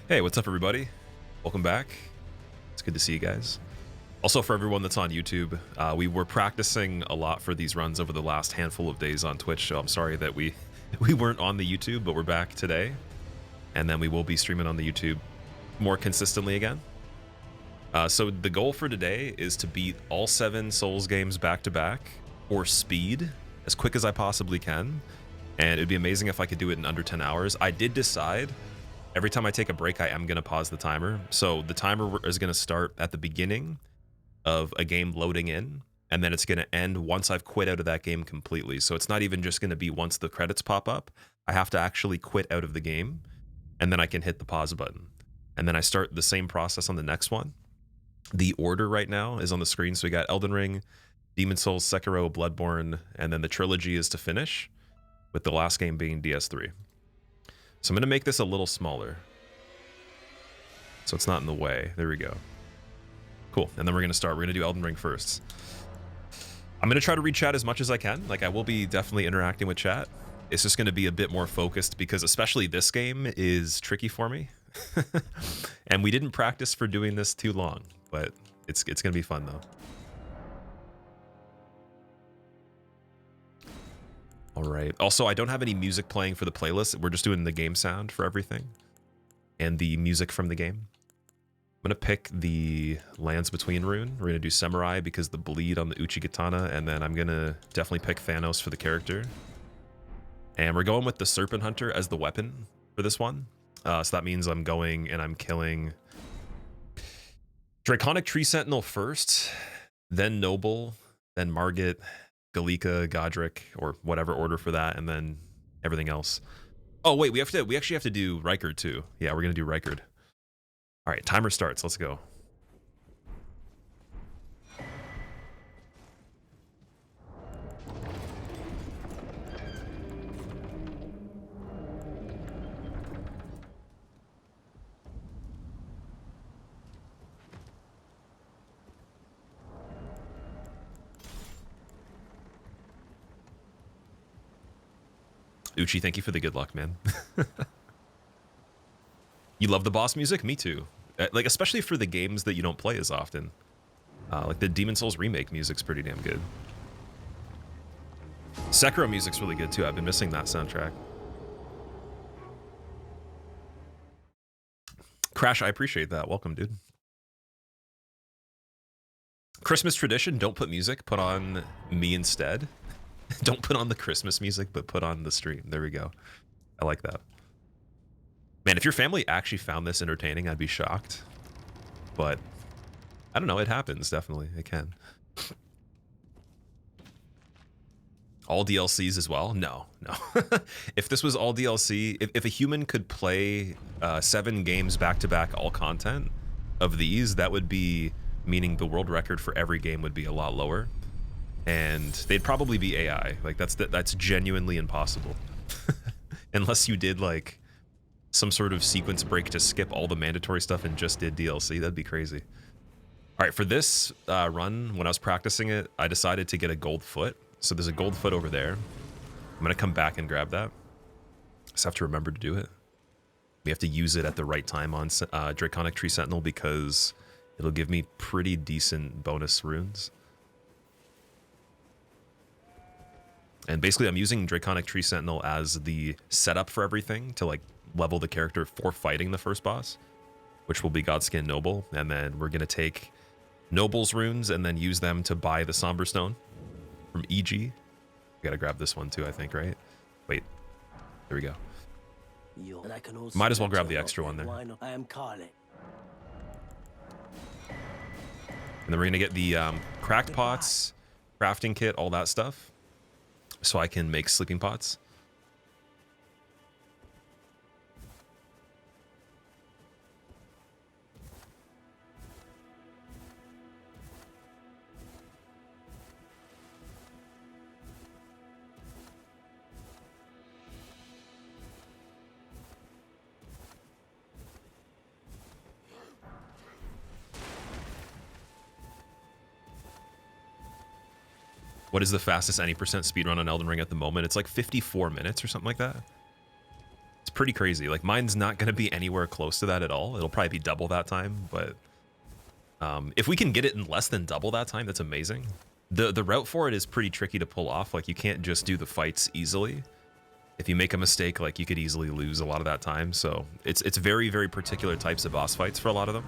Hey, what's up, everybody? Welcome back. It's good to see you guys. Also, for everyone that's on YouTube, we were practicing a lot for these runs over the last handful of days on Twitch, so I'm sorry that we weren't on the YouTube, but we're back today. And then we will be streaming on the YouTube more consistently again. So the goal for today is to beat all 7 Souls games back-to-back, or speed, as quick as I possibly can. And it'd be amazing if I could do it in under 10 hours. I did decide every time I take a break, I am going to pause the timer. So the timer is going to start at the beginning of a game loading in, and then it's going to end once I've quit out of that game completely. So it's not even just going to be once the credits pop up. I have to actually quit out of the game, and then I can hit the pause button. And then I start the same process on the next one. The order right now is on the screen. So we got Elden Ring, Demon Souls, Sekiro, Bloodborne, and then the trilogy is to finish, with the last game being DS3. So I'm going to make this a little smaller, so it's not in the way. There we go. Cool. And then we're going to start. We're going to do Elden Ring first. I'm going to try to read chat as much as I can. Like, I will be definitely interacting with chat. It's just going to be a bit more focused because especially this game is tricky for me. And we didn't practice for doing this too long, but it's going to be fun though. All right. Also, I don't have any music playing for the playlist. We're just doing the game sound for everything and the music from the game. I'm going to pick the Lands Between rune. We're going to do Samurai because the bleed on the Uchigatana, and then I'm going to definitely pick Thanos for the character. And we're going with the Serpent Hunter as the weapon for this one. So that means I'm going and I'm killing Draconic Tree Sentinel first, then Noble, then Margit, Galika, Godric, or whatever order for that, and then everything else. Oh wait, we actually have to do Rykard too. Yeah, we're gonna do Rykard. All right, timer starts. Let's go. Uchi, thank you for the good luck, man. You love the boss music? Me too. Like, especially for the games that you don't play as often. Like the Demon Souls remake music's pretty damn good. Sekiro music's really good too. I've been missing that soundtrack. Crash, I appreciate that. Welcome, dude. Christmas tradition, don't put music, put on me instead. Don't put on the Christmas music, but put on the stream. There we go. I like that. Man, if your family actually found this entertaining, I'd be shocked. But I don't know. It happens. Definitely. It can. All DLCs as well? No, no. If this was all DLC, if a human could play 7 games back-to-back all content of these, that would be meaning the world record for every game would be a lot lower. And they'd probably be AI. Like, that's genuinely impossible. Unless you did, like, some sort of sequence break to skip all the mandatory stuff and just did DLC. That'd be crazy. All right, for this run, when I was practicing it, I decided to get a gold foot. So there's a gold foot over there. I'm going to come back and grab that. Just have to remember to do it. We have to use it at the right time on Draconic Tree Sentinel because it'll give me pretty decent bonus runes. And basically, I'm using Draconic Tree Sentinel as the setup for everything to, like, level the character for fighting the first boss, which will be Godskin Noble. And then we're going to take Noble's runes and then use them to buy the Somber Stone from EG. We got to grab this one too, I think, right? Wait. There we go. Might as well grab the extra one there. And then we're going to get the cracked pots, crafting kit, all that stuff, so I can make sleeping pots. What is the fastest any % speedrun on Elden Ring at the moment? It's like 54 minutes or something like that. pretty crazy. Like mine's not going to be anywhere close to that at all. It'll probably be double that time, but if we can get it in less than double that time, that's amazing. The route for it is pretty tricky to pull off. Like you can't just do the fights easily. If you make a mistake, like you could easily lose a lot of that time. So it's very, very particular types of boss fights for a lot of them.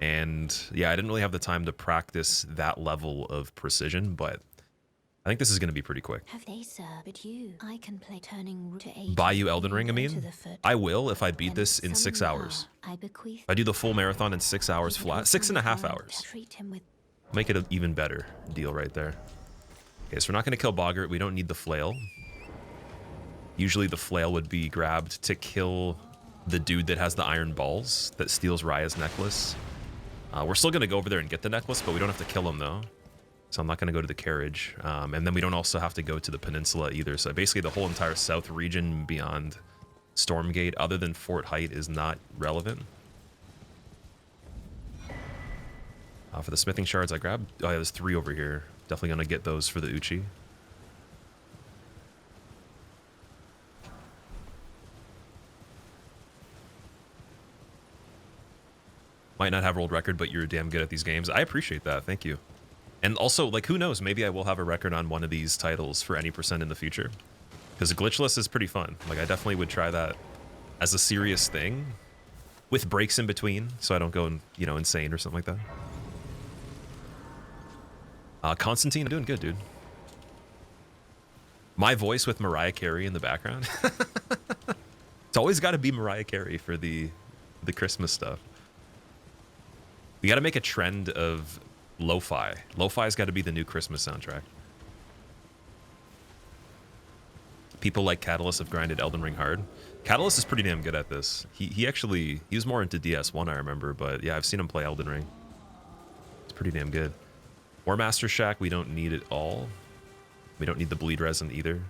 And yeah, I didn't really have the time to practice that level of precision, but I think this is going to be pretty quick. Have they, sir? But you, I can play turning to 80. Buy you Elden Ring, I mean? I will if I beat this in 6 hours. If I do the full marathon in 6 hours flat, 6.5 hours. Make it an even better deal right there. Okay, so we're not going to kill Boggart. We don't need the flail. Usually the flail would be grabbed to kill the dude that has the iron balls that steals Raya's necklace. We're still going to go over there and get the necklace, but we don't have to kill him though. So I'm not going to go to the carriage. And then we don't also have to go to the peninsula either. So basically the whole entire south region beyond Stormgate, other than Fort Height, is not relevant. For the smithing shards, I grabbed... Oh yeah, there's 3 over here. Definitely going to get those for the Uchi. Might not have world record, but you're damn good at these games. I appreciate that. Thank you. And also, like, who knows? Maybe I will have a record on one of these titles for any percent in the future. Because glitchless is pretty fun. Like, I definitely would try that as a serious thing with breaks in between, so I don't go, you know, insane or something like that. Constantine, I'm doing good, dude. My voice with Mariah Carey in the background. It's always got to be Mariah Carey for the Christmas stuff. We got to make a trend of lo-fi. Lo-fi's got to be the new Christmas soundtrack. People like Catalyst have grinded Elden Ring hard. Catalyst is pretty damn good at this. He was more into DS1, I remember, but yeah, I've seen him play Elden Ring. It's pretty damn good. War Master Shack, we don't need it all. We don't need the bleed resin either.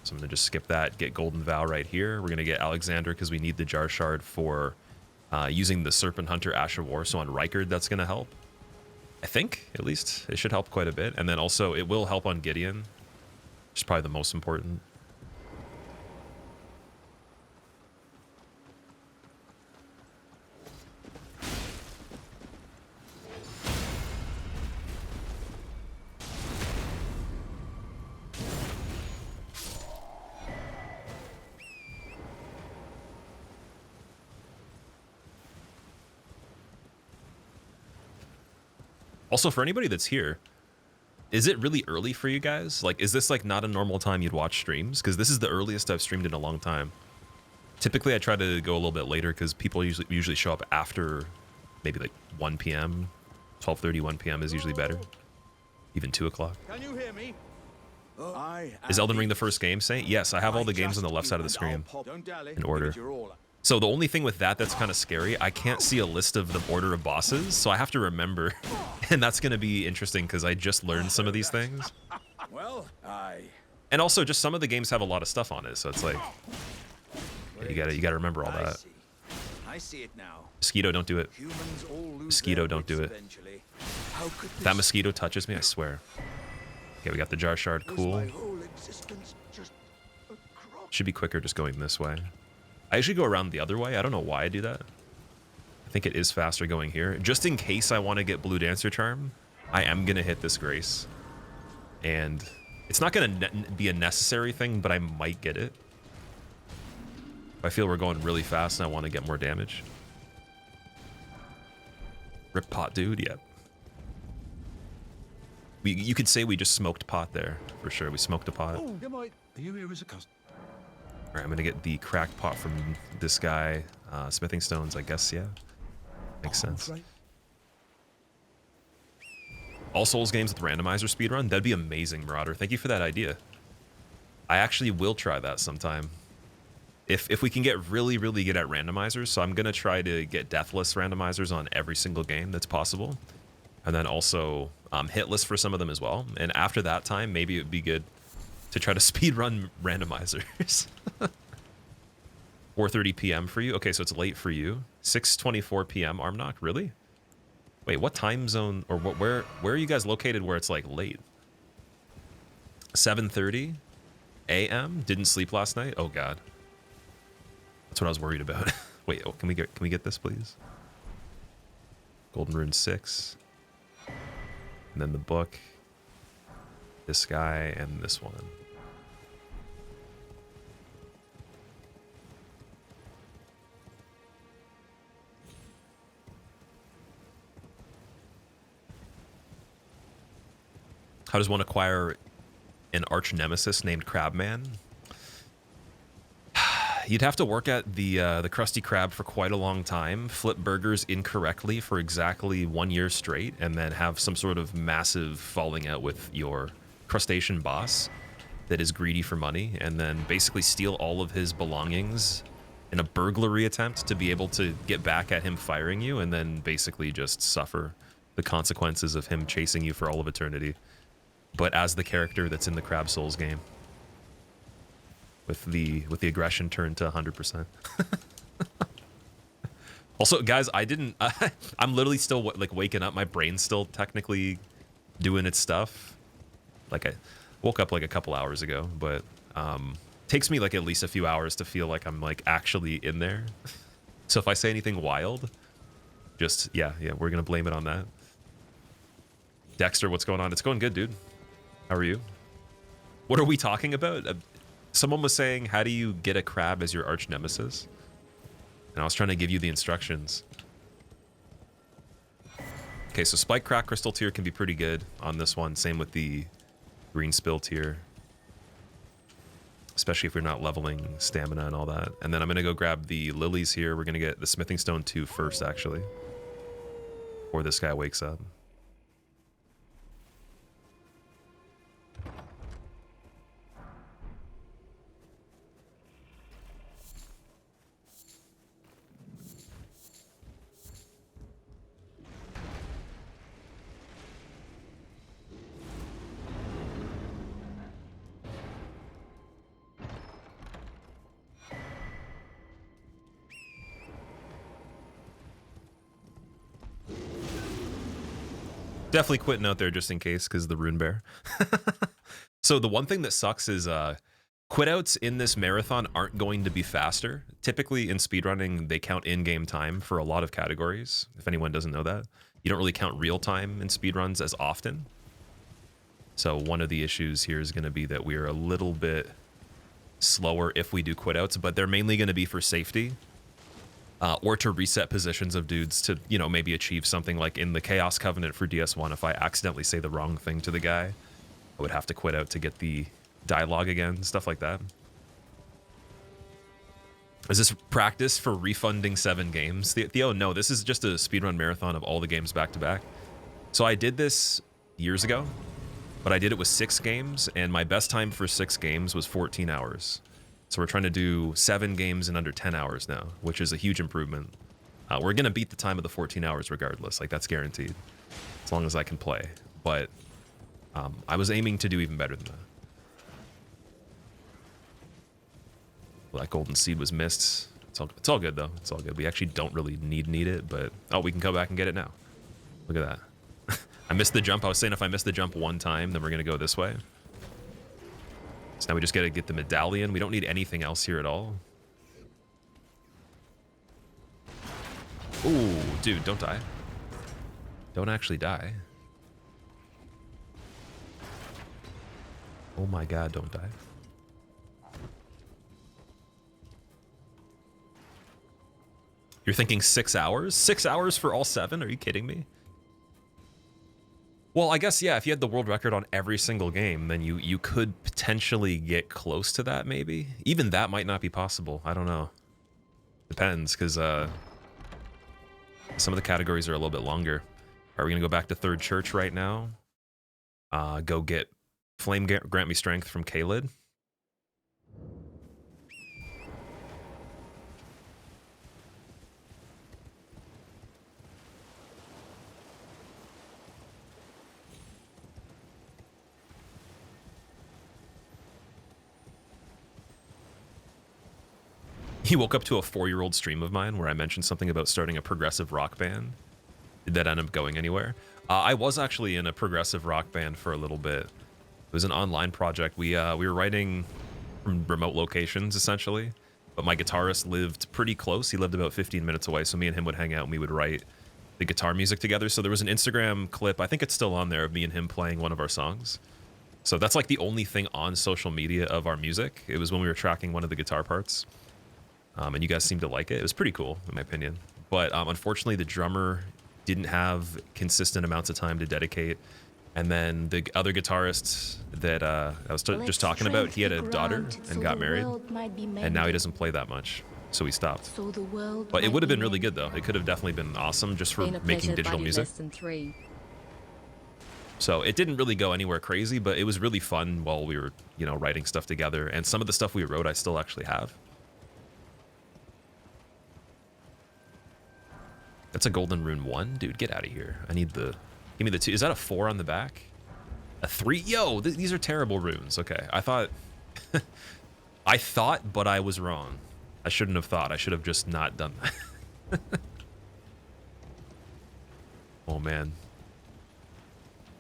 So I'm gonna just skip that, get Golden Vow right here. We're gonna get Alexander because we need the Jar Shard for using the Serpent Hunter Ash of War. So on Rykard, that's gonna help. I think, at least. It should help quite a bit. And then also, it will help on Gideon, which is probably the most important. Also, for anybody that's here, is it really early for you guys? Like, is this like not a normal time you'd watch streams? Because this is the earliest I've streamed in a long time. Typically, I try to go a little bit later because people usually show up after maybe like 1 p.m. 12:30, 1 p.m. is usually better. Even 2 o'clock. Can you hear me? Is Elden Ring the first game, Saint? Yes, I have all the games on the left side of the screen in order. So the only thing with that that's kind of scary, I can't see a list of the order of bosses, so I have to remember. And that's going to be interesting because I just learned some of these things. Well, and also just some of the games have a lot of stuff on it, so it's like you gotta remember all that. I see it now. Mosquito, don't do it. Mosquito, don't do it. If that mosquito touches me, I swear. Okay, we got the Jar Shard, cool. Should be quicker just going this way. I usually go around the other way. I don't know why I do that. I think it is faster going here. Just in case I want to get Blue Dancer Charm, I am going to hit this Grace. And it's not going to be a necessary thing, but I might get it. If I feel we're going really fast and I want to get more damage. Rip pot, dude, yep. You could say we just smoked pot there, for sure. We smoked a pot. Oh, are you here as a customer? All right, I'm gonna get the cracked pot from this guy. Smithing stones, I guess, yeah. Makes sense. All Souls games with randomizer speedrun? That'd be amazing, Marauder. Thank you for that idea. I actually will try that sometime. If we can get really, really good at randomizers, so I'm gonna try to get deathless randomizers on every single game that's possible. And then also hitless for some of them as well. And after that time, maybe it'd be good to try to speedrun randomizers. 4:30 p.m. for you? Okay, so it's late for you. 6:24 p.m. Armnock? Really? Wait, what time zone or where are you guys located where it's like late? 7:30? a.m. Didn't sleep last night. Oh god, that's what I was worried about. Wait, oh, can we get this, please? Golden Rune 6, and then the book, this guy, and this one. How does one acquire an arch nemesis named Crabman? You'd have to work at the Krusty Krab for quite a long time, flip burgers incorrectly for exactly 1 year straight, and then have some sort of massive falling out with your crustacean boss that is greedy for money, and then basically steal all of his belongings in a burglary attempt to be able to get back at him firing you, and then basically just suffer the consequences of him chasing you for all of eternity. But as the character that's in the Crab Souls game, with the aggression turned to 100%. Also, guys, I'm literally still like waking up. My brain's still technically doing its stuff. Like I woke up like a couple hours ago, but takes me like at least a few hours to feel like I'm like actually in there. So if I say anything wild, just yeah, we're gonna blame it on that. Dexter, what's going on? It's going good, dude. How are you? What are we talking about? Someone was saying, how do you get a crab as your arch nemesis? And I was trying to give you the instructions. Okay, so Spike Crack Crystal tier can be pretty good on this one. Same with the Green Spill tier. Especially if you're not leveling stamina and all that. And then I'm going to go grab the lilies here. We're going to get the Smithing Stone 2 first, actually. Before this guy wakes up. Definitely quitting out there just in case, because the Rune Bear. So the one thing that sucks is quit outs in this marathon aren't going to be faster. Typically in speedrunning, they count in-game time for a lot of categories. If anyone doesn't know that, you don't really count real time in speedruns as often. So one of the issues here is going to be that we're a little bit slower if we do quit outs, but they're mainly going to be for safety. Or to reset positions of dudes to, you know, maybe achieve something like in the Chaos Covenant for DS1. If I accidentally say the wrong thing to the guy, I would have to quit out to get the dialogue again, stuff like that. Is this practice for refunding 7 games? Theo, no, this is just a speedrun marathon of all the games back to back. So I did this years ago, but I did it with 6 games, and my best time for 6 games was 14 hours. So we're trying to do 7 games in under 10 hours now, which is a huge improvement. We're going to beat the time of the 14 hours regardless. Like, that's guaranteed, as long as I can play. But I was aiming to do even better than that. Well, that golden seed was missed. It's all good, though. It's all good. We actually don't really need it, but... Oh, we can go back and get it now. Look at that. I missed the jump. I was saying if I missed the jump one time, then we're going to go this way. So now we just got to get the medallion. We don't need anything else here at all. Ooh, dude, don't die. Don't actually die. Oh my god, don't die. You're thinking 6 hours? 6 hours for all 7? Are you kidding me? Well, I guess, yeah, if you had the world record on every single game, then you could potentially get close to that, maybe. Even that might not be possible. I don't know. Depends, because some of the categories are a little bit longer. Are we going to go back to Third Church right now? Go get Flame Grant Me Strength from Kaled. He woke up to a 4-year-old stream of mine where I mentioned something about starting a progressive rock band. Did that end up going anywhere? I was actually in a progressive rock band for a little bit. It was an online project. We were writing from remote locations, essentially. But my guitarist lived pretty close. He lived about 15 minutes away, so me and him would hang out and we would write the guitar music together. So there was an Instagram clip, I think it's still on there, of me and him playing one of our songs. So that's like the only thing on social media of our music. It was when we were tracking one of the guitar parts. And you guys seemed to like it. It was pretty cool, in my opinion. But unfortunately, the drummer didn't have consistent amounts of time to dedicate. And then the other guitarist that I was just talking about, he had a daughter and got married. And now he doesn't play that much. So we stopped. But it would have been really good, though. It could have definitely been awesome just for making digital music. So it didn't really go anywhere crazy, but it was really fun while we were, you know, writing stuff together. And some of the stuff we wrote, I still actually have. That's a golden rune 1? Dude, get out of here. I need the... Give me the 2. Is that a 4 on the back? A 3? Yo, these are terrible runes. Okay, I thought... I thought, but I was wrong. I shouldn't have thought. I should have just not done that. Oh, man.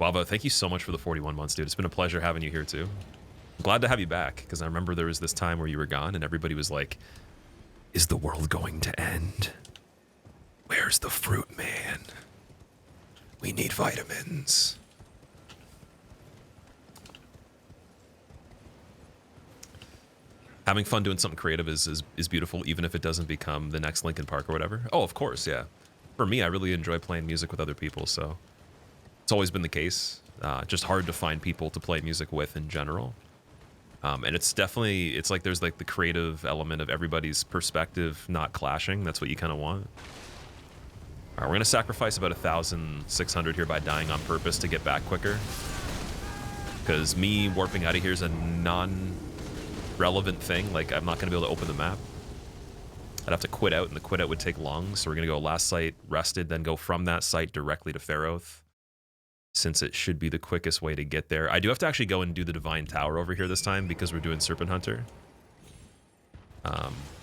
Wavo, thank you so much for the 41 months, dude. It's been a pleasure having you here, too. I'm glad to have you back, because I remember there was this time where you were gone, and everybody was like, is the world going to end? Where's the fruit man? We need vitamins. Having fun doing something creative is beautiful, even if it doesn't become the next Linkin Park or whatever. Oh, of course, yeah. For me, I really enjoy playing music with other people, so it's always been the case. Just hard to find people to play music with in general. And it's definitely, it's like there's like the creative element of everybody's perspective not clashing. That's what you kind of want. All right, we're gonna sacrifice about 1,600 here by dying on purpose to get back quicker. Because me warping out of here is a non-relevant thing. Like, I'm not gonna be able to open the map. I'd have to quit out, and the quit out would take long. So we're gonna go last site rested, then go from that site directly to Pharaoth, since it should be the quickest way to get there. I do have to actually go and do the Divine Tower over here this time because we're doing Serpent Hunter.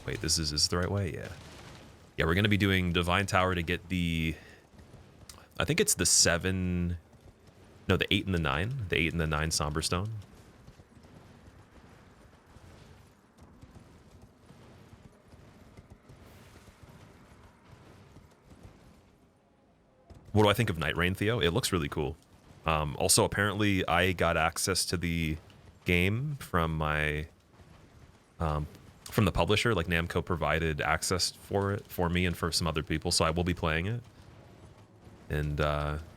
Wait, is this the right way? Yeah. Yeah, we're going to be doing Divine Tower to get the... I think it's the 7... No, the 8 and the 9. The 8 and the 9 Somber Stone. What do I think of Night Rain, Theo? It looks really cool. Also, apparently, I got access to the game from my... from the publisher. Like, Namco provided access for it for me and for some other people, so I will be playing it. And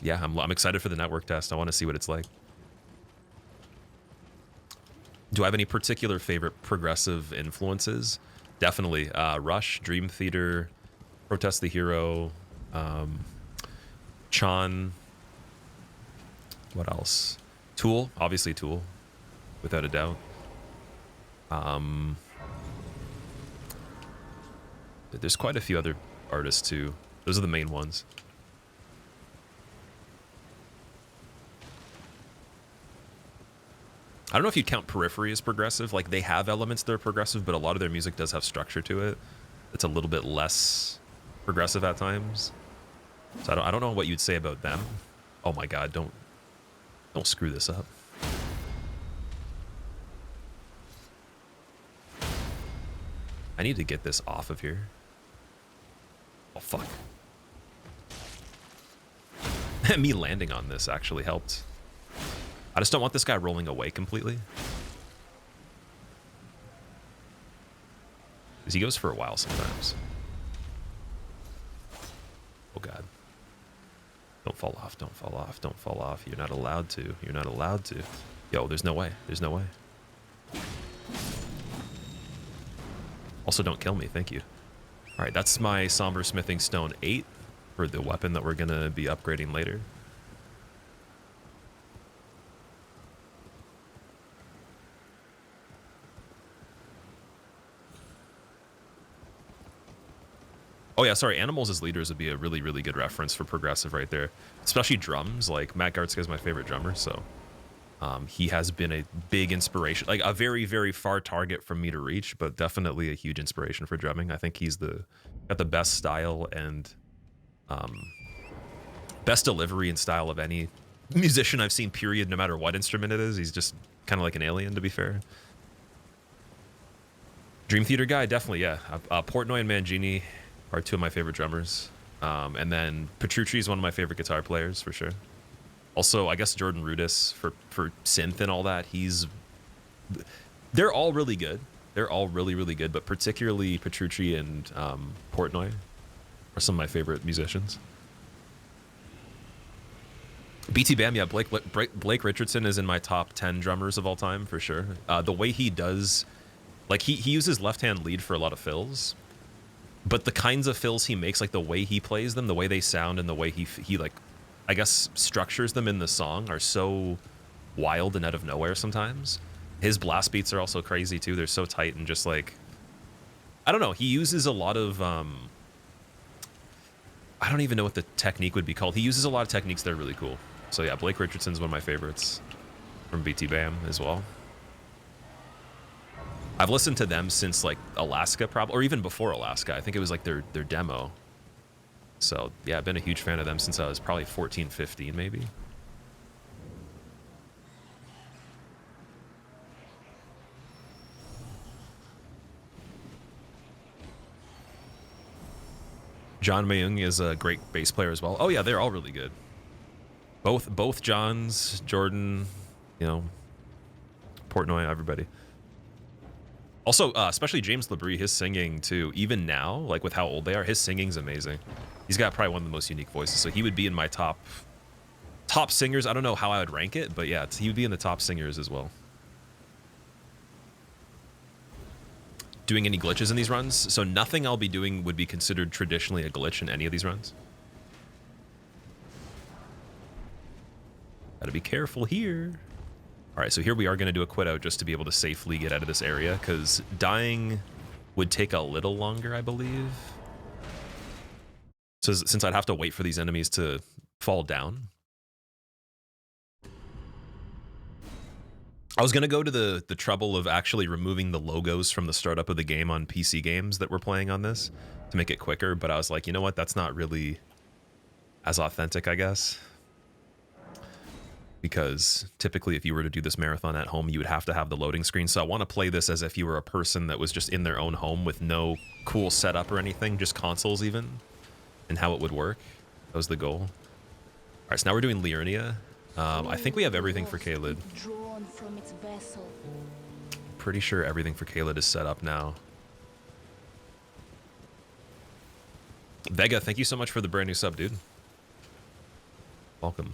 yeah, I'm excited for the network test. I want to see what it's like. Do I have any particular favorite progressive influences? Definitely Rush, Dream Theater, Protest the Hero, Chan. What else? Tool, obviously Tool, without a doubt. There's quite a few other artists too. Those are the main ones. I don't know if you'd count Periphery as progressive. Like, they have elements that are progressive, but a lot of their music does have structure to it. It's a little bit less progressive at times. So I don't know what you'd say about them. Oh my God, don't screw this up. I need to get this off of here. Oh, fuck. Me landing on this actually helped. I just don't want this guy rolling away completely. Because he goes for a while sometimes. Oh, God. Don't fall off, don't fall off, don't fall off. You're not allowed to. You're not allowed to. Yo, there's no way. There's no way. Also, don't kill me. Thank you. All right, that's my Somber Smithing Stone 8 for the weapon that we're going to be upgrading later. Oh yeah, sorry, Animals as Leaders would be a really, really good reference for progressive right there. Especially drums, like Matt Gartzke is my favorite drummer, so he has been a big inspiration, like a very, very far target from me to reach, but definitely a huge inspiration for drumming. I think he's got the best style and best delivery and style of any musician I've seen, period, no matter what instrument it is. He's just kind of like an alien, to be fair. Dream Theater guy, definitely, yeah. Portnoy and Mangini are two of my favorite drummers. And then Petrucci is one of my favorite guitar players, for sure. Also, I guess Jordan Rudess for synth and all that. They're all really good. They're all really, really good, but particularly Petrucci and Portnoy are some of my favorite musicians. BT Bam, yeah, Blake Richardson is in my top 10 drummers of all time, for sure. The way he does, like, he uses left-hand lead for a lot of fills, but the kinds of fills he makes, like the way he plays them, the way they sound, and the way he like, I guess, structures them in the song are so wild and out of nowhere sometimes. His blast beats are also crazy too. They're so tight and just like, I don't know. He uses a lot of, I don't even know what the technique would be called. He uses a lot of techniques that are really cool. So yeah, Blake Richardson's one of my favorites from BT Bam as well. I've listened to them since like Alaska, probably, or even before Alaska. I think it was like their demo. So yeah, I've been a huge fan of them since I was probably 14, 15 maybe. John Mayung is a great bass player as well. Oh yeah, they're all really good. Both Johns, Jordan, you know, Portnoy, everybody. Also, especially James Labrie, his singing too, even now, like with how old they are, his singing's amazing. He's got probably one of the most unique voices, so he would be in my top singers. I don't know how I would rank it, but yeah, he would be in the top singers as well. Doing any glitches in these runs? So nothing I'll be doing would be considered traditionally a glitch in any of these runs. Gotta be careful here. All right, so here we are going to do a quit out just to be able to safely get out of this area, because dying would take a little longer, I believe. So since I'd have to wait for these enemies to fall down. I was going to go to the trouble of actually removing the logos from the startup of the game on PC games that we're playing on this to make it quicker, but I was like, you know what? That's not really as authentic, I guess. Because typically if you were to do this marathon at home, you would have to have the loading screen. So I want to play this as if you were a person that was just in their own home with no cool setup or anything, just consoles even, and how it would work. That was the goal. All right, so now we're doing Liurnia. I think we have everything for Caelid. Pretty sure everything for Caelid is set up now. Vega, thank you so much for the brand new sub, dude. Welcome.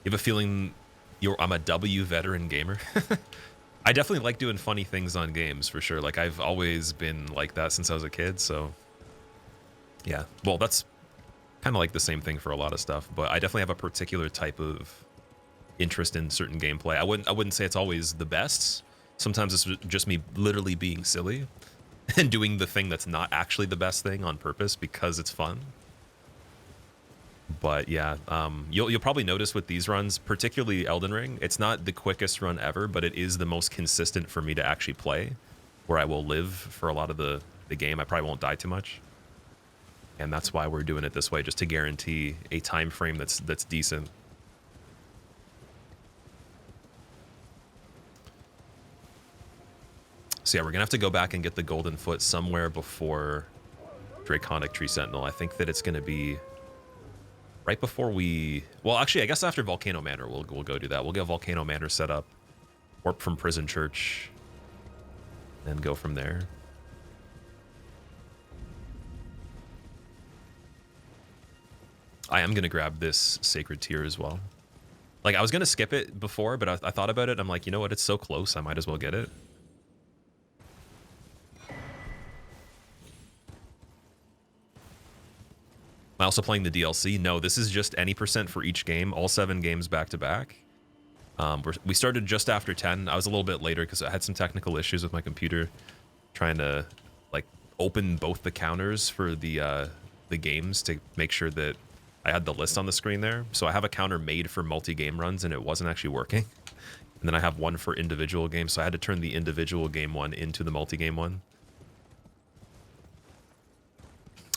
You have a feeling I'm a W veteran gamer? I definitely like doing funny things on games, for sure. Like, I've always been like that since I was a kid, so... Yeah, well, that's kind of like the same thing for a lot of stuff, but I definitely have a particular type of interest in certain gameplay. I wouldn't say it's always the best. Sometimes it's just me literally being silly and doing the thing that's not actually the best thing on purpose because it's fun. But yeah, you'll probably notice with these runs, particularly Elden Ring, it's not the quickest run ever, but it is the most consistent for me to actually play, where I will live for a lot of the game. I probably won't die too much. And that's why we're doing it this way, just to guarantee a time frame that's decent. So yeah, we're gonna have to go back and get the Golden Foot somewhere before Draconic Tree Sentinel. I think that it's gonna be right before we... Well, actually, I guess after Volcano Manor, we'll go do that. We'll get Volcano Manor set up, warp from Prison Church, and go from there. I am going to grab this Sacred Tear as well. Like, I was going to skip it before, but I thought about it. I'm like, you know what? It's so close. I might as well get it. Am I also playing the DLC? No, this is just any % for each game, all 7 games back to back. We started just after 10. I was a little bit later because I had some technical issues with my computer, trying to like open both the counters for the games to make sure that I had the list on the screen there. So I have a counter made for multi-game runs, and it wasn't actually working. And then I have one for individual games, so I had to turn the individual game one into the multi-game one.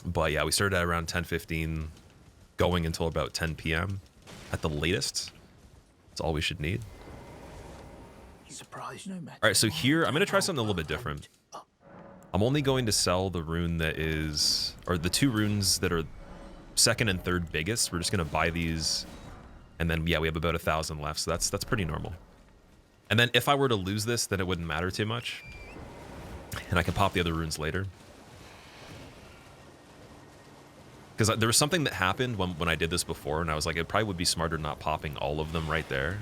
But yeah, we started at around 10:15, going until about 10 p.m. at the latest. That's all we should need. surprised. No matter. All right, so here, I'm going to try something a little bit different. I'm only going to sell the rune that is, or the 2 runes that are second and third biggest. We're just going to buy these, and then, yeah, we have about 1,000 left, so that's pretty normal. And then if I were to lose this, then it wouldn't matter too much. And I can pop the other runes later. Because there was something that happened when I did this before, and I was like, it probably would be smarter not popping all of them right there.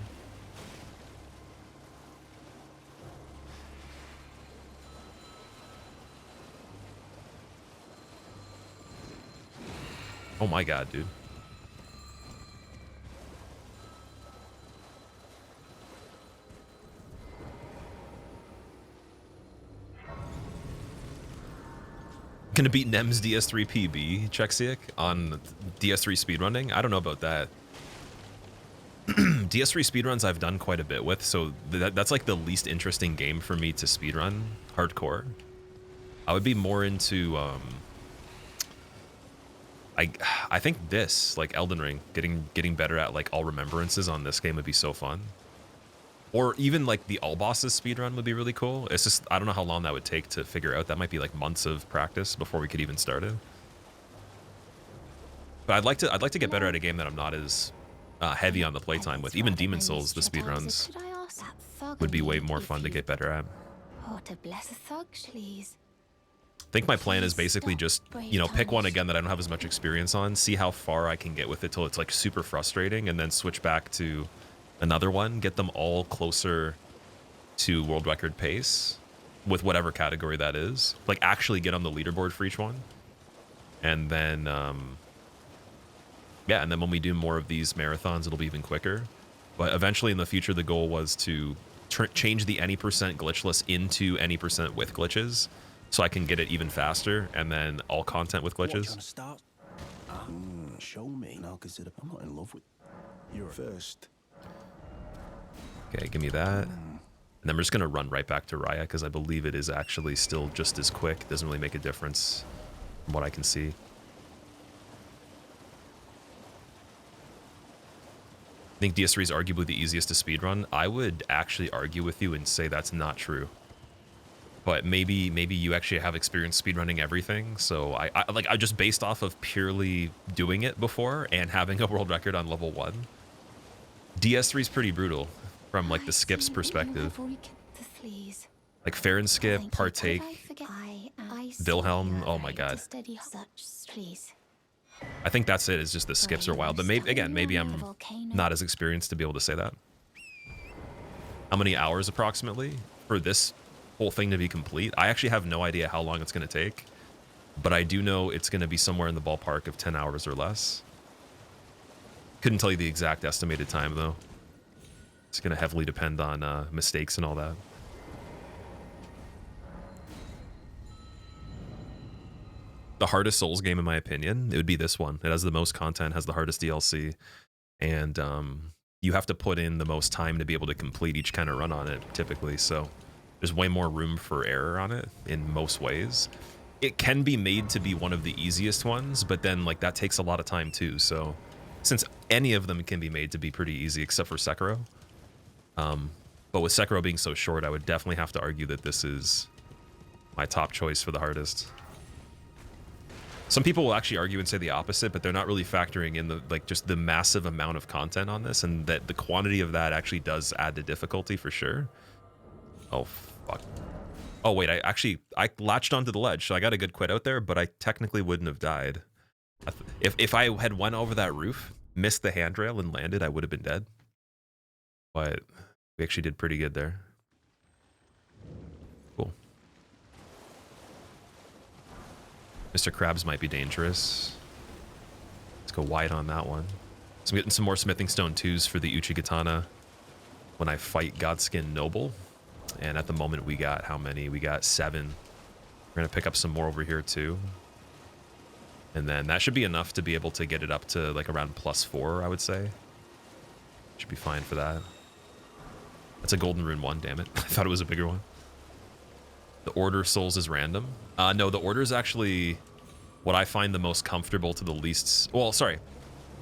Oh my god, dude. Gonna beat Nem's DS3 PB, Chexiak, on DS3 speedrunning? I don't know about that. DS3 speedruns I've done quite a bit with, so that's like the least interesting game for me to speedrun hardcore. I would be more into, I think this, like Elden Ring, getting better at like all remembrances on this game would be so fun. Or even like the all bosses speedrun would be really cool. It's just, I don't know how long that would take to figure out. That might be like months of practice before we could even start it. But I'd like to get better at a game that I'm not as heavy on the playtime with. Even Demon Souls, the speedruns would be way more fun to get better at. I think my plan is basically just, you know, pick one again that I don't have as much experience on, see how far I can get with it till it's like super frustrating, and then switch back to another one, get them all closer to world record pace with whatever category that is. Like actually get on the leaderboard for each one. And then, yeah, and then when we do more of these marathons, it'll be even quicker. But eventually in the future, the goal was to change the any % glitchless into any % with glitches, so I can get it even faster, and then all content with glitches. Show me. And I'll consider. I'm not in love with you first. Okay, give me that. And then we're just gonna run right back to Raya, because I believe it is actually still just as quick. It doesn't really make a difference from what I can see. I think DS3 is arguably the easiest to speedrun. I would actually argue with you and say that's not true. But maybe you actually have experience speedrunning everything. So I just based off of purely doing it before and having a world record on level 1. DS3 is pretty brutal from like the skips perspective. Like Fair and Skip, Partake, Wilhelm, oh my god. I think that's it, is just the skips are wild. But maybe I'm not as experienced to be able to say that. How many hours approximately for this whole thing to be complete? I actually have no idea how long it's going to take, but I do know it's going to be somewhere in the ballpark of 10 hours or less. Couldn't tell you the exact estimated time though. It's going to heavily depend on mistakes and all that. The hardest Souls game, in my opinion, it would be this one. It has the most content, has the hardest DLC, and you have to put in the most time to be able to complete each kind of run on it, typically. So there's way more room for error on it in most ways. It can be made to be one of the easiest ones, but then like that takes a lot of time too. So since any of them can be made to be pretty easy, except for Sekiro. But with Sekiro being so short, I would definitely have to argue that this is my top choice for the hardest. Some people will actually argue and say the opposite, but they're not really factoring in the just the massive amount of content on this, and that the quantity of that actually does add to difficulty for sure. Oh fuck. Oh wait, I latched onto the ledge, so I got a good quit out there, but I technically wouldn't have died. If I had went over that roof, missed the handrail and landed, I would have been dead. But we actually did pretty good there. Cool. Mr. Krabs might be dangerous. Let's go wide on that one. So I'm getting some more smithing stone 2s for the Uchigatana when I fight Godskin Noble. And at the moment we got how many? We got 7. We're gonna pick up some more over here too. And then that should be enough to be able to get it up to like around +4, I would say. Should be fine for that. That's a golden rune 1, damn it. I thought it was a bigger one. The order souls is random. No, the order is actually what I find the most comfortable to the least. Well, sorry.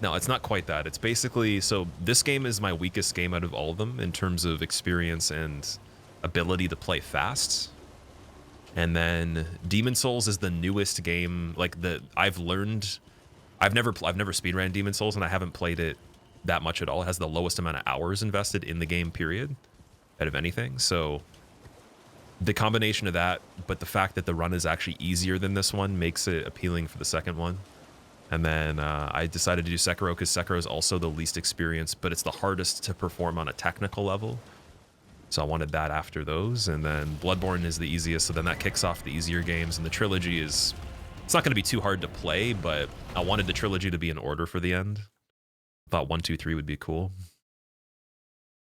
No, it's not quite that. It's basically, so this game is my weakest game out of all of them in terms of experience and ability to play fast. And then Demon Souls is the newest game. Like I've never speedrun Demon Souls, and I haven't played it that much at all. It has the lowest amount of hours invested in the game, period, out of anything. So the combination of that, but the fact that the run is actually easier than this one makes it appealing for the second one. And then I decided to do Sekiro because Sekiro is also the least experienced, but it's the hardest to perform on a technical level. So I wanted that after those. And then Bloodborne is the easiest, so then that kicks off the easier games. And the trilogy is, it's not going to be too hard to play, but I wanted the trilogy to be in order for the end. I thought 1, 2, 3 would be cool.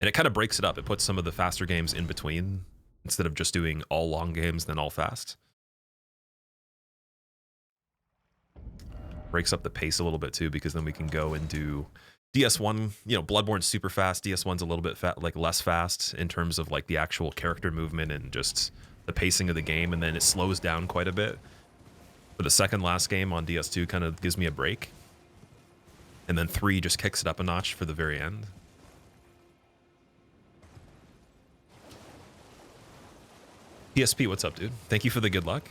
And it kind of breaks it up. It puts some of the faster games in between instead of just doing all long games, then all fast. Breaks up the pace a little bit too, because then we can go and do DS1, you know, Bloodborne's super fast. DS1's a little bit less fast in terms of like the actual character movement and just the pacing of the game. And then it slows down quite a bit. But the second last game on DS2 kind of gives me a break. And then 3 just kicks it up a notch for the very end. PSP, what's up, dude? Thank you for the good luck.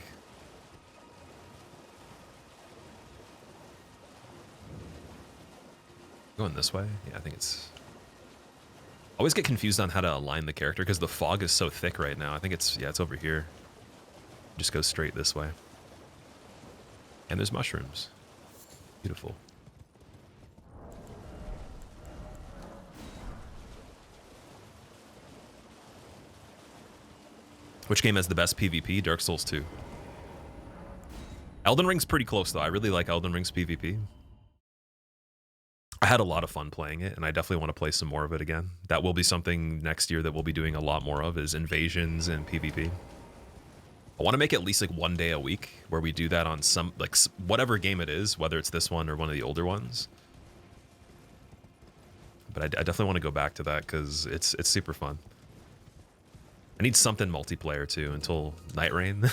Going this way? Yeah, I think it's... I always get confused on how to align the character because the fog is so thick right now. I think it's, yeah, it's over here. Just go straight this way. And there's mushrooms. Beautiful. Which game has the best PvP? Dark Souls 2. Elden Ring's pretty close, though. I really like Elden Ring's PvP. I had a lot of fun playing it, and I definitely want to play some more of it again. That will be something next year that we'll be doing a lot more of, is invasions and PvP. I want to make at least like 1 day a week where we do that on some, like, whatever game it is, whether it's this one or one of the older ones. But I definitely want to go back to that because it's super fun. I need something multiplayer too until Night Rain.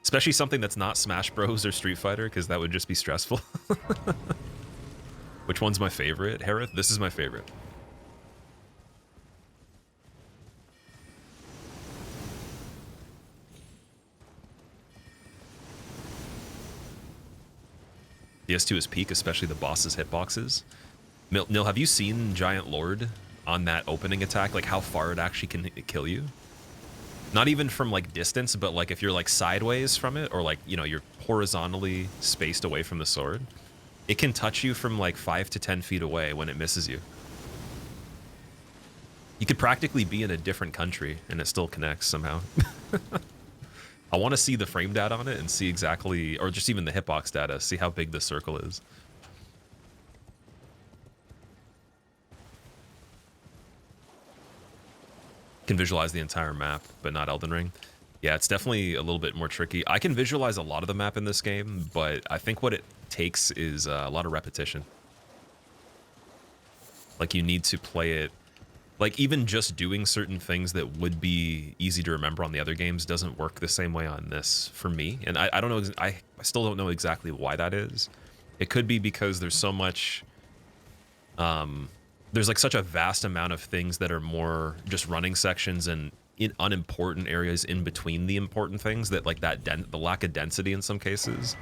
Especially something that's not Smash Bros or Street Fighter, because that would just be stressful. Which one's my favorite? Harith? This is my favorite. DS2 is peak, especially the boss's hitboxes. Nil, have you seen Giant Lord on that opening attack? Like how far it actually can kill you? Not even from like distance, but like if you're like sideways from it, or like, you know, you're horizontally spaced away from the sword, it can touch you from like 5 to 10 feet away when it misses you. You could practically be in a different country and it still connects somehow. I want to see the frame data on it and see exactly, or just even the hitbox data, see how big the circle is. Can visualize the entire map, but not Elden Ring. Yeah, it's definitely a little bit more tricky. I can visualize a lot of the map in this game, but I think what it takes is a lot of repetition. Like you need to play it, like even just doing certain things that would be easy to remember on the other games doesn't work the same way on this for me. And I don't know, I still don't know exactly why that is. It could be because there's so much, there's like such a vast amount of things that are more just running sections and unimportant areas in between the important things that like that the lack of density in some cases.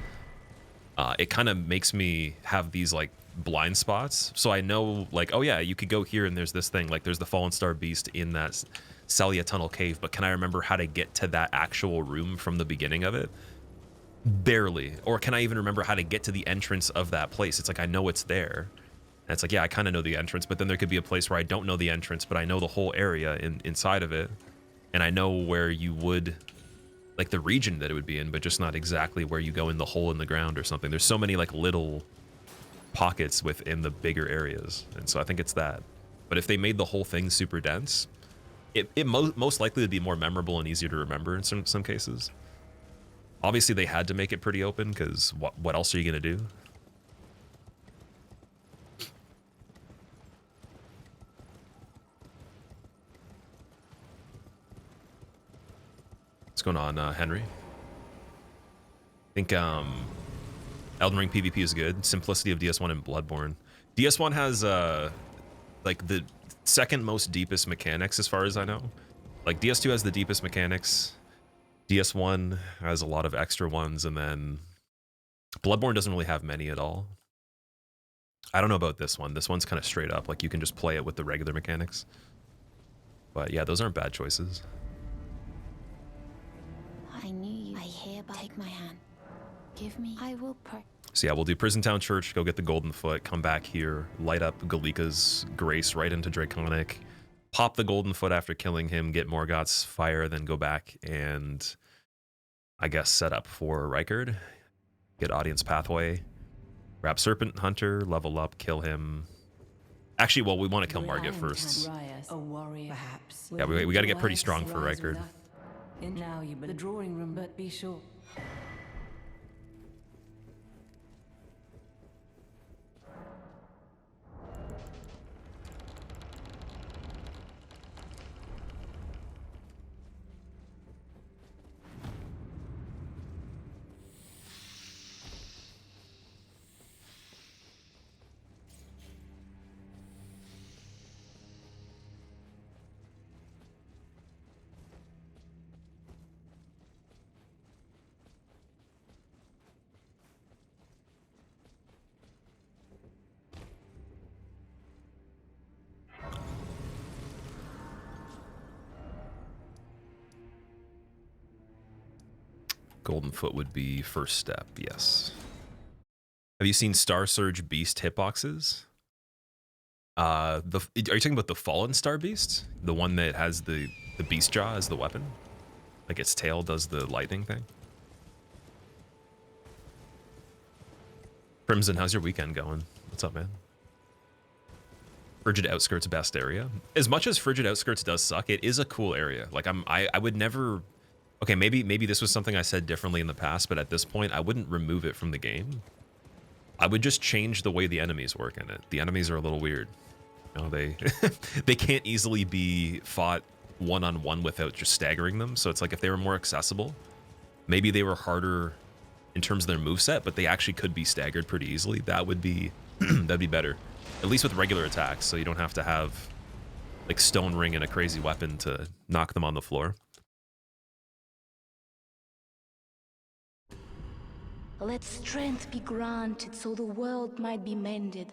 It kind of makes me have these like blind spots. So I know like, oh yeah, you could go here and there's this thing, like there's the Fallen Star Beast in that Salia Tunnel Cave, but can I remember how to get to that actual room from the beginning of it? Barely. Or can I even remember how to get to the entrance of that place? It's like, I know it's there. And it's like, yeah, I kind of know the entrance, but then there could be a place where I don't know the entrance, but I know the whole area inside of it. And I know where you would, like the region that it would be in, but just not exactly where you go in the hole in the ground or something. There's so many like little pockets within the bigger areas. And so I think it's that. But if they made the whole thing super dense, it most likely would be more memorable and easier to remember in some cases. Obviously, they had to make it pretty open because what else are you going to do? What's going on, Henry? I think Elden Ring PvP is good. Simplicity of DS1 and Bloodborne. DS1 has like the second most deepest mechanics as far as I know. Like DS2 has the deepest mechanics. DS1 has a lot of extra ones, and then Bloodborne doesn't really have many at all. I don't know about this one. This one's kind of straight up. Like you can just play it with the regular mechanics. But yeah, those aren't bad choices. I knew you. I hereby take my hand. Give me. I will pray. So yeah, we'll do Prison Town Church, go get the Golden Foot, come back here, light up Galika's Grace right into Draconic, pop the Golden Foot after killing him, get Morgoth's Fire, then go back and I guess set up for Rykard, get Audience Pathway, grab Serpent Hunter, level up, kill him. Actually, well, we want to kill Margit first. A warrior, perhaps. Yeah, we got to get pretty strong for Rykard. Now you the drawing room, but be sure. Golden Foot would be first step, yes. Have you seen Star Surge Beast hitboxes? Are you talking about the Fallen Star Beast? The one that has the Beast Jaw as the weapon? Like its tail does the lightning thing? Crimson, how's your weekend going? What's up, man? Frigid Outskirts best area. As much as Frigid Outskirts does suck, it is a cool area. Like I would never. Okay, maybe this was something I said differently in the past, but at this point, I wouldn't remove it from the game. I would just change the way the enemies work in it. The enemies are a little weird. You know, they they can't easily be fought one-on-one without just staggering them. So it's like if they were more accessible, maybe they were harder in terms of their moveset, but they actually could be staggered pretty easily. That would be that'd be better. At least with regular attacks, so you don't have to have like Stone Ring and a crazy weapon to knock them on the floor. Let strength be granted so the world might be mended.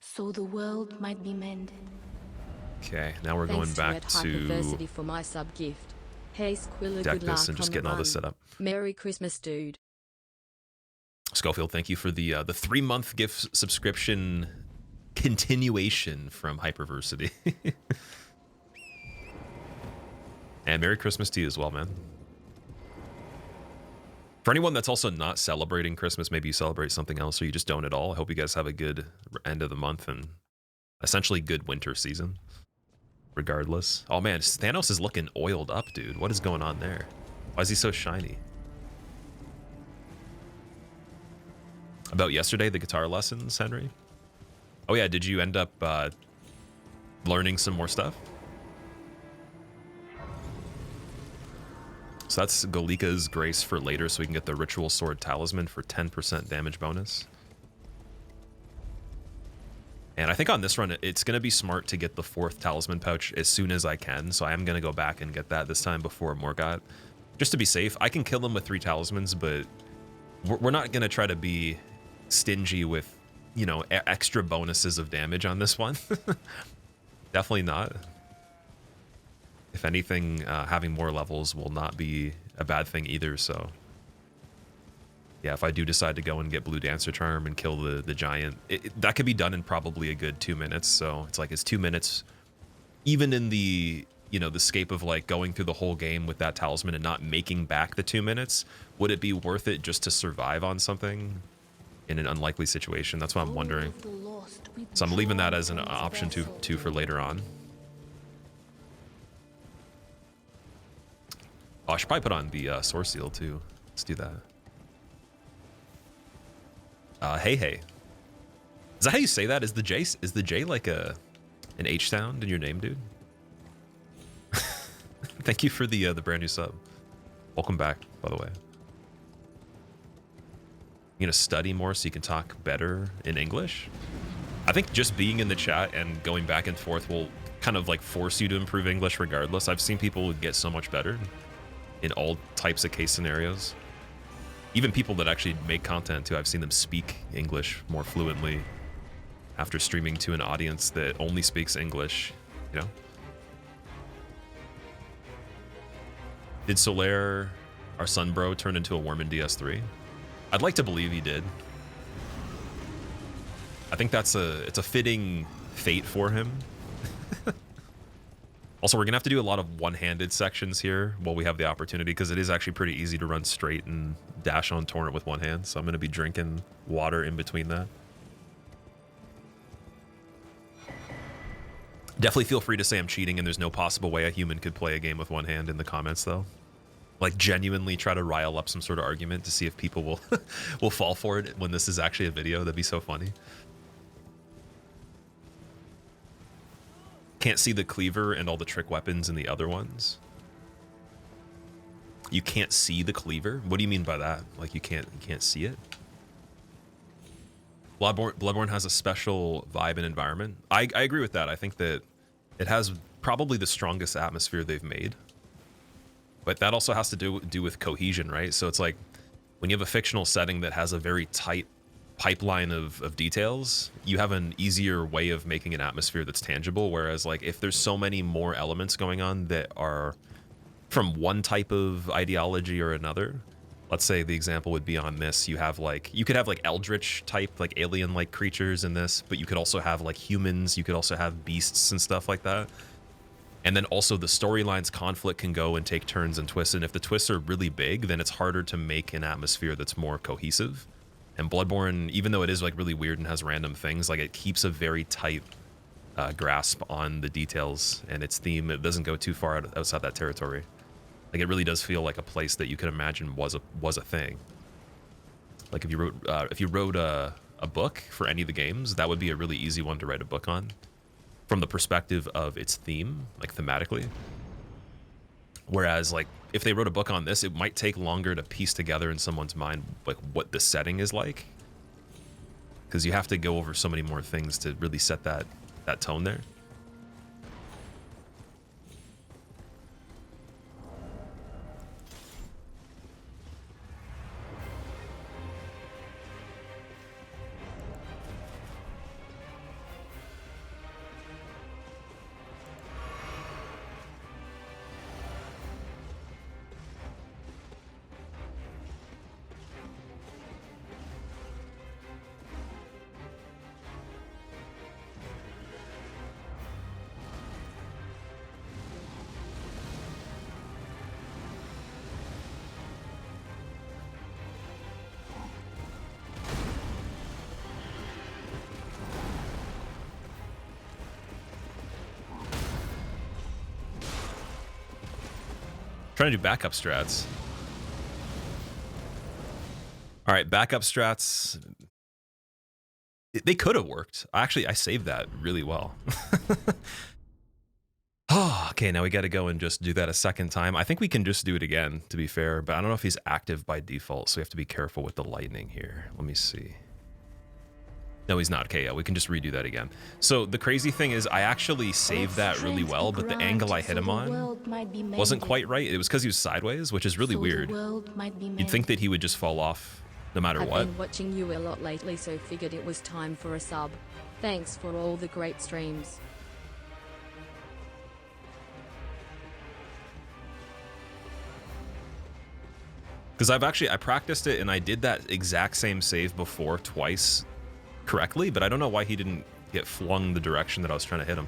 So the world might be mended. Okay, now we're going back to for my sub gift. Hey Squilla, deck good luck this and just on getting the all this run. set up. Merry Christmas, dude. Schofield, thank you for the 3-month gift subscription continuation from Hyperversity. And Merry Christmas to you as well, man. For anyone that's also not celebrating Christmas, maybe you celebrate something else or you just don't at all. I hope you guys have a good end of the month and essentially good winter season. Regardless. Oh man, Thanos is looking oiled up, dude. What is going on there? Why is he so shiny? About yesterday, the guitar lessons, Henry? Oh yeah, did you end up learning some more stuff? So that's Galika's Grace for later, so we can get the Ritual Sword Talisman for 10% damage bonus. And I think on this run, it's going to be smart to get the 4th Talisman pouch as soon as I can, so I am going to go back and get that this time before Morgoth. Just to be safe, I can kill him with 3 Talismans, but we're not going to try to be stingy with, you know, extra bonuses of damage on this one. Definitely not. If anything, having more levels will not be a bad thing either, so... Yeah, if I do decide to go and get Blue Dancer Charm and kill the giant, that could be done in probably a good 2 minutes, so it's like, it's 2 minutes, even in the, you know, the scape of like going through the whole game with that talisman and not making back the 2 minutes, would it be worth it just to survive on something in an unlikely situation? That's what I'm wondering. So I'm leaving that as an option too for later on. Oh, I should probably put on the Source Seal too. Let's do that. Hey. Is that how you say that? Is the J like an H sound in your name, dude? Thank you for the brand new sub. Welcome back, by the way. You gonna study more so you can talk better in English? I think just being in the chat and going back and forth will kind of like force you to improve English regardless. I've seen people get so much better in all types of case scenarios. Even people that actually make content too, I've seen them speak English more fluently after streaming to an audience that only speaks English, you know? Did Solaire, our son bro, turn into a worm in DS3? I'd like to believe he did. I think it's a fitting fate for him. Also, we're gonna have to do a lot of one-handed sections here while we have the opportunity, because it is actually pretty easy to run straight and dash on torrent with one hand. So I'm gonna be drinking water in between that. Definitely feel free to say I'm cheating and there's no possible way a human could play a game with one hand in the comments though. Like genuinely try to rile up some sort of argument to see if people will will fall for it when this is actually a video. That'd be so funny. Can't see the cleaver and all the trick weapons in the other ones. You can't see the cleaver? What do you mean by that? Like you can't see it? Bloodborne has a special vibe and environment. I agree with that. I think that it has probably the strongest atmosphere they've made. But that also has to do with cohesion, right? So it's like when you have a fictional setting that has a very tight pipeline of details, you have an easier way of making an atmosphere that's tangible. Whereas like if there's so many more elements going on that are from one type of ideology or another, let's say the example would be on this, you could have like eldritch type, like alien like creatures in this, but you could also have like humans, you could also have beasts and stuff like that. And then also the storyline's conflict can go and take turns and twists, and if the twists are really big, then it's harder to make an atmosphere that's more cohesive. And Bloodborne, even though it is like really weird and has random things, like it keeps a very tight grasp on the details and its theme. It doesn't go too far outside that territory. Like it really does feel like a place that you could imagine was a thing. Like if you wrote a book for any of the games, that would be a really easy one to write a book on, from the perspective of its theme, like thematically. Whereas like if they wrote a book on this, it might take longer to piece together in someone's mind like what the setting is like, because you have to go over so many more things to really set that tone there. Trying to do backup strats. All right, backup strats. They could have worked. Actually, I saved that really well. Oh, okay, now we got to go and just do that a second time. I think we can just do it again, to be fair, but I don't know if he's active by default, so we have to be careful with the lightning here. Let me see. No, he's not. Okay, yeah, we can just redo that again. So the crazy thing is I actually saved that really well, but the angle I hit him on wasn't quite right. It was because he was sideways, which is really weird. You'd think that he would just fall off no matter what. I've been watching you a lot lately, so figured it was time for a sub. Thanks for all the great streams. Because I practiced it and I did that exact same save before twice correctly, but I don't know why he didn't get flung the direction that I was trying to hit him.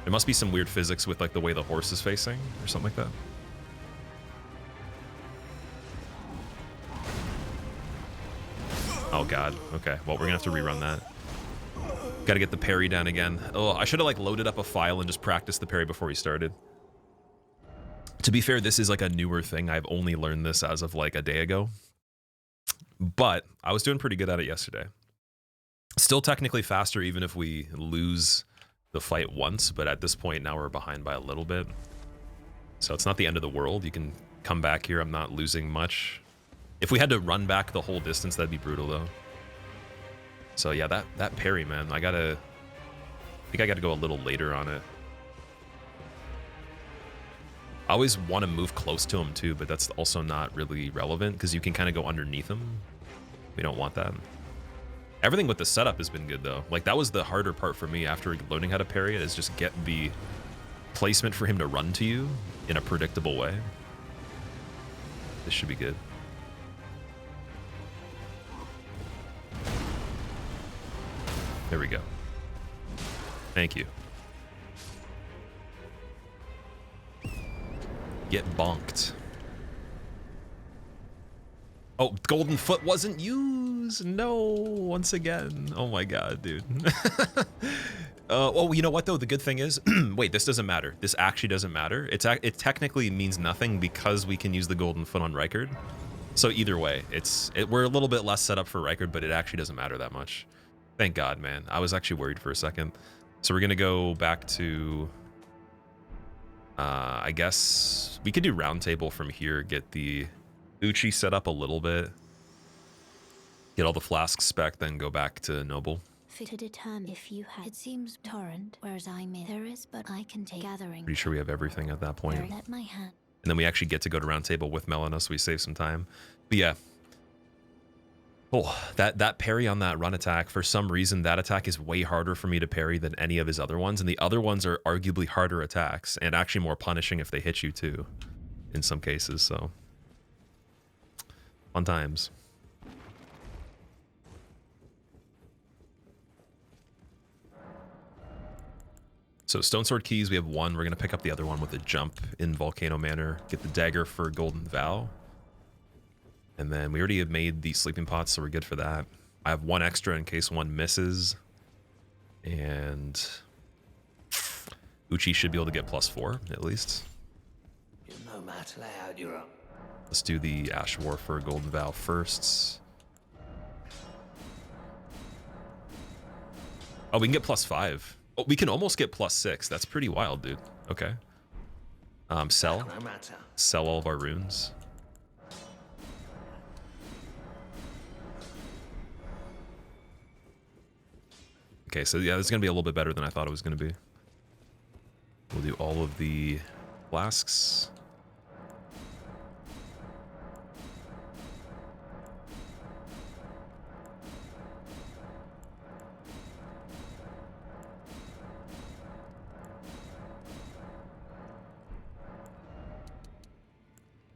There must be some weird physics with like the way the horse is facing or something like that. Oh god, okay, well we're gonna have to rerun that. Gotta get the parry down again. Oh, I should have like loaded up a file and just practiced the parry before we started. To be fair, this is like a newer thing. I've only learned this as of like a day ago, but I was doing pretty good at it yesterday. Still technically faster even if we lose the fight once, but at this point now we're behind by a little bit. So it's not the end of the world. You can come back here. I'm not losing much. If we had to run back the whole distance, that'd be brutal though. So yeah, that parry, man, I think I gotta go a little later on it. I always want to move close to him too, but that's also not really relevant because you can kind of go underneath him. We don't want that. Everything with the setup has been good though. Like that was the harder part for me after learning how to parry it, is just get the placement for him to run to you in a predictable way. This should be good. There we go. Thank you. Get bonked. Oh, golden foot wasn't used. No, once again. Oh my god, dude. Oh, you know what though? The good thing is, wait, this doesn't matter. This actually doesn't matter. It technically means nothing because we can use the golden foot on Rykard. So either way, we're a little bit less set up for Rykard, but it actually doesn't matter that much. Thank God, man. I was actually worried for a second. So we're gonna go back to, I guess we could do round table from here, get the Uchi set up a little bit, get all the flasks spec, then go back to Noble. Fit to determine if you had. It seems torrent, whereas I'm in. There is, but I can take gathering. Pretty sure we have everything at that point. Let my hand. And then we actually get to go to round table with Melina, so we save some time. But yeah. Oh, that parry on that run attack, for some reason, that attack is way harder for me to parry than any of his other ones. And the other ones are arguably harder attacks and actually more punishing if they hit you too, in some cases. So, fun times. So Stone Sword keys, we have one. We're going to pick up the other one with a jump in Volcano Manor. Get the dagger for Golden Vow. And then we already have made the sleeping pots, so we're good for that. I have one extra in case one misses. And Uchi should be able to get +4, at least. No matter how you're up. Let's do the Ash War for Golden Vow first. Oh, we can get +5. Oh, we can almost get +6. That's pretty wild, dude. Okay. Sell all of our runes. Okay, so yeah, this is gonna be a little bit better than I thought it was gonna be. We'll do all of the flasks.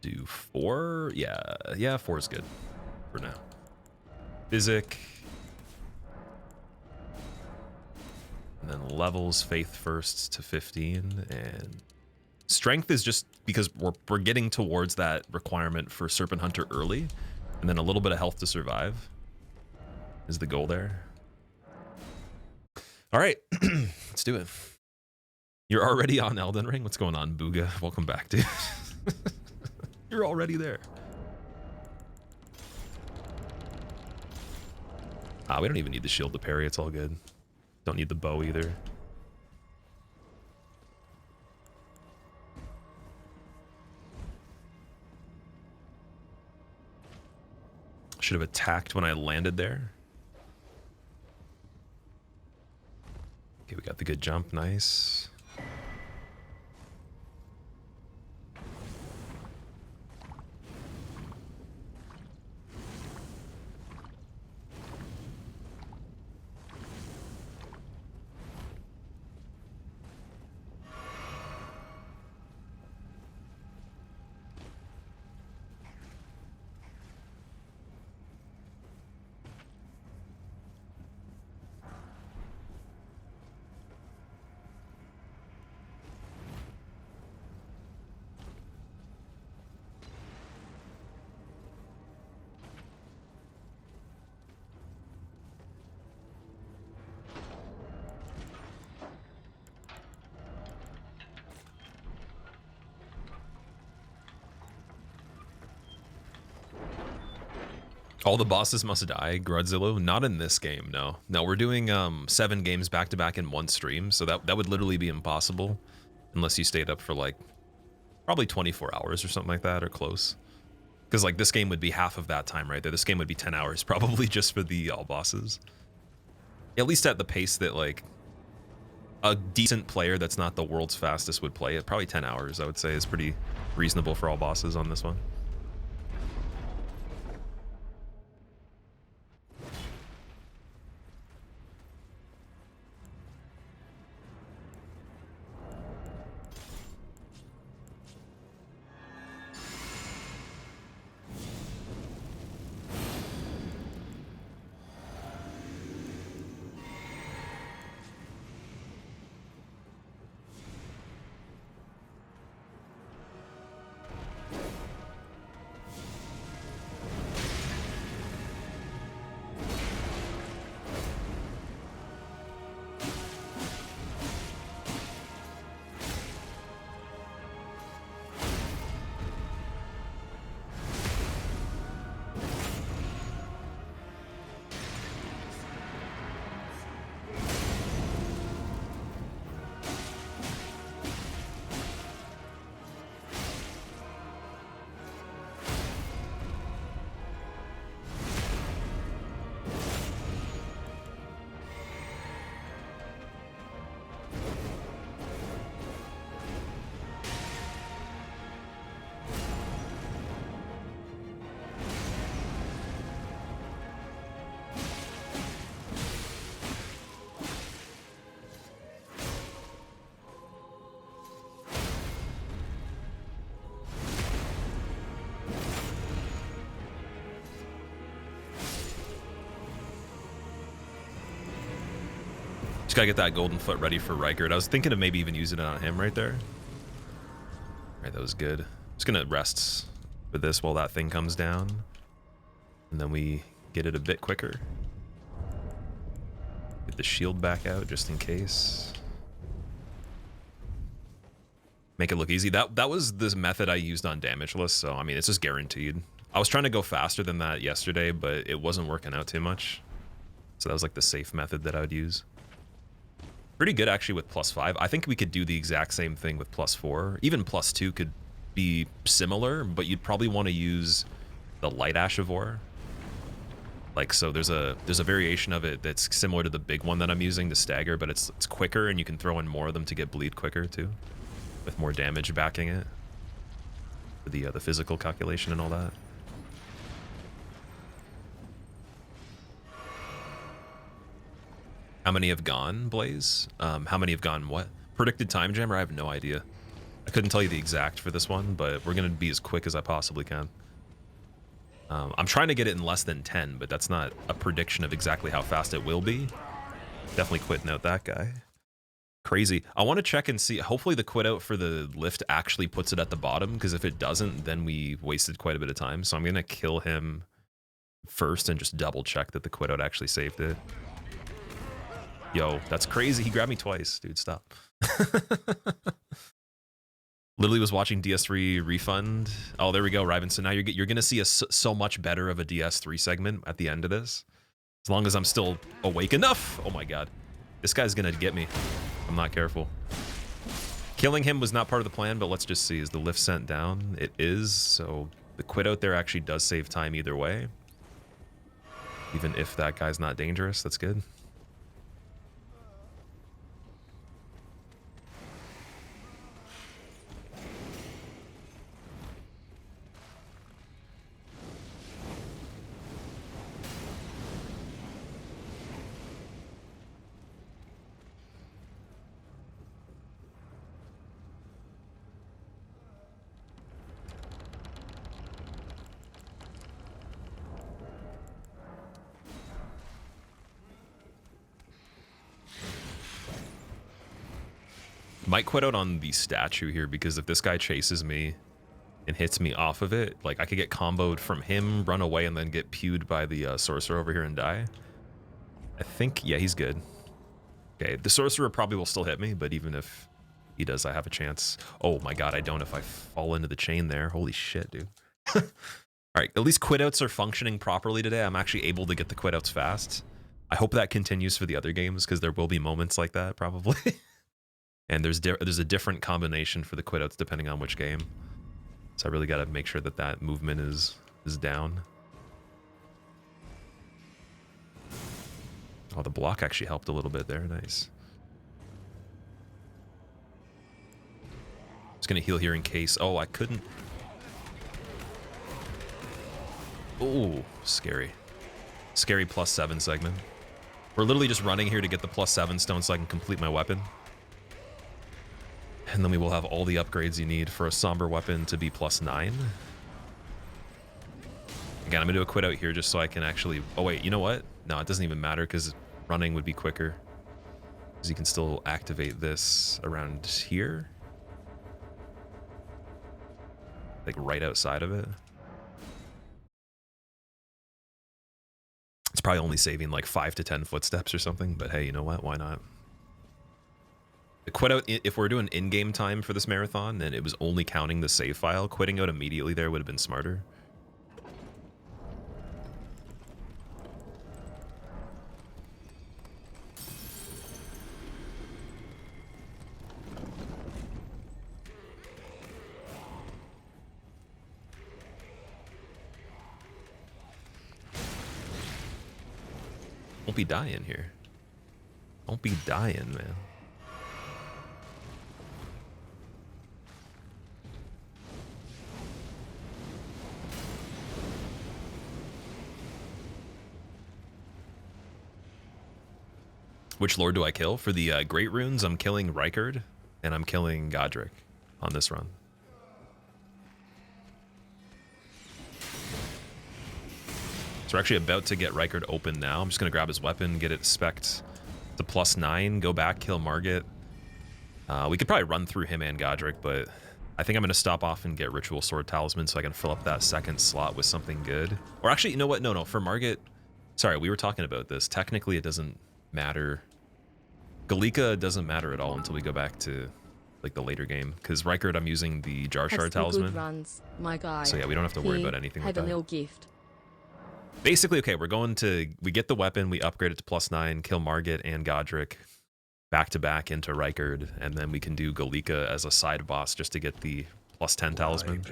Do 4? Yeah, 4 is good for now. Physic. And then levels, faith first to 15, and strength is just because we're getting towards that requirement for Serpent Hunter early, and then a little bit of health to survive is the goal there. All right, let's do it. You're already on Elden Ring? What's going on, Booga? Welcome back, dude. You're already there. We don't even need the shield to parry, it's all good. Don't need the bow either. Should have attacked when I landed there. Okay, we got the good jump, nice. All the bosses must die, Grudzilla? Not in this game, no. No, we're doing 7 games back to back in one stream, so that would literally be impossible unless you stayed up for like probably 24 hours or something like that, or close. Because like this game would be half of that time right there. This game would be 10 hours probably just for the all bosses. At least at the pace that like a decent player that's not the world's fastest would play it. Probably 10 hours I would say is pretty reasonable for all bosses on this one. Just gotta get that golden foot ready for Reichert. I was thinking of maybe even using it on him right there. Right, that was good. Just gonna rest for this while that thing comes down. And then we get it a bit quicker. Get the shield back out just in case. Make it look easy. That was this method I used on damageless, so I mean it's just guaranteed. I was trying to go faster than that yesterday, but it wasn't working out too much. So that was like the safe method that I would use. Pretty good actually with +5. I think we could do the exact same thing with +4. Even +2 could be similar, but you'd probably want to use the light ash of ore. Like so there's a variation of it that's similar to the big one that I'm using, the stagger, but it's quicker and you can throw in more of them to get bleed quicker too. With more damage backing it. For the physical calculation and all that. How many have gone, Blaze? How many have gone what? Predicted time jammer? I have no idea. I couldn't tell you the exact for this one, but we're going to be as quick as I possibly can. I'm trying to get it in less than 10, but that's not a prediction of exactly how fast it will be. Definitely quitting out that guy. Crazy. I want to check and see. Hopefully the quit out for the lift actually puts it at the bottom, because if it doesn't, then we wasted quite a bit of time. So I'm going to kill him first and just double check that the quit out actually saved it. Yo, that's crazy. He grabbed me twice. Dude, stop. Literally was watching DS3 refund. Oh, there we go, Riven. So now you're going to see so much better of a DS3 segment at the end of this. As long as I'm still awake enough. Oh my god. This guy's going to get me. I'm not careful. Killing him was not part of the plan, but let's just see. Is the lift sent down? It is. So the quit out there actually does save time either way. Even if that guy's not dangerous, that's good. Might quit out on the statue here, because if this guy chases me and hits me off of it, like I could get comboed from him, run away, and then get pewed by the sorcerer over here and die. I think, yeah, he's good. Okay, the sorcerer probably will still hit me, but even if he does, I have a chance. Oh my god, I don't if I fall into the chain there. Holy shit, dude. Alright, at least quit outs are functioning properly today. I'm actually able to get the quit outs fast. I hope that continues for the other games, because there will be moments like that, probably. And there's a different combination for the quit outs depending on which game. So I really got to make sure that that movement is down. Oh, the block actually helped a little bit there. Nice. Just gonna heal here in case. Oh, I couldn't. Oh, scary. Scary +7 segment. We're literally just running here to get the +7 stone so I can complete my weapon. And then we will have all the upgrades you need for a somber weapon to be +9. Again, I'm gonna do a quit out here just so I can actually... Oh wait, you know what? No, it doesn't even matter because running would be quicker. Because you can still activate this around here. Like right outside of it. It's probably only saving like 5 to 10 footsteps or something, but hey, you know what? Why not? Quit out, if we're doing in-game time for this marathon and it was only counting the save file, quitting out immediately there would have been smarter. Don't be dying here. Don't be dying, man. Which lord do I kill? For the Great Runes, I'm killing Rykard, and I'm killing Godric on this run. So we're actually about to get Rykard open now. I'm just going to grab his weapon, get it spec'd to +9, go back, kill Margit. We could probably run through him and Godric, but I think I'm going to stop off and get Ritual Sword Talisman so I can fill up that second slot with something good. Or actually, you know what? No, for Margit... Sorry, we were talking about this. Technically, it doesn't matter. Galika doesn't matter at all until we go back to like the later game. Because Rykard, I'm using the Jar Shard Talisman. Good runs, my guy. So yeah, we don't have to worry about anything with have a that. little gift. Basically, okay, we get the weapon, we upgrade it to +9, kill Margit and Godric back to back into Rykard, and then we can do Galika as a side boss just to get the +10 talisman,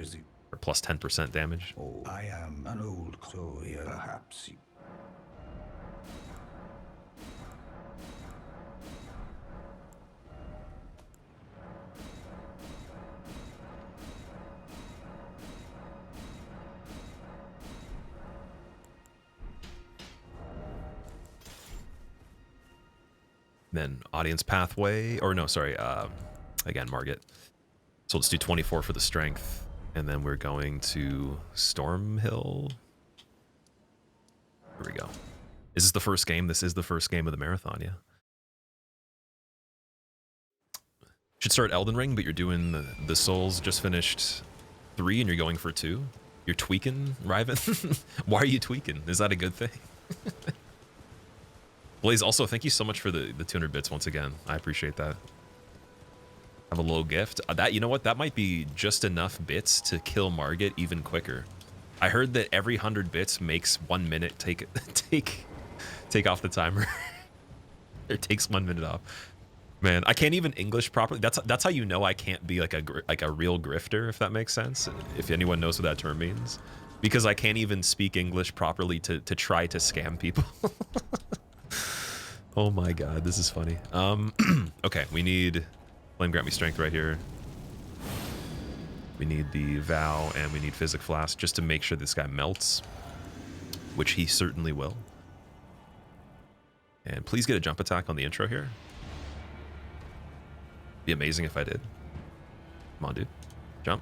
or +10% damage. Oh, I am an old story, perhaps. Then audience pathway, or no, sorry, again, Margit. So let's do 24 for the strength, and then we're going to Stormhill. Here we go. Is this the first game? This is the first game of the marathon, yeah. Should start Elden Ring, but you're doing the Souls, just finished 3 and you're going for 2. You're tweaking, Riven? Why are you tweaking? Is that a good thing? Blaze, also, thank you so much for the 200 bits once again. I appreciate that. Have a low gift. That, you know what? That might be just enough bits to kill Margit even quicker. I heard that every 100 bits makes 1 minute take off the timer. It takes 1 minute off. Man, I can't even English properly. That's how you know I can't be like a real grifter, if that makes sense. If anyone knows what that term means, because I can't even speak English properly to try to scam people. Oh my god, this is funny. Okay, we need Flame Grant Me Strength right here. We need the Vow, and we need Physic Flask just to make sure this guy melts, which he certainly will. And please get a jump attack on the intro here. Be amazing if I did. Come on, dude. Jump.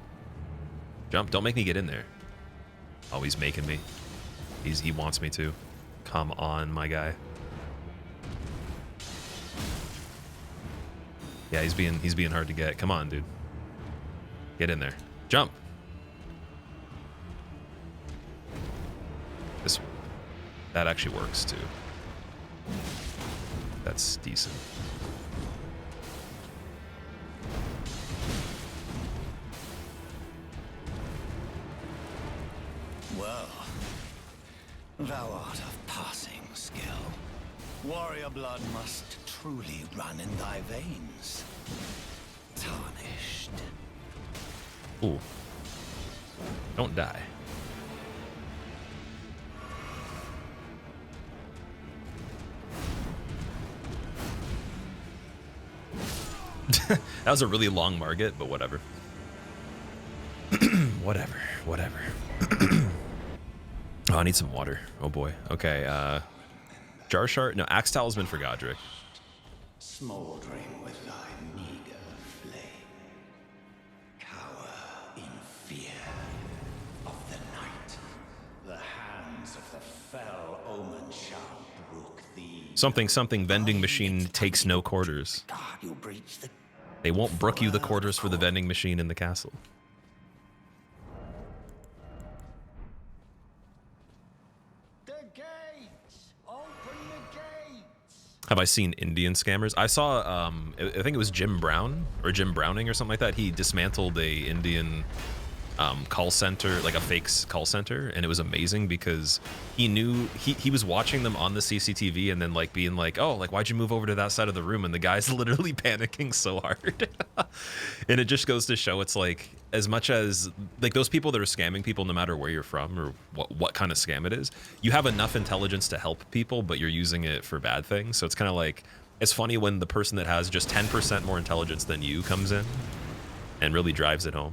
Jump. Don't make me get in there. Oh, he's making me. He wants me to. Come on, my guy. Yeah, he's being hard to get. Come on, dude. Get in there. Jump. That actually works too. That's decent. Well, thou art of passing skill. Warrior blood must truly run in thy veins. Tarnished. Ooh. Don't die. That was a really long Margit, but whatever. whatever. Oh, I need some water. Oh boy. Okay, Jar Shard. No, Axe Talisman for Godric. Smoldering with thy meager flame, cower in fear of the night. The hands of the fell omen shall brook thee. Something vending machine takes no quarters. God, you breach the They won't brook you the quarters for the vending machine in the castle. Have I seen Indian scammers? I saw, I think it was Jim Brown or Jim Browning or something like that. He dismantled a Indian call center, like a fake call center, and it was amazing because he knew he was watching them on the CCTV and then like being like, oh, like why'd you move over to that side of the room? And the guy's literally panicking so hard. And it just goes to show it's like, as much as like those people that are scamming people, no matter where you're from or what kind of scam it is, you have enough intelligence to help people, but you're using it for bad things. So it's kind of like, it's funny when the person that has just 10% more intelligence than you comes in and really drives it home.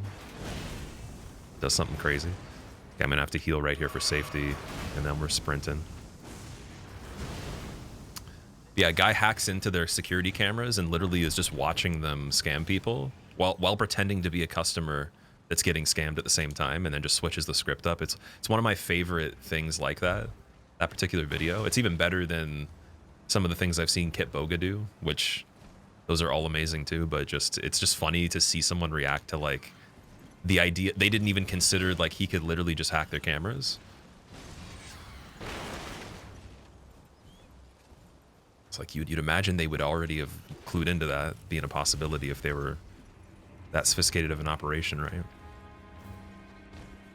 Does something crazy. Okay, I'm gonna have to heal right here for safety, and then we're sprinting. Yeah, a guy hacks into their security cameras and literally is just watching them scam people while pretending to be a customer that's getting scammed at the same time, and then just switches the script up. It's one of my favorite things like that particular video. It's even better than some of the things I've seen Kit Boga do, which those are all amazing too, but it's just funny to see someone react to like the idea. They didn't even consider like he could literally just hack their cameras. It's like you'd imagine they would already have clued into that being a possibility if they were that sophisticated of an operation, right?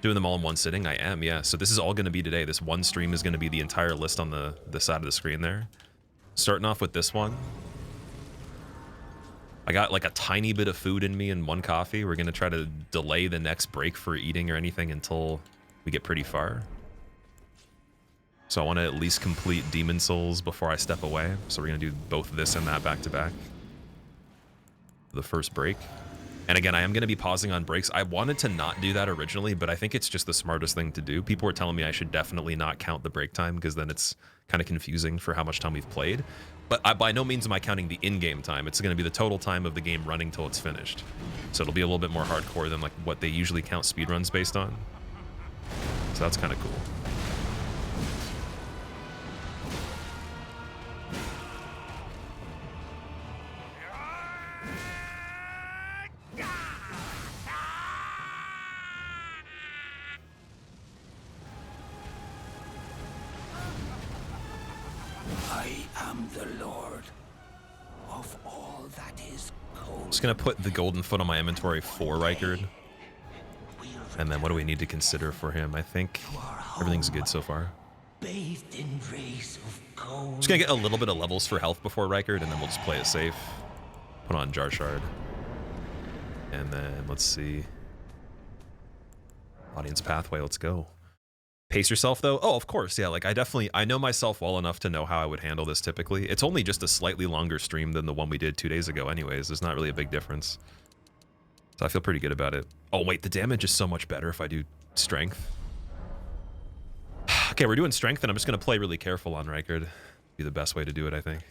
Doing them all in one sitting? I am, yeah. So this is all going to be today. This one stream is going to be the entire list on the side of the screen there. Starting off with this one. I got like a tiny bit of food in me and one coffee. We're going to try to delay the next break for eating or anything until we get pretty far. So I want to at least complete Demon Souls before I step away. So we're going to do both this and that back to back. The first break. And again, I am going to be pausing on breaks. I wanted to not do that originally, but I think it's just the smartest thing to do. People were telling me I should definitely not count the break time because then it's kind of confusing for how much time we've played. But by no means am I counting the in-game time. It's going to be the total time of the game running till it's finished. So it'll be a little bit more hardcore than like what they usually count speedruns based on. So that's kind of cool. I am the Lord of all that is cold. Just gonna put the golden foot on my inventory for Rykard. And then what do we need to consider for him? I think everything's good so far. Bathed in rays of gold. Just gonna get a little bit of levels for health before Rykard, and then we'll just play it safe. Put on Jar Shard. And then let's see. Audience pathway, let's go. Pace yourself though? Oh, of course, yeah. Like I know myself well enough to know how I would handle this typically. It's only just a slightly longer stream than the one we did 2 days ago anyways. There's not really a big difference. So I feel pretty good about it. Oh wait, the damage is so much better if I do strength. Okay, we're doing strength and I'm just gonna play really careful on Rykard. Be the best way to do it, I think.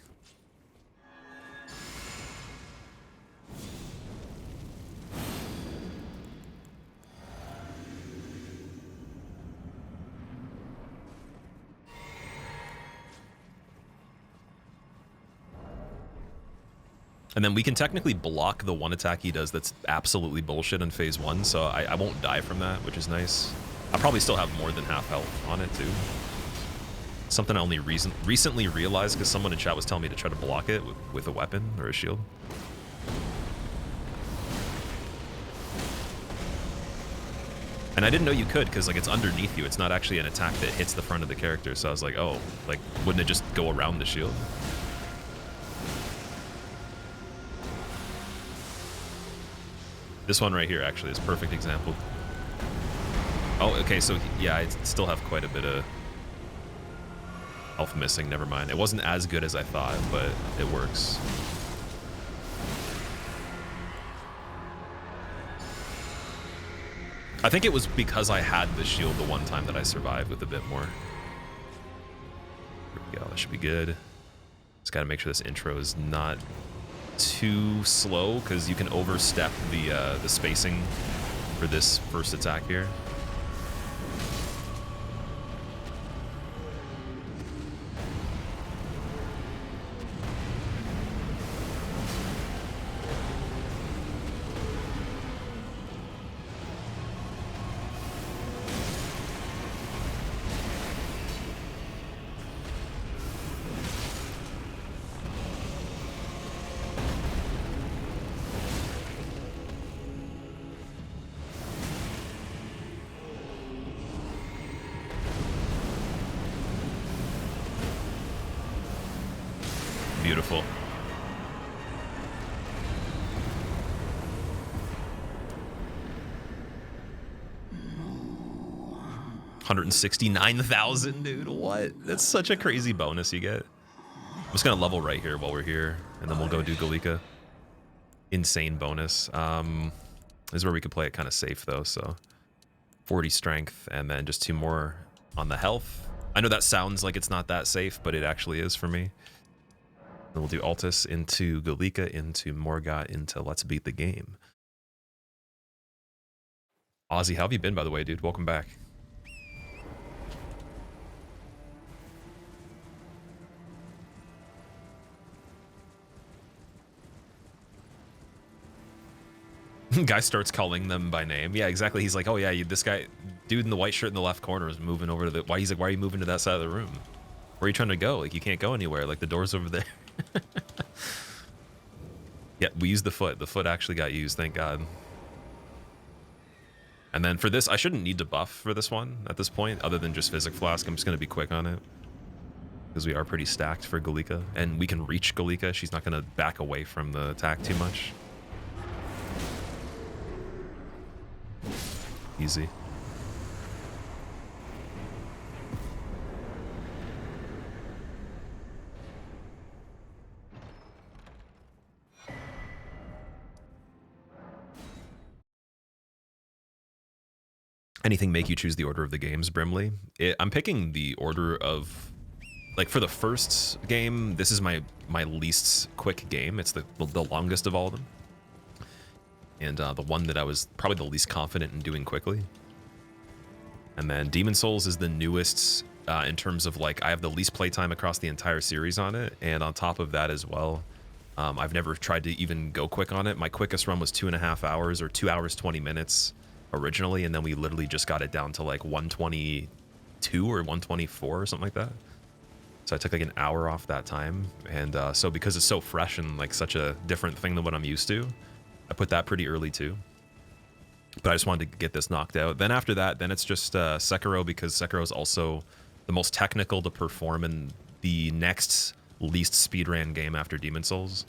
And then we can technically block the one attack he does that's absolutely bullshit in phase 1, so I won't die from that, which is nice. I'll probably still have more than half health on it, too. Something I only recently realized because someone in chat was telling me to try to block it with a weapon or a shield. And I didn't know you could because like it's underneath you. It's not actually an attack that hits the front of the character, so I was like, oh, like wouldn't it just go around the shield? This one right here actually is a perfect example. Oh, okay, so yeah, I still have quite a bit of health missing. Never mind. It wasn't as good as I thought, but it works. I think it was because I had the shield the one time that I survived with a bit more. Here we go. That should be good. Just got to make sure this intro is not too slow, because you can overstep the spacing for this first attack here. Beautiful. $169,000, dude. What? That's such a crazy bonus you get. I'm just gonna level right here while we're here, and then we'll go do Galika. Insane bonus. This is where we could play it kind of safe though. So 40 strength, and then just 2 more on the health. I know that sounds like it's not that safe, but it actually is for me. Then we'll do Altus into Galika, into Morgot, into Let's Beat the Game. Ozzy, how have you been, by the way, dude? Welcome back. Guy starts calling them by name. Yeah, exactly. He's like, oh yeah, this guy, dude in the white shirt in the left corner is moving over to the, why? He's like, why are you moving to that side of the room? Where are you trying to go? Like, you can't go anywhere. Like, the door's over there. Yeah, we used the foot. The foot actually got used, thank God. And then for this, I shouldn't need to buff for this one at this point, other than just Physic Flask. I'm just going to be quick on it, because we are pretty stacked for Galika, and we can reach Galika. She's not going to back away from the attack too much. Easy. Anything make you choose the order of the games, Brimley? I'm picking the order of, like, for the first game, this is my least quick game. It's the longest of all of them. And the one that I was probably the least confident in doing quickly. And then Demon Souls is the newest in terms of, like, I have the least playtime across the entire series on it. And on top of that as well, I've never tried to even go quick on it. My quickest run was 2.5 hours, or 2 hours 20 minutes originally, and then we literally just got it down to like 122 or 124 or something like that. So I took like an hour off that time, and so because it's so fresh and like such a different thing than what I'm used to, I put that pretty early too. But I just wanted to get this knocked out. Then after that, then it's just Sekiro, because Sekiro is also the most technical to perform in the next least speedrun game after Demon Souls.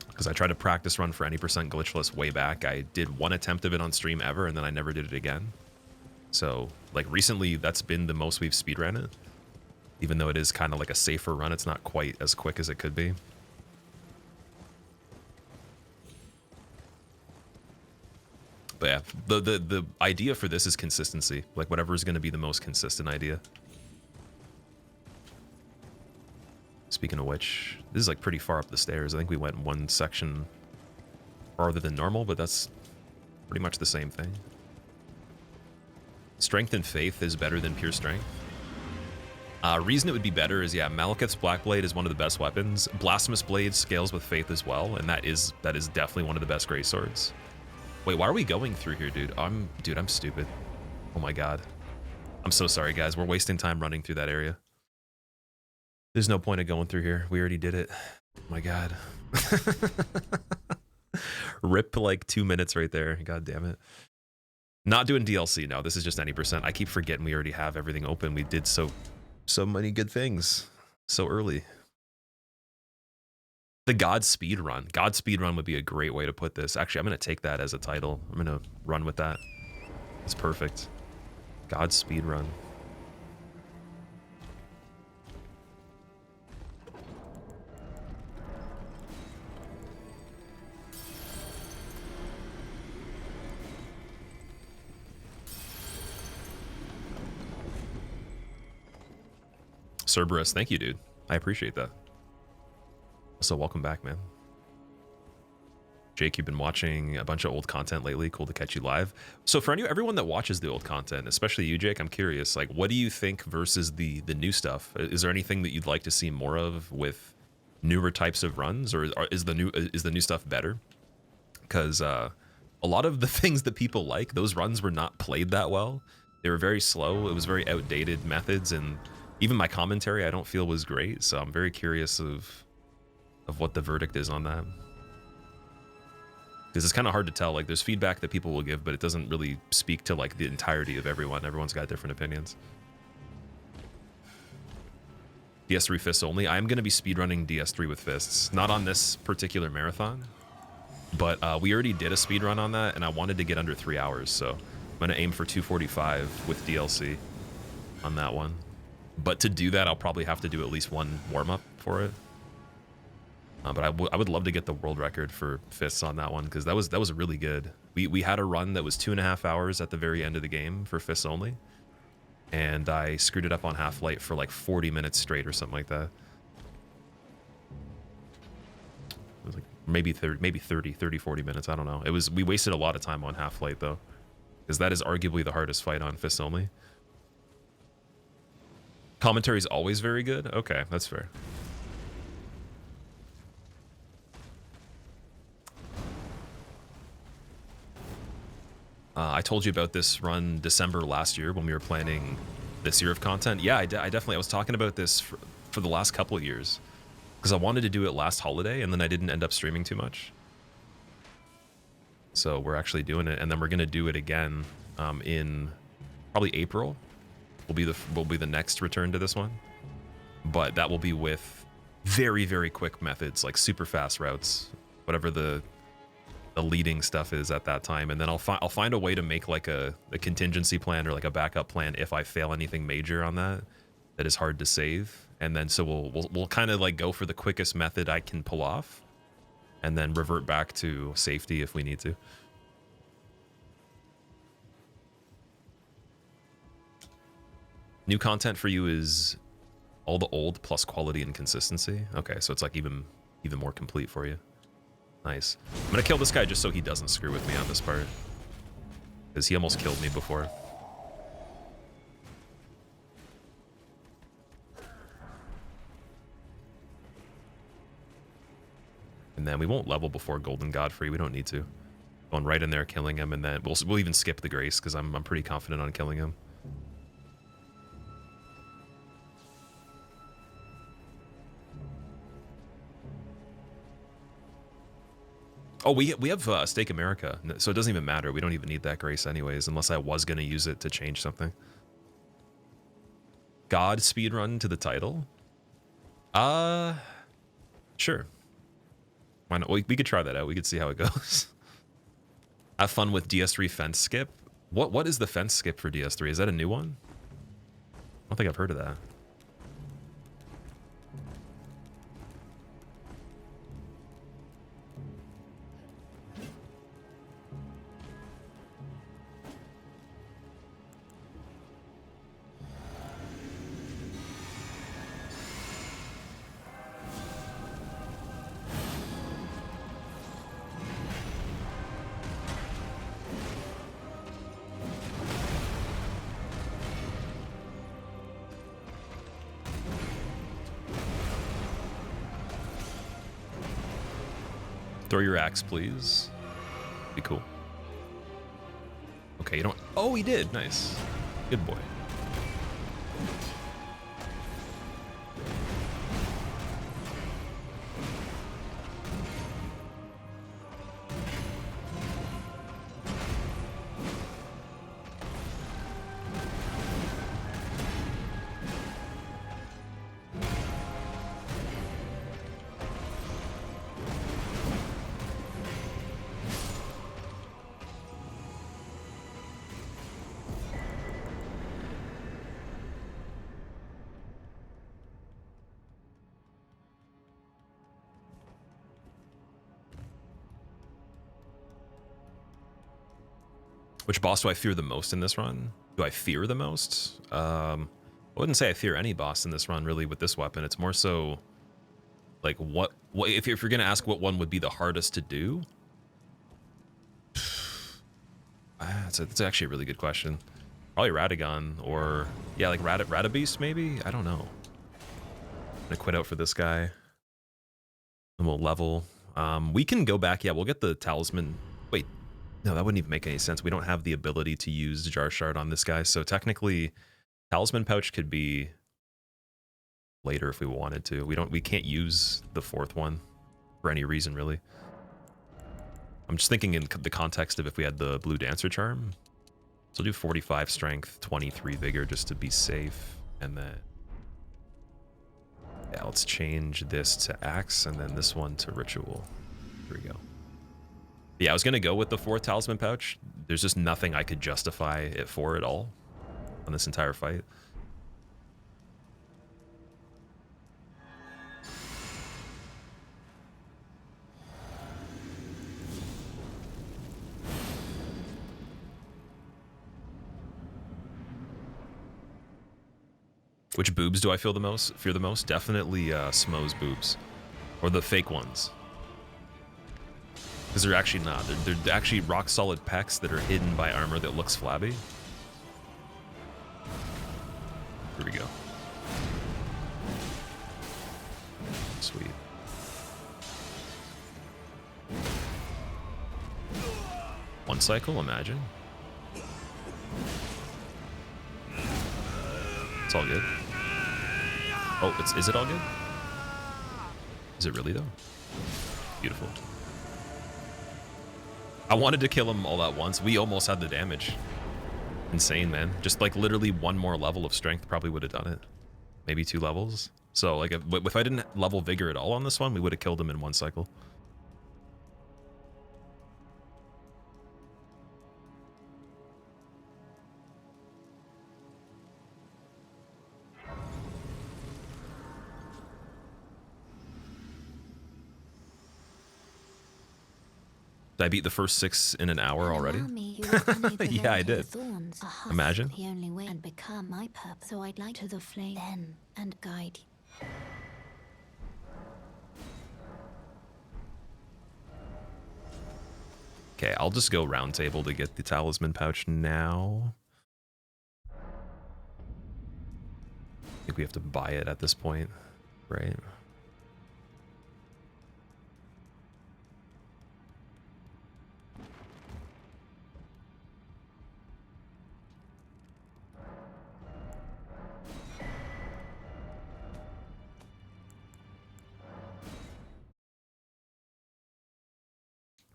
Because I tried to practice run for any percent glitchless way back. I did one attempt of it on stream ever, and then I never did it again. So, like, recently, that's been the most we've speedrun it. Even though it is kind of like a safer run, it's not quite as quick as it could be. But yeah, the idea for this is consistency. Like, whatever is going to be the most consistent idea. Speaking of which, this is like pretty far up the stairs. I think we went one section farther than normal, but that's pretty much the same thing. Strength and Faith is better than pure strength. Reason it would be better is, yeah, Malekith's Blackblade is one of the best weapons. Blasphemous Blade scales with Faith as well, and that is definitely one of the best great swords. Wait, why are we going through here, dude? I'm stupid. Oh my God. I'm so sorry, guys. We're wasting time running through that area. There's no point of going through here. We already did it. Oh my God. Rip like 2 minutes right there. God damn it. Not doing DLC. No, this is just any percent. I keep forgetting we already have everything open. We did so many good things so early. The God Speedrun. God Speedrun would be a great way to put this. Actually, I'm going to take that as a title. I'm going to run with that. It's perfect. God Speedrun. Cerberus, thank you, dude. I appreciate that. So welcome back, man. Jake, you've been watching a bunch of old content lately. Cool to catch you live. So for everyone that watches the old content, especially you, Jake, I'm curious, like, what do you think versus the new stuff? Is there anything that you'd like to see more of with newer types of runs, or is the new stuff better? Because a lot of the things that people like, those runs were not played that well. They were very slow. It was very outdated methods, and even my commentary I don't feel was great. So I'm very curious of what the verdict is on that. Because it's kind of hard to tell. Like, there's feedback that people will give, but it doesn't really speak to like the entirety of everyone. Everyone's got different opinions. DS3 fists only. I'm going to be speedrunning DS3 with fists. Not on this particular marathon, but we already did a speedrun on that, and I wanted to get under 3 hours. So I'm going to aim for 2:45 with DLC on that one. But to do that, I'll probably have to do at least one warm-up for it. But I would love to get the world record for fists on that one, because that was really good. We had a run that was 2.5 hours at the very end of the game for fists only, and I screwed it up on half-light for like 40 minutes straight or something like that. It was like maybe 30, 40 minutes. I don't know. We wasted a lot of time on half-light though, because that is arguably the hardest fight on fists only. Commentary is always very good. Okay, that's fair. I told you about this run December last year when we were planning this year of content. Yeah, I was talking about this for the last couple of years, because I wanted to do it last holiday, and then I didn't end up streaming too much. So we're actually doing it, and then we're gonna do it again in probably April. Will be the next return to this one, but that will be with very, very quick methods, like super fast routes, whatever the leading stuff is at that time. And then I'll find a way to make like a contingency plan or like a backup plan if I fail anything major on that is hard to save. And then so we'll kind of like go for the quickest method I can pull off, and then revert back to safety if we need to. New content for you is all the old plus quality and consistency. Okay, so it's like even more complete for you. Nice. I'm gonna kill this guy just so he doesn't screw with me on this part, because he almost killed me before. And then we won't level before Golden Godfrey. We don't need to. Going right in there, killing him, and then we'll even skip the Grace, because I'm pretty confident on killing him. Oh, we have Stake America, so it doesn't even matter. We don't even need that Grace anyways, unless I was going to use it to change something. God speedrun to the title? Sure. Why not? We could try that out. We could see how it goes. Have fun with DS3 fence skip. What is the fence skip for DS3? Is that a new one? I don't think I've heard of that. Throw your axe, please. Be cool. Okay, you don't... Oh, he did. Nice. Good boy. Which boss do I fear the most in this run? Do I fear the most? I wouldn't say I fear any boss in this run, really, with this weapon. It's more so, like, what if you're going to ask what one would be the hardest to do? That's actually a really good question. Probably Radagon, or, yeah, like Radabeast, maybe? I don't know. I'm going to quit out for this guy. And we'll level. We can go back. Yeah, we'll get the talisman. Wait, no, that wouldn't even make any sense. We don't have the ability to use Jar Shard on this guy, so technically, talisman pouch could be later if we wanted to. We can't use the fourth one for any reason, really. I'm just thinking in the context of if we had the blue dancer charm. So we'll do 45 strength, 23 vigor just to be safe, and then yeah, let's change this to axe and then this one to ritual. Here we go. Yeah, I was gonna go with the fourth talisman pouch. There's just nothing I could justify it for at all on this entire fight. Which boobs do I fear the most? Definitely Smo's boobs, or the fake ones, because they're actually not. They're actually rock solid pecs that are hidden by armor that looks flabby. Here we go. Sweet. One cycle, imagine. It's all good. Oh, is it all good? Is it really, though? Beautiful. I wanted to kill him all at once. We almost had the damage. Insane, man. Just like literally one more level of strength probably would have done it. Maybe 2 levels. So like if I didn't level vigor at all on this one, we would have killed him in 1 cycle. Did I beat the first 6 in an hour already? Yeah, I did. Imagine. The only way and become my purpose. So I'd like to the flame then and guide you. Okay, I'll just go round table to get the talisman pouch now. I think we have to buy it at this point, right?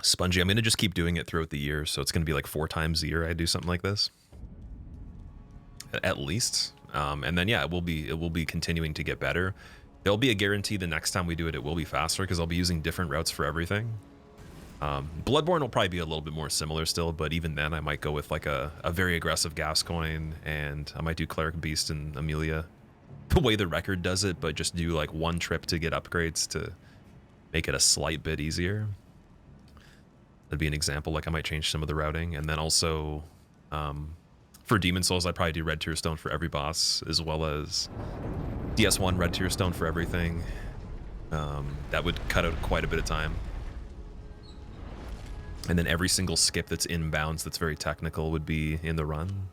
Spongy, I'm going to just keep doing it throughout the year, so it's going to be like 4 times a year I do something like this. At least. And then, yeah, it will be continuing to get better. There'll be a guarantee the next time we do it, it will be faster, because I'll be using different routes for everything. Bloodborne will probably be a little bit more similar still, but even then I might go with like a very aggressive Gascoigne, and I might do Cleric Beast and Amelia the way the record does it, but just do like 1 trip to get upgrades to make it a slight bit easier. That'd be an example. Like I might change some of the routing, and then also for Demon Souls I'd probably do Red Tear Stone for every boss, as well as DS1 Red Tear Stone for everything. That would cut out quite a bit of time. And then every single skip that's inbounds that's very technical would be in the run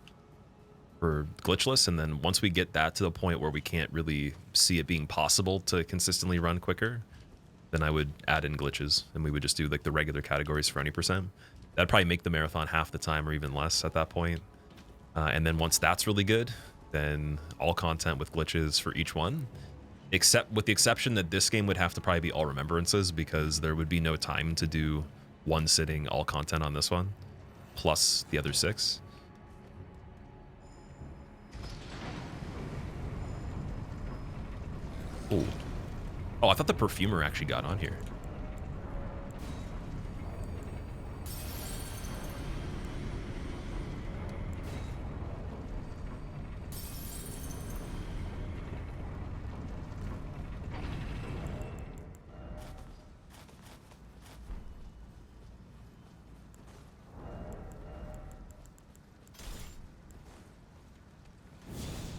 for glitchless. And then once we get that to the point where we can't really see it being possible to consistently run quicker, then I would add in glitches, and we would just do like the regular categories for any %. That'd probably make the marathon half the time or even less at that point. And then once that's really good, then all content with glitches for each one, except with the exception that this game would have to probably be all remembrances, because there would be no time to do 1 sitting all content on this one, plus the other 6. Ooh. Oh, I thought the perfumer actually got on here.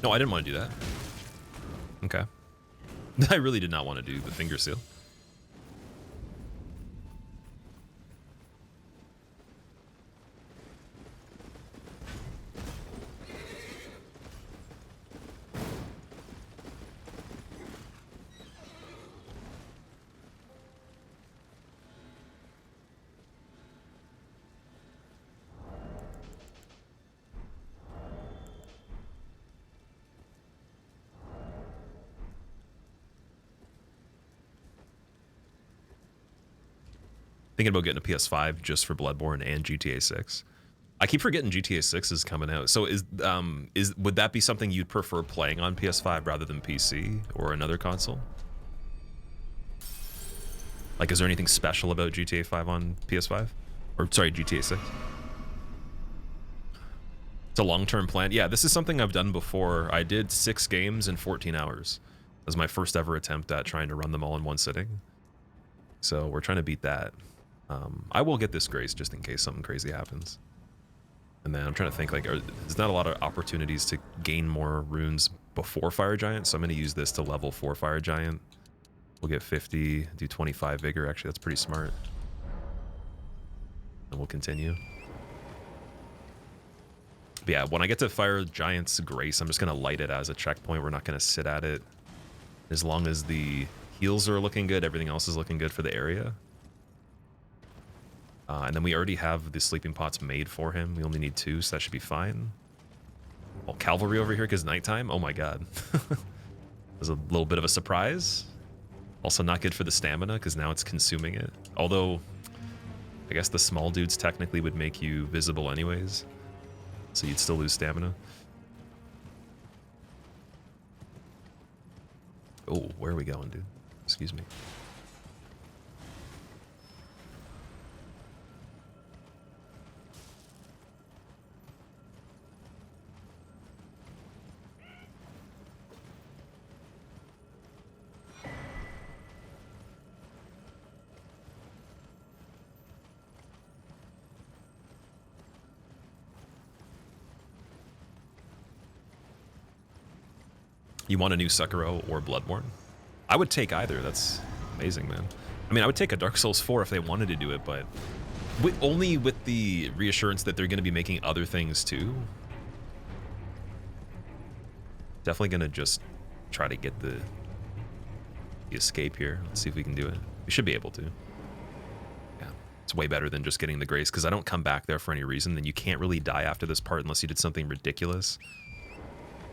No, I didn't want to do that. Okay. I really did not want to do the finger seal. Thinking about getting a PS5 just for Bloodborne and GTA 6. I keep forgetting GTA 6 is coming out. So would that be something you'd prefer playing on PS5 rather than PC or another console? Like, is there anything special about GTA 5 on PS5? Or sorry, GTA 6? It's a long-term plan. Yeah, this is something I've done before. I did 6 games in 14 hours. That was my first ever attempt at trying to run them all in one sitting. So we're trying to beat that. I will get this grace just in case something crazy happens. And then I'm trying to think, like, there's not a lot of opportunities to gain more runes before Fire Giant, so I'm going to use this to level 4 Fire Giant. We'll get 50, do 25 Vigor. Actually, that's pretty smart. And we'll continue. But yeah, when I get to Fire Giant's Grace, I'm just going to light it as a checkpoint. We're not going to sit at it. As long as the heals are looking good, everything else is looking good for the area. And then we already have the sleeping pots made for him. We only need 2, so that should be fine. Oh, cavalry over here because nighttime? Oh my god. Was a little bit of a surprise. Also not good for the stamina because now it's consuming it. Although, I guess the small dudes technically would make you visible anyways. So you'd still lose stamina. Oh, where are we going, dude? Excuse me. You want a new Sekiro or Bloodborne? I would take either. That's amazing, man. I mean, I would take a Dark Souls 4 if they wanted to do it, but only with the reassurance that they're going to be making other things too. Definitely going to just try to get the escape here. Let's see if we can do it. We should be able to. Yeah, it's way better than just getting the grace because I don't come back there for any reason. Then you can't really die after this part unless you did something ridiculous.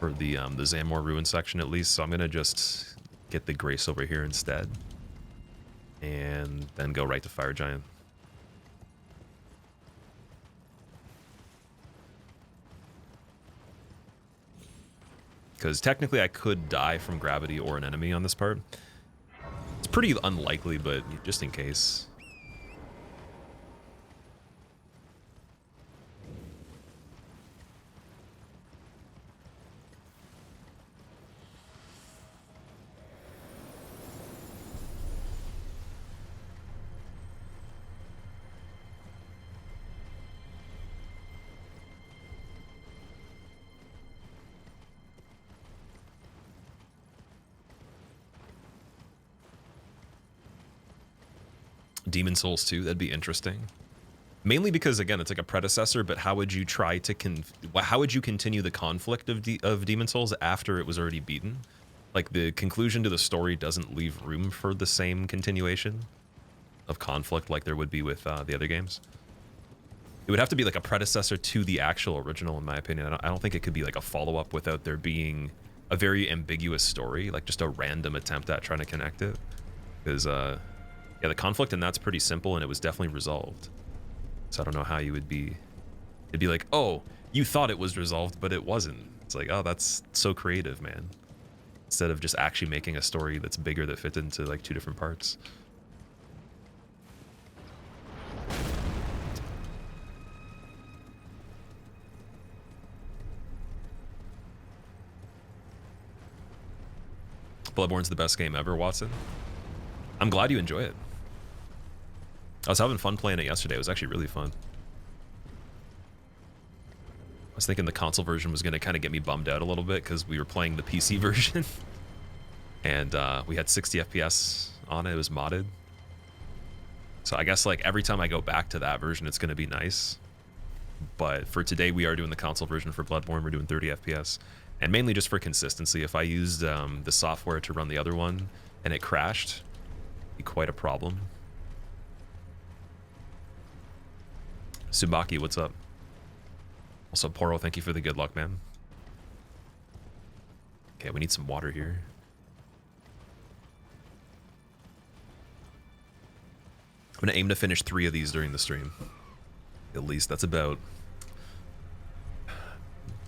For the Zamor Ruin section at least, so I'm gonna just get the grace over here instead. And then go right to Fire Giant. Because technically I could die from gravity or an enemy on this part. It's pretty unlikely, but just in case. Demon Souls 2, that'd be interesting. Mainly because, again, it's like a predecessor, but how would you try to how would you continue the conflict of Demon Souls after it was already beaten? Like, the conclusion to the story doesn't leave room for the same continuation of conflict like there would be with the other games. It would have to be like a predecessor to the actual original, in my opinion. I don't think it could be like a follow-up without there being a very ambiguous story, like just a random attempt at trying to connect it. Because, yeah, the conflict in that's pretty simple, and it was definitely resolved. So I don't know how you would be... It'd be like, oh, you thought it was resolved, but it wasn't. It's like, oh, that's so creative, man. Instead of just actually making a story that's bigger that fits into, like, 2 different parts. Bloodborne's the best game ever, Watson. I'm glad you enjoy it. I was having fun playing it yesterday. It was actually really fun. was thinking the console version was going to kind of get me bummed out a little bit because we were playing the PC version. And we had 60 FPS on it. It was modded. So I guess like every time I go back to that version, it's going to be nice. But for today, we are doing the console version for Bloodborne. We're doing 30 FPS. And mainly just for consistency. If I used the software to run the other one and it crashed, it'd be quite a problem. Subaki, what's up? Also, Poro, thank you for the good luck, man. Okay, we need some water here. I'm going to aim to finish 3 of these during the stream. At least. That's about... I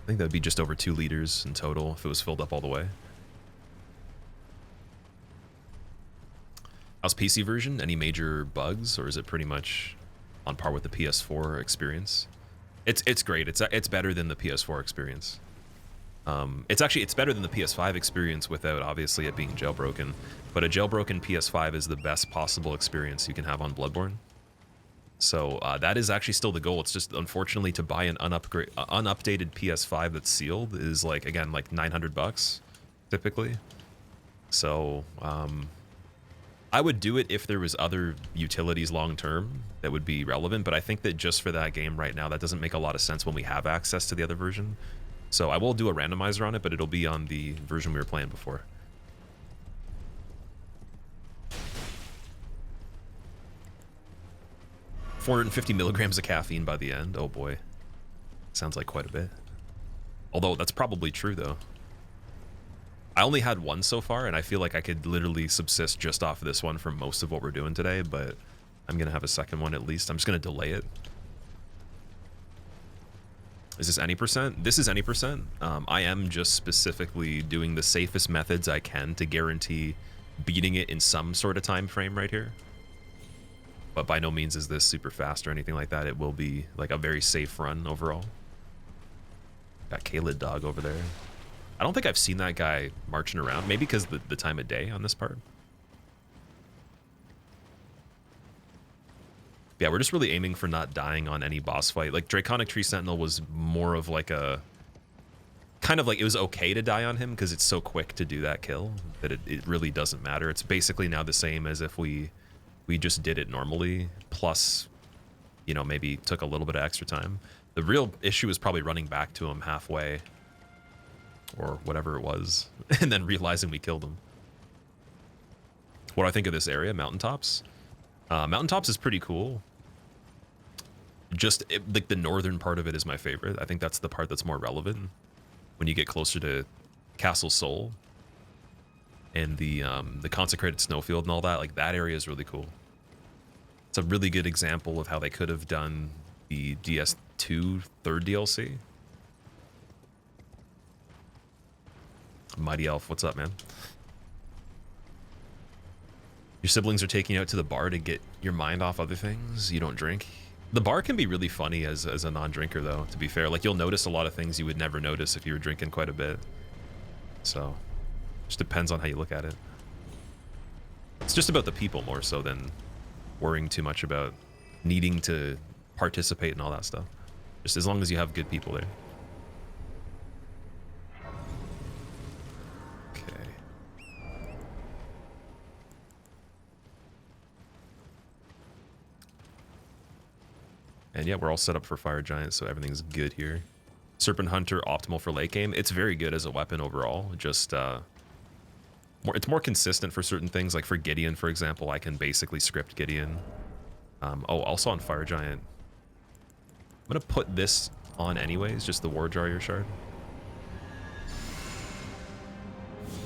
think that would be just over 2 liters in total if it was filled up all the way. How's PC version? Any major bugs, or is it pretty much on par with the PS4 experience? It's great. It's better than the PS4 experience. It's better than the PS5 experience without obviously it being jailbroken. But a jailbroken PS5 is the best possible experience you can have on Bloodborne. So that is actually still the goal. It's just unfortunately to buy an unupdated PS5 that's sealed is like, again, like $900 typically. So I would do it if there was other utilities long term that would be relevant, but I think that just for that game right now, that doesn't make a lot of sense when we have access to the other version. So I will do a randomizer on it, but it'll be on the version we were playing before. $450 milligrams of caffeine by the end. Oh boy. Sounds like quite a bit. Although that's probably true though. I only had one so far, and I feel like I could literally subsist just off of this one for most of what we're doing today, but I'm going to have a second one at least. I'm just going to delay it. Is this any percent? This is any percent. I am just specifically doing the safest methods I can to guarantee beating it in some sort of time frame right here. But by no means is this super fast or anything like that. It will be like a very safe run overall. Got Kalid Dog over there. I don't think I've seen that guy marching around. Maybe because the time of day on this part. Yeah, we're just really aiming for not dying on any boss fight. Like, Draconic Tree Sentinel was more of like a... kind of like, it was okay to die on him because it's so quick to do that kill that it really doesn't matter. It's basically now the same as if we just did it normally, plus, you know, maybe took a little bit of extra time. The real issue is probably running back to him halfway, or whatever it was, and then realizing we killed him. What do I think of this area? Mountaintops? Mountaintops is pretty cool. Like the northern part of it is my favorite. I think that's the part that's more relevant when you get closer to Castle Sol and the consecrated snowfield and all that. Like, that area is really cool. It's a really good example of how they could have done the DS2 third DLC. Mighty Elf, what's up, man? Your siblings are taking you out to the bar to get your mind off other things. You don't drink. The bar can be really funny as a non-drinker, though, to be fair. Like, you'll notice a lot of things you would never notice if you were drinking quite a bit. So, just depends on how you look at it. It's just about the people more so than worrying too much about needing to participate in all that stuff. Just as long as you have good people there. And yeah, we're all set up for Fire Giant, so everything's good here. Serpent Hunter, optimal for late game. It's very good as a weapon overall. Just, it's more consistent for certain things. Like for Gideon, for example, I can basically script Gideon. Oh, also on Fire Giant. I'm going to put this on anyways, just the War Jar Shard.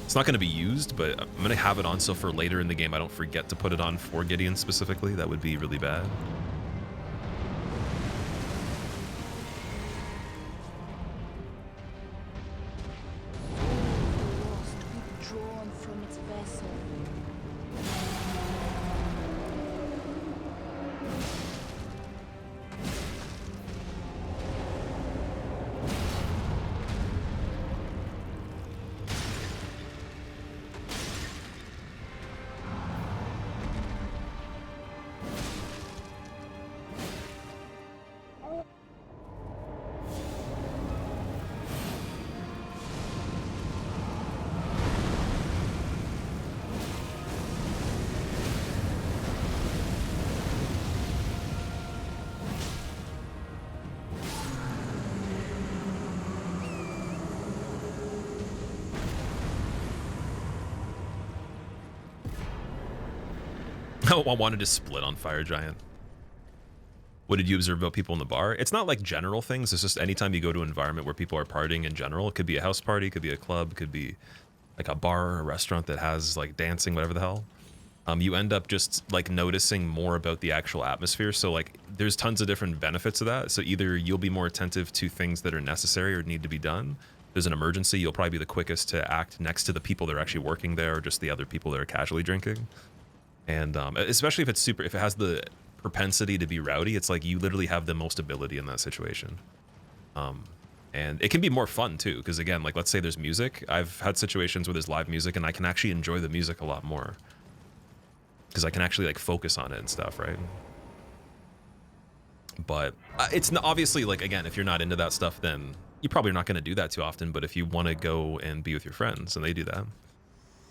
It's not going to be used, but I'm going to have it on so for later in the game I don't forget to put it on for Gideon specifically. That would be really bad. I wanted to split on Fire Giant. What did you observe about people in the bar? It's not like general things. It's just anytime you go to an environment where people are partying in general, it could be a house party, it could be a club, it could be like a bar or a restaurant that has like dancing, whatever the hell. You end up just like noticing more about the actual atmosphere. So like there's tons of different benefits of that. So either you'll be more attentive to things that are necessary or need to be done. If there's an emergency, you'll probably be the quickest to act next to the people that are actually working there or just the other people that are casually drinking. And especially if it's if it has the propensity to be rowdy, it's like you literally have the most ability in that situation. And it can be more fun too, because again, like let's say there's music. I've had situations where there's live music and I can actually enjoy the music a lot more. Because I can actually like focus on it and stuff, right? But it's not, obviously like, again, if you're not into that stuff, then you're probably not going to do that too often. But if you want to go and be with your friends and they do that,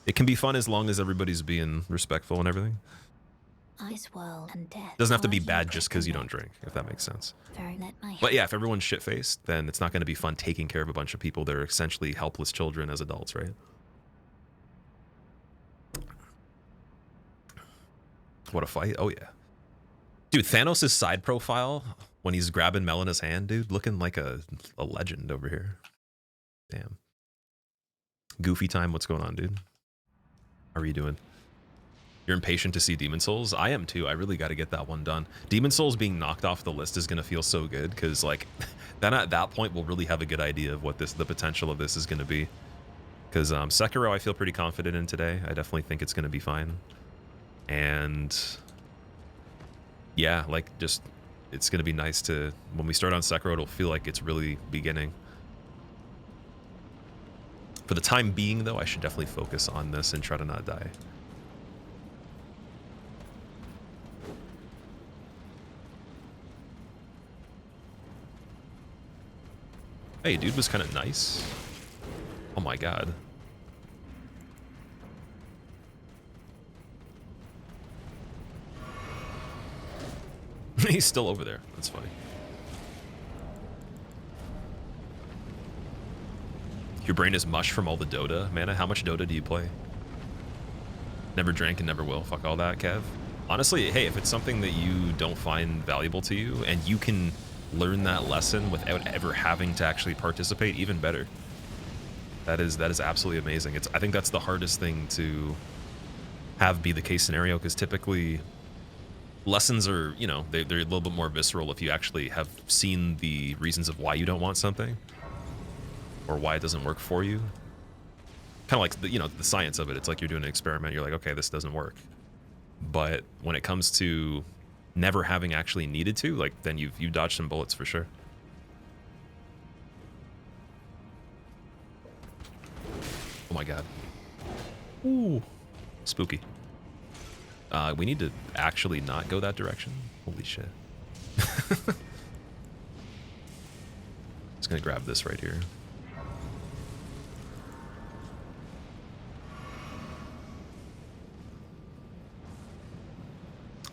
it can be fun as long as everybody's being respectful and everything. Ice world and death. Doesn't have to be bad just because you don't drink, if that makes sense. But yeah, if everyone's shit-faced, then it's not going to be fun taking care of a bunch of people that are essentially helpless children as adults, right? What a fight. Oh, yeah. Dude, Thanos' side profile when he's grabbing Melena's hand, dude, looking like a legend over here. Damn. Goofy time, what's going on, dude? How are you doing? You're impatient to see Demon Souls? I am too. I really got to get that one done. Demon Souls being knocked off the list is going to feel so good because, like, then at that point, we'll really have a good idea of what the potential of this is going to be. Because Sekiro, I feel pretty confident in today. I definitely think it's going to be fine. And yeah, like just it's gonna be nice to when we start on Sekiro, it'll feel like it's really beginning. For the time being though, I should definitely focus on this and try to not die. Hey, dude was kind of nice. Oh my god. He's still over there. That's funny. Your brain is mush from all the Dota. Mana, how much Dota do you play? Never drank and never will. Fuck all that, Kev. Honestly, hey, if it's something that you don't find valuable to you and you can learn that lesson without ever having to actually participate, even better. That is absolutely amazing. I think that's the hardest thing to have be the case scenario, because typically lessons are, you know, they're a little bit more visceral if you actually have seen the reasons of why you don't want something or why it doesn't work for you. Kind of like the, you know, the science of it. It's like you're doing an experiment. You're like, okay, this doesn't work. But when it comes to never having actually needed to, like, then you've dodged some bullets for sure. Oh my god. Ooh, spooky. We need to actually not go that direction. Holy shit. Just gonna grab this right here.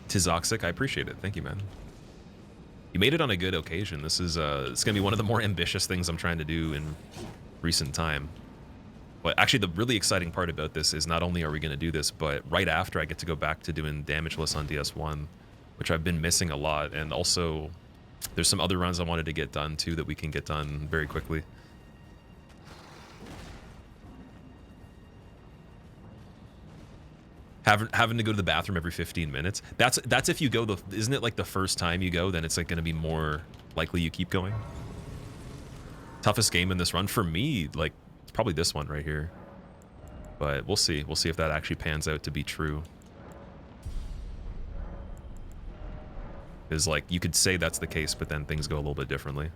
Tizoxic, I appreciate it. Thank you, man. You made it on a good occasion. This is it's gonna be one of the more ambitious things I'm trying to do in recent time. But actually, the really exciting part about this is not only are we going to do this, but right after I get to go back to doing damageless on DS1, which I've been missing a lot. And also, there's some other runs I wanted to get done, too, that we can get done very quickly. Having to go to the bathroom every 15 minutes. That's if you go, isn't it like the first time you go, then it's like going to be more likely you keep going? Toughest game in this run? For me, like, probably this one right here, but we'll see if that actually pans out to be true. Is like you could say that's the case, but then things go a little bit differently.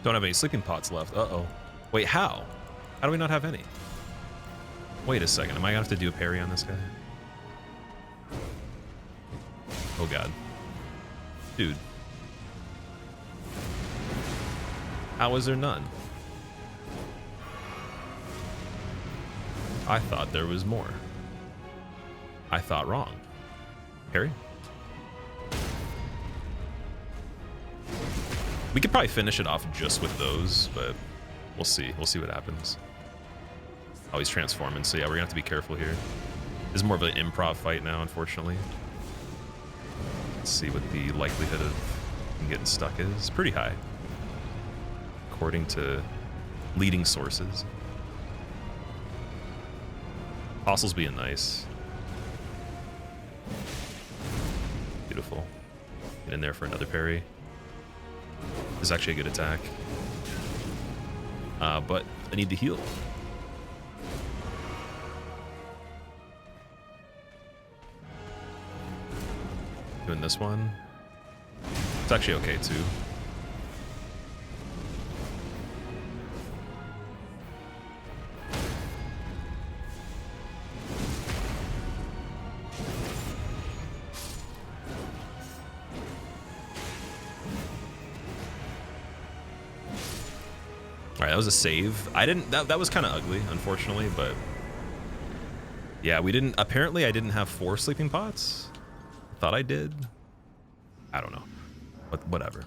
Don't have any sleeping pots left. Uh-oh. Wait, how? How do we not have any? Wait a second. Am I gonna have to do a parry on this guy? Oh god. Dude. How is there none? I thought there was more. I thought wrong. Parry? We could probably finish it off just with those, but we'll see. We'll see what happens. Oh, he's transforming, so yeah, we're gonna have to be careful here. This is more of an improv fight now, unfortunately. Let's see what the likelihood of him getting stuck is. Pretty high, according to leading sources. Apostles being nice. Beautiful. Get in there for another parry. This is actually a good attack. But I need to heal. Doing this one. It's actually okay too. Alright, that was a save. I didn't, that was kind of ugly, unfortunately, but yeah, we didn't, apparently I didn't have 4 sleeping pots. Thought I did. I don't know, but whatever.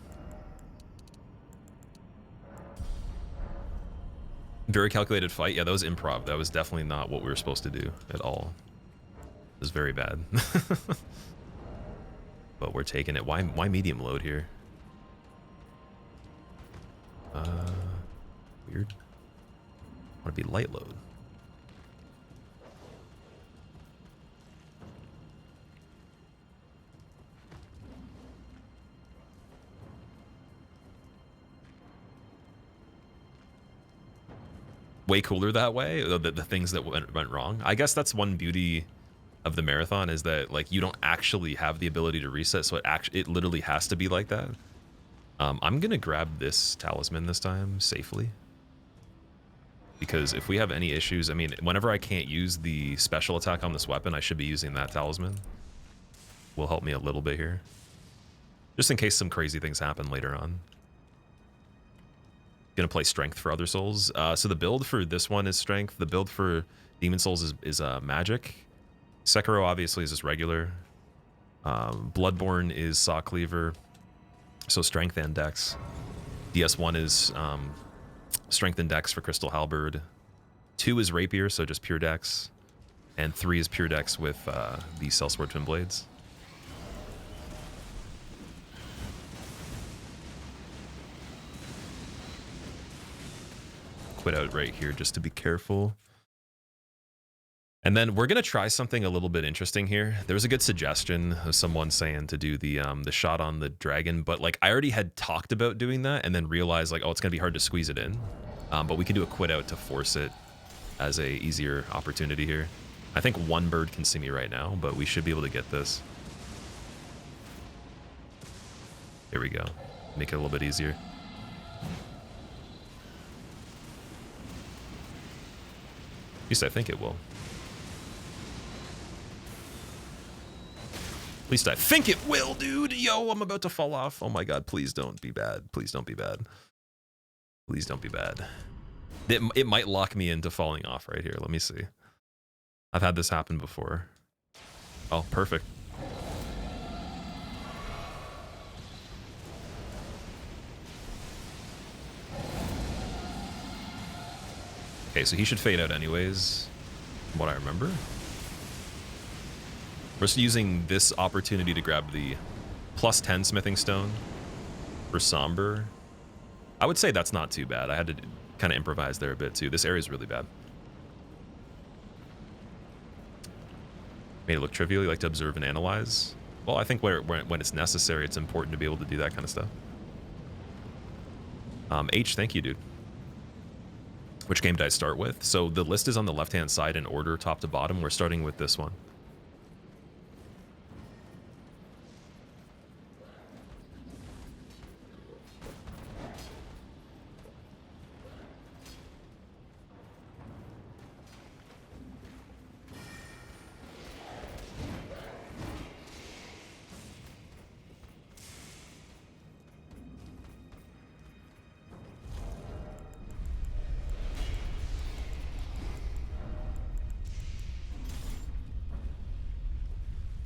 Very calculated fight. Yeah, that was improv. That was definitely not what we were supposed to do at all. It was very bad. But we're taking it. Why medium load here? Weird. Want to be light load. Way cooler that way. The things that went wrong. I guess that's one beauty of the marathon, is that like you don't actually have the ability to reset, so it literally has to be like that. I'm gonna grab this talisman this time safely, because if we have any issues, I mean, whenever I can't use the special attack on this weapon, I should be using that talisman. Will help me a little bit here, just in case some crazy things happen later on. Gonna play strength for other souls. So the build for this one is strength. The build for demon souls is magic. Sekiro obviously is just regular. Bloodborne is saw cleaver, so strength and dex. DS1 is strength and dex for crystal halberd. 2 is rapier, so just pure dex, and 3 is pure dex with the sellsword twin blades. Quit out right here just to be careful. And then we're gonna try something a little bit interesting here. There was a good suggestion of someone saying to do the shot on the dragon, but like I already had talked about doing that and then realized like, oh, it's gonna be hard to squeeze it in. But we can do a quit out to force it as a easier opportunity here. I think one bird can see me right now, but we should be able to get this. Here we go. Make it a little bit easier. At least I think it will. At least I think it will, dude. Yo, I'm about to fall off. Oh my god, please don't be bad. Please don't be bad. Please don't be bad. It might lock me into falling off right here. Let me see. I've had this happen before. Oh, perfect. Okay, so he should fade out anyways, from what I remember. We're just using this opportunity to grab the +10 smithing stone for somber. I would say that's not too bad. I had to kind of improvise there a bit too. This area is really bad. Made it look trivial. You like to observe and analyze. Well, I think when it's necessary, it's important to be able to do that kind of stuff. H, thank you, dude. Which game did I start with? So the list is on the left-hand side in order, top to bottom. We're starting with this one.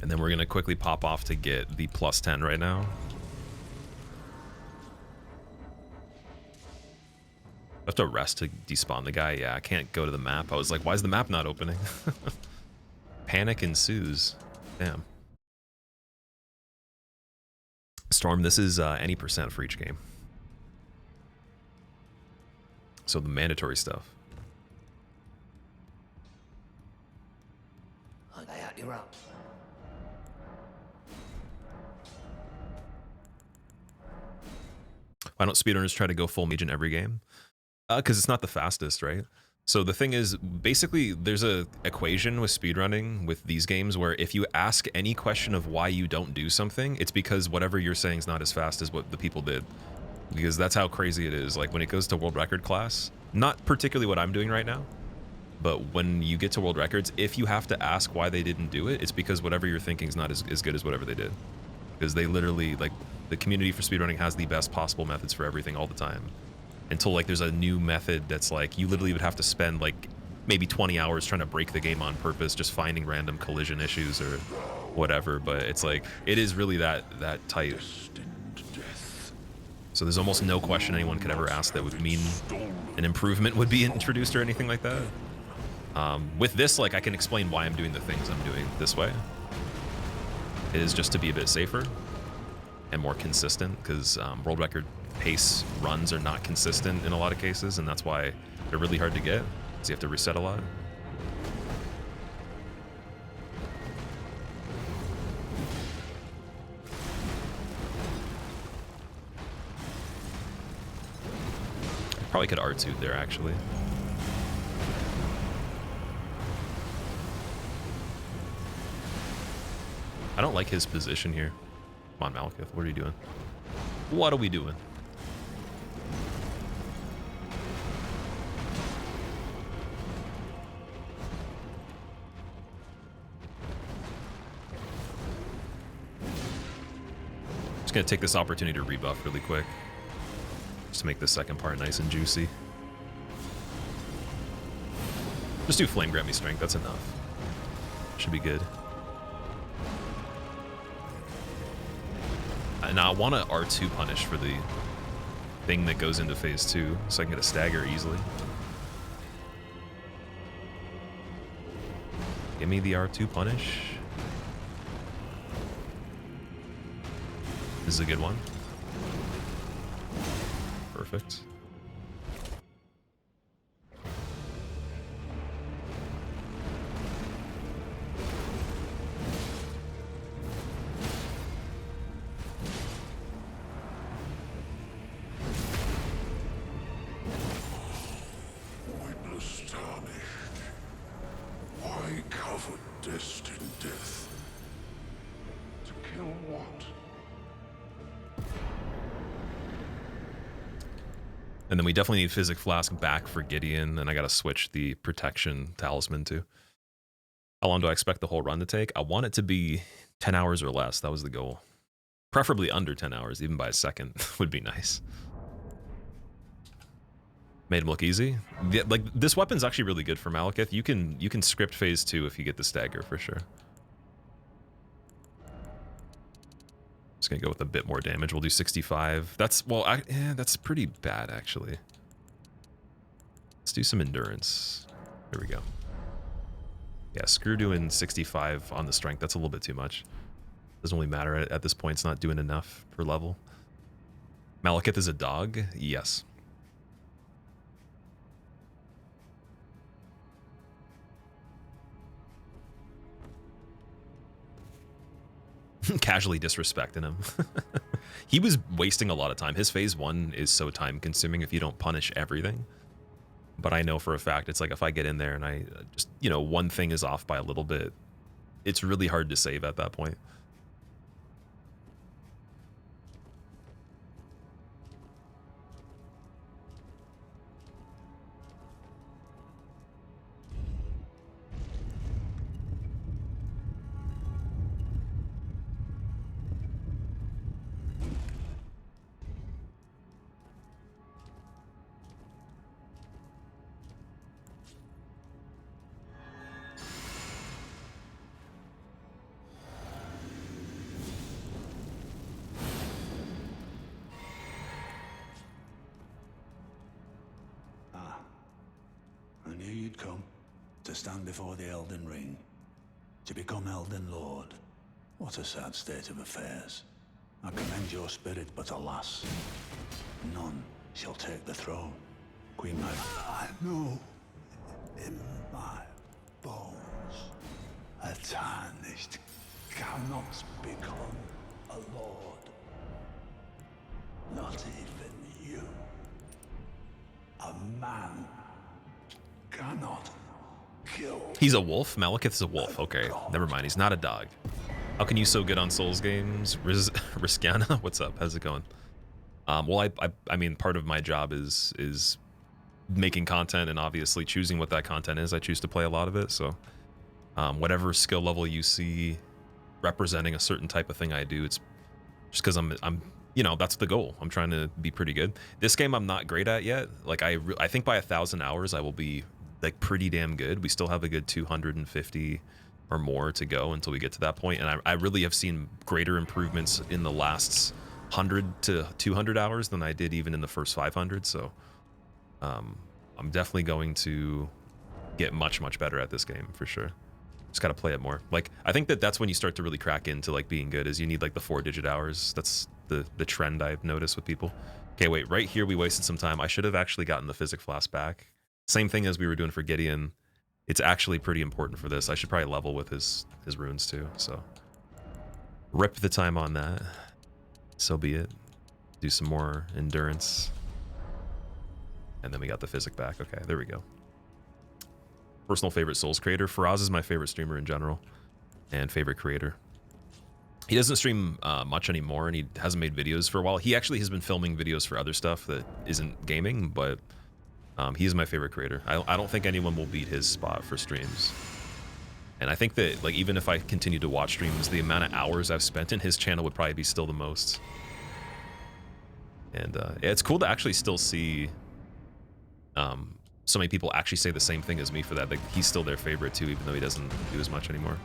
And then we're gonna quickly pop off to get the +10 right now. I have to rest to despawn the guy. Yeah, I can't go to the map. I was like, why is the map not opening? Panic ensues. Damn. Storm, this is any percent for each game. So the mandatory stuff. You're up. Why don't speedrunners try to go full mage in every game? Because it's not the fastest, right? So the thing is, basically, there's a equation with speedrunning with these games where if you ask any question of why you don't do something, it's because whatever you're saying is not as fast as what the people did. Because that's how crazy it is. Like when it goes to world record class, not particularly what I'm doing right now, but when you get to world records, if you have to ask why they didn't do it, it's because whatever you're thinking is not as good as whatever they did. Because they literally, like, the community for speedrunning has the best possible methods for everything all the time. Until, like, there's a new method that's, like, you literally would have to spend, like, maybe 20 hours trying to break the game on purpose, just finding random collision issues or whatever. But it's, like, it is really that tight. So there's almost no question anyone could ever ask that would mean an improvement would be introduced or anything like that. With this, like, I can explain why I'm doing the things I'm doing this way. It is just to be a bit safer and more consistent, because world record pace runs are not consistent in a lot of cases, and that's why they're really hard to get, because you have to reset a lot. Probably could R2 there, actually. I don't like his position here. Come on, Malekith, what are you doing? What are we doing? Just gonna take this opportunity to rebuff really quick, just to make the second part nice and juicy. Just do Flame Grant Me Strength, that's enough. Should be good. And I want to R2 punish for the thing that goes into phase 2, so I can get a stagger easily. Give me the R2 punish. This is a good one. Perfect. And then we definitely need Physic Flask back for Gideon, and I gotta switch the Protection Talisman too. How long do I expect the whole run to take? I want it to be 10 hours or less. That was the goal. Preferably under 10 hours, even by a second would be nice. Made him look easy. Yeah, like, this weapon's actually really good for Malekith. You can script phase 2 if you get the stagger for sure. Just gonna go with a bit more damage. We'll do 65. That's, well, that's pretty bad actually. Let's do some endurance. There we go. Yeah, screw doing 65 on the strength. That's a little bit too much. Doesn't really matter at this point. It's not doing enough per level. Malekith is a dog? Yes. Casually disrespecting him. He was wasting a lot of time. His phase 1 is so time consuming if you don't punish everything. But I know for a fact, it's like if I get in there and I just, you know, one thing is off by a little bit, it's really hard to save at that point. knew you'd come. To stand before the Elden Ring. To become Elden Lord. What a sad state of affairs. I commend your spirit, but alas, none shall take the throne. Queen Mary. I know in my bones a tarnished cannot become a lord. Not even you. A man cannot kill. He's a wolf? Malekith's a wolf. Okay, never mind. He's not a dog. How can you so good on Souls games? Riskana, what's up? How's it going? Well, I mean, part of my job is making content and obviously choosing what that content is. I choose to play a lot of it. So whatever skill level you see representing a certain type of thing I do, it's just because I'm you know, that's the goal. I'm trying to be pretty good. This game I'm not great at yet. Like I think by 1,000 hours I will be like pretty damn good. We still have a good 250 or more to go until we get to that point. And I really have seen greater improvements in the last 100 to 200 hours than I did even in the first 500. So I'm definitely going to get much better at this game for sure. Just got to play it more. Like I think that's when you start to really crack into like being good, is you need like the 4-digit hours. That's the trend I've noticed with people. Okay, wait, right here we wasted some time. I should have actually gotten the physic flask back. Same thing as we were doing for Gideon. It's actually pretty important for this. I should probably level with his runes too. So rip the time on that. So be it. Do some more endurance. And then we got the physic back. Okay, there we go. Personal favorite Souls creator. Faraz is my favorite streamer in general and favorite creator. He doesn't stream much anymore, and he hasn't made videos for a while. He actually has been filming videos for other stuff that isn't gaming, but he is my favorite creator. I don't think anyone will beat his spot for streams. And I think that like even if I continue to watch streams, the amount of hours I've spent in his channel would probably be still the most. And yeah, it's cool to actually still see so many people actually say the same thing as me for that. Like he's still their favorite too, even though he doesn't do as much anymore.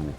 Ooh.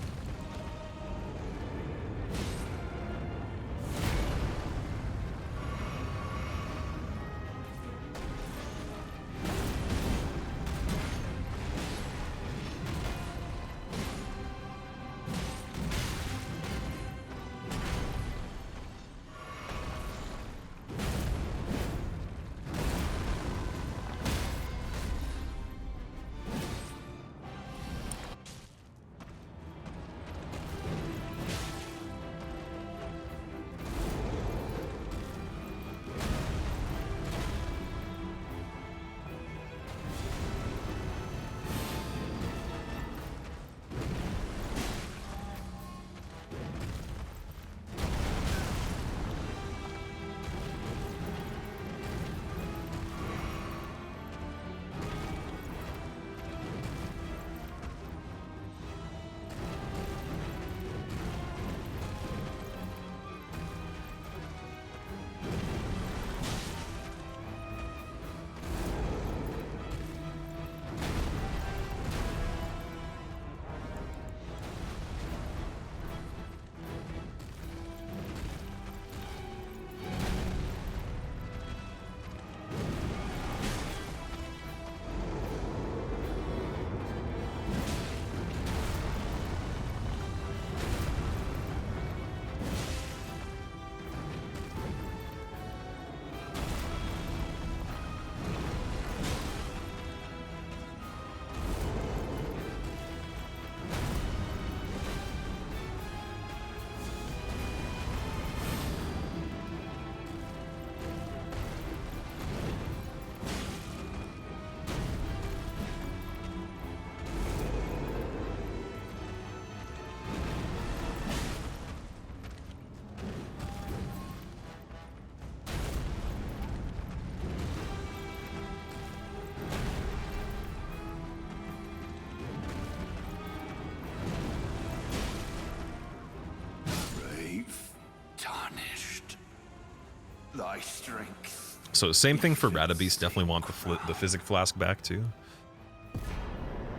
Thy strength So same thing for Radabeast. Definitely want the Physic Flask back too.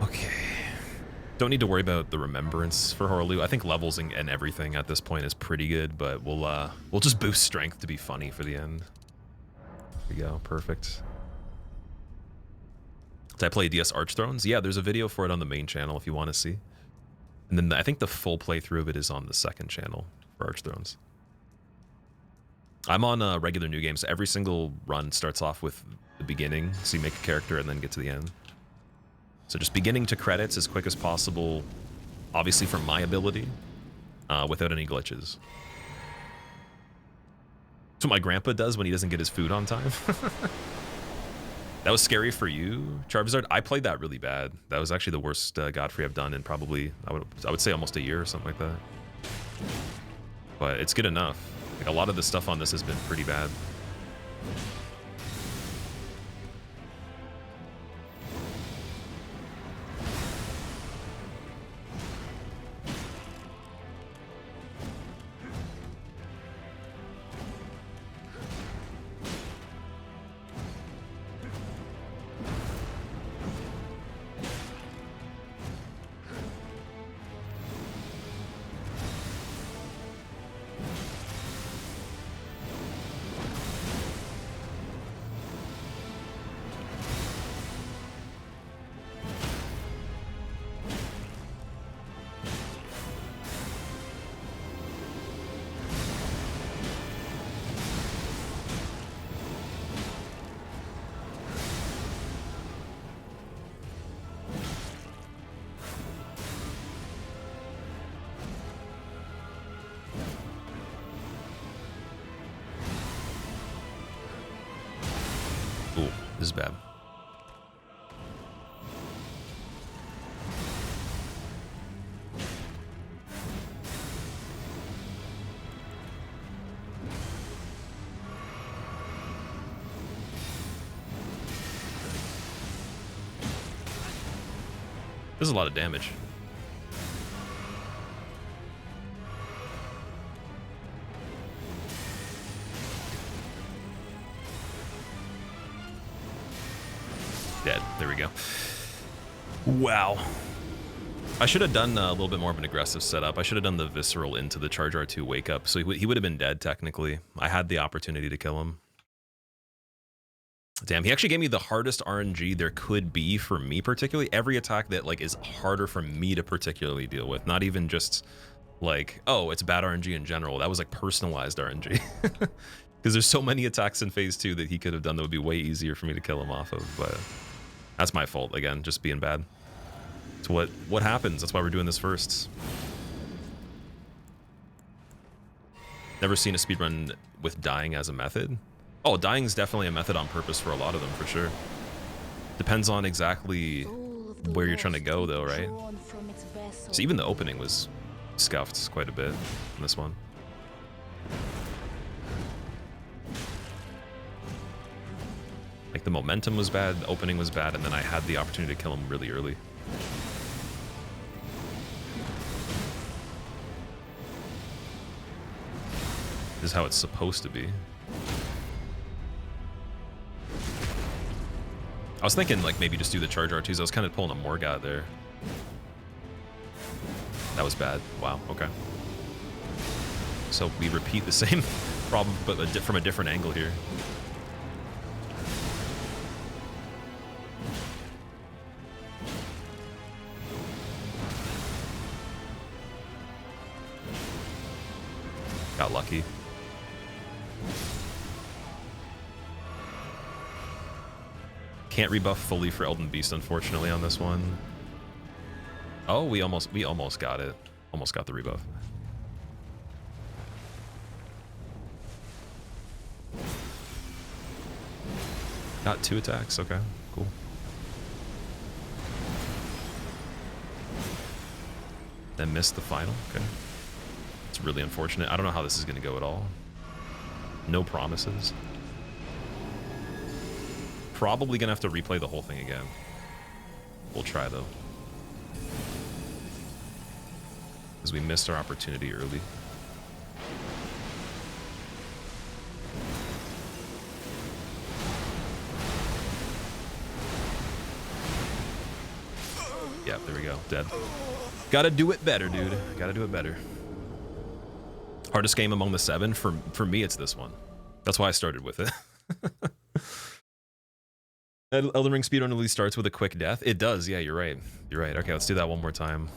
Okay. Don't need to worry about the Remembrance for Horlu. I think levels and everything at this point is pretty good, but we'll just boost strength to be funny for the end. There we go. Perfect. Did I play DS Archthrones? Yeah, there's a video for it on the main channel if you want to see. And then I think the full playthrough of it is on the second channel for Archthrones. I'm on regular new games. Every single run starts off with the beginning, so you make a character and then get to the end. So just beginning to credits as quick as possible, obviously from my ability, without any glitches. That's what my grandpa does when he doesn't get his food on time. That was scary for you, Charizard. I played that really bad. That was actually the worst Godfrey I've done in probably, I would say almost a year or something like that. But it's good enough. Like a lot of the stuff on this has been pretty bad. This is bad. This is a lot of damage. Dead. There we go. Wow. I should have done a little bit more of an aggressive setup. I should have done the Visceral into the Charge R2 wake up, so he would have been dead technically. I had the opportunity to kill him. Damn, he actually gave me the hardest RNG there could be for me particularly. Every attack that like is harder for me to particularly deal with. Not even just like, oh, it's bad RNG in general. That was like personalized RNG. Because there's so many attacks in phase 2 that he could have done that would be way easier for me to kill him off of, but that's my fault again, just being bad. It's what happens. That's why we're doing this first. Never seen a speedrun with dying as a method. Oh, dying is definitely a method on purpose for a lot of them, for sure. Depends on exactly where you're trying to go, though, right? So even the opening was scuffed quite a bit in this one. Like, the momentum was bad, the opening was bad, and then I had the opportunity to kill him really early. This is how it's supposed to be. I was thinking, like, maybe just do the Charge R2s. I was kind of pulling a Morgat there. That was bad. Wow, okay. So we repeat the same problem, but from a different angle here. Got lucky. Can't rebuff fully for Elden Beast, unfortunately, on this one. Oh, we almost got it. Almost got the rebuff. Got 2 attacks. Okay, cool. Then missed the final. Okay. It's really unfortunate. I don't know how this is going to go at all. No promises. Probably gonna have to replay the whole thing again. We'll try though, because we missed our opportunity early. Yeah, there we go. Dead. Gotta do it better, dude. Gotta do it better. Hardest game among the 7? For me, it's this one. That's why I started with it. Elden Ring speedrun really starts with a quick death. It does, yeah, you're right. You're right. Okay, let's do that one more time.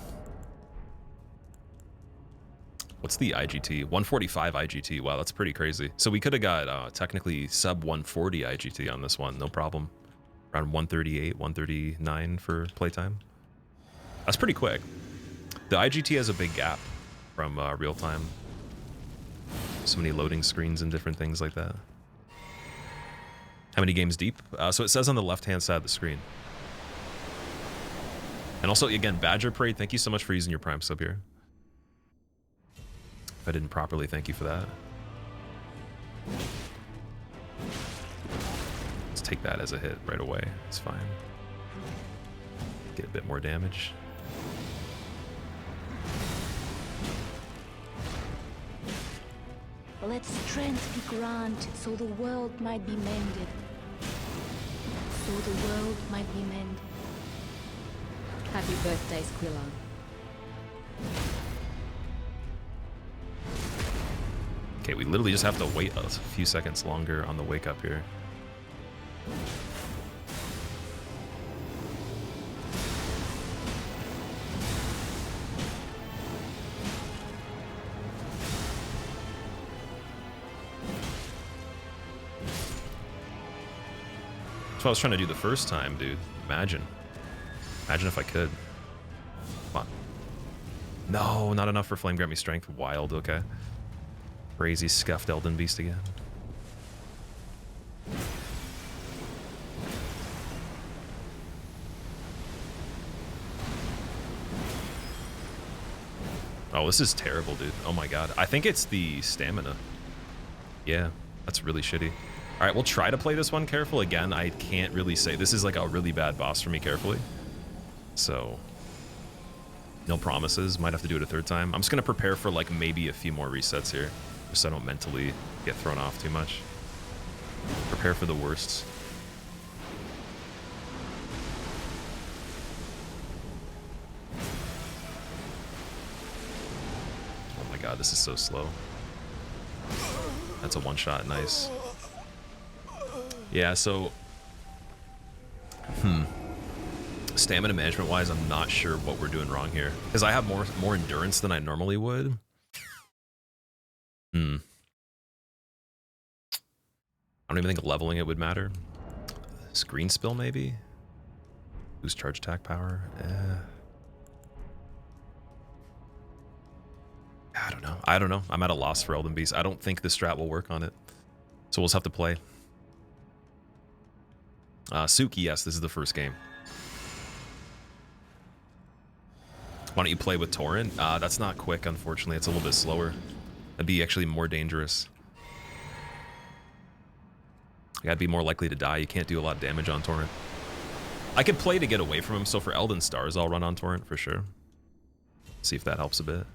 What's the IGT? 145 IGT. Wow, that's pretty crazy. So we could have got technically sub 140 IGT on this one, no problem. Around 138, 139 for playtime. That's pretty quick. The IGT has a big gap from real time. So many loading screens and different things like that. How many games deep? So it says on the left-hand side of the screen. And also, again, Badger Parade, thank you so much for using your Prime sub here. If I didn't properly thank you for that. Let's take that as a hit right away. It's fine. Get a bit more damage. Let strength be granted so the world might be mended. So the world might be mended. Happy birthday, Squilla. Okay, we literally just have to wait a few seconds longer on the wake up here. That's what I was trying to do the first time, dude. Imagine. Imagine if I could. Come on. No, not enough for Flame Grant Me Strength. Wild, okay. Crazy scuffed Elden Beast again. Oh, this is terrible, dude. Oh my god. I think it's the stamina. Yeah, that's really shitty. All right, we'll try to play this one careful. Again, I can't really say. This is like a really bad boss for me carefully. So, no promises. Might have to do it a third time. I'm just going to prepare for like maybe a few more resets here. Just so I don't mentally get thrown off too much. Prepare for the worst. Oh my god, this is so slow. That's a one-shot, nice. Yeah, so... Stamina management-wise, I'm not sure what we're doing wrong here. Because I have more endurance than I normally would. I don't even think leveling it would matter. Screen spill, maybe? Boost charge attack power? I don't know. I'm at a loss for Elden Beast. I don't think the strat will work on it. So we'll just have to play. Suki, yes, this is the first game. Why don't you play with Torrent? That's not quick, unfortunately. It's a little bit slower. That'd be actually more dangerous. You gotta be more likely to die. You can't do a lot of damage on Torrent. I could play to get away from him, so for Elden Stars, I'll run on Torrent for sure. See if that helps a bit.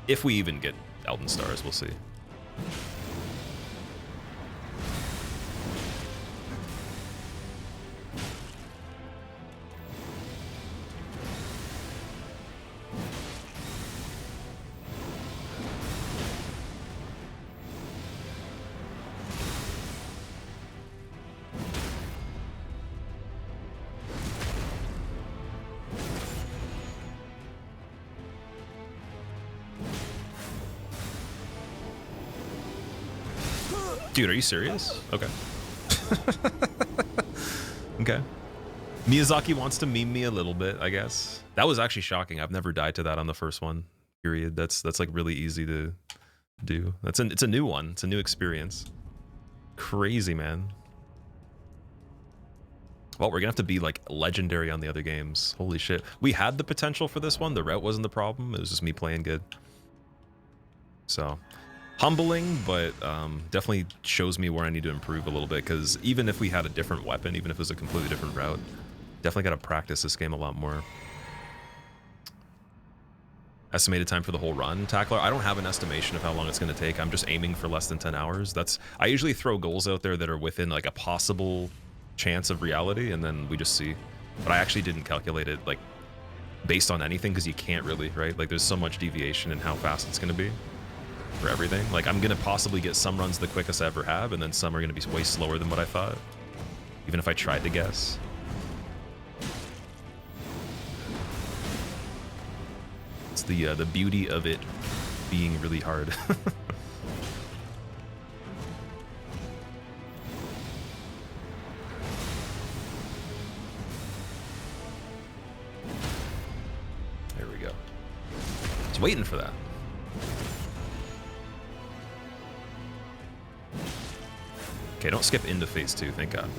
If we even get Elden Stars, we'll see. Dude, are you serious? Okay. Okay. Miyazaki wants to meme me a little bit, I guess. That was actually shocking. I've never died to that on the first one. Period. That's like really easy to do. It's a new one. It's a new experience. Crazy, man. Well, we're gonna have to be like legendary on the other games. Holy shit. We had the potential for this one. The route wasn't the problem. It was just me playing good. So humbling, but definitely shows me where I need to improve a little bit, because even if we had a different weapon, even if it was a completely different route, definitely got to practice this game a lot more. Estimated time for the whole run, Tackler? I don't have an estimation of how long it's going to take. I'm just aiming for less than 10 hours. I usually throw goals out there that are within like a possible chance of reality, and then we just see. But I actually didn't calculate it like based on anything because you can't really, right? Like there's so much deviation in how fast it's going to be for everything. Like I'm going to possibly get some runs the quickest I ever have, and then some are going to be way slower than what I thought, even if I tried to guess. It's the beauty of it being really hard. There we go. I was waiting for that. Okay, don't skip into phase 2, thank God.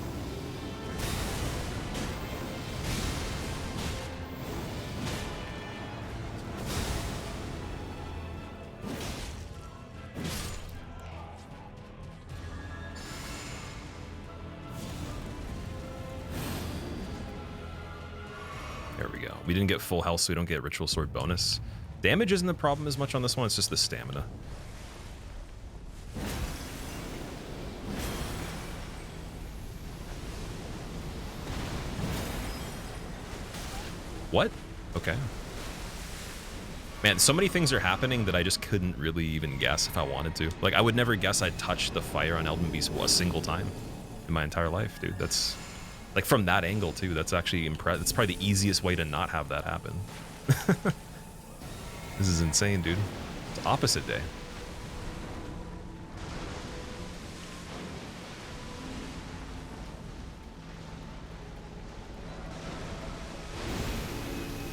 There we go. We didn't get full health, so we don't get Ritual Sword bonus. Damage isn't the problem as much on this one, it's just the stamina. What? Okay. Man, so many things are happening that I just couldn't really even guess if I wanted to. Like, I would never guess I'd touch the fire on Elden Beast a single time in my entire life, dude. That's... Like, from that angle, too, that's actually impressive. It's probably the easiest way to not have that happen. This is insane, dude. It's opposite day.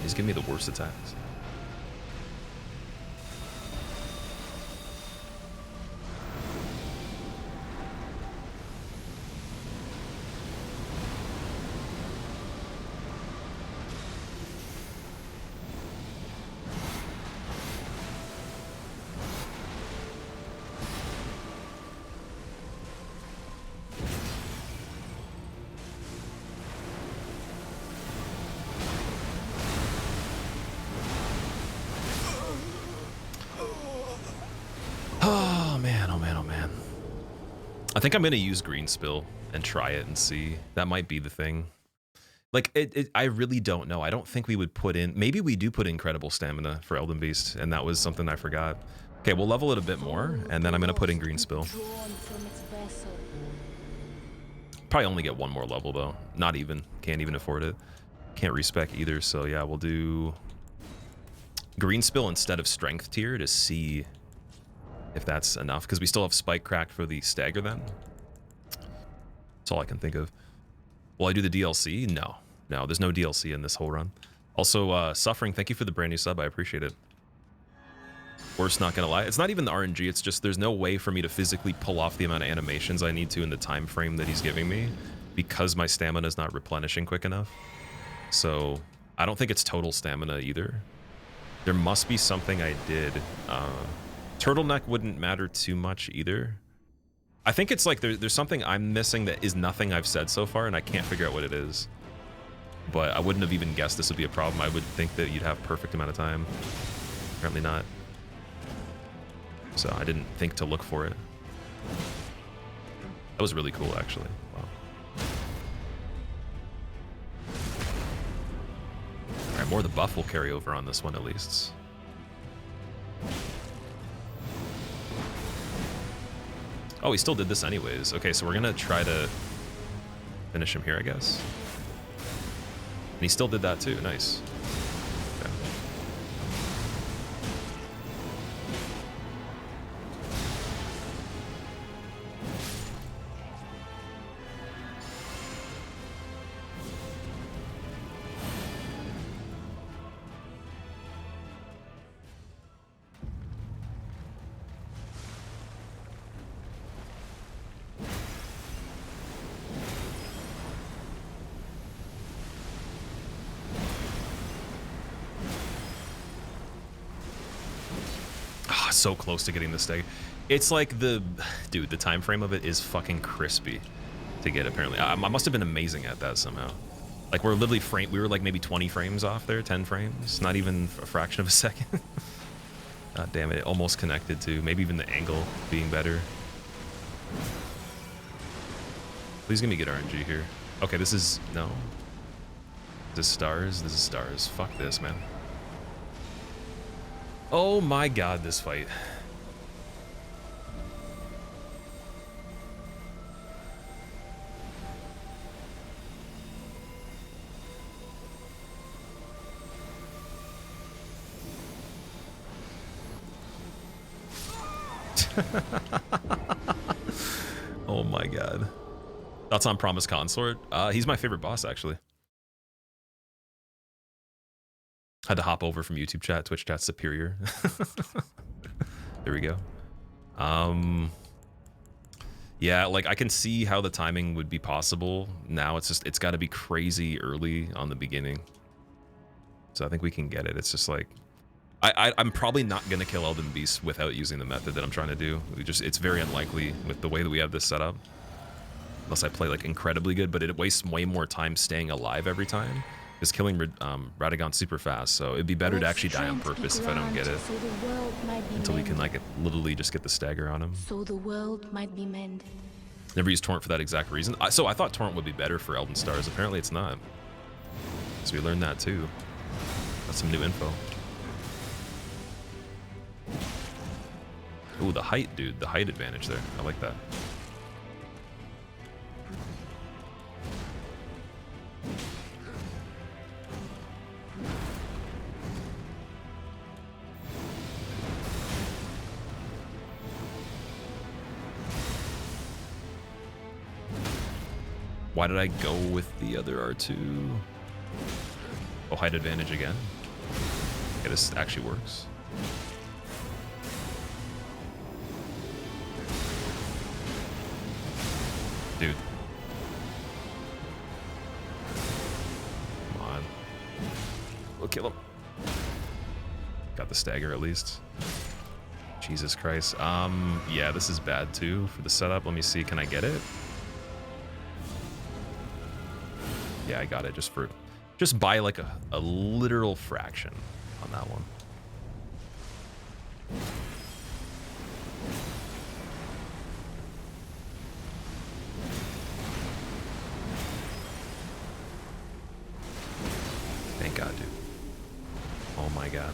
He's giving me the worst attacks. I think I'm gonna use Green Spill and try it and see. That might be the thing. Like, I really don't know. I don't think we would put in... Maybe we do put incredible stamina for Elden Beast, and that was something I forgot. Okay, we'll level it a bit more, and then I'm gonna put in Green Spill. Probably only get one more level, though. Not even. Can't even afford it. Can't respec either, so yeah, we'll do... Green Spill instead of Strength tier to see... if that's enough, because we still have Spike cracked for the Stagger then. That's all I can think of. Will I do the DLC? No. No, there's no DLC in this whole run. Also, Suffering, thank you for the brand new sub. I appreciate it. Worse, not gonna lie. It's not even the RNG, it's just there's no way for me to physically pull off the amount of animations I need to in the time frame that he's giving me because my stamina is not replenishing quick enough. So, I don't think it's total stamina either. There must be something I did. Turtleneck wouldn't matter too much either. I think it's like there's something I'm missing that is nothing I've said so far, and I can't figure out what it is. But I wouldn't have even guessed this would be a problem. I would think that you'd have perfect amount of time. Apparently not. So I didn't think to look for it. That was really cool, actually. Wow. All right, more of the buff will carry over on this one at least. Oh, he still did this anyways. Okay, so we're gonna try to finish him here, I guess. And he still did that too. Nice. Okay. So close to getting the stag. It's like the time frame of it is fucking crispy to get, apparently. I must have been amazing at that somehow. Like, we're literally we were like maybe 20 frames off there, 10 frames, not even a fraction of a second. God damn it, almost connected to maybe even the angle being better. Please give me good RNG here. Okay, this is no. This stars? This is stars. Fuck this, man. Oh my god, this fight. Oh my god. Thoughts on Promise Consort? He's my favorite boss, actually. Had to hop over from YouTube chat, Twitch chat superior. There we go. Yeah, like I can see how the timing would be possible. Now it's just, it's got to be crazy early on the beginning. So I think we can get it. It's just like, I'm probably not going to kill Elden Beast without using the method that I'm trying to do. It's very unlikely with the way that we have this set up. Unless I play like incredibly good, but it wastes way more time staying alive every time. Because killing Radagon's super fast, so it'd be better to actually die on purpose if I don't get it. Until we can like literally just get the stagger on him. So the world might be mended. Never used Torrent for that exact reason. So I thought Torrent would be better for Elden Stars. Apparently it's not. So we learned that too. That's some new info. Ooh, the height, dude. The height advantage there. I like that. Why did I go with the other R2? Oh, height advantage again. Okay, this actually works. Dude. Come on. We'll kill him. Got the stagger at least. Jesus Christ. Yeah, this is bad too for the setup. Let me see, can I get it? Yeah, I got it just by like a literal fraction on that one. Thank God, dude. Oh my God.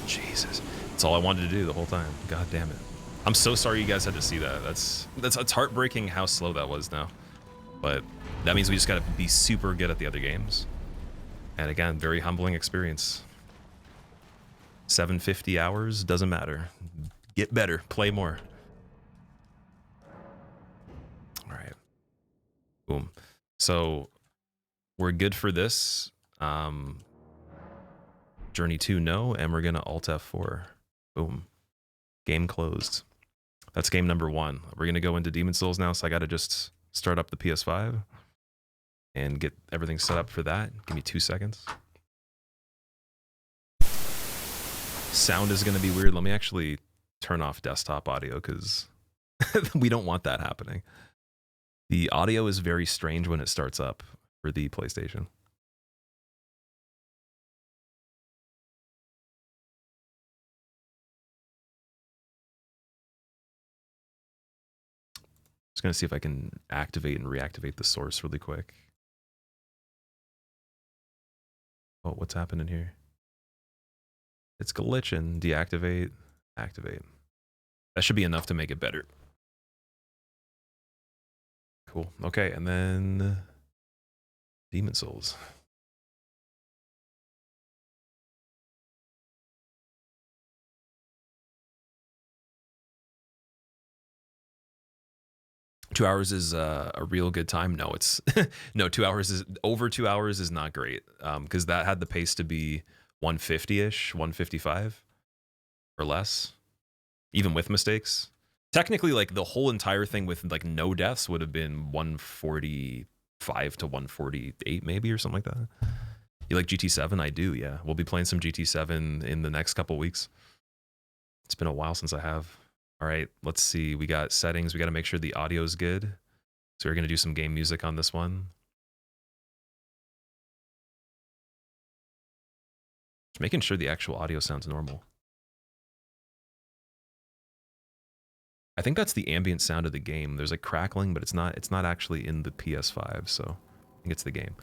Jesus. That's all I wanted to do the whole time. God damn it. I'm so sorry you guys had to see that. It's heartbreaking how slow that was now. But that means we just gotta be super good at the other games. And again, very humbling experience. 750 hours, doesn't matter. Get better, play more. All right. Boom. So we're good for this. Journey 2, no, and we're gonna Alt F4. Boom. Game closed. That's game number 1. We're gonna go into Demon Souls now, so I gotta just start up the PS5 and get everything set up for that. Give me 2 seconds. Sound is gonna be weird. Let me actually turn off desktop audio because we don't want that happening. The audio is very strange when it starts up for the PlayStation. Just gonna see if I can activate and reactivate the source really quick. Oh, what's happening here? It's glitching. Deactivate, activate. That should be enough to make it better. Cool. Okay, and then Demon Souls. Two hours is a real good time. No, it's no, 2 hours is over 2 hours is not great. Because that had the pace to be 150-ish, 155 or less, even with mistakes. Technically, like the whole entire thing with like no deaths would have been 145 to 148 maybe or something like that. You like GT7? I do, yeah. We'll be playing some GT7 in the next couple weeks. It's been a while since I have. All right, let's see. We got settings. We got to make sure the audio is good. So we're going to do some game music on this one. Just making sure the actual audio sounds normal. I think that's the ambient sound of the game. There's a crackling, but it's not actually in the PS5, so I think it's the game.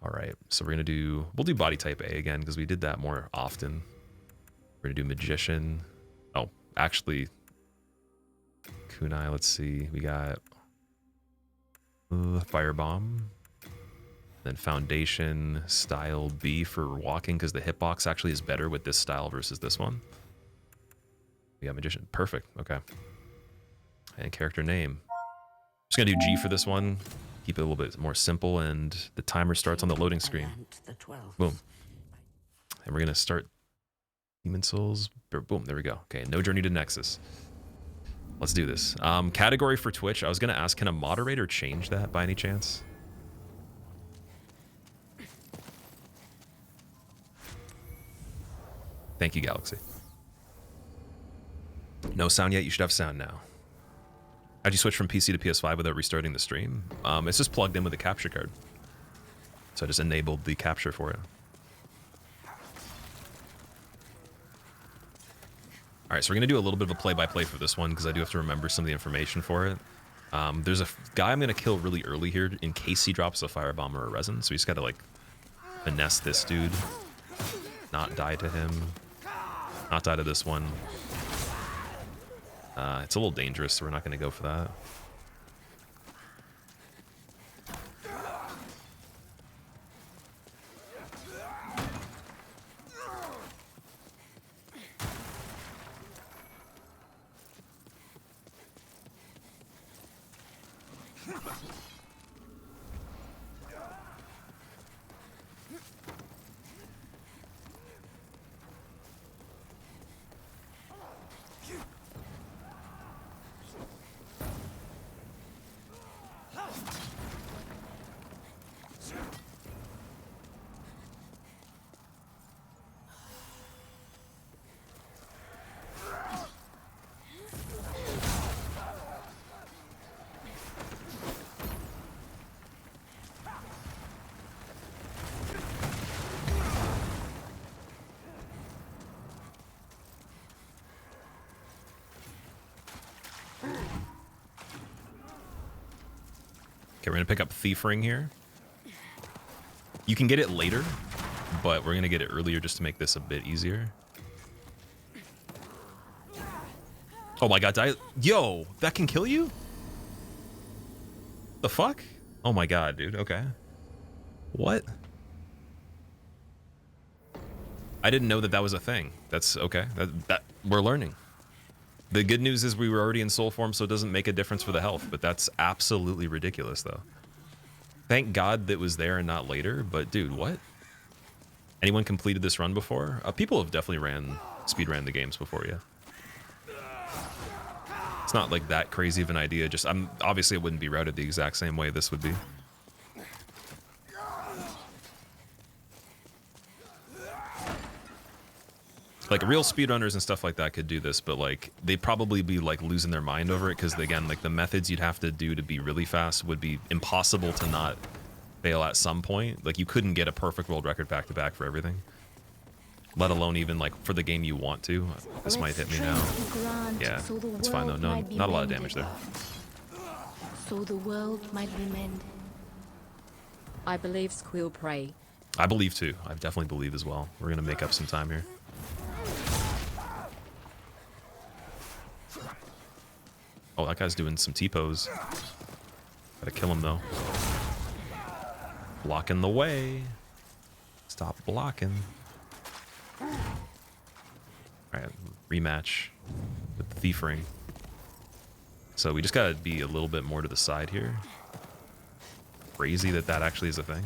All right, so we'll do body type A again because we did that more often. We're gonna do magician. Oh, actually, kunai. Let's see. We got firebomb. Then foundation style B for walking because the hitbox actually is better with this style versus this one. We got magician. Perfect. Okay. And character name. Just gonna do G for this one. Keep it a little bit more simple, and the timer starts on the loading screen. Boom. And we're gonna start Demon Souls. Boom. There we go. Okay. No journey to Nexus. Let's do this. Category for Twitch. I was gonna ask, can a moderator change that by any chance? Thank you, Galaxy. No sound yet. You should have sound now. How'd you switch from PC to PS5 without restarting the stream? It's just plugged in with a capture card. So I just enabled the capture for it. All right, so we're going to do a little bit of a play-by-play for this one because I do have to remember some of the information for it. There's a guy I'm going to kill really early here in case he drops a firebomb or a resin. So we just got to, like, finesse this dude. Not die to him. Not die to this one. It's a little dangerous, so we're not going to go for that. Okay, we're gonna pick up Thief Ring here. You can get it later, but we're gonna get it earlier just to make this a bit easier. Oh my god, yo, that can kill you? The fuck? Oh my god, dude, okay. What? I didn't know that that was a thing. That's okay, that we're learning. The good news is we were already in soul form, so it doesn't make a difference for the health, but that's absolutely ridiculous, though. Thank God that was there and not later, but dude, what? Anyone completed this run before? People have definitely speedran the games before, yeah. It's not like that crazy of an idea, just obviously it wouldn't be routed the exact same way this would be. Like real speedrunners and stuff like that could do this, but like they'd probably be like losing their mind over it because again, like the methods you'd have to do to be really fast would be impossible to not fail at some point. Like you couldn't get a perfect world record back to back for everything, let alone even like for the game you want to. This might hit me now. Yeah, it's fine though. No, not a lot of damage there. So the world might be mended. I believe Squeal pray. I believe too. I definitely believe as well. We're gonna make up some time here. Oh, that guy's doing some T-pose. Gotta kill him, though. Blocking the way. Stop blocking. Alright, rematch with the Thief Ring. So we just gotta be a little bit more to the side here. Crazy that that actually is a thing.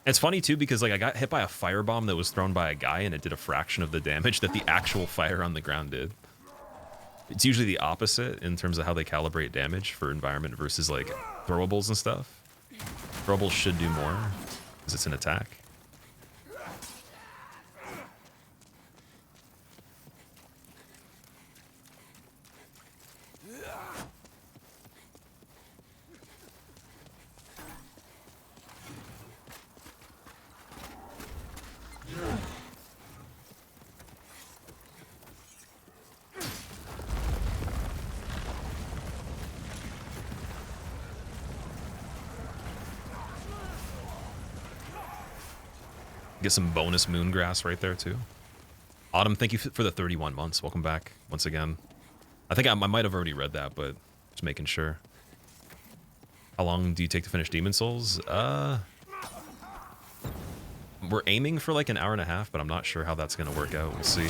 It's funny, too, because like I got hit by a firebomb that was thrown by a guy, and it did a fraction of the damage that the actual fire on the ground did. It's usually the opposite in terms of how they calibrate damage for environment versus like throwables and stuff. Throwables should do more because it's an attack. Get some bonus moongrass right there too. Autumn, thank you for the 31 months. Welcome back once again. I think I might have already read that, but just making sure. How long do you take to finish Demon Souls? We're aiming for like an hour and a half, but I'm not sure how that's going to work out. We'll see.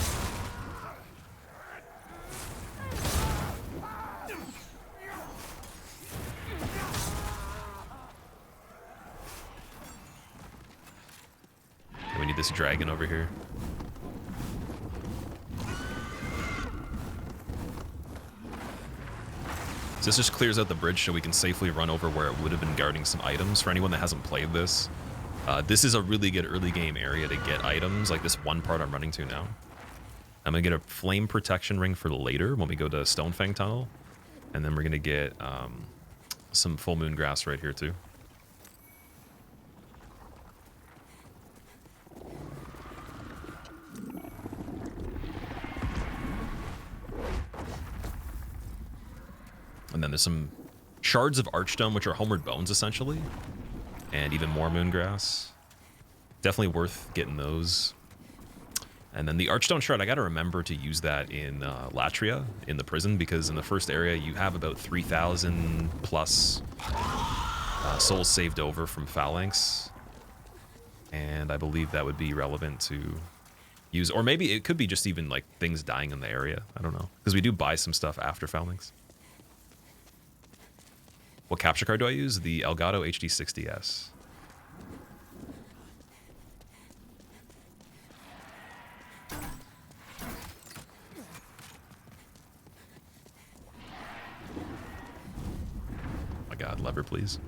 We need this dragon over here. So this just clears out the bridge so we can safely run over where it would have been guarding some items. For anyone that hasn't played this, this is a really good early game area to get items, like this one part I'm running to now. I'm going to get a flame protection ring for later when we go to Stonefang Tunnel. And then we're going to get some full moon grass right here too. And then there's some shards of archstone, which are homeward bones, essentially. And even more moongrass. Definitely worth getting those. And then the archstone shard, I got to remember to use that in Latria, in the prison, because in the first area, you have about 3,000 plus souls saved over from phalanx. And I believe that would be relevant to use. Or maybe it could be just even like things dying in the area. I don't know. Because we do buy some stuff after phalanx. What capture card do I use? The Elgato HD60S. My God, lever, please.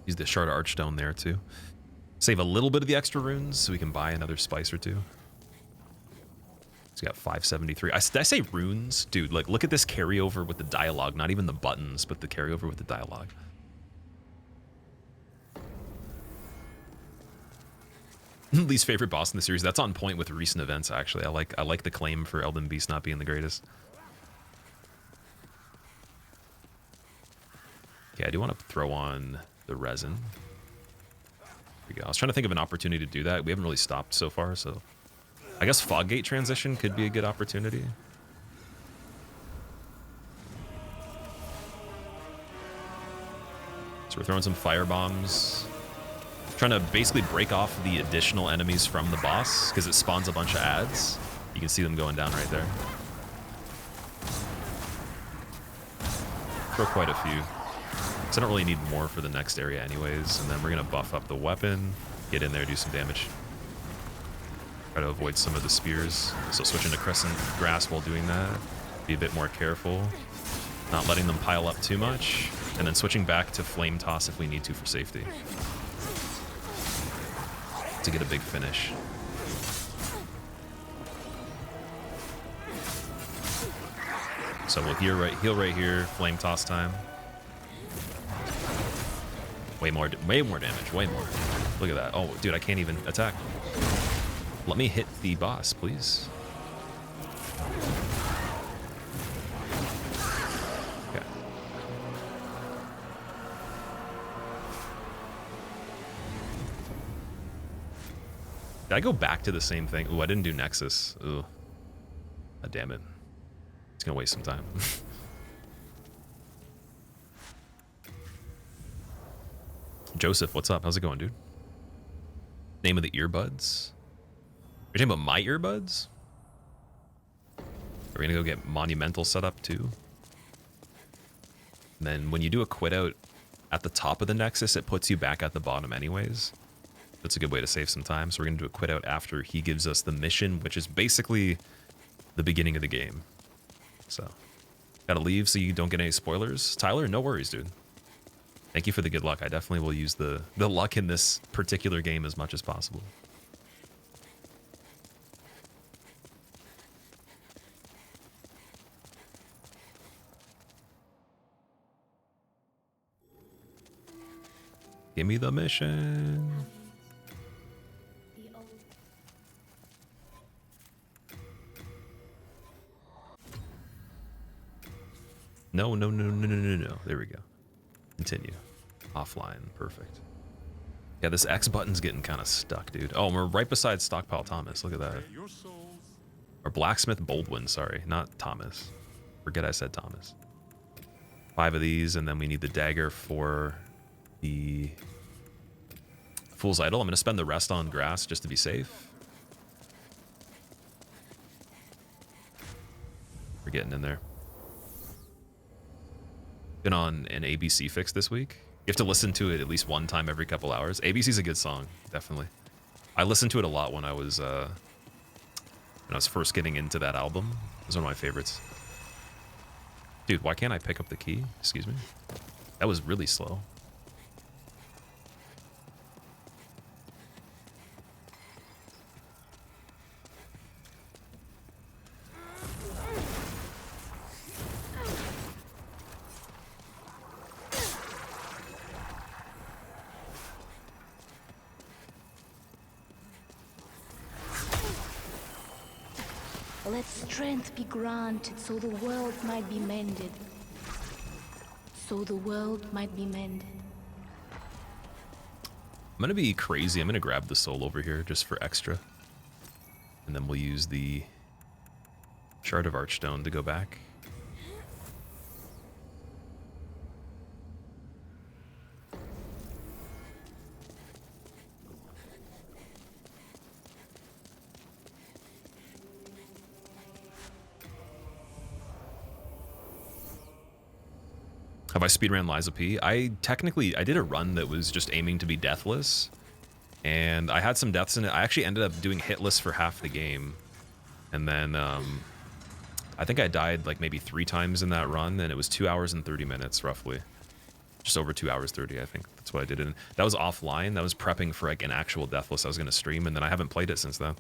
Use the shard of archstone there too. Save a little bit of the extra runes so we can buy another spice or two. It's got 573. Did I say runes? Dude, like look at this carryover with the dialogue. Not even the buttons, but the carryover with the dialogue. Least favorite boss in the series. That's on point with recent events, actually. I like the claim for Elden Beast not being the greatest. Okay, I do want to throw on the resin. There we go. I was trying to think of an opportunity to do that. We haven't really stopped so far, so I guess Foggate transition could be a good opportunity. So we're throwing some fire bombs. Trying to basically break off the additional enemies from the boss because it spawns a bunch of ads. You can see them going down right there. Throw quite a few. So I don't really need more for the next area anyways. And then we're going to buff up the weapon, get in there, do some damage. Try to avoid some of the spears. So switching to Crescent Grass while doing that. Be a bit more careful. Not letting them pile up too much. And then switching back to Flame Toss if we need to for safety. To get a big finish. So we'll heal right here, Flame Toss time. Way more damage, way more. Look at that. Oh, dude, I can't even attack. Let me hit the boss, please. Okay. Did I go back to the same thing? Ooh, I didn't do Nexus. Ooh. God damn it. It's gonna waste some time. Joseph, what's up? How's it going, dude? Name of the earbuds? You're talking about my earbuds? Are we gonna go get Monumental set up too? And then when you do a quit out at the top of the Nexus, it puts you back at the bottom anyways. That's a good way to save some time. So we're gonna do a quit out after he gives us the mission, which is basically the beginning of the game. So, gotta leave so you don't get any spoilers. Tyler, no worries, dude. Thank you for the good luck. I definitely will use the luck in this particular game as much as possible. Give me the mission. No, no, no, no, no, no, no. There we go. Continue. Offline. Perfect. Yeah, this X button's getting kind of stuck, dude. Oh, we're right beside Stockpile Thomas. Look at that. Or Blacksmith Baldwin, sorry. Not Thomas. Forget I said Thomas. 5 of these, and then we need the dagger for the Fool's Idol. I'm going to spend the rest on grass just to be safe. We're getting in there. Been on an ABC fix this week. You have to listen to it at least one time every couple hours. ABC's a good song, definitely. I listened to it a lot when I was first getting into that album. It was one of my favorites. Dude, why can't I pick up the key? Excuse me. That was really slow. Let strength be granted so the world might be mended. So the world might be mended. I'm going to be crazy. I'm going to grab the soul over here just for extra. And then we'll use the Shard of Archstone to go back. Have I speedrun Lies of P? I did a run that was just aiming to be deathless, and I had some deaths in it. I actually ended up doing hitless for half the game, and then I think I died like maybe 3 times in that run, and it was 2 hours and 30 minutes roughly. Just over 2 hours 30, I think. That's what I did. And that was offline. That was prepping for like an actual deathless I was going to stream, and then I haven't played it since then.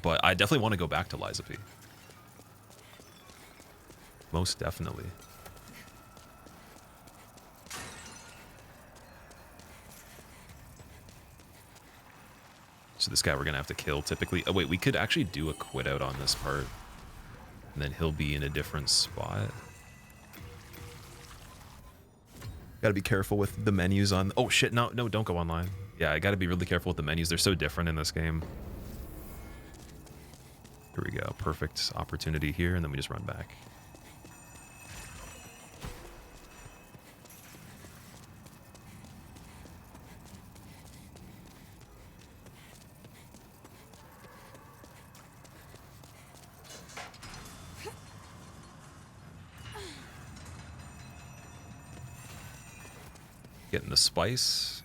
But I definitely want to go back to Lies of P. Most definitely. So this guy we're going to have to kill typically. Oh, wait, we could actually do a quit out on this part. And then he'll be in a different spot. Gotta be careful with the menus on... Oh, shit, no, don't go online. Yeah, I gotta be really careful with the menus. They're so different in this game. Here we go. Perfect opportunity here, and then we just run back. Getting the spice.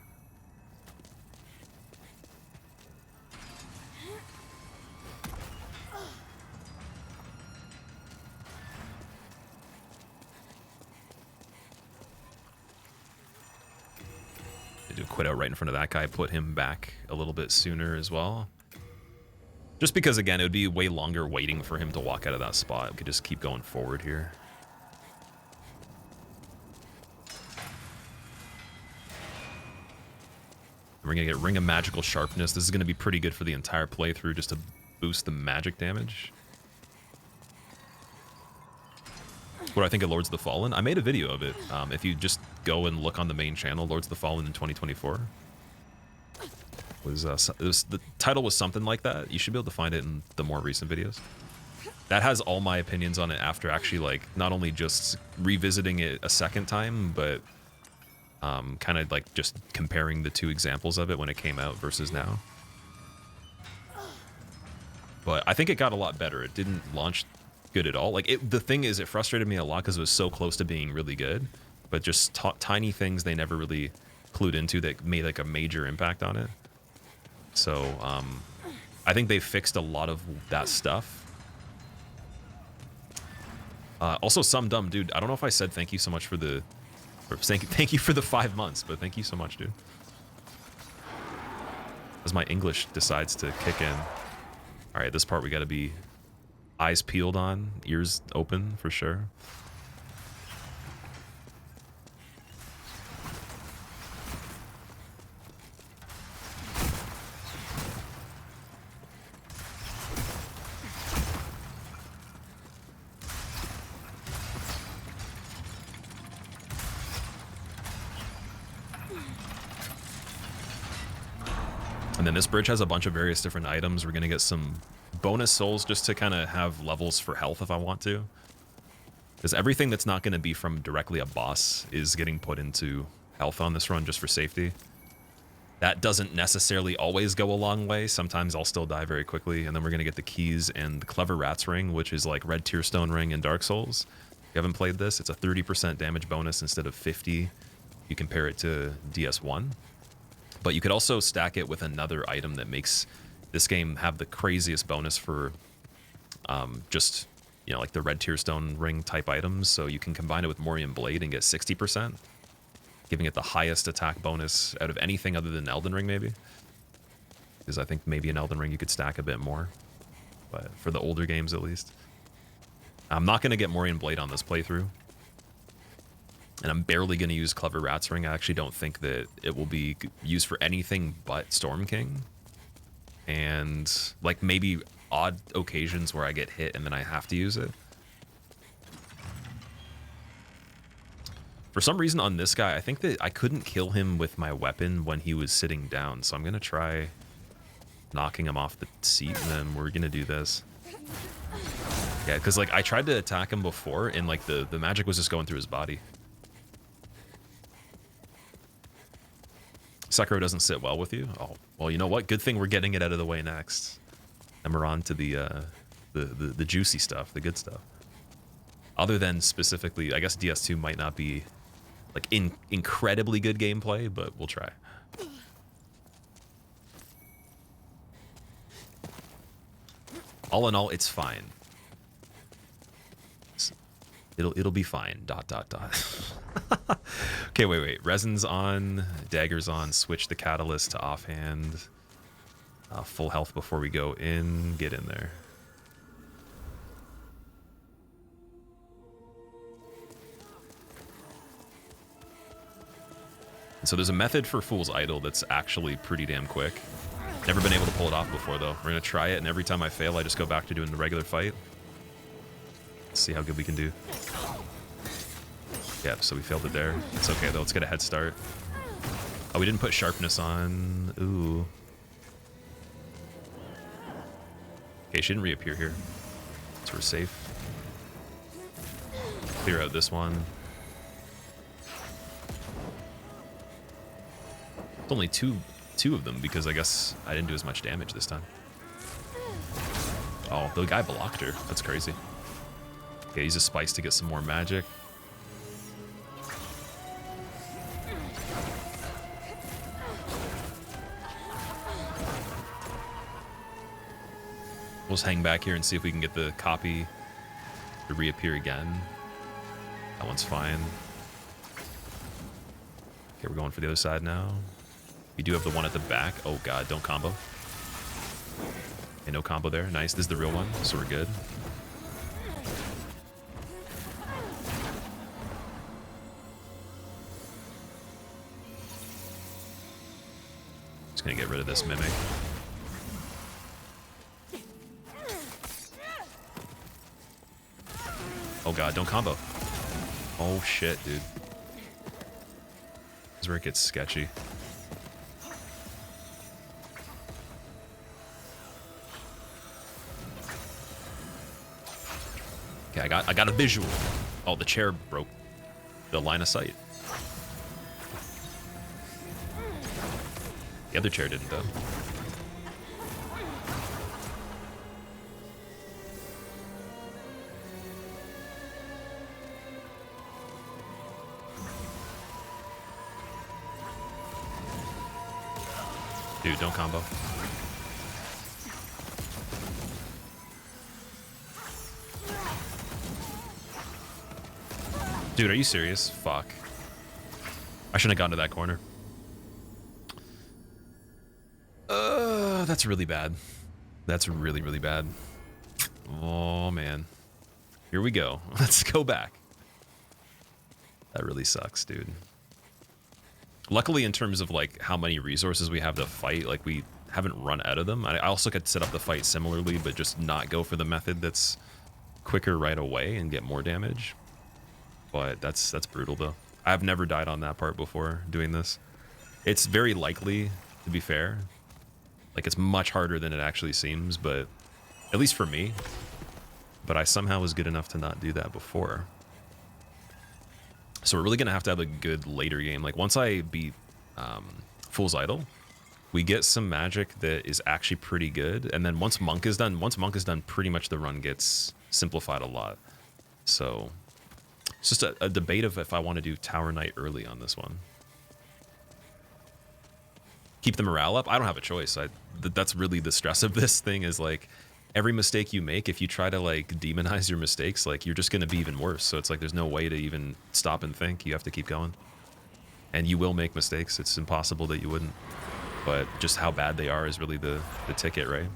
Do a quit out right in front of that guy, put him back a little bit sooner as well. Just because, again, it would be way longer waiting for him to walk out of that spot. We could just keep going forward here. We're going to get Ring of Magical Sharpness. This is going to be pretty good for the entire playthrough just to boost the magic damage. What I think of Lords of the Fallen. I made a video of it. If you just go and look on the main channel, Lords of the Fallen in 2024. The title was something like that. You should be able to find it in the more recent videos. That has all my opinions on it after actually, like, not only just revisiting it a second time, but kind of like just comparing the 2 examples of it when it came out versus now. But I think it got a lot better. It didn't launch good at all. Like, the thing is, it frustrated me a lot because it was so close to being really good, but just tiny things they never really clued into that made like a major impact on it. So I think they fixed a lot of that stuff. Also, some dumb dude, I don't know if I said thank you so much for the thank you for the 5 months, but thank you so much, dude. As my English decides to kick in. All right, this part we got to be eyes peeled on, ears open for sure. And then this bridge has a bunch of various different items. We're going to get some bonus souls just to kind of have levels for health if I want to. Because everything that's not going to be from directly a boss is getting put into health on this run just for safety. That doesn't necessarily always go a long way. Sometimes I'll still die very quickly. And then we're going to get the keys and the Clever Rat's Ring, which is like Red Tearstone Ring in Dark Souls. If you haven't played this, it's a 30% damage bonus instead of 50. You compare it to DS1. But you could also stack it with another item that makes this game have the craziest bonus for just, you know, like the Red Tearstone Ring type items. So you can combine it with Morian Blade and get 60%. Giving it the highest attack bonus out of anything other than Elden Ring, maybe. Because I think maybe in Elden Ring you could stack a bit more. But for the older games, at least. I'm not going to get Morian Blade on this playthrough. And I'm barely going to use Clever Rat's Ring. I actually don't think that it will be used for anything but Storm King. And, like, maybe odd occasions where I get hit and then I have to use it. For some reason on this guy, I think that I couldn't kill him with my weapon when he was sitting down. So I'm going to try knocking him off the seat, and then we're going to do this. Yeah, because like I tried to attack him before, and like the magic was just going through his body. Sekiro doesn't sit well with you? Oh, well, you know what? Good thing we're getting it out of the way next. And we're on to the juicy stuff, the good stuff. Other than specifically, I guess DS2 might not be like incredibly good gameplay, but we'll try. All in all, it's fine. It'll be fine. ... Okay, wait. Resin's on, dagger's on. Switch the catalyst to offhand. Full health before we go in. Get in there. So there's a method for Fool's Idol that's actually pretty damn quick. Never been able to pull it off before, though. We're going to try it, and every time I fail, I just go back to doing the regular fight. Let's see how good we can do. Yep, so we failed it there. It's okay, though. Let's get a head start. Oh, we didn't put sharpness on. Ooh. Okay, she didn't reappear here. So we're safe. Clear out this one. It's only two of them because I guess I didn't do as much damage this time. Oh, the guy blocked her. That's crazy. Okay, use a spice to get some more magic. We'll just hang back here and see if we can get the copy to reappear again. That one's fine. Okay, we're going for the other side now. We do have the one at the back. Oh god, don't combo. Okay, no combo there. Nice. This is the real one, so we're good. Just gonna get rid of this mimic. Oh god, don't combo. Oh shit, dude. This is where it gets sketchy. Okay, I got a visual. Oh, the chair broke the line of sight. The other chair didn't, though. Dude, don't combo. Dude, are you serious? Fuck. I shouldn't have gone to that corner. That's really bad. That's really, really bad. Oh, man. Here we go. Let's go back. That really sucks, dude. Luckily, in terms of, like, how many resources we have to fight, like, we haven't run out of them. I also could set up the fight similarly, but just not go for the method that's quicker right away and get more damage. But that's brutal, though. I've never died on that part before doing this. It's very likely, to be fair, Like, it's much harder than it actually seems, but at least for me. But I somehow was good enough to not do that before. So we're really going to have a good later game. Like, once I beat Fool's Idol, we get some magic that is actually pretty good. And then once Monk is done, pretty much the run gets simplified a lot. So it's just a debate of if I want to do Tower Knight early on this one. Keep the morale up. I don't have a choice. That's really the stress of this thing, is like every mistake you make, if you try to like demonize your mistakes, like you're just going to be even worse. So it's like there's no way to even stop and think. You have to keep going. And you will make mistakes. It's impossible that you wouldn't. But just how bad they are is really the ticket, right?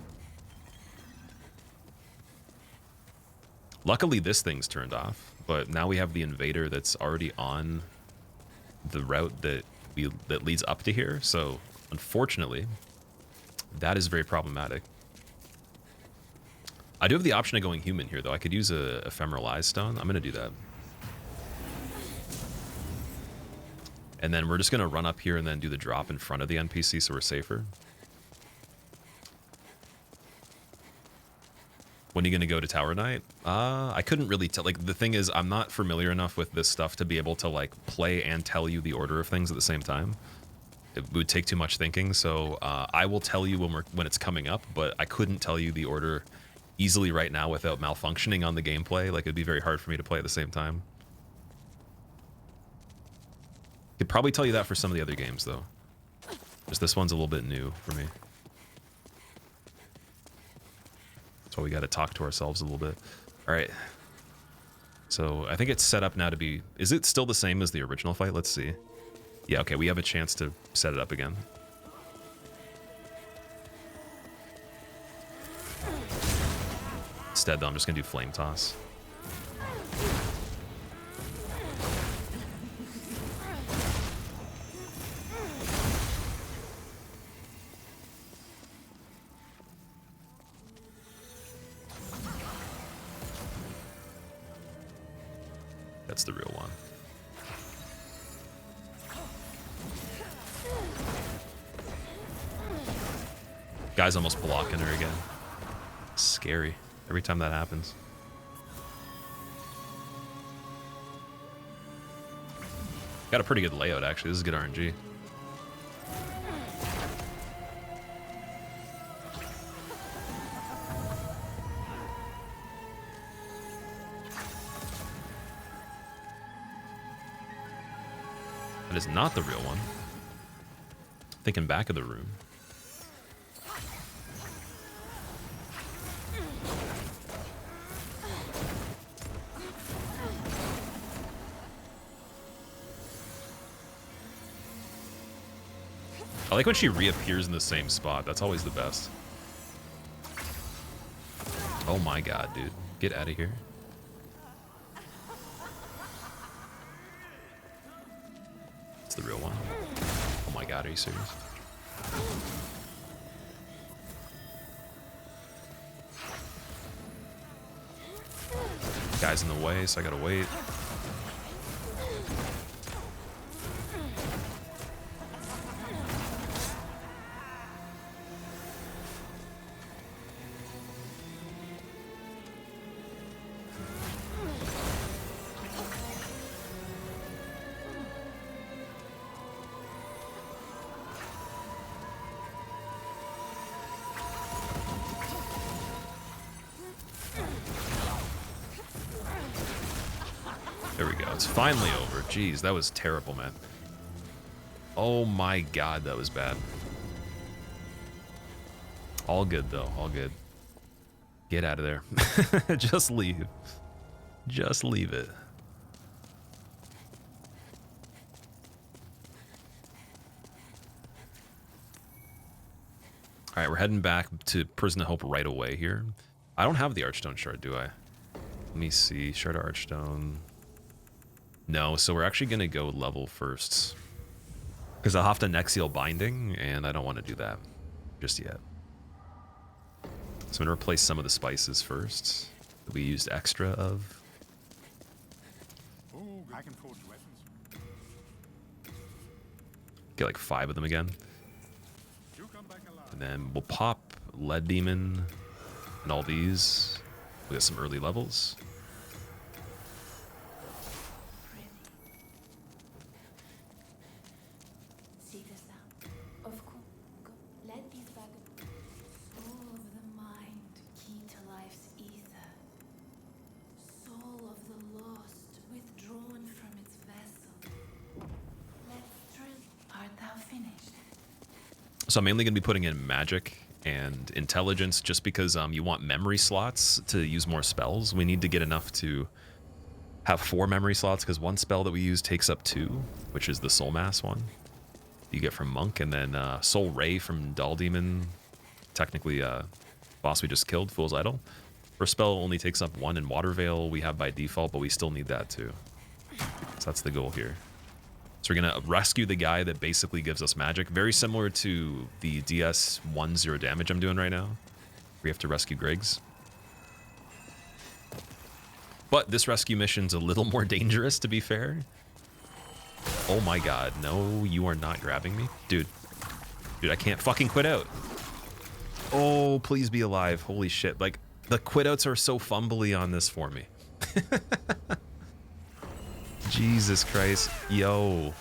Luckily, this thing's turned off, but now we have the invader that's already on the route that leads up to here. So unfortunately, that is very problematic. I do have the option of going human here, though. I could use a ephemeral eye stone. I'm going to do that. And then we're just going to run up here and then do the drop in front of the NPC so we're safer. When are you going to go to Tower Knight? I couldn't really tell. Like, the thing is, I'm not familiar enough with this stuff to be able to, like, play and tell you the order of things at the same time. It would take too much thinking, so I will tell you when it's coming up, but I couldn't tell you the order easily right now without malfunctioning on the gameplay. Like, it'd be very hard for me to play at the same time. Could probably tell you that for some of the other games, though. Just this one's a little bit new for me. That's why we got to talk to ourselves a little bit. All right. So I think it's set up now to be... Is it still the same as the original fight? Let's see. Yeah, okay, we have a chance to set it up again. Instead, though, I'm just going to do Flame Toss. That's the real one. Guy's almost blocking her again. Scary every time that happens. Got a pretty good layout, actually. This is good RNG. That is not the real one. Thinking back of the room. I like when she reappears in the same spot. That's always the best. Oh my god, dude. Get out of here. It's the real one. Oh my god, are you serious? Guy's in the way, so I gotta wait. There we go. It's finally over. Jeez, that was terrible, man. Oh my god, that was bad. All good, though. All good. Get out of there. Just leave. Just leave it. All right, we're heading back to Prison of Hope right away here. I don't have the Archstone shard, do I? Let me see. Shard of Archstone. No, so we're actually going to go level first. Because I'll have to Nexial Binding, and I don't want to do that just yet. So I'm going to replace some of the spices first that we used extra of. I can forge weapons. Get like 5 of them again. You come back alive. then we'll pop Lead Demon and all these. We got some early levels. See this now? Of course. Let these vagabonds. Soul of the mind, key to life's ether. Soul of the lost, withdrawn from its vessel. Let's drink. Art thou finished? So I'm mainly going to be putting in magic and intelligence just because you want memory slots to use more spells. We need to get enough to have 4 memory slots because one spell that we use takes up 2, which is the Soul Mass one you get from Monk, and then Soul Ray from Doll Demon, technically boss we just killed, Fool's Idol. First spell only takes up 1, and Water Veil we have by default, but we still need that too. So that's the goal here. So we're going to rescue the guy that basically gives us magic. Very similar to the DS 1-0 damage I'm doing right now. We have to rescue Griggs. But this rescue mission's a little more dangerous, to be fair. Oh my god, no, you are not grabbing me. Dude, I can't fucking quit out. Oh, please be alive. Holy shit. Like, the quit outs are so fumbly on this for me. Jesus Christ. Yo.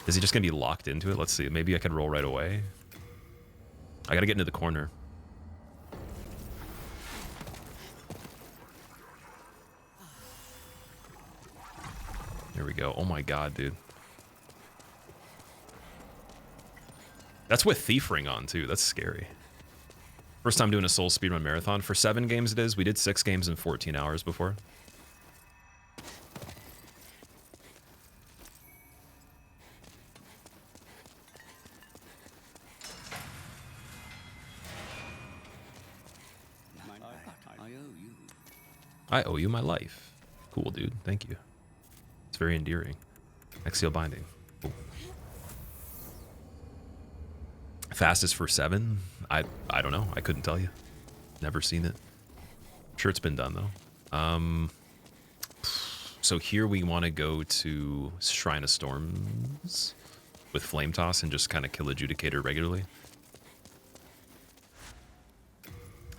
Is he just going to be locked into it? Let's see. Maybe I could roll right away. I got to get into the corner. There we go. Oh my god, dude. That's with Thief Ring on, too. That's scary. First time doing a Soul Speedrun Marathon. For 7 games it is. We did 6 games in 14 hours before. I owe you my life. Cool, dude. Thank you. It's very endearing. Axial binding. Cool. Fastest for 7? I don't know. I couldn't tell you. Never seen it. I'm sure it's been done though. So here we want to go to Shrine of Storms with Flame Toss and just kind of kill Adjudicator regularly.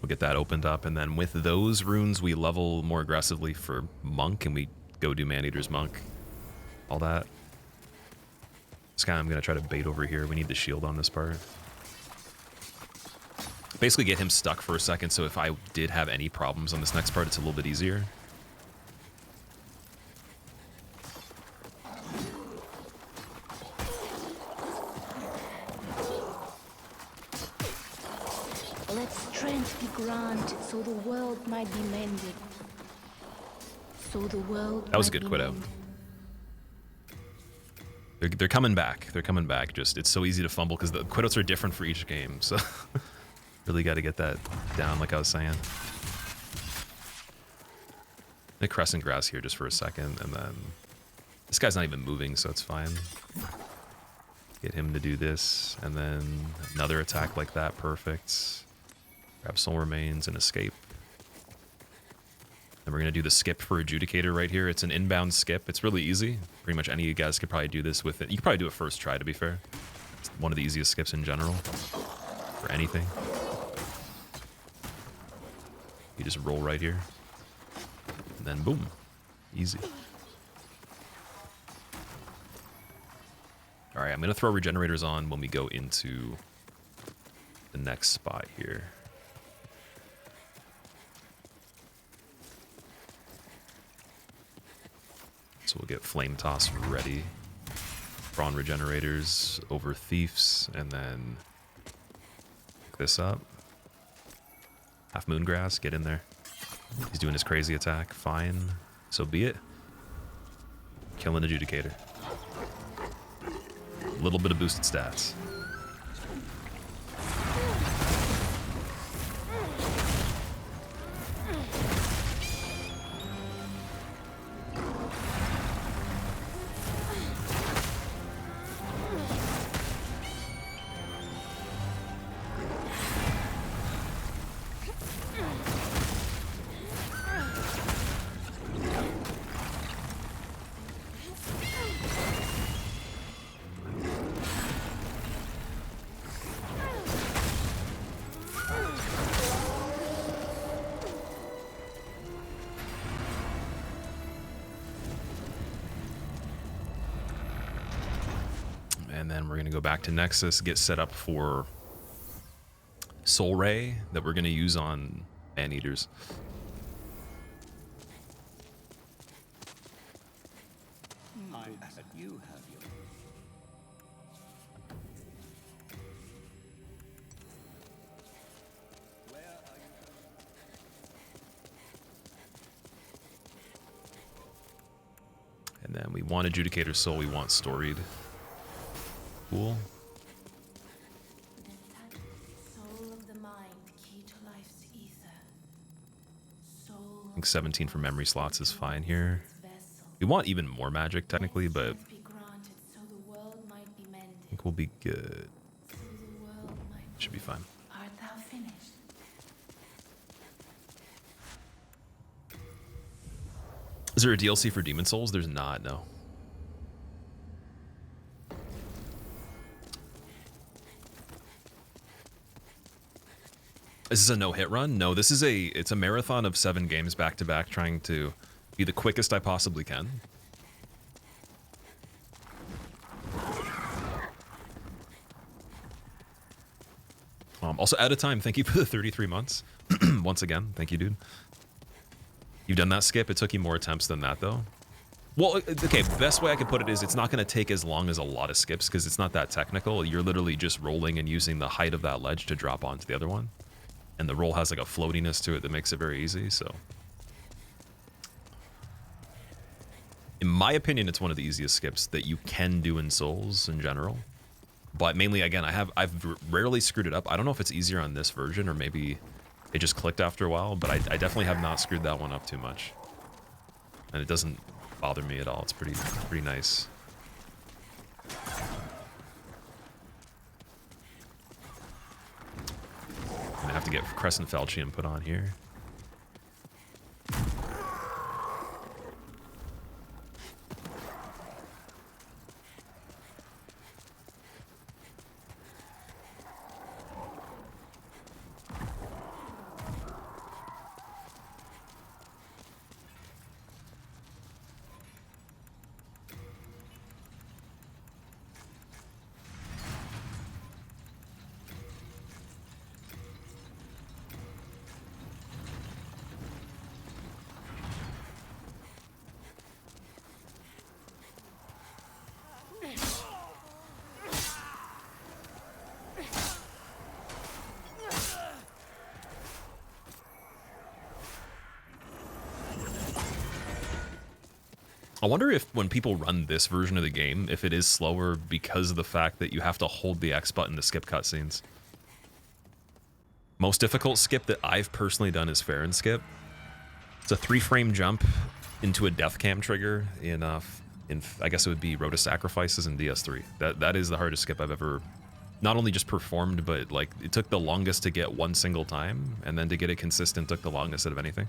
We'll get that opened up, and then with those runes we level more aggressively for Monk, and we go do Maneater's Monk. All that. This guy I'm going to try to bait over here. We need the shield on this part. Basically get him stuck for a second, so if I did have any problems on this next part, it's a little bit easier. Let strength be granted so the world might be mended. So the world That was a might good be quit out. mended. They're coming back. They're coming back. Just it's so easy to fumble because the quit outs are different for each game. So really got to get that down, like I was saying. The Crescent Grass here just for a second, and then this guy's not even moving, so it's fine. Get him to do this, and then another attack like that. Perfect. Grab Soul Remains and escape. Then we're going to do the skip for Adjudicator right here. It's an inbound skip. It's really easy. Pretty much any of you guys could probably do this with it. You could probably do it first try, to be fair. It's one of the easiest skips in general for anything. You just roll right here. And then boom. Easy. Alright, I'm going to throw regenerators on when we go into the next spot here. So we'll get Flame Toss ready. Prawn regenerators over Thieves, and then pick this up. Half Moongrass, get in there. He's doing his crazy attack. Fine. So be it. Killing Adjudicator. A little bit of boosted stats. then we're gonna go back to Nexus, get set up for Soul Ray that we're gonna use on Maneaters. You have your... And then we want Adjudicator Soul, we want Storied. Cool. Soul of the mind, key to life's ether. Soul I think 17 for memory slots is fine here. vessel. We want even more magic technically, but Be granted so the world might be mended. I think we'll be good. So the world might Should be fine. Art thou finished? Is there a DLC for Demon Souls? There's not, no. Is this a no-hit run? No, this is it's a marathon of 7 games back-to-back, trying to be the quickest I possibly can. Also, out of time, thank you for the 33 months. Once again, thank you, dude. You've done that, Skip. It took you more attempts than that, though. Well, okay, the best way I could put it is it's not going to take as long as a lot of skips because it's not that technical. You're literally just rolling and using the height of that ledge to drop onto the other one. And the roll has like a floatiness to it that makes it very easy, so. In my opinion, it's one of the easiest skips that you can do in Souls in general. But mainly, again, I've rarely screwed it up. I don't know if it's easier on this version or maybe it just clicked after a while, but I definitely have not screwed that one up too much. And it doesn't bother me at all. It's pretty nice. I'm gonna have to get Crescent Falchion put on here. I wonder if when people run this version of the game, if it is slower because of the fact that you have to hold the X button to skip cutscenes. Most difficult skip that I've personally done is Fair and Skip. It's a 3-frame jump into a death cam trigger in I guess it would be Road to Sacrifices in DS3. That is the hardest skip I've ever not only just performed, but like it took the longest to get one single time, and then to get it consistent took the longest out of anything.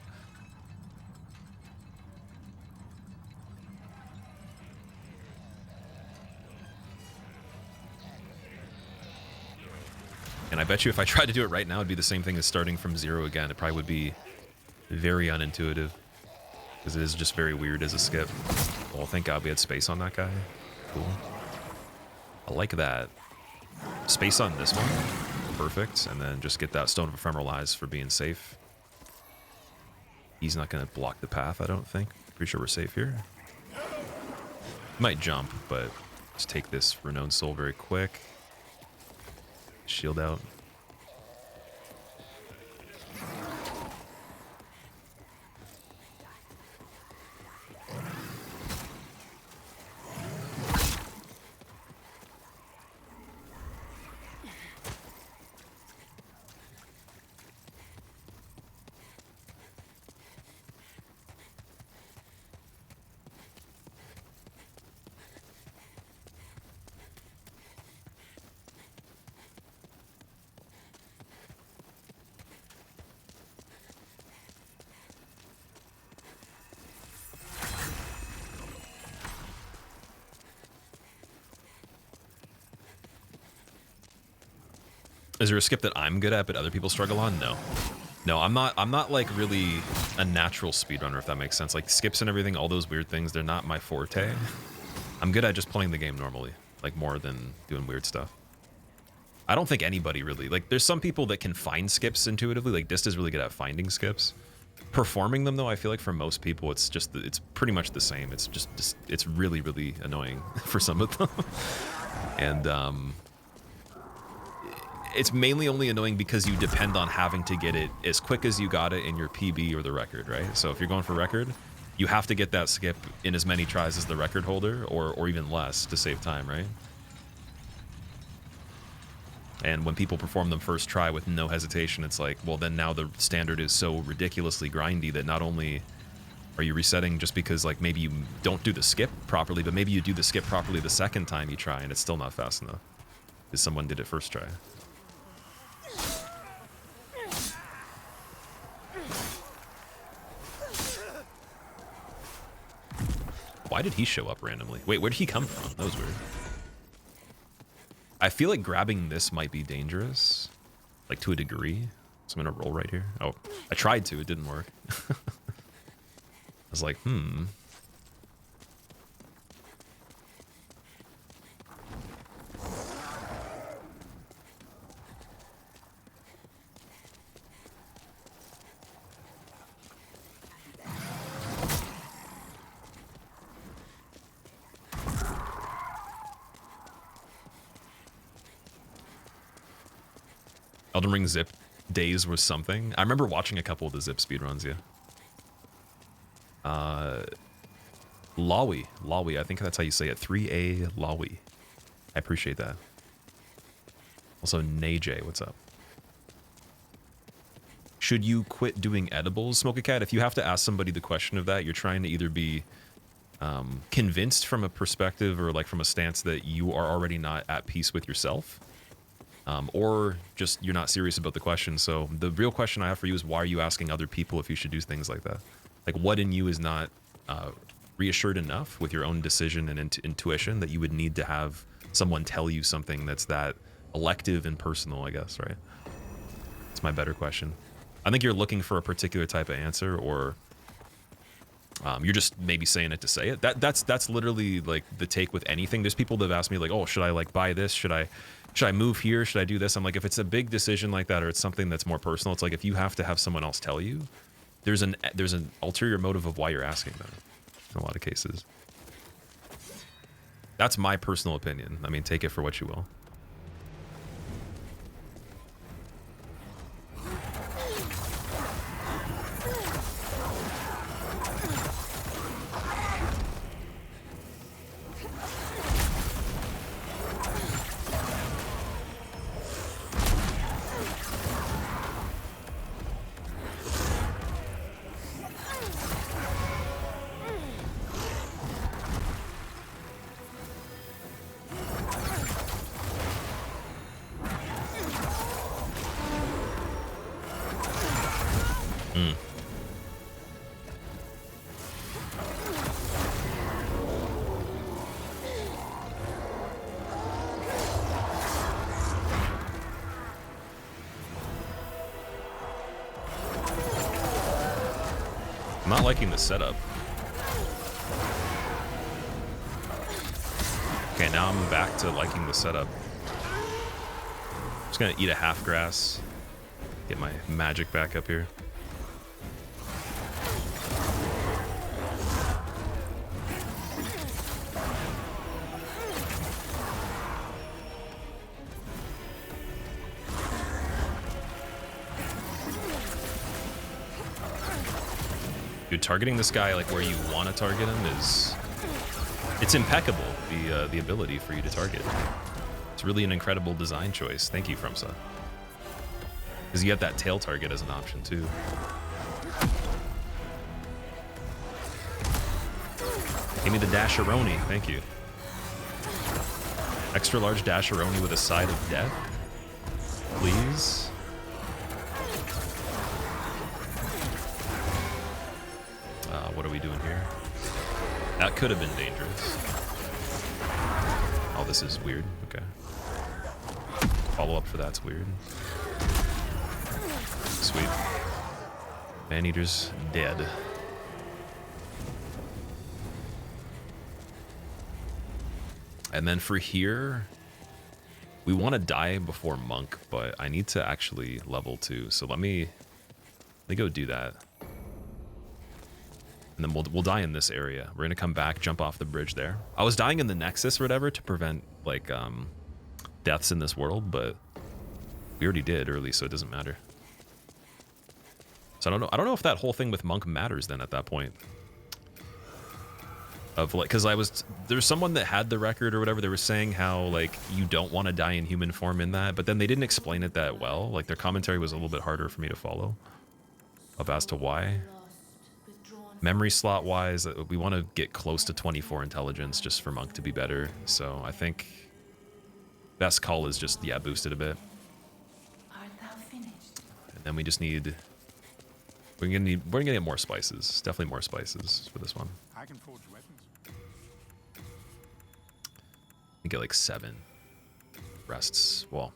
And I bet you if I tried to do it right now, it'd be the same thing as starting from 0 again. It probably would be very unintuitive, because it is just very weird as a skip. Well, thank God we had space on that guy. Cool. I like that. Space on this one. Perfect. And then just get that Stone of Ephemeral Eyes for being safe. He's not going to block the path, I don't think. Pretty sure we're safe here. Might jump, but just take this Renowned Soul very quick. Shield out. Is there a skip that I'm good at but other people struggle on? No. No, I'm not like really a natural speedrunner, if that makes sense. Like skips and everything, all those weird things, they're not my forte. I'm good at just playing the game normally. like more than doing weird stuff. I don't think anybody really, like, there's some people that can find skips intuitively, like Dista's really good at finding skips. Performing them though, I feel like for most people it's just, it's pretty much the same. It's just it's really, really annoying for some of them. And it's mainly only annoying because you depend on having to get it as quick as you got it in your PB or the record, right? So if you're going for record, you have to get that skip in as many tries as the record holder, or even less to save time, right? And when people perform them first try with no hesitation, it's like, well, then now the standard is so ridiculously grindy that not only are you resetting just because, like, maybe you don't do the skip properly, but maybe you do the skip properly the second time you try and it's still not fast enough because someone did it first try. Why did he show up randomly? Wait, where did he come from? That was weird. I feel like grabbing this might be dangerous, like to a degree. So I'm gonna roll right here. Oh, I tried to, it didn't work. I was like, Elden Ring zip days was something. I remember watching a couple of the zip speedruns, yeah. Lawi, I think that's how you say it. 3A Lawi. I appreciate that. Also, Najay, what's up? Should you quit doing edibles, Smoke a Cat? If you have to ask somebody the question of that, you're trying to either be convinced from a perspective or like from a stance that you are already not at peace with yourself. Or just you're not serious about the question. So the real question I have for you is, why are you asking other people if you should do things like that? Like, what in you is not reassured enough with your own decision and intuition that you would need to have someone tell you something that's that elective and personal, I guess, right? It's my better question. I think you're looking for a particular type of answer, or you're just maybe saying it to say it. That's literally like the take with anything. There's people that have asked me like, oh, should I like buy this? Should I move here? Should I do this? I'm like, if it's a big decision like that, or it's something that's more personal, it's like, if you have to have someone else tell you, there's an ulterior motive of why you're asking them in a lot of cases. That's my personal opinion. I mean, take it for what you will. I'm not liking the setup. Okay, now I'm back to liking the setup. Just gonna eat a half grass. Get my magic back up here. Dude, targeting this guy like where you want to target him it's impeccable, the ability for you to target. It's really an incredible design choice. Thank you, FromSa. Because you have that tail target as an option too. Give me the dasheroni, thank you. Extra large dasheroni with a side of death, please. What are we doing here? That could have been dangerous. Oh, this is weird. Okay. Follow up for that's weird. Sweet. Maneater's dead. And then for here, we want to die before monk, but I need to actually level 2. So let me go do that. And then we'll die in this area. We're gonna come back, jump off the bridge there. I was dying in the Nexus or whatever to prevent like deaths in this world, but we already did early, so it doesn't matter. So I don't know if that whole thing with monk matters then at that point. Of like, because there's someone that had the record or whatever. They were saying how like you don't want to die in human form in that, but then they didn't explain it that well. Like their commentary was a little bit harder for me to follow of as to why. Memory slot wise, we want to get close to 24 intelligence just for monk to be better. So I think best call is just, yeah, boost it a bit. And then we just need, we're gonna get more spices. Definitely more spices for this one. I can forge weapons. I get like 7 rests. Well,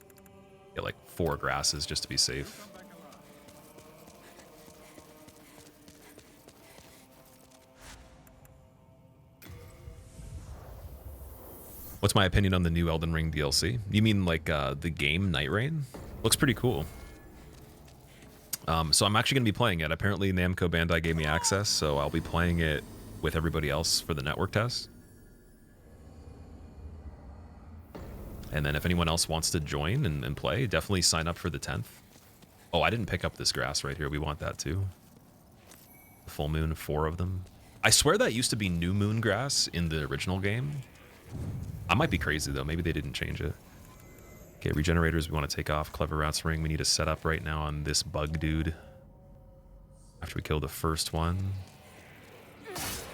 get like 4 grasses just to be safe. What's my opinion on the new Elden Ring DLC? You mean like the game Night Rain? Looks pretty cool. So I'm actually going to be playing it. Apparently Namco Bandai gave me access, so I'll be playing it with everybody else for the network test. And then if anyone else wants to join and play, definitely sign up for the 10th. Oh, I didn't pick up this grass right here. We want that too. The full moon, 4 of them. I swear that used to be new moon grass in the original game. I might be crazy though. Maybe they didn't change it. Okay, regenerators we want to take off. Clever Rat's Ring we need to set up right now on this bug dude. After we kill the first one. If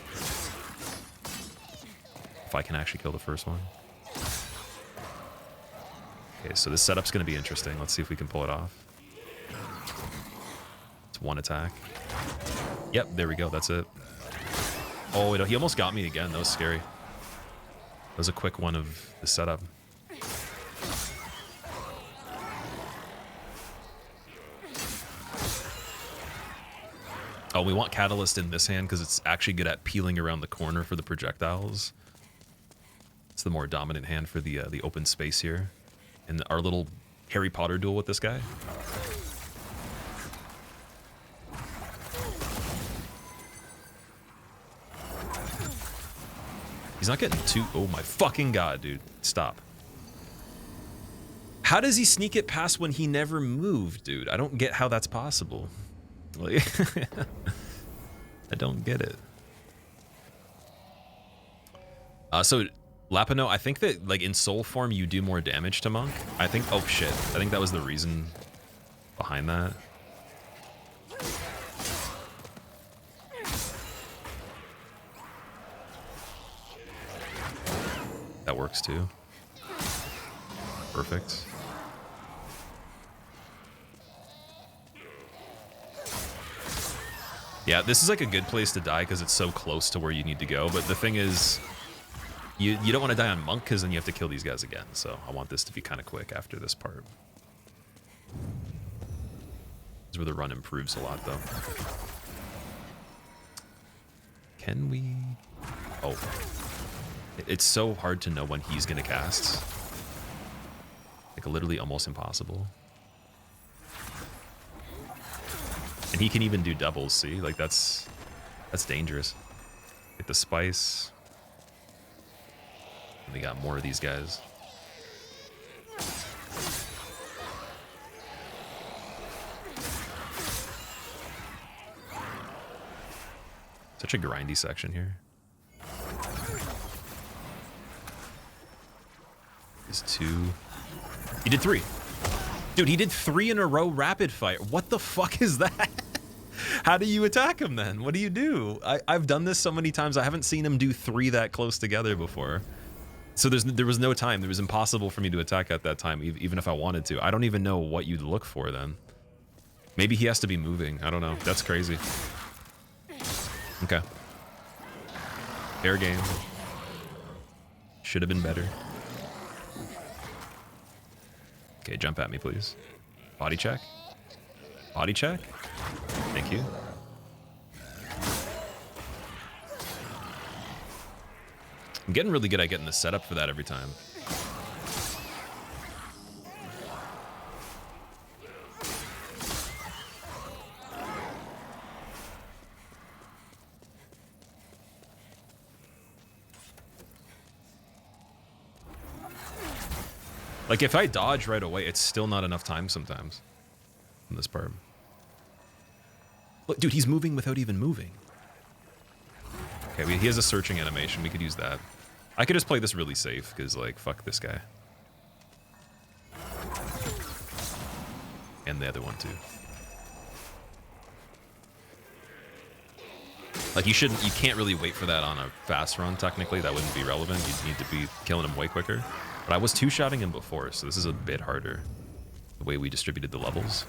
I can actually kill the first one. Okay, so this setup's going to be interesting. Let's see if we can pull it off. It's 1 attack. Yep, there we go. That's it. Oh, he almost got me again. That was scary. That was a quick one of the setup. Oh, we want Catalyst in this hand because it's actually good at peeling around the corner for the projectiles. It's the more dominant hand for the open space here. And our little Harry Potter duel with this guy. He's not getting too... Oh my fucking god, dude. Stop. How does he sneak it past when he never moved, dude? I don't get how that's possible. Like, I don't get it. So, Lapino, I think that, like, in soul form, you do more damage to Monk. I think... Oh, shit. I think that was the reason behind that. That works, too. Perfect. Yeah, this is like a good place to die because it's so close to where you need to go. But the thing is, you don't want to die on Monk because then you have to kill these guys again. So I want this to be kind of quick after this part. This is where the run improves a lot, though. Can we... Oh. It's so hard to know when he's going to cast. Like, literally almost impossible. And he can even do doubles, see? Like, that's dangerous. Get the spice. And we got more of these guys. Such a grindy section here. Is 2. He did 3. Dude, he did 3 in a row rapid fire. What the fuck is that? How do you attack him then? What do you do? I've done this so many times. I haven't seen him do 3 that close together before. So there was no time. It was impossible for me to attack at that time, even if I wanted to. I don't even know what you'd look for then. Maybe he has to be moving. I don't know. That's crazy. Okay. Fair game. Should have been better. Okay, jump at me, please. Body check. Body check. Thank you. getting really good at getting the setup for that every time. Like, if I dodge right away, it's still not enough time sometimes in this part. Look, dude, he's moving without even moving. Okay, he has a searching animation. We could use that. I could just play this really safe, because, like, fuck this guy. And the other one, too. Like, you can't really wait for that on a fast run, technically. That wouldn't be relevant. You'd need to be killing him way quicker. But I was two-shotting him before, so this is a bit harder, the way we distributed the levels.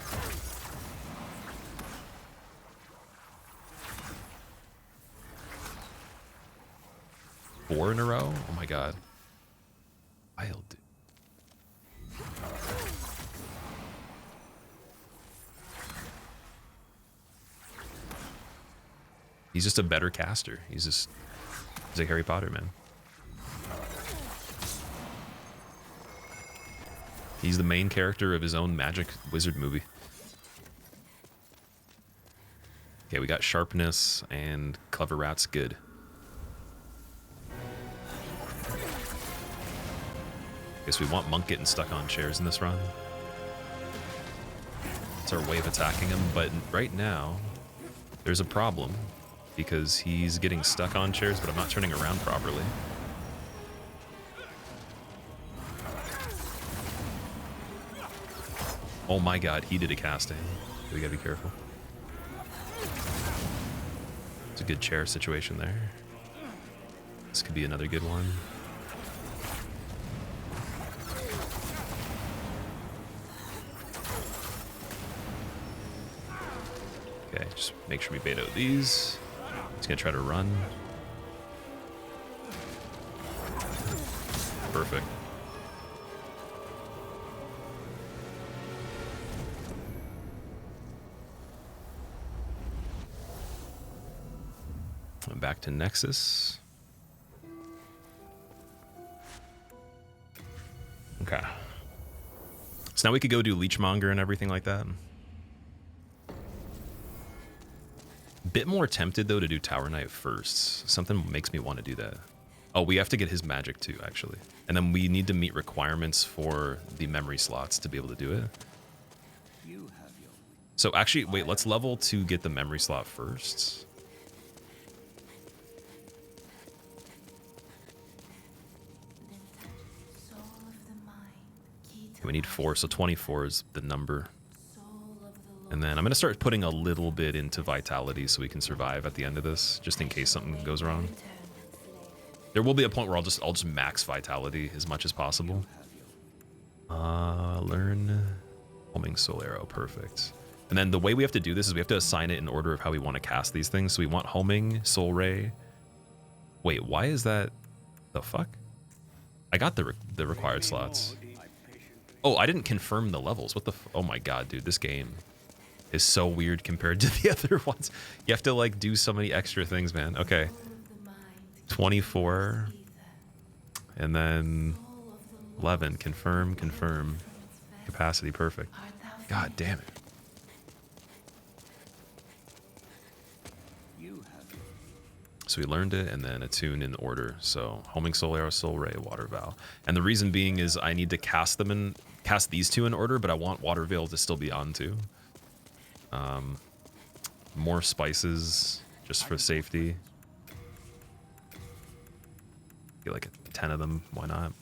Four in a row? Oh my god. Wild. He's just a better caster. He's like Harry Potter, man. He's the main character of his own magic wizard movie. Okay, we got sharpness and clever rats. Good. Guess we want Monk getting stuck on chairs in this run. It's our way of attacking him, but right now there's a problem because he's getting stuck on chairs, but I'm not turning around properly. Oh my god, he did a casting. We gotta be careful. It's a good chair situation there. This could be another good one. Okay, just make sure we bait out these. He's gonna try to run. Perfect. Back to Nexus. Okay. So now we could go do Leechmonger and everything like that. Bit more tempted though to do Tower Knight first. Something makes me want to do that. Oh, we have to get his magic too, actually. And then we need to meet requirements for the memory slots to be able to do it. So actually, wait, let's level to get the memory slot first. We need 4, so 24 is the number. And then I'm going to start putting a little bit into vitality so we can survive at the end of this, just in case something goes wrong. There will be a point where I'll just max vitality as much as possible. Learn Homing Soul Arrow, perfect. And then the way we have to do this is we have to assign it in order of how we want to cast these things. So we want Homing, Soul Ray. Wait, why is that? The fuck? I got the required slots. Oh, I didn't confirm the levels. What the oh my god, dude, this game is so weird compared to the other ones. You have to like do so many extra things, man. Okay. 24. And then 11. Confirm. Capacity, perfect. God damn it. So we learned it, and then attune in order. So Homing Soul Arrow, Soul Ray, Water Vow. And the reason being is I need to cast these two in order, but I want Water Veil to still be on too. More spices, just for safety. Get like 10 of them, why not?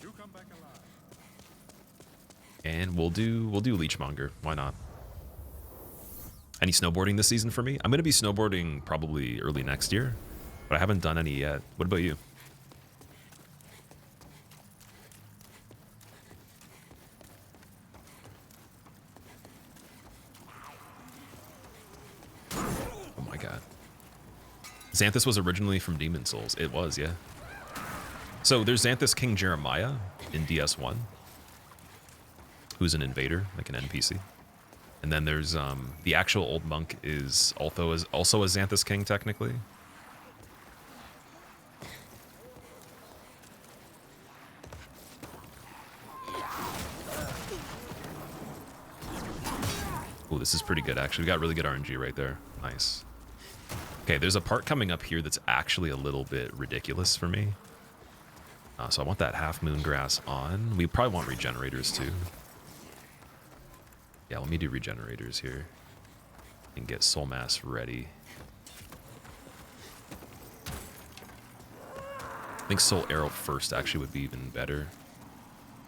And we'll do Leechmonger, why not? Any snowboarding this season for me? I'm gonna be snowboarding probably early next year. But I haven't done any yet. What about you? Oh my god. Xanthus was originally from Demon Souls. It was, yeah. So there's Xanthus King Jeremiah in DS1, who's an invader, like an NPC. And then there's the actual old monk is also a Xanthus King technically. this is pretty good, actually. We got really good RNG right there. Nice. Okay, there's a part coming up here that's actually a little bit ridiculous for me. So I want that half moon grass on. We probably want regenerators too. Yeah, let me do regenerators here and get soul mass ready. I think soul arrow first actually would be even better,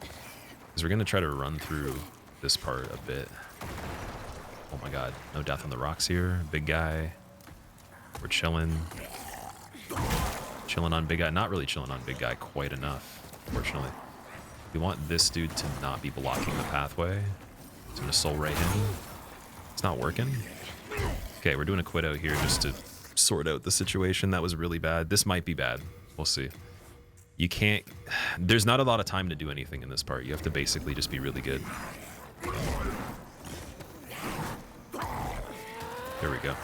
because we're gonna try to run through this part a bit. Oh my god, no death on the rocks here. Big guy. We're chilling. Chilling on big guy. Not really chilling on big guy quite enough, unfortunately. We want this dude to not be blocking the pathway. So I'm gonna soul ray him. It's not working. Okay, we're doing a quit out here just to sort out the situation. That was really bad. This might be bad. We'll see. You can't... There's not a lot of time to do anything in this part. You have to basically just be really good. There we go.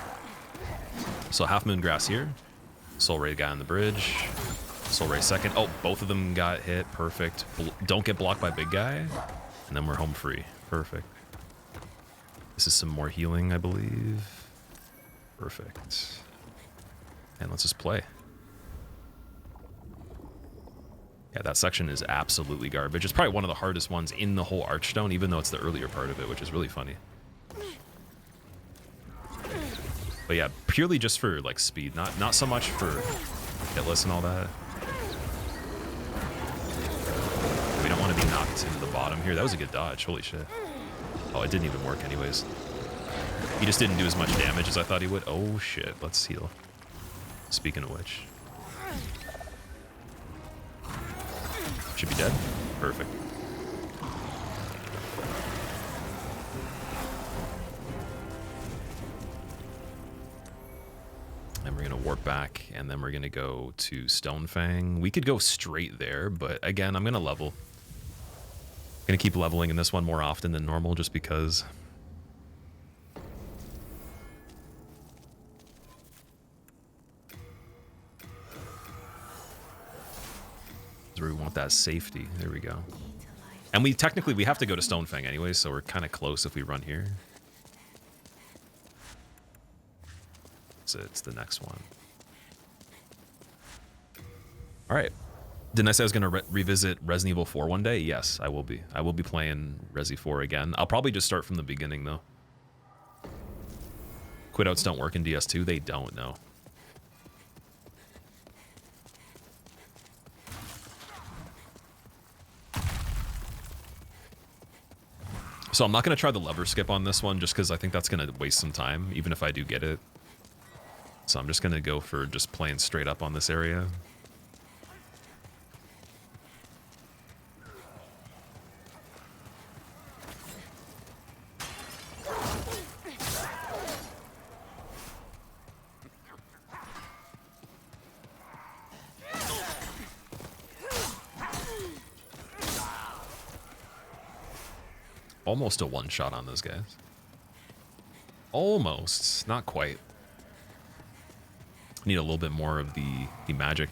So half moon grass here. Soul ray guy on the bridge. Soul ray second. Oh, both of them got hit. Perfect. Don't get blocked by big guy. And then we're home free. Perfect. This is some more healing, I believe. Perfect. And let's just play. Yeah, that section is absolutely garbage. It's probably one of the hardest ones in the whole Archstone, even though it's the earlier part of it, which is really funny. But yeah, purely just for like speed, not so much for hitless and all that. We don't want to be knocked into the bottom here. That was a good dodge. Holy shit. Oh, it didn't even work anyways. He just didn't do as much damage as I thought he would. Oh shit, let's heal. Speaking of which. Should be dead. Perfect. And we're gonna warp back, and then we're gonna go to Stonefang. We could go straight there, but again, I'm gonna level. Gonna keep leveling in this one more often than normal, just because. Where we want that safety. There we go. And we technically we have to go to Stonefang anyway, so we're kind of close if we run here. So it's the next one. All right. Didn't I say I was going to revisit Resident Evil 4 one day? Yes, I will be. I will be playing Resi 4 again. I'll probably just start from the beginning though. Quit outs don't work in DS2. They don't know. So I'm not going to try the lever skip on this one just because I think that's going to waste some time, even if I do get it. So I'm just going to go for just playing straight up on this area. Almost a one-shot on those guys. Almost. Not quite. Need a little bit more of the magic.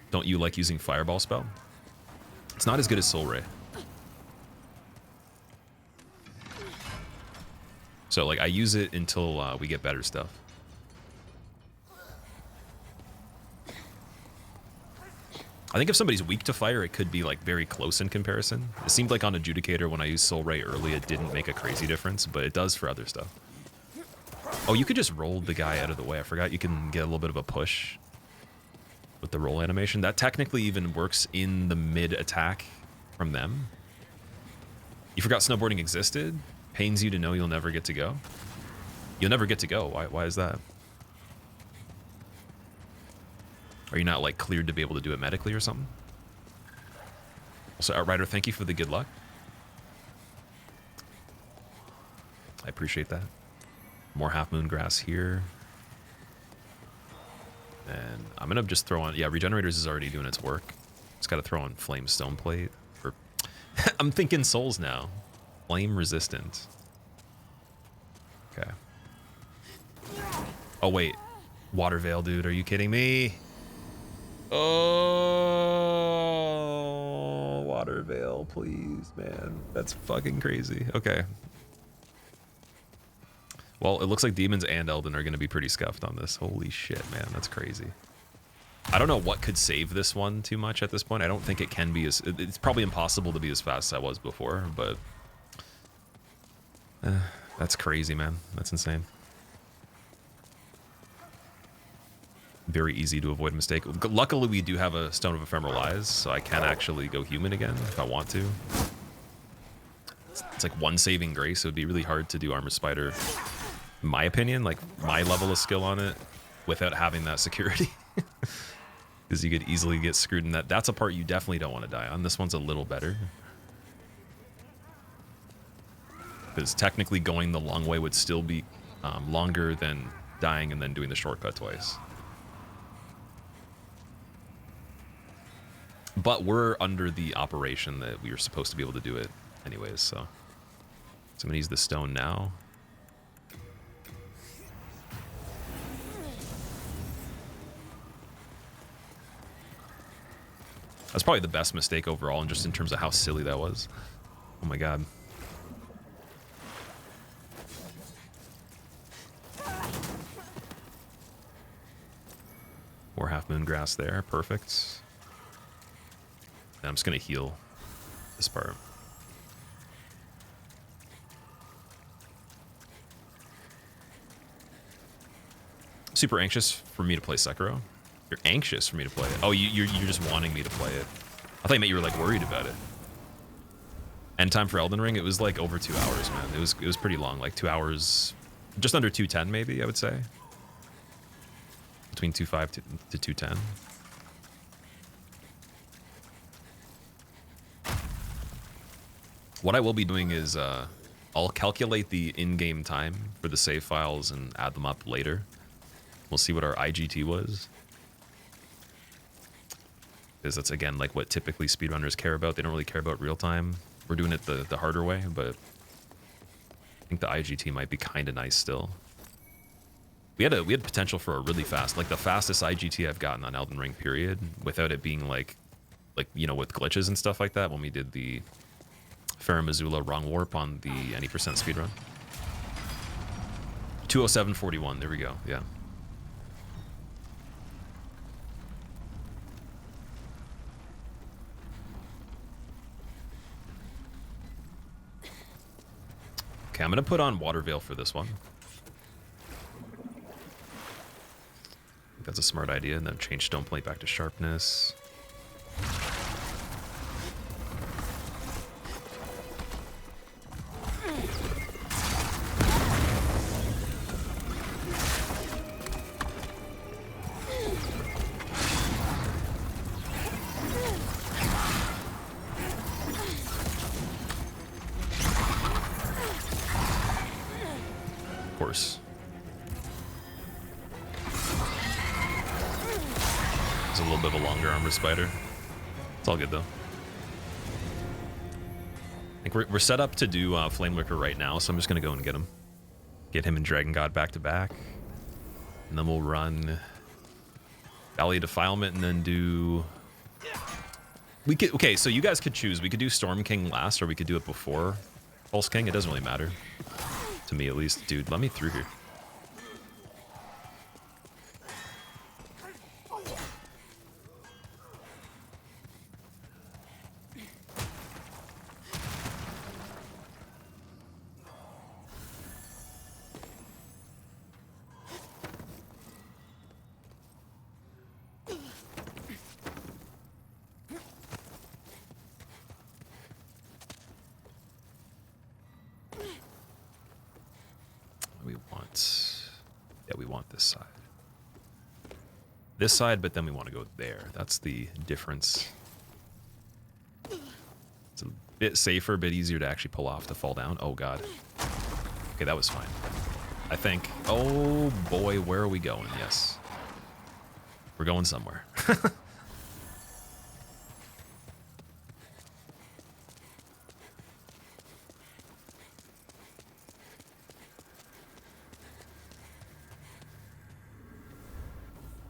Don't you like using Fireball spell? It's not as good as Soul Ray. So, like, I use it until we get better stuff. I think if somebody's weak to fire, it could be like very close in comparison. It seemed like on Adjudicator when I used Soul Ray early, it didn't make a crazy difference, but it does for other stuff. Oh, you could just roll the guy out of the way. I forgot you can get a little bit of a push with the roll animation. That technically even works in the mid attack from them. You forgot snowboarding existed? Pains you to know you'll never get to go? You'll never get to go. Why is that? Are you not like cleared to be able to do it medically or something? Also, Outrider, thank you for the good luck. I appreciate that. More half moon grass here. And I'm gonna just throw on, yeah, Regenerators is already doing its work. Just gotta throw on Flame Stone Plate. Or I'm thinking souls now. Flame resistant. Okay. Oh wait. Water Veil, dude, are you kidding me? Oh, Water Veil, please, man. That's fucking crazy. Okay. Well, it looks like Demons and Elden are going to be pretty scuffed on this. Holy shit, man. That's crazy. I don't know what could save this one too much at this point. I don't think it can be as... It's probably impossible to be as fast as I was before, but... that's crazy, man. That's insane. Very easy to avoid a mistake. Luckily, we do have a Stone of Ephemeral Eyes, so I can actually go human again if I want to. It's like one saving grace. It would be really hard to do Armor Spider, in my opinion, like my level of skill on it, without having that security. Because you could easily get screwed in that. That's a part you definitely don't want to die on. This one's a little better. Because technically going the long way would still be longer than dying and then doing the shortcut twice. But we're under the operation that we were supposed to be able to do it anyways, so. So I'm gonna use the stone now. That's probably the best mistake overall, and just in terms of how silly that was. Oh my god. More half moon grass there, perfect. And I'm just gonna heal this part. Super anxious for me to play Sekiro. You're anxious for me to play it. Oh, you're just wanting me to play it. I thought you meant you were like worried about it. End time for Elden Ring, it was like over 2 hours, man. It was pretty long, like 2 hours, just under 210 maybe, I would say. Between 2.5 to 210. What I will be doing is I'll calculate the in-game time for the save files and add them up later. We'll see what our IGT was. Because that's, again, like what typically speedrunners care about. They don't really care about real time. We're doing it the harder way, but I think the IGT might be kind of nice still. We had potential for a really fast, like the fastest IGT I've gotten on Elden Ring, period, without it being like you know, with glitches and stuff like that when we did the Farum Azula wrong warp on the any percent speedrun. 207.41, there we go, yeah. Okay, I'm gonna put on Water Veil for this one. I think that's a smart idea, and then change Stone Plate back to Sharpness. Spider. It's all good though. I think we're set up to do Flame Licker right now, so I'm just gonna go and get him and Dragon God back to back, and then we'll run Valley of Defilement, and then do. Okay, so you guys could choose. We could do Storm King last, or we could do it before Pulse King. It doesn't really matter to me, at least. Dude, let me through here. This side, but then we want to go there. That's the difference. It's a bit safer, a bit easier to actually pull off to fall down. Oh god. Okay, that was fine. I think. Oh boy, where are we going? Yes. We're going somewhere.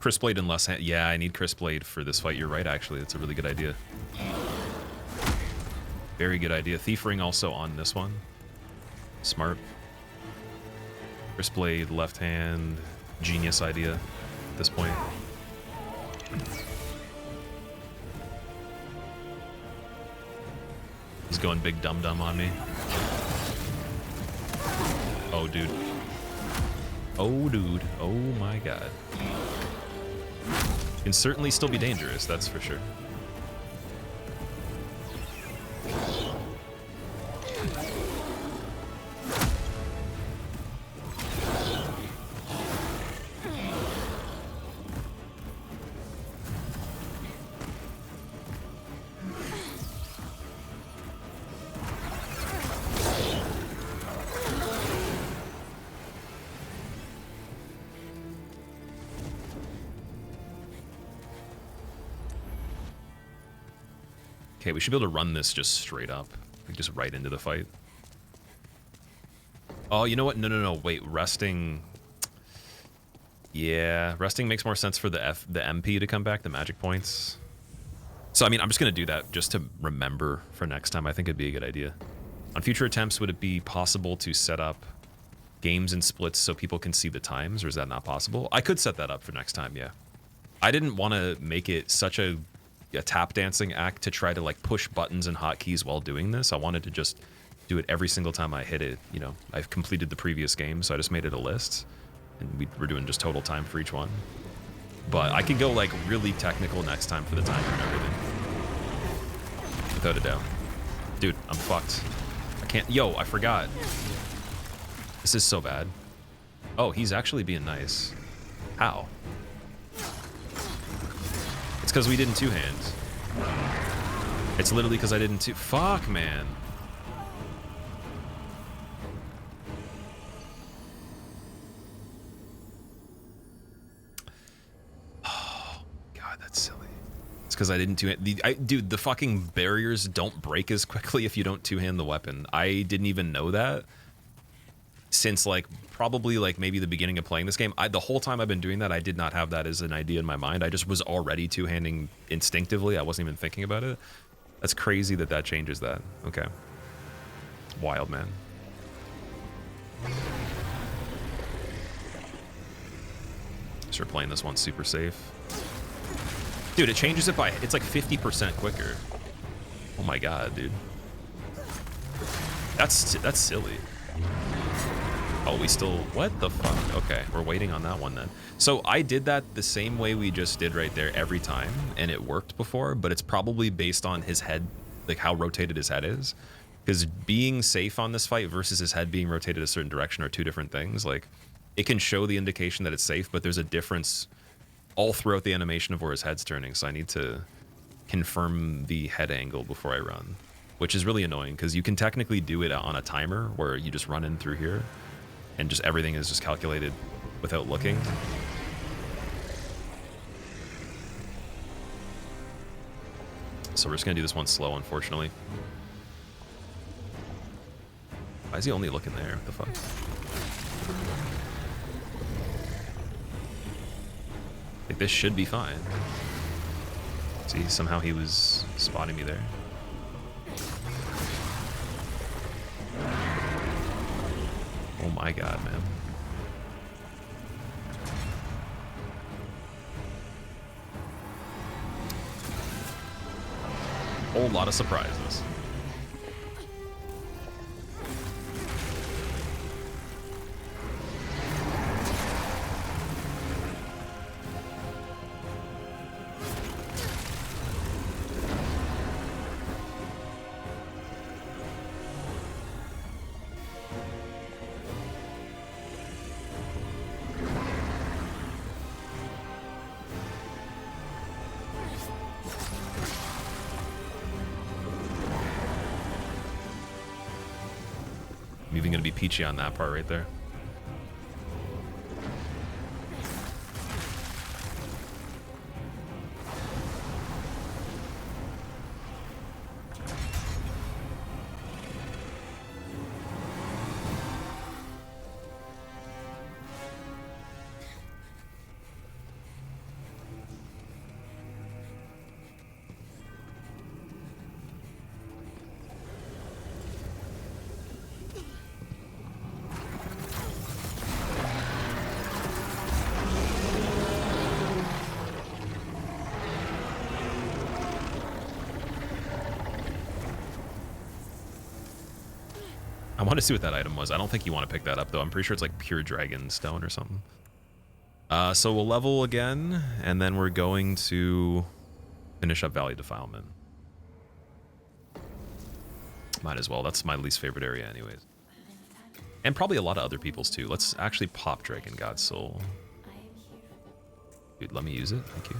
Crisp Blade and less hand. Yeah, I need Crisp Blade for this fight. You're right, actually. That's a really good idea. Very good idea. Thief Ring also on this one. Smart. Wrist blade, left hand, genius idea at this point. He's going big dum-dum on me. Oh, dude. Oh, dude. Oh, my God. Can certainly still be dangerous, that's for sure. Okay, we should be able to run this just straight up. Like just right into the fight. Oh, you know what? No. Wait, resting. Yeah, resting makes more sense for the MP to come back, the magic points. So, I mean, I'm just going to do that just to remember for next time. I think it'd be a good idea. On future attempts, would it be possible to set up games and splits so people can see the times, or is that not possible? I could set that up for next time, yeah. I didn't want to make it such a tap dancing act to try to like push buttons and hotkeys while doing this. I wanted to just do it every single time I hit it. You know, I've completed the previous game, so I just made it a list, and we're doing just total time for each one. But I can go like really technical next time for the timer and everything, without a doubt. Dude, I'm fucked. I can't. Yo, I forgot. This is so bad. Oh, he's actually being nice. How? It's because we didn't two-hand. It's literally because I didn't two... Fuck, man. Oh, God, that's silly. It's because I didn't two-hand... Dude, the fucking barriers don't break as quickly if you don't two-hand the weapon. I didn't even know that since, like, probably, like, maybe the beginning of playing this game. The whole time I've been doing that, I did not have that as an idea in my mind. I just was already two-handing instinctively. I wasn't even thinking about it. That's crazy that that changes that. Okay. Wild, man. Start playing this one super safe. Dude, it changes it by... It's like 50% quicker. Oh my God, dude. That's silly. Oh, we still... What the fuck? Okay, we're waiting on that one then. So I did that the same way we just did right there every time, and it worked before, but it's probably based on his head, like how rotated his head is. Because being safe on this fight versus his head being rotated a certain direction are two different things. Like, it can show the indication that it's safe, but there's a difference all throughout the animation of where his head's turning, so I need to confirm the head angle before I run, which is really annoying, because you can technically do it on a timer where you just run in through here, and just everything is just calculated without looking. So we're just gonna do this one slow, unfortunately. Why is he only looking there? What the fuck? Like, this should be fine. See, somehow he was spotting me there. Oh my God, man. Whole lot of surprises. I'm even gonna be peachy on that part right there. I want to see what that item was. I don't think you want to pick that up, though. I'm pretty sure it's like pure dragon stone or something. So we'll level again, and then we're going to finish up Valley Defilement. Might as well. That's my least favorite area anyways. And probably a lot of other people's too. Let's actually pop Dragon God Soul. Dude, let me use it. Thank you.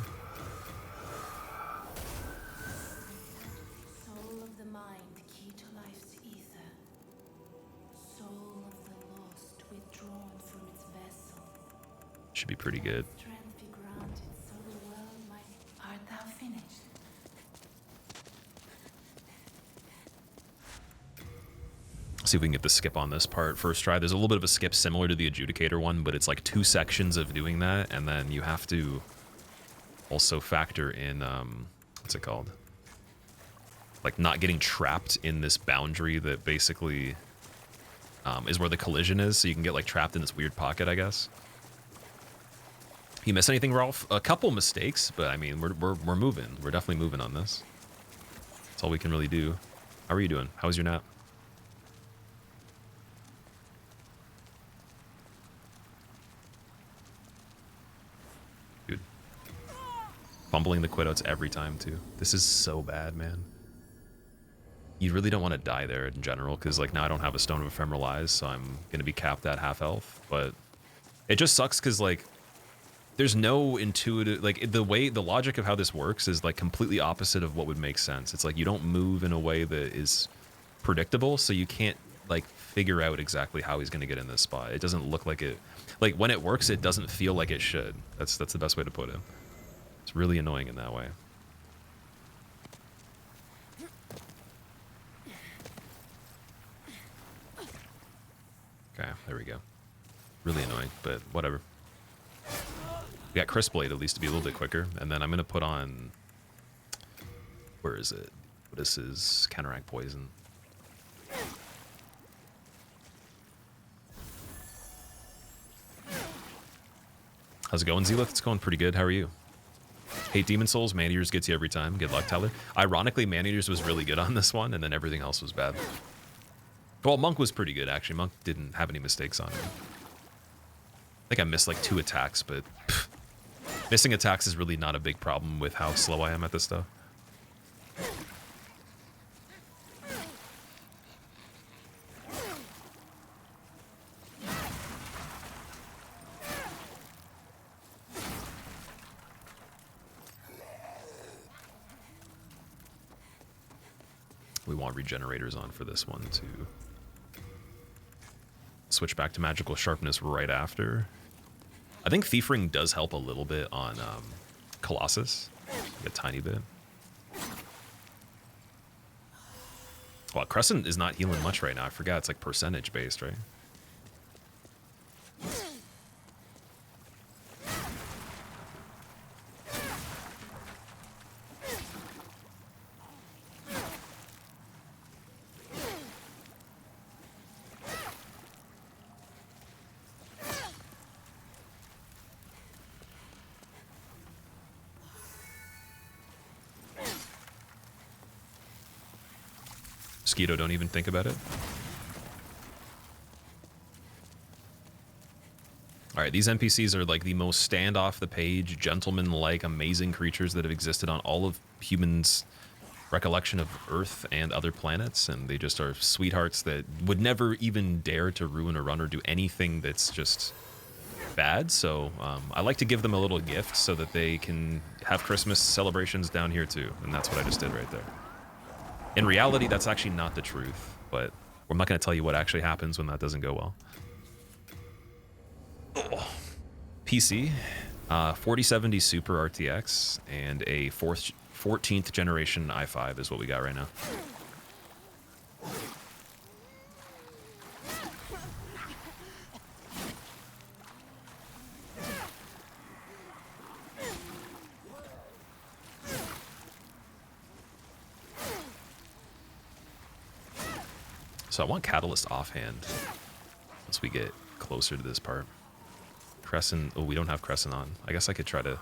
Soul of the mind, key to life's ether. Soul of the lost, withdrawn from its vessel. Should be pretty good. Strength be granted, so the world might. Art thou finished? See if we can get the skip on this part first try. There's a little bit of a skip similar to the adjudicator one, but it's like 2 sections of doing that, and then you have to also factor in what's it called? Like not getting trapped in this boundary that basically is where the collision is, so you can get like trapped in this weird pocket, I guess. You miss anything, Rolf? A couple mistakes, but I mean we're moving. We're definitely moving on this. That's all we can really do. How are you doing? How was your nap? Fumbling the quitouts every time, too. This is so bad, man. You really don't want to die there in general, because, like, now I don't have a Stone of Ephemeral Eyes, so I'm going to be capped at half health. But it just sucks, because, like, there's no intuitive... Like, the logic of how this works is, like, completely opposite of what would make sense. It's like you don't move in a way that is predictable, so you can't, like, figure out exactly how he's going to get in this spot. It doesn't look like it... Like, when it works, it doesn't feel like it should. That's the best way to put it. It's really annoying in that way. Okay, there we go. Really annoying, but whatever. We got Crisp Blade at least to be a little bit quicker, and then I'm going to put on... Where is it? This is Counteract Poison. How's it going, Zealith? It's going pretty good. How are you? Hate Demon Souls. Man-Eaters gets you every time. Good luck, Tyler. Ironically, Man-Eaters was really good on this one, and then everything else was bad. Well, Monk was pretty good, actually. Monk didn't have any mistakes on it. I think I missed like 2 attacks, but pff, missing attacks is really not a big problem with how slow I am at this stuff. We want regenerators on for this one to switch back to magical sharpness right after. I think Thief Ring does help a little bit on Colossus, like a tiny bit. Well, Crescent is not healing much right now. I forgot it's like percentage based, right? Mosquito, don't even think about it. Alright, these NPCs are like the most stand off the page, gentleman-like, amazing creatures that have existed on all of humans' recollection of Earth and other planets, and they just are sweethearts that would never even dare to ruin a run or do anything that's just bad. So I like to give them a little gift so that they can have Christmas celebrations down here too, and that's what I just did right there. In reality, that's actually not the truth, but I'm not going to tell you what actually happens when that doesn't go well. Oh. PC, 4070 Super RTX, and a 14th generation i5 is what we got right now. So I want Catalyst offhand once we get closer to this part. Crescent, oh, we don't have Crescent on. I guess I could try to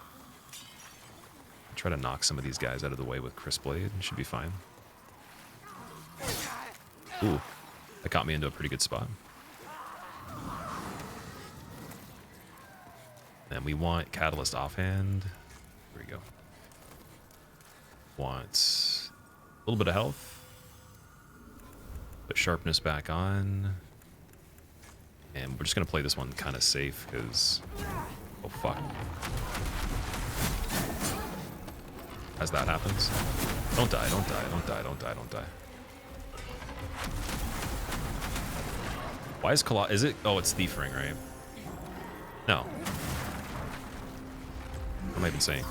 knock some of these guys out of the way with Crisp Blade. It should be fine. Ooh. That got me into a pretty good spot. And we want Catalyst offhand. Here we go. Want a little bit of health. Put sharpness back on. And we're just going to play this one kind of safe because... Oh, fuck. As that happens. Don't die, don't die, don't die, don't die, don't die. Why is Is it? Oh, it's Thief Ring, right? No. What am I even saying?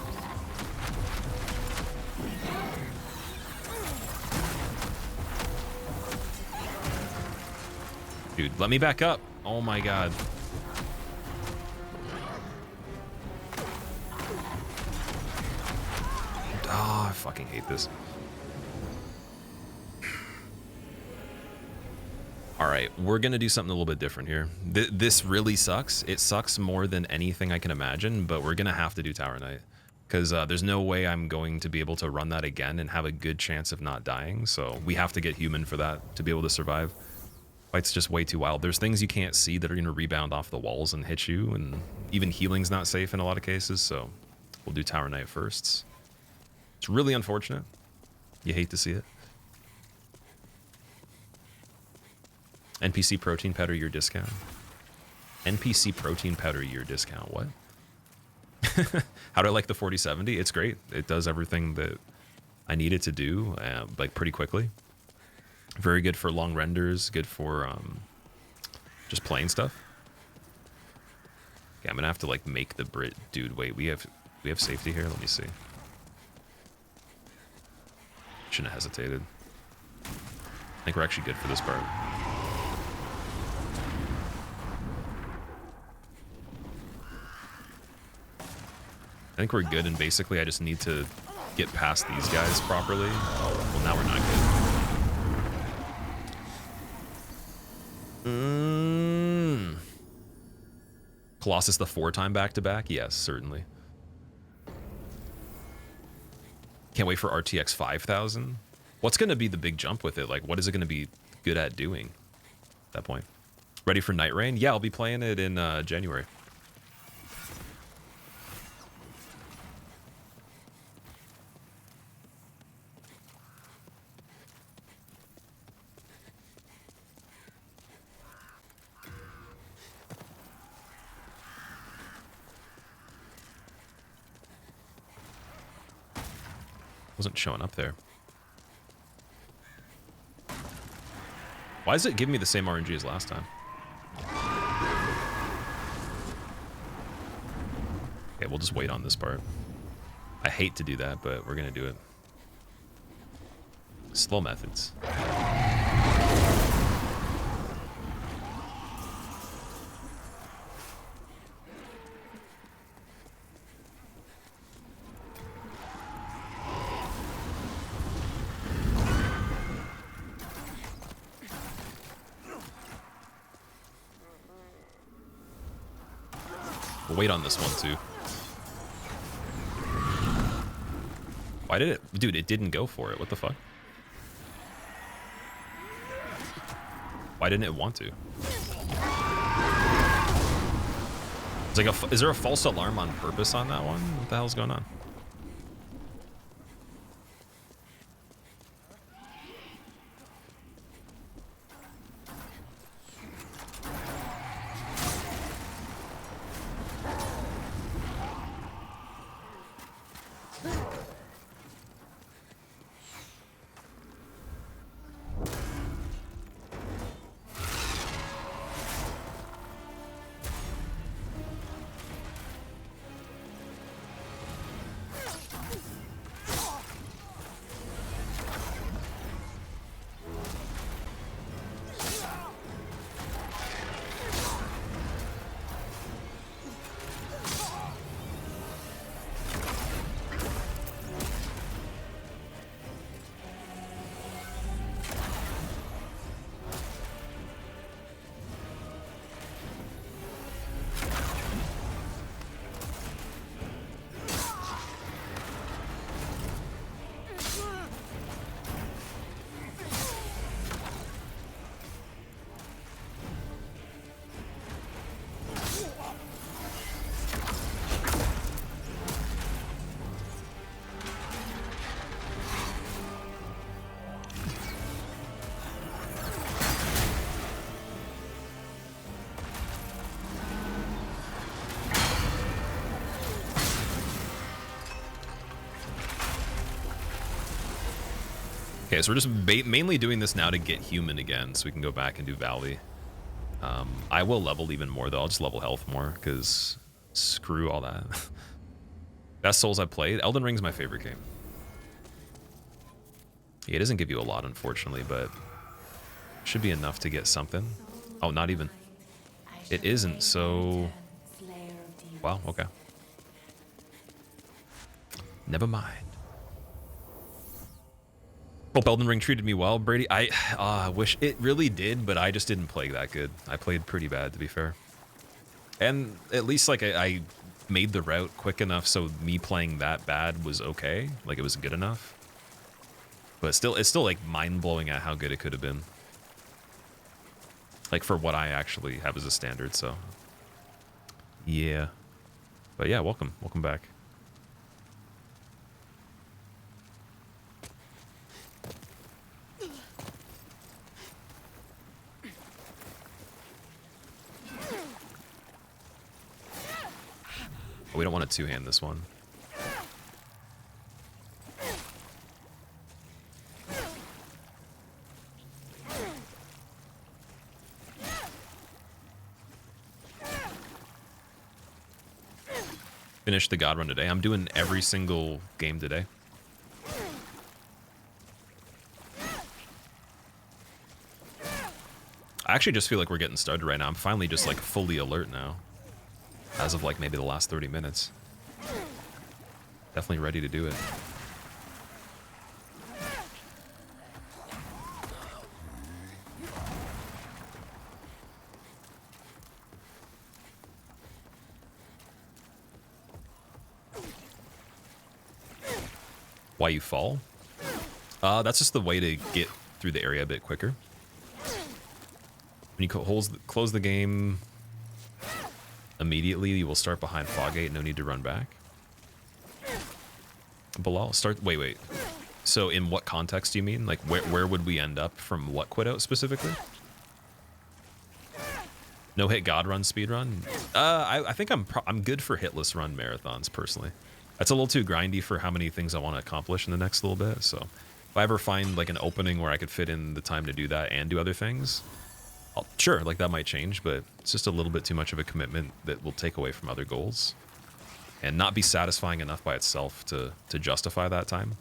Dude, let me back up. Oh my god. Oh, I fucking hate this. Alright, we're gonna do something a little bit different here. This really sucks. It sucks more than anything I can imagine, but we're gonna have to do Tower Knight. Because there's no way I'm going to be able to run that again and have a good chance of not dying, so we have to get human for that to be able to survive. Fight's just way too wild. There's things you can't see that are gonna rebound off the walls and hit you, and even healing's not safe in a lot of cases, so we'll do Tower Knight first. It's really unfortunate. You hate to see it. NPC protein powder year discount. NPC protein powder year discount. What? How do I like the 4070? It's great. It does everything that I need it to do, like pretty quickly. Very good for long renders. Good for just playing stuff. Okay, I'm gonna have to like make the Brit. Dude, wait. We have safety here. Let me see. Shouldn't have hesitated. I think we're actually good for this part. I think we're good, and basically I just need to get past these guys properly. Well, now we're not good. Colossus the 4-time back-to-back? Yes, certainly. Can't wait for RTX 5000. What's going to be the big jump with it? Like, what is it going to be good at doing at that point? Ready for Night Rain? Yeah, I'll be playing it in January. Wasn't showing up there. Why is it giving me the same RNG as last time? Okay, we'll just wait on this part. I hate to do that, but we're gonna do it. Slow methods. We'll wait on this one too. Why did it? Dude, it didn't go for it. What the fuck? Why didn't it want to? It's like is there a false alarm on purpose on that one? What the hell's going on? Okay, so we're just mainly doing this now to get human again, so we can go back and do Valley. I will level even more, though. I'll just level health more, because screw all that. Best Souls I've played? Elden Ring's my favorite game. Yeah, it doesn't give you a lot, unfortunately, but should be enough to get something. Oh, not even. It isn't, so... Wow, okay. Never mind. Hope Elden Ring treated me well, Brady. I wish it really did, but I just didn't play that good. I played pretty bad, to be fair. And at least, like, I made the route quick enough so me playing that bad was okay. Like, it was good enough. But still, it's still, like, mind-blowing at how good it could have been. Like, for what I actually have as a standard, so... Yeah. But yeah, welcome. Welcome back. We don't want to two-hand this one. Finish the God Run today. I'm doing every single game today. I actually just feel like we're getting started right now. I'm finally just like fully alert now. As of like maybe the last 30 minutes. Definitely ready to do it. Why you fall? That's just the way to get through the area a bit quicker. When you close the game immediately, you will start behind Foggate. No need to run back. Bilal, start... Wait. So in what context do you mean? Like, where would we end up from what quit out specifically? No hit God Run speedrun? I think I'm good for hitless run marathons, personally. That's a little too grindy for how many things I want to accomplish in the next little bit, so... If I ever find, like, an opening where I could fit in the time to do that and do other things... Sure, like, that might change, but it's just a little bit too much of a commitment that will take away from other goals. And not be satisfying enough by itself to justify that time.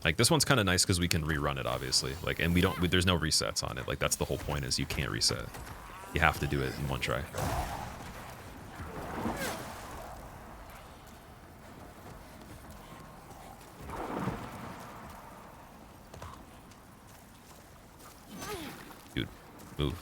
Like, this one's kind of nice because we can rerun it, obviously. Like, and there's no resets on it. Like, that's the whole point, is you can't reset. You have to do it in one try. Dude, move.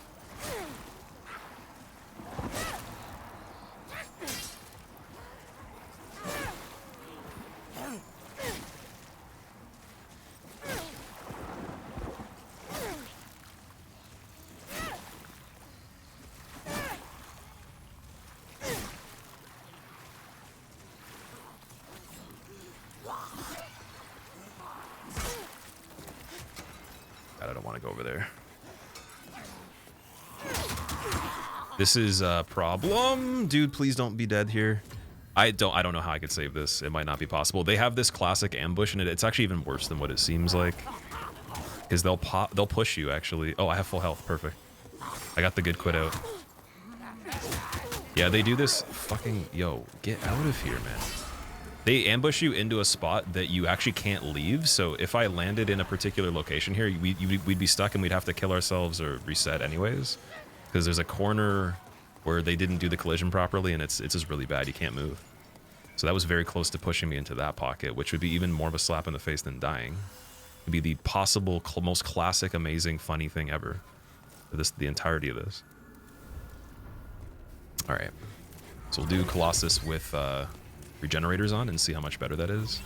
God, I don't want to go over there. This is a problem. Dude, please don't be dead here. I don't know how I could save this. It might not be possible. They have this classic ambush, and it's actually even worse than what it seems like. Because they'll push you, actually. Oh, I have full health. Perfect. I got the good quit out. Yeah, they do this fucking... Yo, get out of here, man. They ambush you into a spot that you actually can't leave, so if I landed in a particular location here, we'd be stuck and we'd have to kill ourselves or reset anyways. Because there's a corner where they didn't do the collision properly, and it's just really bad. You can't move. So that was very close to pushing me into that pocket, which would be even more of a slap in the face than dying. It'd be the possible most classic, amazing, funny thing ever. For the entirety of this. All right. So we'll do Colossus with regenerators on and see how much better that is.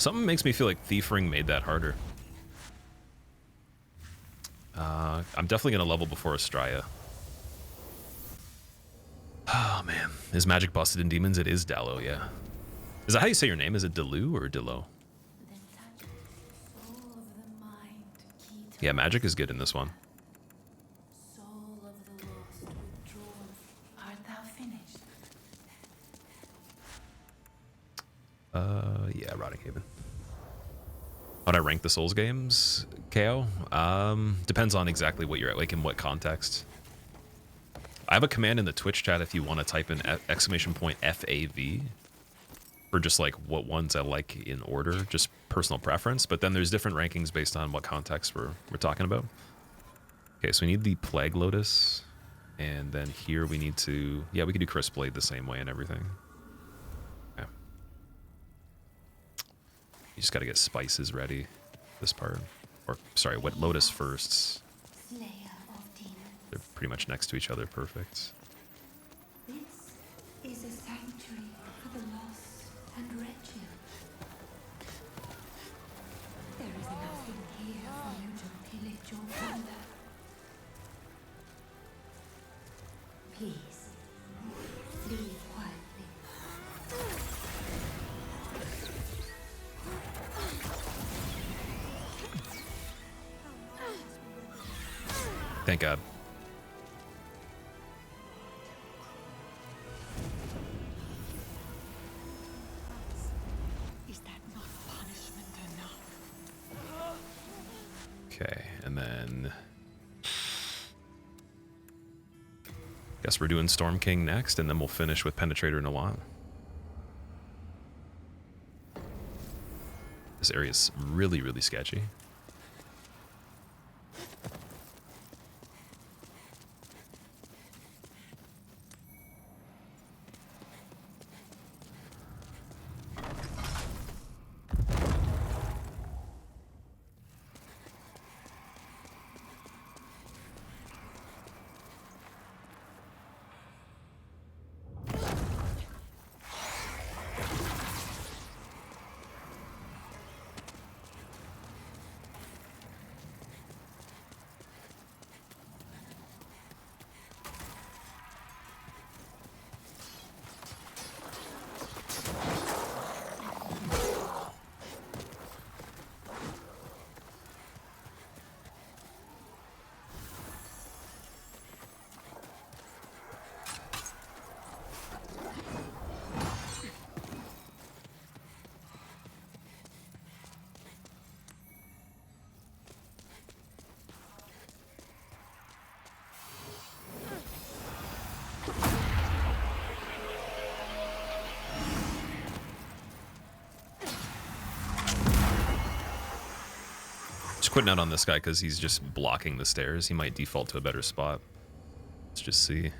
Something makes me feel like Thief Ring made that harder. I'm definitely going to level before Astraya. Oh, man. Is magic busted in demons? It is Dallo, yeah. Is that how you say your name? Is it Delu or Dilo? Then touch soul of the mind, key to Yeah, magic is good in this one. soul of the lost withdrawn. Art thou finished? Yeah, Rotting Haven. How'd I rank the Souls games, KO? Depends on exactly what you're at, like in what context. I have a command in the Twitch chat if you want to type in !FAV for just like what ones I like in order, just personal preference. But then there's different rankings based on what context we're talking about. Okay, so we need the Plague Lotus, and then here we need to, yeah, we can do Crisp Blade the same way and everything. Okay. You just got to get spices ready this part. Or, sorry, Wet Lotus firsts. Slayer of demons. They're pretty much next to each other, perfect. This is a sanctuary for the lost and wretched. There is nothing here for you to pillage or plunder. Please, leave quietly. Thank God. Is that not punishment enough? Okay, and then guess we're doing Storm King next, and then we'll finish with Penetrator in a while. This area is really, really sketchy. Quitting out on this guy because he's just blocking the stairs. He might default to a better spot. Let's just see.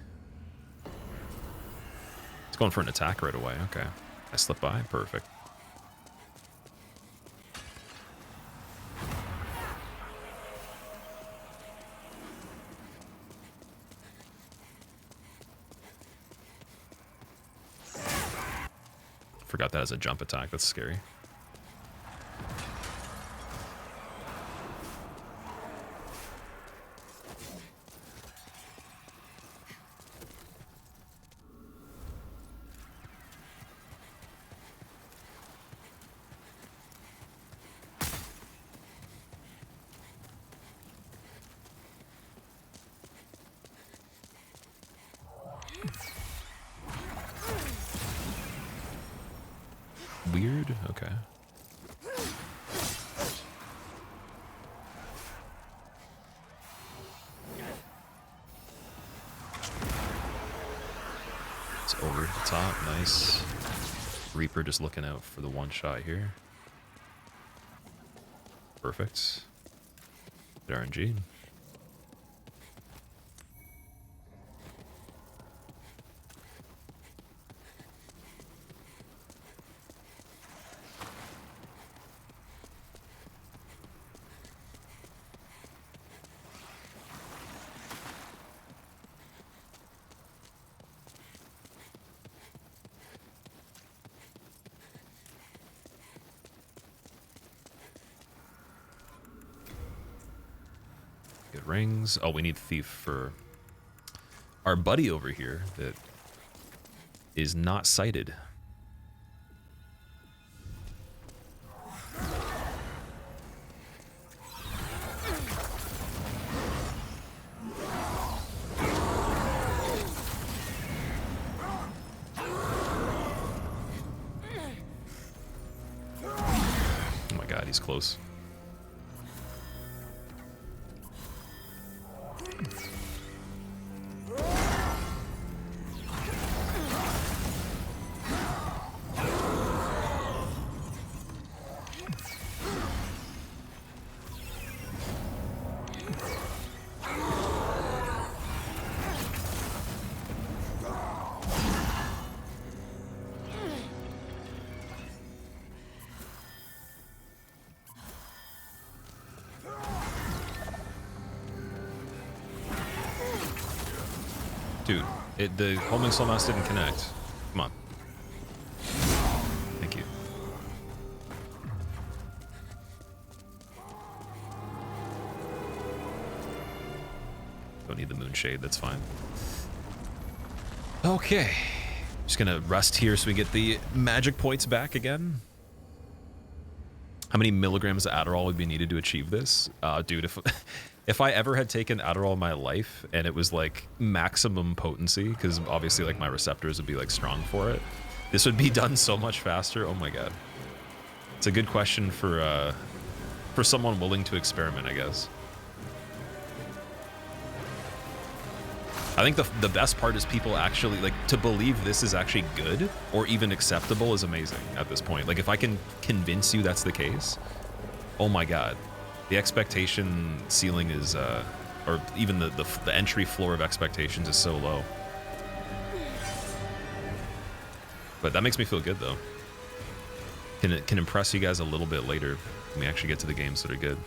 It's going for an attack right away. Okay. I slipped by. Perfect. Forgot that as a jump attack. That's scary. Weird? Okay. It's over the top. Nice. Reaper just looking out for the one shot here. Perfect. Good RNG. Get rings. Oh, we need thief for our buddy over here that is not sighted. Oh my god, he's close. Dude, the homing soul mouse didn't connect. Come on. Thank you. Don't need the moonshade, that's fine. Okay. Just gonna rest here so we get the magic points back again. How many milligrams of Adderall would be needed to achieve this? Dude, if I ever had taken Adderall in my life and it was like maximum potency, because obviously like my receptors would be like strong for it, this would be done so much faster. Oh my god. It's a good question for someone willing to experiment, I guess. I think the best part is people actually, like, to believe this is actually good or even acceptable is amazing at this point. Like, if I can convince you that's the case, oh my god. The expectation ceiling is, or even the entry floor of expectations is so low. But that makes me feel good, though. Can impress you guys a little bit later when we actually get to the games that are good.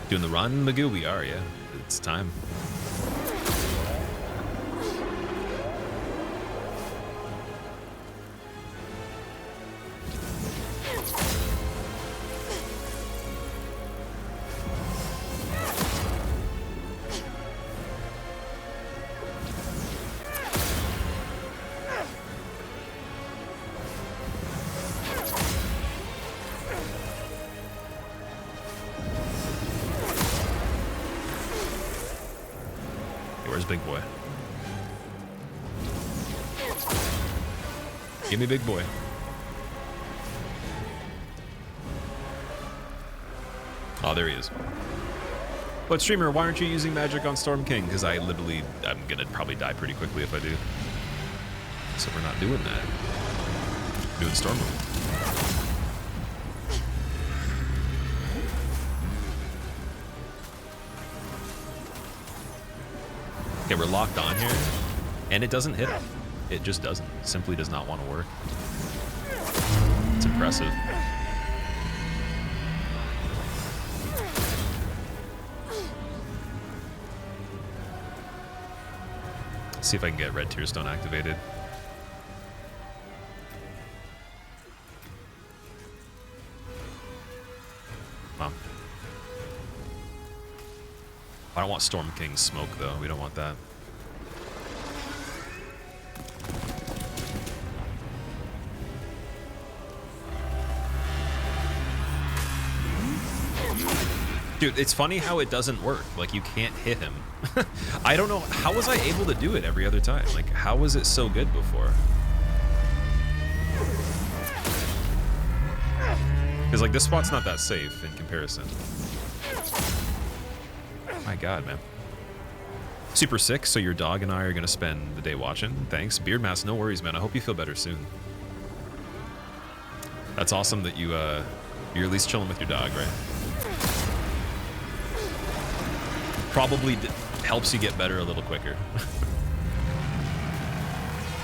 Doing the run, Magoo? We are, yeah. It's time. Big boy. Give me big boy. Oh, there he is. But streamer, why aren't you using magic on Storm King? Because I'm gonna probably die pretty quickly if I do. So we're not doing that. We're doing Storm move. Okay, we're locked on here, and it doesn't hit him. It just doesn't. It simply does not want to work. It's impressive. Let's see if I can get Red Tearstone activated. Wow. I don't want Storm King's smoke, though. We don't want that. Dude, it's funny how it doesn't work. Like, you can't hit him. I don't know. How was I able to do it every other time? Like, how was it so good before? Because, like, this spot's not that safe in comparison. My god, man. Super sick, so your dog and I are going to spend the day watching. Thanks. Beardmask, no worries, man. I hope you feel better soon. That's awesome that you're at least chilling with your dog, right? Probably helps you get better a little quicker.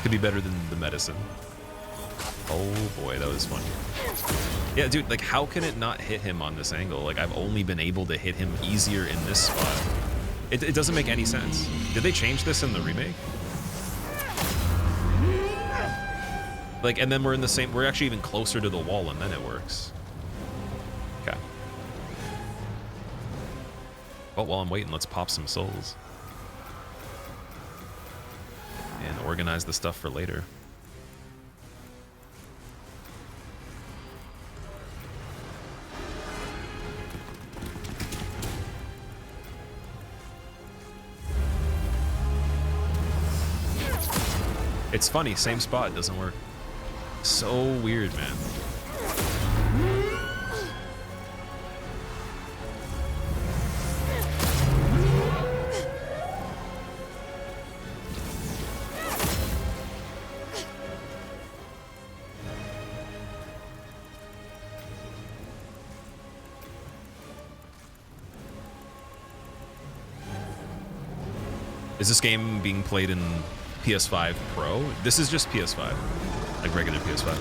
Could be better than the medicine. Oh boy, that was funny. Yeah, dude, like how can it not hit him on this angle? Like I've only been able to hit him easier in this spot. It doesn't make any sense. Did they change this in the remake? Like, and then we're in the same, we're actually even closer to the wall and then it works. Okay. Well, while I'm waiting, let's pop some souls. And organize the stuff for later. It's funny, same spot, doesn't work. So weird, man. Is this game being played in PS5 Pro? This is just PS5, like regular PS5.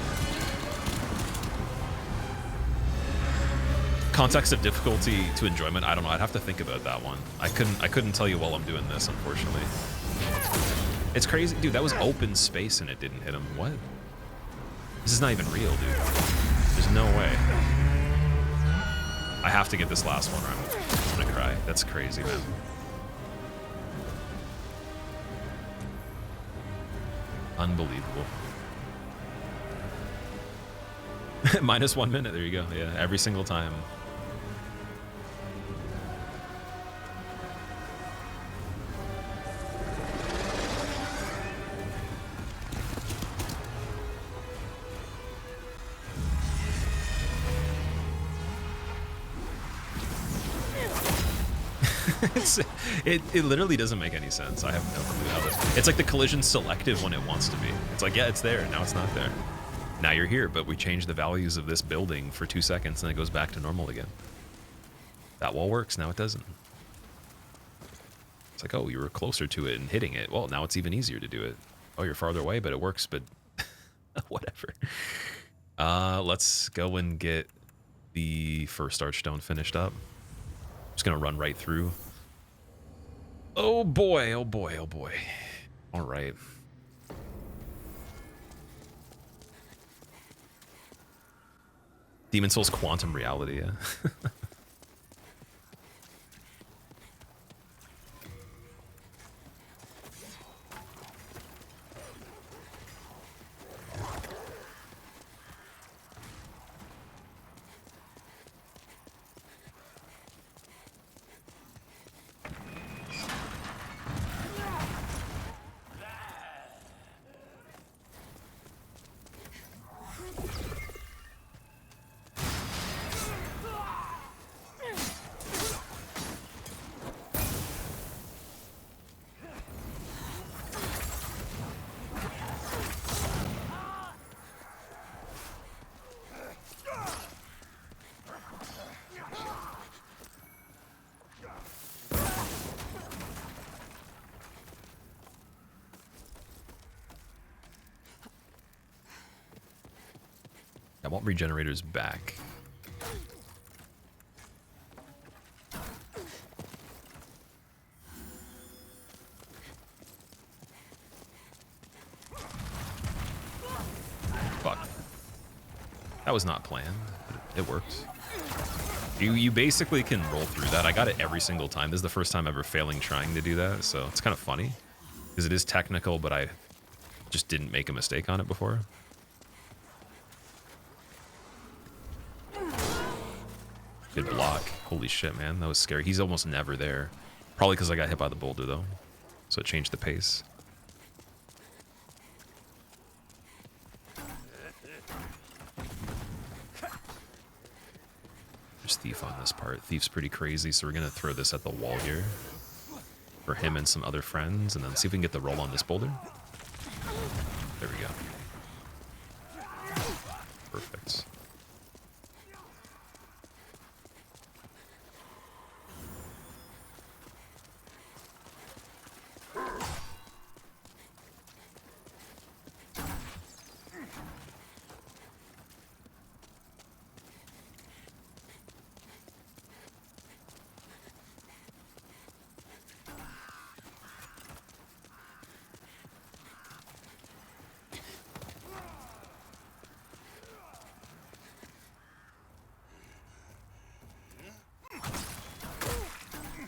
Context of difficulty to enjoyment, I don't know. I'd have to think about that one. I couldn't tell you while I'm doing this, unfortunately. It's crazy, dude. That was open space and it didn't hit him. What? This is not even real, dude. There's no way. I have to get this last one or I'm gonna cry. That's crazy, man. Unbelievable. Minus 1 minute, there you go. Yeah, every single time. It literally doesn't make any sense. I have no clue how this... It's like the collision's selective when it wants to be. It's like, yeah, it's there. Now it's not there. Now you're here, but we changed the values of this building for 2 seconds and it goes back to normal again. That wall works. Now it doesn't. It's like, oh, you were closer to it and hitting it. Well, now it's even easier to do it. Oh, you're farther away, but it works, but whatever. Let's go and get the first archstone finished up. Just gonna run right through. Oh boy, oh boy, oh boy. All right. Demon Souls Quantum Reality, yeah. I want regenerators back. Fuck. That was not planned, but it worked. You basically can roll through that. I got it every single time. This is the first time ever failing trying to do that, so it's kind of funny. Because it is technical, but I just didn't make a mistake on it before. Good block. Holy shit, man. That was scary. He's almost never there. Probably because I got hit by the boulder, though. So it changed the pace. There's Thief on this part. Thief's pretty crazy, so we're going to throw this at the wall here. For him and some other friends, and then see if we can get the roll on this boulder. There we go. Perfect.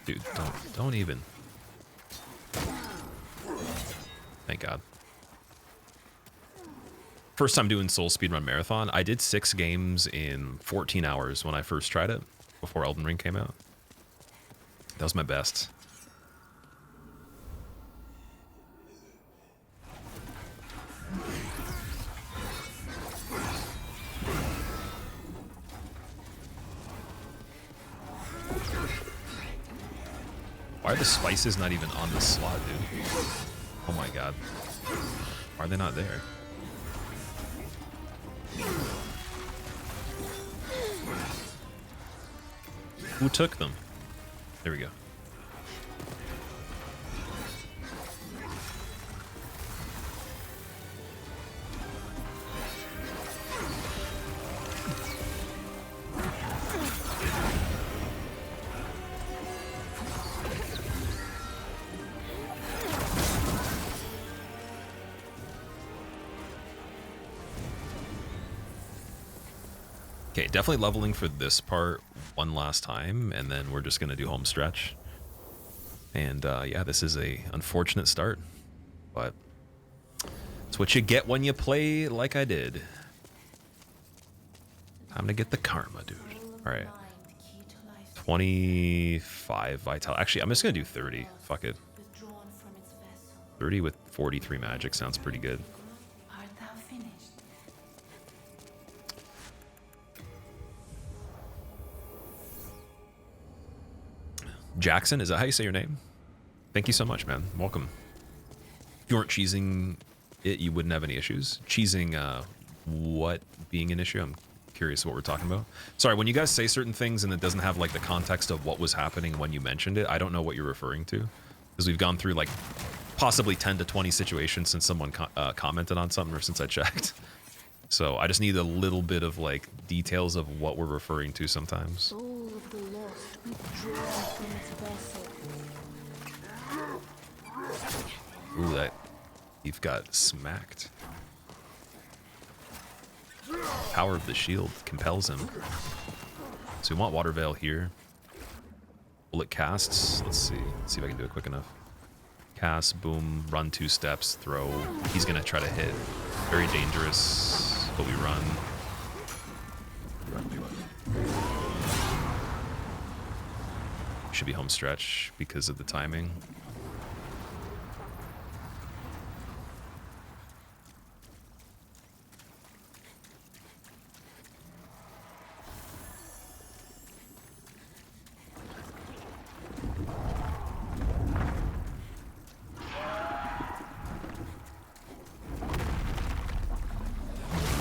Dude, don't even. Thank God. First time doing Soul Speedrun Marathon. I did 6 games in 14 hours when I first tried it, before Elden Ring came out. That was my best. Why are the spices not even on the slot, dude? Oh my God. Why are they not there? Who took them? There we go. Okay, definitely leveling for this part one last time, and then we're just gonna do home stretch. And yeah, this is a unfortunate start, but it's what you get when you play like I did. Time to get the karma, dude. All right, 25 vitality. Actually, I'm just gonna do 30. Fuck it. 30 with 43 magic sounds pretty good. Jackson, is that how you say your name? Thank you so much, man. Welcome. If you weren't cheesing it, you wouldn't have any issues. Cheesing what being an issue? I'm curious what we're talking about. Sorry, when you guys say certain things and it doesn't have like the context of what was happening when you mentioned it, I don't know what you're referring to. Because we've gone through like possibly 10 to 20 situations since someone commented on something or since I checked. So I just need a little bit of like details of what we're referring to sometimes. Soul of the lost, withdrawn from its vessel. Ooh, that you've got smacked. Power of the shield compels him. So we want Water Veil here. Bullet casts. Let's see. Let's see if I can do it quick enough. Cast, boom, run 2 steps, throw. He's gonna try to hit. Very dangerous, but we run. Should be home stretch because of the timing.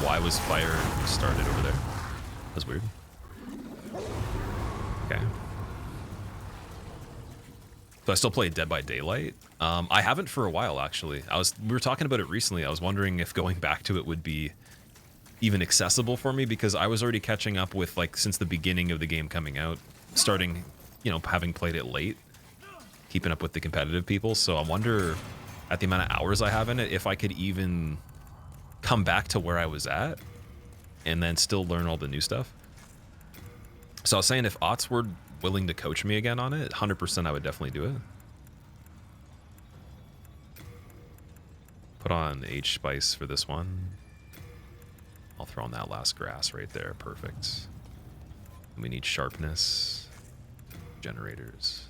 Why was fire started over there? That's weird. Okay. Do I still play Dead by Daylight? I haven't for a while, actually. We were talking about it recently. I was wondering if going back to it would be even accessible for me, because I was already catching up with, like, since the beginning of the game coming out, starting, you know, having played it late, keeping up with the competitive people. So I wonder, at the amount of hours I have in it, if I could even come back to where I was at and then still learn all the new stuff. So I was saying if Otts were willing to coach me again on it, 100% I would definitely do it. Put on H Spice for this one. I'll throw on that last grass right there. Perfect. We need sharpness. Generators.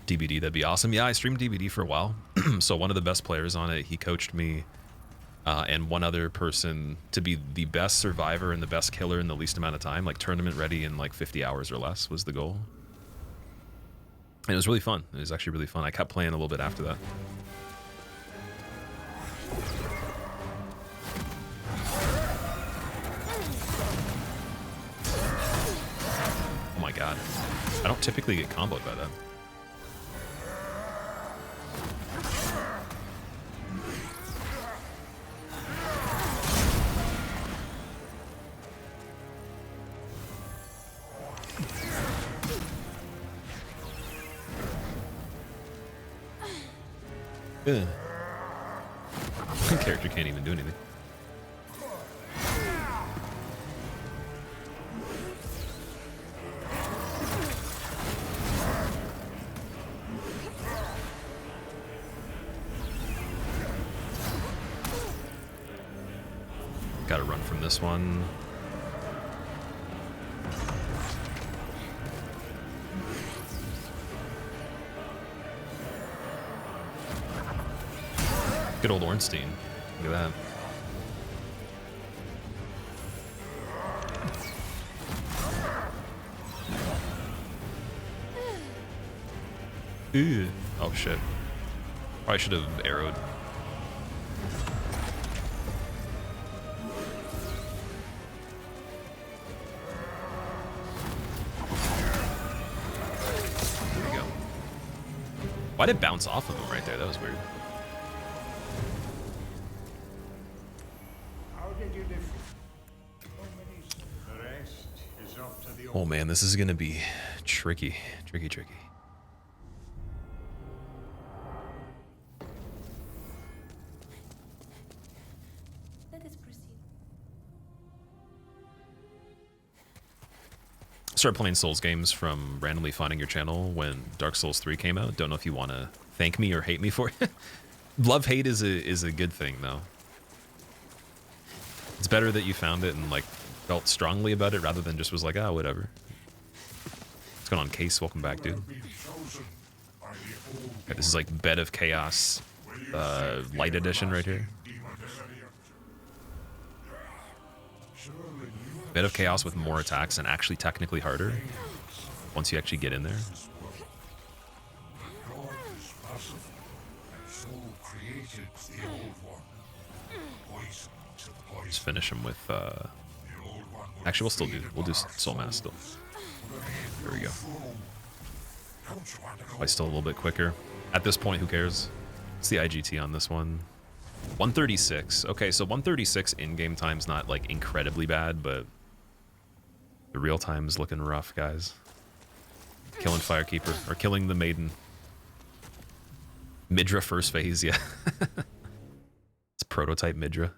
DBD, that'd be awesome. Yeah, I streamed DBD for a while. So one of the best players on it, he coached me and one other person to be the best survivor and the best killer in the least amount of time. Like tournament ready in like 50 hours or less was the goal. And it was really fun. It was actually really fun. I kept playing a little bit after that. Oh my god. I don't typically get comboed by that. Ugh. Character can't even do anything. Gotta run from this one. Good old Ornstein. Look at that. Ew. Oh shit. Probably should have arrowed. There we go. Why did it bounce off of him right there? That was weird. Oh man, this is gonna be tricky. Tricky. Let us proceed. Started playing Souls games from randomly finding your channel when Dark Souls 3 came out. Don't know if you want to thank me or hate me for it. Love-hate is a good thing, though. It's better that you found it and, like, felt strongly about it rather than just was like, ah, whatever. What's going on, Case? Welcome back, dude. Okay, this is like Bed of Chaos Light Edition right here. Bed of Chaos with more attacks and actually technically harder once you actually get in there. Just finish him with actually we'll do Soul Mass still. There we go. Probably still a little bit quicker. At this point, who cares? What's the IGT on this one? 136. Okay, so 136 in-game time's not like incredibly bad, but the real time's looking rough, guys. Killing Firekeeper or killing the Maiden. Midra first phase, yeah. It's prototype Midra.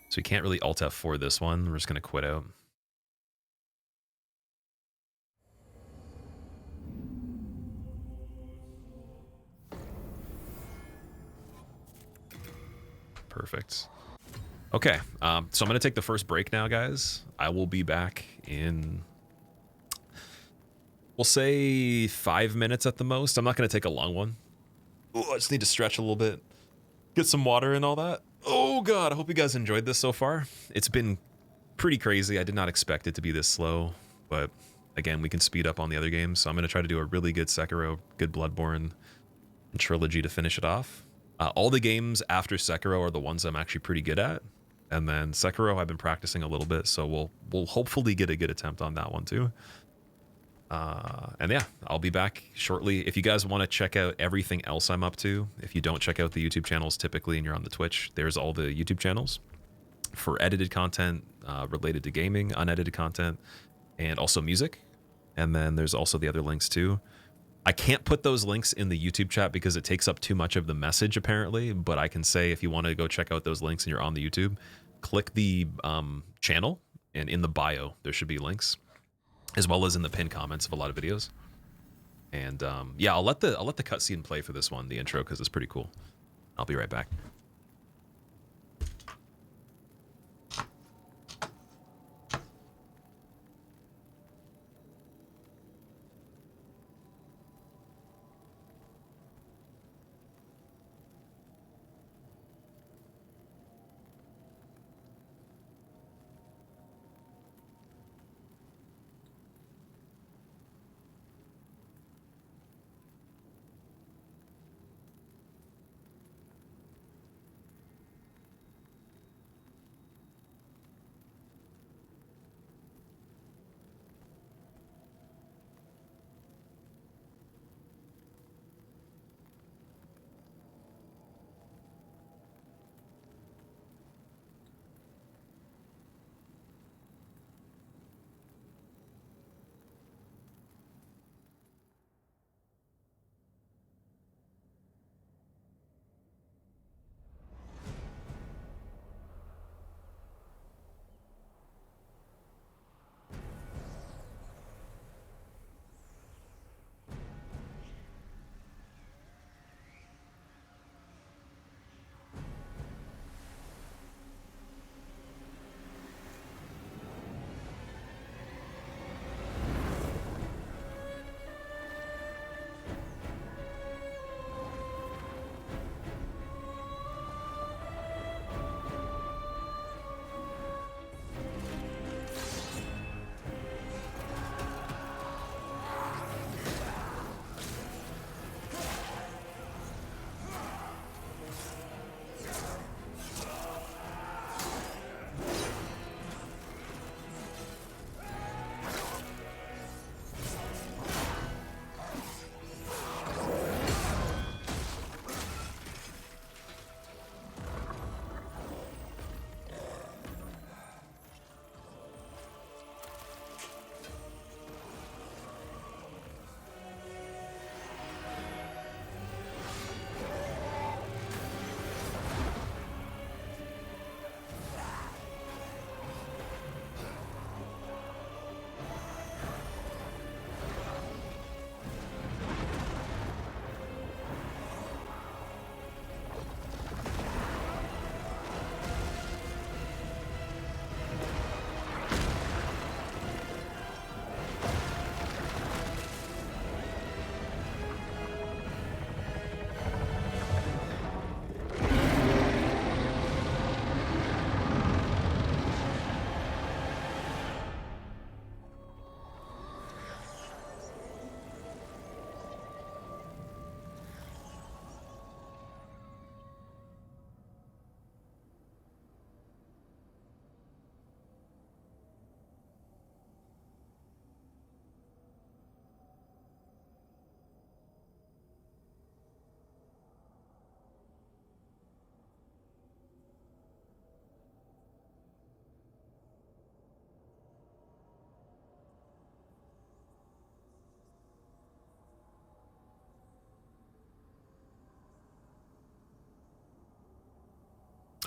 So we can't really Alt F4 this one. We're just gonna quit out. Perfect. Okay, so I'm gonna take the first break now, guys. I will be back in, we'll say 5 minutes at the most. I'm not gonna take a long one. Oh, I just need to stretch a little bit, get some water and all that. Oh god, I hope you guys enjoyed this so far. It's been pretty crazy. I did not expect it to be this slow, but again, we can speed up on the other games. So I'm gonna try to do a really good Sekiro, good Bloodborne, and Trilogy to finish it off. All the games after Sekiro are the ones I'm actually pretty good at. And then Sekiro, I've been practicing a little bit, so we'll hopefully get a good attempt on that one too. And yeah, I'll be back shortly. If you guys want to check out everything else I'm up to, if you don't check out the YouTube channels typically and you're on the Twitch, there's all the YouTube channels for edited content related to gaming, unedited content, and also music. And then there's also the other links too. I can't put those links in the YouTube chat because it takes up too much of the message apparently, but I can say if you want to go check out those links and you're on the YouTube, click the channel, and in the bio there should be links, as well as in the pinned comments of a lot of videos. And yeah, I'll let the cutscene play for this one, the intro, because it's pretty cool. I'll be right back.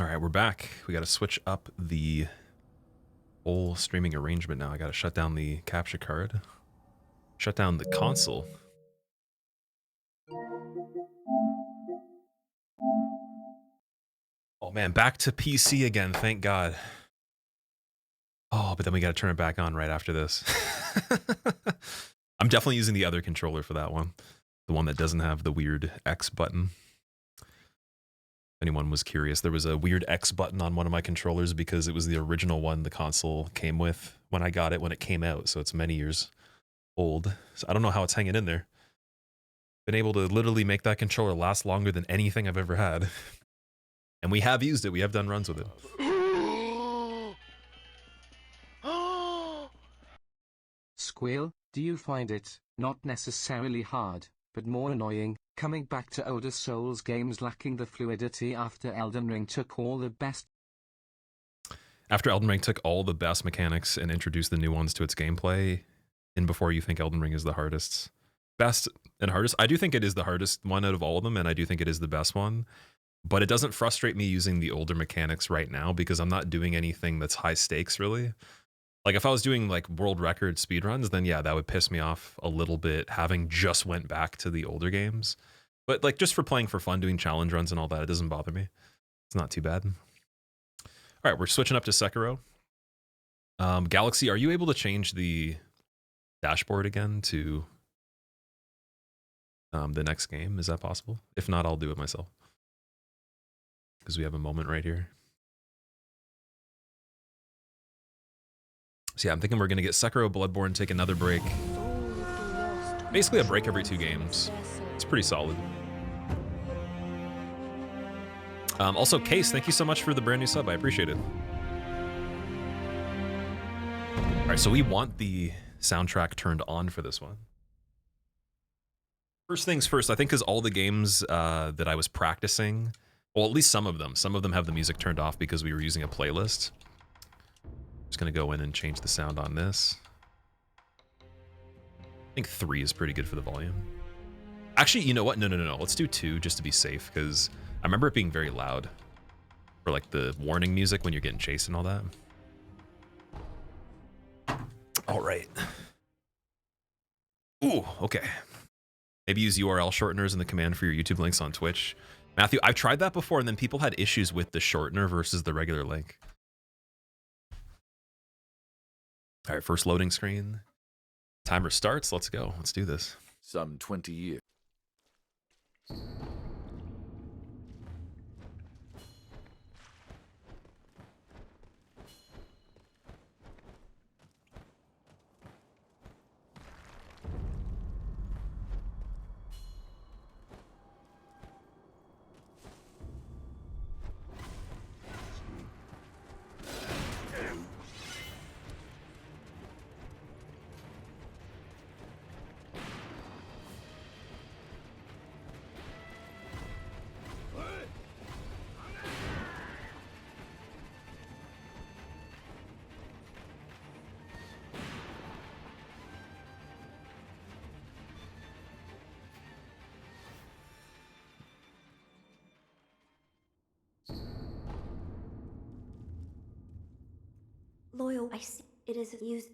All right, we're back. We got to switch up the whole streaming arrangement now. I got to shut down the capture card, shut down the console. Oh man, back to PC again, thank God. Oh, but then we got to turn it back on right after this. I'm definitely using the other controller for that one. The one that doesn't have the weird X button. If anyone was curious, there was a weird X button on one of my controllers because it was the original one the console came with when I got it when it came out, so it's many years old. So I don't know how it's hanging in there. Been able to literally make that controller last longer than anything I've ever had. And we have used it. We have done runs with it. Squill, do you find it, not necessarily hard, but more annoying, coming back to older Souls games lacking the fluidity after Elden Ring took all the best? After Elden Ring took all the best mechanics and introduced the new ones to its gameplay, and before you think Elden Ring is the hardest. Best and hardest? I do think it is the hardest one out of all of them, and I do think it is the best one. But it doesn't frustrate me using the older mechanics right now because I'm not doing anything that's high stakes, really. Like if I was doing like world record speedruns, then yeah, that would piss me off a little bit having just went back to the older games. But like just for playing for fun, doing challenge runs and all that, it doesn't bother me. It's not too bad. All right, we're switching up to Sekiro. Galaxy, are you able to change the dashboard again to the next game? Is that possible? If not, I'll do it myself. Because we have a moment right here. So yeah, I'm thinking we're going to get Sekiro, Bloodborne, take another break. Basically a break every 2 games. It's pretty solid. Also, Case, thank you so much for the brand new sub. I appreciate it. All right, so we want the soundtrack turned on for this one. First things first, I think because all the games that I was practicing, well, at least some of them have the music turned off because we were using a playlist. Just gonna go in and change the sound on this. I think 3 is pretty good for the volume. Actually, you know what? No. Let's do 2 just to be safe because I remember it being very loud for like the warning music when you're getting chased and all that. All right. Ooh, okay. Maybe use URL shorteners in the command for your YouTube links on Twitch. Matthew, I've tried that before and then people had issues with the shortener versus the regular link. All right, first loading screen. Timer starts. Let's go. Let's do this. Some 20 years. Loyal, I see. It is used.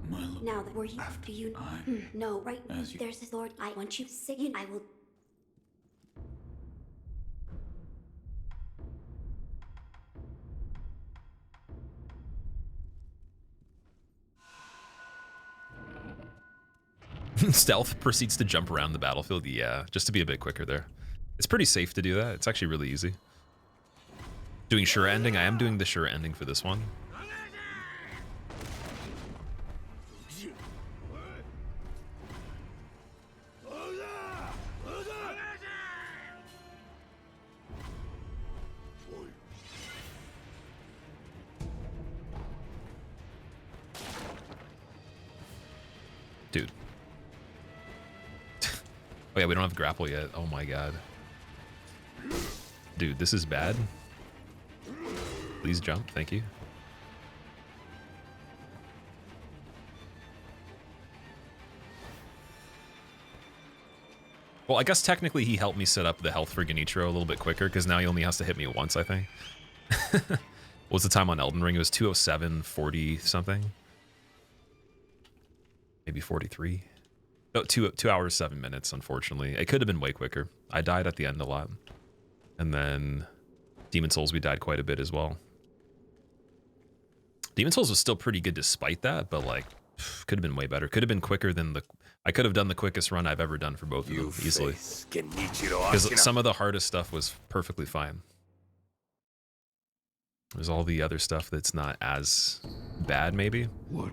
My lord, Now that were you? after Do you? I, No, right? as you- There's this lord. I want you sick. You. I will. Stealth proceeds to jump around the battlefield. Yeah, just to be a bit quicker there. It's pretty safe to do that. It's actually really easy. Doing sure ending. I am doing the sure ending for this one. Dude. Oh yeah, we don't have grapple yet. Oh my god. Dude, this is bad. Please jump, thank you. Well, I guess technically he helped me set up the health for Genichiro a little bit quicker, because now he only has to hit me once, I think. What was the time on Elden Ring? It was 2:07:40 something. Maybe 43. Oh, 2 hours 7 minutes, unfortunately. It could have been way quicker. I died at the end a lot. And then Demon Souls, we died quite a bit as well. Demon Souls was still pretty good despite that, but like, could have been way better. Could have been quicker than the... I could have done the quickest run I've ever done for both of them easily. Because some of the hardest stuff was perfectly fine. There's all the other stuff that's not as bad, maybe. What?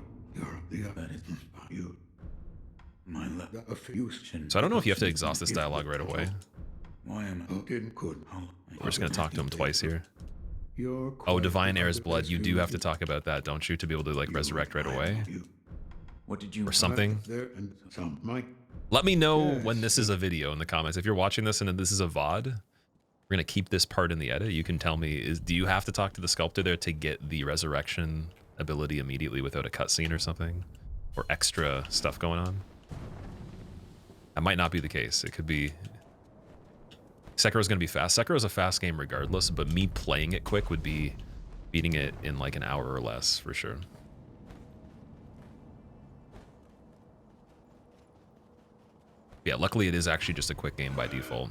So I don't know if you have to exhaust this dialogue right away. We're just going to talk to him twice here. Oh, Divine Heir's Blood. You do have to talk about that, don't you, to be able to, like, resurrect right away? What did you... Or something? Let me know when this is a video in the comments. If you're watching this and this is a VOD, we're going to keep this part in the edit. You can tell me, do you have to talk to the sculptor there to get the resurrection ability immediately without a cutscene or something? Or extra stuff going on? That might not be the case. It could be... Sekiro's going to be fast. Sekiro's a fast game regardless, but me playing it quick would be beating it in like an hour or less, for sure. Yeah, luckily it is actually just a quick game by default.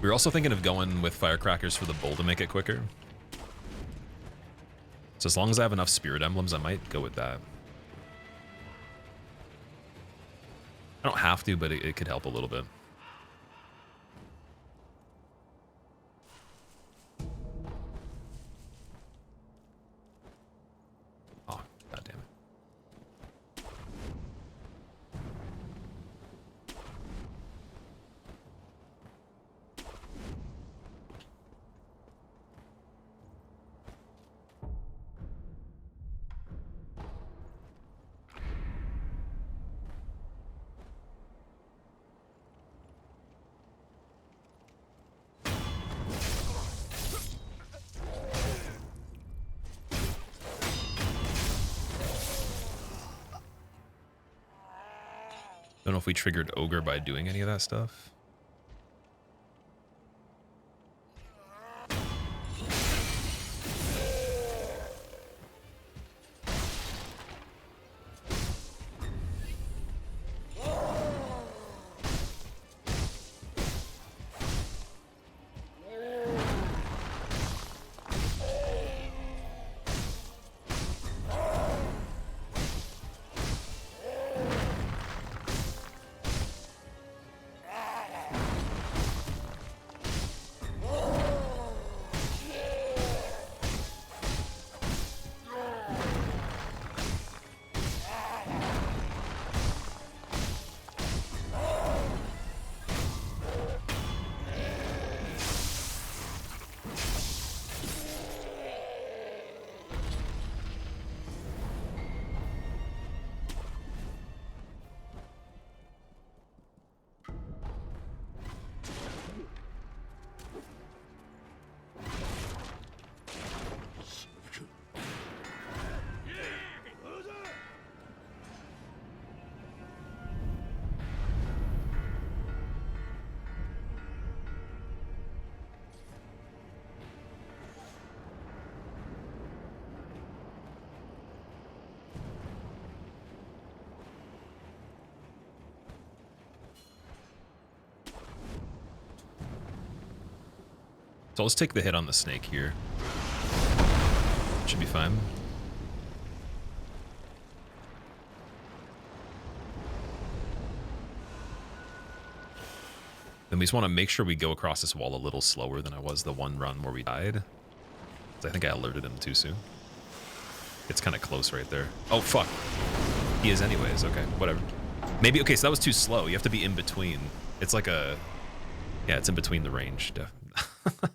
We were also thinking of going with firecrackers for the bull to make it quicker. So as long as I have enough spirit emblems, I might go with that. I don't have to, but it could help a little bit. Oh, god damn it. Don't know if we triggered Ogre by doing any of that stuff. So let's take the hit on the snake here. Should be fine. Then we just want to make sure we go across this wall a little slower than I was the one run where we died. I think I alerted him too soon. It's kind of close right there. Oh, fuck. He is anyways. Okay, whatever. Maybe, okay, so that was too slow. You have to be in between. It's like a... Yeah, it's in between the range.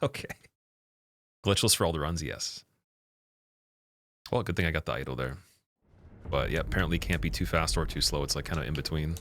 Okay. Glitchless for all the runs, yes. Well, good thing I got the idol there. But yeah, apparently can't be too fast or too slow. It's like kind of in between.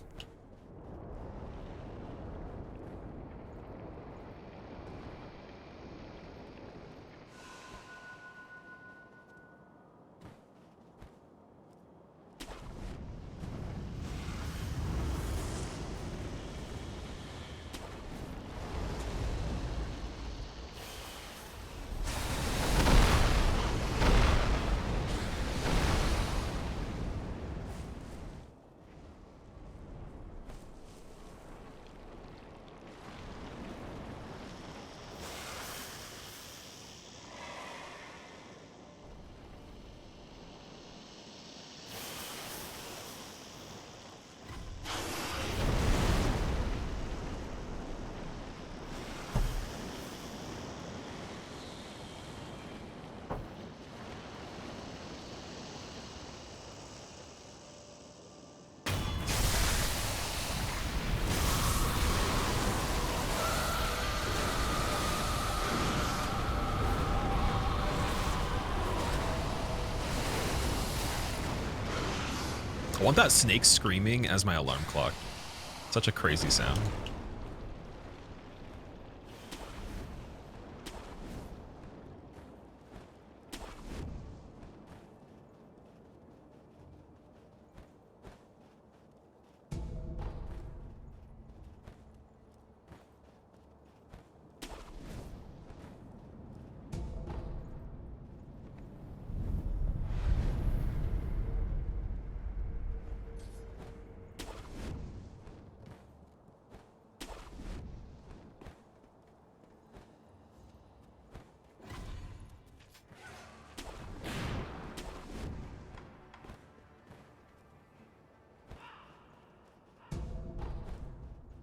want that snake screaming as my alarm clock. Such a crazy sound.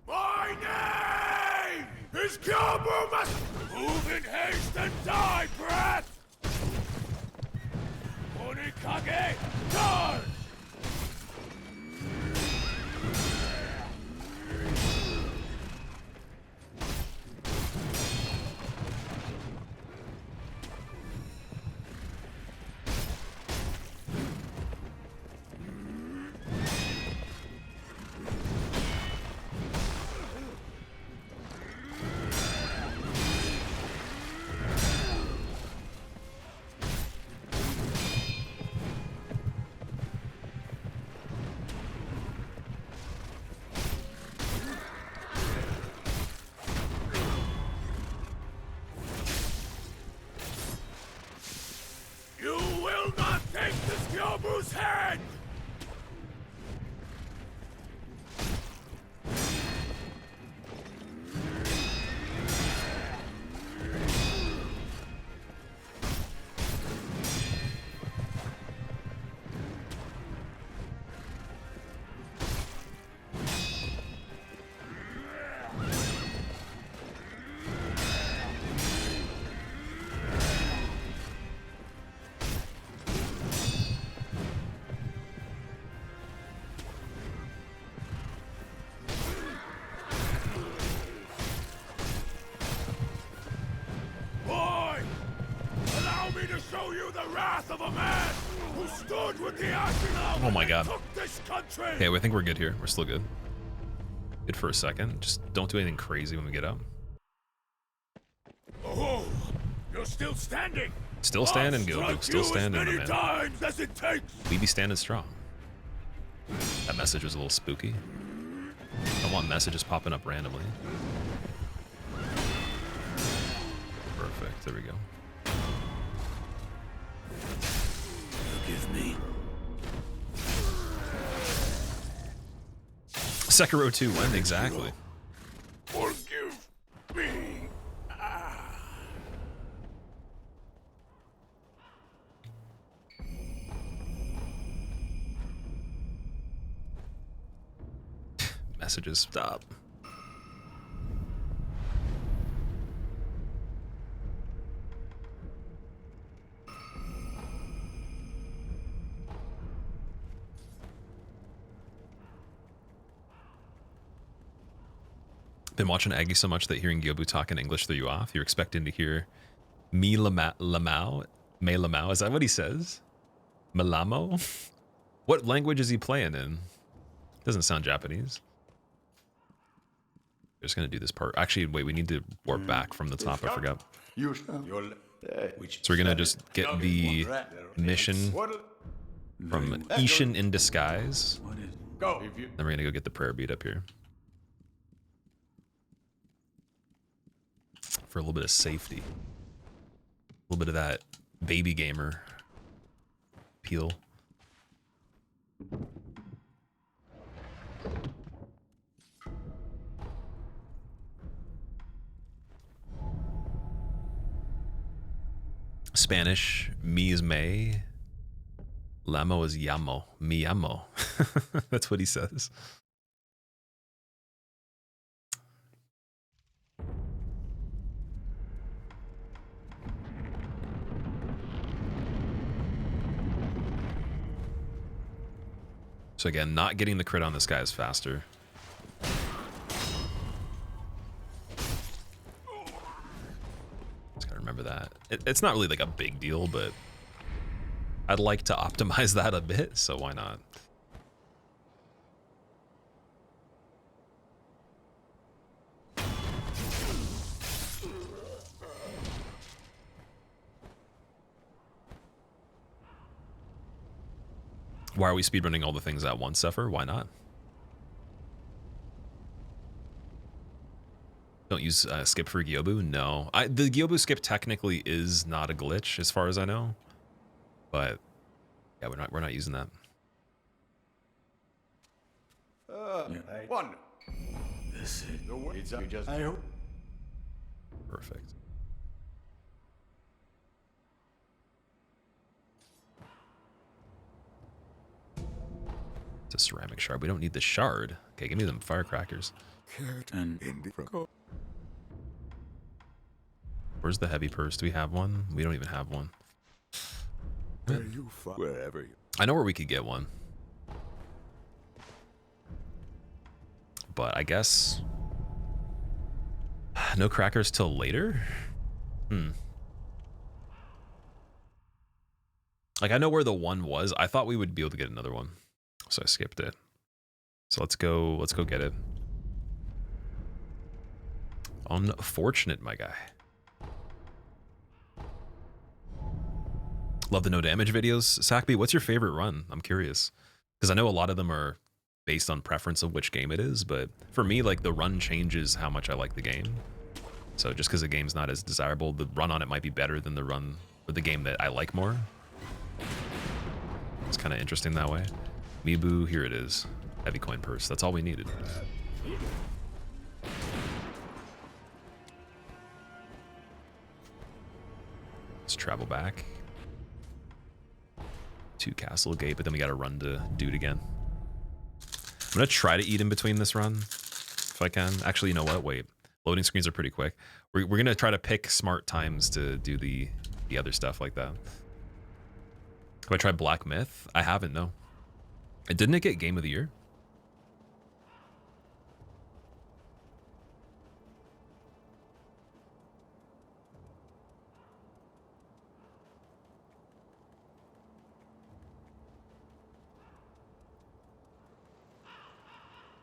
My name is Gilbert must move in haste and die, brat! Onikage, charge! You will not take this Gyobu's head! Boy! Allow me to show you the wrath of a man who stood with the Ashilau Oh my god. and took this country! Okay, I think we're good here. We're still good. Good for a second. Just don't do anything crazy when we get up. Oh, you're still standing! Still standing, Gilbu. Still standing, my many man. times as it takes! We be standing strong. That message was a little spooky. I don't want messages popping up randomly. Perfect. There we go. Forgive me. Sekiro 2 when exactly? Forgive me. Messages stop. Been watching Aggie so much that hearing Gyobu talk in English threw you off. You're expecting to hear me lamau, me lamau. Is that what he says? Melamo? What language is he playing in? Doesn't sound Japanese. We're just gonna do this part. Actually, wait, we need to warp back from the top. I forgot. So we're gonna just get the mission from Ishin in disguise. Then we're gonna go get the prayer bead up here. For a little bit of safety. A little bit of that baby gamer peel. Spanish, me is May. Lamo is llamo. Mi llamo. That's what he says. So again, not getting the crit on this guy is faster. Just gotta remember that. It's not really like a big deal, but I'd like to optimize that a bit, so why not? Why are we speedrunning all the things at once, Zephyr? Why not? Don't use skip for Gyobu? No. The Gyobu skip technically is not a glitch as far as I know. But yeah, we're not using that. One. This is the way. It's just. I hope. Perfect. It's a ceramic shard. We don't need the shard. Okay, give me them firecrackers. Where's the heavy purse? Do we have one? We don't even have one. Wherever you. I know where we could get one. But I guess no crackers till later? Like, I know where the one was. I thought we would be able to get another one. So I skipped it. So let's go get it. Unfortunate, my guy. Love the no damage videos. Sakbi, what's your favorite run? I'm curious. Because I know a lot of them are based on preference of which game it is, but for me, like, the run changes how much I like the game. So just because the game's not as desirable, the run on it might be better than the run or the game that I like more. It's kind of interesting that way. Mibu, here it is. Heavy coin purse. That's all we needed. Let's travel back to Castle Gate, but then we got to run to Dude again. I'm going to try to eat in between this run if I can. Actually, you know what? Wait. Loading screens are pretty quick. We're going to try to pick smart times to do the other stuff like that. Have I tried Black Myth? I haven't, no. Didn't it get Game of the Year?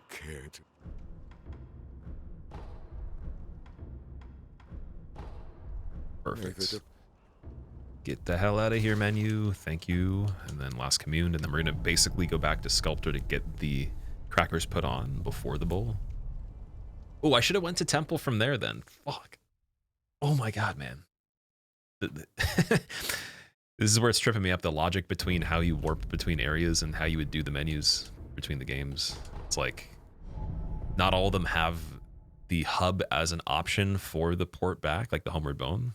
Cared. Perfect. Get the hell out of here, menu. Thank you. And then last commune. And then we're going to basically go back to Sculptor to get the crackers put on before the bowl. Oh, I should have went to Temple from there then. Fuck. Oh my god, man. This is where it's tripping me up. The logic between how you warp between areas and how you would do the menus between the games. It's like not all of them have the hub as an option for the port back, like the Homeward Bone.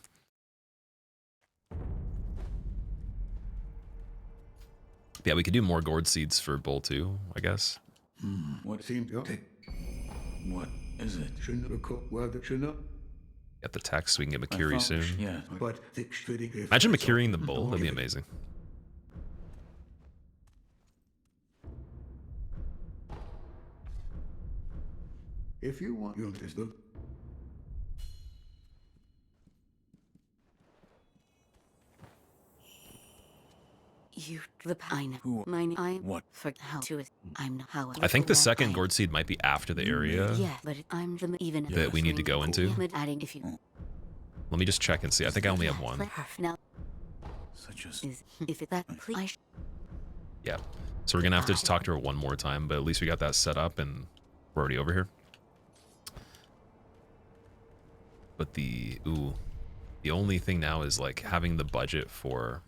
Yeah, we could do more gourd seeds for bowl 2, I guess. What seemed to take? What is it? Get the text so we can get Makiri soon. Yeah, but imagine Makiriing the bull. That'd be amazing. If you want, you understood. You, the pine, who, mine, I, what, for how to, I'm not how. I think the second gourd seed might be after the area. Yeah, but I'm the even that we need to go into. Adding if you. Let me just check and see. I think I only have one. Such as if it that please. Yeah. So we're gonna have to just talk to her one more time, but at least we got that set up and we're already over here. But the only thing now is like having the budget for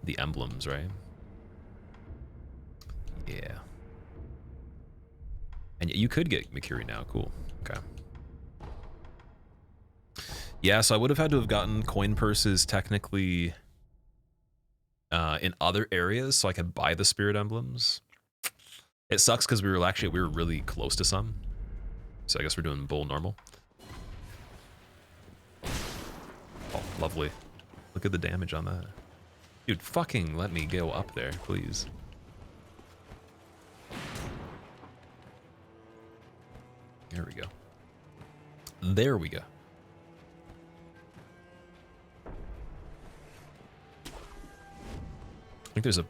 the emblems, right? Yeah. And you could get Makiri now. Cool. Okay. Yeah, so I would have had to have gotten coin purses technically in other areas so I could buy the spirit emblems. It sucks because we were really close to some. So I guess we're doing bull normal. Oh, lovely. Look at the damage on that. Dude, fucking let me go up there, please. There we go. There we go. I think there's a...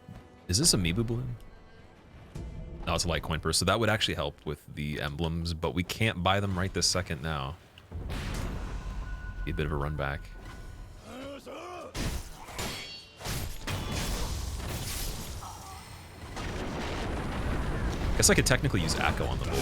Is this a Mibu balloon? No, it's a light coin purse. So that would actually help with the emblems, but we can't buy them right this second now. Be a bit of a run back. Guess I could technically use Echo on the bull.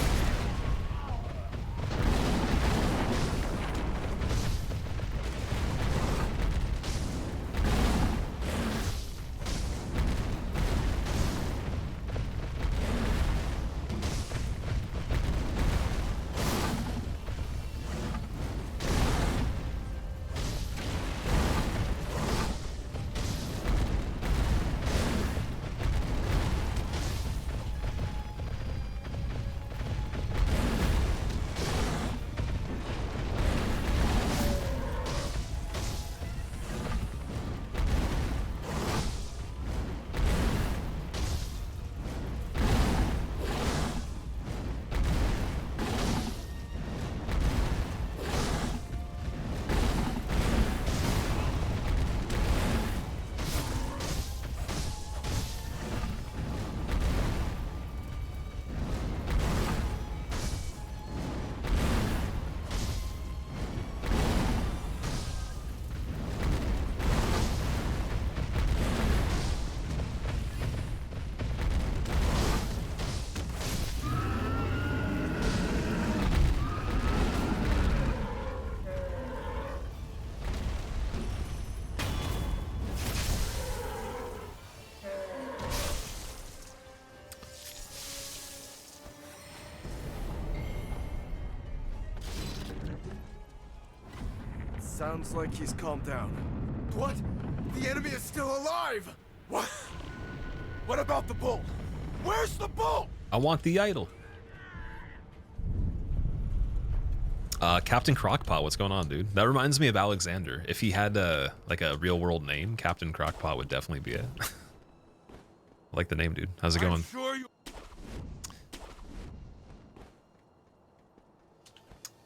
Sounds like he's calmed down. What? The enemy is still alive! What? What about the bull? Where's the bull? I want the idol. Captain Crockpot, what's going on, dude? That reminds me of Alexander. If he had like a real world name, Captain Crockpot would definitely be it. I like the name, dude. How's it going?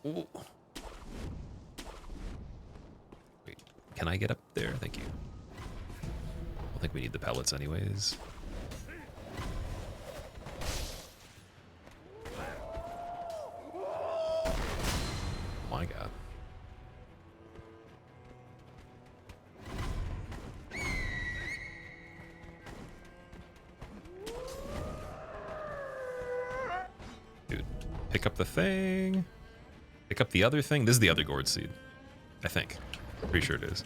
Ooh. Wait, can I get up there? Thank you. I don't think we need the pellets anyways. My God. Dude, pick up the thing. Pick up the other thing. This is the other gourd seed, I think. Pretty sure it is.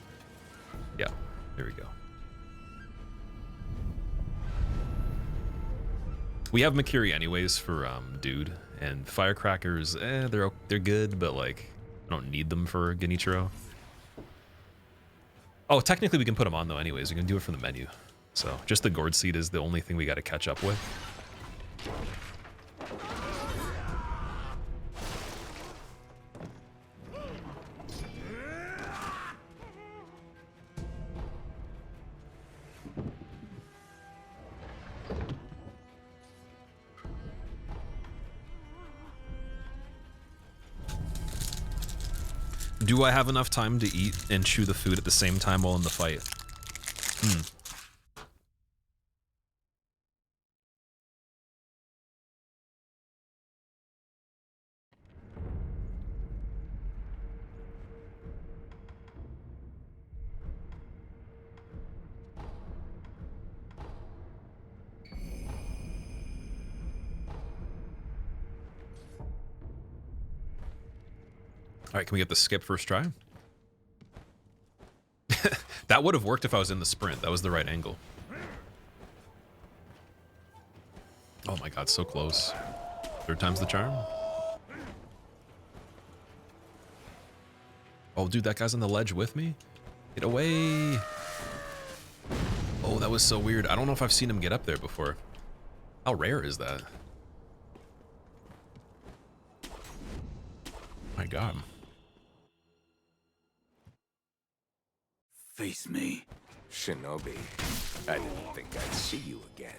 Yeah, there we go. We have Makiri anyways for dude, and firecrackers. They're good, but like I don't need them for Genichiro. Oh, technically we can put them on though. Anyways, we can do it from the menu. So just the gourd seed is the only thing we got to catch up with. Do I have enough time to eat and chew the food at the same time while in the fight? All right, can we get the skip first try? That would have worked if I was in the sprint. That was the right angle. Oh my God, so close. Third time's the charm. Oh, dude, that guy's on the ledge with me? Get away. Oh, that was so weird. I don't know if I've seen him get up there before. How rare is that? My God. Face me. Shinobi, I didn't think I'd see you again.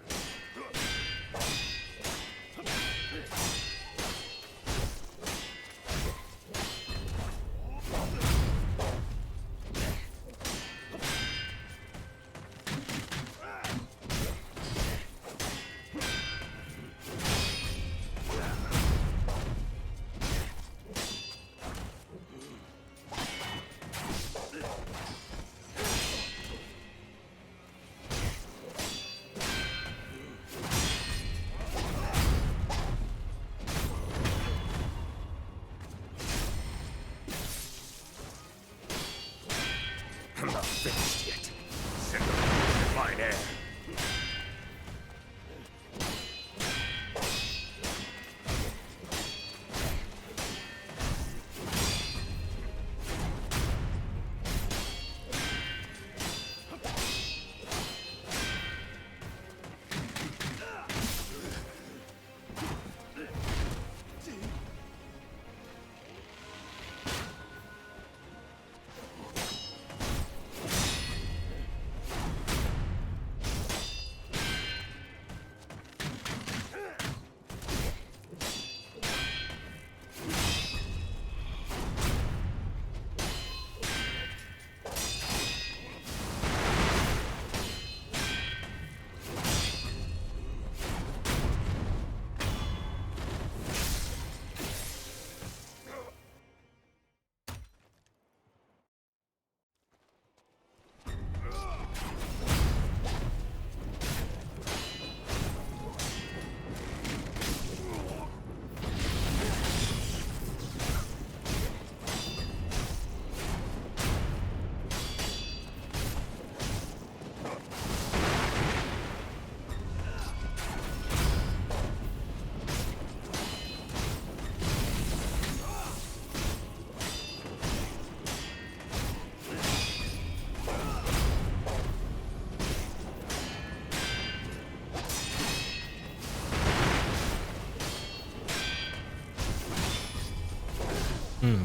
finished yet. Send them to divine air.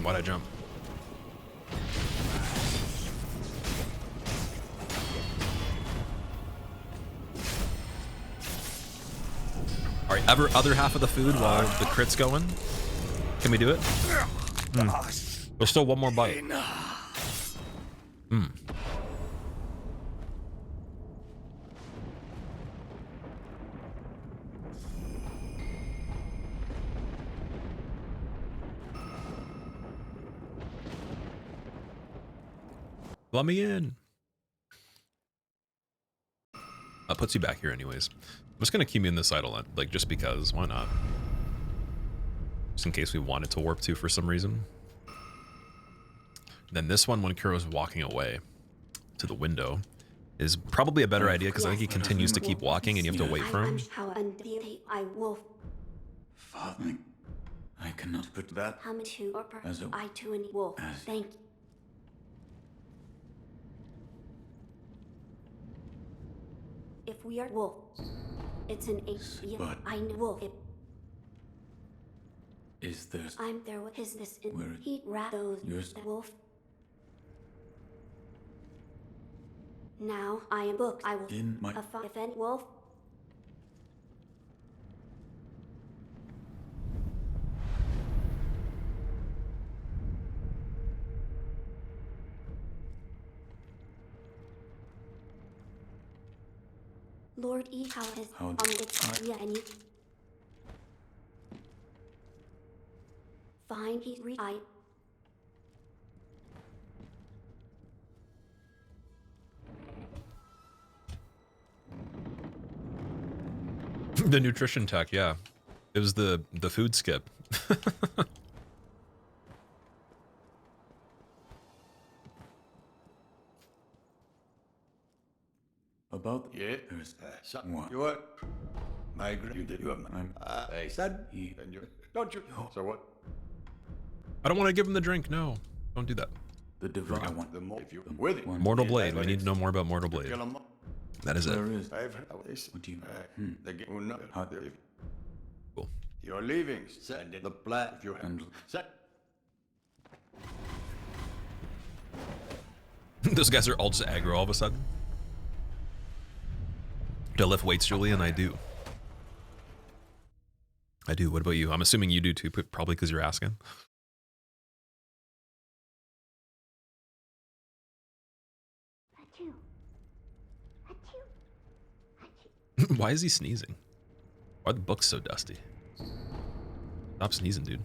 Why'd I jump? All right, other half of the food while the crit's going. Can we do it? There's still one more bite. Let me in. That puts you back here anyways. I'm just gonna keep me in this idle end, like just because, why not? Just in case we wanted to warp to for some reason. Then this one, when Kuro's walking away to the window, is probably a better idea because I think he continues to keep walking and you have to wait for him. Father, I cannot put that as a wolf. Thank you. If we are wolves, it's an H. But I know wolf. Is there? I'm there with his this in Where he rat those yours? the wolf. Now I am booked. I will In my if any wolf. Lord E. How is on the yeah, and you fine. He's I. The nutrition tech, yeah. It was the food skip. About there's someone. You what? My you did you I said he and you don't you so what? I don't want to give him the drink, no. Don't do that. The divine. I want the more if you with it. Mortal Blade, we need to know more about Mortal Blade. That is it. There is. I've heard what do you the game no Cool. You're leaving. Send the plan if you handle set. Those guys are all just aggro all of a sudden. Do I lift weights, Julian? I do. I do. What about you? I'm assuming you do too, probably because you're asking. Why is he sneezing? Why are the books so dusty? Stop sneezing, dude.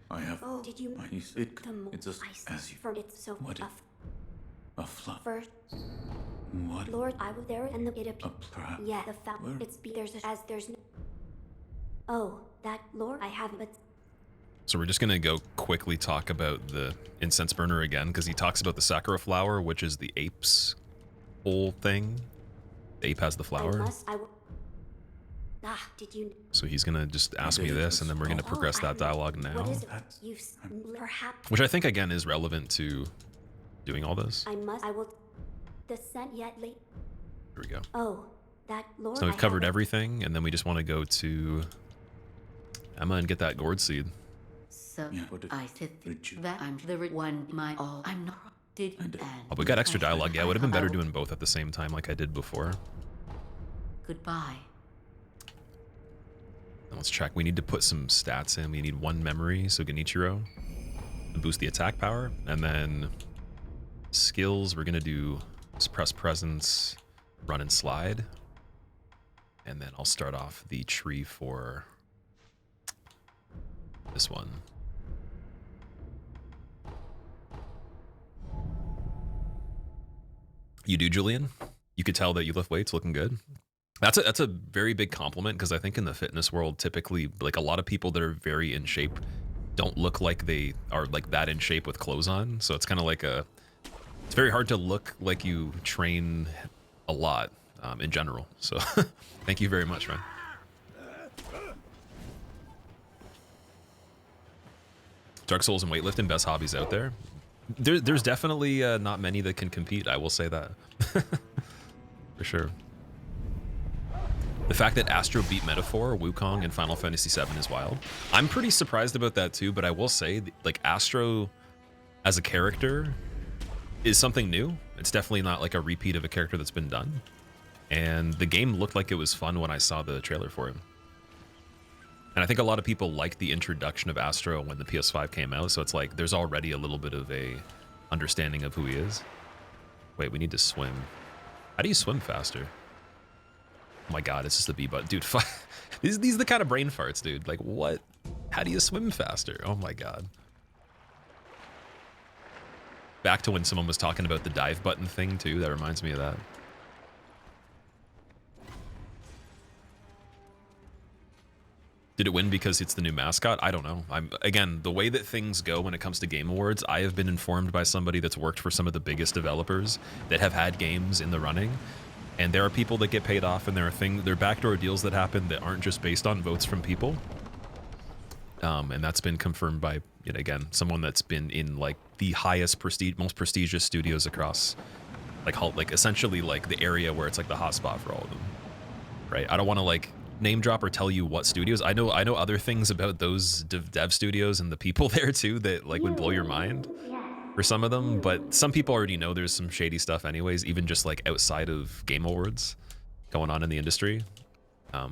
I have. Oh, did you? It's a as you. From it's so What? A fluff. First, What? Lord, I was there and the it appeared. Perhaps. Yeah, the fact it's there's a, as there's no. Oh, that Lord, I have but. So we're just gonna go quickly talk about the incense burner again, because he talks about the Sekiro flower, which is the ape's whole thing. The ape has the flower. Did you? So he's gonna just ask me this, and then we're gonna progress that dialogue now. What is it? Perhaps. Which I think again is relevant to doing all this. I will. The scent yet late. Here we go. Oh, that Lord. So we've covered everything, and then we just want to go to Emma and get that gourd seed. So I said that I'm the one. My all. I'm not. Did and. Oh, we got extra dialogue. Yeah, it would have been better doing both at the same time, like I did before. Goodbye. Now let's check. We need to put some stats in. We need 1 memory, so Genichiro, to boost the attack power, and then skills. We're gonna do suppress presence, run and slide, and then I'll start off the tree for this one. You do, Julian? You could tell that you lift weights, looking good. That's a very big compliment, because I think in the fitness world, typically, like a lot of people that are very in shape don't look like they are like that in shape with clothes on. So it's kind of like it's very hard to look like you train a lot in general. So thank you very much, man. Dark Souls and weightlifting, best hobbies out there. There's definitely not many that can compete. I will say that for sure. The fact that Astro beat Metaphor, Wukong, and Final Fantasy VII is wild. I'm pretty surprised about that too, but I will say, like, Astro as a character is something new. It's definitely not like a repeat of a character that's been done. And the game looked like it was fun when I saw the trailer for him. And I think a lot of people liked the introduction of Astro when the PS5 came out, so it's like there's already a little bit of a understanding of who he is. Wait, we need to swim. How do you swim faster? Oh my god, it's just the B button. Dude, these are the kind of brain farts, dude. Like, what? How do you swim faster? Oh my god. Back to when someone was talking about the dive button thing, too. That reminds me of that. Did it win because it's the new mascot? I don't know. Again, the way that things go when it comes to Game Awards, I have been informed by somebody that's worked for some of the biggest developers that have had games in the running. And there are people that get paid off, and there are backdoor deals that happen that aren't just based on votes from people. And that's been confirmed by, yet again, someone that's been in like the highest most prestigious studios across, like essentially like the area where it's like the hot spot for all of them, right? I don't want to like name drop or tell you what studios. I know other things about those dev studios and the people there too that like would blow your mind. For some of them, but some people already know there's some shady stuff anyways, even just like outside of Game Awards going on in the industry. But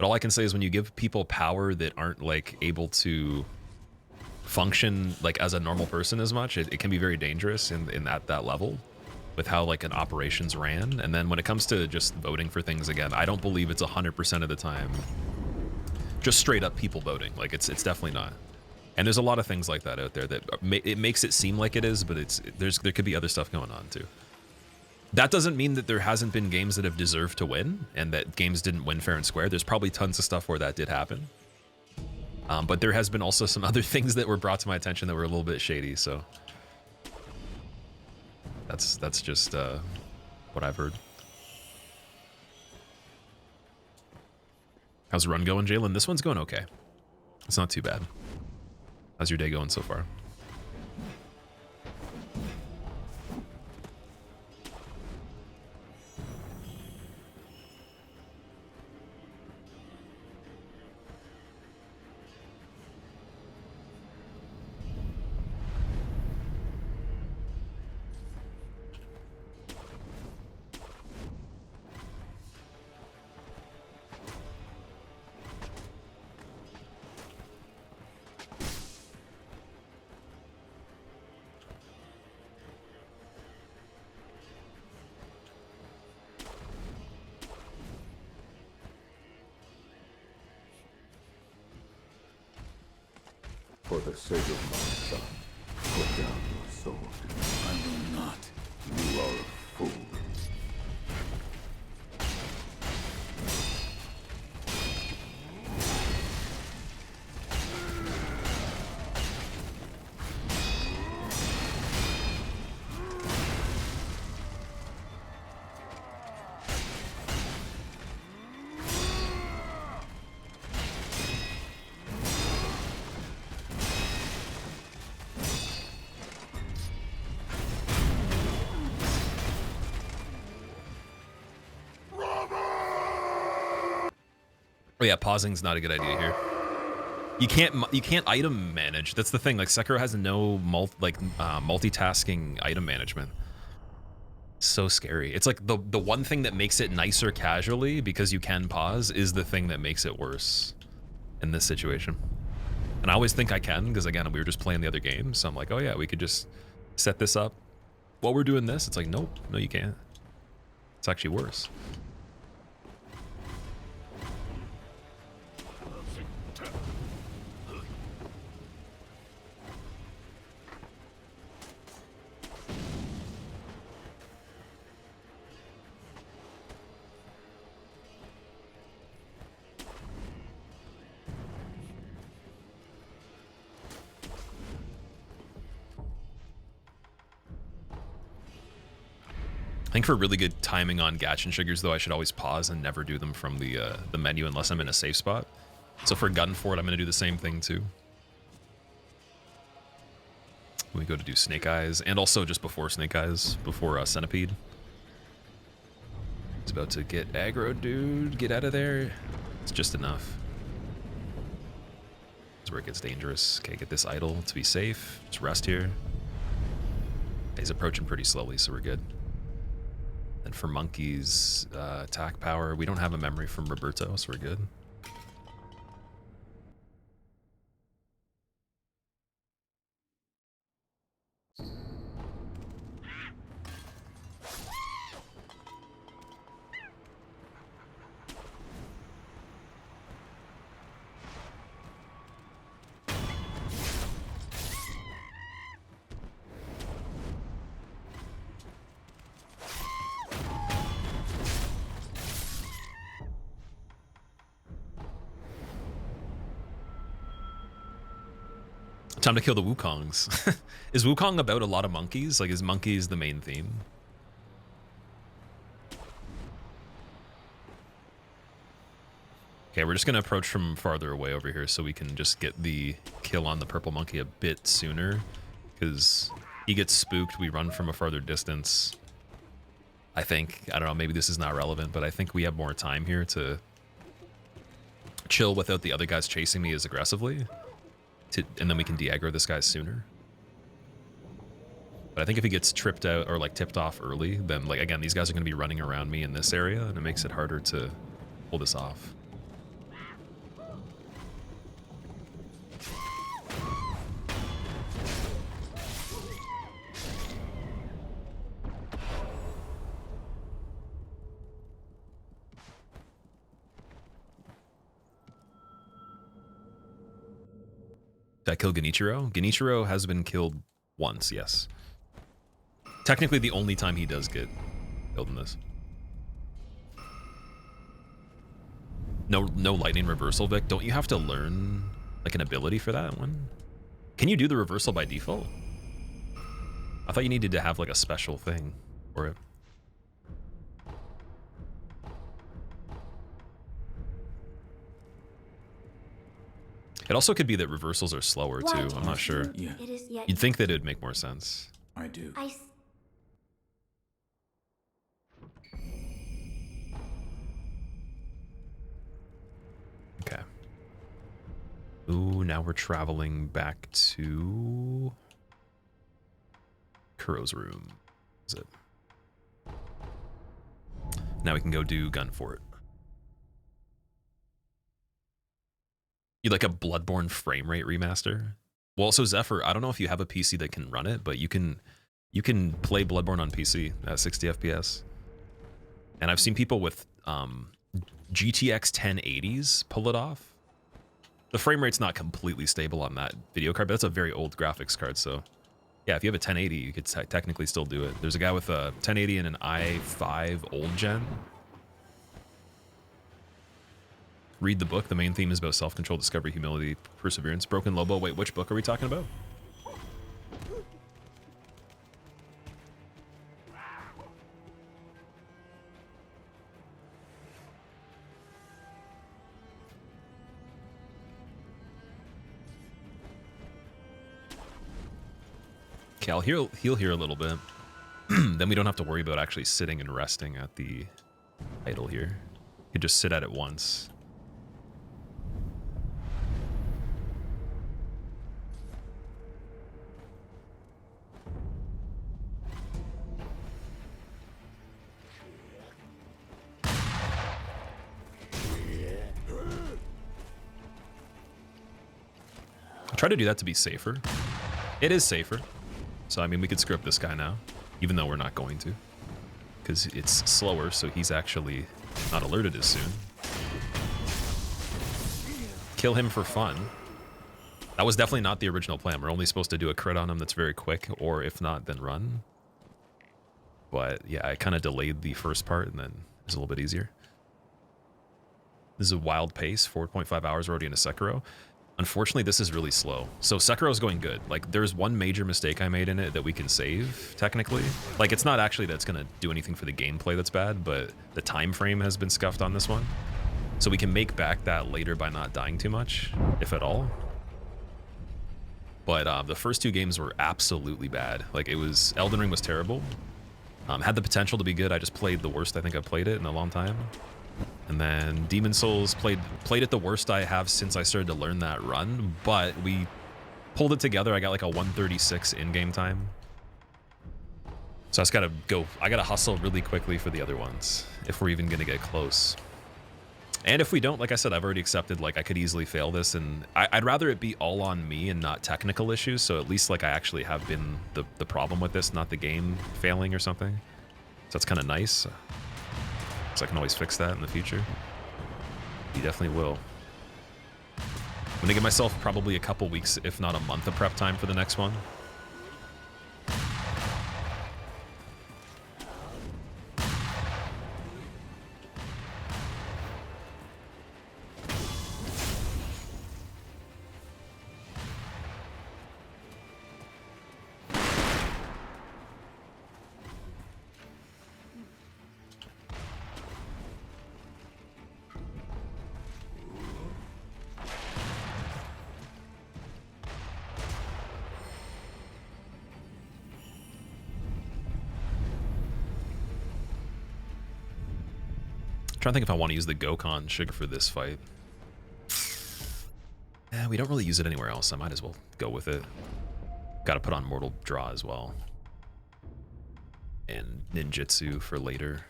all I can say is when you give people power that aren't like able to function like as a normal person as much, it can be very dangerous in that level with how like an operations ran. And then when it comes to just voting for things again, I don't believe it's 100% of the time just straight up people voting. Like it's definitely not. And there's a lot of things like that out there that it makes it seem like it is, but there could be other stuff going on too. That doesn't mean that there hasn't been games that have deserved to win and that games didn't win fair and square. There's probably tons of stuff where that did happen. But there has been also some other things that were brought to my attention that were a little bit shady. So that's just what I've heard. How's the run going, Jalen? This one's going okay. It's not too bad. How's your day going so far? For the sake of my son, put down your sword. I will not. You are a fool. Oh yeah, pausing's not a good idea here. You can't item manage. That's the thing. Like Sekiro has no multitasking item management. So scary. It's like the one thing that makes it nicer casually because you can pause is the thing that makes it worse in this situation. And I always think I can because again we were just playing the other game, so I'm like, oh yeah, we could just set this up while we're doing this. It's like, nope, no you can't. It's actually worse. I think for really good timing on gacha and triggers, though, I should always pause and never do them from the menu unless I'm in a safe spot. So for gun fort, I'm going to do the same thing too. We go to do Snake Eyes, and also just before Snake Eyes, before Centipede. It's about to get aggro, dude. Get out of there. It's just enough. That's where it gets dangerous. Okay, get this idol to be safe. Just rest here. He's approaching pretty slowly, so we're good. And for monkeys, attack power, we don't have a memory from Roberto, so we're good. Time to kill the Wukongs. Is Wukong about a lot of monkeys? Like, is monkeys the main theme? Okay, we're just gonna approach from farther away over here so we can just get the kill on the purple monkey a bit sooner. Because he gets spooked, we run from a farther distance. I think, I don't know, maybe this is not relevant, but I think we have more time here to chill without the other guys chasing me as aggressively. And then we can de-aggro this guy sooner. But I think if he gets tripped out or like tipped off early, then like again, these guys are going to be running around me in this area and it makes it harder to pull this off. Did I kill Genichiro? Genichiro has been killed once, yes. Technically the only time he does get killed in this. No lightning reversal, Vic. Don't you have to learn like an ability for that one? Can you do the reversal by default? I thought you needed to have like a special thing for it. It also could be that reversals are slower too. I'm not sure. Yeah. It is yet. You'd think that it'd make more sense. I do. Okay. Ooh, now we're traveling back to Kuro's room. Is it? Now we can go do gun fort. You like a Bloodborne frame rate remaster? Well, also Zephyr, I don't know if you have a PC that can run it, but you can play Bloodborne on PC at 60 FPS. And I've seen people with GTX 1080s pull it off. The frame rate's not completely stable on that video card, but that's a very old graphics card, so yeah, if you have a 1080, you could technically still do it. There's a guy with a 1080 and an i5 old gen. Read the book. The main theme is about self-control, discovery, humility, perseverance. Broken Lobo. Wait, which book are we talking about? Okay, I'll heal here a little bit. Then we don't have to worry about actually sitting and resting at the idol here. You can just sit at it once. try to do that to be safer. It is safer. So, I mean, we could screw up this guy now, even though we're not going to. Because it's slower, so he's actually not alerted as soon. Kill him for fun. That was definitely not the original plan. We're only supposed to do a crit on him that's very quick, or if not, then run. But yeah, I kind of delayed the first part, and then it's a little bit easier. This is a wild pace, 4.5 hours already into Sekiro. Unfortunately, this is really slow. So Sekiro's going good. Like, there's one major mistake I made in it that we can save, technically. Like, it's not actually that's going to do anything for the gameplay that's bad, but the time frame has been scuffed on this one. So we can make back that later by not dying too much, if at all. But the first two games were absolutely bad. Like, it was... Elden Ring was terrible. Had the potential to be good. I just played the worst I think I've played it in a long time. And then Demon Souls played it the worst I have since I started to learn that run, but we pulled it together. I got like a 136 in-game time. So I just gotta go. I gotta hustle really quickly for the other ones, if we're even gonna get close. And if we don't, like I said, I've already accepted, like, I could easily fail this, and I'd rather it be all on me and not technical issues, so at least, like, I actually have been the problem with this, not the game failing or something. So that's kind of nice. So I can always fix that in the future. You definitely will. I'm gonna give myself probably a couple weeks, if not a month, of prep time for the next one. Trying to think if I want to use the Gokon sugar for this fight. We don't really use it anywhere else. I might as well go with it. Got to put on Mortal Draw as well. And Ninjutsu for later.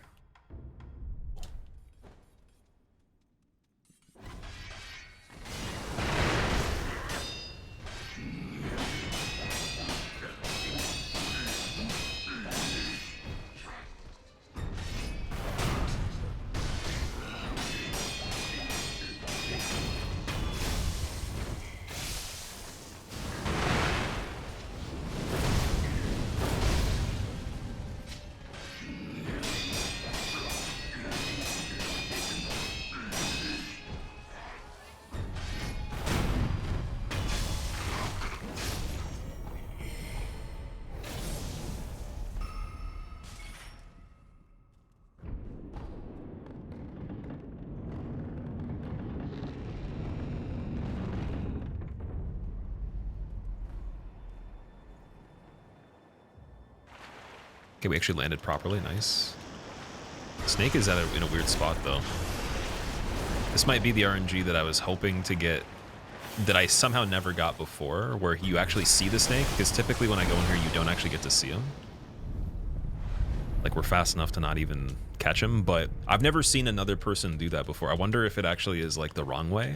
Okay, we actually landed properly. Nice. Snake is in a weird spot, though. This might be the RNG that I was hoping to get, that I somehow never got before, where you actually see the snake, because typically when I go in here, you don't actually get to see him. Like, we're fast enough to not even catch him, but I've never seen another person do that before. I wonder if it actually is, like, the wrong way.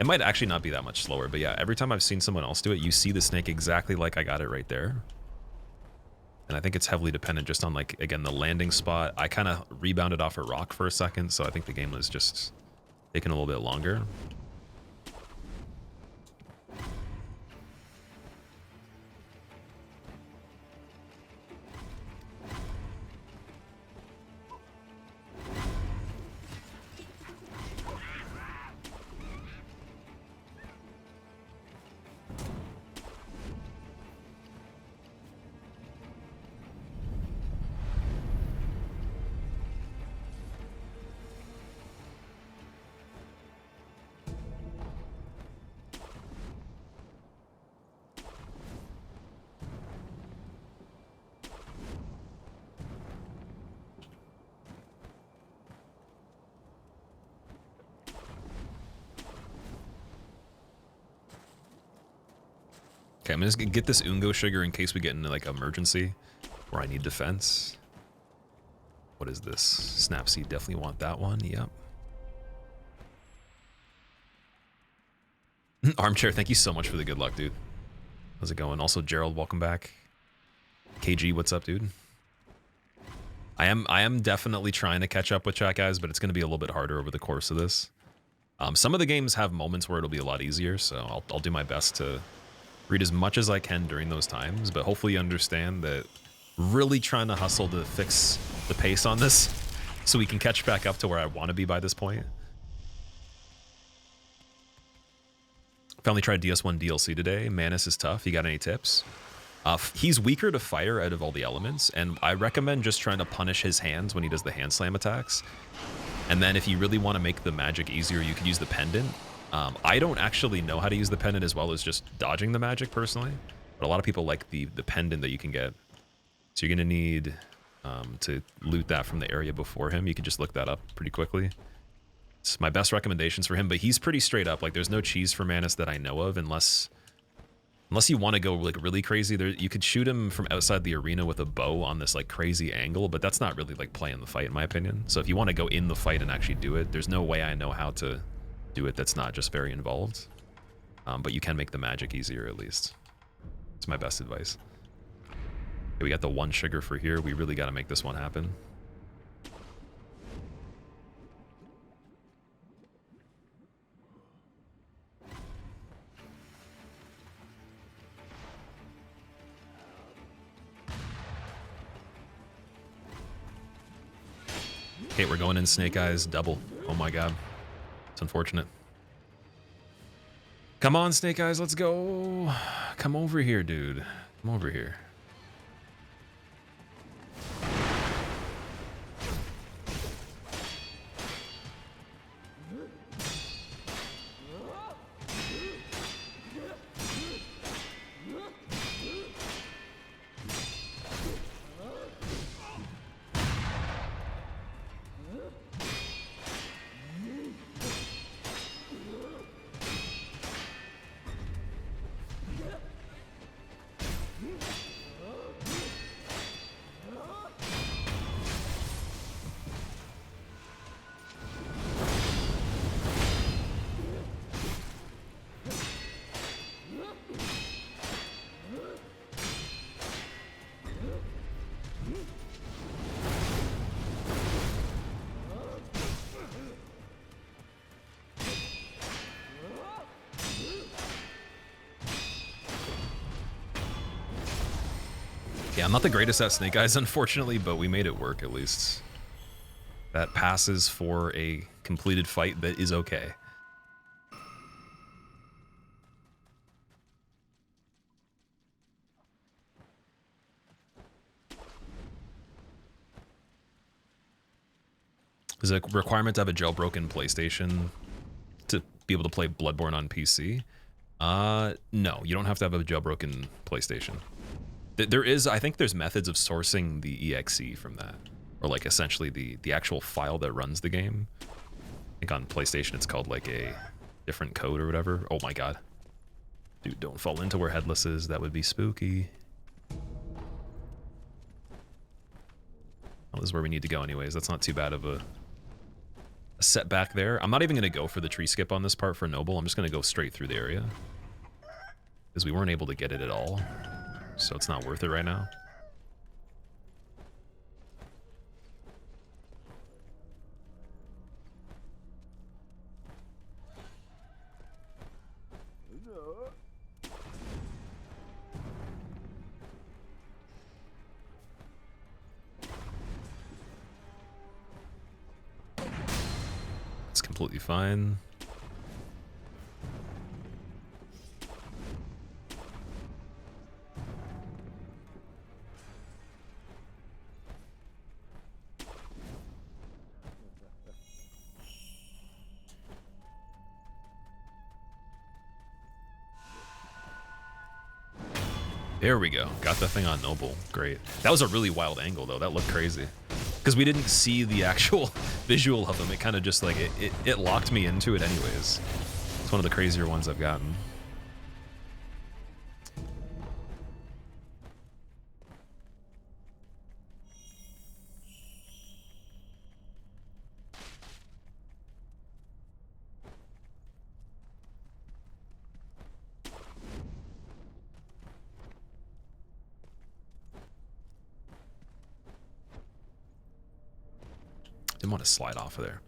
It might actually not be that much slower, but yeah, every time I've seen someone else do it, you see the snake exactly like I got it right there. And I think it's heavily dependent just on, like, again, the landing spot. I kind of rebounded off a rock for a second, so I think the game was just taking a little bit longer. Okay, I'm just gonna get this Ungo sugar in case we get into, like, emergency where I need defense. What is this? Snapseed, definitely want that one. Yep. Armchair, thank you so much for the good luck, dude. How's it going? Also, Gerald, welcome back. KG, what's up, dude? I am definitely trying to catch up with chat, guys, but it's going to be a little bit harder over the course of this. Some of the games have moments where it'll be a lot easier, so I'll do my best to read as much as I can during those times, but hopefully you understand that really trying to hustle to fix the pace on this so we can catch back up to where I want to be by this point. Finally tried DS1 DLC today. Manus is tough. You got any tips? He's weaker to fire out of all the elements, and I recommend just trying to punish his hands when he does the hand slam attacks. And then if you really want to make the magic easier, you could use the pendant. I don't actually know how to use the pendant as well as just dodging the magic personally, but a lot of people like the pendant that you can get. So you're going to need to loot that from the area before him. You can just look that up pretty quickly. It's my best recommendations for him, but he's pretty straight up. Like, there's no cheese for Manus that I know of unless you want to go like really crazy. You could shoot him from outside the arena with a bow on this like crazy angle, but that's not really like playing the fight in my opinion. So if you want to go in the fight and actually do it, there's no way I know how to do it that's not just very involved. But you can make the magic easier at least. It's my best advice. Okay, we got the 1 sugar for here. We really got to make this one happen. Okay, we're going in Snake Eyes double. Oh my god. It's unfortunate. Come on, Snake Eyes, let's go. Come over here, dude. Come over here. Yeah, I'm not the greatest at Snake Eyes, unfortunately, but we made it work at least. That passes for a completed fight that is okay. Is it a requirement to have a jailbroken PlayStation to be able to play Bloodborne on PC? No, you don't have to have a jailbroken PlayStation. There is, I think there's methods of sourcing the EXE from that, or like essentially the actual file that runs the game. I think on PlayStation it's called like a different code or whatever. Oh my god. Dude, don't fall into where Headless is, that would be spooky. Well, this is where we need to go anyways, that's not too bad of a setback there. I'm not even going to go for the tree skip on this part for Noble, I'm just going to go straight through the area. Because we weren't able to get it at all. So it's not worth it right now. It's completely fine. There we go. Got the thing on Noble. Great. That was a really wild angle, though. That looked crazy. Because we didn't see the actual visual of them. It kind of just, like, it locked me into it anyways. It's one of the crazier ones I've gotten. Didn't want to slide off of there.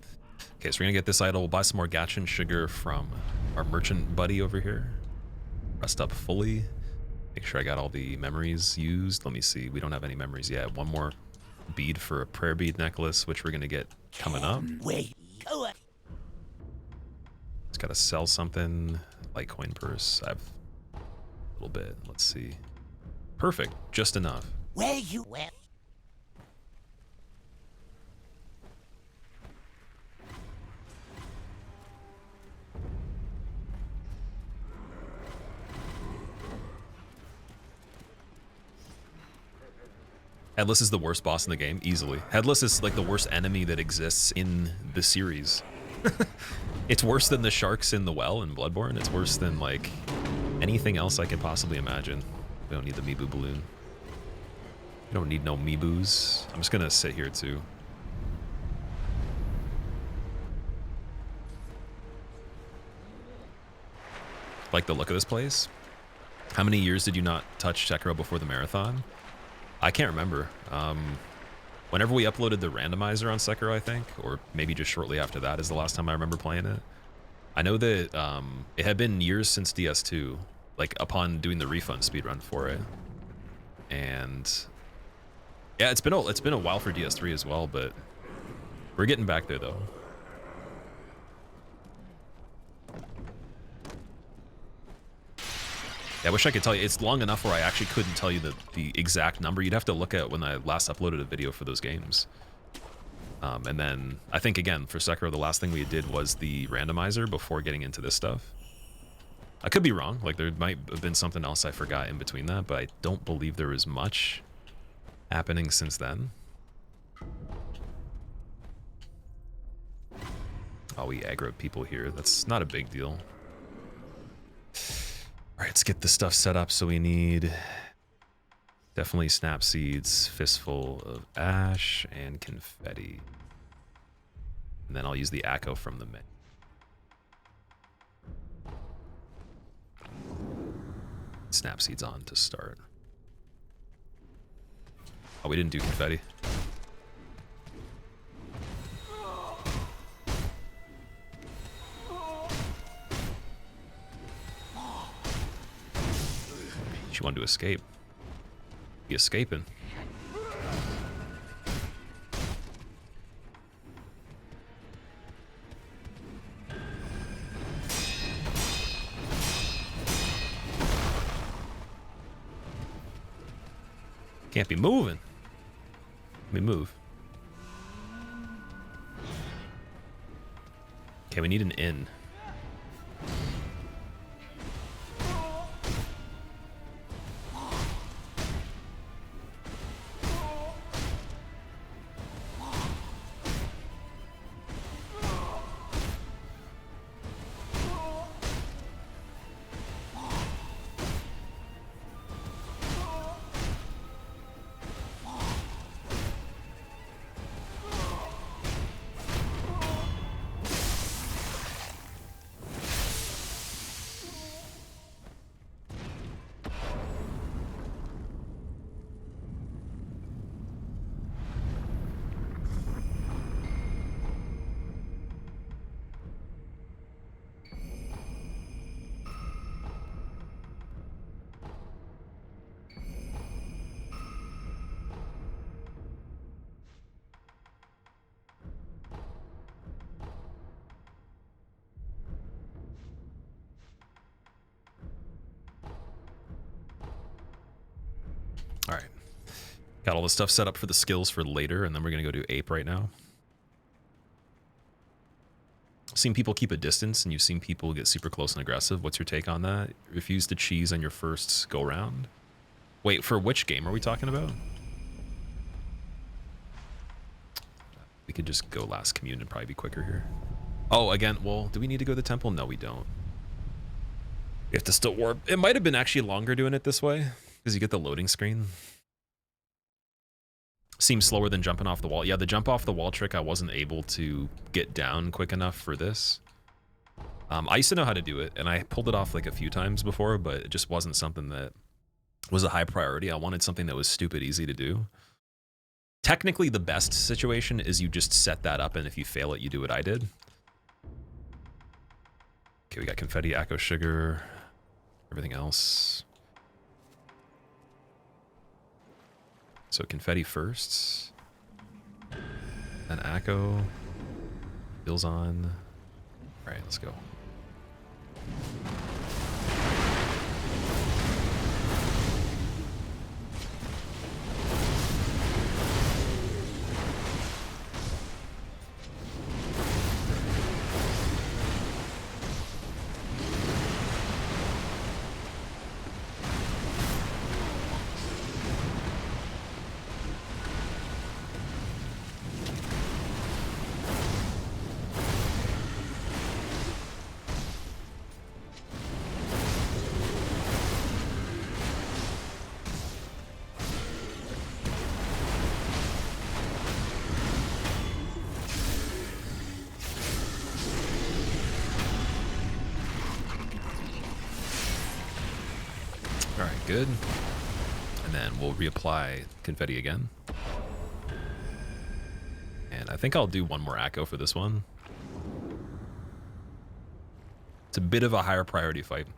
Okay, so we're gonna get this idol. We'll buy some more Gatchin sugar from our merchant buddy over here. Rest up fully. Make sure I got all the memories used. Let me see. We don't have any memories yet. One more bead for a prayer bead necklace, which we're gonna get coming up. Wait. Just gotta sell something. Litecoin purse. I have a little bit. Let's see. Perfect. Just enough. Where you went? Headless is the worst boss in the game, easily. Headless is like the worst enemy that exists in the series. It's worse than the sharks in the well in Bloodborne. It's worse than like anything else I could possibly imagine. We don't need the Meeboo balloon. We don't need no Meeboos. I'm just gonna sit here too. Like the look of this place. How many years did you not touch Sekiro before the marathon? I can't remember. Whenever we uploaded the randomizer on Sekiro, I think, or maybe just shortly after that is the last time I remember playing it. I know that it had been years since DS2, like upon doing the refund speedrun for it. And yeah, it's been a while for DS3 as well, but we're getting back there though. Yeah, I wish I could tell you. It's long enough where I actually couldn't tell you the exact number. You'd have to look at when I last uploaded a video for those games. And then I think, again, for Sekiro, the last thing we did was the randomizer before getting into this stuff. I could be wrong. Like, there might have been something else I forgot in between that, but I don't believe there was much happening since then. Oh, we aggro people here. That's not a big deal. All right, let's get this stuff set up. So we need definitely snap seeds, fistful of ash, and confetti. And then I'll use the echo from the menu. Snap seeds on to start. Oh, we didn't do confetti. She wanted to escape. Be escaping. Can't be moving. Let me move. Okay, we need an inn. All right. Got all the stuff set up for the skills for later, and then we're going to go do ape right now. I've seen people keep a distance, and you've seen people get super close and aggressive. What's your take on that? Refuse to cheese on your first go-round? Wait, for which game are we talking about? We could just go last commune and probably be quicker here. Oh, again, well, do we need to go to the temple? No, we don't. We have to still warp. It might have been actually longer doing it this way, because you get the loading screen. Seems slower than jumping off the wall. Yeah, the jump off the wall trick, I wasn't able to get down quick enough for this. I used to know how to do it, and I pulled it off like a few times before, but it just wasn't something that was a high priority. I wanted something that was stupid easy to do. Technically, the best situation is you just set that up, and if you fail it, you do what I did. Okay, we got confetti, Acco sugar, everything else. So confetti first, then Acco, feels on. All right, let's go. Good. And then we'll reapply confetti again. And I think I'll do one more Acco for this one. It's a bit of a higher priority fight.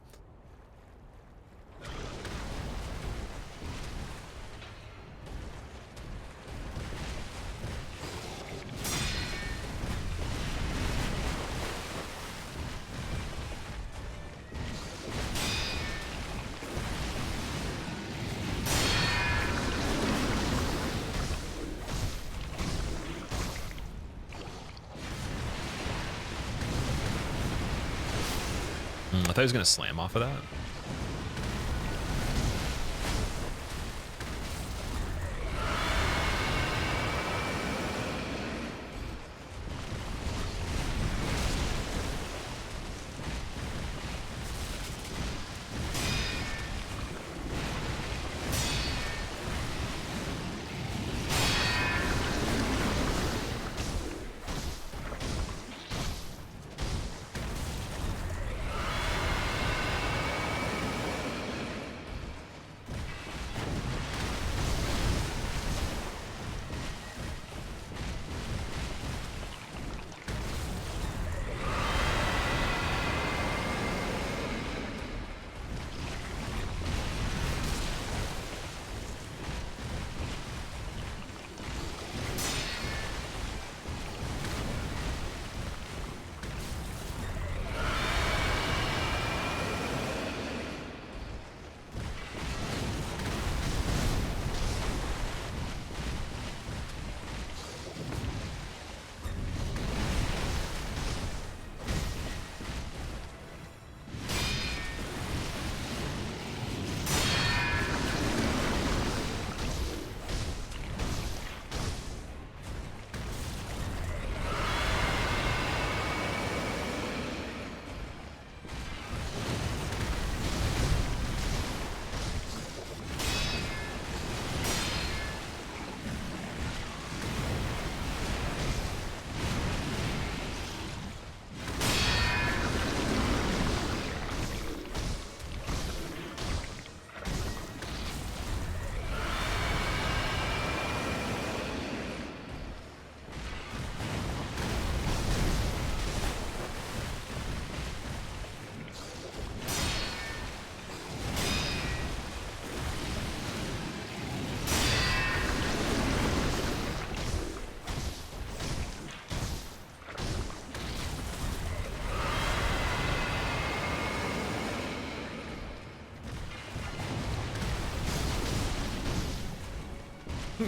I thought he was going to slam off of that.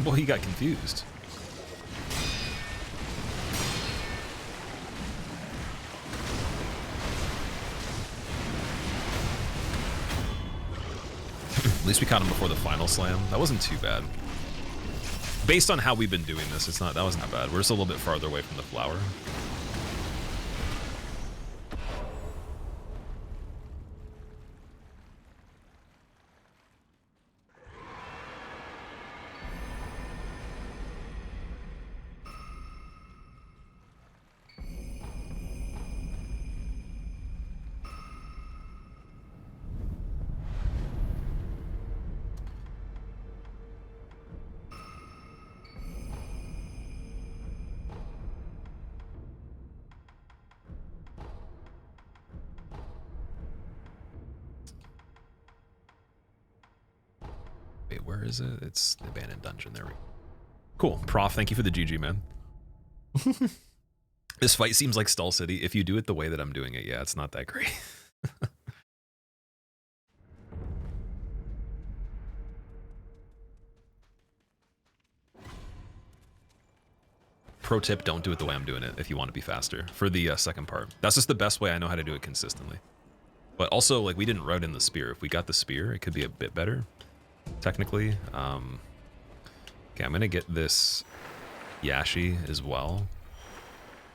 Well, he got confused. At least we caught him before the final slam. That wasn't too bad. Based on how we've been doing this, that wasn't that bad. We're just a little bit farther away from the flower. Wait, where is it? It's the abandoned dungeon. There we go. Cool. Prof, thank you for the GG, man. This fight seems like Stall City. If you do it the way that I'm doing it, yeah, it's not that great. Pro tip, don't do it the way I'm doing it if you want to be faster for the second part. That's just the best way I know how to do it consistently. But also, like, we didn't route in the spear. If we got the spear, it could be a bit better, technically. Okay, I'm going to get this Yashi as well,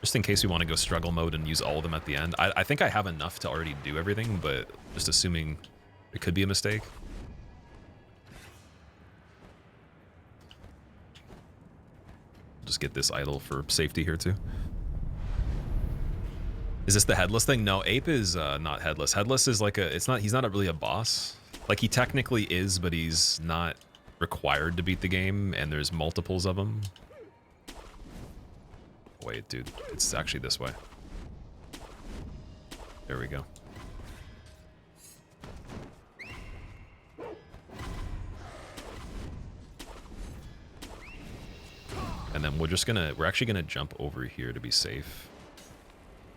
just in case we want to go struggle mode and use all of them at the end. I think I have enough to already do everything, but just assuming it could be a mistake. Just get this idol for safety here too. Is this the headless thing? No, Ape is not headless. Headless is like a, he's not really a boss. Like, he technically is, but he's not required to beat the game, and there's multiples of them. Wait, dude, it's actually this way. There we go. And then we're actually gonna jump over here to be safe.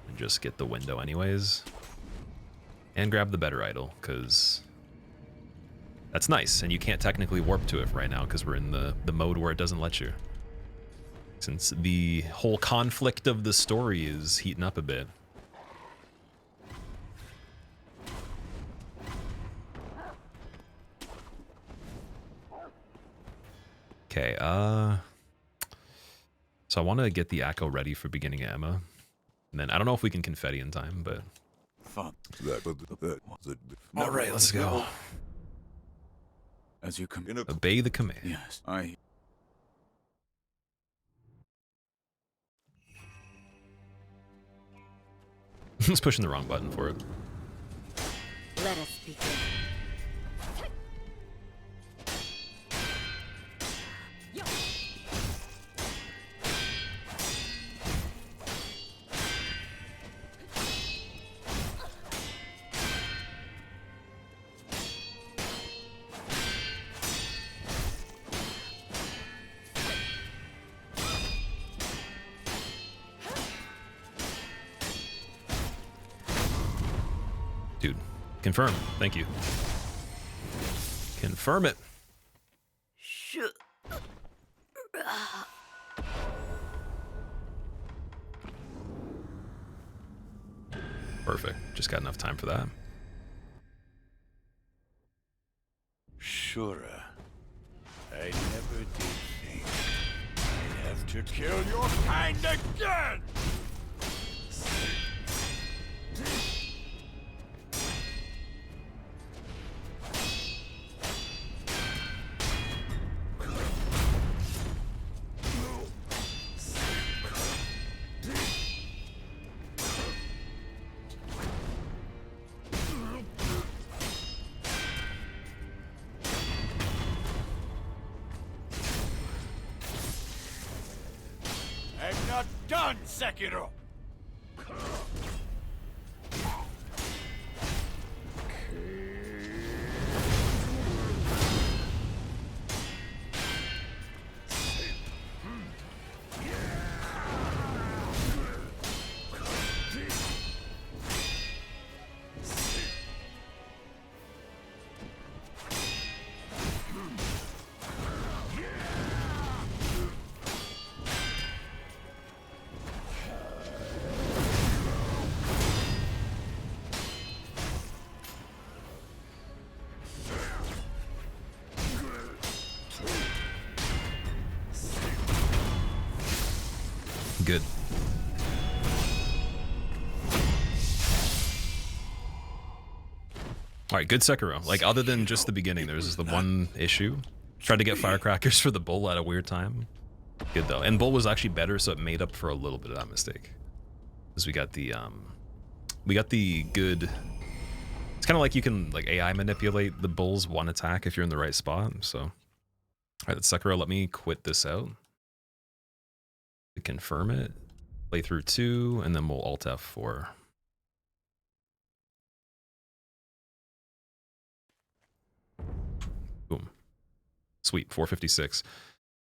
And just get the window anyways. And grab the better idol, because that's nice. And you can't technically warp to it right now, because we're in the mode where it doesn't let you. Since the whole conflict of the story is heating up a bit. Okay, so I want to get the Echo ready for beginning of Emma. And then I don't know if we can confetti in time, but... Alright, let's go. As you come in, obey the command. Yes, He's pushing the wrong button for it. Let us begin. Dude, confirm. Thank you. Confirm it. Perfect. Just got enough time for that. Shura, I never did think I'd have to kill your kind again! I'm not done, Sekiro! Good. Alright, good Sekiro. Like, other than just the beginning, there's the one issue. Tried to get firecrackers for the bull at a weird time. Good though. And bull was actually better, so it made up for a little bit of that mistake. Because we got the good... It's kind of like you can like AI manipulate the bull's one attack if you're in the right spot, so... Alright, that's Sekiro. Let me quit this out. To confirm it, play through 2, and then we'll Alt F4. Boom. Sweet, 456.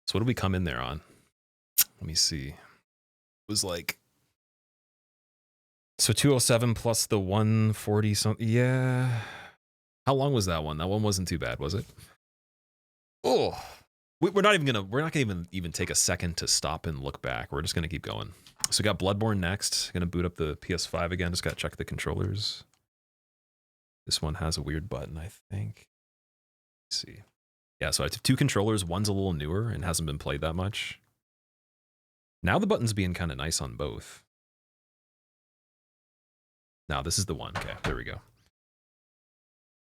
So what did we come in there on? Let me see. It was like, so 207 plus the 140 something. Yeah. How long was that one? That one wasn't too bad, was it? Oh, we're not gonna even take a second to stop and look back. We're just gonna keep going. So we got Bloodborne next. Gonna boot up the PS5 again. Just gotta check the controllers. This one has a weird button, I think. Let's see. Yeah, so I have 2 controllers. One's a little newer and hasn't been played that much. Now the button's being kind of nice on both. Now this is the one. Okay, there we go.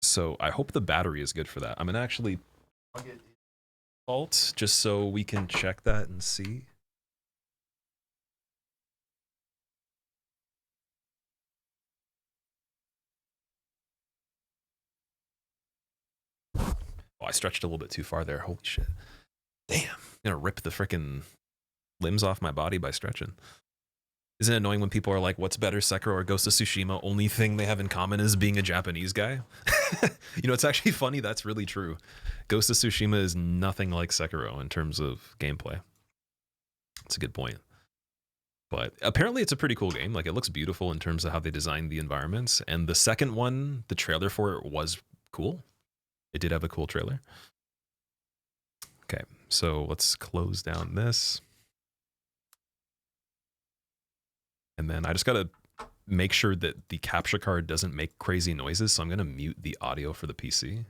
So I hope the battery is good for that. I'm gonna actually plug it in default just so we can check that and see. Oh, I stretched a little bit too far there. Holy shit. Damn. I'm gonna rip the frickin' limbs off my body by stretching. Isn't it annoying when people are like, what's better, Sekiro or Ghost of Tsushima? Only thing they have in common is being a Japanese guy. You know, it's actually funny. That's really true. Ghost of Tsushima is nothing like Sekiro in terms of gameplay. It's a good point. But apparently it's a pretty cool game. Like, it looks beautiful in terms of how they designed the environments. And the second one, the trailer for it was cool. It did have a cool trailer. Okay, so let's close down this. And then I just got to make sure that the capture card doesn't make crazy noises. So I'm going to mute the audio for the PC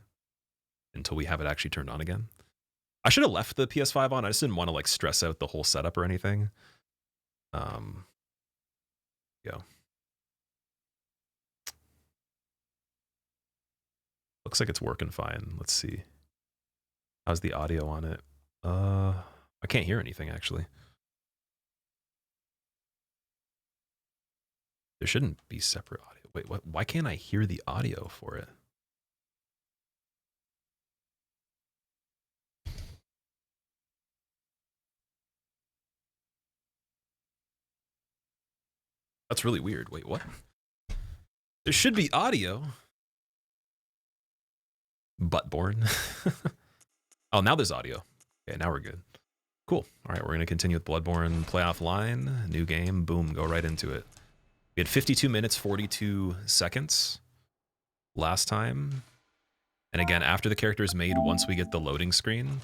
until we have it actually turned on again. I should have left the PS5 on. I just didn't want to like stress out the whole setup or anything. Go. Looks like it's working fine. Let's see. How's the audio on it? I can't hear anything actually. There shouldn't be separate audio. Wait, what? Why can't I hear the audio for it? That's really weird. Wait, what? There should be audio. Bloodborne. Oh, now there's audio. Okay, now we're good. Cool. All right, we're going to continue with Bloodborne playoff line. New game. Boom, go right into it. We had 52 minutes, 42 seconds last time. And again, after the character is made, once we get the loading screen,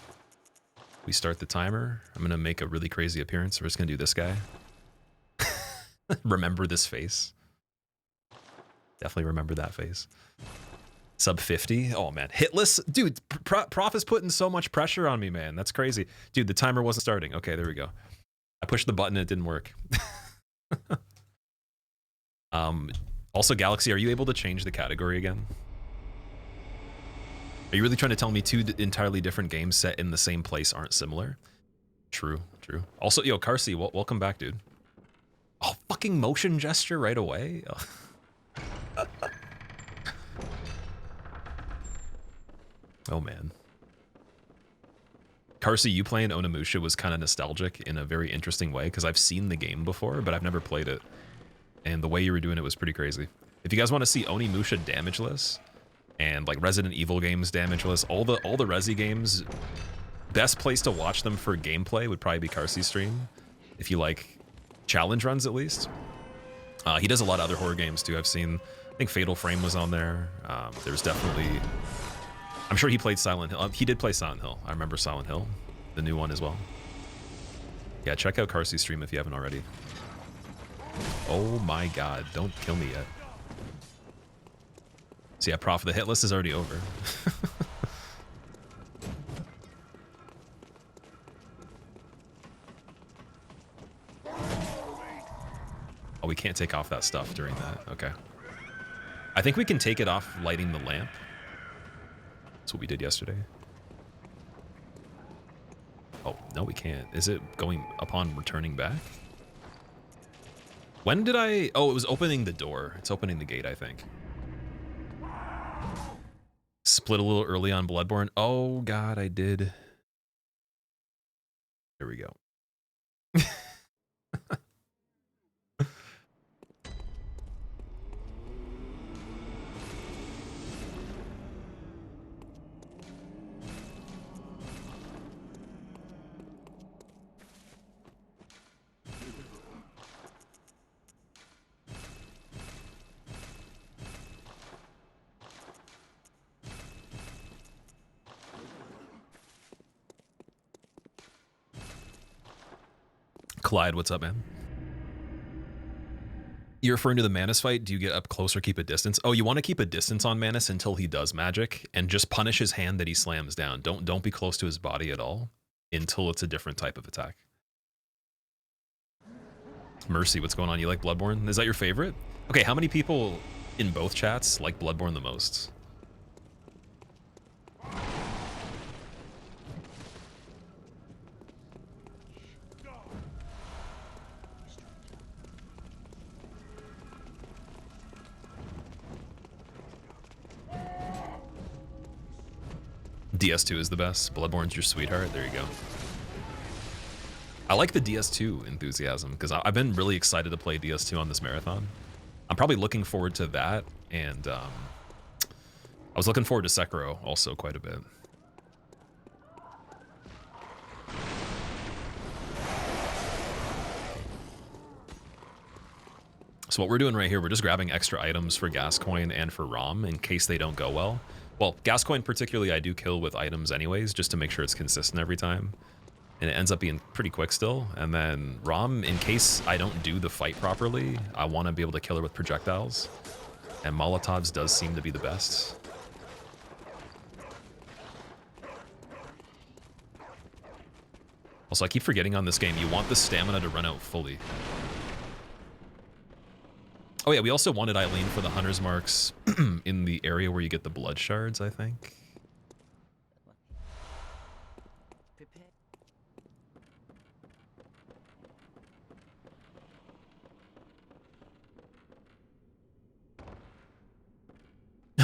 we start the timer. I'm going to make a really crazy appearance. We're just going to do this guy. Remember this face. Definitely remember that face. Sub 50. Oh, man. Hitless. Dude, Prof is putting so much pressure on me, man. That's crazy. Dude, the timer wasn't starting. Okay, there we go. I pushed the button and it didn't work. Also, Galaxy, are you able to change the category again? Are you really trying to tell me 2 entirely different games set in the same place aren't similar? True, true. Also, yo, Carsey, welcome back, dude. Oh, fucking motion gesture right away? Oh, oh man. Carsey, you playing Onimusha was kind of nostalgic in a very interesting way, because I've seen the game before, but I've never played it. And the way you were doing it was pretty crazy. If you guys want to see Onimusha damageless, and like Resident Evil games damageless, all the Resi games, best place to watch them for gameplay would probably be Carsey's stream. If you like challenge runs, at least. He does a lot of other horror games too. I've seen, I think Fatal Frame was on there. There's definitely, I'm sure he played Silent Hill. He did play Silent Hill. I remember Silent Hill, the new one as well. Yeah, check out Carsey's stream if you haven't already. Oh my god, don't kill me yet. So yeah, Prof, the hit list is already over. Oh, we can't take off that stuff during that. Okay. I think we can take it off lighting the lamp. That's what we did yesterday. Oh, no, we can't. Is it going upon returning back? When did I... Oh, it was opening the door. It's opening the gate, I think. Split a little early on Bloodborne. Oh, God, I did. There we go. Clyde, what's up, man? You're referring to the Manus fight? Do you get up close or keep a distance? Oh, you want to keep a distance on Manus until he does magic and just punish his hand that he slams down. Don't be close to his body at all until it's a different type of attack. Mercy, what's going on? You like Bloodborne? Is that your favorite? Okay, how many people in both chats like Bloodborne the most? DS2 is the best. Bloodborne's your sweetheart. There you go. I like the DS2 enthusiasm because I've been really excited to play DS2 on this marathon. I'm probably looking forward to that, and I was looking forward to Sekiro also quite a bit. So what we're doing right here, we're just grabbing extra items for Gascoigne and for Rom in case they don't go well. Well, Gascoigne particularly I do kill with items anyways, just to make sure it's consistent every time. And it ends up being pretty quick still. And then Rom, in case I don't do the fight properly, I want to be able to kill her with projectiles. And Molotovs does seem to be the best. Also, I keep forgetting on this game, you want the stamina to run out fully. Oh yeah, we also wanted Eileen for the Hunter's Marks in the area where you get the blood shards, I think.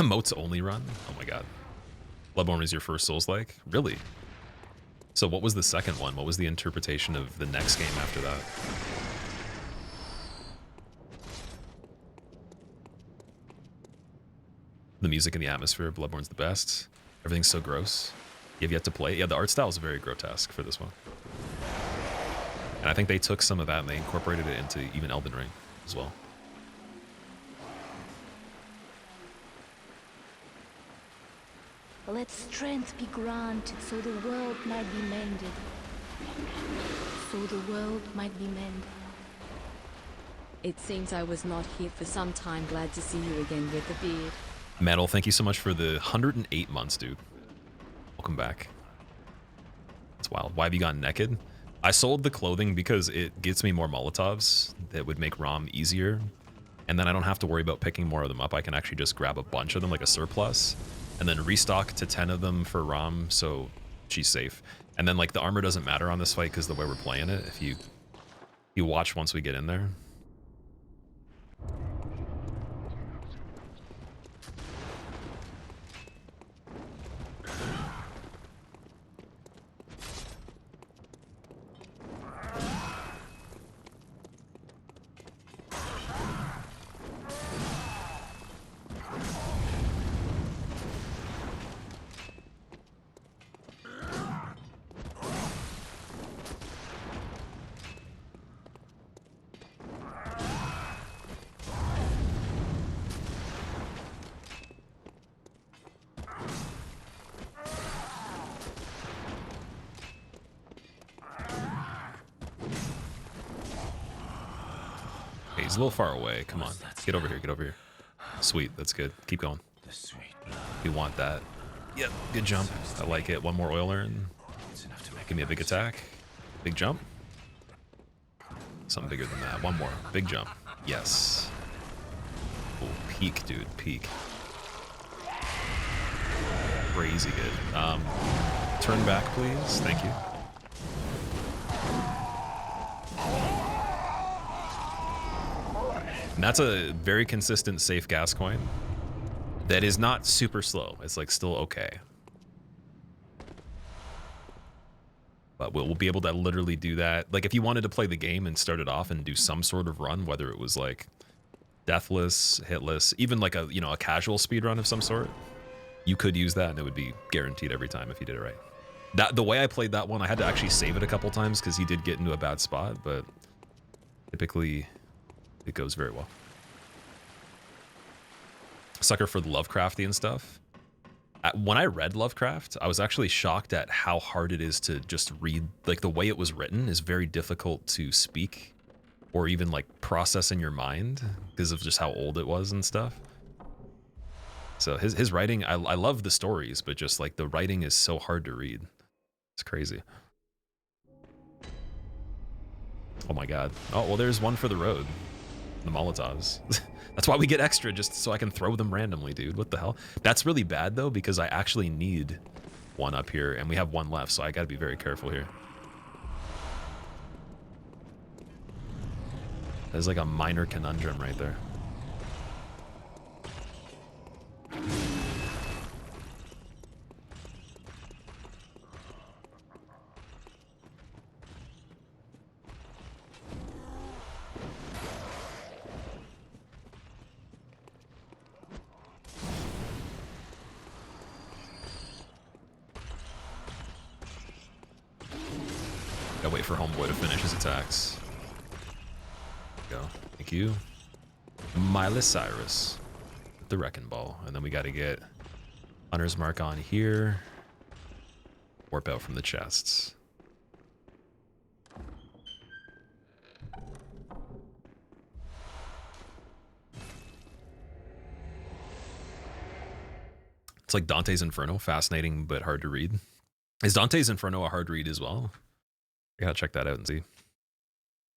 Moats only run? Oh my god. Bloodborne is your first Souls-like? Really? So what was the second one? What was the interpretation of the next game after that? The music and the atmosphere of Bloodborne's the best. Everything's so gross. You have yet to play? Yeah, the art style is very grotesque for this one. And I think they took some of that and they incorporated it into even Elden Ring as well. Let strength be granted, so the world might be mended. So the world might be mended. It seems I was not here for some time. Glad to see you again with the beard. Metal, thank you so much for the 108 months, dude. Welcome back. That's wild. Why have you gotten naked? I sold the clothing because it gets me more Molotovs that would make ROM easier. And then I don't have to worry about picking more of them up. I can actually just grab a bunch of them like a surplus and then restock to 10 of them for ROM so she's safe. And then like the armor doesn't matter on this fight because the way we're playing it, if you watch once we get in there. He's a little far away. Come on. Get over here. Get over here. Sweet. That's good. Keep going. We want that. Yep. Good jump. I like it. One more oil urn. Give me a big attack. Big jump. Something bigger than that. One more. Big jump. Yes. Oh, peak, dude. Peak. Crazy good. Turn back, please. Thank you. And that's a very consistent, safe Gascoigne that is not super slow. It's like still okay. But we'll be able to literally do that. Like if you wanted to play the game and start it off and do some sort of run, whether it was like deathless, hitless, even like a, you know, a casual speed run of some sort, you could use that and it would be guaranteed every time if you did it right. The way I played that one, I had to actually save it a couple times because he did get into a bad spot, but typically it goes very well. Sucker for the Lovecraftian stuff. When I read Lovecraft, I was actually shocked at how hard it is to just read. Like, the way it was written is very difficult to speak or even like process in your mind because of just how old it was and stuff. So his writing, I love the stories, but just like the writing is so hard to read. It's crazy. Oh my god. Oh, well, there's one for the road. The Molotovs. That's why we get extra, just so I can throw them randomly, dude. What the hell? That's really bad, though, because I actually need one up here, and we have one left, so I gotta be very careful here. There's like a minor conundrum right there. Gotta wait for Homeboy to finish his attacks. Go. Thank you. Miley Cyrus with the Wrecking Ball. And then we gotta get Hunter's Mark on here. Warp out from the chests. It's like Dante's Inferno, fascinating but hard to read. Is Dante's Inferno a hard read as well? I gotta check that out and see.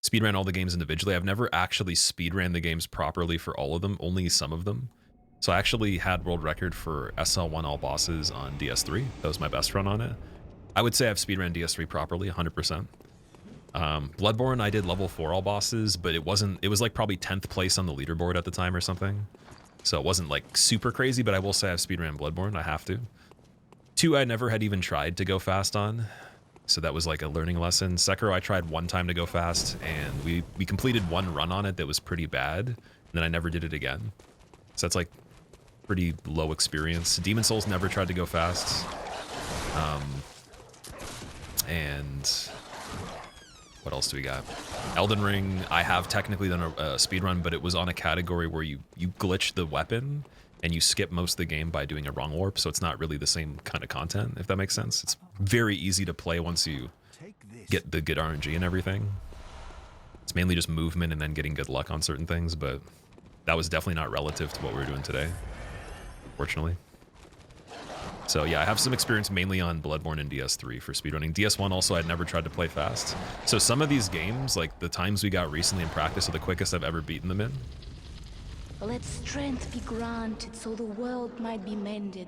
Speedran all the games individually. I've never actually speedran the games properly for all of them, only some of them. So I actually had world record for SL1 all bosses on DS3. That was my best run on it. I would say I've speedran DS3 properly, 100%. Bloodborne, I did level 4 all bosses, but it was like probably 10th place on the leaderboard at the time or something. So it wasn't like super crazy, but I will say I've speedran Bloodborne, I have to. 2, I never had even tried to go fast on. So that was like a learning lesson. Sekiro, I tried one time to go fast, and we completed one run on it that was pretty bad, and then I never did it again. So that's like pretty low experience. Demon Souls never tried to go fast. And what else do we got? Elden Ring, I have technically done a speedrun, but it was on a category where you glitch the weapon and you skip most of the game by doing a wrong warp, so it's not really the same kind of content, if that makes sense. It's very easy to play once you get the good RNG and everything. It's mainly just movement and then getting good luck on certain things, but that was definitely not relative to what we were doing today, fortunately. So yeah, I have some experience mainly on Bloodborne and DS3 for speedrunning. DS1 also, I'd never tried to play fast. So some of these games, like the times we got recently in practice, are the quickest I've ever beaten them in. Let strength be granted so the world might be mended.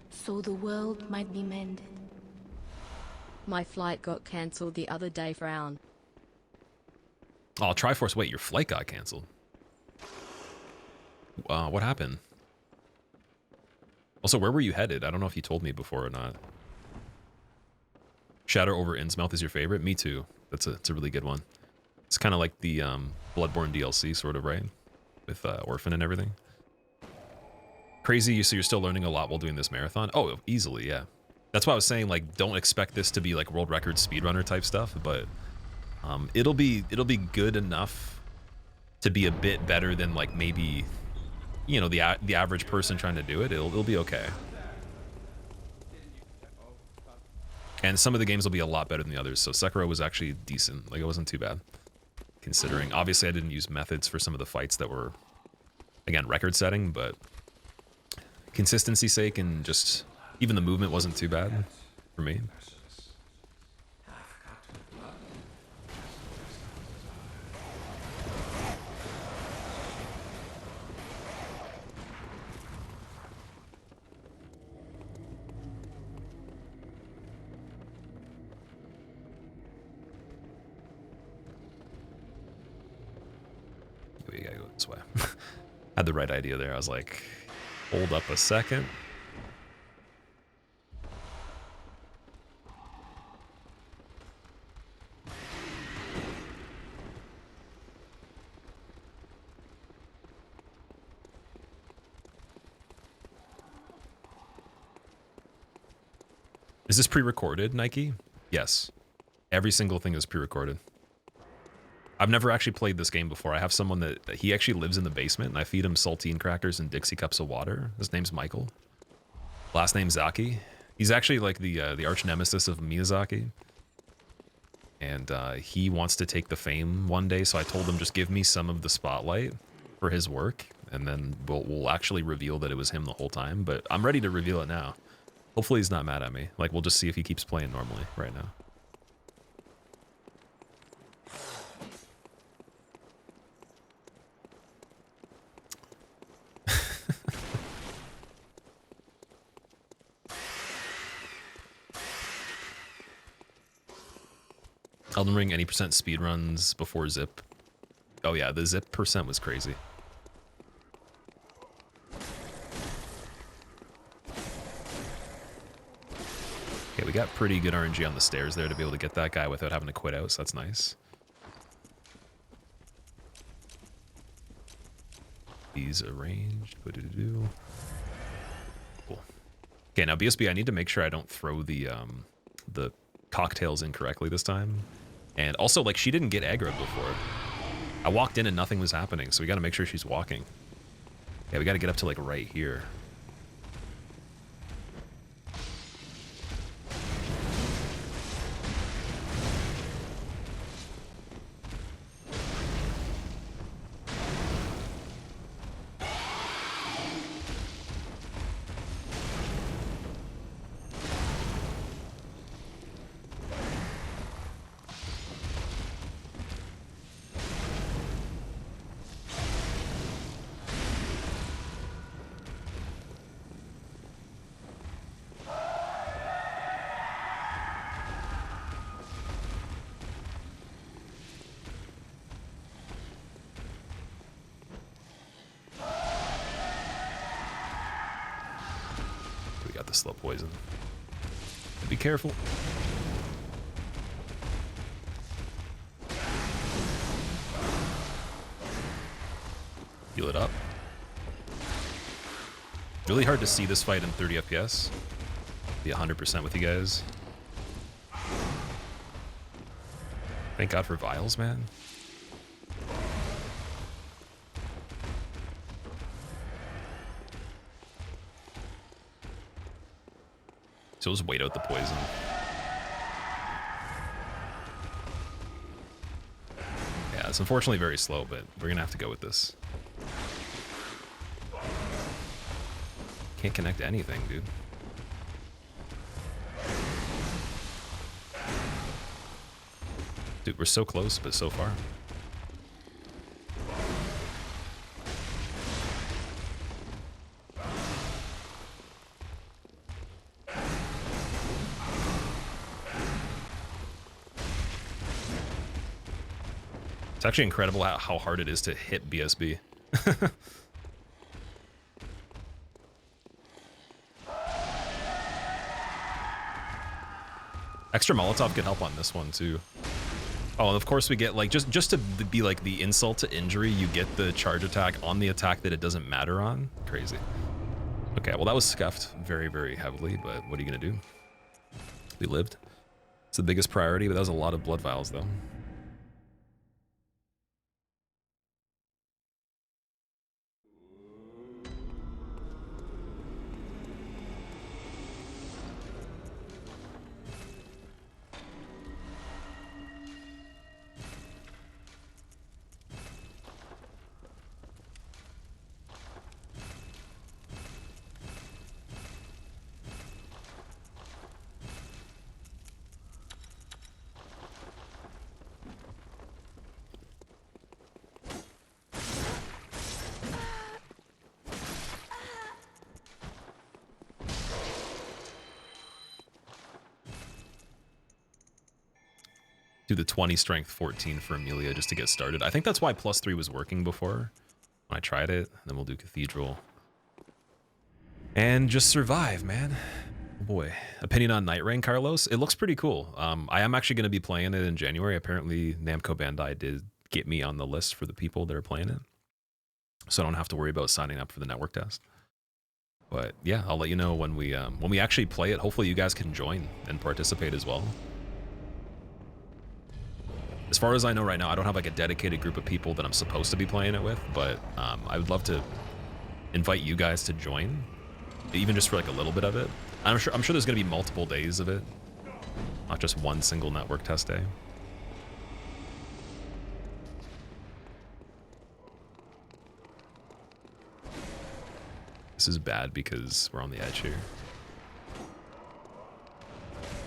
So the world might be mended. My flight got cancelled the other day, frown. Oh, Triforce, wait, your flight got canceled. What happened? Also, where were you headed? I don't know if you told me before or not. Shadow over Innsmouth is your favorite? Me too. It's a really good one. It's kind of like the Bloodborne DLC, sort of, right? With Orphan and everything. Crazy, so you're still learning a lot while doing this marathon? Oh, easily, yeah. That's why I was saying, like, don't expect this to be like world record speedrunner type stuff, but it'll be good enough to be a bit better than like maybe, you know, the average person trying to do it. It'll be okay. And some of the games will be a lot better than the others. So Sekiro was actually decent. Like, it wasn't too bad, considering. Obviously, I didn't use methods for some of the fights that were, again, record setting, but consistency's sake and just even the movement wasn't too bad for me. We gotta go this way. Had the right idea there. I was like, hold up a second. Is this pre-recorded, Nike? Yes. Every single thing is pre-recorded. I've never actually played this game before. I have someone that he actually lives in the basement, and I feed him saltine crackers and Dixie cups of water. His name's Michael. Last name Zaki. He's actually like the arch nemesis of Miyazaki. And he wants to take the fame one day, so I told him just give me some of the spotlight for his work, and then we'll actually reveal that it was him the whole time. But I'm ready to reveal it now. Hopefully he's not mad at me. Like, we'll just see if he keeps playing normally right now. Elden Ring, any percent speedruns before zip. Oh yeah, the zip percent was crazy. Okay, we got pretty good RNG on the stairs there to be able to get that guy without having to quit out, so that's nice. These arranged. Cool. Okay, now BSB, I need to make sure I don't throw the cocktails incorrectly this time. And also, like, she didn't get aggroed before. I walked in and nothing was happening, so we gotta make sure she's walking. Yeah, we gotta get up to, like, right here. Slow poison. Be careful. Heal it up. Really hard to see this fight in 30 FPS. Be 100% with you guys. Thank God for vials, man. So just wait out the poison. Yeah, it's unfortunately very slow, but we're gonna have to go with this. Can't connect to anything, dude. Dude, we're so close, but so far. It's actually incredible how hard it is to hit BSB. Extra Molotov could help on this one too. Oh, and of course we get like just to be like the insult to injury, you get the charge attack on the attack that it doesn't matter on. Crazy. Okay, well that was scuffed very, very heavily, but what are you gonna do? We lived. It's the biggest priority, but that was a lot of blood vials though. Do the 20 strength 14 for Amelia just to get started. I think that's why +3 was working before when I tried it. Then we'll do Cathedral. And just survive, man. Oh boy. Opinion on Night Rain, Carlos? It looks pretty cool. I am actually going to be playing it in January. Apparently Namco Bandai did get me on the list for the people that are playing it. So I don't have to worry about signing up for the network test. But yeah, I'll let you know when we actually play it. Hopefully you guys can join and participate as well. As far as I know right now, I don't have like a dedicated group of people that I'm supposed to be playing it with, but I would love to invite you guys to join even just for like a little bit of it. I'm sure there's gonna be multiple days of it, not just one single network test day. This is bad because we're on the edge here.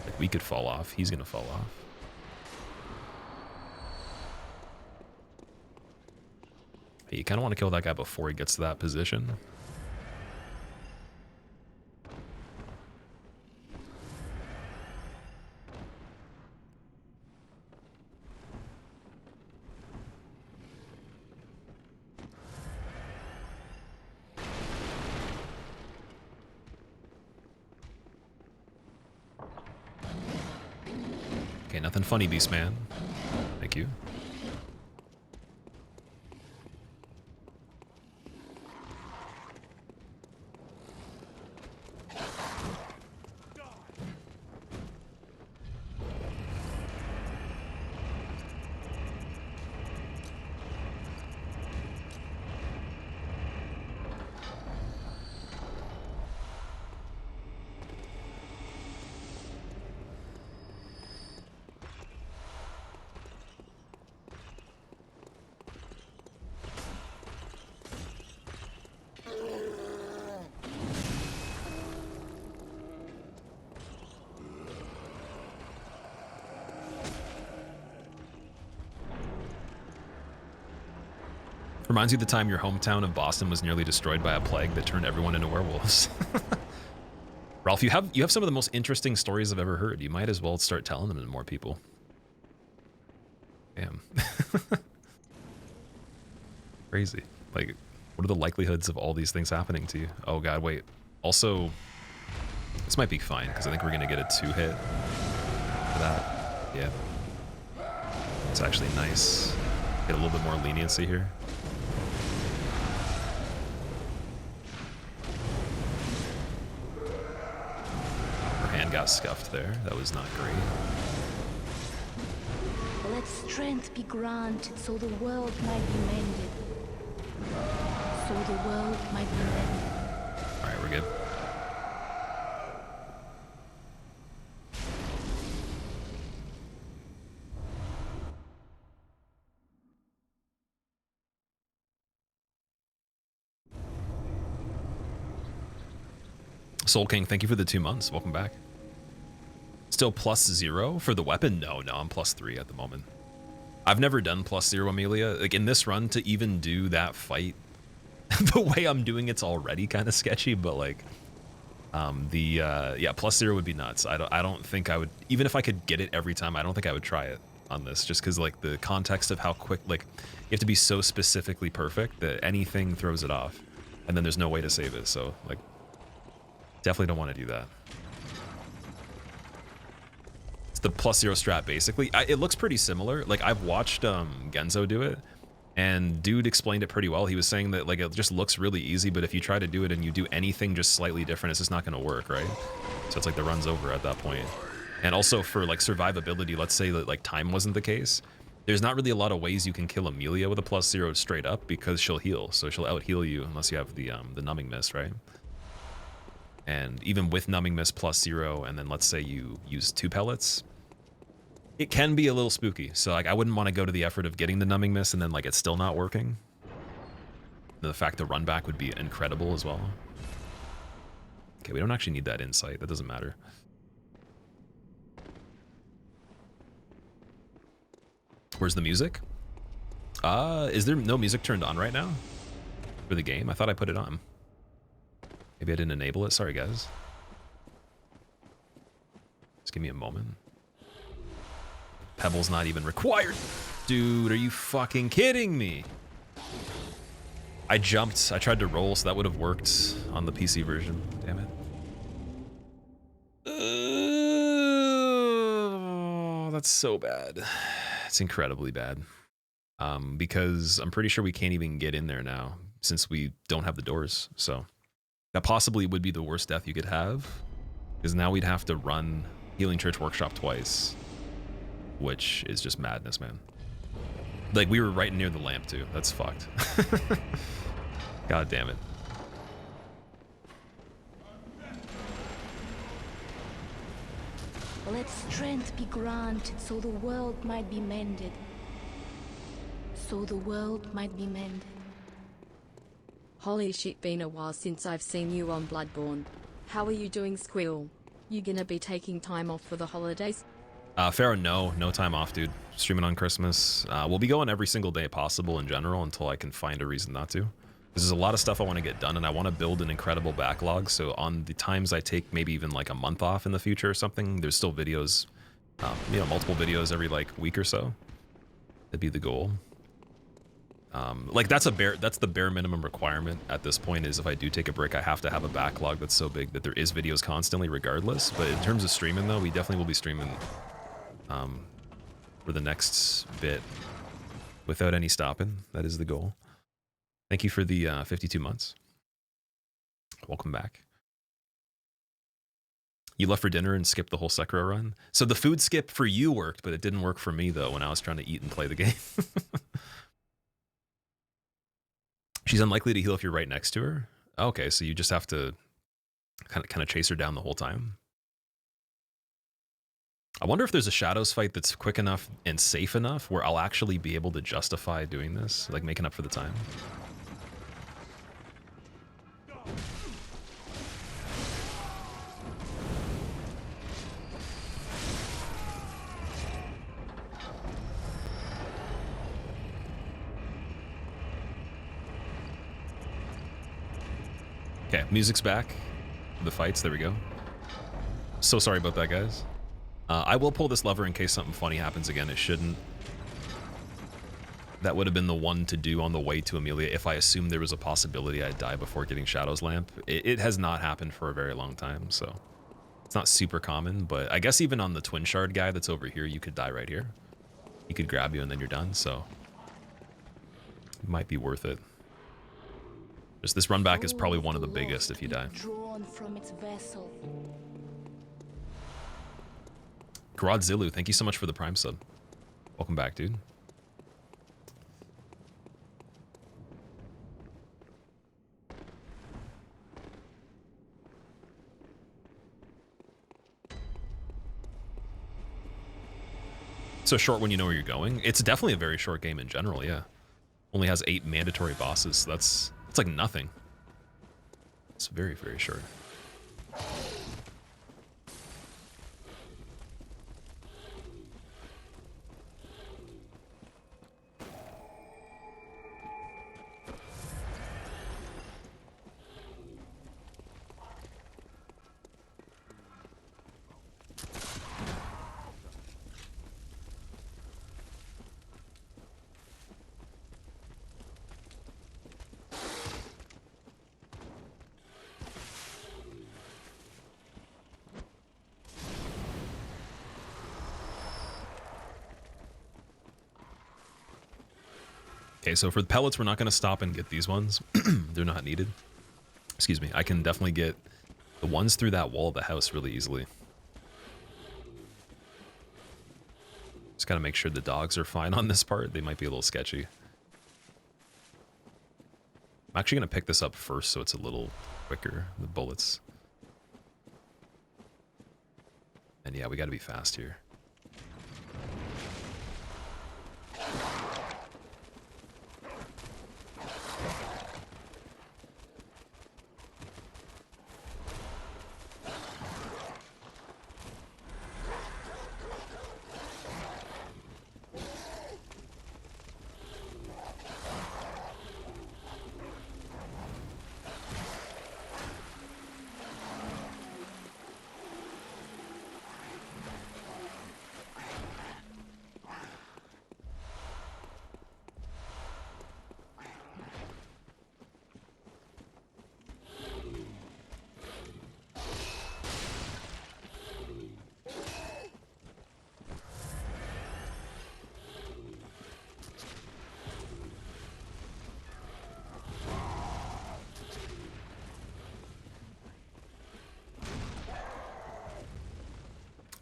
Like, we could fall off. He's gonna fall off. You kind of want to kill that guy before he gets to that position. Okay, nothing funny, Beast Man. Thank you. Reminds you of the time your hometown of Boston was nearly destroyed by a plague that turned everyone into werewolves. Ralph, you have some of the most interesting stories I've ever heard. You might as well start telling them to more people. Damn. Crazy. Like, what are the likelihoods of all these things happening to you? Oh god, wait. Also, this might be fine, because I think we're going to get a 2-hit for that. Yeah. It's actually nice. Get a little bit more leniency here. Her hand got scuffed there. That was not great. Let strength be granted so the world might be mended. So the world might be mended. Alright, we're good. Soul King, thank you for the 2 months. Welcome back. Still +0 for the weapon? No, I'm +3 at the moment. I've never done +0 Amelia. Like, in this run, to even do that fight, the way I'm doing it's already kind of sketchy, but like, yeah, +0 would be nuts. I don't think I would, even if I could get it every time, I don't think I would try it on this, just because like the context of how quick, like, you have to be so specifically perfect that anything throws it off, and then there's no way to save it, so like, definitely don't want to do that. It's the +0 strat, basically. It looks pretty similar. Like, I've watched Genzo do it, and dude explained it pretty well. He was saying that, like, it just looks really easy, but if you try to do it and you do anything just slightly different, it's just not going to work, right? So it's like the run's over at that point. And also for, like, survivability, let's say that, like, time wasn't the case. There's not really a lot of ways you can kill Amelia with a +0 straight up, because she'll heal. So she'll out-heal you unless you have the numbing mist, right? And even with numbing mist +0, and then let's say you use 2 pellets, it can be a little spooky. So like, I wouldn't want to go to the effort of getting the numbing mist and then like it's still not working. The fact the run back would be incredible as well. Okay, we don't actually need that insight. That doesn't matter. Where's the music? Is there no music turned on right now for the game? I thought I put it on. Maybe I didn't enable it. Sorry, guys. Just give me a moment. Pebble's not even required. Dude, are you fucking kidding me? I jumped. I tried to roll, so that would have worked on the PC version. Damn it. Oh, that's so bad. It's incredibly bad. Because I'm pretty sure we can't even get in there now, since we don't have the doors, so... That possibly would be the worst death you could have, because now we'd have to run Healing Church Workshop twice, which is just madness, man. Like, we were right near the lamp, too. That's fucked. God damn it. Let strength be granted so the world might be mended. So the world might be mended. Holy shit, been a while since I've seen you on Bloodborne. How are you doing, Squill? You gonna be taking time off for the holidays? Pharaoh, no time off, dude. Streaming on Christmas. We'll be going every single day possible in general until I can find a reason not to. There's a lot of stuff I want to get done, and I want to build an incredible backlog. So on the times I take maybe even like a month off in the future or something, there's still videos, you know, multiple videos every like week or so. That'd be the goal. Like that's the bare minimum requirement at this point, is if I do take a break, I have to have a backlog that's so big that there is videos constantly regardless. But in terms of streaming though, we definitely will be streaming for the next bit without any stopping. That is the goal. Thank you for the 52 months. Welcome back. You left for dinner and skipped the whole Sekiro run. So the food skip for you worked, but it didn't work for me though when I was trying to eat and play the game. She's unlikely to heal if you're right next to her. Okay, so you just have to kind of chase her down the whole time. I wonder if there's a Shadows fight that's quick enough and safe enough where I'll actually be able to justify doing this, like making up for the time. Okay, music's back. The fights, there we go. So sorry about that, guys. I will pull this lever in case something funny happens again. It shouldn't. That would have been the one to do on the way to Amelia if I assumed there was a possibility I'd die before getting Shadow's Lamp. It has not happened for a very long time, so it's not super common, but I guess even on the Twin Shard guy that's over here, you could die right here. He could grab you and then you're done, so it might be worth it. Just this run back is probably one of the biggest if you die. Drawn from its vessel. Grodzilu, thank you so much for the Prime sub. Welcome back, dude. So short when you know where you're going. It's definitely a very short game in general, yeah. Only has 8 mandatory bosses. That's like nothing. It's very, very short. Okay, so for the pellets, we're not going to stop and get these ones. They're not needed. Excuse me. I can definitely get the ones through that wall of the house really easily. Just got to make sure the dogs are fine on this part. They might be a little sketchy. I'm actually going to pick this up first so it's a little quicker, the bullets. And yeah, we got to be fast here.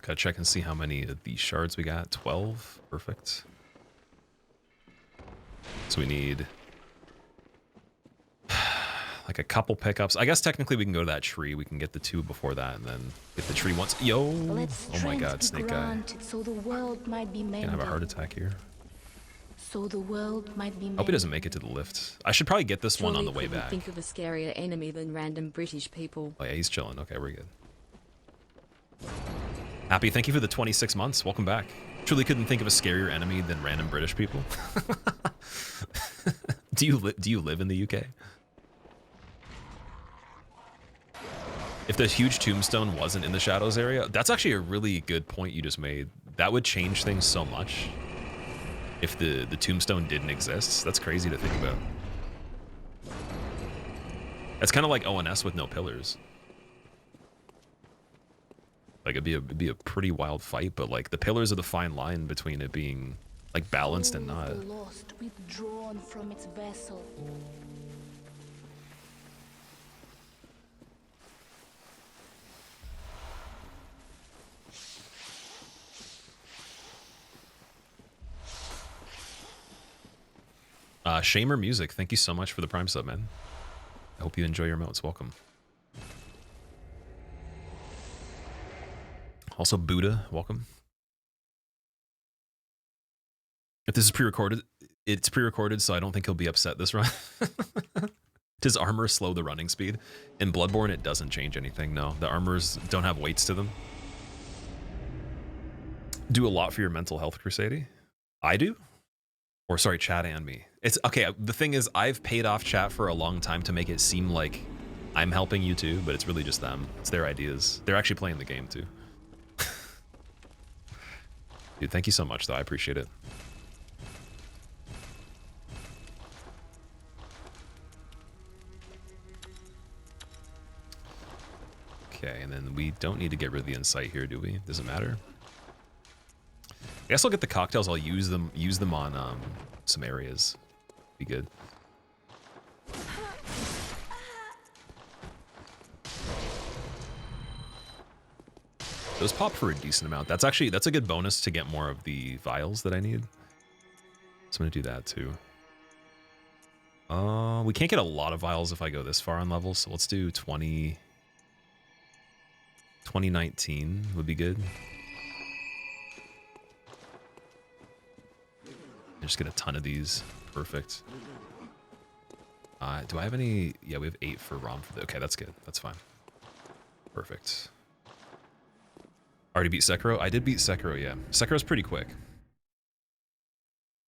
Gotta check and see how many of these shards we got. 12. Perfect. So we need like a couple pickups. I guess technically we can go to that tree. We can get the 2 before that and then get the tree once. Yo! Oh my god, Snake Guy. So the world might be mended. Gonna have a heart attack here. So the world might be mended. Hope he doesn't make it to the lift. I should probably get this one on the way back. Think of a scarier enemy than random British people. Oh yeah, he's chilling. Okay, we're good. Happy, thank you for the 26 months. Welcome back. Truly couldn't think of a scarier enemy than random British people. Do you live in the UK? If the huge tombstone wasn't in the shadows area, that's actually a really good point you just made. That would change things so much if the tombstone didn't exist. That's crazy to think about. That's kind of like ONS with no pillars. Like it'd be a pretty wild fight, but like the pillars are the fine line between it being like balanced and not. The lost withdrawn from its vessel. Shamer Music, thank you so much for the Prime sub, man. I hope you enjoy your modes. Welcome. Also, Buddha, welcome. If this is pre-recorded, it's pre-recorded, so I don't think he'll be upset this run. Does armor slow the running speed? In Bloodborne, it doesn't change anything, no. The armors don't have weights to them. Do a lot for your mental health, Crusade. I do? Or sorry, chat and me. It's okay, the thing is, I've paid off chat for a long time to make it seem like I'm helping you too, but it's really just them. It's their ideas. They're actually playing the game too. Dude, thank you so much though, I appreciate it. Okay, and then we don't need to get rid of the insight here, do we? Does it matter? I guess I'll get the cocktails. I'll use them on some areas. Be good. Those pop for a decent amount. That's a good bonus to get more of the vials that I need. So I'm gonna do that too. We can't get a lot of vials if I go this far on levels, so let's do 2019 would be good. Just get a ton of these. Perfect. Do I have any? Yeah, we have 8 for ROM. Okay, that's good. That's fine. Perfect. Already beat Sekiro? I did beat Sekiro, yeah. Sekiro's pretty quick.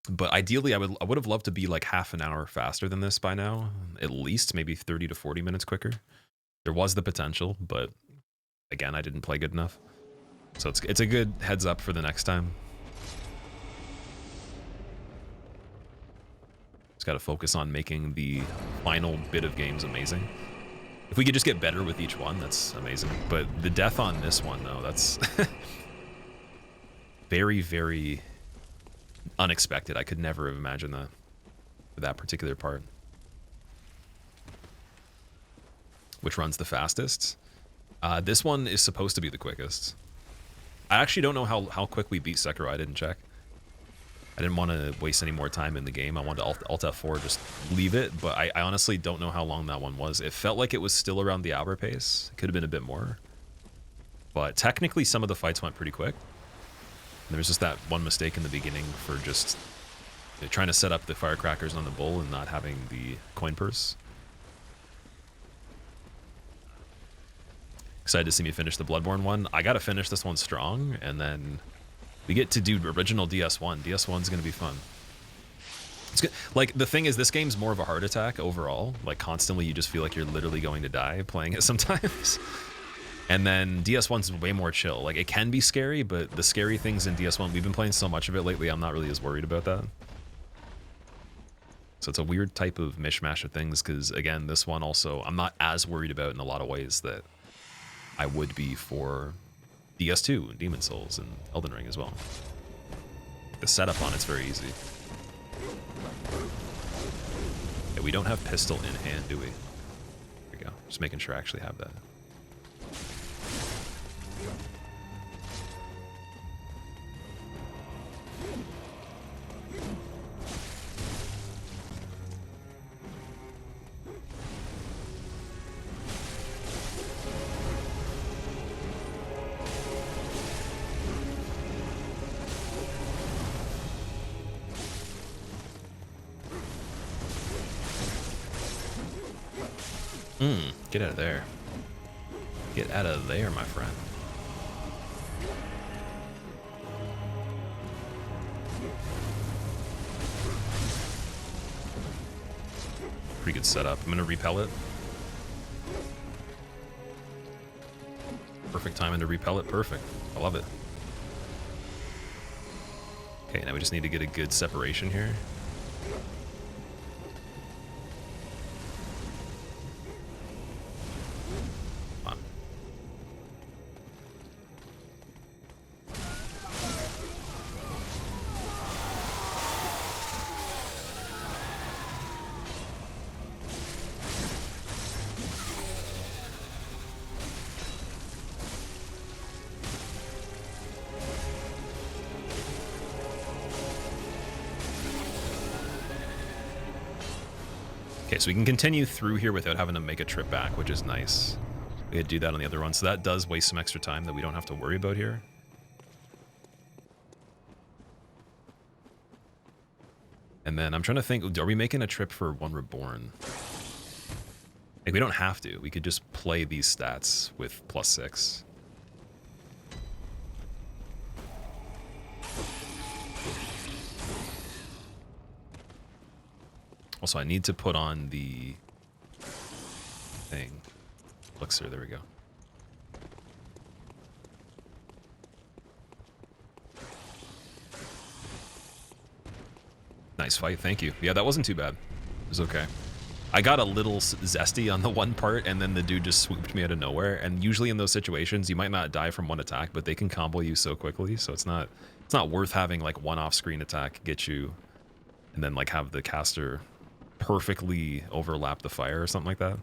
But ideally, I would have loved to be like half an hour faster than this by now. At least maybe 30 to 40 minutes quicker. There was the potential, but again, I didn't play good enough. So it's a good heads up for the next time. Got to focus on making the final bit of games amazing. If we could just get better with each one, that's amazing. But the death on this one, though, that's very, very unexpected. I could never have imagined that for that particular part. Which runs the fastest? This one is supposed to be the quickest. I actually don't know how quick we beat Sekiro. I didn't check. I didn't want to waste any more time in the game. I wanted to Alt F4, just leave it, but I honestly don't know how long that one was. It felt like it was still around the hour pace. It could have been a bit more. But technically, some of the fights went pretty quick. There was just that one mistake in the beginning for just trying to set up the firecrackers on the bull and not having the coin purse. Excited to see me finish the Bloodborne one. I gotta finish this one strong, and then we get to do original DS1. DS1's gonna be fun. It's good. Like, the thing is, this game's more of a heart attack overall. Like, constantly you just feel like you're literally going to die playing it sometimes. And then DS1's way more chill. Like, it can be scary, but the scary things in DS1, we've been playing so much of it lately, I'm not really as worried about that. So it's a weird type of mishmash of things, because, again, this one also, I'm not as worried about in a lot of ways that I would be for DS2 and Demon Souls and Elden Ring as well. The setup on it's very easy. Yeah, we don't have pistol in hand, do we? There we go. Just making sure I actually have that. Get out of there. Get out of there, my friend. Pretty good setup. I'm gonna repel it. Perfect timing to repel it. Perfect. I love it. Okay, now we just need to get a good separation here. Come on. Okay, so we can continue through here without having to make a trip back, which is nice. We had to do that on the other one, so that does waste some extra time that we don't have to worry about here. And then I'm trying to think, are we making a trip for One Reborn? Like, we don't have to. We could just play these stats with +6. Also, I need to put on the thing. Elixir, there we go. Nice fight, thank you. Yeah, that wasn't too bad. It was okay. I got a little zesty on the one part, and then the dude just swooped me out of nowhere. And usually in those situations, you might not die from one attack, but they can combo you so quickly, so it's not worth having like one off-screen attack get you, and then like have the caster perfectly overlap the fire or something like that.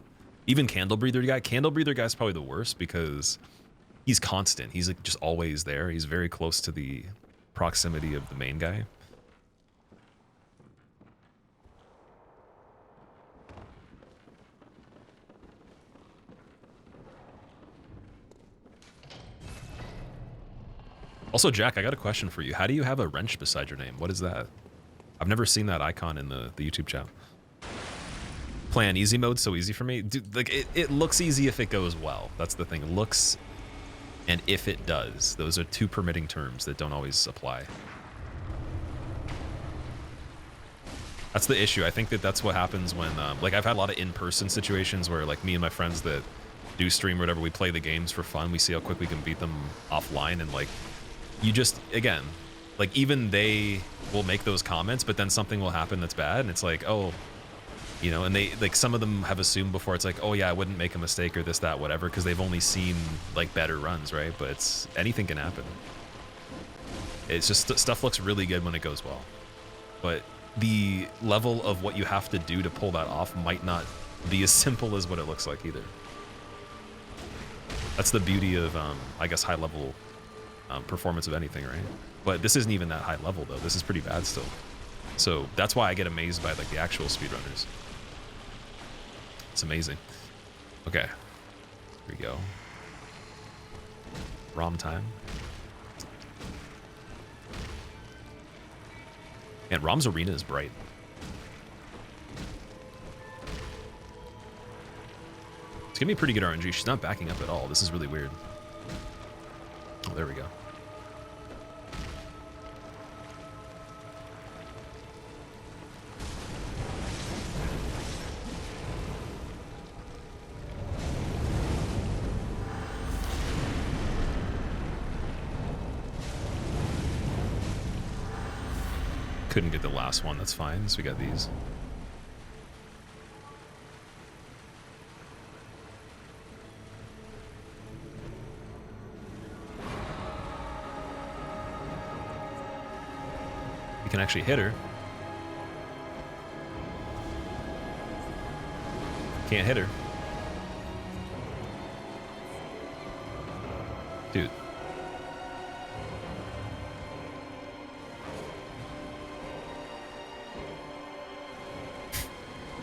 Even Candle Breather guy's probably the worst because he's constant. He's like just always there. He's very close to the proximity of the main guy. Also, Jack, I got a question for you. How do you have a wrench beside your name? What is that? I've never seen that icon in the YouTube chat. Plan easy mode so easy for me. Dude, like it looks easy if it goes well. That's the thing. Looks and if it does. Those are two permitting terms that don't always apply. That's the issue. I think that's what happens when like I've had a lot of in-person situations where like me and my friends that do stream or whatever, we play the games for fun. We see how quick we can beat them offline, and like you just, again, like even they will make those comments, but then something will happen that's bad, and it's like, oh, you know, and they, like, some of them have assumed before, it's like, oh yeah, I wouldn't make a mistake or this, that, whatever, because they've only seen, like, better runs, right? But it's, anything can happen. It's just, stuff looks really good when it goes well. But the level of what you have to do to pull that off might not be as simple as what it looks like either. That's the beauty of, I guess, high-level performance of anything, right? But this isn't even that high level, though. This is pretty bad still. So that's why I get amazed by, like, the actual speedrunners. It's amazing. Okay. Here we go. ROM time. And Rom's arena is bright. It's gonna be pretty good RNG. She's not backing up at all. This is really weird. Oh, there we go. Couldn't get the last one, that's fine. So we got these. We can actually hit her. Can't hit her. Dude.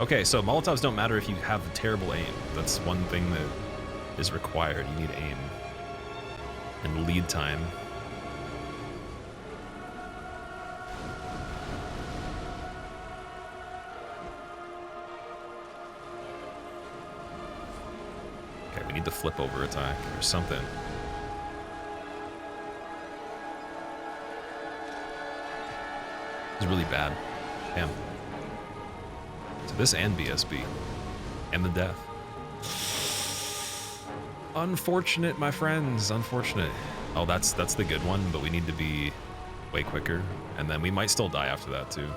Okay, so Molotovs don't matter if you have terrible aim. That's one thing that is required. You need aim. And lead time. flip over attack or something. It's really bad. Damn. So this and BSB. And the death. Unfortunate, my friends. Unfortunate. Oh, that's the good one, but we need to be way quicker. And then we might still die after that, too.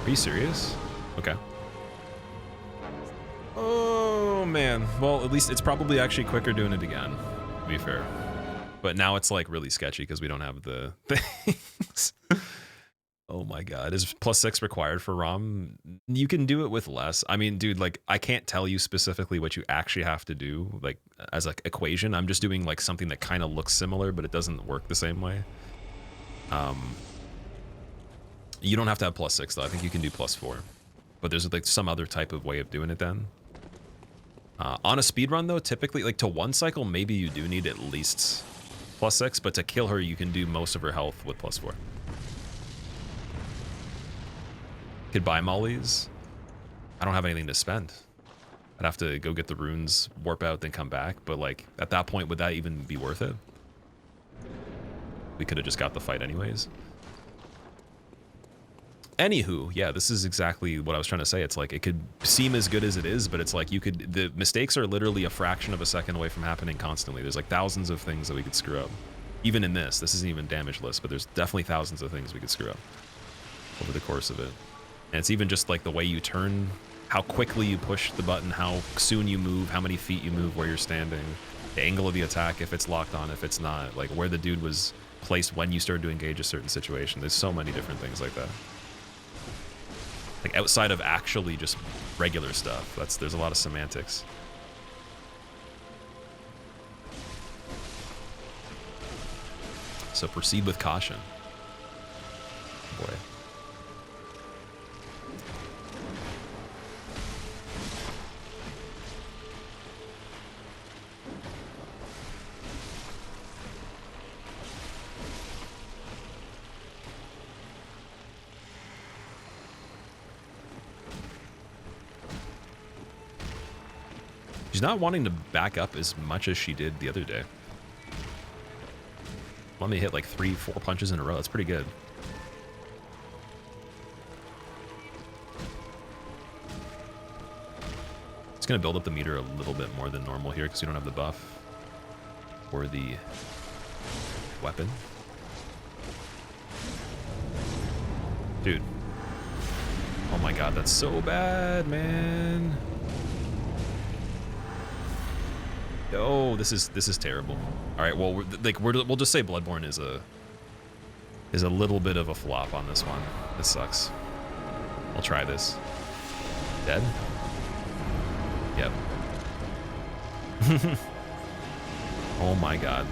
Are you serious? Okay. Oh, man. Well, at least it's probably actually quicker doing it again, to be fair. But now it's like really sketchy because we don't have the things. Oh my god. Is +6 required for ROM? You can do it with less. I mean, dude, like I can't tell you specifically what you actually have to do, like as like equation. I'm just doing like something that kind of looks similar, but it doesn't work the same way. You don't have to have +6 though. I think you can do +4. But there's like some other type of way of doing it then. On a speedrun though, typically like to one cycle, maybe you do need at least +6, but to kill her, you can do most of her health with +4. Could buy mollies. I don't have anything to spend. I'd have to go get the runes, warp out, then come back. But like at that point, would that even be worth it? We could have just got the fight anyways. Anywho, yeah, this is exactly what I was trying to say. It's like it could seem as good as it is, but it's like you could, the mistakes are literally a fraction of a second away from happening constantly. There's like thousands of things that we could screw up. Even in this isn't even damage list, but there's definitely thousands of things we could screw up over the course of it. And it's even just like the way you turn, how quickly you push the button, how soon you move, how many feet you move, where you're standing, the angle of the attack, if it's locked on, if it's not, like where the dude was placed when you started to engage a certain situation. There's so many different things like that. Like outside of actually just regular stuff, there's a lot of semantics. So proceed with caution. Boy. She's not wanting to back up as much as she did the other day. Let me hit like 3-4 punches in a row. That's pretty good. It's going to build up the meter a little bit more than normal here because we don't have the buff or the weapon. Dude. Oh my god, that's so bad, man. Oh, this is terrible. All right, well, we'll just say Bloodborne is a little bit of a flop on this one. This sucks. I'll try this. Dead? Yep. Oh my god.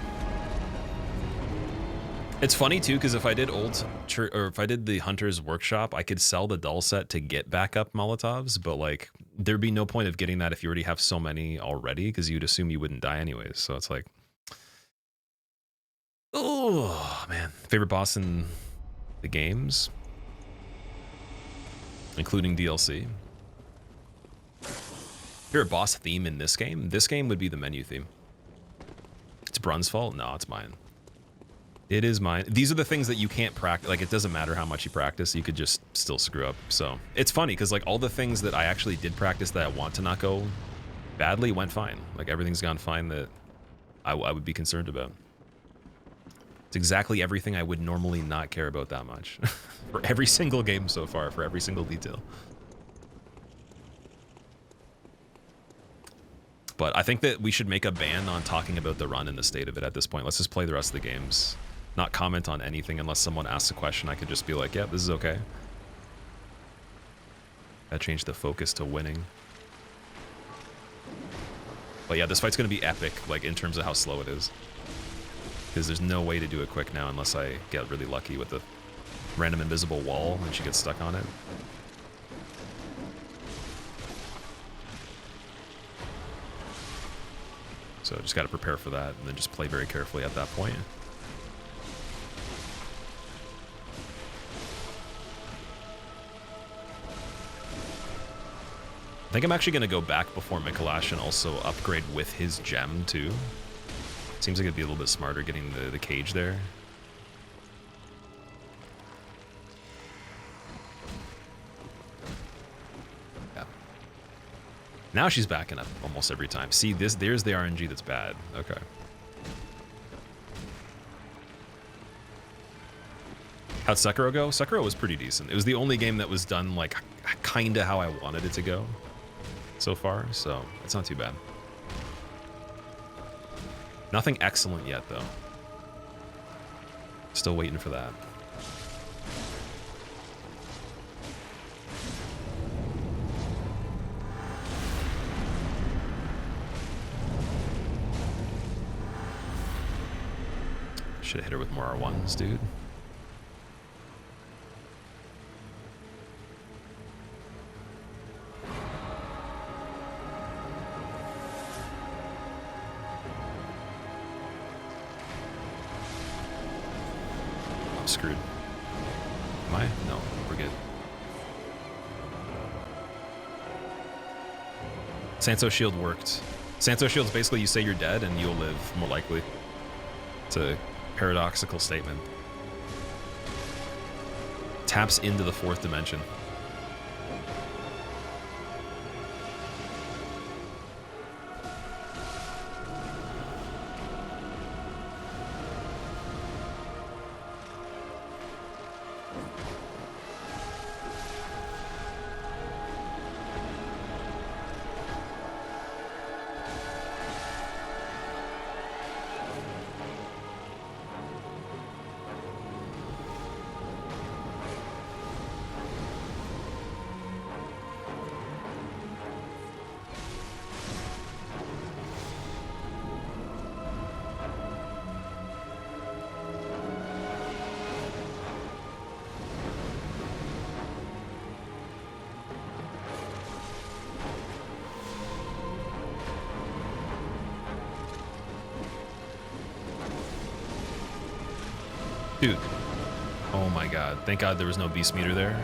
It's funny too, because if I did if I did the Hunter's Workshop, I could sell the dull set to get backup Molotovs, but like there'd be no point of getting that if you already have so many already, because you'd assume you wouldn't die anyways. So it's like, oh man, favorite boss in the games, including DLC. Favorite boss theme in this game? This game would be the menu theme. It's Brun's fault? No, it's mine. It is mine. These are the things that you can't practice. Like, it doesn't matter how much you practice. You could just still screw up. So it's funny because like all the things that I actually did practice that I want to not go badly went fine. Like everything's gone fine that I would be concerned about. It's exactly everything I would normally not care about that much. For every single game so far, for every single detail. But I think that we should make a ban on talking about the run and the state of it at this point. Let's just play the rest of the games. Not comment on anything unless someone asks a question. I could just be like, yeah, this is okay. I changed the focus to winning. But yeah, this fight's going to be epic, like in terms of how slow it is. Because there's no way to do it quick now unless I get really lucky with the random invisible wall and she gets stuck on it. So just got to prepare for that and then just play very carefully at that point. I think I'm actually going to go back before Mikolash and also upgrade with his gem too. Seems like it'd be a little bit smarter getting the cage there. Yeah. Now she's backing up almost every time. See, there's the RNG that's bad. Okay. How'd Sekiro go? Sekiro was pretty decent. It was the only game that was done like kind of how I wanted it to go so far, so it's not too bad. Nothing excellent yet, though. Still waiting for that. Should have hit her with more R1s, dude. Screwed. Am I? No, we're good. Santo Shield worked. Santo Shield's basically you say you're dead and you'll live, more likely. It's a paradoxical statement. Taps into the fourth dimension. Dude. Oh my god. Thank god there was no beast meter there.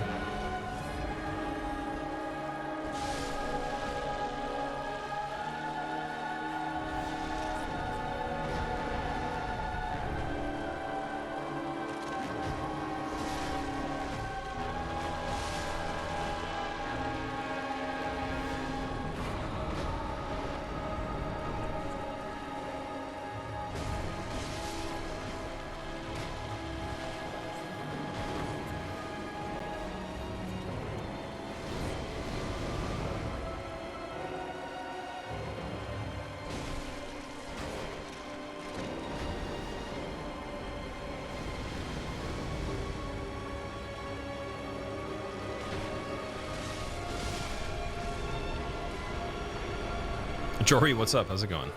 Jory, what's up? How's it going?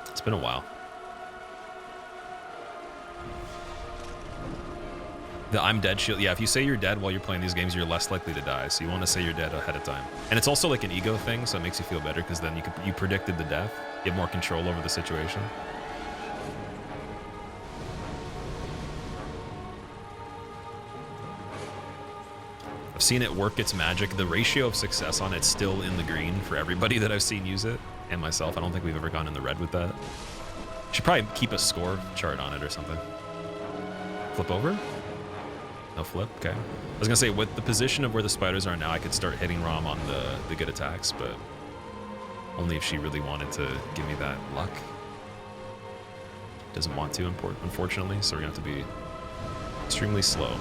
It's been a while. The I'm dead shield. Yeah, if you say you're dead while you're playing these games, you're less likely to die. So you want to say you're dead ahead of time. And it's also like an ego thing, so it makes you feel better because then you predicted the death. You have more control over the situation. I've seen it work its magic. The ratio of success on it's still in the green for everybody that I've seen use it, and myself. I don't think we've ever gone in the red with that. Should probably keep a score chart on it or something. Flip over? No flip? Okay. I was gonna say, with the position of where the spiders are now, I could start hitting Rom on the good attacks, but only if she really wanted to give me that luck. Doesn't want to, unfortunately, so we're gonna have to be extremely slow.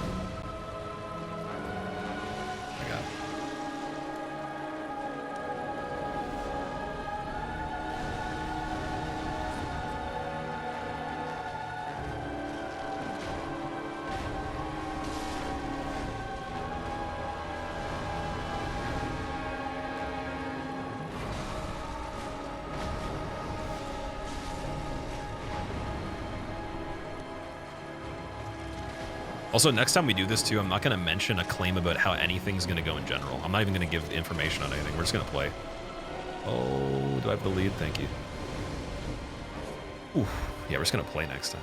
Also, next time we do this too, I'm not going to mention a claim about how anything's going to go in general. I'm not even going to give information on anything. We're just going to play. Oh, do I have the lead? Thank you. Oof. Yeah, we're just gonna play next time.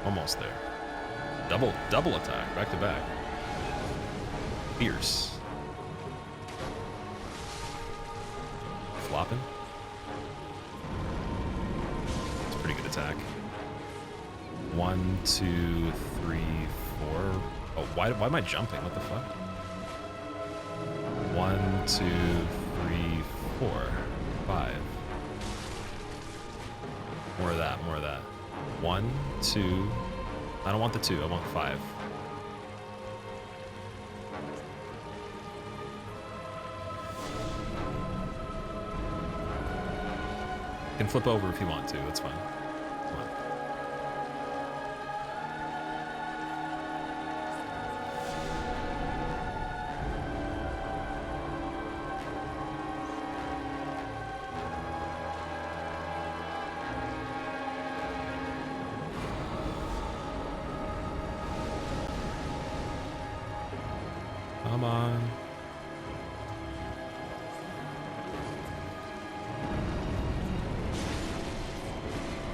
Almost there. Double attack, back to back. Fierce. Flopping. It's a pretty good attack. 1, 2, 3, 4. Oh, why am I jumping? What the fuck? 1, 2, 3, 4, 5. More of that, more of that. 1, 2. I don't want the 2, I want 5. You can flip over if you want to, that's fine. Come on. Come on.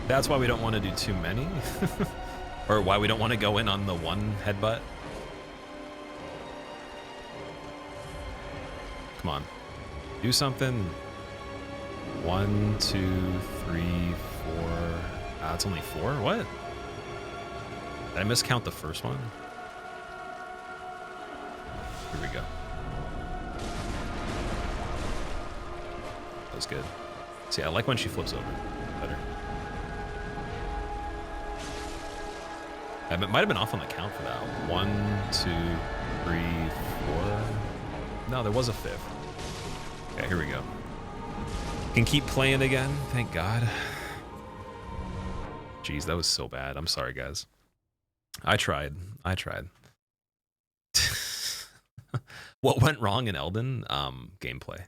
That's why we don't want to do too many. Or why we don't want to go in on the one headbutt. Come on. Do something. 1, 2, 3, 4. It's only 4? What? Did I miscount the first one? Here we go. That was good. See, I like when she flips over. Better. It might have been off on the count for that. 1, 2, 3, 4. No, there was a 5th. Okay, here we go. Can keep playing again. Thank God. Jeez, that was so bad. I'm sorry, guys. I tried. What went wrong in Elden? Gameplay.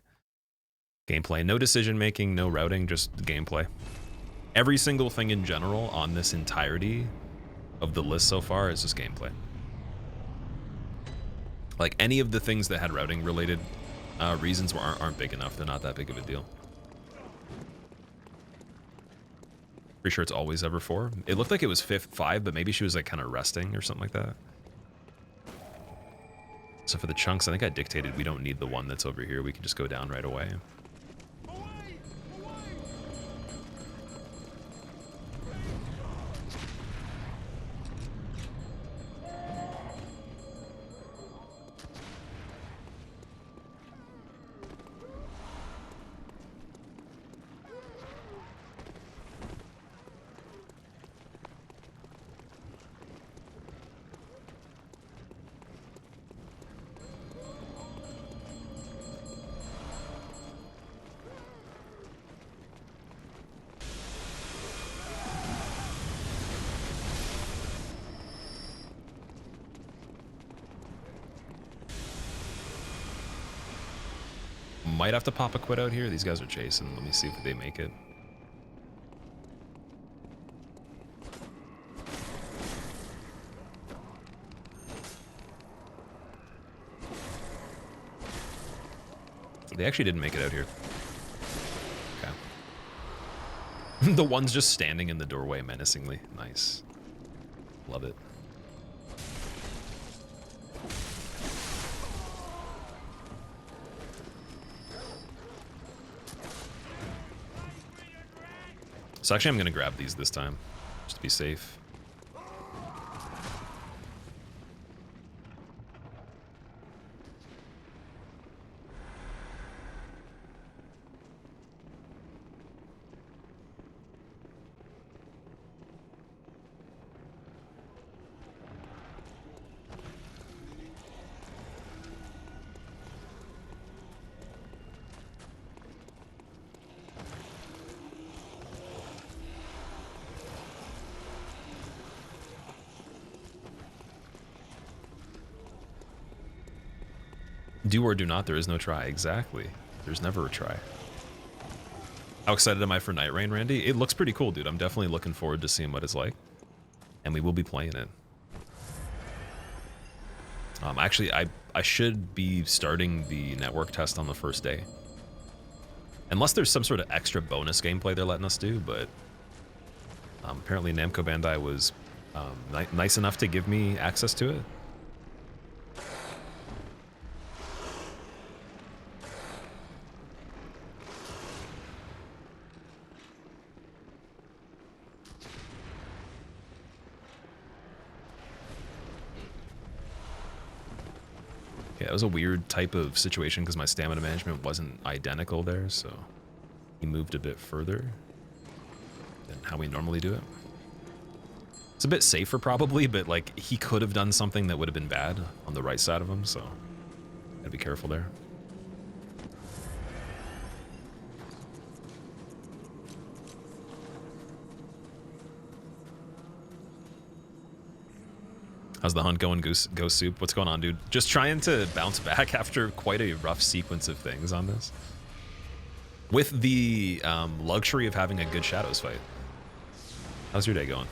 No decision making, no routing, just gameplay. Every single thing in general on this entirety of the list so far is just gameplay. Like any of the things that had routing related reasons aren't big enough. They're not that big of a deal. Pretty sure it's always ever 4. It looked like it was 5, but maybe she was like kind of resting or something like that. So for the chunks, I think I dictated we don't need the one that's over here. We can just go down right away. Might have to pop a quit out here. These guys are chasing. Let me see if they make it. They actually didn't make it out here. Okay. The one's just standing in the doorway menacingly. Nice. Love it. So actually I'm going to grab these this time, just to be safe. Do or do not, there is no try. Exactly. There's never a try. How excited am I for Night Rain, Randy? It looks pretty cool, dude. I'm definitely looking forward to seeing what it's like. And we will be playing it. Actually, I should be starting the network test on the first day. Unless there's some sort of extra bonus gameplay they're letting us do, but apparently Namco Bandai was nice enough to give me access to it. Yeah, it was a weird type of situation because my stamina management wasn't identical there, so he moved a bit further than how we normally do it. It's a bit safer probably, but like he could have done something that would have been bad on the right side of him, so gotta be careful there. How's the hunt going, Ghost Soup? What's going on, dude? Just trying to bounce back after quite a rough sequence of things on this. With the luxury of having a good Shadows fight. How's your day going?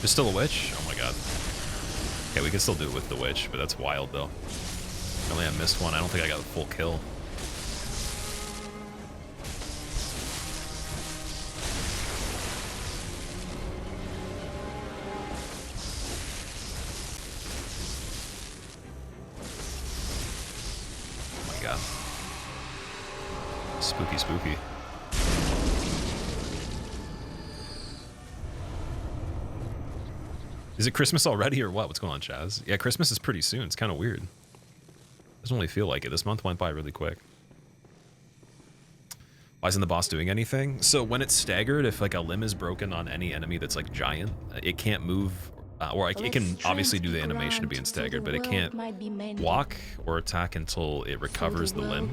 There's still a witch? Oh my god. Okay, we can still do it with the witch, but that's wild though. Apparently I missed one. I don't think I got a full kill. Oh my god. Spooky, spooky. Is it Christmas already or what? What's going on, Chaz? Yeah, Christmas is pretty soon. It's kind of weird. Doesn't really feel like it. This month went by really quick. Why isn't the boss doing anything? So when it's staggered, if like a limb is broken on any enemy that's like giant, it can't move, or like, it can obviously do the animation of being staggered, but it can't walk or attack until it recovers the limb.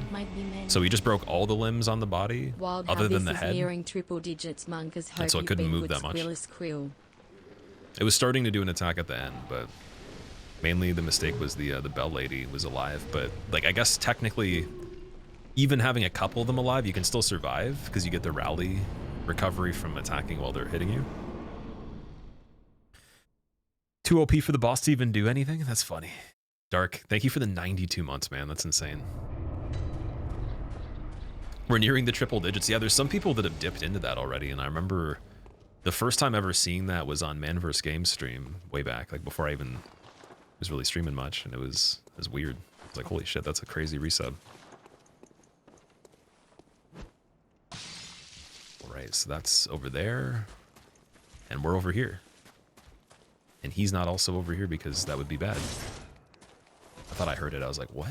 So he just broke all the limbs on the body, other than the head, nearing triple digits, Monka's and so it couldn't move that much. It was starting to do an attack at the end, but mainly the mistake was the Bell Lady was alive. But like, I guess technically, even having a couple of them alive, you can still survive because you get the rally recovery from attacking while they're hitting you. Too OP for the boss to even do anything? That's funny. Dark, thank you for the 92 months, man. That's insane. We're nearing the triple digits. Yeah, there's some people that have dipped into that already, and I remember the first time ever seeing that was on Man vs. Games stream way back, like before I even was really streaming much, and it was weird. I was like, holy shit, that's a crazy reset. All right, so that's over there, and we're over here. And he's not also over here because that would be bad. I thought I heard it. I was like, what?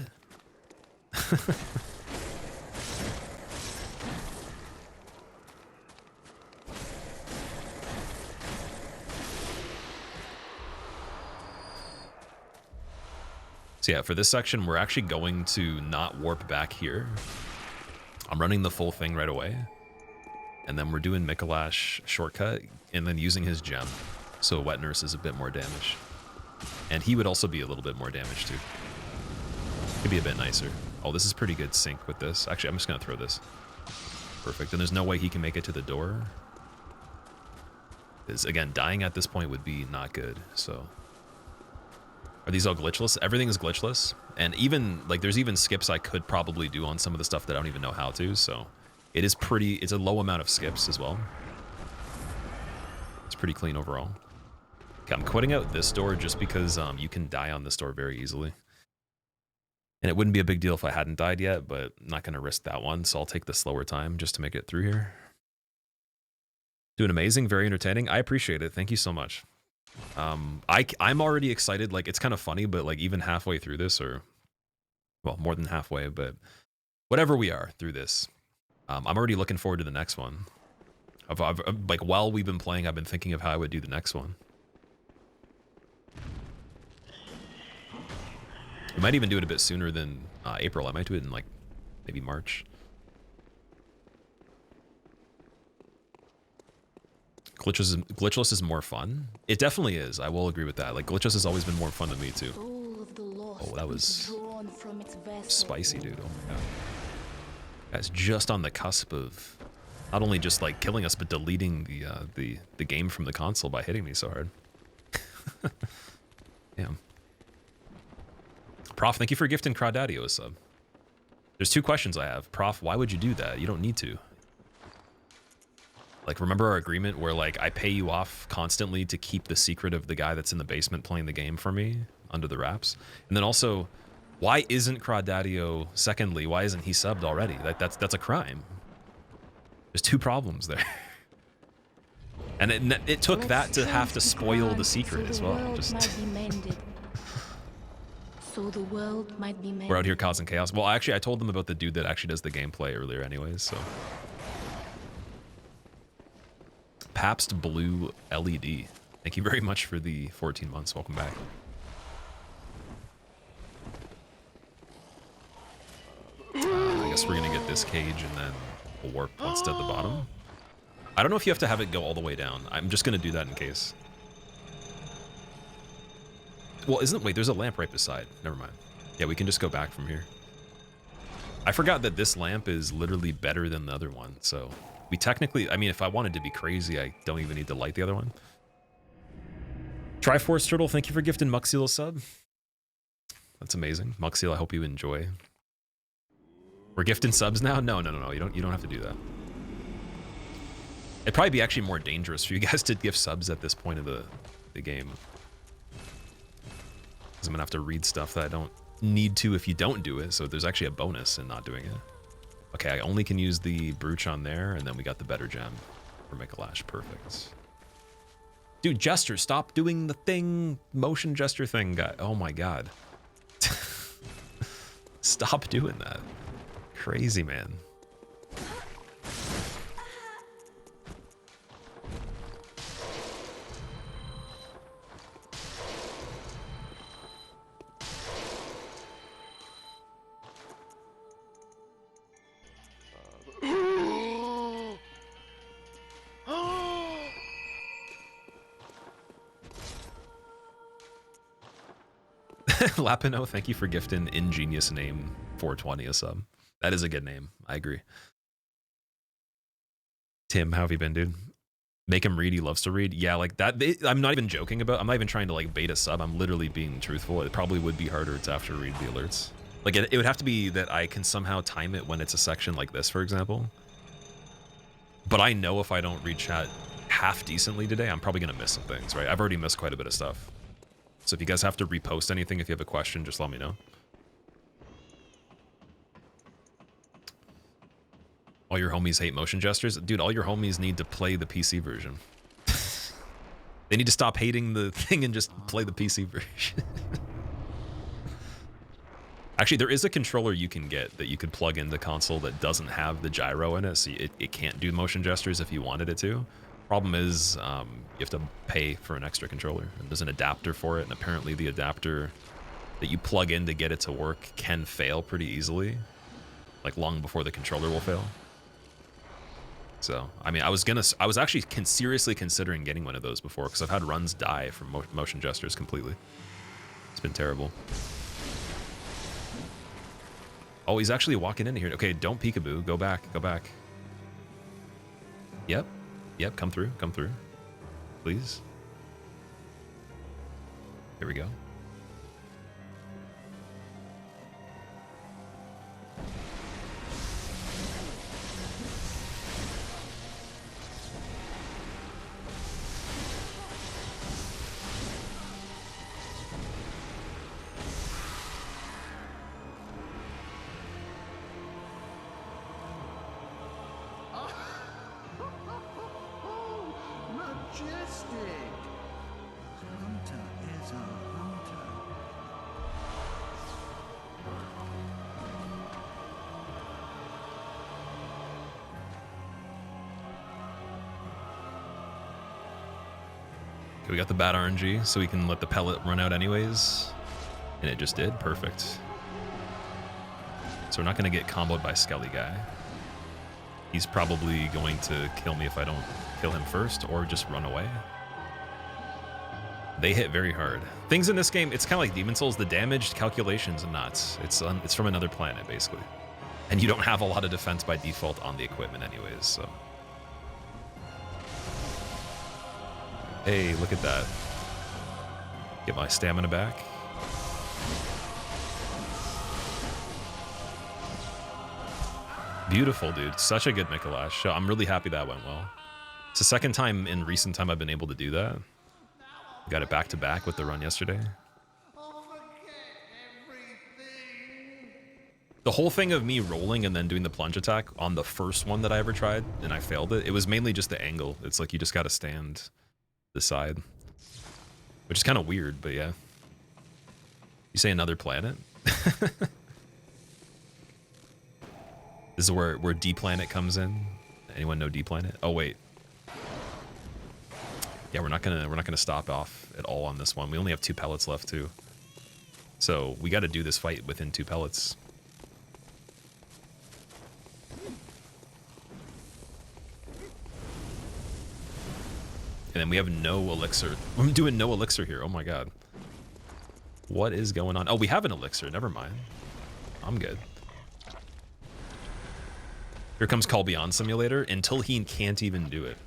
So yeah, for this section, we're actually going to not warp back here. I'm running the full thing right away. And then we're doing Mikolash shortcut and then using his gem. So Wet Nurse is a bit more damage. And he would also be a little bit more damage too. Could be a bit nicer. Oh, this is pretty good sync with this. Actually, I'm just gonna throw this. Perfect. And there's no way he can make it to the door. Because again, dying at this point would be not good. So are these all glitchless? Everything is glitchless. And even like there's even skips I could probably do on some of the stuff that I don't even know how to. So it is pretty, it's a low amount of skips as well. It's pretty clean overall. Okay, I'm quitting out this door just because you can die on this door very easily. And it wouldn't be a big deal if I hadn't died yet, but I'm not going to risk that one, so I'll take the slower time just to make it through here. Doing amazing, very entertaining. I appreciate it. Thank you so much. I'm already excited. Like, it's kind of funny, but like even halfway through this, or well, more than halfway, but whatever we are through this, I'm already looking forward to the next one. Like while we've been playing, I've been thinking of how I would do the next one. We might even do it a bit sooner than April. I might do it in like maybe March. Glitchless is more fun. It definitely is. I will agree with that. Like glitchless has always been more fun to me too. Oh, that was spicy, dude. Oh my god. Guys, just on the cusp of not only just like killing us, but deleting the game from the console by hitting me so hard. Damn. Prof, thank you for gifting Crawdaddy a sub. There's two questions I have. Prof, why would you do that? You don't need to. Like, remember our agreement where, like, I pay you off constantly to keep the secret of the guy that's in the basement playing the game for me under the wraps? And then also, why isn't Crawdaddy, secondly, why isn't he subbed already? That's a crime. There's two problems there. And it took that to have to spoil the secret as well. Just... So the world might be made. We're out here causing chaos. Well, actually, I told them about the dude that actually does the gameplay earlier anyways, so. Pabst Blue LED. Thank you very much for the 14 months. Welcome back. I guess we're gonna get this cage and then we'll warp once to the bottom. I don't know if you have to have it go all the way down. I'm just gonna do that in case. Well, wait, there's a lamp right beside. Never mind. Yeah, we can just go back from here. I forgot that this lamp is literally better than the other one, so we technically, I mean, if I wanted to be crazy, I don't even need to light the other one. Triforce Turtle, thank you for gifting Muxil a sub. That's amazing. Muxil, I hope you enjoy. We're gifting subs now? No. You don't have to do that. It'd probably be actually more dangerous for you guys to gift subs at this point of the game. Because I'm gonna have to read stuff that I don't need to if you don't do it, so there's actually a bonus in not doing it. Okay, I only can use the brooch on there, and then we got the better gem for Mikalash. Perfect. Dude, Jester, stop doing the thing, motion gesture thing, guy. Oh my god. Stop doing that. Crazy, man. Lapino, thank you for gifting Ingenious Name 420 a sub. That is a good name. I agree. Tim, how have you been, dude? Make him read. He loves to read. Yeah, like that. I'm not even joking about. I'm not even trying to like bait a sub. I'm literally being truthful. It probably would be harder to have to read the alerts. Like it would have to be that I can somehow time it when it's a section like this, for example. But I know if I don't read chat half decently today, I'm probably gonna miss some things, right? I've already missed quite a bit of stuff. So if you guys have to repost anything, if you have a question, just let me know. All your homies hate motion gestures? Dude, all your homies need to play the PC version. They need to stop hating the thing and just play the PC version. Actually, there is a controller you can get that you could plug into console that doesn't have the gyro in it, so it can't do motion gestures if you wanted it to. Problem is, you have to pay for an extra controller, and there's an adapter for it, and apparently the adapter that you plug in to get it to work can fail pretty easily, like long before the controller will fail. So, I mean, I was actually seriously considering getting one of those before, because I've had runs die from motion gestures completely. It's been terrible. Oh, he's actually walking in here. Okay, don't peekaboo. Go back. Go back. Yep. Yep, come through. Come through. Please. Here we go. Majestic! Hunter is a hunter. Okay, we got the bad RNG, so we can let the pellet run out anyways. And it just did. Perfect. So we're not going to get comboed by Skelly Guy. He's probably going to kill me if I don't kill him first, or just run away. They hit very hard. Things in this game, it's kind of like Demon Souls. The damage calculations are nuts. It's from another planet, basically. And you don't have a lot of defense by default on the equipment anyways, so. Hey, look at that. Get my stamina back. Beautiful, dude. Such a good Mikolash. So I'm really happy that went well. It's the second time in recent time I've been able to do that. Got it back to back with the run yesterday. The whole thing of me rolling and then doing the plunge attack on the first one that I ever tried, and I failed it, it was mainly just the angle. It's like you just gotta stand the side. Which is kind of weird, but yeah. You say another planet? This is where D-Planet comes in. Anyone know D-Planet? Oh wait. Yeah, we're not gonna stop off at all on this one. We only have 2 pellets left too. So we gotta do this fight within 2 pellets. And then we have no elixir. I'm doing no elixir here. Oh my god. What is going on? Oh, we have an elixir. Never mind. I'm good. Here comes Call Beyond Simulator until he can't even do it.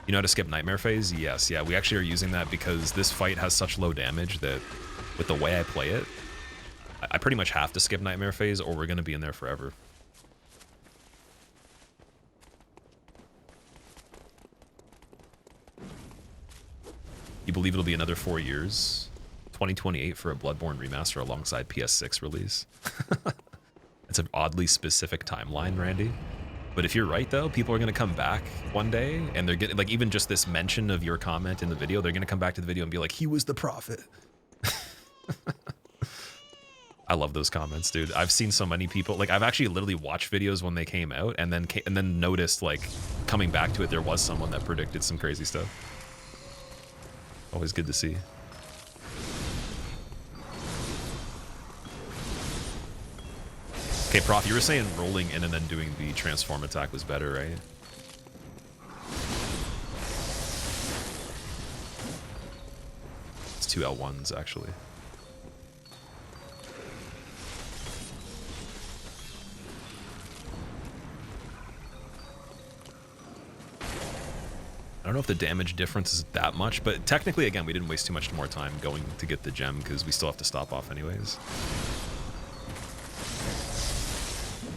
You know how to skip Nightmare Phase? Yes, yeah. We actually are using that because this fight has such low damage that with the way I play it, I pretty much have to skip Nightmare Phase or we're going to be in there forever. You believe it'll be another 4 years? 2028 for a Bloodborne remaster alongside PS6 release. It's an oddly specific timeline, Randy. But if you're right, though, people are going to come back one day, and they're getting, like, even just this mention of your comment in the video, they're going to come back to the video and be like, he was the prophet. I love those comments, dude. I've seen so many people, like, I've actually literally watched videos when they came out, and then noticed, like, coming back to it, there was someone that predicted some crazy stuff. Always good to see. Okay, Prof, you were saying rolling in and then doing the transform attack was better, right? It's 2 L1s, actually. I don't know if the damage difference is that much, but technically, again, we didn't waste too much more time going to get the gem because we still have to stop off anyways.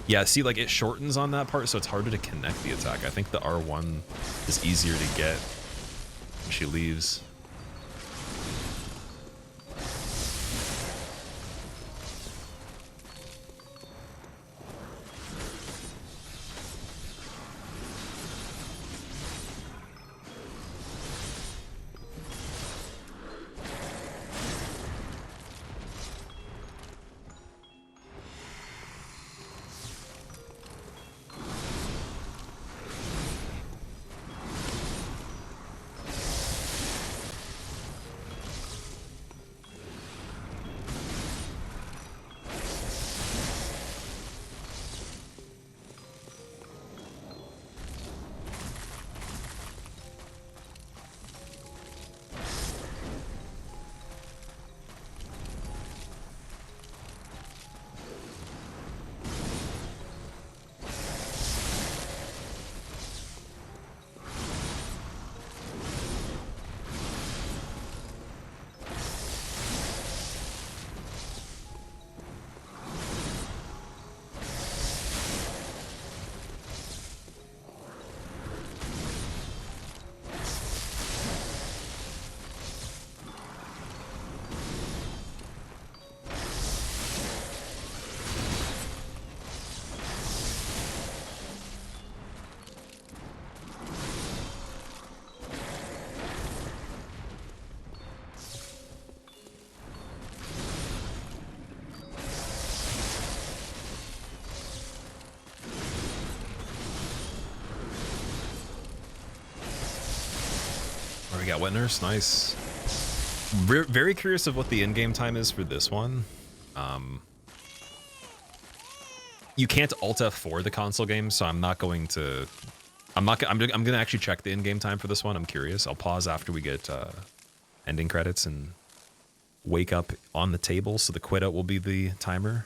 Yeah, see, like, it shortens on that part, so it's harder to connect the attack. I think the R1 is easier to get when she leaves. We got wet nurse, nice. Very curious of what the in-game time is for this one. You can't Alt F4 the console game, so I'm going to actually check the in-game time for this one. I'm curious. I'll pause after we get ending credits and wake up on the table, so the quit out will be the timer.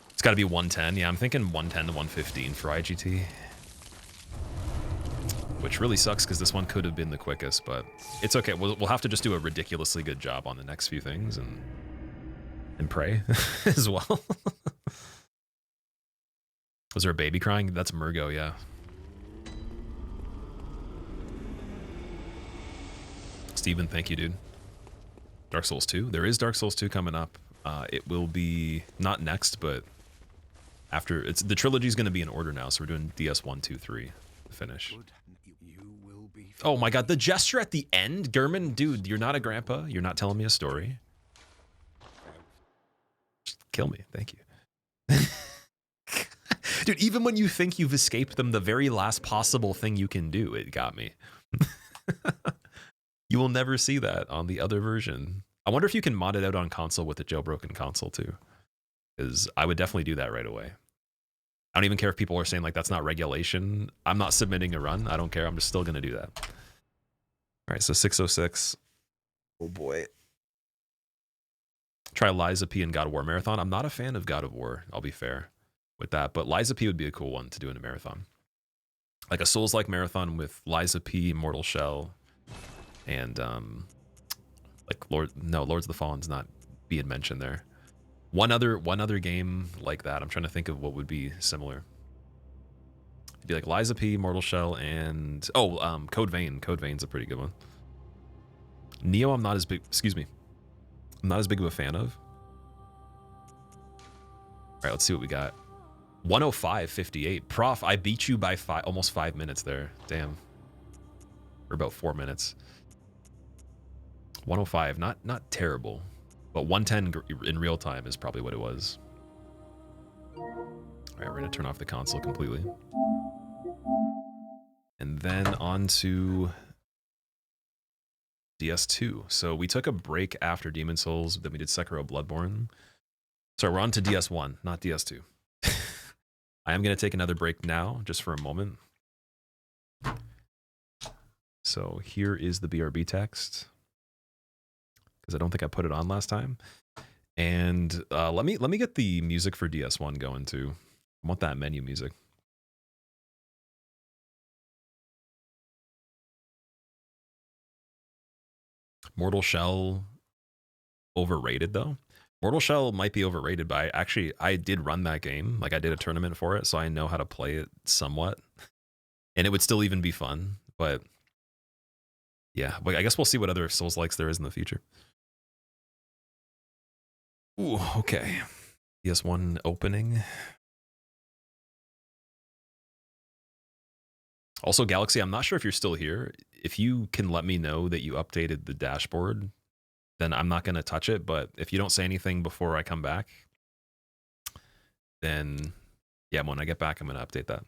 It's got to be 110. Yeah, I'm thinking 110 to 115 for IGT. Which really sucks because this one could have been the quickest, but it's okay. We'll have to just do a ridiculously good job on the next few things and pray as well. Was there a baby crying? That's Murgo, yeah. Steven, thank you, dude. Dark Souls 2. There is Dark Souls 2 coming up. It will be not next, but after. The trilogy's going to be in order now, so we're doing DS 1, 2, 3 to finish. Oh my god, the gesture at the end? Gurman, dude, you're not a grandpa. You're not telling me a story. Just kill me, thank you. Dude, even when you think you've escaped them, the very last possible thing you can do, it got me. You will never see that on the other version. I wonder if you can mod it out on console with a jailbroken console too. Because I would definitely do that right away. I don't even care if people are saying like that's not regulation. I'm not submitting a run. I don't care. I'm just still going to do that. All right, so 606. Oh boy. Try Liza P and God of War Marathon. I'm not a fan of God of War, I'll be fair with that, but Liza P would be a cool one to do in a marathon. Like a Souls-like marathon with Liza P, Mortal Shell, and like Lords of the Fallen's not being mentioned there. One other game like that. I'm trying to think of what would be similar. It'd be like Liza P, Mortal Shell, and Code Vein. Code Vein's a pretty good one. Neo, I'm not as big. Excuse me. I'm not as big of a fan of. All right, let's see what we got. 105.58. Prof, I beat you by almost 5 minutes there. Damn. Or about 4 minutes. 105, not terrible. But 110 in real time is probably what it was. All right, we're going to turn off the console completely. And then on to DS2. So we took a break after Demon Souls, then we did Sekiro Bloodborne. So we're on to DS1, not DS2. I am going to take another break now, just for a moment. So here is the BRB text, because I don't think I put it on last time. And let me get the music for DS1 going too. I want that menu music. Mortal Shell, overrated though. Mortal Shell might be overrated, but I did run that game. Like I did a tournament for it, so I know how to play it somewhat. And it would still even be fun, but yeah, I guess we'll see what other Souls-likes there is in the future. Ooh, okay. PS1 opening. Also, Galaxy, I'm not sure if you're still here. If you can let me know that you updated the dashboard, then I'm not going to touch it. But if you don't say anything before I come back, then yeah, when I get back, I'm going to update that.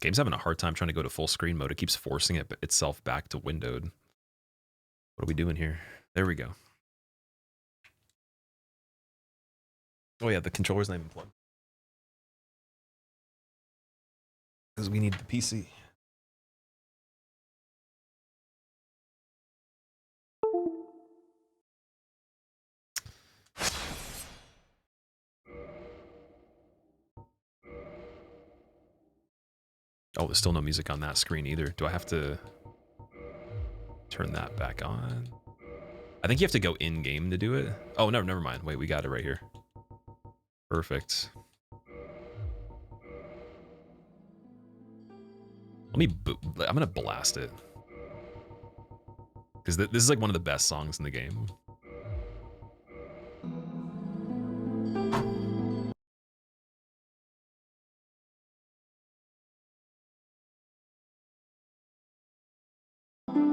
Game's having a hard time trying to go to full screen mode. It keeps forcing itself back to windowed. What are we doing here? There we go. Oh yeah, the controller's not even plugged. Because we need the PC. Oh, there's still no music on that screen either. Do I have to turn that back on? I think you have to go in-game to do it. Oh, no, never mind. Wait, we got it right here. Perfect. I'm gonna blast it. Because this is like one of the best songs in the game.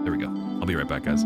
There we go. I'll be right back, guys.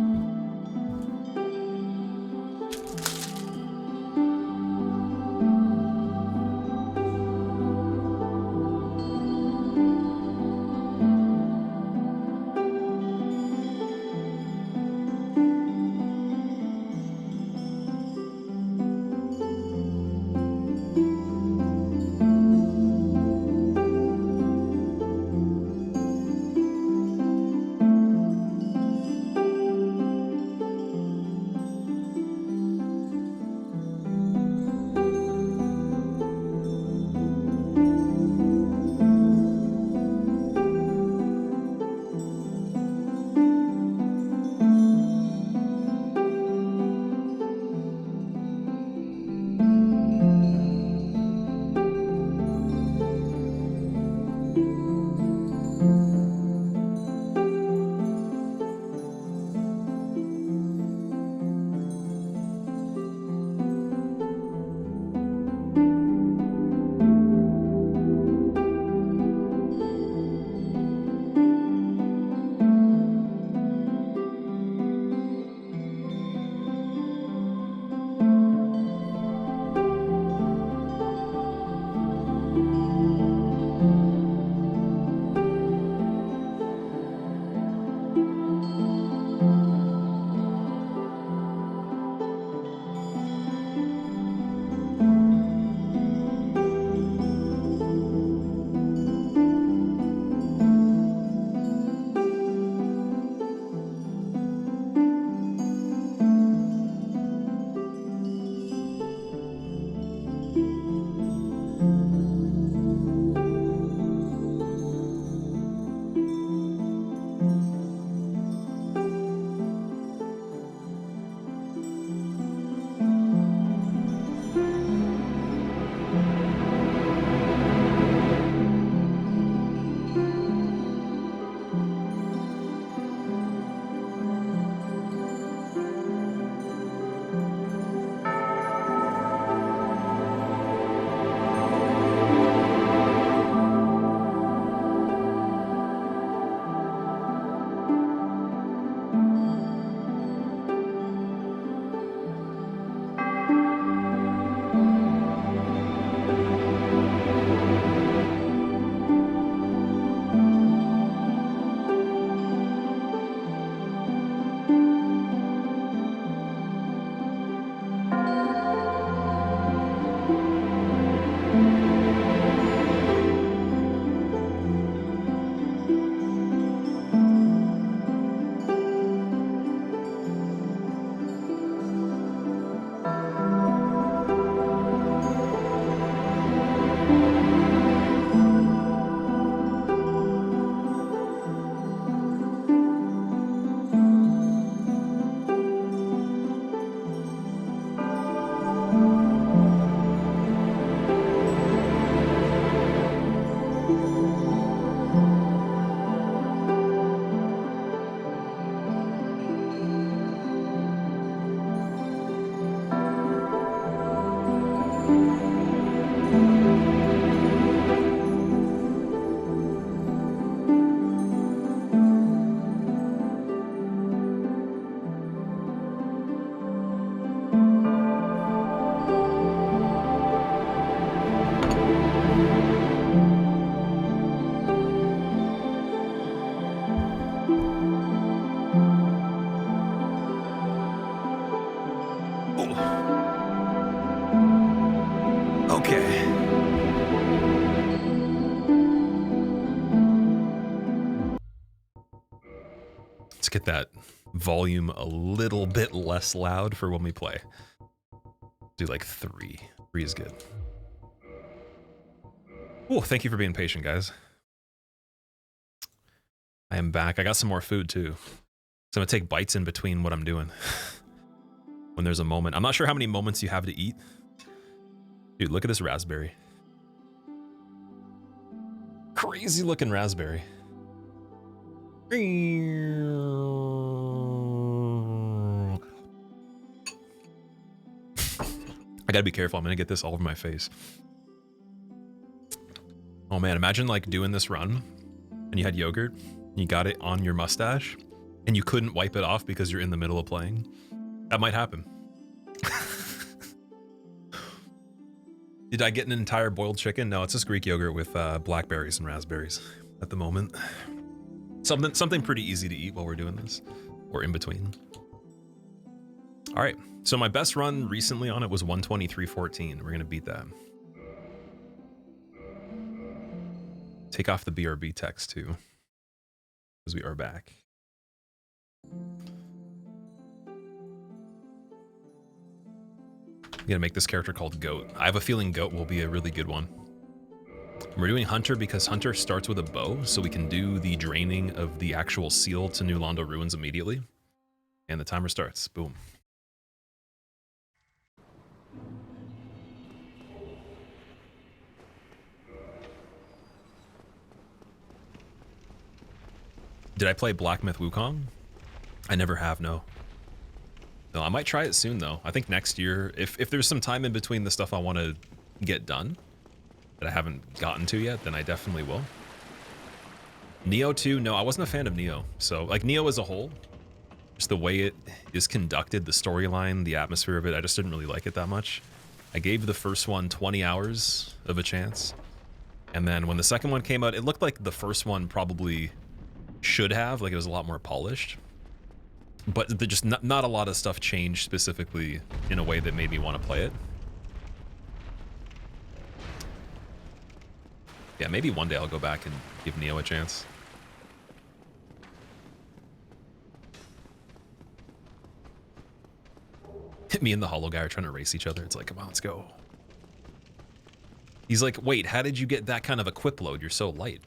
Let's get that volume a little bit less loud for when we play. Do like 3. 3 is good. Oh, thank you for being patient, guys. I am back. I got some more food too. So I'm gonna take bites in between what I'm doing. When there's a moment. I'm not sure how many moments you have to eat. Dude, look at this raspberry. Crazy looking raspberry. I gotta be careful. I'm gonna get this all over my face. Oh man, imagine like doing this run and you had yogurt, and you got it on your mustache, and you couldn't wipe it off because you're in the middle of playing. That might happen. Did I get an entire boiled chicken? No, it's just Greek yogurt with blackberries and raspberries at the moment. Something pretty easy to eat while we're doing this, or in between. All right, so my best run recently on it was 123.14. We're gonna beat that. Take off the BRB text too, because we are back. I'm gonna make this character called Goat. I have a feeling Goat will be a really good one. We're doing Hunter because Hunter starts with a bow, so we can do the draining of the actual seal to New Londo Ruins immediately. And the timer starts. Boom. Did I play Black Myth Wukong? I never have, no. No, I might try it soon though. I think next year, if there's some time in between the stuff I want to get done that I haven't gotten to yet, then I definitely will. Neo 2, no, I wasn't a fan of Neo. So like Neo as a whole, just the way it is conducted, the storyline, the atmosphere of it, I just didn't really like it that much. I gave the first one 20 hours of a chance. And then when the second one came out, it looked like the first one probably should have, like it was a lot more polished. But just not a lot of stuff changed specifically in a way that made me want to play it. Yeah, maybe one day I'll go back and give Neo a chance. Me and the hollow guy are trying to race each other. It's like, come on, let's go. He's like, wait, how did you get that kind of equip load? You're so light.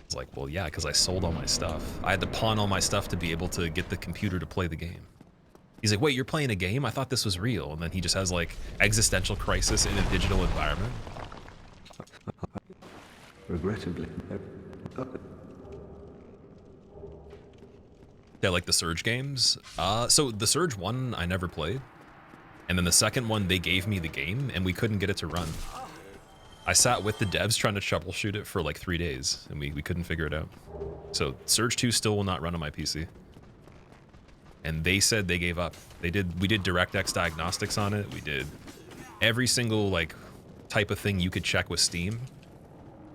It's like, well, yeah, because I sold all my stuff. I had to pawn all my stuff to be able to get the computer to play the game. He's like, wait, you're playing a game? I thought this was real. And then he just has like existential crisis in a digital environment. Regrettably. Yeah, like the Surge games. So the Surge one, I never played. And then the second one, they gave me the game and we couldn't get it to run. I sat with the devs trying to troubleshoot it for like 3 days and we couldn't figure it out. So Surge 2 still will not run on my PC. And they said they gave up. We did DirectX diagnostics on it. We did every single like type of thing you could check with Steam.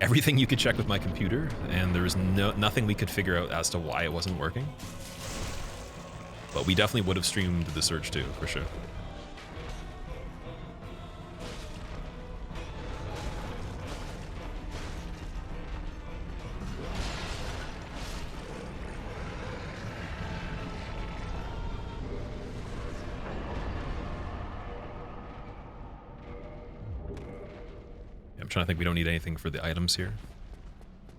Everything you could check with my computer, and there was nothing we could figure out as to why it wasn't working. But we definitely would have streamed the Surge 2 for sure. I'm trying to think, we don't need anything for the items here.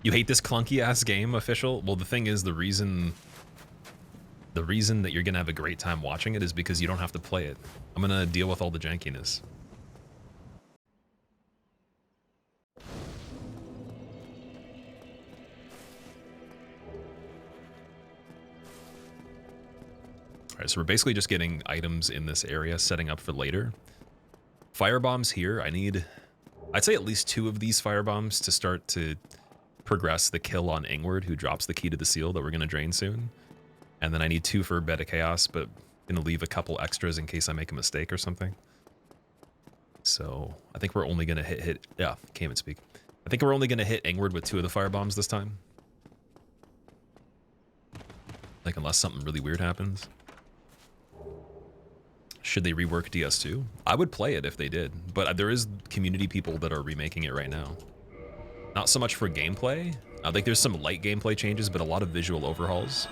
You hate this clunky ass game, official? Well, the thing is, the reason that you're gonna have a great time watching it is because you don't have to play it. I'm gonna deal with all the jankiness. Alright, so we're basically just getting items in this area, setting up for later. Firebombs here, I'd say at least 2 of these firebombs to start to progress the kill on Ingward, who drops the key to the seal that we're going to drain soon. And then I need 2 for Bed of Chaos, but I'm going to leave a couple extras in case I make a mistake or something. So I think we're only going to hit, yeah, can't even speak. I think we're only going to hit Ingward with 2 of the firebombs this time. Like, unless something really weird happens. Should they rework DS2? I would play it if they did, but there is community people that are remaking it right now. Not so much for gameplay. I think there's some light gameplay changes, but a lot of visual overhauls.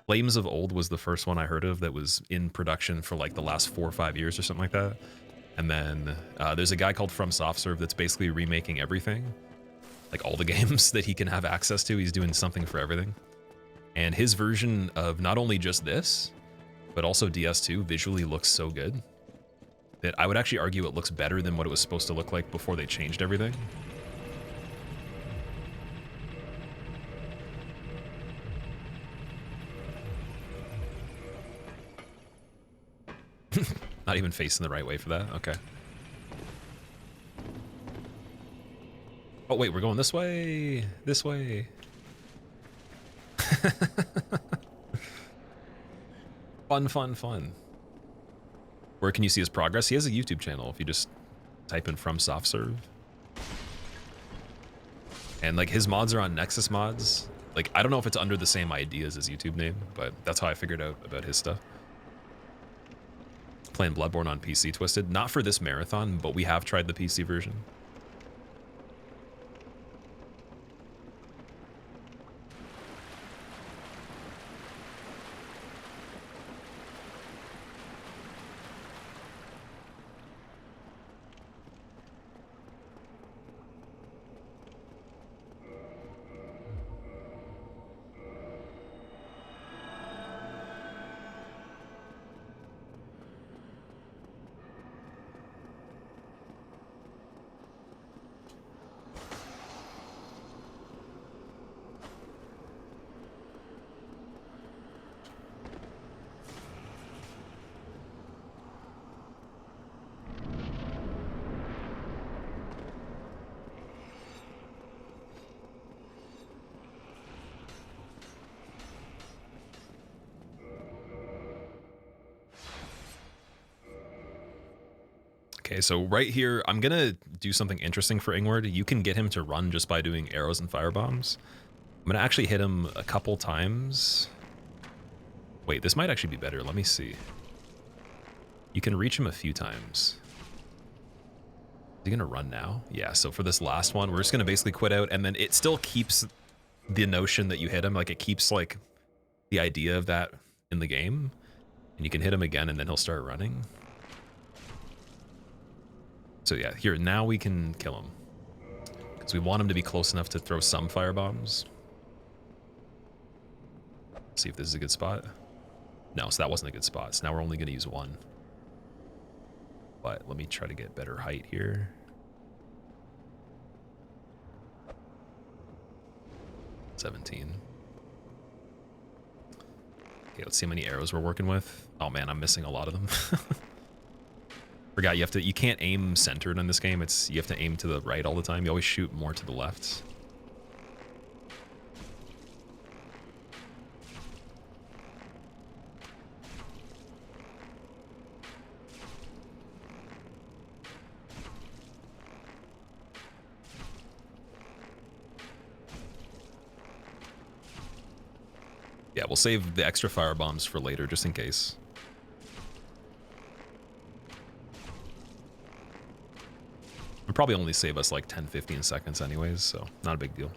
Flames of Old was the first one I heard of that was in production for like the last 4 or 5 years or something like that. And then there's a guy called From Soft Serve that's basically remaking everything. Like all the games that he can have access to, he's doing something for everything. And his version of not only just this, but also DS2 visually looks so good that I would actually argue it looks better than what it was supposed to look like before they changed everything. Not even facing the right way for that? Okay. Oh, wait, we're going this way. This way. Fun, fun, fun. Where can you see his progress? He has a YouTube channel if you just type in From Soft Serve. And like his mods are on Nexus Mods. Like, I don't know if it's under the same idea as his YouTube name, but that's how I figured out about his stuff. Playing Bloodborne on PC, Twisted. Not for this marathon, but we have tried the PC version. Okay, so right here, I'm gonna do something interesting for Ingward. You can get him to run just by doing arrows and firebombs. I'm gonna actually hit him a couple times. Wait, this might actually be better. Let me see. You can reach him a few times. Is he gonna run now? Yeah, so for this last one, we're just gonna basically quit out, and then it still keeps the notion that you hit him. Like, it keeps, like, the idea of that in the game. And you can hit him again, and then he'll start running. So yeah, here, now we can kill him. Because we want him to be close enough to throw some firebombs. See if this is a good spot. No, so that wasn't a good spot. So now we're only going to use one. But let me try to get better height here. $17. Okay, let's see how many arrows we're working with. Oh man, I'm missing a lot of them. Forgot you can't aim centered in this game. You have to aim to the right all the time. You always shoot more to the left. Yeah, we'll save the extra firebombs for later, just in case. It'll probably only save us like 10-15 seconds anyways, so not a big deal.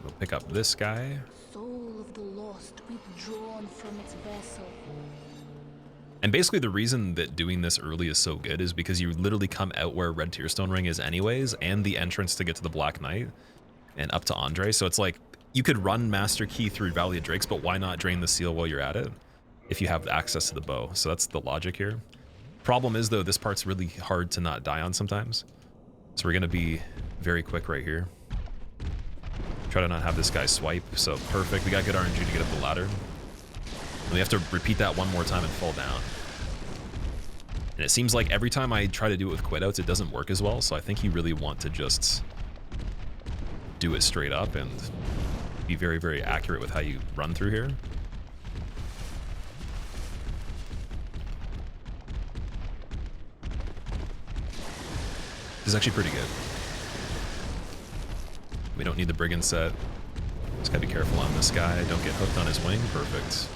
We'll pick up this guy. Soul of the lost withdrawn from its vessel. And basically the reason that doing this early is so good is because you literally come out where Red Tearstone Ring is anyways, and the entrance to get to the Black Knight and up to Andre. So it's like, you could run Master Key through Valley of Drakes, but why not drain the seal while you're at it if you have access to the bow? So that's the logic here. Problem is though, this part's really hard to not die on sometimes. So we're gonna be very quick right here. Try to not have this guy swipe, so perfect. We got good RNG to get up the ladder. And we have to repeat that one more time and fall down. And it seems like every time I try to do it with quit outs, it doesn't work as well, so I think you really want to just do it straight up and be very, very accurate with how you run through here. This is actually pretty good. We don't need the Brigand set. Just gotta be careful on this guy. Don't get hooked on his wing. Perfect.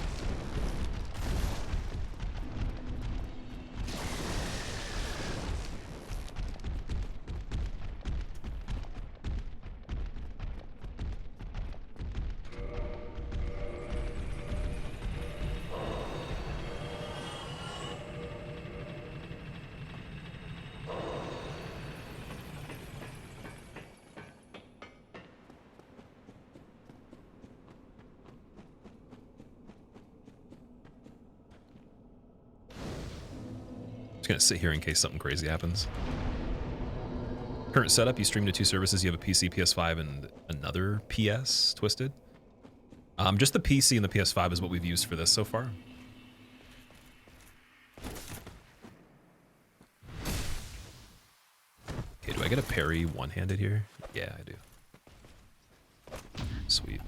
Just gonna sit here in case something crazy happens. Current setup, you stream to 2 services. You have a PC, PS5, and another PS, Twisted. Just the PC and the PS5 is what we've used for this so far. Okay, do I get a parry one-handed here? Yeah, I do. Sweet.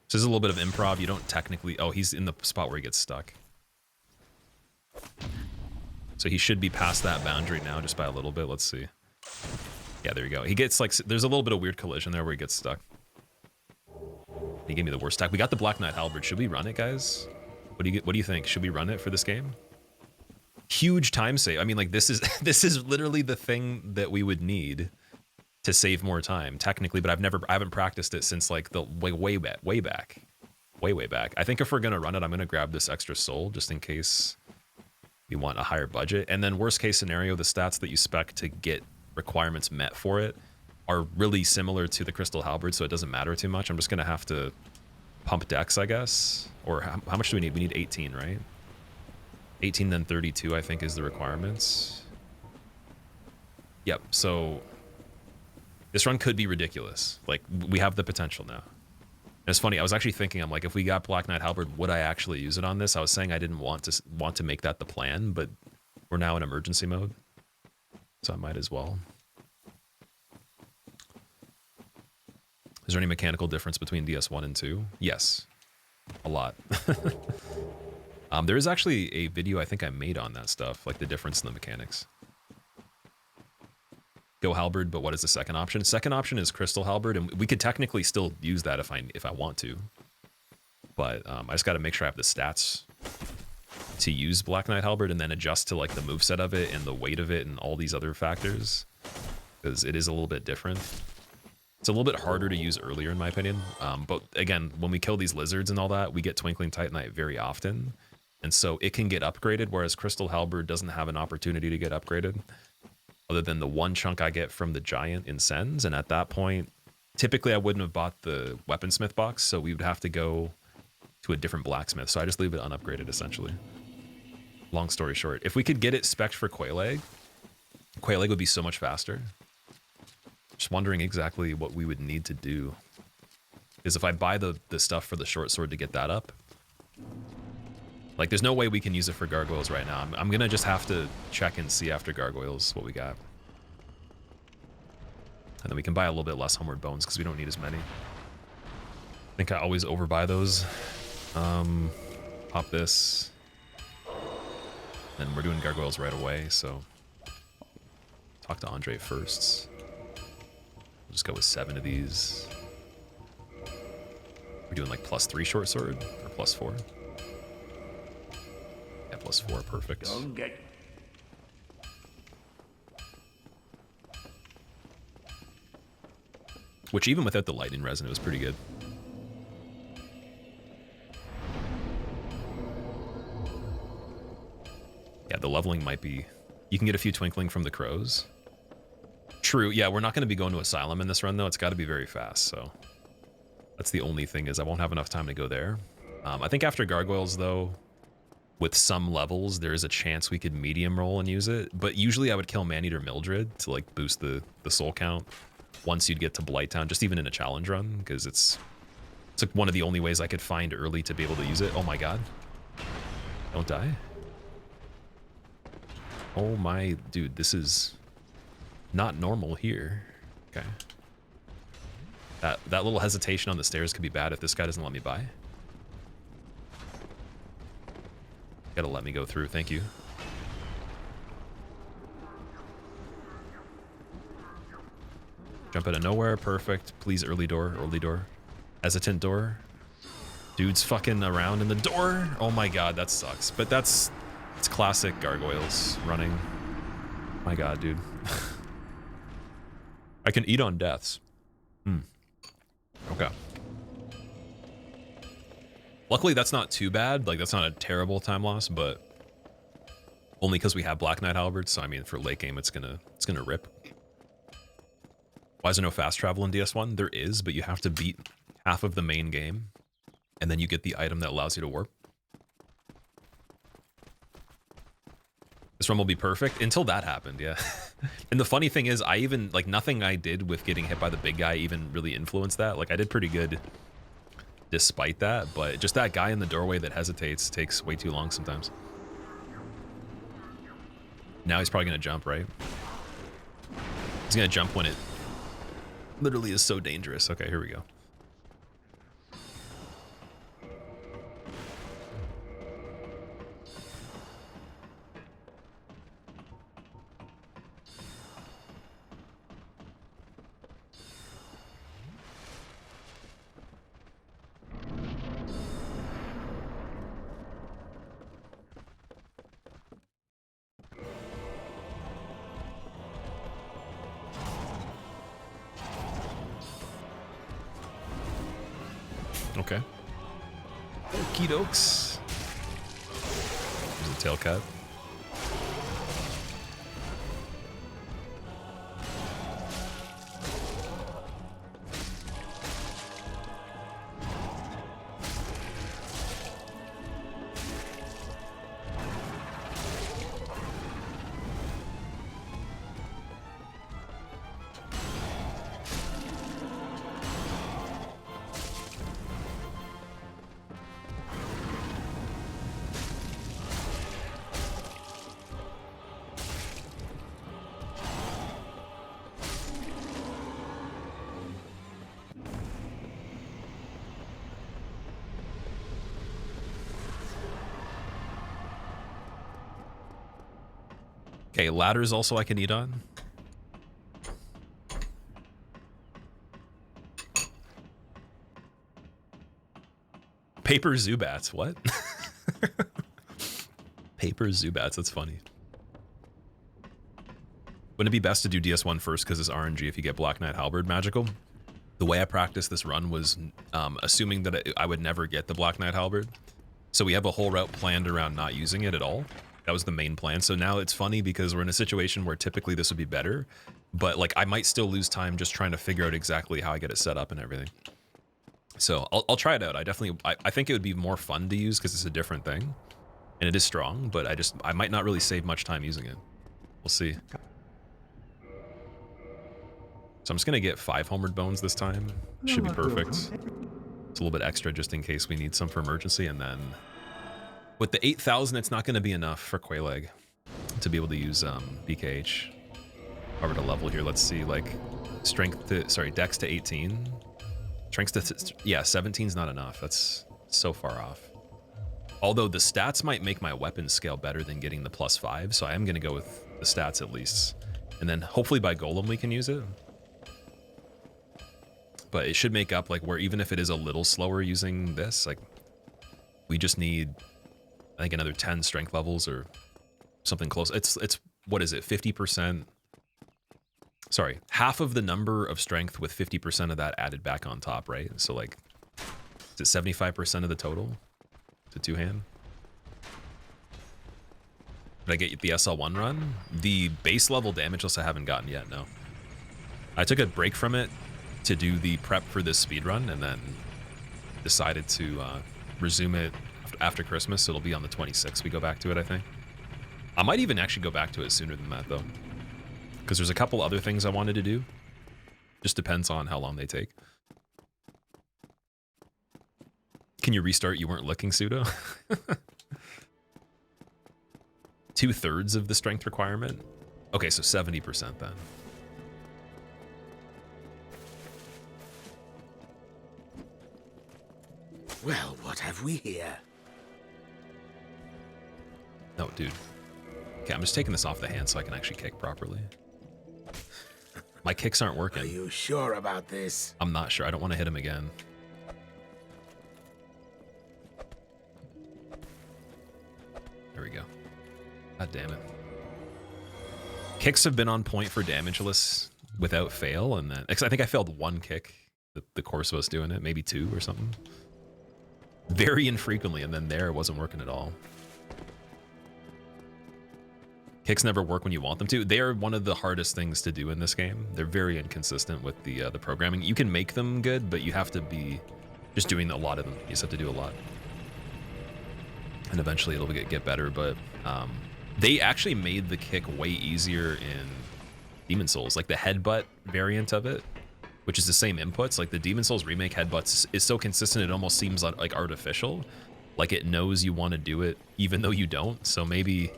So this is a little bit of improv. You don't technically... Oh, he's in the spot where he gets stuck. So he should be past that boundary now just by a little bit. Let's see. Yeah, there you go. He gets like... There's a little bit of weird collision there where he gets stuck. He gave me the worst stack. We got the Black Knight Halberd. Should we run it, guys? What do you think? Should we run it for this game? Huge time save. I mean, like, this is literally the thing that we would need to save more time, technically, but I haven't practiced it since like the way back. I think if we're gonna run it, I'm gonna grab this extra soul just in case we want a higher budget. And then worst case scenario, the stats that you spec to get requirements met for it are really similar to the Crystal Halberd, so it doesn't matter too much. I'm just gonna have to pump decks, I guess. Or how much do we need? We need 18, right? 18, then 32, I think, is the requirements. Yep, so this run could be ridiculous. Like, we have the potential now. And it's funny, I was actually thinking, I'm like, if we got Black Knight Halberd, would I actually use it on this? I was saying I didn't want to make that the plan, but we're now in emergency mode, so I might as well. Is there any mechanical difference between DS1 and 2? Yes, a lot. There is actually a video I think I made on that stuff, like the difference in the mechanics. Go Halberd, but what is the second option? Second option is Crystal Halberd, and we could technically still use that if I want to. But I just got to make sure I have the stats to use Black Knight Halberd and then adjust to like the moveset of it and the weight of it and all these other factors, because it is a little bit different. It's a little bit harder to use earlier, in my opinion. But again, when we kill these lizards and all that, we get Twinkling Titanite very often. And so it can get upgraded, whereas Crystal Halberd doesn't have an opportunity to get upgraded, other than the one chunk I get from the giant in Sens. And at that point, typically I wouldn't have bought the weaponsmith box, so we would have to go to a different blacksmith. So I just leave it unupgraded, essentially. Long story short, if we could get it spec'd for Quelaag would be so much faster. Just wondering exactly what we would need to do. Because if I buy the stuff for the short sword to get that up, like, there's no way we can use it for gargoyles right now. I'm gonna just have to check and see after gargoyles what we got. And then we can buy a little bit less Homeward Bones because we don't need as many. I think I always overbuy those. Pop this. And we're doing gargoyles right away, so talk to Andre first. We'll just go with 7 of these. We're doing like +3 short sword or +4. Yeah, +4, perfect. Don't get... Which even without the lightning resin, it was pretty good. Yeah, the leveling might be... You can get a few twinkling from the crows. True, yeah, we're not going to be going to Asylum in this run, though. It's got to be very fast, so... That's the only thing, is I won't have enough time to go there. I think after gargoyles, though, with some levels, there is a chance we could medium roll and use it. But usually I would kill Maneater Mildred to, like, boost the soul count once you'd get to Blighttown, just even in a challenge run, because it's like one of the only ways I could find early to be able to use it. Oh my god. Don't die. Oh my... Dude, this is not normal here. Okay. That little hesitation on the stairs could be bad if this guy doesn't let me by. Gotta let me go through, thank you. Jump out of nowhere, perfect. Please, early door. Hesitant door. Dude's fucking around in the door. Oh my god, that sucks. But it's classic gargoyles running. My god, dude. I can eat on deaths. Okay. Luckily, that's not too bad. Like, that's not a terrible time loss, but only because we have Black Knight Halberd. So I mean, for late game, it's gonna rip. Why is there no fast travel in DS1? There is, but you have to beat half of the main game, and then you get the item that allows you to warp. This run will be perfect until that happened, yeah. And the funny thing is, I even, like, nothing I did with getting hit by the big guy even really influenced that. Like, I did pretty good despite that, but just that guy in the doorway that hesitates takes way too long sometimes. Now he's probably gonna jump, right? He's gonna jump when it literally is so dangerous. Okay, here we go. Okay. Okie dokes. There's a tail cut. Okay, ladders also I can eat on. Paper Zubats, what? Paper Zubats, that's funny. Wouldn't it be best to do DS1 first because it's RNG if you get Black Knight Halberd magical? The way I practiced this run was assuming that I would never get the Black Knight Halberd. So we have a whole route planned around not using it at all. That was the main plan. So now it's funny because we're in a situation where typically this would be better, but like I might still lose time just trying to figure out exactly how I get it set up and everything. So I'll try it out. I think it would be more fun to use because it's a different thing and it is strong, but I might not really save much time using it. We'll see. So I'm just gonna get 5 Homeward Bones this time. Should be perfect. It's a little bit extra just in case we need some for emergency, and then with the 8,000, it's not going to be enough for Quaileg to be able to use BKH. Over to level here, let's see, like Dex to 18. Strength to, yeah, 17's not enough. That's so far off. Although the stats might make my weapon scale better than getting the +5, so I am going to go with the stats at least. And then hopefully by Golem we can use it. But it should make up, like, where even if it is a little slower using this, like, we just need, I think, another 10 strength levels or something close. It's what is it, 50%? Sorry, half of the number of strength with 50% of that added back on top, right? So like, is it 75% of the total to two-hand? Did I get the SL1 run? The base level damage list I haven't gotten yet, no. I took a break from it to do the prep for this speedrun and then decided to resume it after Christmas, so it'll be on the 26th we go back to it, I think. I might even actually go back to it sooner than that, though, because there's a couple other things I wanted to do. Just depends on how long they take. Can you restart? You weren't looking, Pseudo? 2/3 of the strength requirement? Okay, so 70% then. Well, what have we here? No, dude. Okay, I'm just taking this off the hand so I can actually kick properly. My kicks aren't working. Are you sure about this? I'm not sure. I don't want to hit him again. There we go. God damn it. Kicks have been on point for damage lists without fail, and then I think I failed 1 kick the course of us doing it, maybe 2 or something. Very infrequently, and then there it wasn't working at all. Kicks never work when you want them to. They are one of the hardest things to do in this game. They're very inconsistent with the programming. You can make them good, but you have to be just doing a lot of them. You just have to do a lot. And eventually it'll get better, but They actually made the kick way easier in Demon Souls, like the headbutt variant of it, which is the same inputs. Like the Demon Souls remake headbutts is so consistent it almost seems like artificial, like it knows you want to do it even though you don't. So maybe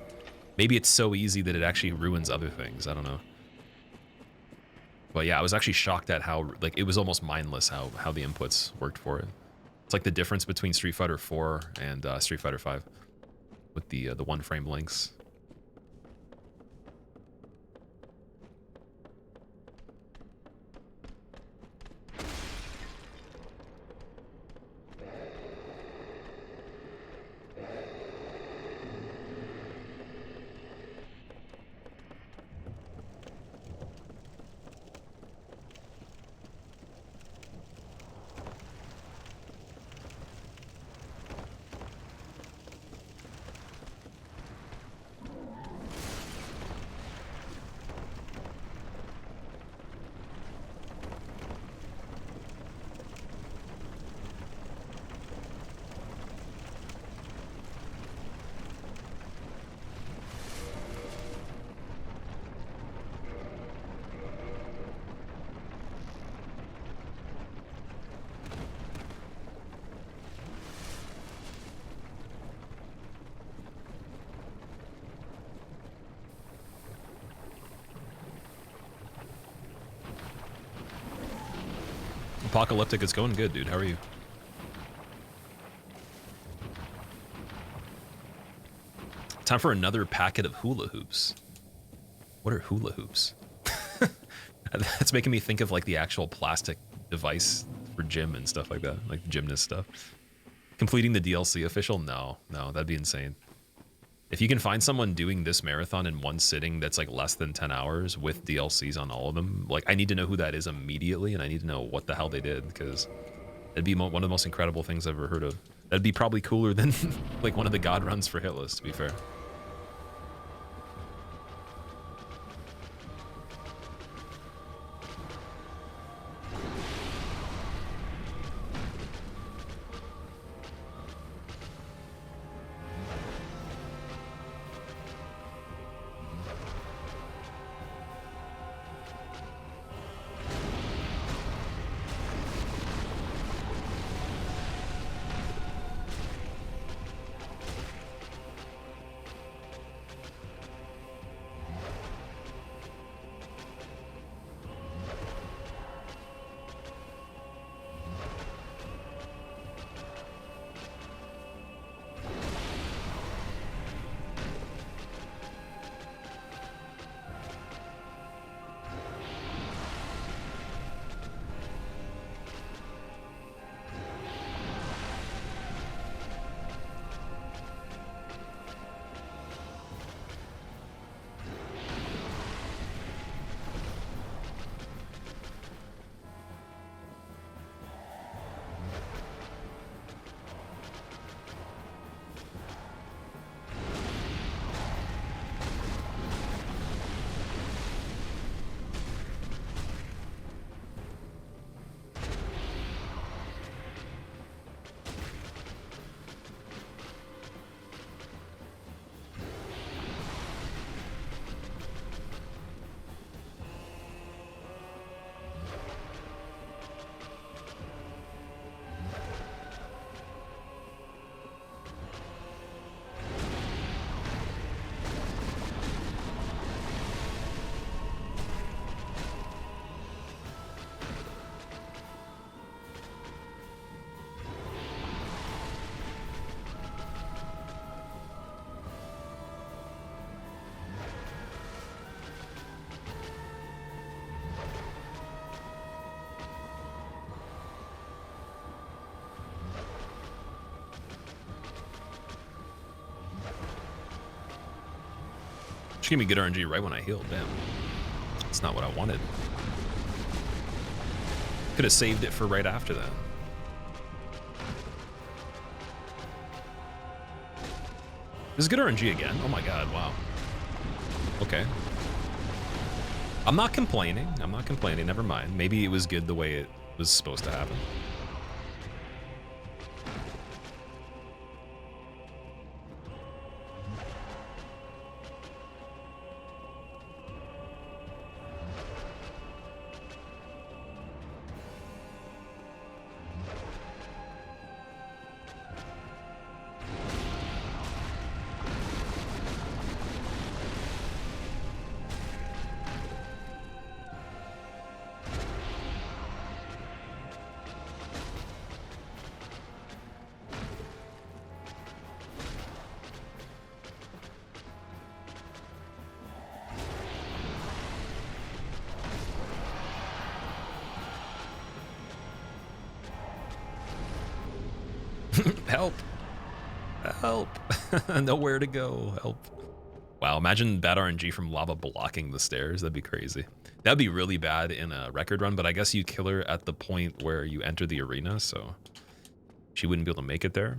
it's so easy that it actually ruins other things. I don't know. But yeah, I was actually shocked at how like it was almost mindless how the inputs worked for it. It's like the difference between Street Fighter 4 and Street Fighter 5 with the one frame links. Apocalyptic, it's going good, dude. How are you? Time for another packet of hula hoops. What are hula hoops? That's making me think of like the actual plastic device for gym and stuff like that, like gymnast stuff. Completing the DLC official? No, that'd be insane. If you can find someone doing this marathon in one sitting that's like less than 10 hours with DLCs on all of them, like I need to know who that is immediately, and I need to know what the hell they did, because it'd be one of the most incredible things I've ever heard of. That'd be probably cooler than like one of the God runs for Hitless, to be fair. She gave me good RNG right when I healed. Damn. That's not what I wanted. Could have saved it for right after that. This is good RNG again. Oh my god, wow. Okay. I'm not complaining. I'm not complaining. Never mind. Maybe it was good the way it was supposed to happen. Help! Help! Nowhere to go. Help. Wow, imagine bad RNG from lava blocking the stairs. That'd be crazy. That'd be really bad in a record run, but I guess you kill her at the point where you enter the arena, so she wouldn't be able to make it there.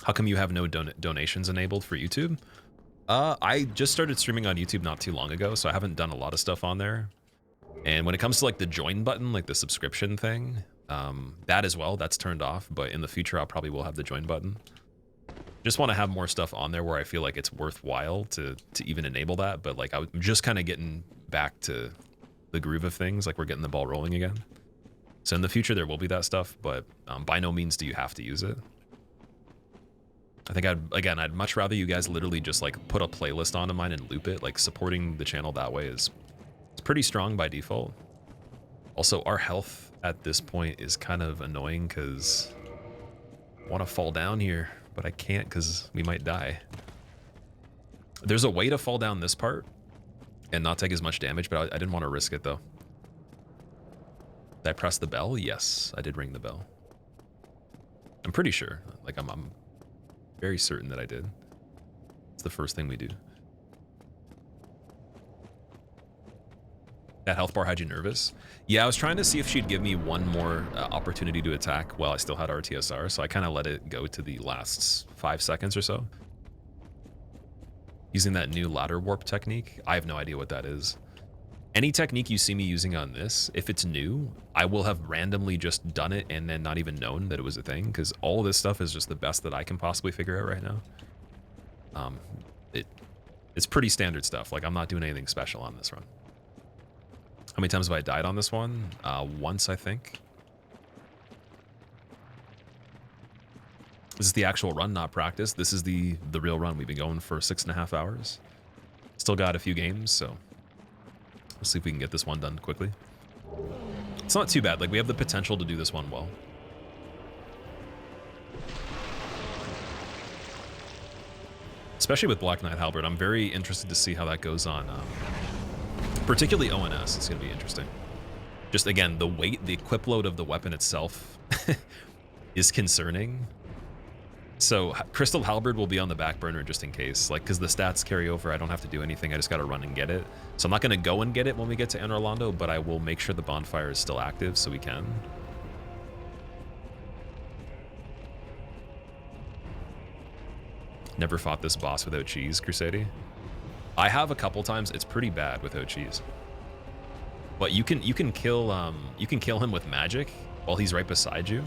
How come you have no donations enabled for YouTube? I just started streaming on YouTube not too long ago, so I haven't done a lot of stuff on there. And when it comes to like the join button, like the subscription thing, that as well, that's turned off, but in the future I probably will have the join button. Just want to have more stuff on there where I feel like it's worthwhile to even enable that, but like I'm just kind of getting back to the groove of things, like we're getting the ball rolling again. So in the future there will be that stuff, but by no means do you have to use it. I think I'd much rather you guys literally just like put a playlist onto mine and loop it. Like supporting the channel that way is it's pretty strong by default. Also, our health at this point is kind of annoying because I want to fall down here, but I can't because we might die. There's a way to fall down this part and not take as much damage, but I didn't want to risk it though. Did I press the bell? Yes, I did ring the bell. I'm pretty sure. Like I'm very certain that I did. It's the first thing we do. That health bar had you nervous? Yeah, I was trying to see if she'd give me one more opportunity to attack while I still had RTSR, so I kind of let it go to the last 5 seconds or so. Using that new ladder warp technique, I have no idea what that is. Any technique you see me using on this, if it's new, I will have randomly just done it and then not even known that it was a thing, because all of this stuff is just the best that I can possibly figure out right now. It's pretty standard stuff. Like, I'm not doing anything special on this run. How many times have I died on this one? Once, I think. This is the actual run, not practice. This is the real run. We've been going for 6.5 hours. Still got a few games, so we'll see if we can get this one done quickly. It's not too bad. Like, we have the potential to do this one well. Especially with Black Knight Halberd. I'm very interested to see how that goes on. Particularly ONS, it's going to be interesting. Just again, the weight, the equip load of the weapon itself is concerning. So Crystal Halberd will be on the back burner just in case, like, because the stats carry over. I don't have to do anything. I just got to run and get it. So I'm not going to go and get it when we get to Anor Londo, but I will make sure the bonfire is still active so we can. Never fought this boss without cheese, Crusade. I have a couple times. It's pretty bad without cheese. But you can kill him with magic while he's right beside you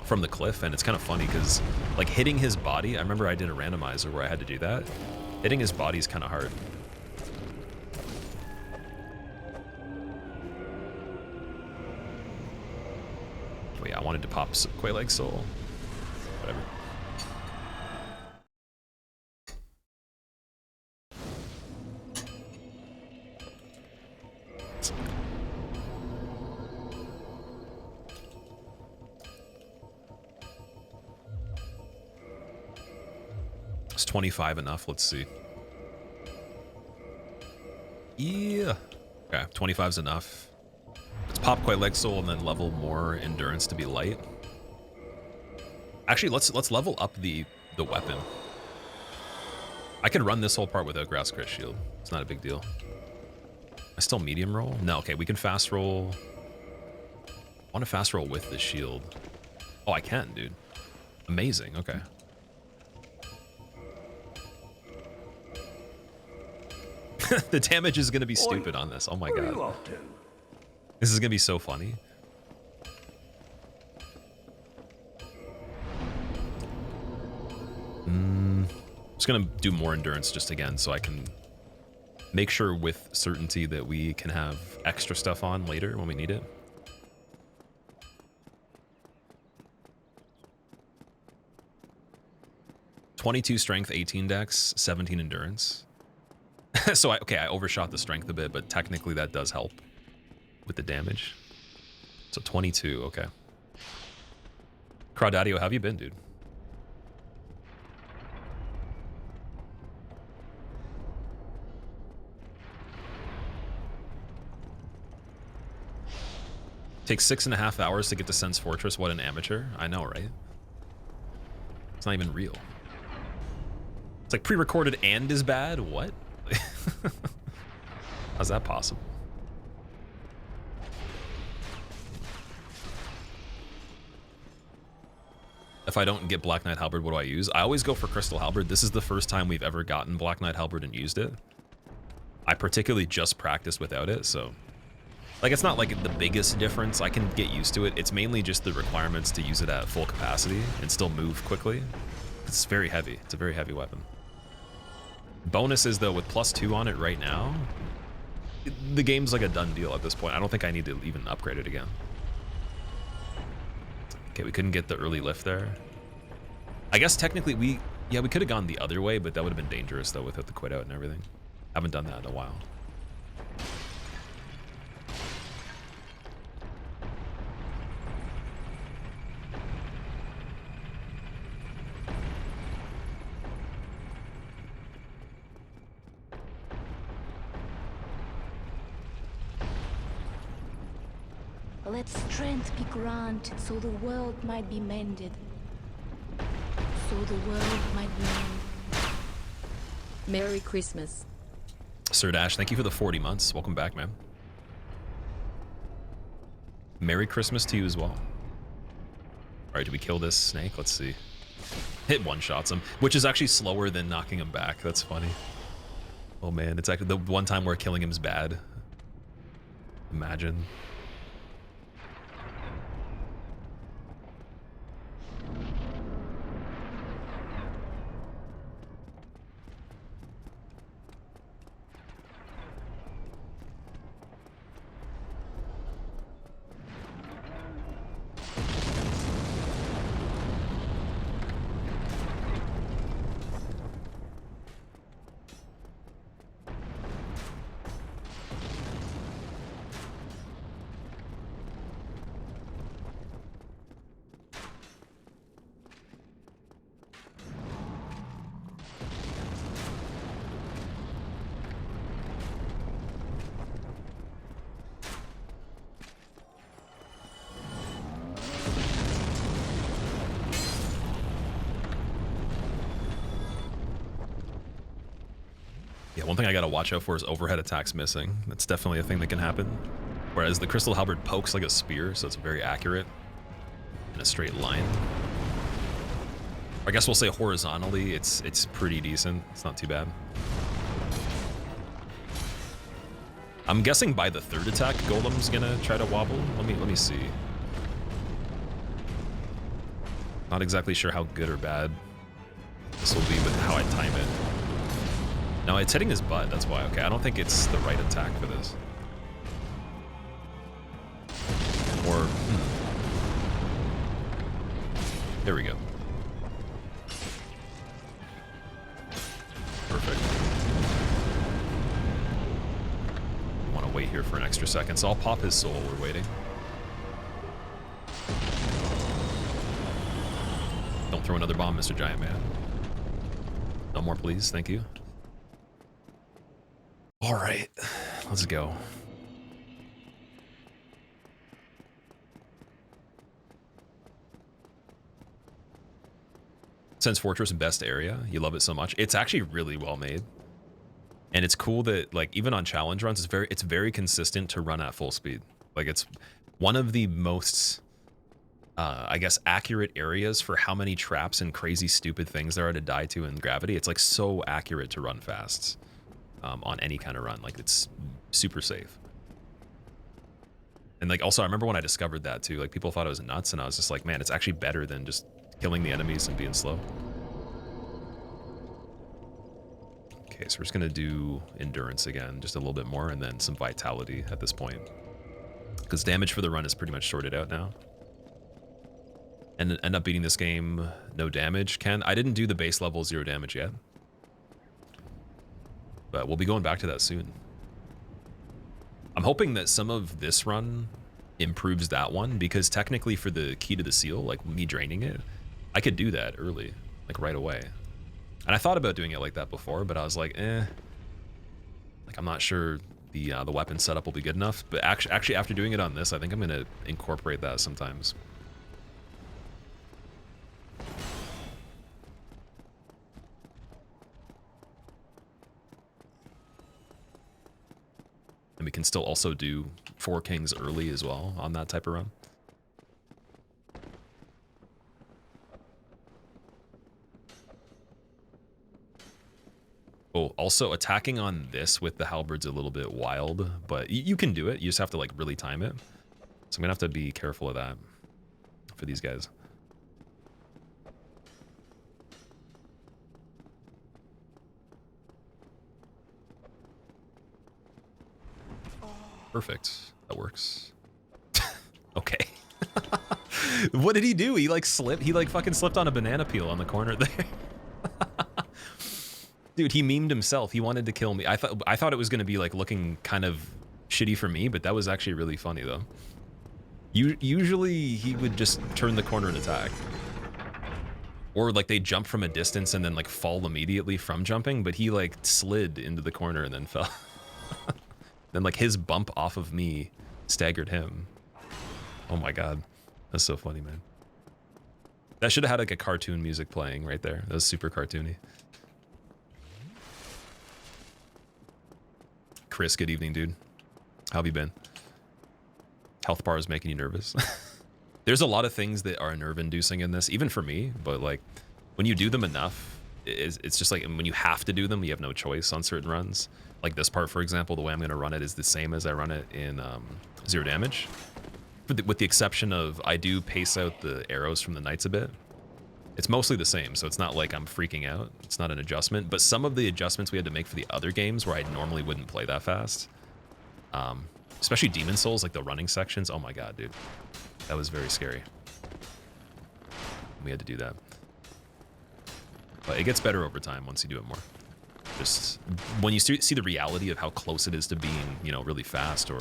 from the cliff, and it's kind of funny because like hitting his body, I remember I did a randomizer where I had to do that. Hitting his body is kind of hard. Wait, I wanted to pop Quayleg Soul. Whatever. Is 25 enough? Let's see. Yeah. Okay, 25's enough. Let's pop Quayleg Soul and then level more endurance to be light. Actually, let's level up the weapon. I can run this whole part without Grass Crit Shield. It's not a big deal. I still medium roll? No, okay, we can fast roll. I want to fast roll with the shield. Oh, I can, dude. Amazing, okay. The damage is going to be stupid on this. Oh my god. This is going to be so funny. I'm just going to do more endurance just again so I can make sure with certainty that we can have extra stuff on later when we need it. (22 strength, 18 dex, 17 endurance. So I overshot the strength a bit, but technically that does help with the damage. So 22, okay. Crawdadio, how have you been, dude? Takes 6.5 hours to get to Sen's Fortress. What an amateur. I know, right? It's not even real. It's like pre-recorded and is bad? What? How's that possible? If I don't get Black Knight Halberd, what do I use? I always go for Crystal Halberd. This is the first time we've ever gotten Black Knight Halberd and used it. I particularly just practiced without it, so... Like, it's not like the biggest difference. I can get used to it. It's mainly just the requirements to use it at full capacity and still move quickly. It's very heavy. It's a very heavy weapon. Bonus is, though, with +2 on it right now, the game's like a done deal at this point. I don't think I need to even upgrade it again. Okay, we couldn't get the early lift there. I guess technically we could have gone the other way, but that would have been dangerous, though, without the quit out and everything. Haven't done that in a while. Let strength be granted so the world might be mended. So the world might be mended. Merry Christmas. Sir Dash, thank you for the 40 months. Welcome back, man. Merry Christmas to you as well. Alright, do we kill this snake? Let's see. Hit one-shots him, which is actually slower than knocking him back. That's funny. Oh man, it's actually the one time where killing him is bad. Imagine. One thing I gotta watch out for is overhead attacks missing. That's definitely a thing that can happen. Whereas the Crystal Halberd pokes like a spear, so it's very accurate in a straight line. I guess we'll say horizontally, it's pretty decent. It's not too bad. I'm guessing by the third attack, Golem's gonna try to wobble. Let me see. Not exactly sure how good or bad this will be with how I time it. No, it's hitting his butt, that's why. Okay, I don't think it's the right attack for this. Or, There we go. Perfect. I want to wait here for an extra second, so I'll pop his soul while we're waiting. Don't throw another bomb, Mr. Giant Man. No more, please. Thank you. All right, let's go. Sen's Fortress, best area. You love it so much. It's actually really well made. And it's cool that, like, even on challenge runs, it's very consistent to run at full speed. Like, it's one of the most, I guess, accurate areas for how many traps and crazy stupid things there are to die to in Gravity. It's, like, so accurate to run fast. On any kind of run, like, it's super safe. And, like, also I remember when I discovered that too, like, people thought it was nuts, and I was just like, man, it's actually better than just killing the enemies and being slow. Okay, so we're just gonna do endurance again, just a little bit more, and then some vitality at this point, because damage for the run is pretty much sorted out now. And end up beating this game no damage. I didn't do the base level 0 damage yet. But we'll be going back to that soon. I'm hoping that some of this run improves that one, because technically for the key to the seal, like me draining it, I could do that early, like right away. And I thought about doing it like that before, but I was like, like, I'm not sure the weapon setup will be good enough. But actually, after doing it on this, I think I'm gonna incorporate that sometimes. And we can still also do 4 Kings early as well on that type of run. Oh, also attacking on this with the halberd's a little bit wild, but you can do it. You just have to like really time it. So I'm gonna have to be careful of that for these guys. Perfect. That works. Okay. What did he do? He like slipped. He like fucking slipped on a banana peel on the corner there. Dude, he memed himself. He wanted to kill me. I thought it was gonna be like looking kind of shitty for me, but that was actually really funny though. Usually he would just turn the corner and attack. Or like they jump from a distance and then like fall immediately from jumping, but he like slid into the corner and then fell. Then like his bump off of me staggered him. Oh my god. That's so funny, man. That should have had like a cartoon music playing right there. That was super cartoony. Chris, good evening, dude. How have you been? Health bar is making you nervous. There's a lot of things that are nerve-inducing in this, even for me, but like when you do them enough, it's just like when you have to do them, you have no choice on certain runs. Like this part, for example, the way I'm going to run it is the same as I run it in Zero Damage. With the exception of I do pace out the arrows from the knights a bit. It's mostly the same, so it's not like I'm freaking out. It's not an adjustment, but some of the adjustments we had to make for the other games where I normally wouldn't play that fast. Especially Demon Souls, like the running sections. Oh my god, dude. That was very scary. We had to do that. But it gets better over time once you do it more. Just when you see the reality of how close it is to being, you know, really fast, or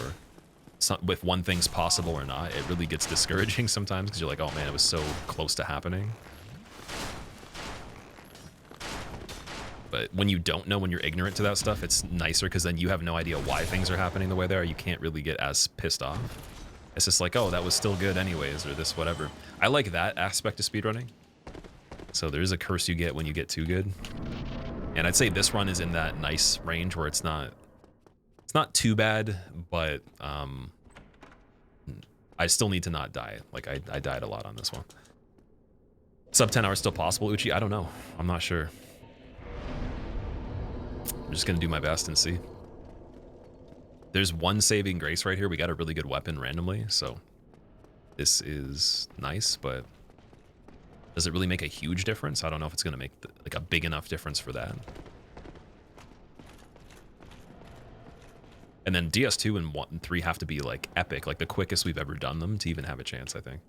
if one thing's possible or not, it really gets discouraging sometimes because you're like, oh man, it was so close to happening. But when you don't know, when you're ignorant to that stuff, it's nicer because then you have no idea why things are happening the way they are. You can't really get as pissed off. It's just like, oh, that was still good anyways, or this, whatever. I like that aspect of speedrunning. So there is a curse you get when you get too good. And I'd say this run is in that nice range where it's not too bad, but I still need to not die. Like I died a lot on this one. Sub 10 hours still possible, Uchi? I don't know. I'm not sure. I'm just gonna do my best and see. There's one saving grace right here. We got a really good weapon randomly, so this is nice, but does it really make a huge difference? I don't know if it's gonna make like a big enough difference for that. And then DS2 and 1 and 3 have to be like epic, like the quickest we've ever done them to even have a chance, I think.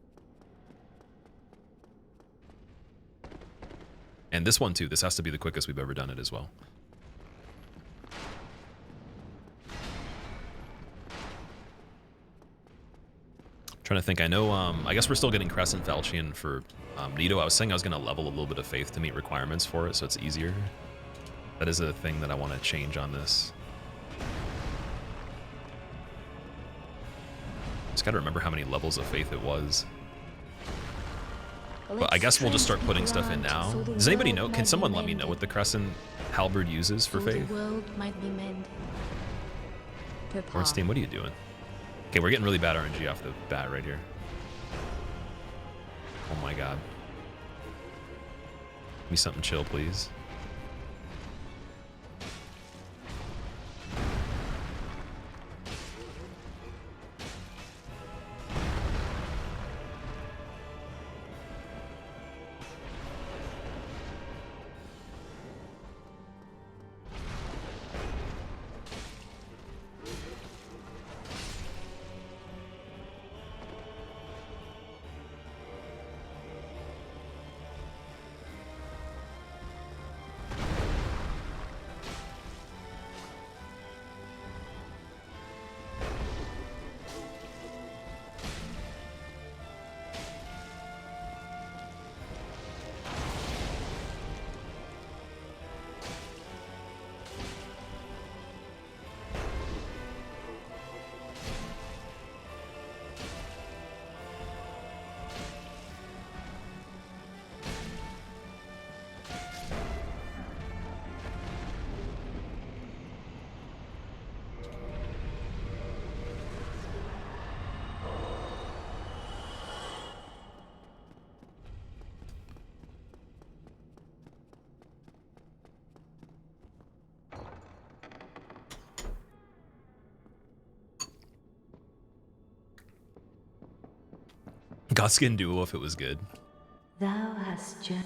And this one too, this has to be the quickest we've ever done it as well. Trying to think, I know, I guess we're still getting Crescent Falchion for Nito. I was saying I was going to level a little bit of faith to meet requirements for it, so it's easier. That is a thing that I want to change on this. Just got to remember how many levels of faith it was. But I guess we'll just start putting stuff in now. Does anybody know? Can someone let me know what the Crescent Halberd uses for faith? Ornstein, what are you doing? Okay, we're getting really bad RNG off the bat right here. Oh my god. Give me something chill, please. Godskind Duo if it was good. Thou hast journeyed.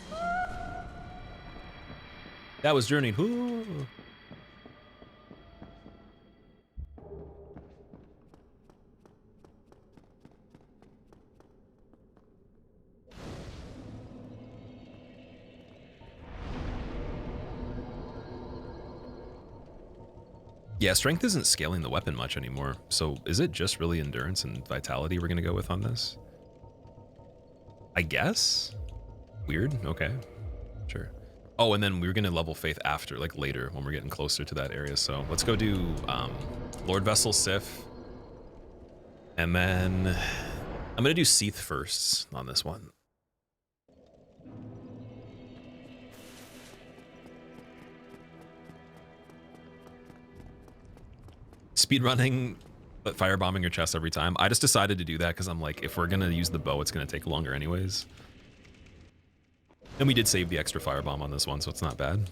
That was journeying. Ooh. Yeah, strength isn't scaling the weapon much anymore. So is it just really endurance and vitality we're gonna go with on this? I guess? Weird, okay. Sure. Oh, and then we were gonna level Faith after, like later, when we're getting closer to that area. So let's go do Lord Vessel Sif. And then I'm gonna do Seath first on this one. Speedrunning, but firebombing your chest every time. I just decided to do that because I'm like, if we're gonna use the bow, it's gonna take longer anyways. And we did save the extra firebomb on this one, so it's not bad.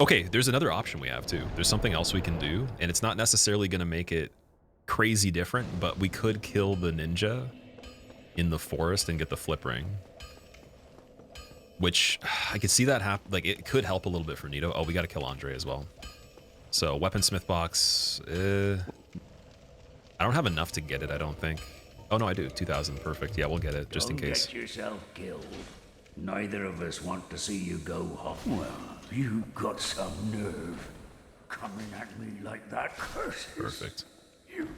Okay, there's another option we have too. There's something else we can do, and it's not necessarily gonna make it crazy different, but we could kill the ninja in the forest and get the flip ring. Which, I could see that happen, like, it could help a little bit for Nito. Oh, we gotta kill Andre as well. So, weaponsmith box, I don't have enough to get it, I don't think. Oh no, I do, 2,000, perfect. Yeah, we'll get it, just in case. Don't get yourself killed. Neither of us want to see you go hot. Well, you got some nerve. Coming at me like that, curses. Perfect. You...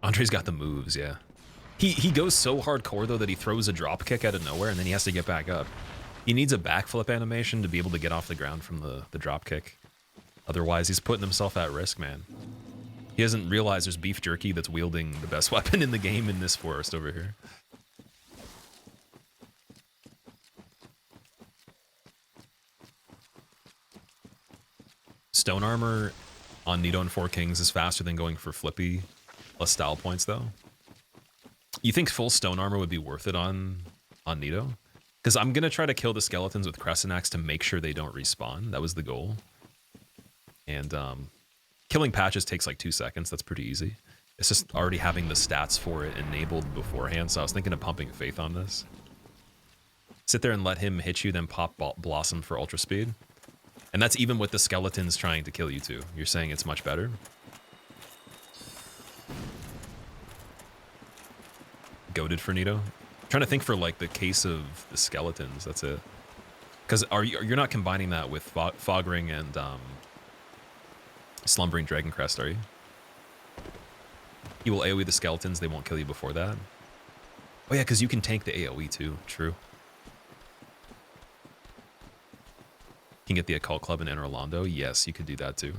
Andre's got the moves, yeah. He goes so hardcore though that he throws a drop kick out of nowhere and then he has to get back up. He needs a backflip animation to be able to get off the ground from the drop kick. Otherwise, he's putting himself at risk, man. He doesn't realize there's beef jerky that's wielding the best weapon in the game in this forest over here. Stone armor on Nito and Four Kings is faster than going for flippy plus style points though. You think full stone armor would be worth it on Nito? Because I'm gonna try to kill the skeletons with Crescent Axe to make sure they don't respawn. That was the goal. And killing patches takes like 2 seconds. That's pretty easy. It's just already having the stats for it enabled beforehand. So I was thinking of pumping Faith on this. Sit there and let him hit you, then pop Blossom for ultra speed. And that's even with the skeletons trying to kill you too. You're saying it's much better? Goated for Nito. Trying to think for like the case of the skeletons. That's it. Because you're not combining that with Fog Ring and Slumbering Dragon Crest, are you? You will AoE the skeletons. They won't kill you before that. Oh yeah, because you can tank the AoE too. True. You can get the Occult Club in Enter Orlando. Yes, you could do that too.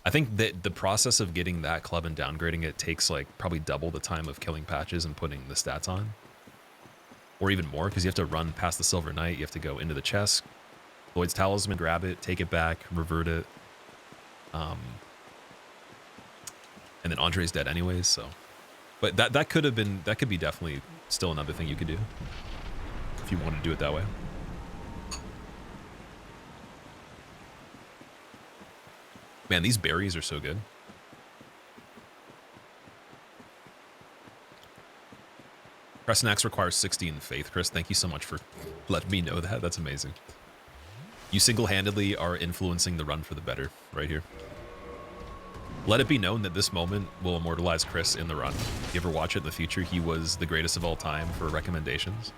I think that the process of getting that club and downgrading it takes like probably double the time of killing patches and putting the stats on. Or even more, because you have to run past the Silver Knight, you have to go into the chest, Lloyd's Talisman, grab it, take it back, revert it. And then Andre's dead anyways, so. But that could be definitely still another thing you could do. If you want to do it that way. Man, these berries are so good. Crescent Axe requires 60 in Faith, Chris. Thank you so much for letting me know that. That's amazing. You single-handedly are influencing the run for the better right here. Let it be known that this moment will immortalize Chris in the run. If you ever watch it in the future, he was the greatest of all time for recommendations.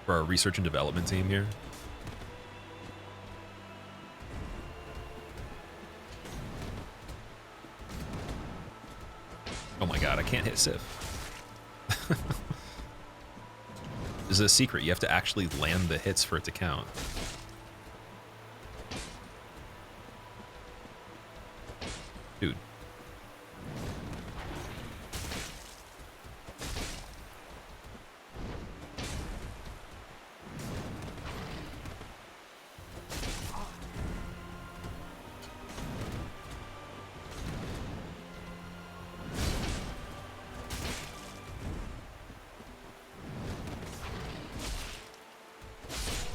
For our research and development team here. Oh my god, I can't hit Sif. This is a secret. You have to actually land the hits for it to count. Dude.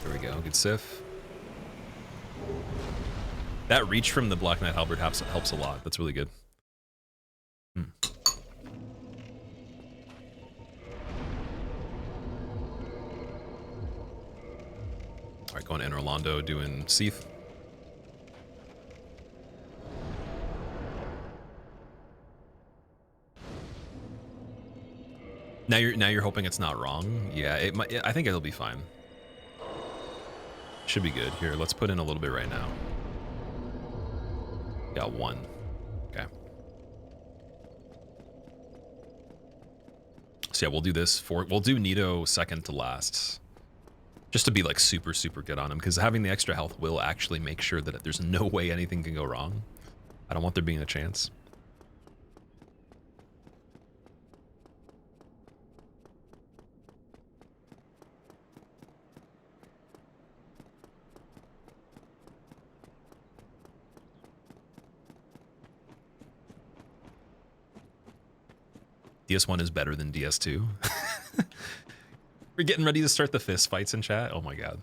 There we go. Good Sif. That reach from the Black Knight Halberd helps a lot. That's really good. Hmm. All right, going to Orlando, doing Seath. Now you're hoping it's not wrong. Yeah, it might. I think it'll be fine. Should be good. Here, let's put in a little bit right now. Got 1. Okay. So yeah, we'll do this for. We'll do Nito second to last. Just to be like super, super good on him, because having the extra health will actually make sure that there's no way anything can go wrong. I don't want there being a chance. DS1 is better than DS2. We're getting ready to start the fist fights in chat. Oh my god.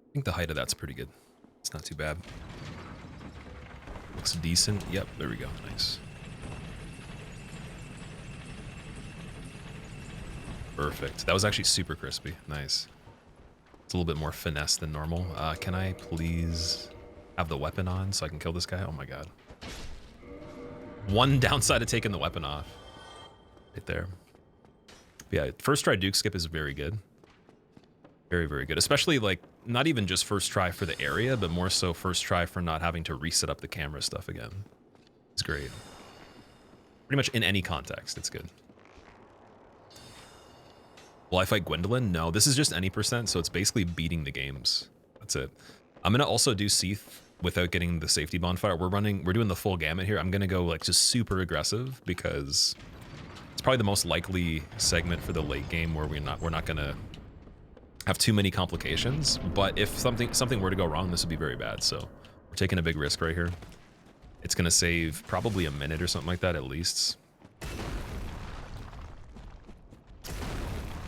I think the height of that's pretty good. It's not too bad. Looks decent. Yep, there we go. Nice. Perfect. That was actually super crispy. Nice. It's a little bit more finesse than normal. Can I please have the weapon on so I can kill this guy? Oh my god. One downside of taking the weapon off. Right there. But yeah, first try Duke skip is very good. Very, very good. Especially like, not even just first try for the area, but more so first try for not having to reset up the camera stuff again. It's great. Pretty much in any context, it's good. Will I fight Gwendolyn? No, this is just any percent, so it's basically beating the games. That's it. I'm gonna also do Seath without getting the safety bonfire. We're doing the full gamut here. I'm gonna go like just super aggressive because it's probably the most likely segment for the late game where we're not gonna have too many complications. But if something were to go wrong, this would be very bad. So we're taking a big risk right here. It's gonna save probably a minute or something like that at least.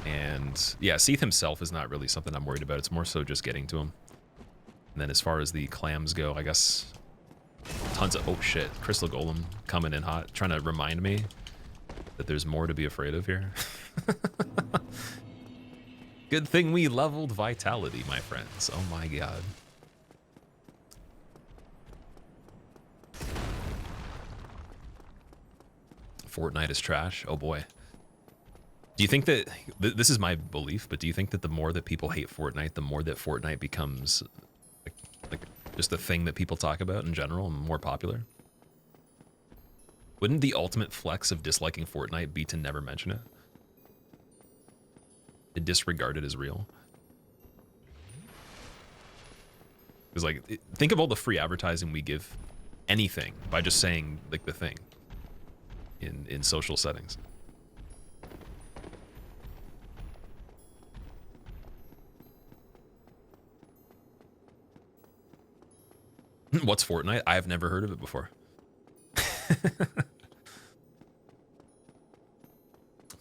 And yeah, Seath himself is not really something I'm worried about. It's more so just getting to him. And then as far as the clams go, I guess tons of, oh shit, Crystal Golem coming in hot, trying to remind me that there's more to be afraid of here. Good thing we leveled Vitality, my friends. Oh my god. Fortnite is trash. Oh boy. Do you think that, this is my belief, but do you think that the more that people hate Fortnite, the more that Fortnite becomes like just a thing that people talk about in general and more popular? Wouldn't the ultimate flex of disliking Fortnite be to never mention it? To disregard it as real? Because like, think of all the free advertising we give anything by just saying like the thing in social settings. What's Fortnite? I have never heard of it before.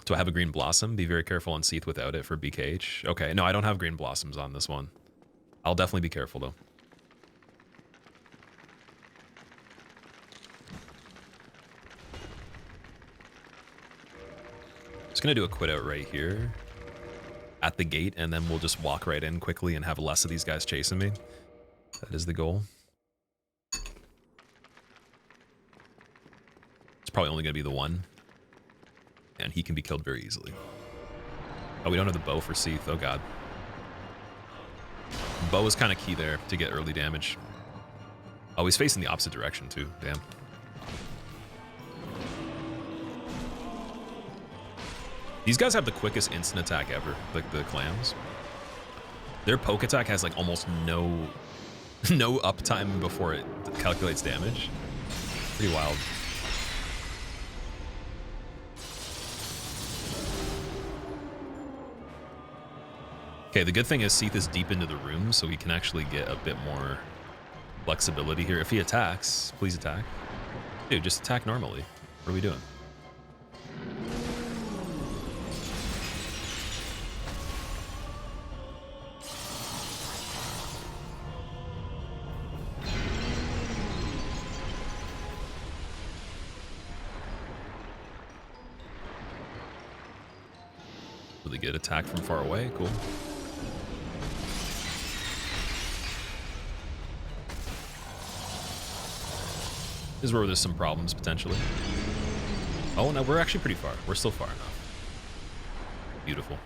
Do I have a green blossom? Be very careful on Seath without it for BKH. Okay, no, I don't have green blossoms on this one. I'll definitely be careful though. Just gonna do a quit out right here at the gate, and then we'll just walk right in quickly and have less of these guys chasing me. That is the goal. It's probably only gonna be the one. And he can be killed very easily. Oh, we don't have the bow for Seath. Oh, God. Bow is kind of key there to get early damage. Oh, he's facing the opposite direction, too. Damn. These guys have the quickest instant attack ever, like the clams. Their poke attack has, like, almost no uptime before it calculates damage. Pretty wild. Okay, the good thing is Seath is deep into the room, so he can actually get a bit more flexibility here. If he attacks, please attack. Dude, just attack normally. What are we doing? Really good attack from far away. Cool. This is where there's some problems, potentially. Oh, no, we're actually pretty far. We're still far enough. Beautiful.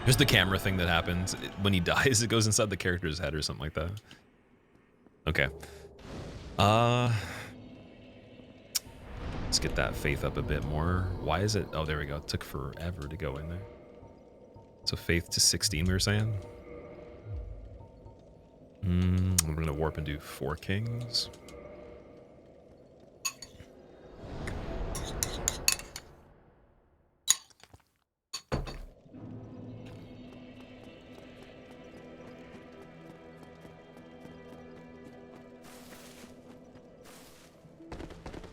There's the camera thing that happens. When he dies, it goes inside the character's head or something like that. Okay. Let's get that faith up a bit more. Why is it? Oh, there we go. It took forever to go in there. So faith to 16, we were saying. We're gonna warp and do 4 kings.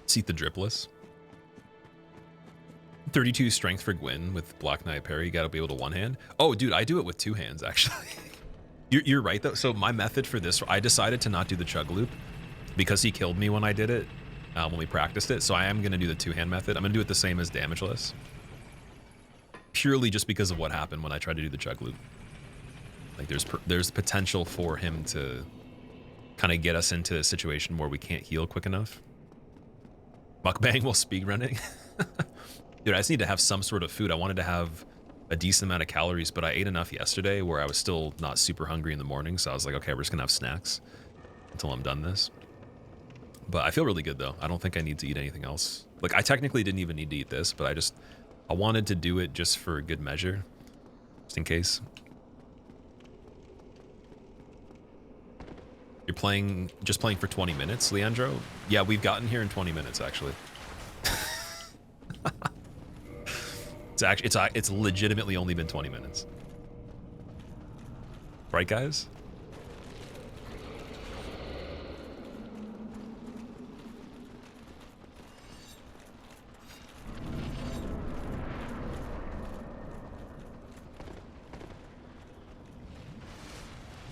Seat the dripless. 32 strength for Gwyn with Black Knight parry. You gotta be able to one hand. Oh, dude, I do it with 2 hands, actually. You're right, though. So my method for this, I decided to not do the chug loop because he killed me when I did it, when we practiced it. So I am gonna do the 2-hand method. I'm gonna do it the same as damageless. Purely just because of what happened when I tried to do the chug loop. Like there's potential for him to kind of get us into a situation where we can't heal quick enough. Mukbang while speedrunning. Dude, I just need to have some sort of food. I wanted to have a decent amount of calories, but I ate enough yesterday where I was still not super hungry in the morning. So I was like, okay, we're just gonna have snacks until I'm done this. But I feel really good though. I don't think I need to eat anything else. Like I technically didn't even need to eat this, but I wanted to do it just for good measure, just in case. You're just playing for 20 minutes, Leandro? Yeah, we've gotten here in 20 minutes, actually. It's legitimately only been 20 minutes. Right, guys?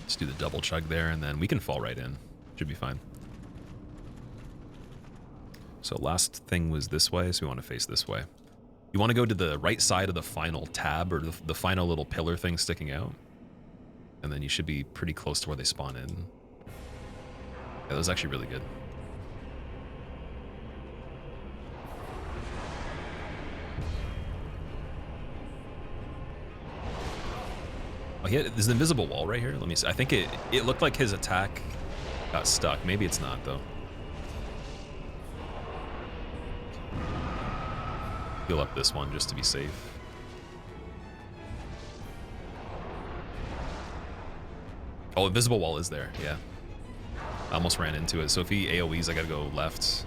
Let's do the double chug there, and then we can fall right in. Should be fine. So last thing was this way, so we want to face this way. You want to go to the right side of the final tab, or the final little pillar thing sticking out. And then you should be pretty close to where they spawn in. Yeah, that was actually really good. Oh, there's an invisible wall right here. Let me see. I think it looked like his attack got stuck. Maybe it's not, though. Heal up this one just to be safe. Oh, invisible wall is there. Yeah. I almost ran into it. So if he AoEs, I gotta go left.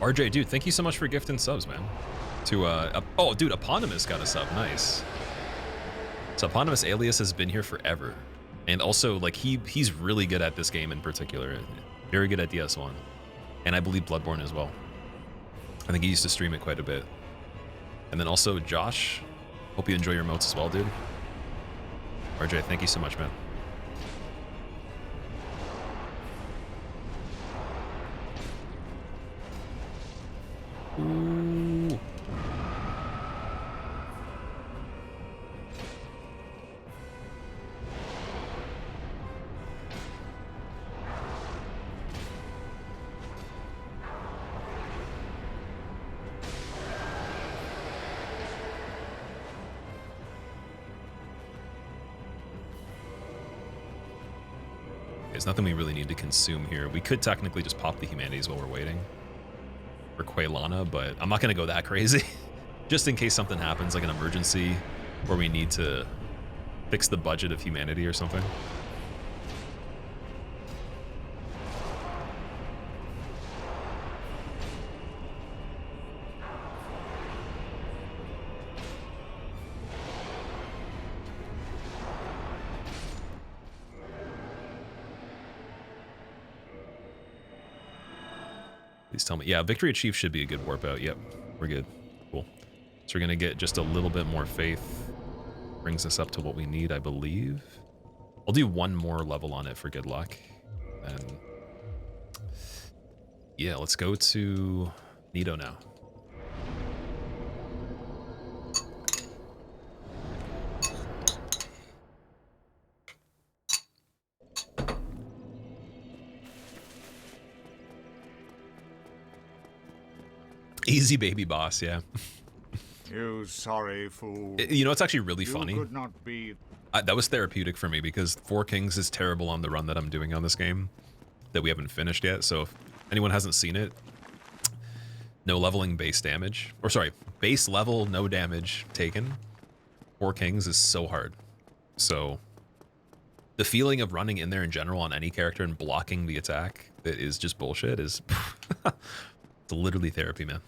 RJ, dude, thank you so much for gifting subs, man. To oh, dude, Eponymous got a sub. Nice. So Eponymous Alias has been here forever, and also like he's really good at this game in particular. Very good at DS1, and I believe Bloodborne as well. I think he used to stream it quite a bit. And then also Josh, hope you enjoy your emotes as well, dude. RJ, thank you so much, man. Ooh. There's nothing we really need to consume here. We could technically just pop the humanities while we're waiting for Quaylana, but I'm not gonna go that crazy. Just in case something happens, like an emergency where we need to fix the budget of humanity or something. Please tell me. Yeah, Victory Achieved should be a good warp out. Yep, we're good. Cool. So we're going to get just a little bit more faith. Brings us up to what we need, I believe. I'll do one more level on it for good luck. And yeah, let's go to Nito now. Easy baby boss, yeah. You sorry fool. You know, it's actually really funny. Could not be. That was therapeutic for me because Four Kings is terrible on the run that I'm doing on this game that we haven't finished yet. So if anyone hasn't seen it, no leveling base damage, or sorry, base level, no damage taken. Four Kings is so hard. So the feeling of running in there in general on any character and blocking the attack that is just bullshit is it's literally therapy, man.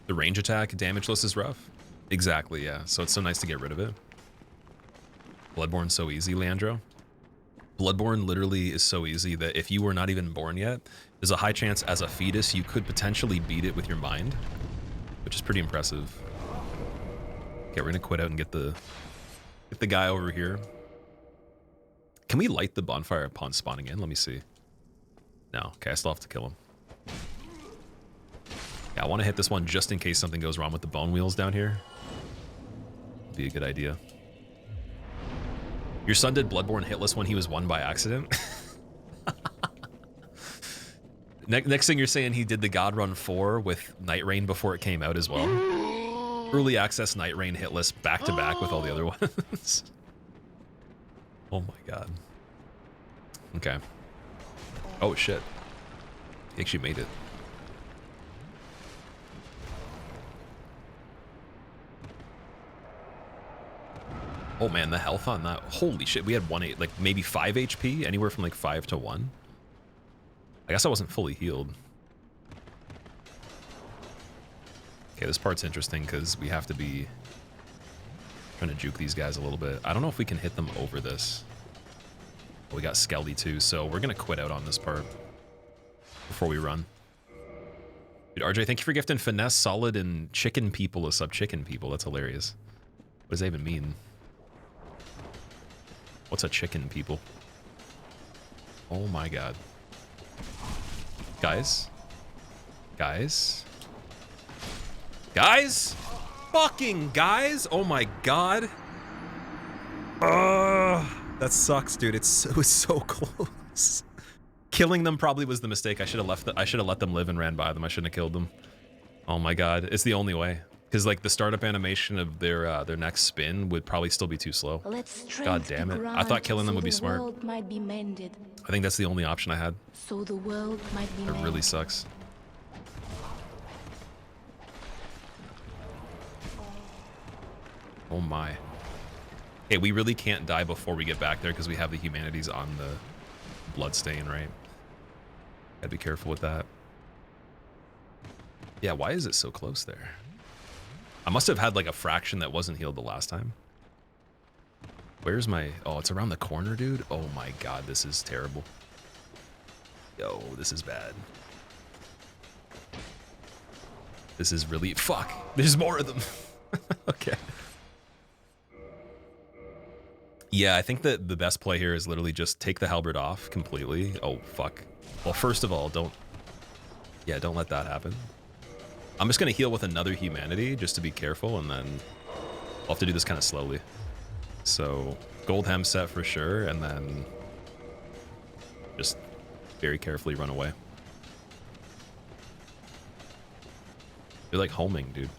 The range attack damageless is rough. Exactly, yeah. So it's so nice to get rid of it. Bloodborne's so easy, Leandro. Bloodborne literally is so easy that if you were not even born yet, there's a high chance as a fetus you could potentially beat it with your mind, which is pretty impressive. Okay, we're gonna quit out and get the guy over here. Can we light the bonfire upon spawning in? Let me see. No, okay, I still have to kill him. Yeah, I want to hit this one just in case something goes wrong with the bone wheels down here. Be a good idea. Your son did Bloodborne hitless when he was won by accident? Next thing you're saying he did the God Run 4 with Night Rain before it came out as well. Early access Night Rain hitless back to back with all the other ones. Oh my god. Okay. Oh shit. He actually made it. Oh man, the health on that. Holy shit, we had 1-8, like maybe 5 HP, anywhere from like 5 to 1. I guess I wasn't fully healed. Okay, this part's interesting because we have to be trying to juke these guys a little bit. I don't know if we can hit them over this. We got Skelly too, so we're gonna quit out on this part before we run. Dude, RJ, thank you for gifting Finesse, Solid, and Chicken People a sub. Chicken People, that's hilarious. What does that even mean? What's a chicken, people? Oh my god. Guys? Guys? Guys? Fucking guys? Oh my god. That sucks, dude. It was so close. Killing them probably was the mistake. I should have let them live and ran by them. I shouldn't have killed them. Oh my god. It's the only way. Because like the startup animation of their next spin would probably still be too slow. God damn it. I thought killing them would be smart. Might be mended, I think that's the only option I had. so the world might be It mended. really sucks. Oh my. Hey, we really can't die before we get back there because we have the humanities on the bloodstain, right? Gotta be careful with that. Yeah, why is it so close there? I must have had like a fraction that wasn't healed the last time. Where's my... Oh, it's around the corner, dude? Oh my god, this is terrible. Yo, this is bad. This is really... Fuck! There's more of them! Okay. Yeah, I think that the best play here is literally just take the halberd off completely. Oh, fuck. Well, first of all, don't let that happen. I'm just going to heal with another humanity just to be careful, and then I'll have to do this kind of slowly. So, gold hem set for sure, and then just very carefully run away. They're like homing, dude.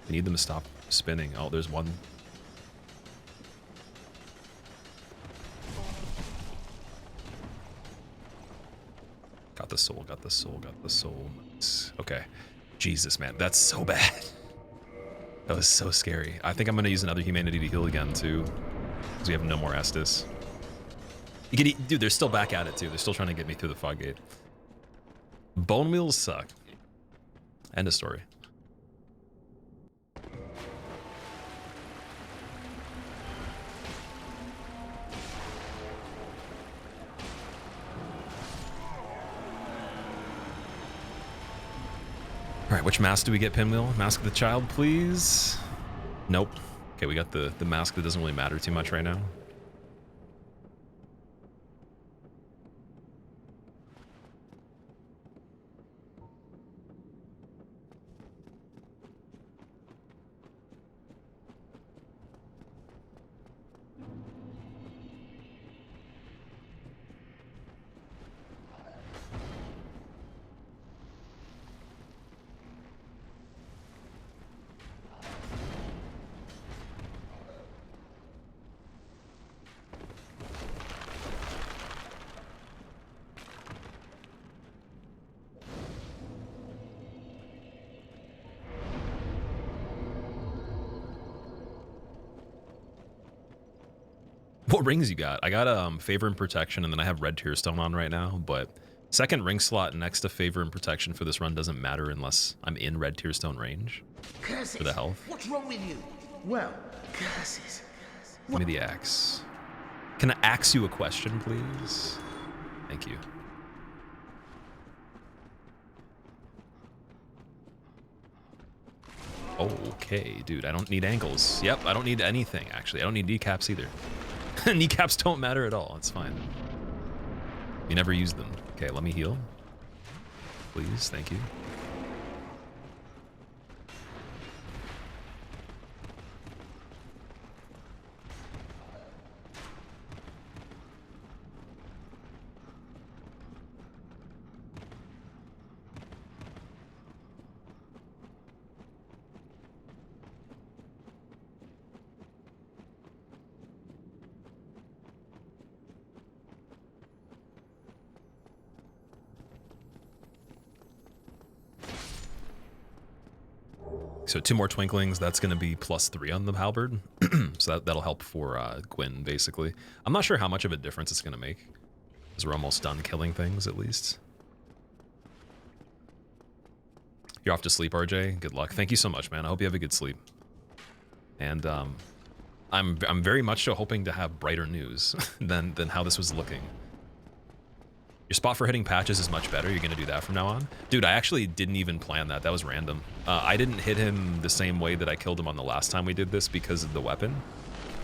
We need them to stop spinning. Oh, there's one. Got the soul, got the soul, got the soul. Okay. Jesus, man. That's so bad. That was so scary. I think I'm going to use another humanity to heal again, too. Because we have no more Estus. You can eat, dude, they're still back at it, too. They're still trying to get me through the fog gate. Bone wheels suck. End of story. All right, which mask do we get, Pinwheel? Mask of the Child, please? Nope. Okay, we got the mask that doesn't really matter too much right now. What rings you got? I got favor and protection, and then I have red tear stone on right now, but second ring slot next to favor and protection for this run doesn't matter unless I'm in red tear stone range for the health. What's wrong with you? Well, curses. Give me the axe. Can I ask you a question, please? Thank you. Okay, dude, I don't need angles. Yep, I don't need anything, actually. I don't need kneecaps either. Kneecaps don't matter at all. It's fine. We never use them. Okay, let me heal. Please, thank you. So 2 more twinklings, that's going to be +3 on the halberd. So that'll help for Gwyn, basically. I'm not sure how much of a difference it's going to make, because we're almost done killing things, at least. You're off to sleep, RJ. Good luck. Thank you so much, man. I hope you have a good sleep. And I'm very much so hoping to have brighter news than how this was looking. Your spot for hitting patches is much better. You're going to do that from now on? Dude, I actually didn't even plan that. That was random. I didn't hit him the same way that I killed him on the last time we did this because of the weapon,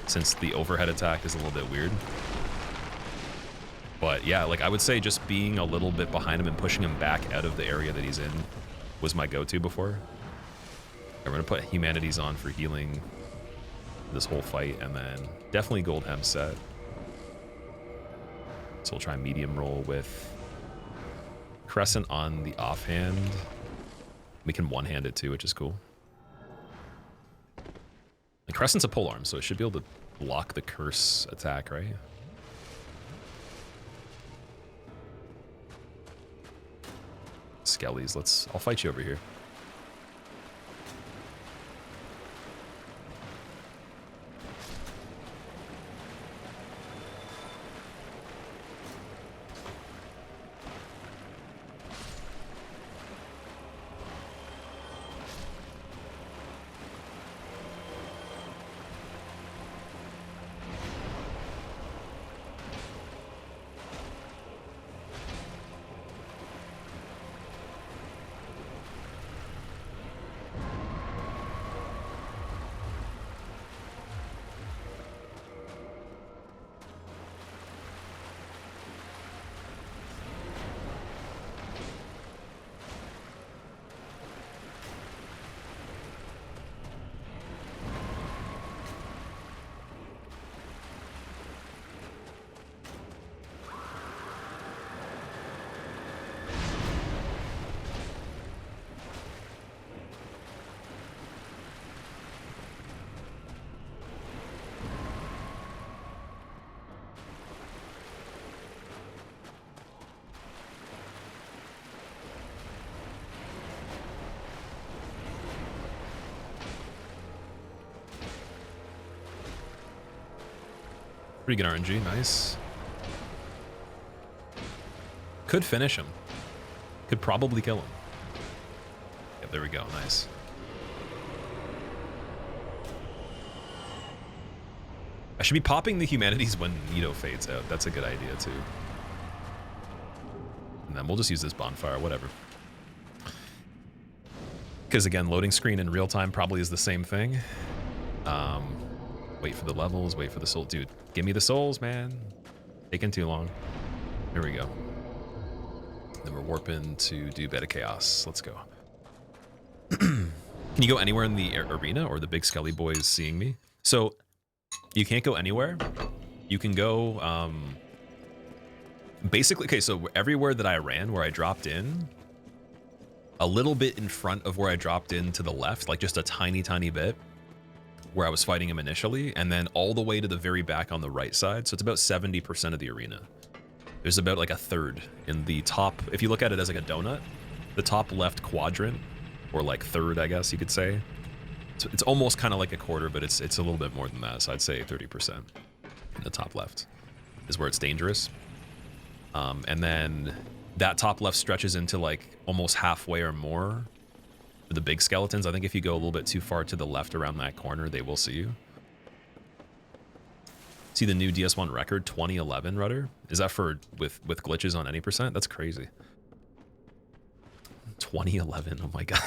since the overhead attack is a little bit weird. But yeah, like I would say just being a little bit behind him and pushing him back out of the area that he's in was my go-to before. I'm gonna put Humanities on for healing this whole fight, and then definitely gold M set. So we'll try medium roll with Crescent on the offhand. We can one-hand it too, which is cool. And Crescent's a polearm, so it should be able to block the curse attack, right? Skellies, I'll fight you over here. Pretty good RNG, nice. Could finish him. Could probably kill him. Yep, there we go, nice. I should be popping the Humanities when Nito fades out. That's a good idea too. And then we'll just use this bonfire, whatever. Because again, loading screen in real time probably is the same thing. Wait for the levels, wait for the soul. Dude, give me the souls, man. Taking too long. Here we go. Then we're warping to do Beta Chaos. Let's go. Can you go anywhere in the arena, or the big Skelly boys seeing me? So you can't go anywhere. You can go basically, okay, so everywhere that I ran, where I dropped in, a little bit in front of where I dropped in to the left, like just a tiny bit, where I was fighting him initially, and then all the way to the very back on the right side. So it's about 70% of the arena. There's about like a third in the top. If you look at it as like a donut, the top left quadrant, or like third, I guess you could say. It's almost kind of like a quarter, but it's a little bit more than that. So I'd say 30% in the top left is where it's dangerous. And then that top left stretches into like almost halfway or more for the big skeletons. I think if you go a little bit too far to the left around that corner, they will see you. See the new DS1 record, 2011 rudder? Is that for with glitches on any percent? That's crazy. 2011, oh my god.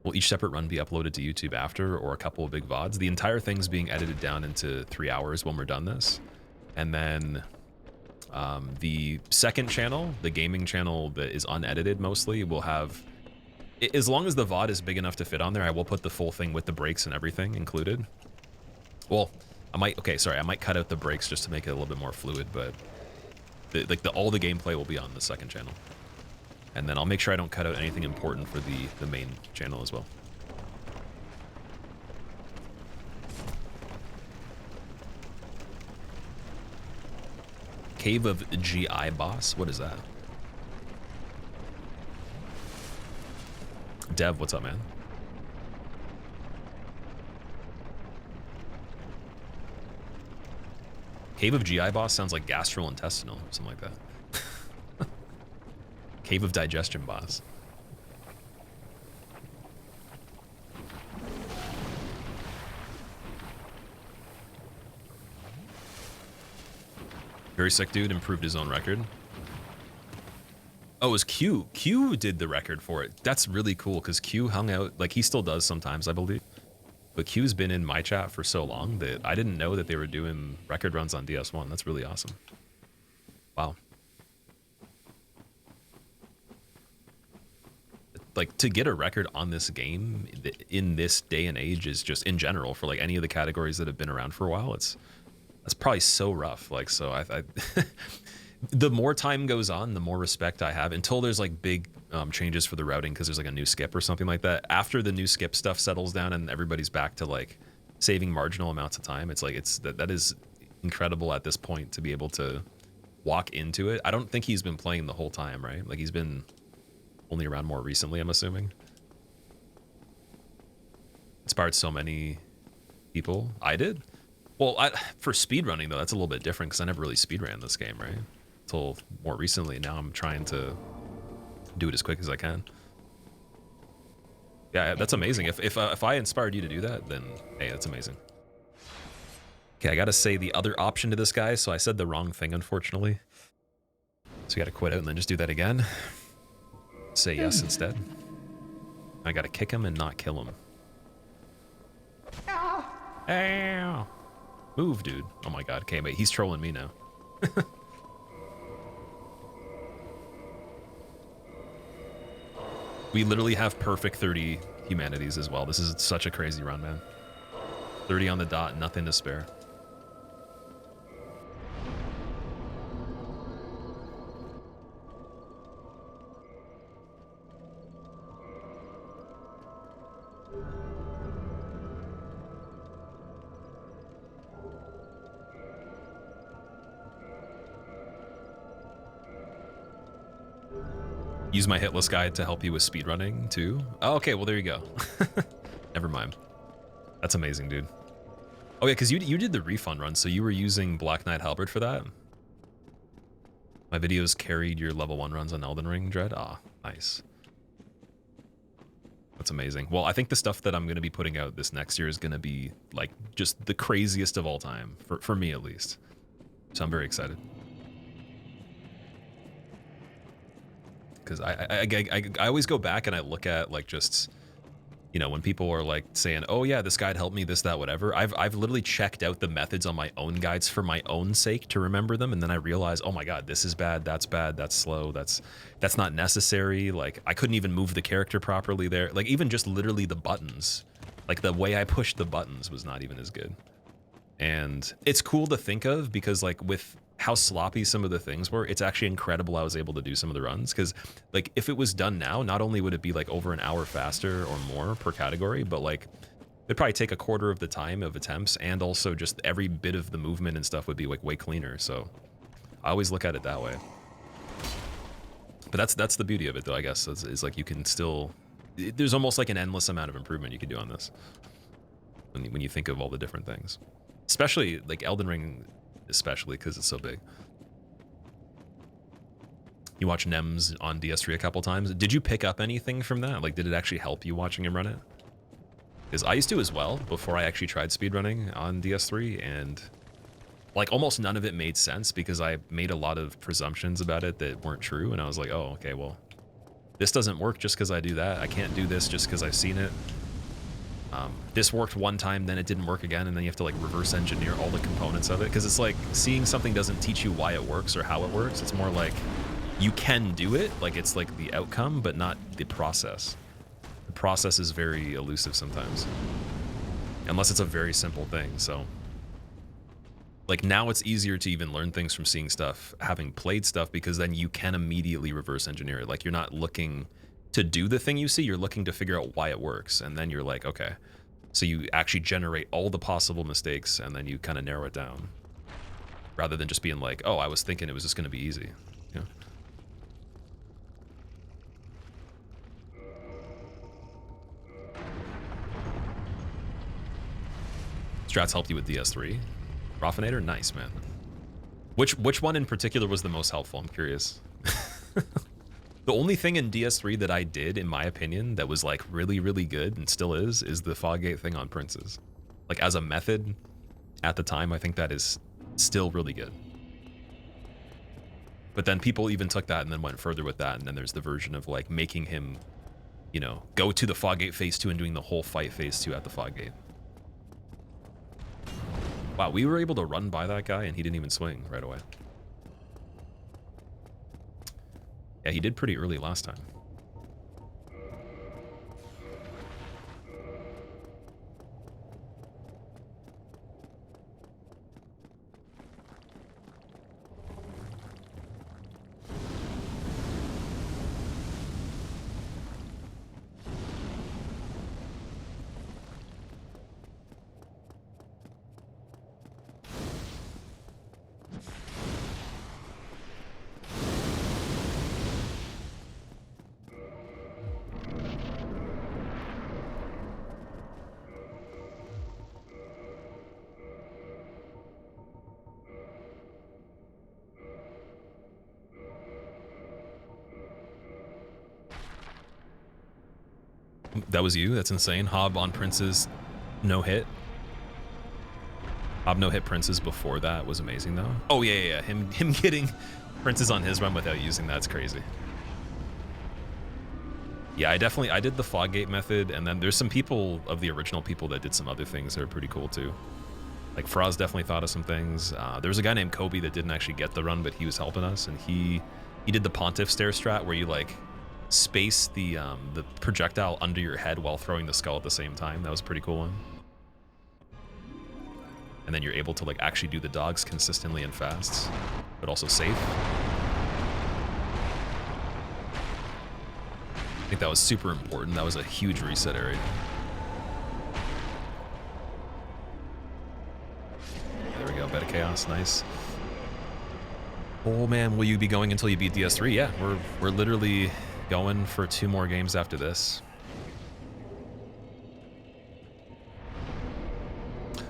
Will each separate run be uploaded to YouTube after, or a couple of big VODs? The entire thing's being edited down into 3 hours when we're done this. And then the second channel, the gaming channel that is unedited mostly, will have, as long as the VOD is big enough to fit on there, I will put the full thing with the breaks and everything included. Well, I might, okay, sorry, I might cut out the breaks just to make it a little bit more fluid, but all the gameplay will be on the second channel. And then I'll make sure I don't cut out anything important for the main channel as well. Cave of GI Boss? What is that? Dev, what's up, man? Cave of GI Boss sounds like gastrointestinal, something like that. Cave of Digestion Boss. Very sick dude, improved his own record. Oh, it was Q. Q did the record for it. That's really cool, because Q hung out, like he still does sometimes, I believe. But Q's been in my chat for so long that I didn't know that they were doing record runs on DS1. That's really awesome. Wow. like to get a record on this game in this day and age is just in general for like any of the categories that have been around for a while. That's probably so rough. Like, so I the more time goes on, the more respect I have until there's like big changes for the routing because there's like a new skip or something like that. After the new skip stuff settles down and everybody's back to like saving marginal amounts of time, it's like that is incredible at this point to be able to walk into it. I don't think he's been playing the whole time, right? Like he's been only around more recently, I'm assuming. Inspired so many people. I did. Well, for speedrunning though, that's a little bit different because I never really speedran this game, right? Until more recently. Now I'm trying to do it as quick as I can. Yeah, that's amazing. If I inspired you to do that, then hey, that's amazing. Okay, I gotta say the other option to this guy, so I said the wrong thing, unfortunately. So you gotta quit out and then just do that again. Say yes instead. I gotta kick him and not kill him. Ow. Move, dude. Oh my god. Okay, wait, he's trolling me now. We literally have perfect 30 humanities as well. This is such a crazy run, man. 30 on the dot, nothing to spare. Use my hitless guide to help you with speedrunning too. Oh, okay, well there you go. Never mind. That's amazing, dude. Oh yeah, because you did the refund run, so you were using Black Knight Halberd for that. My videos carried your level 1 runs on Elden Ring, Dread. Ah, nice. That's amazing. Well, I think the stuff that I'm going to be putting out this next year is going to be like just the craziest of all time, for me at least. So I'm very excited. Because I always go back and I look at like just, you know, when people are like saying, oh yeah, this guide helped me, this, that, whatever. I've literally checked out the methods on my own guides for my own sake to remember them. And then I realize, oh my God, this is bad, that's slow, that's not necessary. Like I couldn't even move the character properly there. Like even just literally the buttons, like the way I pushed the buttons was not even as good. And it's cool to think of because like with how sloppy some of the things were, it's actually incredible I was able to do some of the runs. Because like if it was done now, not only would it be like over an hour faster or more per category, but like it'd probably take a quarter of the time of attempts, and also just every bit of the movement and stuff would be like way cleaner. So I always look at it that way. But that's the beauty of it though, I guess, is like you can still, there's almost like an endless amount of improvement you can do on this when you think of all the different things. Especially like Elden Ring, especially because it's so big. You watch Nems on DS3 a couple times. Did you pick up anything from that? Like, did it actually help you watching him run it? Because I used to as well before I actually tried speedrunning on DS3, and like almost none of it made sense because I made a lot of presumptions about it that weren't true, and I was like, oh, okay, well, this doesn't work just because I do that. I can't do this just because I've seen it. This worked one time, then it didn't work again, and then you have to like reverse engineer all the components of it, because it's like seeing something doesn't teach you why it works or how it works. It's more like you can do it, like it's like the outcome, but not the process. The process is very elusive sometimes, unless it's a very simple thing. So like now it's easier to even learn things from seeing stuff, having played stuff, because then you can immediately reverse engineer it. Like you're not looking to do the thing you see, you're looking to figure out why it works, and then you're like, okay, so you actually generate all the possible mistakes and then you kind of narrow it down, rather than just being like, oh, I was thinking it was just going to be easy. Yeah. Strats helped you with DS3. Raffinator, nice, man. Which one in particular was the most helpful? I'm curious. The only thing in DS3 that I did, in my opinion, that was like really, really good and still is the Foggate thing on Princes. Like as a method at the time, I think that is still really good. But then people even took that and then went further with that. And then there's the version of like making him, you know, go to the Foggate phase 2 and doing the whole fight phase 2 at the Foggate. Wow, we were able to run by that guy and he didn't even swing right away. Yeah, he did pretty early last time. That was you? That's insane. Hob on Prince's no hit. Hob no hit Prince's before that was amazing though. Oh yeah. Him getting Prince's on his run without using that's crazy. Yeah, I did the Floggate method, and then there's some people of the original people that did some other things that are pretty cool too. Like Froz definitely thought of some things. There was a guy named Kobe that didn't actually get the run, but he was helping us, and he did the Pontiff stair strat where you like space the projectile under your head while throwing the skull at the same time. That was a pretty cool one. And then you're able to like actually do the dogs consistently and fast, but also safe. I think that was super important. That was a huge reset area. There we go, Beta Chaos, nice. Oh man, will you be going until you beat DS3? Yeah, we're literally going for 2 more games after this.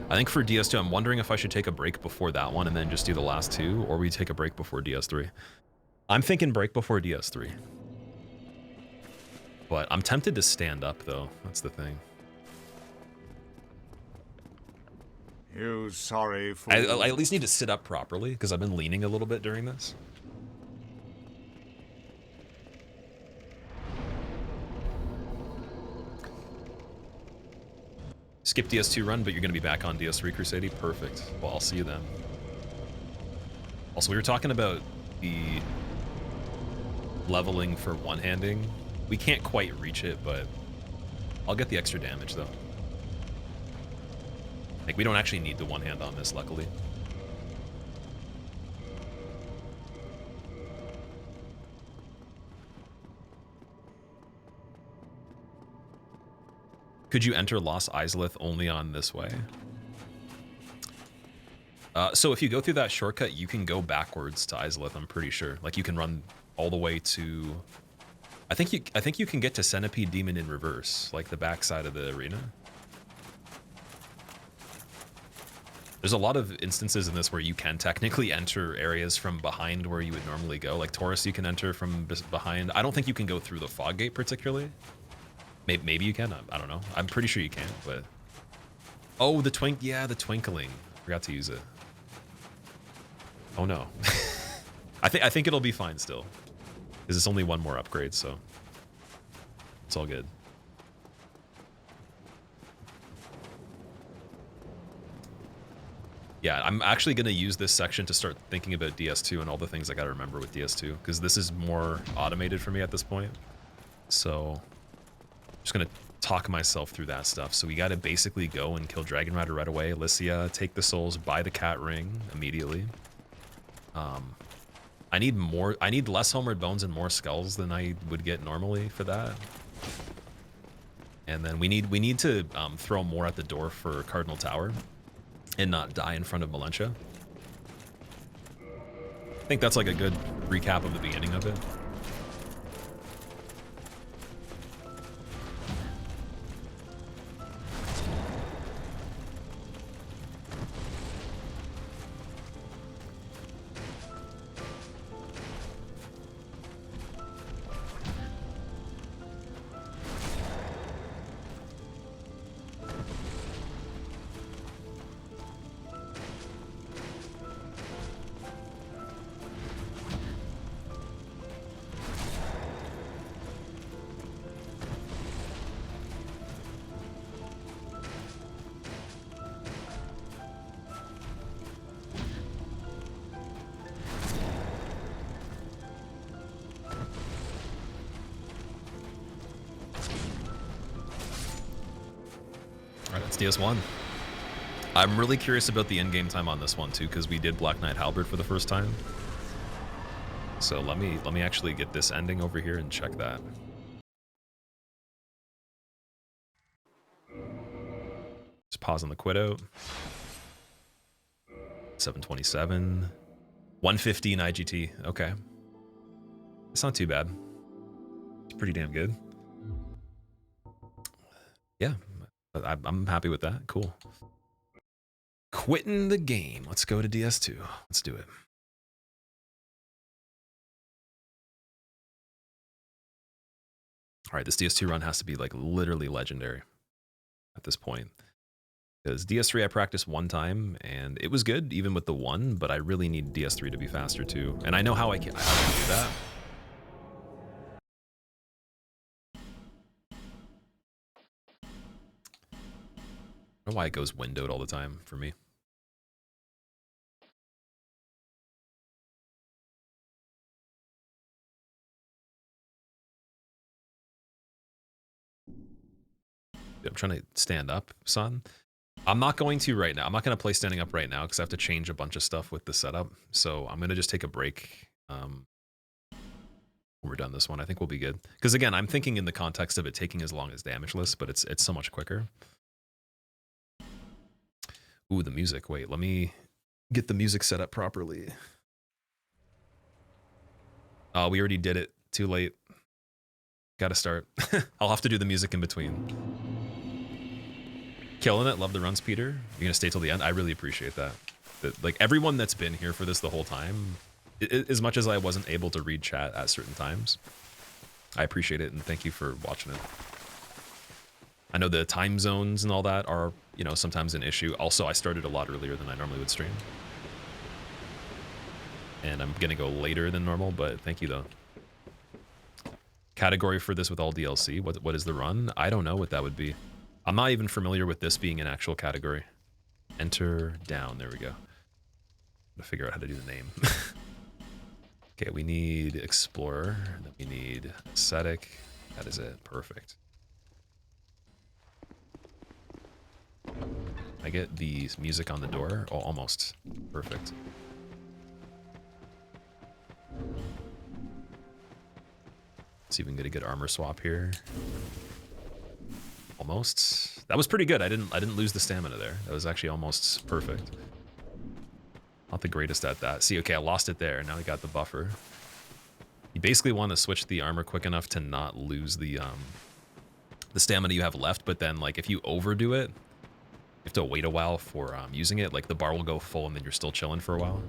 I think for DS2, I'm wondering if I should take a break before that one and then just do the last 2, or we take a break before DS3. I'm thinking break before DS3. But I'm tempted to stand up though, that's the thing. You sorry for... I at least need to sit up properly because I've been leaning a little bit during this. Skip DS2 run, but you're going to be back on DS3 Crusade. Perfect. Well, I'll see you then. Also, we were talking about the leveling for one-handing. We can't quite reach it, but I'll get the extra damage, though. Like, we don't actually need the one-hand on this, luckily. Could you enter Lost Izalith only on this way? So if you go through that shortcut, you can go backwards to Izalith, I'm pretty sure. Like, you can run all the way to... I think you can get to Centipede Demon in reverse, like the back side of the arena. There's a lot of instances in this where you can technically enter areas from behind where you would normally go. Like Taurus, you can enter from behind. I don't think you can go through the fog gate particularly. Maybe you can. I don't know. I'm pretty sure you can, but... Oh, the twinkling. Forgot to use it. Oh no. I think it'll be fine still. Because it's only one more upgrade, so it's all good. Yeah, I'm actually going to use this section to start thinking about DS2 and all the things I got to remember with DS2, because this is more automated for me at this point. So I'm just going to talk myself through that stuff. So we got to basically go and kill Dragon Rider right away. Alicia, take the souls, buy the cat ring immediately. I need less Homeward Bones and more skulls than I would get normally for that. And then we need to throw more at the door for Cardinal Tower and not die in front of Malentia. I think that's like a good recap of the beginning of it. DS1. I'm really curious about the in-game time on this one too, because we did Black Knight Halberd for the first time. So let me actually get this ending over here and check that. Just pause on the quit out. 727. 115 IGT. Okay. It's not too bad. It's pretty damn good. Yeah. I'm happy with that. Cool. Quitting the game. Let's go to DS2. Let's do it. All right, this DS2 run has to be like literally legendary at this point. Because DS3 I practiced one time and it was good even with the one, but I really need DS3 to be faster too. And I know how I can do that. I don't know why it goes windowed all the time for me. I'm trying to stand up, son. I'm not going to right now. I'm not going to play standing up right now because I have to change a bunch of stuff with the setup. So I'm going to just take a break when we're done this one. I think we'll be good. Because again, I'm thinking in the context of it taking as long as damageless, but it's so much quicker. Ooh, the music. Wait, let me get the music set up properly. Oh, we already did it. Too late. Gotta start. I'll have to do the music in between. Killing it. Love the runs, Peter. You're gonna stay till the end. I really appreciate that. Like everyone that's been here for this the whole time, as much as I wasn't able to read chat at certain times, I appreciate it and thank you for watching it. I know the time zones and all that are, you know, sometimes an issue. Also, I started a lot earlier than I normally would stream. And I'm gonna go later than normal, but thank you though. Category for this with all DLC, what is the run? I don't know what that would be. I'm not even familiar with this being an actual category. Enter down, there we go. I'm gonna figure out how to do the name. Okay, we need Explorer, then we need Aesthetic. That is it, perfect. I get the music on the door. Oh, almost. Perfect. See if we can get a good armor swap here. Almost. That was pretty good. I didn't lose the stamina there. That was actually almost perfect. Not the greatest at that. See, okay, I lost it there. Now I got the buffer. You basically want to switch the armor quick enough to not lose the stamina you have left, but then like if you overdo it, you have to wait a while for using it. Like the bar will go full and then you're still chilling for a while.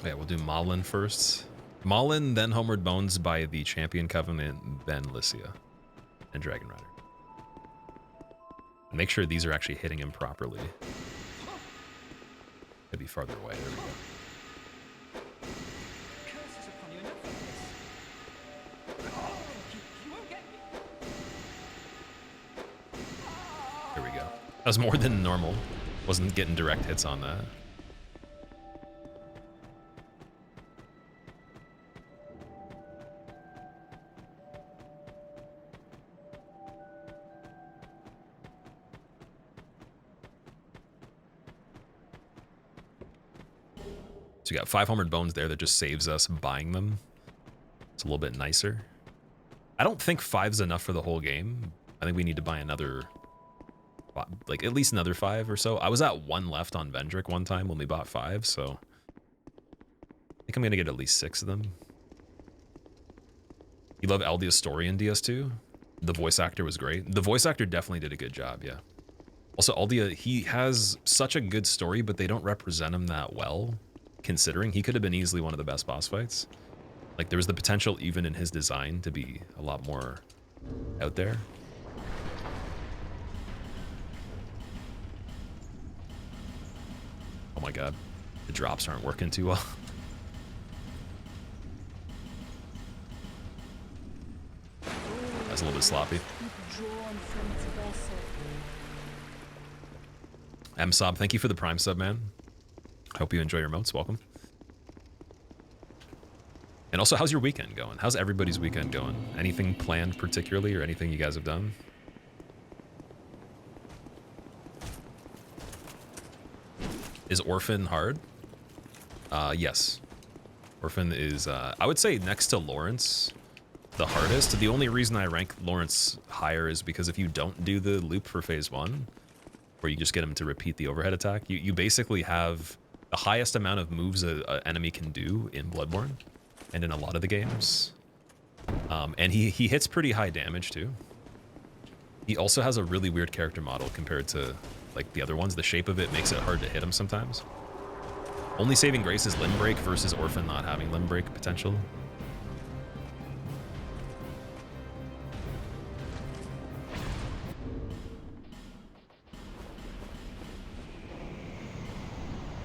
Yeah, we'll do Malin first. Malin, then Homeward Bones by the Champion Covenant, then Lycia, and Dragon Rider. Make sure these are actually hitting him properly. Could be farther away. There we go. There we go. That was more than normal. Wasn't getting direct hits on that. So you got 5 Homeward Bones there that just saves us buying them. It's a little bit nicer. I don't think 5's enough for the whole game. I think we need to buy another, like at least another 5 or so. I was at 1 left on Vendrick one time when we bought 5, so I think I'm gonna get at least 6 of them. You love Aldia's story in DS2? The voice actor was great. The voice actor definitely did a good job, yeah. Also, Aldia, he has such a good story, but they don't represent him that well. Considering he could have been easily one of the best boss fights. Like there was the potential even in his design to be a lot more out there. Oh my god, the drops aren't working too well. That's a little bit sloppy. M-Sob, thank you for the Prime sub, man. Hope you enjoy your emotes. Welcome. And also, how's your weekend going? How's everybody's weekend going? Anything planned particularly or anything you guys have done? Is Orphan hard? Yes. Orphan is, I would say, next to Lawrence, the hardest. The only reason I rank Lawrence higher is because if you don't do the loop for phase 1, where you just get him to repeat the overhead attack, you basically have the highest amount of moves an enemy can do in Bloodborne and in a lot of the games. And he hits pretty high damage too. He also has a really weird character model compared to like the other ones. The shape of it makes it hard to hit him sometimes. Only saving grace is limb break versus Orphan not having limb break potential.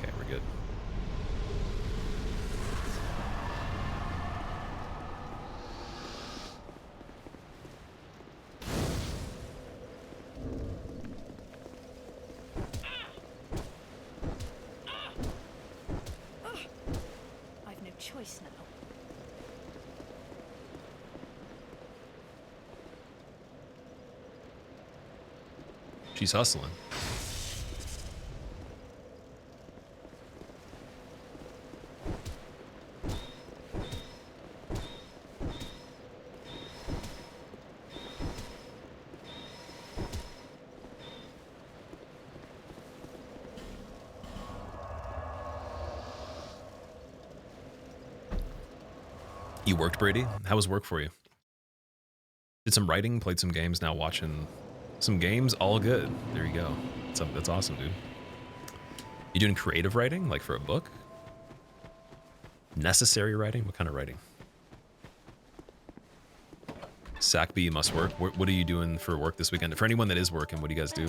Okay, we're good. I've no choice now. She's hustling. You worked, Brady? How was work for you? Did some writing, played some games, now watching some games, all good. There you go. That's awesome, dude. You doing creative writing, like for a book? Necessary writing? What kind of writing? Sackby must work. What are you doing for work this weekend? For anyone that is working, what do you guys do?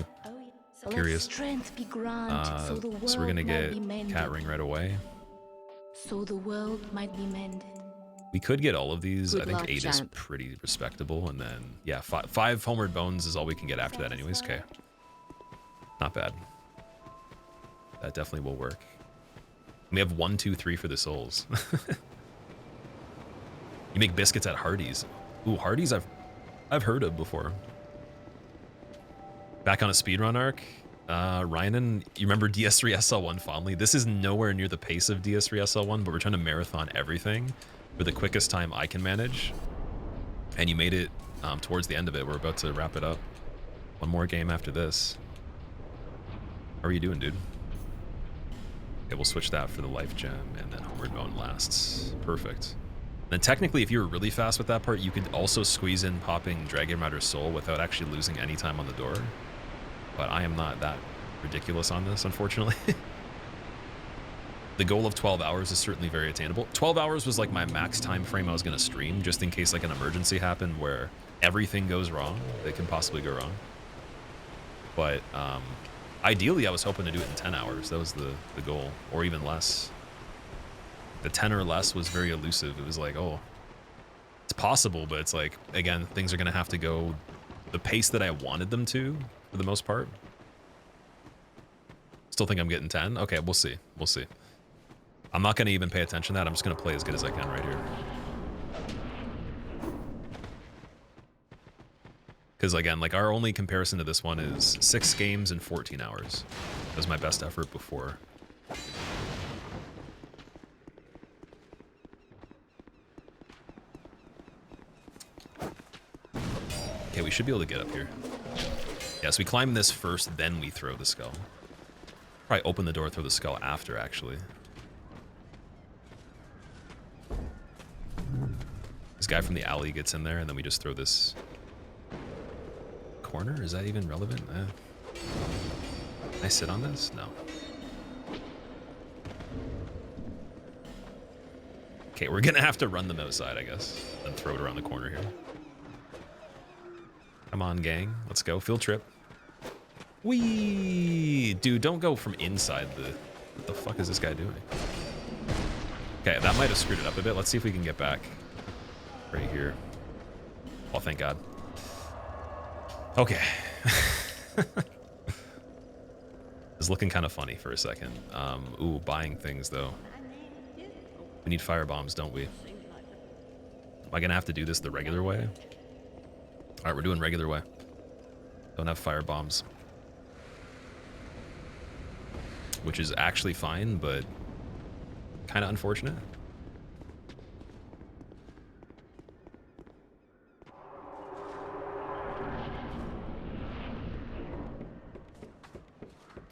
Curious. Strength be granted, so the world So we're gonna might get be mended. Cat Ring right away. So the world might be mended. We could get all of these. Good I think luck, 8 is champ. pretty respectable, and then yeah, five Homeward Bones is all we can get after that, anyways. Okay, not bad. That definitely will work. We have 1, 2, 3 for the souls. You make biscuits at Hardee's. Ooh, Hardee's I've heard of before. Back on a speedrun arc. Ryanan, you remember DS3 SL1 fondly? This is nowhere near the pace of DS3 SL1, but we're trying to marathon everything for the quickest time I can manage. And you made it towards the end of it. We're about to wrap it up. One more game after this. How are you doing, dude? Okay, we'll switch that for the life gem, and then Homeward Bone lasts. Perfect. Then technically, if you were really fast with that part, you could also squeeze in popping Dragon Rider's Soul without actually losing any time on the door. But I am not that ridiculous on this, unfortunately. The goal of 12 hours is certainly very attainable. 12 hours was like my max time frame I was going to stream, just in case like an emergency happened where everything goes wrong that can possibly go wrong. But ideally, I was hoping to do it in 10 hours. That was the goal, or even less. The 10 or less was very elusive. It was like, oh, it's possible, but it's like, again, things are going to have to go the pace that I wanted them to, for the most part. Still think I'm getting 10? Okay, we'll see. We'll see. I'm not going to even pay attention to that. I'm just going to play as good as I can right here. Because again, like our only comparison to this one is 6 games in 14 hours. That was my best effort before. Okay, we should be able to get up here. Yeah, so we climb this first, then we throw the skull. Probably open the door, throw the skull after, actually. This guy from the alley gets in there, and then we just throw this corner. Is that even relevant? Can I sit on this? No. Okay, we're gonna have to run them outside, I guess, and throw it around the corner here. Come on, gang. Let's go. Field trip. Whee! Dude, don't go from inside the... What the fuck is this guy doing? Okay, that might have screwed it up a bit. Let's see if we can get back. Right here. Oh, thank God. Okay. It's looking kind of funny for a second. Ooh, buying things, though. We need fire bombs, don't we? Am I gonna have to do this the regular way? Alright, we're doing regular way. Don't have fire bombs. Which is actually fine, but kind of unfortunate.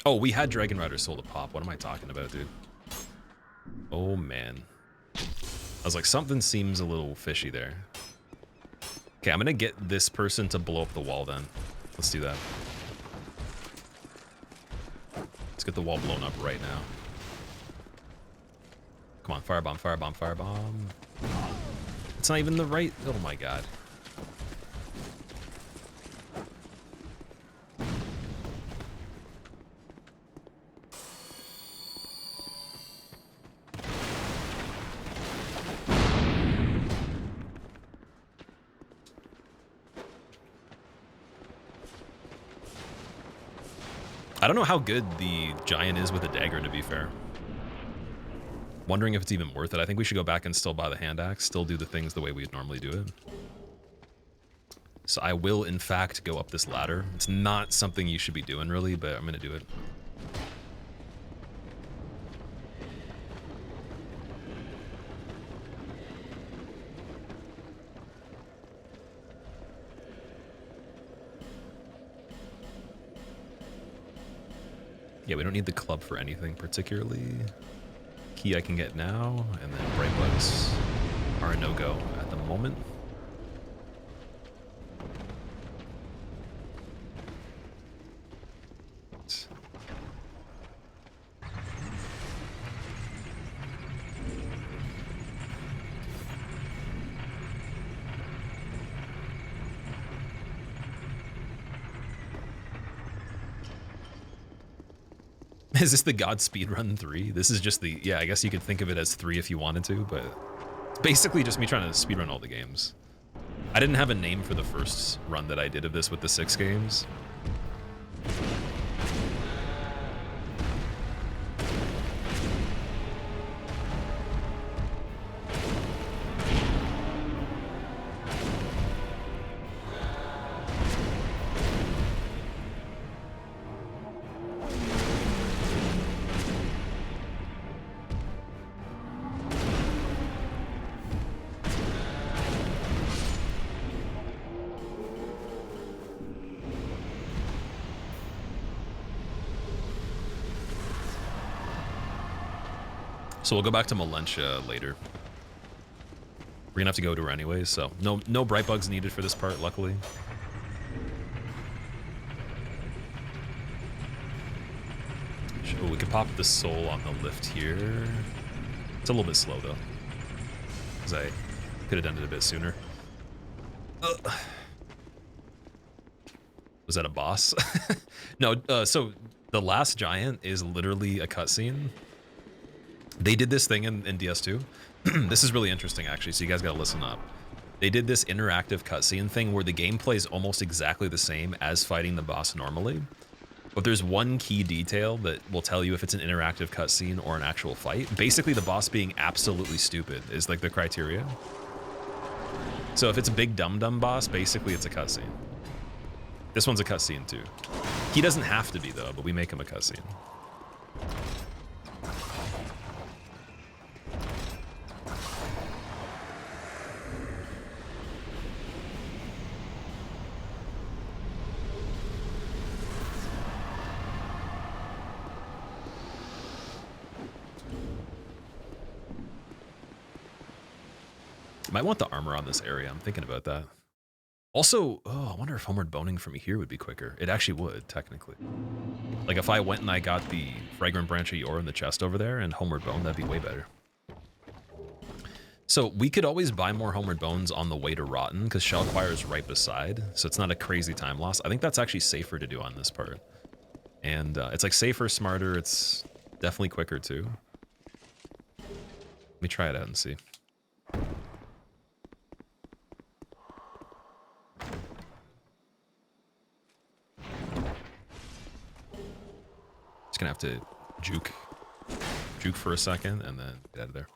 Oh, we had Dragon Rider Soul to pop. What am I talking about, dude? Oh, man. I was like, something seems a little fishy there. Okay, I'm gonna get this person to blow up the wall then. Let's do that. Let's get the wall blown up right now. Come on, firebomb, firebomb, firebomb. It's not even the right... Oh my god. I don't know how good the giant is with a dagger, to be fair. Wondering if it's even worth it. I think we should go back and still buy the hand axe, still do the things the way we'd normally do it. So I will, in fact, go up this ladder. It's not something you should be doing, really, but I'm going to do it. Yeah, we don't need the club for anything particularly. Key I can get now, and then bright bugs are a no-go at the moment. Is this the God Speedrun 3? This is just the... Yeah, I guess you could think of it as 3 if you wanted to, but... It's basically just me trying to speedrun all the games. I didn't have a name for the first run that I did of this with the 6 games. So we'll go back to Malentia later. We're gonna have to go to her anyways, so no bright bugs needed for this part, luckily. Oh, we could pop the soul on the lift here. It's a little bit slow though, because I could have done it a bit sooner. Was that a boss? No, so the last giant is literally a cutscene. They did this thing in DS2. This is really interesting, actually, so you guys gotta listen up. They did this interactive cutscene thing where the gameplay is almost exactly the same as fighting the boss normally, but there's one key detail that will tell you if it's an interactive cutscene or an actual fight. Basically, the boss being absolutely stupid is like the criteria. So if it's a big dumb boss, basically it's a cutscene. This one's a cutscene too. He doesn't have to be though, but we make him a cutscene. Might want the armor on this area. I'm thinking about that. Also, oh, I wonder if homeward boning from here would be quicker. It actually would, technically. Like if I went and I got the fragrant branch of yore in the chest over there and homeward bone, that'd be way better. So we could always buy more homeward bones on the way to Rotten because Shellquire is right beside, so it's not a crazy time loss. I think that's actually safer to do on this part. And it's like safer, smarter, it's definitely quicker too. Let me try it out and see. Just gonna have to juke for a second and then get out of there.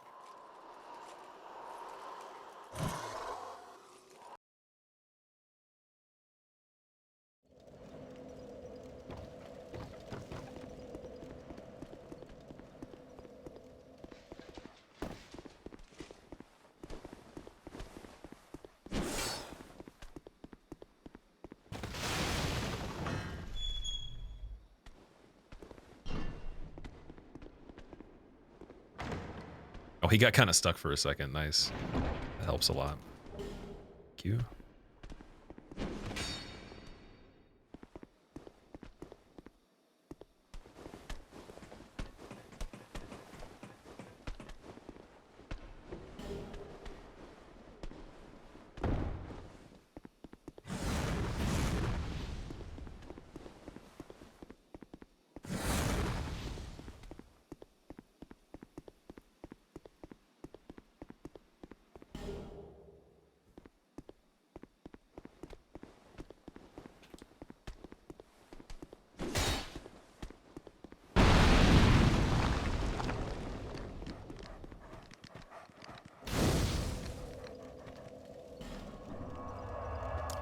Oh, he got kind of stuck for a second. Nice. That helps a lot. Thank you.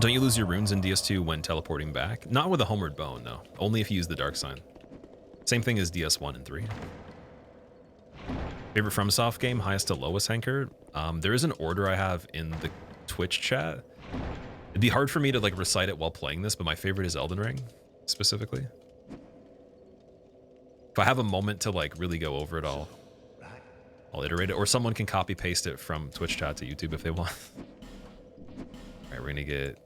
Don't you lose your runes in DS2 when teleporting back? Not with a homeward bone, no. Only if you use the dark sign. Same thing as DS1 and 3. Favorite FromSoft game, highest to lowest, Hanker? There is an order I have in the Twitch chat. It'd be hard for me to like recite it while playing this, but my favorite is Elden Ring, specifically. If I have a moment to like really go over it, I'll iterate it, or someone can copy paste it from Twitch chat to YouTube if they want. All right, we're gonna get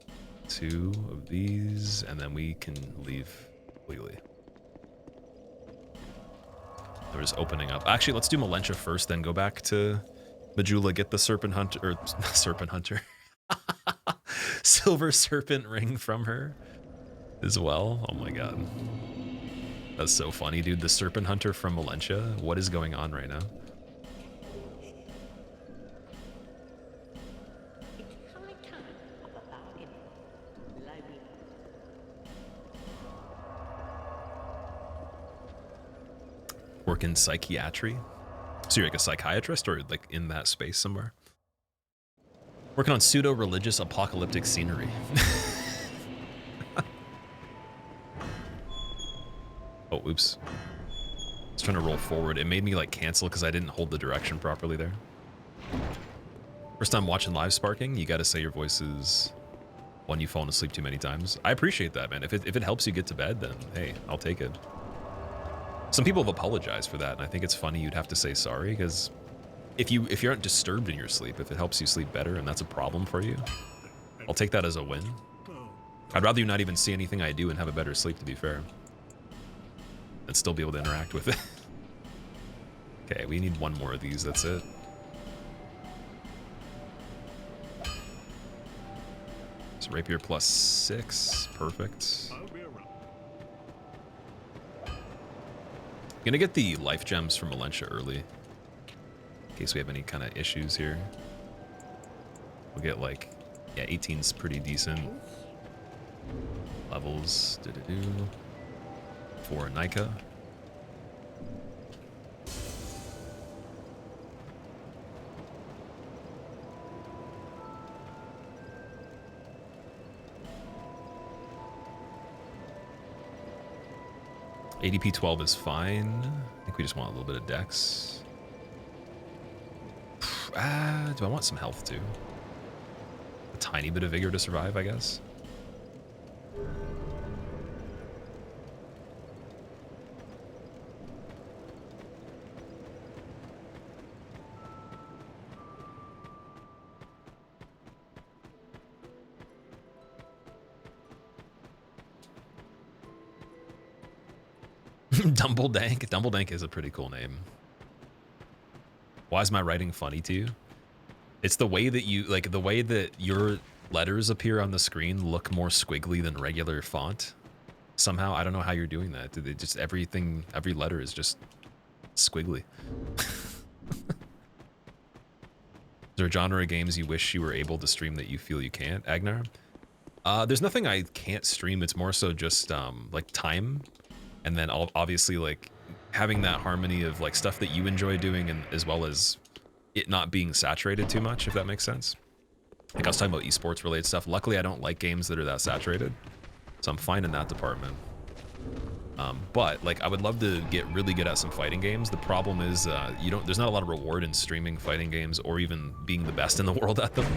2 of these, and then we can leave completely. They're just opening up. Actually, let's do Melentia first, then go back to Majula, get the Serpent Hunter, or Serpent Hunter, Silver Serpent ring from her as well. Oh my god. That's so funny, dude. The Serpent Hunter from Melentia. What is going on right now? Work in psychiatry? So you're like a psychiatrist or like in that space somewhere? Working on pseudo-religious apocalyptic scenery. Oh, oops. I was trying to roll forward. It made me like cancel because I didn't hold the direction properly there. First time watching live sparking, you gotta say your voice is one you've fallen asleep too many times. I appreciate that, man. If it helps you get to bed, then hey, I'll take it. Some people have apologized for that, and I think it's funny you'd have to say sorry, because if you aren't disturbed in your sleep, if it helps you sleep better and that's a problem for you, I'll take that as a win. I'd rather you not even see anything I do and have a better sleep, to be fair, and still be able to interact with it. Okay, we need 1 more of these, that's it. So rapier plus 6, perfect. Gonna get the life gems from Melentia early, in case we have any kind of issues here. We'll get like, yeah, 18's pretty decent. Levels, for Nika. ADP 12 is fine. I think we just want a little bit of dex. Do I want some health too? A tiny bit of vigor to survive, I guess. Dumbledank. Dumbledank is a pretty cool name. Why is my writing funny to you? It's the way that you, like, the way that your letters appear on the screen look more squiggly than regular font. Somehow, I don't know how you're doing that. They just, every letter is just squiggly. Is there a genre of games you wish you were able to stream that you feel you can't, Agnar? There's nothing I can't stream. It's more so just, like, time. And then obviously like having that harmony of like stuff that you enjoy doing, and as well as it not being saturated too much, if that makes sense. Like I was talking about esports related stuff. Luckily I don't like games that are that saturated, so I'm fine in that department. But like I would love to get really good at some fighting games. The problem is there's not a lot of reward in streaming fighting games or even being the best in the world at them.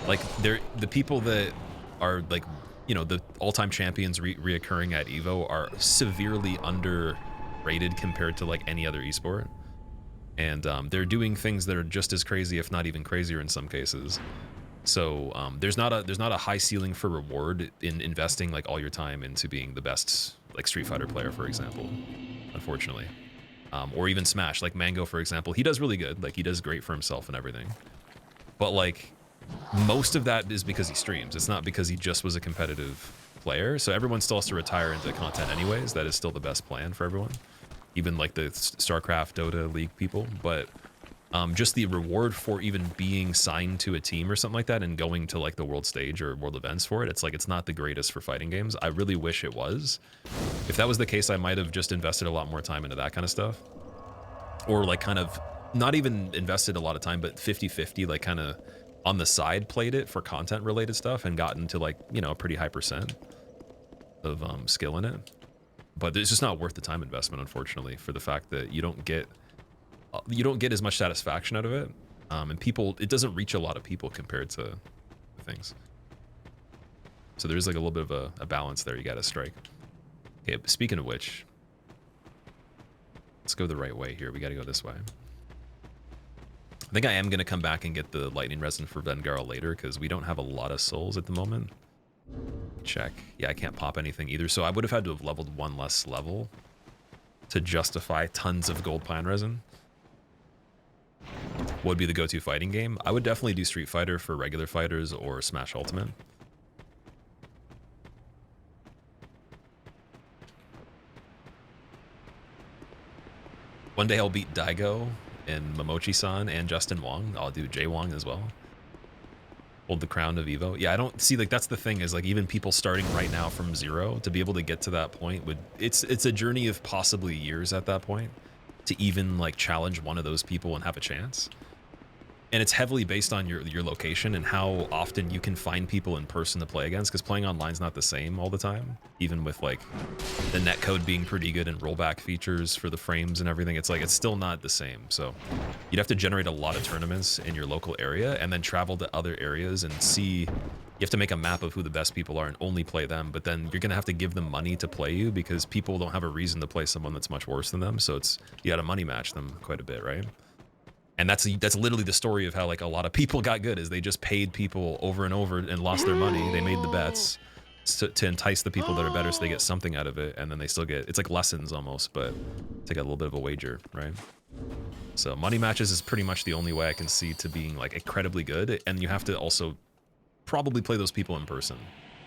Like the people that are like, you know, the all-time champions reoccurring at EVO are severely underrated compared to like any other esport. And they're doing things that are just as crazy, if not even crazier in some cases. So there's not a high ceiling for reward in investing like all your time into being the best like Street Fighter player, for example, unfortunately. Or even Smash, like Mango, for example. He does really good. Like, he does great for himself and everything. But, like, most of that is because he streams. It's not because he just was a competitive player. So everyone still has to retire into content anyways. That is still the best plan for everyone. Even, like, the StarCraft, Dota, League people. But just the reward for even being signed to a team or something like that and going to, like, the world stage or world events for it, it's like, it's not the greatest for fighting games. I really wish it was. If that was the case, I might have just invested a lot more time into that kind of stuff. Or, like, kind of not even invested a lot of time, but 50-50, like, kind of on the side played it for content related stuff and gotten to, like, you know, a pretty high percent of skill in it. But it's just not worth the time investment, unfortunately, for the fact that you don't get as much satisfaction out of it. And people, it doesn't reach a lot of people compared to things. So there's like a little bit of a balance there you got to strike. Okay, speaking of which, let's go the right way here. We got to go this way. I think I am going to come back and get the lightning resin for Vengara later because we don't have a lot of souls at the moment. Check. Yeah, I can't pop anything either. So I would have had to have leveled one less level to justify tons of gold pine resin. What would be the go-to fighting game? I would definitely do Street Fighter for regular fighters or Smash Ultimate. One day I'll beat Daigo and Momochi-san and Justin Wong. I'll do Jay Wong as well. Hold the crown of Evo. Yeah, I don't see, like, that's the thing is, like, even people starting right now from zero to be able to get to that point would, it's a journey of possibly years at that point to even, like, challenge one of those people and have a chance. And it's heavily based on your location and how often you can find people in person to play against, because playing online is not the same all the time. Even with, like, the netcode being pretty good and rollback features for the frames and everything, it's like, it's still not the same. So you'd have to generate a lot of tournaments in your local area and then travel to other areas and see, you have to make a map of who the best people are and only play them, but then you're gonna have to give them money to play you because people don't have a reason to play someone that's much worse than them. So it's, you gotta money match them quite a bit, right? And that's literally the story of how, like, a lot of people got good, is they just paid people over and over and lost their money. They made the bets to entice the people that are better so they get something out of it, and then they still get, it's like lessons almost, but take a little bit of a wager, right? So money matches is pretty much the only way I can see to being, like, incredibly good, and you have to also probably play those people in person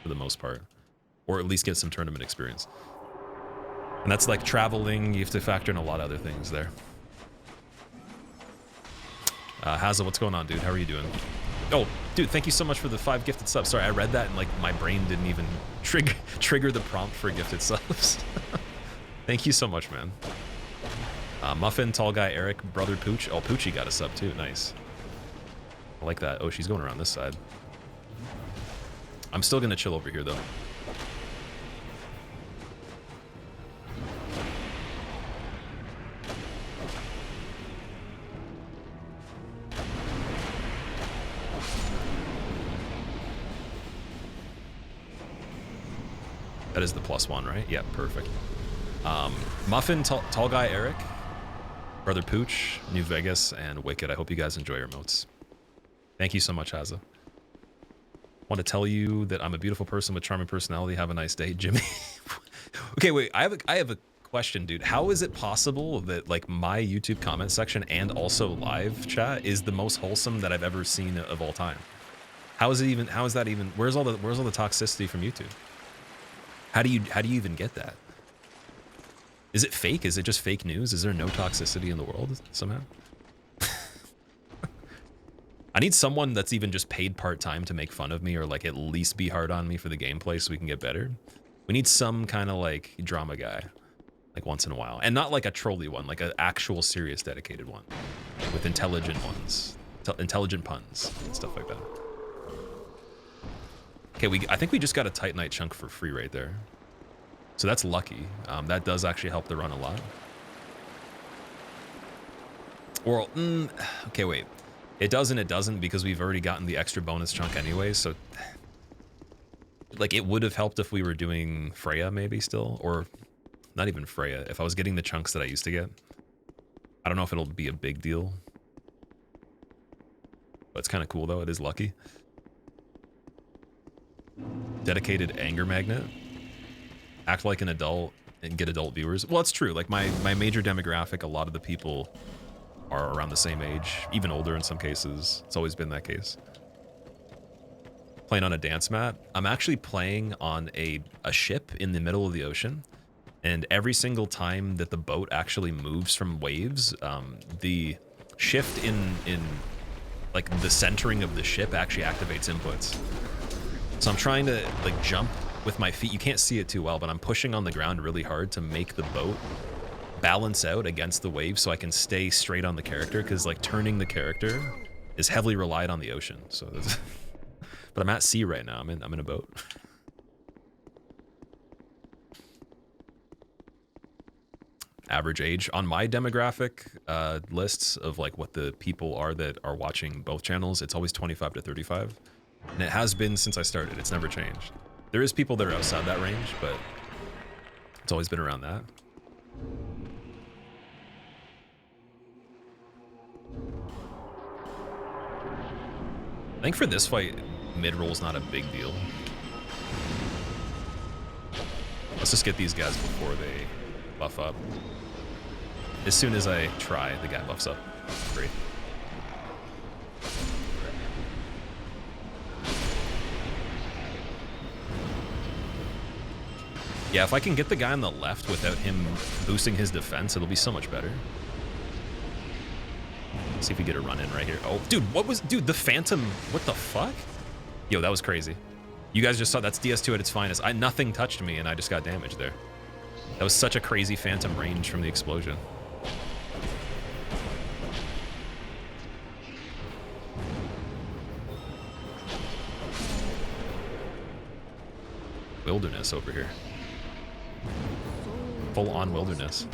for the most part, or at least get some tournament experience. And that's like traveling, you have to factor in a lot of other things there. Hazel, what's going on, dude? How are you doing? Oh, dude, thank you so much for the 5 gifted subs. Sorry, I read that and, like, my brain didn't even trigger the prompt for gifted subs. Thank you so much, man. Muffin, Tall Guy, Eric, Brother Pooch. Oh, Poochie got a sub too. Nice. I like that. Oh, she's going around this side. I'm still gonna chill over here though. That is the +1, right? Yeah, perfect. Muffin, Tall Guy, Eric, Brother Pooch, New Vegas, and Wicked. I hope you guys enjoy your emotes. Thank you so much, Haza. Want to tell you that I'm a beautiful person with charming personality. Have a nice day, Jimmy. Okay, wait. I have a question, dude. How is it possible that, like, my YouTube comment section and also live chat is the most wholesome that I've ever seen of all time? How is it even? How is that even? Where's all the toxicity from YouTube? How do you even get that? Is it fake? Is it just fake news? Is there no toxicity in the world somehow? I need someone that's even just paid part-time to make fun of me or, like, at least be hard on me for the gameplay so we can get better. We need some kind of, like, drama guy, like, once in a while. And not like a trolly one, like an actual serious dedicated one with intelligent ones, intelligent puns and stuff like that. Okay, I think we just got a Titanite chunk for free right there. So that's lucky. That does actually help the run a lot. Or, okay, wait. It does and it doesn't because we've already gotten the extra bonus chunk anyway, so... Like, it would have helped if we were doing Freya maybe still, or not even Freya, if I was getting the chunks that I used to get. I don't know if it'll be a big deal. But it's kind of cool, though. It is lucky. Dedicated anger magnet. Act like an adult and get adult viewers. Well, it's true. Like, my major demographic, a lot of the people are around the same age, even older in some cases. It's always been that case. Playing on a dance mat. I'm actually playing on a ship in the middle of the ocean. And every single time that the boat actually moves from waves, the shift in like the centering of the ship actually activates inputs. So I'm trying to like jump with my feet. You can't see it too well, but I'm pushing on the ground really hard to make the boat balance out against the waves so I can stay straight on the character, because like turning the character is heavily relied on the ocean. So that's but I'm at sea right now. I'm in a boat. Average age on my demographic lists of like what the people are that are watching both channels, it's always 25 to 35, and it has been since I started. It's never changed. There is people that are outside that range, but it's always been around that. I think for this fight, mid-roll is not a big deal. Let's just get these guys before they buff up. As soon as I try, the guy buffs up. Great. Yeah, if I can get the guy on the left without him boosting his defense, it'll be so much better. Let's see if we get a run in right here. Oh, dude, dude, the Phantom, what the fuck? Yo, that was crazy. You guys just saw, that's DS2 at its finest. Nothing touched me and I just got damaged there. That was such a crazy Phantom range from the explosion. Wilderness over here. Full on wilderness.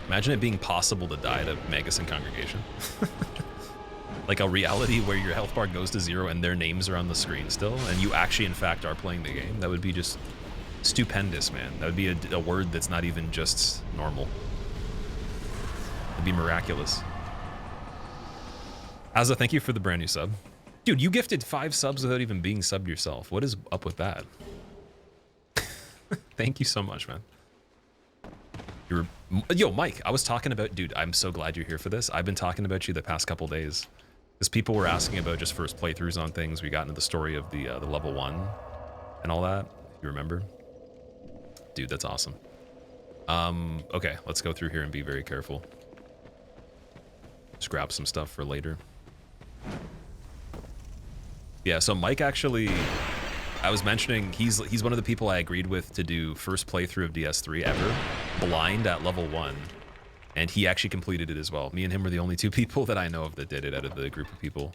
Imagine it being possible to die to Magus and Congregation. Like a reality where your health bar goes to 0 and their names are on the screen still, and you actually, in fact, are playing the game. That would be just stupendous, man. That would be a word that's not even just normal. It'd be miraculous. Azza, thank you for the brand new sub. Dude, you gifted 5 subs without even being subbed yourself. What is up with that? Thank you so much, man. Yo, Mike, I was talking about, dude, I'm so glad you're here for this. I've been talking about you the past couple days because people were asking about just first playthroughs on things. We got into the story of the level 1 and all that, if you remember. Dude, that's awesome. Okay, let's go through here and be very careful. Just grab some stuff for later. Yeah, so Mike actually, I was mentioning, he's one of the people I agreed with to do first playthrough of DS3 ever, blind at level 1, and he actually completed it as well. Me and him were the only 2 people that I know of that did it out of the group of people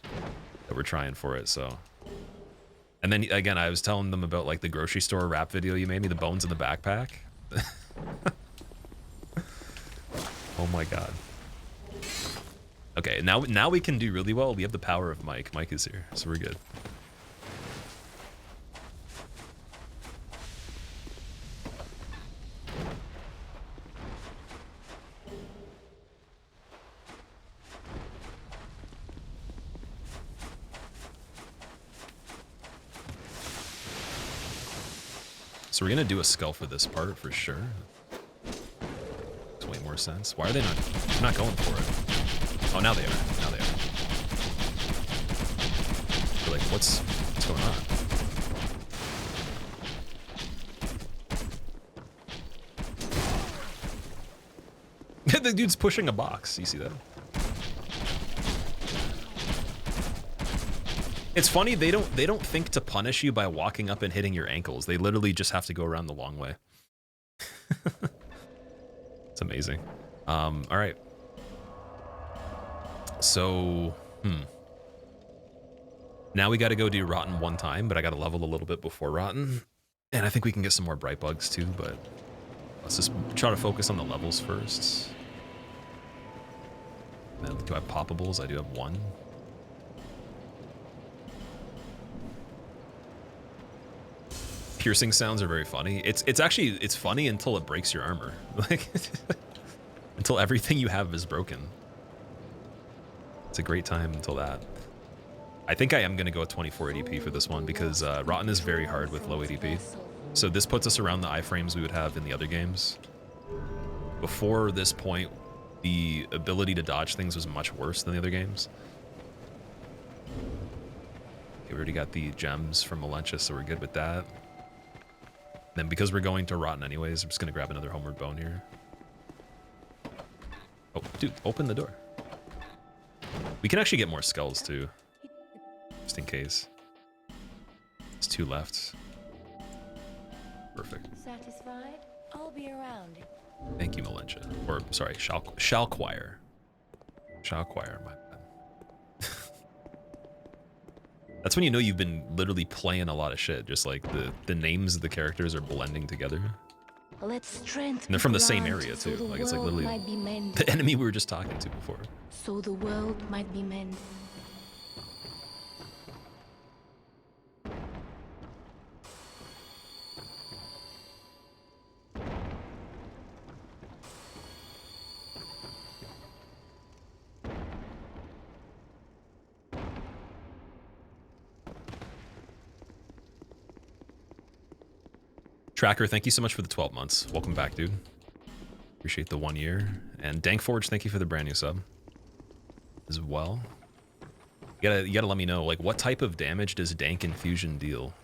that were trying for it, so. And then, again, I was telling them about, like, the grocery store rap video you made me, the bones in the backpack. Oh my god. Okay, now we can do really well. We have the power of Mike. Mike is here, so we're good. So we're gonna do a skull for this part for sure. Makes way more sense. Why are they not? They're not going for it. Oh, now they are. Now they are. They're like, what's going on? The dude's pushing a box. You see that? It's funny, they don't think to punish you by walking up and hitting your ankles. They literally just have to go around the long way. It's amazing. All right. So, now we got to go do Rotten one time, but I got to level a little bit before Rotten. And I think we can get some more bright bugs too, but let's just try to focus on the levels first. And then do I have poppables? I do have one. Piercing sounds are very funny. It's actually funny until it breaks your armor. Like until everything you have is broken. It's a great time until that. I think I am gonna go with 2480p for this one because Rotten is very hard with low 80p. So this puts us around the iframes we would have in the other games. Before this point, the ability to dodge things was much worse than the other games. Okay, we already got the gems from Malentia, so we're good with that. Then because we're going to Rotten anyways, I'm just gonna grab another homeward bone here. Oh, dude, open the door. We can actually get more skulls too, just in case. There's 2 left. Perfect. Satisfied? I'll be around. Thank you, Malentia. Or, sorry, Shalquire. Shalquire, my bad. That's when you know you've been literally playing a lot of shit. Just like the names of the characters are blending together. Let strength And they're from the same grant, area so too. the Like it's like world literally might be mended. the enemy we were just talking to before. So the world might be mended. Tracker, thank you so much for the 12 months. Welcome back, dude. Appreciate the 1 year. And Dankforge, thank you for the brand new sub as well. You gotta let me know, like, what type of damage does Dank Infusion deal?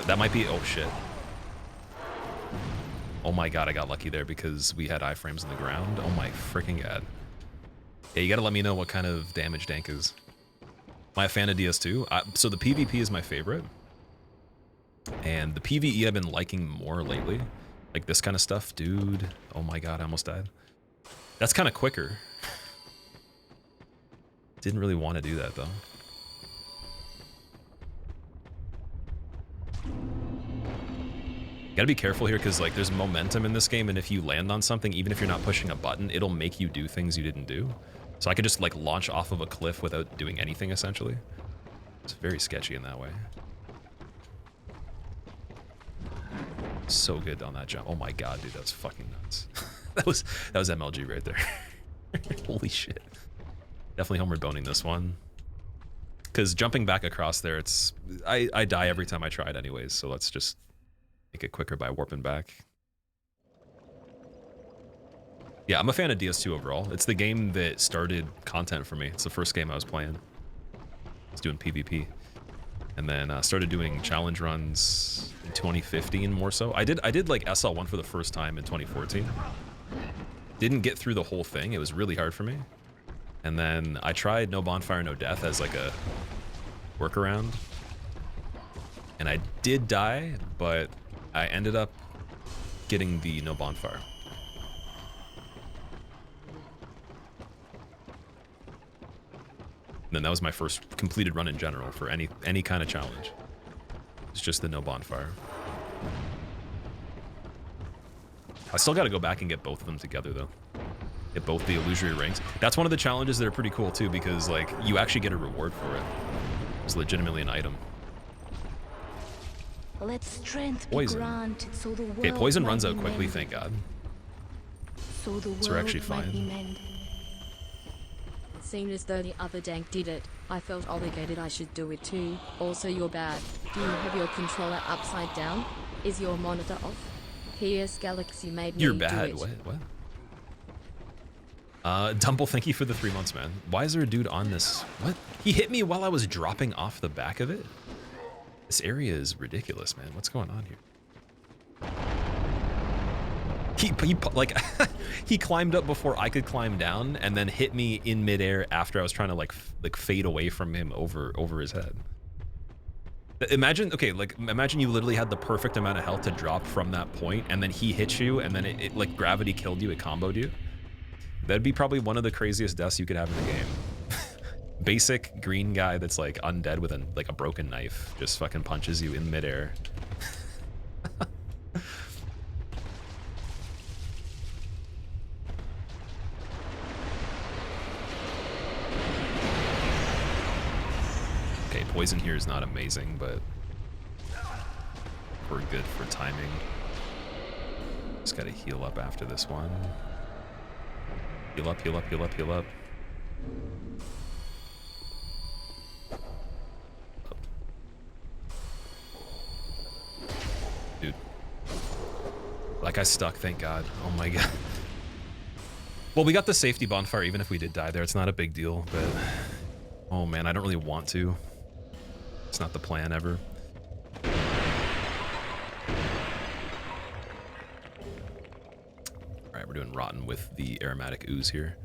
That might be, oh shit. Oh my god, I got lucky there because we had iframes in the ground. Oh my freaking god. Yeah, you gotta let me know what kind of damage Dank is. Am I a fan of DS2? So the PvP is my favorite. And the PvE I've been liking more lately. Like this kind of stuff, dude. Oh my god, I almost died. That's kind of quicker. Didn't really want to do that though. Gotta be careful here because like there's momentum in this game, and if you land on something, even if you're not pushing a button, it'll make you do things you didn't do. So I could just like launch off of a cliff without doing anything essentially. It's very sketchy in that way. So good on that jump. Oh my god, dude, that was fucking nuts. that was MLG right there. Holy shit. Definitely homeward boning this one. Because jumping back across there, I die every time I try it anyways, so let's just make it quicker by warping back. Yeah, I'm a fan of DS2 overall. It's the game that started content for me. It's the first game I was playing. I was doing PvP. And then started doing challenge runs in 2015 more so. I did like SL1 for the first time in 2014. Didn't get through the whole thing. It was really hard for me. And then I tried No Bonfire, No Death as like a workaround. And I did die, but I ended up getting the No Bonfire. And then that was my first completed run in general for any kind of challenge. It's just the No Bonfire. I still got to go back and get both of them together though. Get both the illusory rings. That's one of the challenges that are pretty cool too, because like you actually get a reward for it. It's legitimately an item. Let strength Poison. be granted, so the world Okay, poison runs might out be quickly, mended. thank God. So the So we're actually world might be fine. mended. Seeing as though the other Dank did it, I felt obligated I should do it too. Also, you're bad. Do you have your controller upside down? Is your monitor off? P.S. Galaxy made me You're do bad. it. What? Dumble, thank you for the 3 months, man. Why is there a dude on this? What? He hit me while I was dropping off the back of it? This area is ridiculous, man. What's going on here? He like he climbed up before I could climb down, and then hit me in midair after I was trying to like fade away from him over his head. Imagine, okay, like imagine you literally had the perfect amount of health to drop from that point, and then he hit you, and then it like gravity killed you, it comboed you. That'd be probably one of the craziest deaths you could have in the game. Basic green guy that's like undead with like a broken knife just fucking punches you in midair. poison here is not amazing, but we're good for timing. Just gotta heal up after this one. Heal up, heal up, heal up, heal up. Dude. Like I stuck, thank God. Oh my God. Well, we got the safety bonfire even if we did die there. It's not a big deal, but oh man, I don't really want to. It's not the plan ever. All right, we're doing rotten with the aromatic ooze here.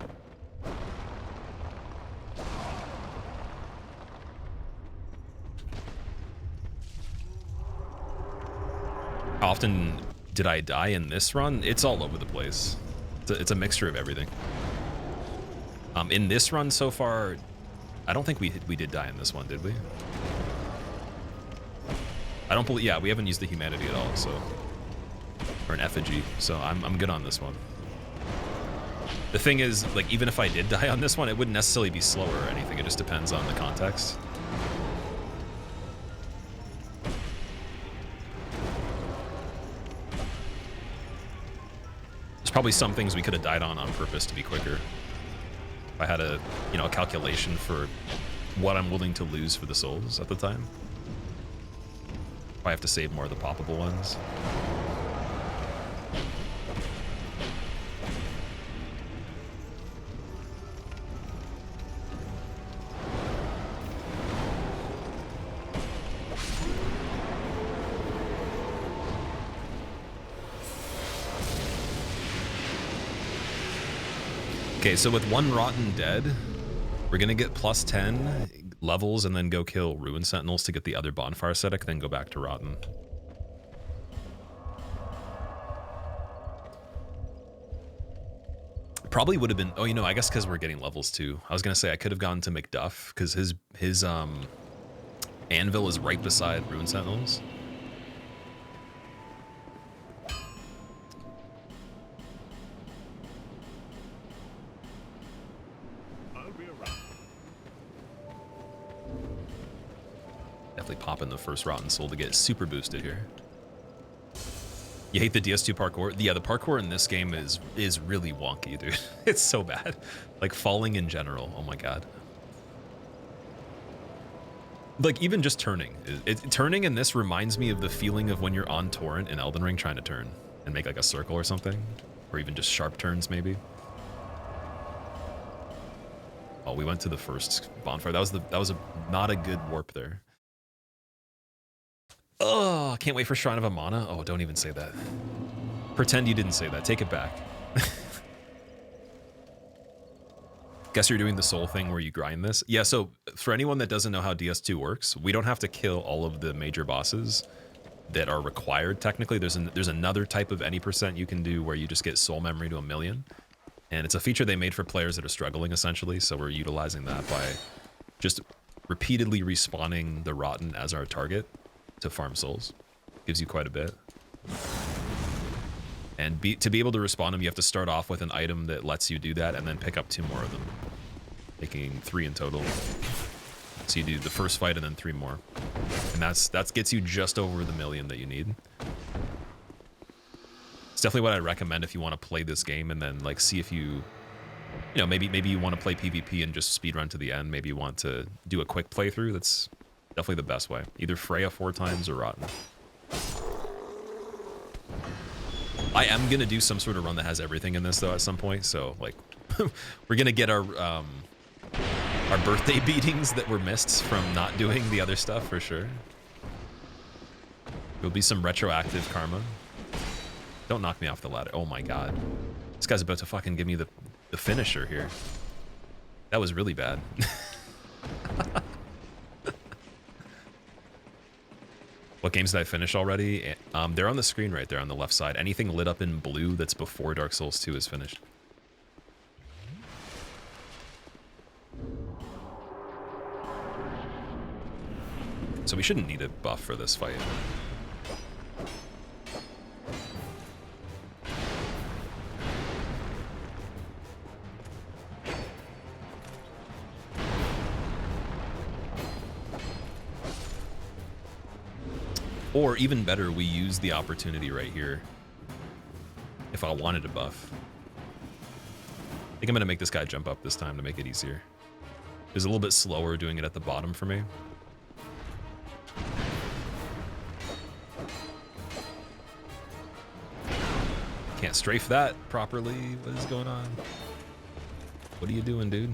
How often did I die in this run? It's all over the place. It's a mixture of everything. In this run so far, I don't think we did die in this one, did we? I don't believe. Yeah, we haven't used the humanity at all, so or an effigy. So I'm good on this one. The thing is, like, even if I did die on this one, it wouldn't necessarily be slower or anything. It just depends on the context. There's probably some things we could have died on purpose to be quicker. If I had a, you know, a calculation for what I'm willing to lose for the souls at the time. I have to save more of the poppable ones. Okay, so with one Rotten dead, we're gonna get plus 10 levels and then go kill Ruin Sentinels to get the other bonfire aesthetic, then go back to Rotten. Probably would have been, oh, you know, I guess because we're getting levels too. I was gonna say I could have gone to McDuff because his anvil is right beside Ruin Sentinels. Definitely pop in the first Rotten Soul to get super boosted here. You hate the DS2 parkour? Yeah, the parkour in this game is really wonky, dude. It's so bad. Like falling in general. Oh my God. Like even just turning. Turning in this reminds me of the feeling of when you're on Torrent in Elden Ring trying to turn and make like a circle or something, or even just sharp turns maybe. Oh, we went to the first bonfire. That was not a good warp there. Oh, can't wait for Shrine of Amana. Oh, don't even say that. Pretend you didn't say that. Take it back. Guess you're doing the soul thing where you grind this? Yeah, so for anyone that doesn't know how DS2 works, we don't have to kill all of the major bosses that are required technically. There's another type of any percent you can do where you just get soul memory to 1,000,000. And it's a feature they made for players that are struggling essentially, so we're utilizing that by just repeatedly respawning the Rotten as our target to farm souls. Gives you quite a bit. And to be able to respawn them, you have to start off with an item that lets you do that and then pick up 2 more of them, making 3 in total. So you do the first fight and then 3 more. And that gets you just over the 1,000,000 that you need. It's definitely what I recommend if you want to play this game and then like see if you know, maybe you want to play PvP and just speedrun to the end. Maybe you want to do a quick playthrough. That's definitely the best way. Either Freya 4 times or Rotten. I am gonna do some sort of run that has everything in this though at some point. So like, we're gonna get our birthday beatings that were missed from not doing the other stuff for sure. There'll be some retroactive karma. Don't knock me off the ladder. Oh my God, this guy's about to fucking give me the finisher here. That was really bad. What games did I finish already? They're on the screen right there on the left side. Anything lit up in blue that's before Dark Souls 2 is finished. So we shouldn't need a buff for this fight. Or even better, we use the opportunity right here if I wanted a buff. I think I'm going to make this guy jump up this time to make it easier. It was a little bit slower doing it at the bottom for me. Can't strafe that properly. What is going on? What are you doing, dude?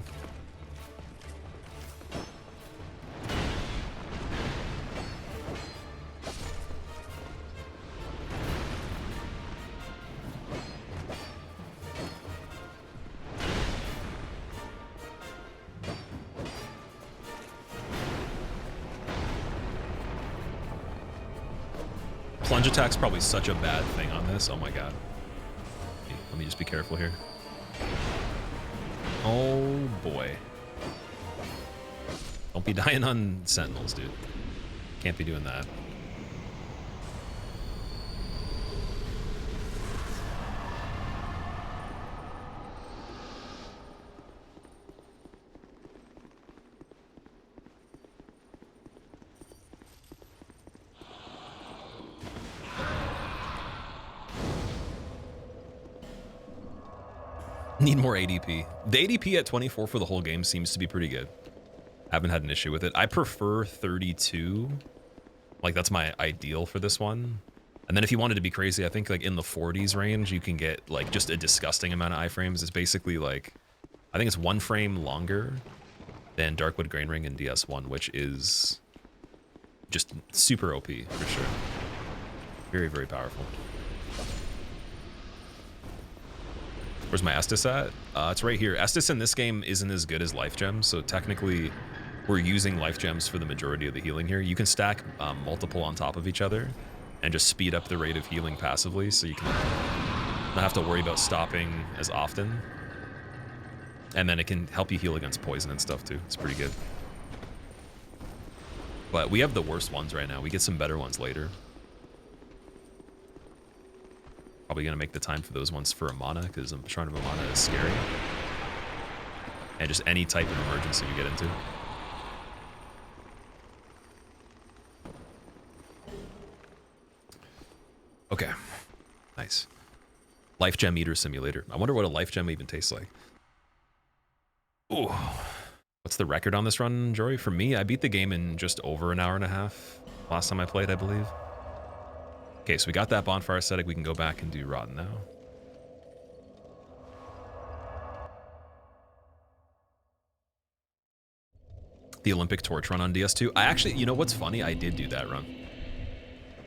Plunge attack's probably such a bad thing on this. Oh my god. Let me just be careful here. Oh boy. Don't be dying on sentinels, dude. Can't be doing that. Need more ADP. The ADP at 24 for the whole game seems to be pretty good. Haven't had an issue with it. I prefer 32. Like, that's my ideal for this one. And then if you wanted to be crazy, I think like in the 40s range, you can get like just a disgusting amount of iframes. It's basically like, I think it's 1 frame longer than Darkwood Grain Ring and DS1, which is just super OP for sure. Very, very powerful. Where's my Estus at? It's right here. Estus in this game isn't as good as life gems, so technically we're using life gems for the majority of the healing here. You can stack multiple on top of each other and just speed up the rate of healing passively, so you can not have to worry about stopping as often. And then it can help you heal against poison and stuff too. It's pretty good. But we have the worst ones right now. We get some better ones later. Probably gonna make the time for those ones for a mana, because I'm trying to mana is scary. And just any type of emergency we get into. Okay, nice. Life Gem Eater Simulator. I wonder what a Life Gem even tastes like. Ooh, what's the record on this run, Jory? For me, I beat the game in just over an hour and a half. Last time I played, I believe. Okay, so we got that bonfire aesthetic. We can go back and do Rotten now. The Olympic Torch run on DS2. I actually, you know what's funny? I did do that run.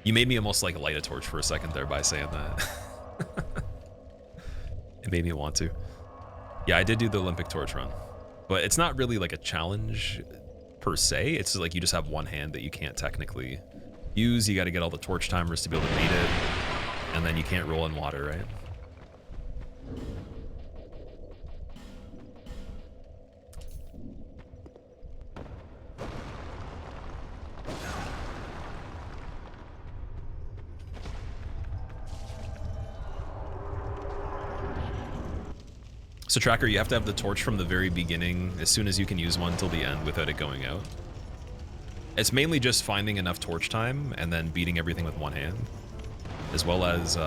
You made me almost like light a torch for a second there by saying that. It made me want to. Yeah, I did do the Olympic Torch run. But it's not really like a challenge per se. It's like you just have one hand that you can't technically use. You got to get all the torch timers to be able to beat it, and then you can't roll in water, right? So Tracker, you have to have the torch from the very beginning as soon as you can use one till the end without it going out. It's mainly just finding enough torch time and then beating everything with one hand, as well as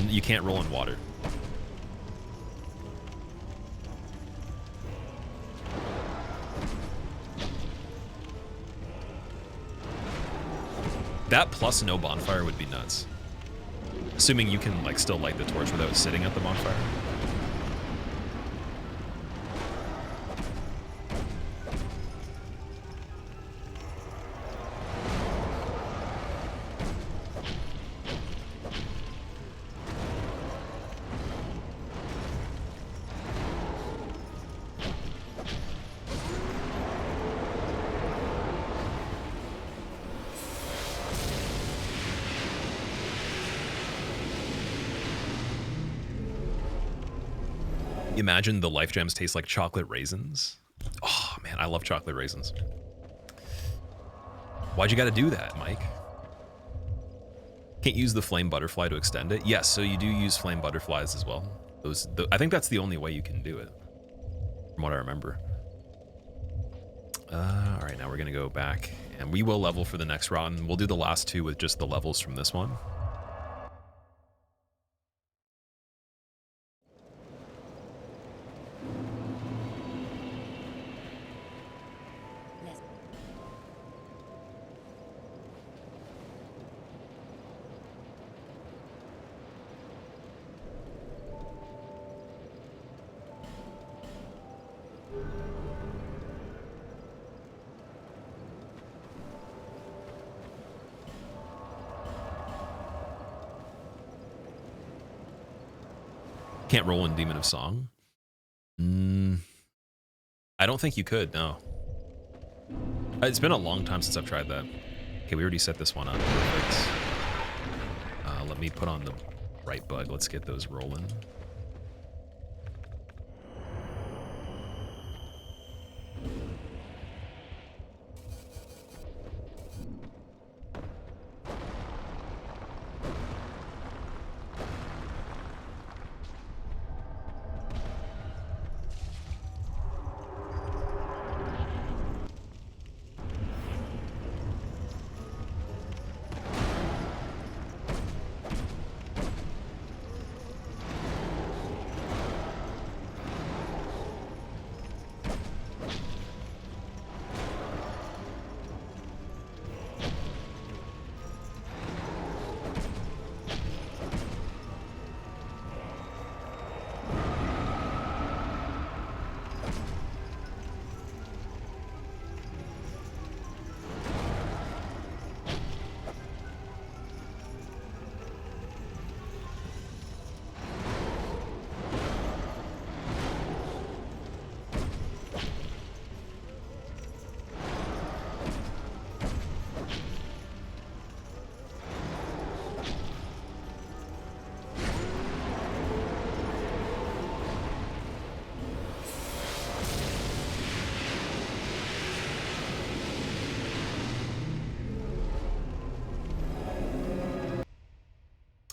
you can't roll in water. That plus no bonfire would be nuts. Assuming you can like still light the torch without sitting at the bonfire. Imagine the life gems taste like chocolate raisins. Oh man, I love chocolate raisins. Why'd you gotta do that, Mike? Can't use the flame butterfly to extend it? Yes, so you do use flame butterflies as well. I think that's the only way you can do it, from what I remember. All right, now we're gonna go back And we will level for the next run. We'll do the last two with just the levels from this one. Can't roll in Demon of Song. I don't think you could, no. It's been a long time since I've tried that. Okay, we already set this one up. Perfect. Let me put on the right bug. Let's get those rolling.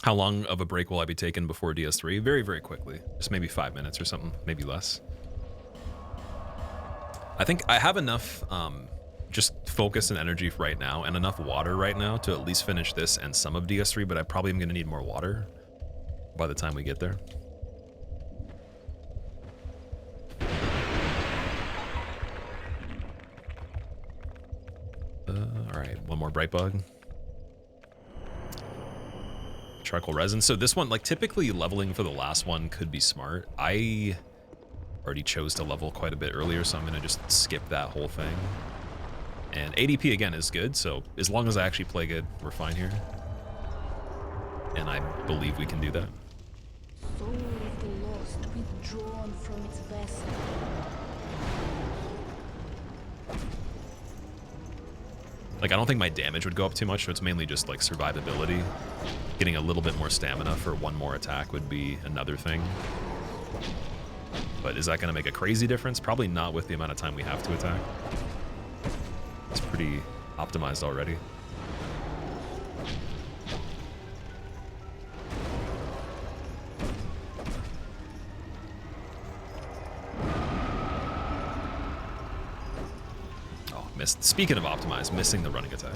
How long of a break will I be taking before DS3? Very, very quickly. Just maybe 5 minutes or something, maybe less. I think I have enough just focus and energy right now and enough water right now to at least finish this and some of DS3, but I probably am going to need more water by the time we get there. All right, one more bright bug. Charcoal resin. So this one, like typically leveling for the last one could be smart. I already chose to level quite a bit earlier, so I'm going to just skip that whole thing. And ADP again is good, so as long as I actually play good, we're fine here. And I believe we can do that. Soul of the lost withdrawn from its vessel. Like, I don't think my damage would go up too much, so it's mainly just like survivability. Getting a little bit more stamina for one more attack would be another thing. But is that going to make a crazy difference? Probably not with the amount of time we have to attack. It's pretty optimized already. Oh, missed. Speaking of optimized, missing the running attack.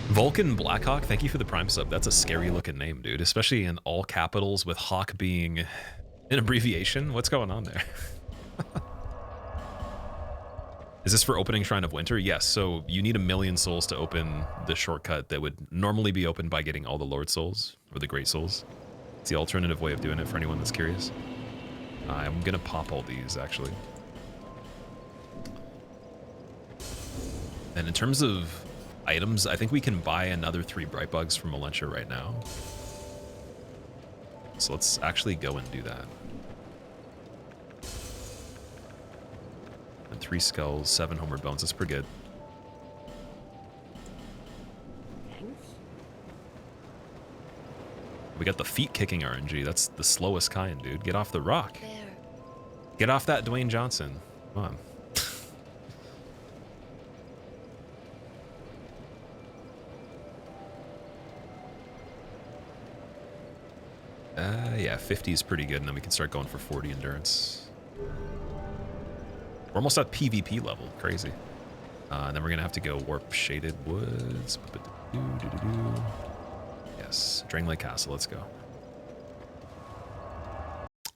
Vulcan Blackhawk, thank you for the Prime sub. That's a scary looking name, dude, especially in all capitals with Hawk being an abbreviation. What's going on there? Is this for opening Shrine of Winter? Yes, so you need 1,000,000 souls to open the shortcut that would normally be opened by getting all the Lord Souls, or the Great Souls. It's the alternative way of doing it for anyone that's curious. I'm gonna pop all these, actually. And in terms of items, I think we can buy another 3 bright bugs from Malentia right now. So let's actually go and do that. 3 skulls, 7 homeward bones. That's pretty good. We got the feet kicking RNG. That's the slowest kind, dude. Get off the rock. Get off that Dwayne Johnson. Come on. Yeah, 50 is pretty good, and then we can start going for 40 endurance. We're almost at PvP level. Crazy. And then we're going to have to go warp shaded woods. Yes, Drain Lake Castle. Let's go.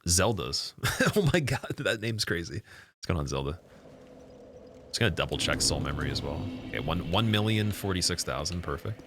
Zelda's. Oh my god, that name's crazy. What's going on, Zelda? Just going to double check soul memory as well. Okay, 1,046,000. Perfect.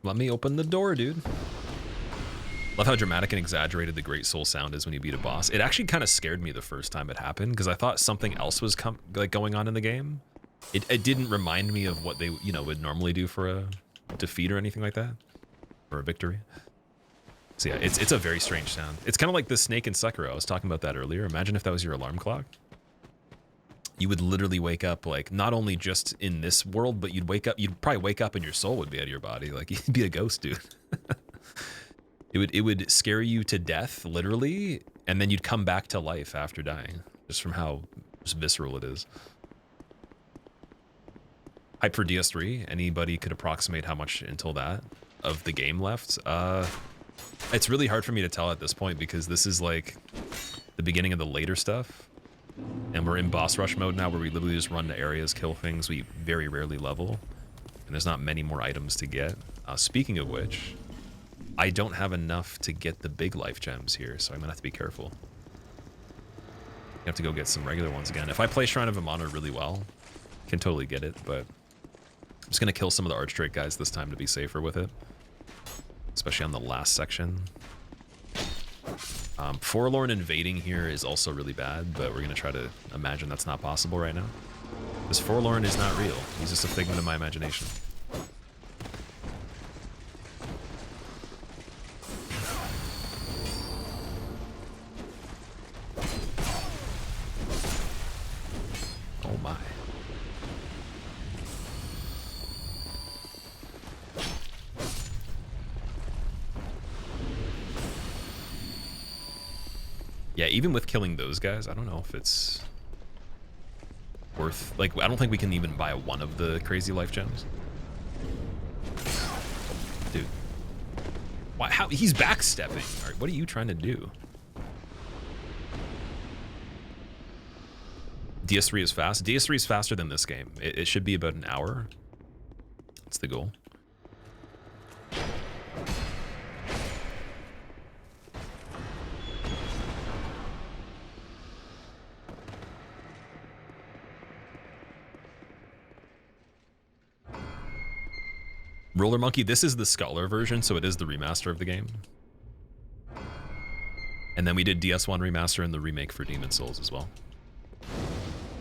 Let me open the door, dude. Love how dramatic and exaggerated the Great Soul sound is when you beat a boss. It actually kind of scared me the first time it happened because I thought something else was going on in the game. It didn't remind me of what they would normally do for a defeat or anything like that, or a victory. So yeah, it's a very strange sound. It's kind of like the snake in Sekiro. I was talking about that earlier. Imagine if that was your alarm clock. You would literally wake up, like, not only just in this world, but you'd probably wake up and your soul would be out of your body. Like, you'd be a ghost, dude. It would scare you to death, literally, and then you'd come back to life after dying, just from how just visceral it is. Hype for DS3. Anybody could approximate how much until that of the game left? It's really hard for me to tell at this point because this is like the beginning of the later stuff. And we're in boss rush mode now where we literally just run to areas, kill things. We very rarely level. And there's not many more items to get. Speaking of which, I don't have enough to get the big life gems here, so I'm gonna have to be careful. I have to go get some regular ones again. If I play Shrine of Amana really well, I can totally get it, but I'm just gonna kill some of the Archdrake guys this time to be safer with it. Especially on the last section. Forlorn invading here is also really bad, but we're gonna try to imagine that's not possible right now. This Forlorn is not real. He's just a figment of my imagination. Oh my. Yeah, even with killing those guys, I don't know if it's worth, like, I don't think we can even buy one of the crazy life gems. Dude. Why, how, he's backstepping. All right, what are you trying to do? DS3 is fast. DS3 is faster than this game. It should be about an hour. That's the goal. Roller Monkey, this is the Scholar version, so it is the remaster of the game. And then we did DS1 remaster and the remake for Demon Souls as well.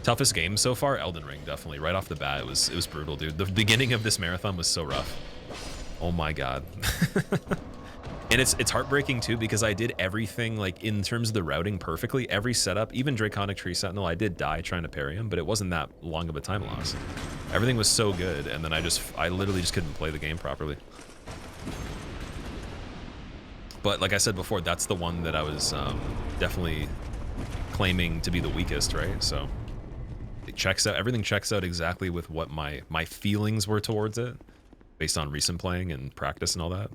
Toughest game so far, Elden Ring, definitely. Right off the bat, it was brutal, dude. The beginning of this marathon was so rough. Oh my god. And it's heartbreaking too because I did everything, like, in terms of the routing perfectly. Every setup, even Draconic Tree Sentinel, I did die trying to parry him, but it wasn't that long of a time loss. Everything was so good, and then I literally just couldn't play the game properly. But like I said before, that's the one that I was definitely claiming to be the weakest, right? So it checks out, everything checks out exactly with what my feelings were towards it, based on recent playing and practice and all that.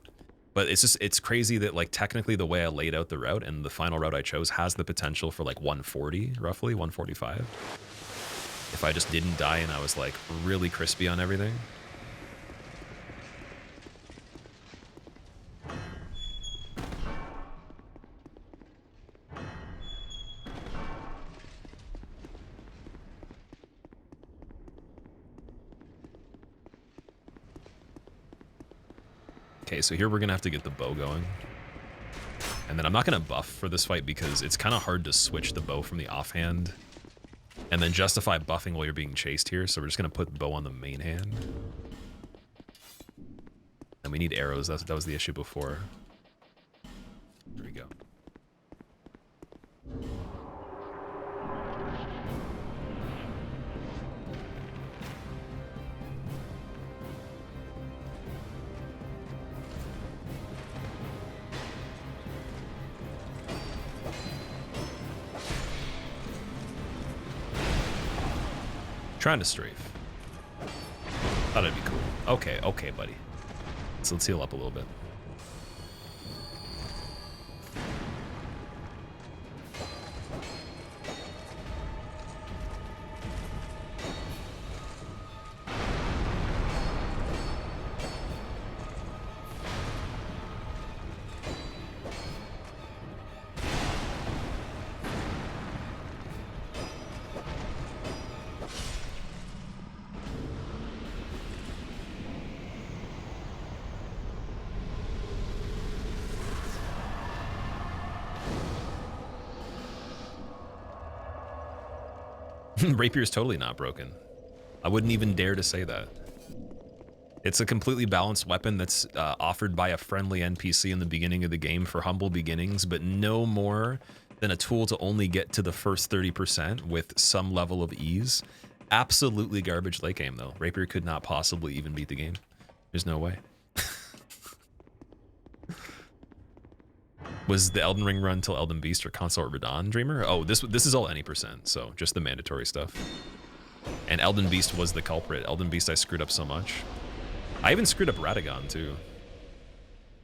But it's crazy that, like, technically the way I laid out the route and the final route I chose has the potential for like 140, roughly 145. If I just didn't die and I was like really crispy on everything. Okay, so here we're gonna have to get the bow going. And then I'm not gonna buff for this fight because it's kind of hard to switch the bow from the offhand and then justify buffing while you're being chased here. So we're just gonna put the bow on the main hand. And we need arrows. That was the issue before. There we go. Trying to strafe. Thought it'd be cool. Okay, okay, buddy. So let's heal up a little bit. Rapier is totally not broken. I wouldn't even dare to say that. It's a completely balanced weapon that's offered by a friendly NPC in the beginning of the game for humble beginnings, but no more than a tool to only get to the first 30% with some level of ease. Absolutely garbage late game, though. Rapier could not possibly even beat the game. There's no way. Was the Elden Ring run till Elden Beast or Consort Radon Dreamer? Oh, this is all any percent, so just the mandatory stuff. And Elden Beast was the culprit. Elden Beast I screwed up so much. I even screwed up Radagon too.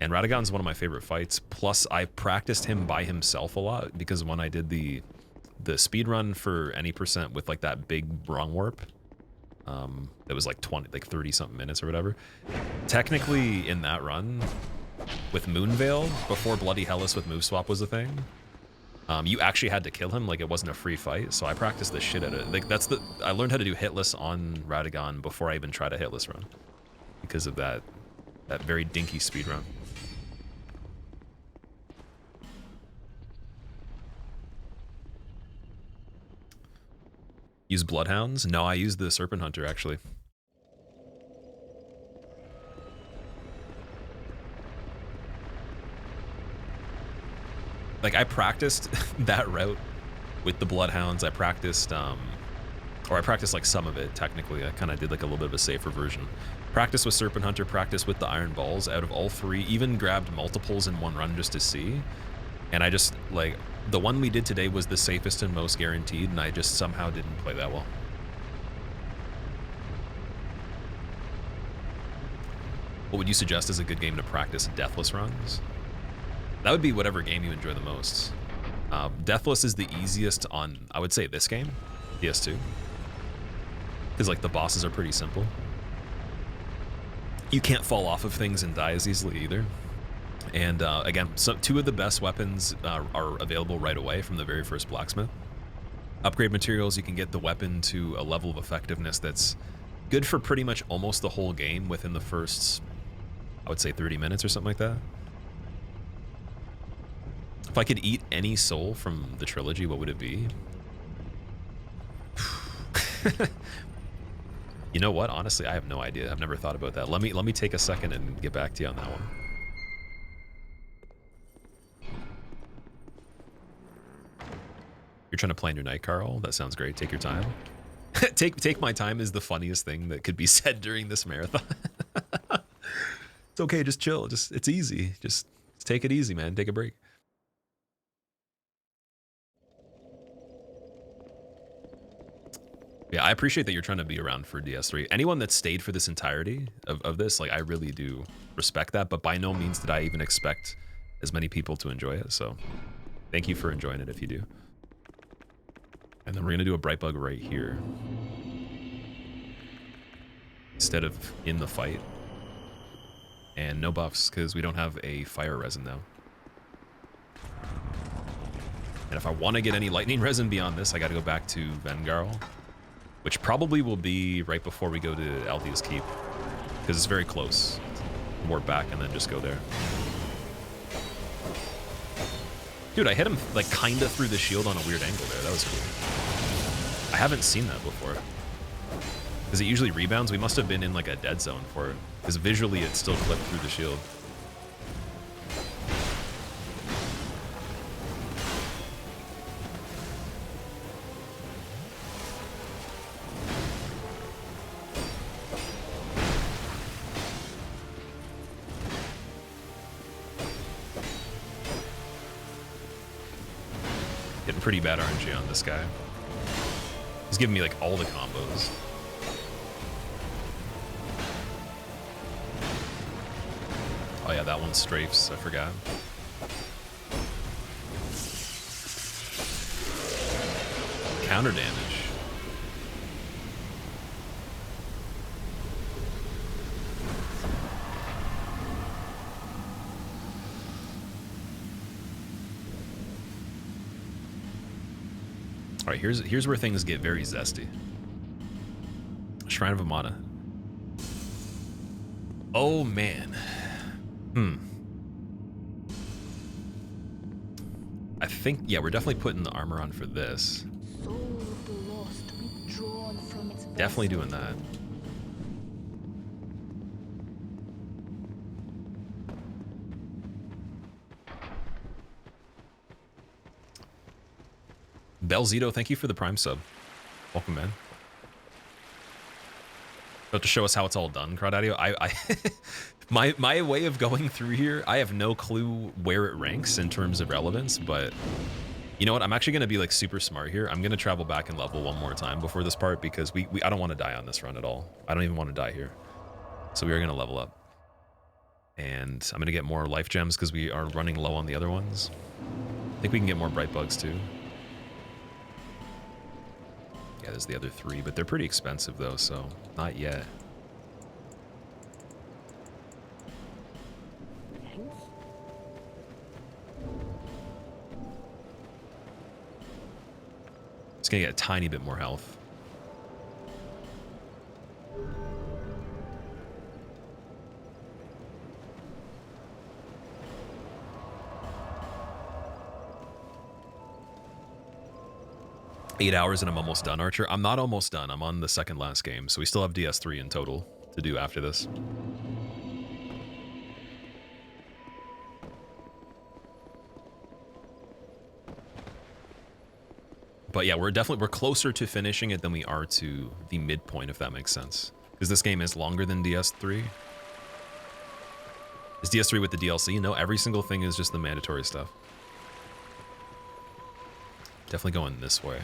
And Radagon's one of my favorite fights. Plus I practiced him by himself a lot because when I did the speedrun for any percent with like that big wrong warp, that was like 30 something minutes or whatever. Technically in that run, with Moonveil, before Bloody Hellas with move swap was a thing, you actually had to kill him, like it wasn't a free fight, so I practiced the shit out of it. Like I learned how to do hitless on Radagon before I even tried a hitless run, because of that very dinky speedrun. Use Bloodhounds? No, I used the Serpent Hunter actually. Like I practiced that route with the Bloodhounds. I practiced, like some of it technically. I kind of did like a little bit of a safer version. Practice with Serpent Hunter, practice with the Iron Balls. Out of all three, even grabbed multiples in one run just to see. And I just like the one we did today was the safest and most guaranteed, and I just somehow didn't play that well. What would you suggest as a good game to practice deathless runs? That would be whatever game you enjoy the most. Deathless is the easiest on, I would say, this game, PS2. Because like the bosses are pretty simple. You can't fall off of things and die as easily either. And again, two of the best weapons are available right away from the very first blacksmith. Upgrade materials, you can get the weapon to a level of effectiveness that's good for pretty much almost the whole game within the first, I would say 30 minutes or something like that. If I could eat any soul from the trilogy, what would it be? You know what? Honestly, I have no idea. I've never thought about that. Let me take a second and get back to you on that one. You're trying to plan your night, Carl? That sounds great. Take your time. Take my time is the funniest thing that could be said during this marathon. It's okay, just chill. It's easy. Just take it easy, man. Take a break. Yeah, I appreciate that you're trying to be around for DS3. Anyone that stayed for this entirety of this, like, I really do respect that, but by no means did I even expect as many people to enjoy it, so thank you for enjoying it if you do. And then we're going to do a bright bug right here. Instead of in the fight. And no buffs, because we don't have a fire resin now. And if I want to get any lightning resin beyond this, I got to go back to Vengarl. Which probably will be right before we go to Althea's Keep, because it's very close. warp back and then just go there. Dude, I hit him like kinda through the shield on a weird angle there. That was cool. I haven't seen that before. Because it usually rebounds. We must have been in like a dead zone for it. Because visually it still clipped through the shield. Getting pretty bad RNG on this guy. He's giving me like all the combos. Oh yeah, that one strafes, I forgot. Counter damage. All right, here's where things get very zesty. Shrine of Amana. Oh man. I think, yeah, we're definitely putting the armor on for this. Soul of the lost withdrawn from its Definitely doing that. Belzito, thank you for the Prime sub. Welcome, man. About to show us how it's all done, Crawdadio. My way of going through here, I have no clue where it ranks in terms of relevance, but you know what? I'm actually going to be like super smart here. I'm going to travel back and level one more time before this part because I don't want to die on this run at all. I don't even want to die here. So we are going to level up. And I'm going to get more life gems because we are running low on the other ones. I think we can get more bright bugs too. Yeah, there's the other 3, but they're pretty expensive though, so not yet. It's gonna get a tiny bit more health. Eight hours and I'm almost done, Archer. I'm not almost done. I'm on the second last game, so we still have DS3 in total to do after this. But yeah, we're closer to finishing it than we are to the midpoint, if that makes sense. Because this game is longer than DS3. Is DS3 with the DLC? No, every single thing is just the mandatory stuff. Definitely going this way.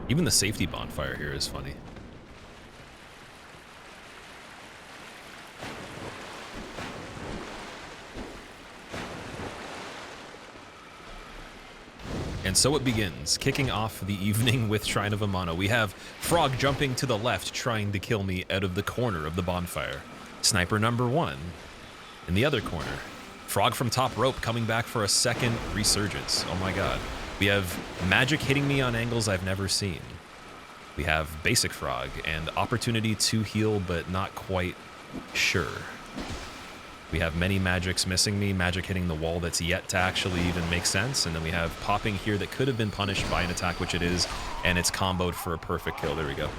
Even the safety bonfire here is funny. And so it begins, kicking off the evening with Shrine of Amana. We have Frog jumping to the left, trying to kill me out of the corner of the bonfire. Sniper number 1 in the other corner. Frog from top rope coming back for a second resurgence. Oh my god. We have magic hitting me on angles I've never seen. We have basic Frog and opportunity to heal, but not quite sure. We have many magics missing me, magic hitting the wall that's yet to actually even make sense, and then we have popping here that could have been punished by an attack, which it is, and it's comboed for a perfect kill. There we go.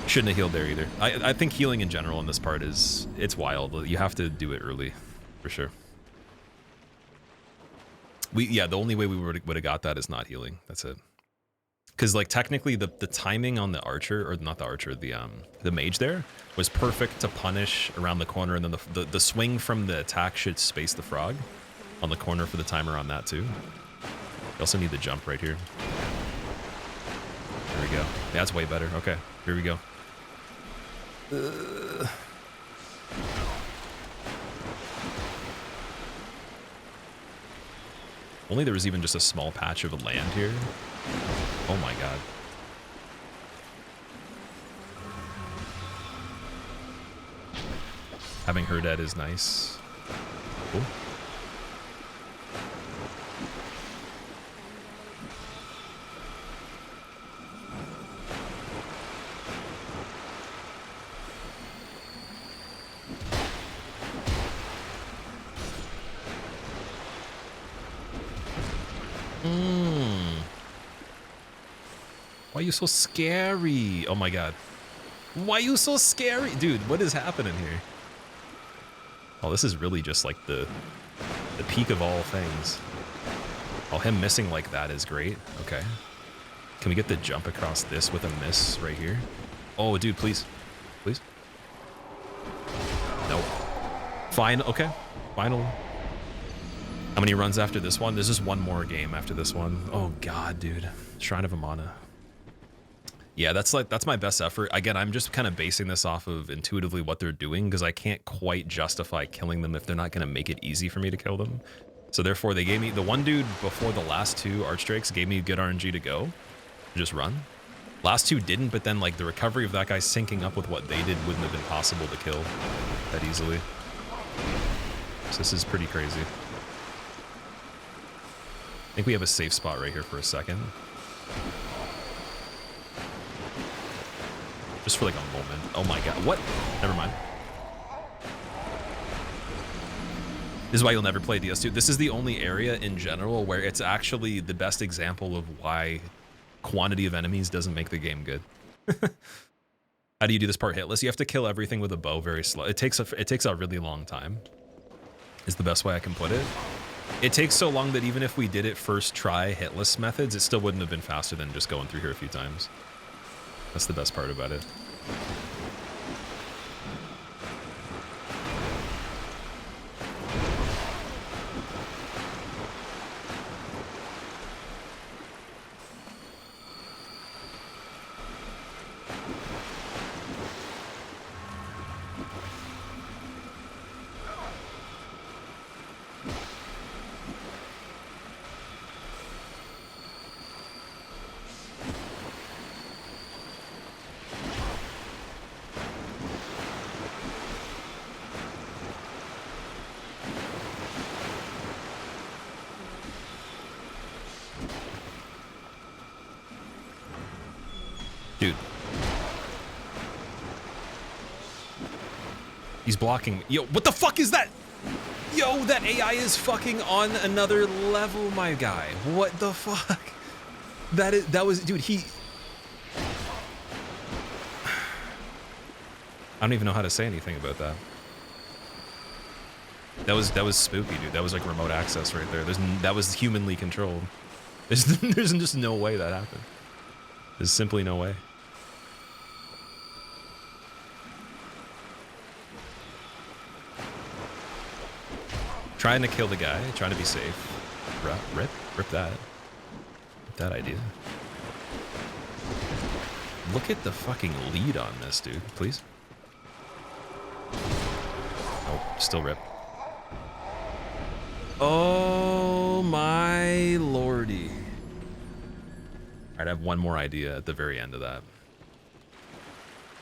Shouldn't have healed there either. I think healing in general in this part it's wild. You have to do it early, for sure. Yeah, the only way we would have got that is not healing. That's it. Because like technically the timing on the archer, or not the archer, the mage there was perfect to punish around the corner, and then the swing from the attack should space the frog on the corner for the timer on that too. You also need the jump right here. There we go. That's way better. Okay, here we go. Only there was even just a small patch of land here. Oh my god. Having her dead is nice. Cool. Why are you so scary? Oh my god. Why are you so scary? Dude, what is happening here? Oh, this is really just like the peak of all things. Oh, him missing like that is great. Okay. Can we get the jump across this with a miss right here? Oh, dude, please. Please. Nope. Fine. Okay. Final. How many runs after this one? There's just one more game after this one. Oh god, dude. Shrine of Amana. Yeah, that's my best effort. Again, I'm just kind of basing this off of intuitively what they're doing because I can't quite justify killing them if they're not going to make it easy for me to kill them. So therefore, they gave me the one dude before the last two Archdrakes gave me good RNG to go, just run. Last two didn't, but then like the recovery of that guy syncing up with what they did wouldn't have been possible to kill that easily. So this is pretty crazy. I think we have a safe spot right here for a second. Just for like a moment. Oh my god. What? Never mind. This is why you'll never play DS2. This is the only area in general where it's actually the best example of why quantity of enemies doesn't make the game good. How do you do this part hitless? You have to kill everything with a bow very slow. It takes a really long time. Is the best way I can put it. It takes so long that even if we did it first try hitless methods, it still wouldn't have been faster than just going through here a few times. That's the best part about it. Dude. He's blocking. Yo, what the fuck is that? Yo, that AI is fucking on another level, my guy. What the fuck? That was, dude, he... I don't even know how to say anything about that. That was spooky, dude. That was like remote access right there. That was humanly controlled. There's just no way that happened. There's simply no way. Trying to kill the guy, trying to be safe. Rip that. Rip that idea. Look at the fucking lead on this, dude. Please. Oh, still rip. Oh my lordy. Alright, I have one more idea at the very end of that.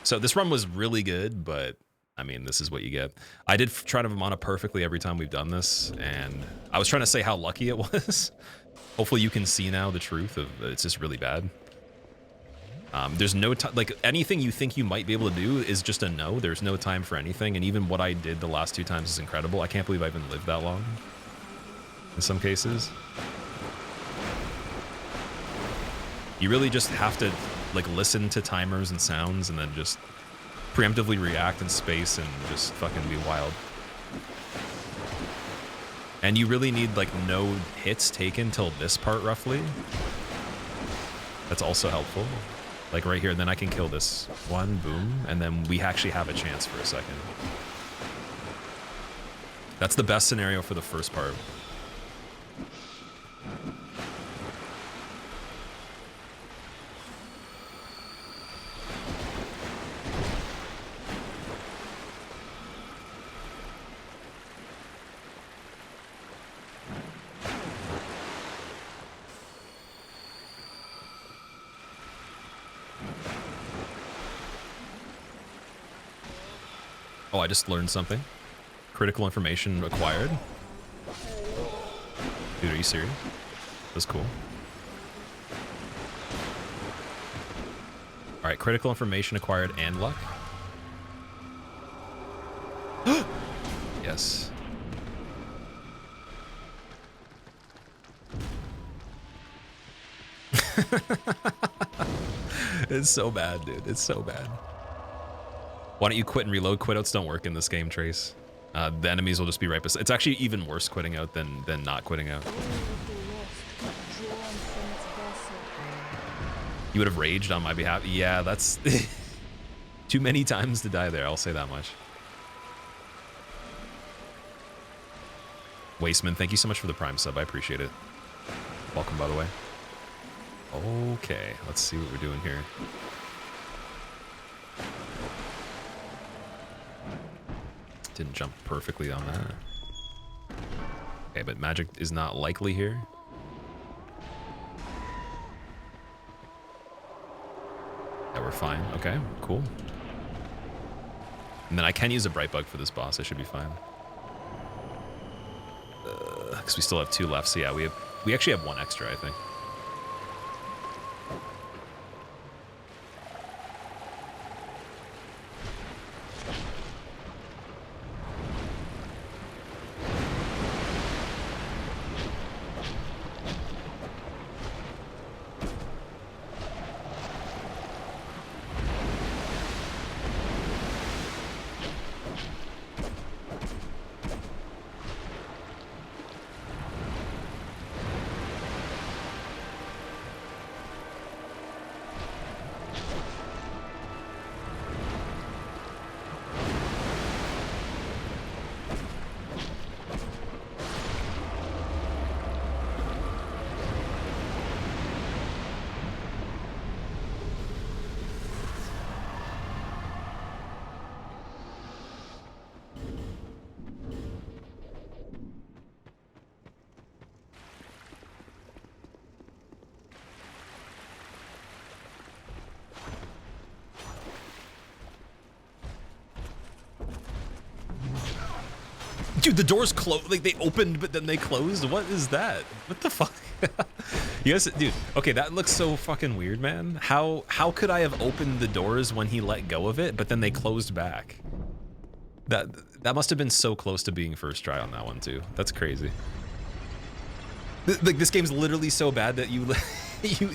So this run was really good, but I mean, this is what you get. I did try to Amana perfectly every time we've done this, and I was trying to say how lucky it was. Hopefully you can see now the truth of it's just really bad. There's no time, like anything you think you might be able to do is just a no. There's no time for anything, and even what I did the last two times is incredible. I can't believe I even lived that long in some cases. You really just have to like listen to timers and sounds and then just preemptively react in space and just fucking be wild. And you really need like no hits taken till this part roughly. That's also helpful. Like right here, then I can kill this one, boom, and then we actually have a chance for a second. That's the best scenario for the first part. Oh, I just learned something. Critical information acquired. Dude, are you serious? That's cool. All right, critical information acquired and luck. Yes. It's so bad, dude. It's so bad. Why don't you quit and reload? Quit outs don't work in this game, Trace. The enemies will just be right beside. It's actually even worse quitting out than not quitting out. You would have raged on my behalf. Yeah, that's too many times to die there. I'll say that much. Wasteman, thank you so much for the Prime sub. I appreciate it. Welcome, by the way. Okay, let's see what we're doing here. Didn't jump perfectly on that. Okay, but magic is not likely here. Yeah, we're fine. Okay, cool. And then I can use a bright bug for this boss. I should be fine. Because we still have 2 left. So yeah, we actually have 1 extra, I think. Dude, the doors closed. Like, they opened, but then they closed. What is that? What the fuck? Yes, dude. Okay, that looks so fucking weird, man. How could I have opened the doors when he let go of it, but then they closed back? That must have been so close to being first try on that one too. That's crazy. Like, this game's literally so bad that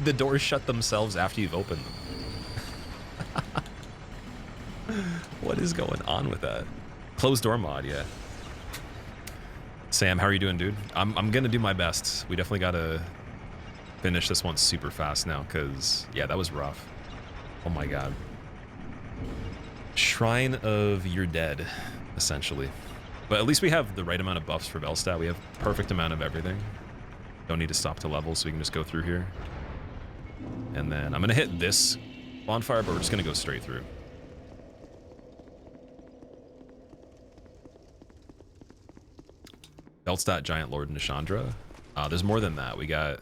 the doors shut themselves after you've opened them. What is going on with that? Closed door mod, yeah. Sam, how are you doing, dude? I'm gonna do my best. We definitely gotta finish this one super fast now, because, yeah, that was rough. Oh my god. Shrine of Your Dead, essentially. But at least we have the right amount of buffs for Velstadt. We have perfect amount of everything. Don't need to stop to level, so we can just go through here. And then I'm gonna hit this bonfire, but we're just gonna go straight through. Velstadt, Giant Lord, and Nishandra. There's more than that. We got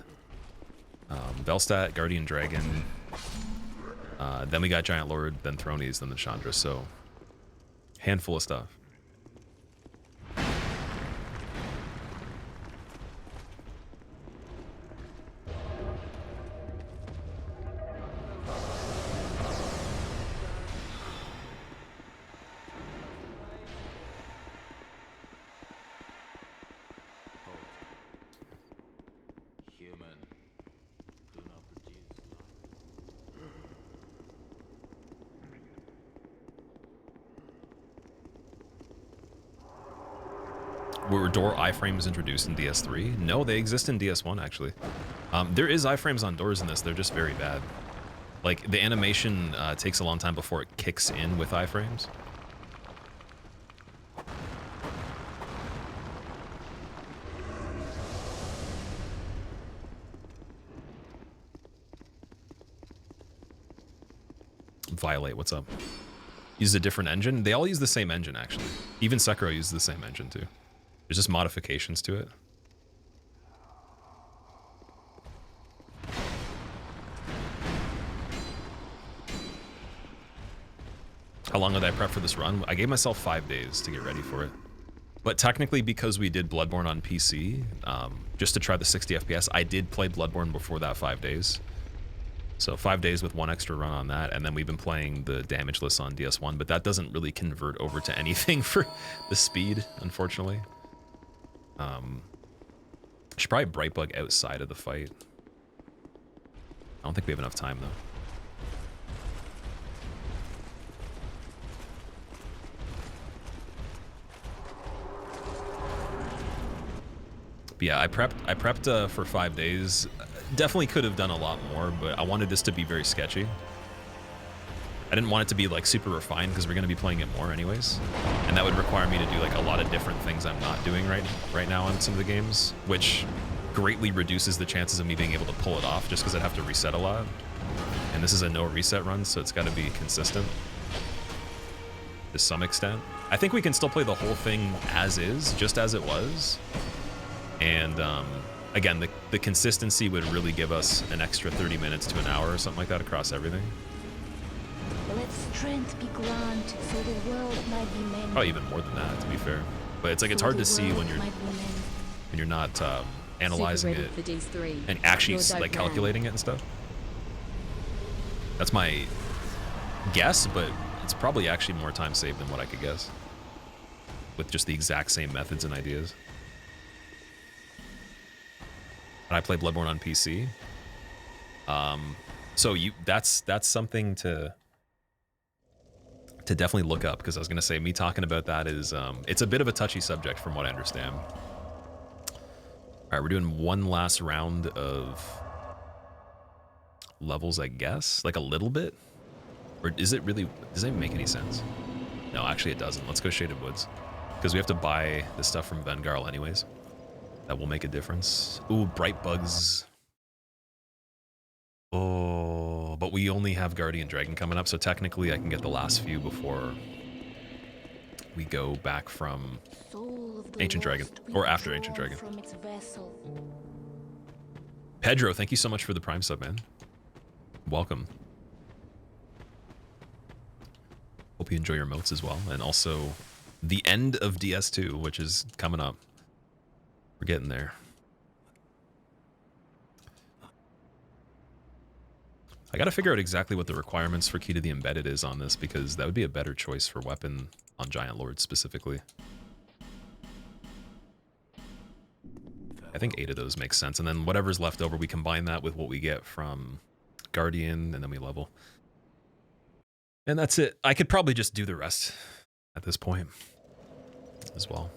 Velstadt, Guardian Dragon, then we got Giant Lord, then Thronies, then the Nishandra. So, handful of stuff. Were door iframes introduced in DS3? No, they exist in DS1 actually. There is iframes on doors in this. They're just very bad. Like, the animation takes a long time before it kicks in with iframes. Violate, what's up? Use a different engine? They all use the same engine, actually. Even Sekiro uses the same engine, too. There's just modifications to it. How long did I prep for this run? I gave myself 5 days to get ready for it. But technically, because we did Bloodborne on PC, just to try the 60 FPS, I did play Bloodborne before that 5 days. So 5 days with 1 extra run on that, and then we've been playing the damageless on DS1, but that doesn't really convert over to anything for the speed, unfortunately. I should probably Brightbug outside of the fight. I don't think we have enough time, though. But yeah, I prepped for 5 days. Definitely could have done a lot more, but I wanted this to be very sketchy. I didn't want it to be like super refined because we're going to be playing it more anyways, and that would require me to do like a lot of different things I'm not doing right now on some of the games, which greatly reduces the chances of me being able to pull it off just because I'd have to reset a lot. And this is a no reset run, so it's got to be consistent to some extent. I think we can still play the whole thing as is, just as it was. And again, the consistency would really give us an extra 30 minutes to an hour or something like that across everything. Let strength be granted so the world might be mended. Probably even more than that, to be fair. But it's like it's hard to see when you're not analyzing it and actually like calculating it and stuff. That's my guess, but it's probably actually more time saved than what I could guess with just the exact same methods and ideas. And I play Bloodborne on PC. So that's something to definitely look up, because I was gonna say me talking about that is it's a bit of a touchy subject from what I understand. All right, we're doing one last round of levels, I guess, like a little bit, or is it really? Does that make any sense? No, actually it doesn't. Let's go Shaded Woods, because we have to buy the stuff from Vengarl anyways. That will make a difference. Ooh, Bright Bugs. Oh, but we only have Guardian Dragon coming up, so technically I can get the last few before we go back from Ancient Dragon, or after Ancient Dragon. Pedro, thank you so much for the Prime sub, man. Welcome. Hope you enjoy your motes as well, and also the end of DS2, which is coming up. We're getting there. I gotta figure out exactly what the requirements for Key to the Embedded is on this, because that would be a better choice for weapon on Giant Lord specifically. I think 8 of those makes sense, and then whatever's left over, we combine that with what we get from Guardian, and then we level. And that's it. I could probably just do the rest at this point as well.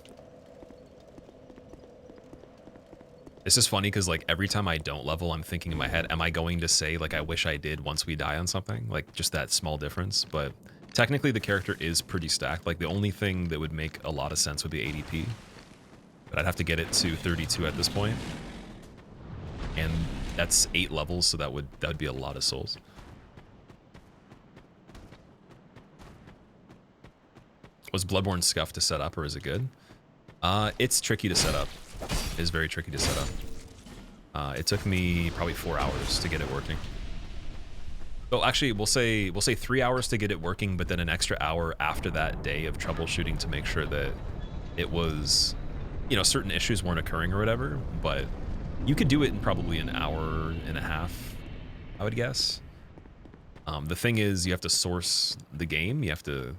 It's just funny because like every time I don't level, I'm thinking in my head, am I going to say like I wish I did once we die on something? Like just that small difference. But technically the character is pretty stacked. Like the only thing that would make a lot of sense would be ADP. But I'd have to get it to 32 at this point. And that's 8 levels, so that would be a lot of souls. Was Bloodborne scuffed to set up, or is it good? It's tricky to set up. It is very tricky to set up. It took me probably 4 hours to get it working. Well, actually, we'll say 3 hours to get it working, but then an extra hour after that day of troubleshooting to make sure that it was, you know, certain issues weren't occurring or whatever. But you could do it in probably an hour and a half, I would guess. The thing is, you have to source the game. You have to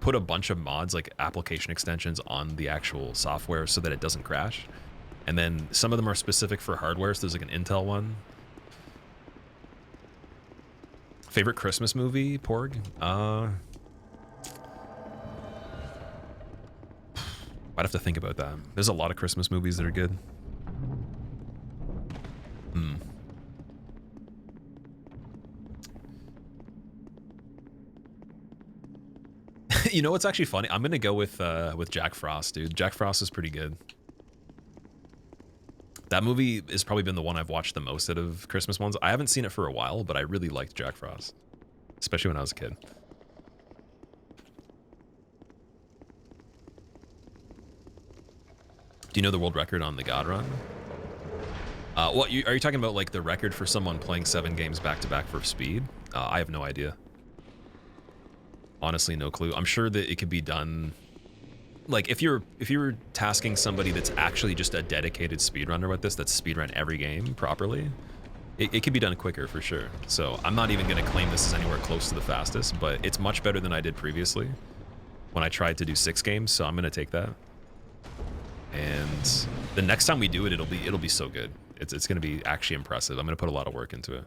put a bunch of mods, like application extensions, on the actual software so that it doesn't crash. And then some of them are specific for hardware, so there's like an Intel one. Favorite Christmas movie, Porg? I'd have to think about that. There's a lot of Christmas movies that are good. You know what's actually funny? I'm gonna go with Jack Frost, dude. Jack Frost is pretty good. That movie has probably been the one I've watched the most out of Christmas ones. I haven't seen it for a while, but I really liked Jack Frost, especially when I was a kid. Do you know the world record on the God Run? What are you talking about? Like the record for someone playing 7 games back to back for speed? I have no idea. Honestly, no clue. I'm sure that it could be done. Like if you're tasking somebody that's actually just a dedicated speedrunner with this, that's speedrun every game properly, it could be done quicker for sure. So I'm not even going to claim this is anywhere close to the fastest, but it's much better than I did previously when I tried to do 6 games. So I'm going to take that. And the next time we do it, it'll be so good. It's going to be actually impressive. I'm going to put a lot of work into it.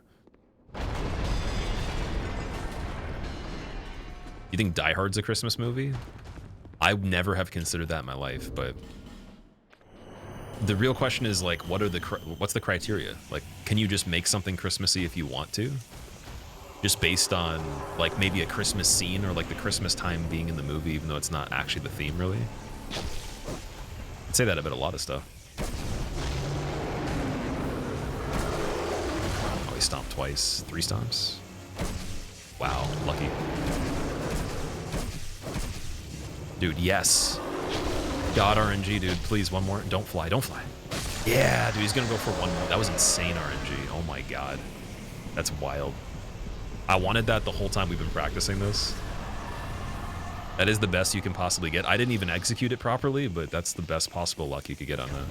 You think Die Hard's a Christmas movie? I would never have considered that in my life, but the real question is like, what's the criteria? Like, can you just make something Christmassy if you want to? Just based on like maybe a Christmas scene or like the Christmas time being in the movie, even though it's not actually the theme really. I'd say that about a lot of stuff. Oh, he stomped twice. 3 stomps. Wow, lucky. Dude, yes. God, RNG, dude. Please, one more. Don't fly, don't fly. Yeah, dude, he's gonna go for one more. That was insane RNG. Oh my god. That's wild. I wanted that the whole time we've been practicing this. That is the best you can possibly get. I didn't even execute it properly, but that's the best possible luck you could get on that.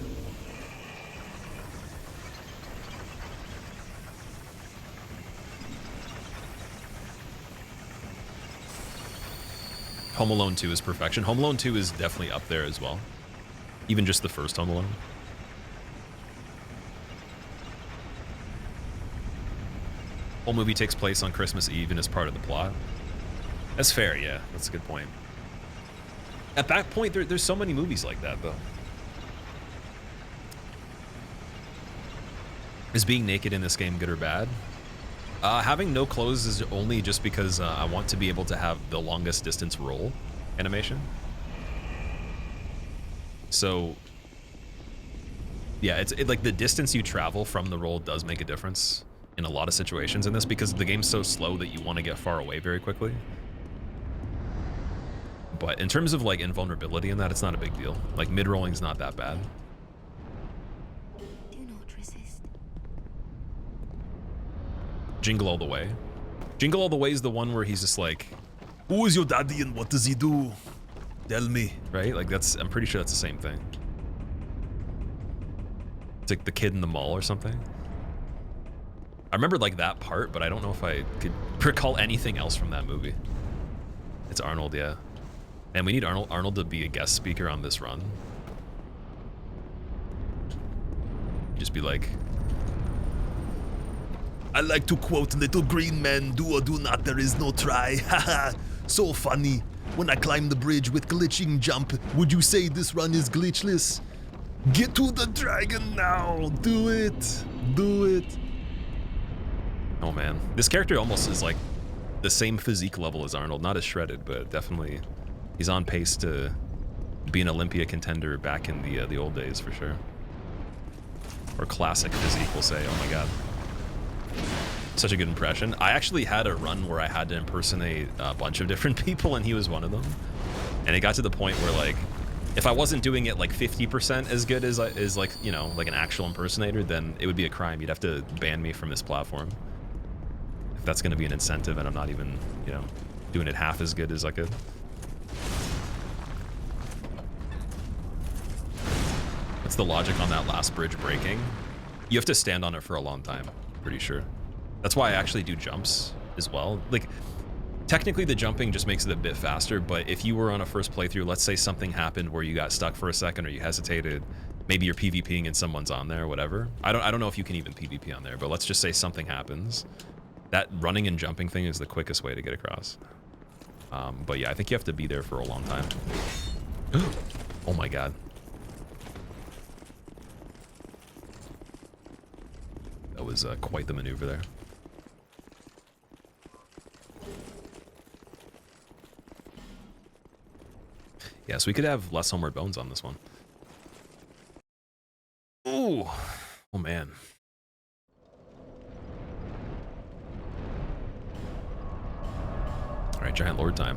Home Alone 2 is perfection. Home Alone 2 is definitely up there as well. Even just the first Home Alone. Whole movie takes place on Christmas Eve and is part of the plot. That's fair, yeah. That's a good point. At that point, there's so many movies like that, though. Is being naked in this game good or bad? Having no clothes is only just because I want to be able to have the longest distance roll animation. So, yeah, it's like the distance you travel from the roll does make a difference in a lot of situations in this because the game's so slow that you want to get far away very quickly. But in terms of like invulnerability in that, it's not a big deal. Like mid-rolling is not that bad. Jingle All the Way. Jingle All the Way is the one where he's just like, who is your daddy and what does he do? Tell me. Right? Like I'm pretty sure that's the same thing. It's like the kid in the mall or something. I remember like that part, but I don't know if I could recall anything else from that movie. It's Arnold, yeah. And we need Arnold to be a guest speaker on this run. Just be like, I like to quote little green men, do or do not, there is no try. Haha, so funny. When I climb the bridge with glitching jump, would you say this run is glitchless? Get to the dragon now, do it, do it. Oh man, this character almost is like the same physique level as Arnold, not as shredded, but definitely he's on pace to be an Olympia contender back in the old days for sure. Or classic physique, we'll say, oh my god. Such a good impression. I actually had a run where I had to impersonate a bunch of different people and he was one of them. And it got to the point where like, if I wasn't doing it like 50% as good as like, you know, like an actual impersonator, then it would be a crime. You'd have to ban me from this platform. If that's going to be an incentive and I'm not even, you know, doing it half as good as I could. What's the logic on that last bridge breaking? You have to stand on it for a long time, pretty sure. That's why I actually do jumps as well. Like, technically the jumping just makes it a bit faster, but if you were on a first playthrough, let's say something happened where you got stuck for a second or you hesitated, maybe you're PvPing and someone's on there or whatever. I don't know if you can even PvP on there, but let's just say something happens. That running and jumping thing is the quickest way to get across. But yeah, I think you have to be there for a long time. Oh my god. That was quite the maneuver there. Yeah, so we could have less Homeward Bones on this one. Ooh. Oh, man. All right, Giant Lord time.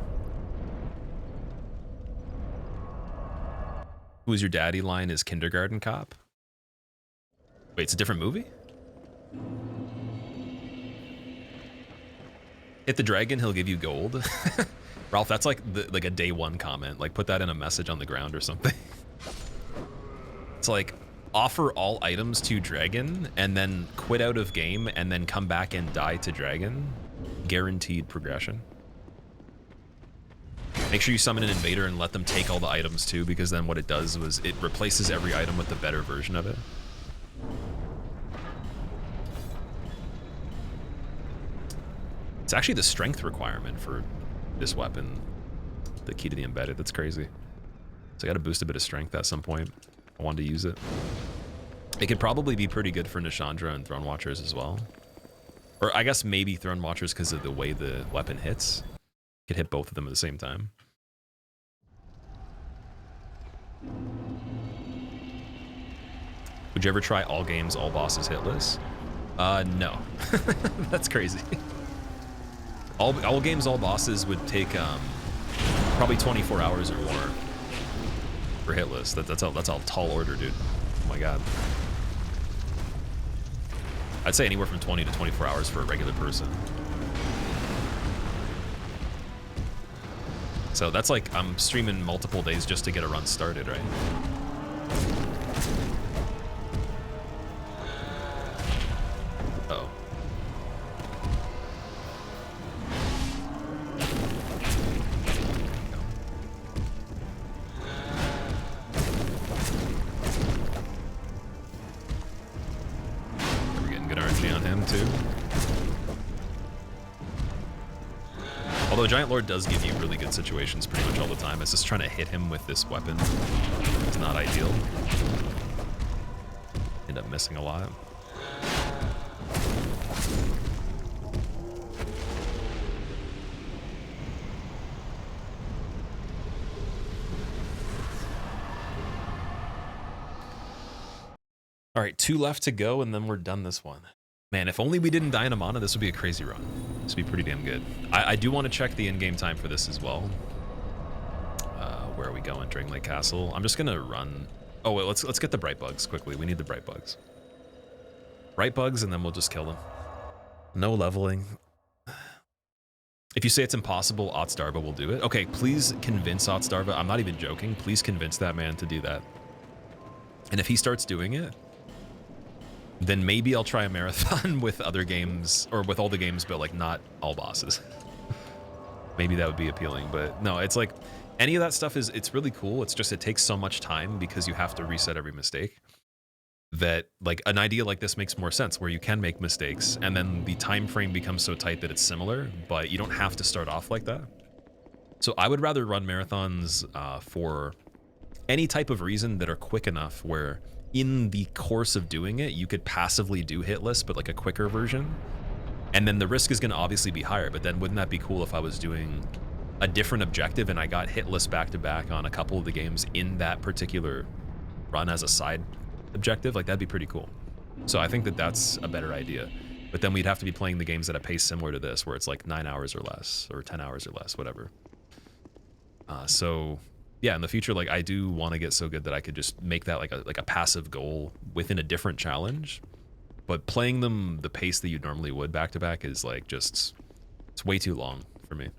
Who's your daddy line is Kindergarten Cop? Wait, it's a different movie? Hit the dragon, he'll give you gold. Ralph, that's like like a day one comment. Like put that in a message on the ground or something. It's like offer all items to dragon and then quit out of game and then come back and die to dragon. Guaranteed progression. Make sure you summon an invader and let them take all the items too, because then what it does was it replaces every item with the better version of it. It's actually the strength requirement for this weapon, the key to the embedded. That's crazy. So I got to boost a bit of strength at some point. I wanted to use it. It could probably be pretty good for Nishandra and Throne Watchers as well. Or I guess maybe Throne Watchers because of the way the weapon hits. You could hit both of them at the same time. Would you ever try all games, all bosses hitless? No. That's crazy. All games, all bosses would take probably 24 hours or more for hitless. That's a tall order, dude. Oh my god. I'd say anywhere from 20 to 24 hours for a regular person. So that's like I'm streaming multiple days just to get a run started, right? Uh-oh. We're getting good RNG on him too. Although Giant Lord does give you really good situations pretty much all the time. It's just trying to hit him with this weapon. It's not ideal. End up missing a lot. All right, 2 left to go, and then we're done this one. Man, if only we didn't die in a mana, this would be a crazy run. This would be pretty damn good. I do want to check the in-game time for this as well. Where are we going? Dragon Lake Castle. I'm just gonna run. Oh wait, let's get the bright bugs quickly. We need the bright bugs. Bright bugs, and then we'll just kill them. No leveling. If you say it's impossible, Otsdarva will do it. Okay, please convince Otsdarva. I'm not even joking. Please convince that man to do that. And if he starts doing it, then maybe I'll try a marathon with other games, or with all the games, but like not all bosses. Maybe that would be appealing, but no, it's like any of that stuff it's really cool. It's just, it takes so much time because you have to reset every mistake that like an idea like this makes more sense where you can make mistakes and then the time frame becomes so tight that it's similar, but you don't have to start off like that. So I would rather run marathons for any type of reason that are quick enough where in the course of doing it, you could passively do hitless, but like a quicker version. And then the risk is going to obviously be higher, but then wouldn't that be cool if I was doing a different objective and I got hitless back to back on a couple of the games in that particular run as a side objective? Like that'd be pretty cool. So I think that that's a better idea. But then we'd have to be playing the games at a pace similar to this, where it's like 9 hours or less, or 10 hours or less, whatever. So yeah, in the future, like I do want to get so good that I could just make that like a passive goal within a different challenge. But playing them the pace that you normally would back to back is like just, it's way too long for me.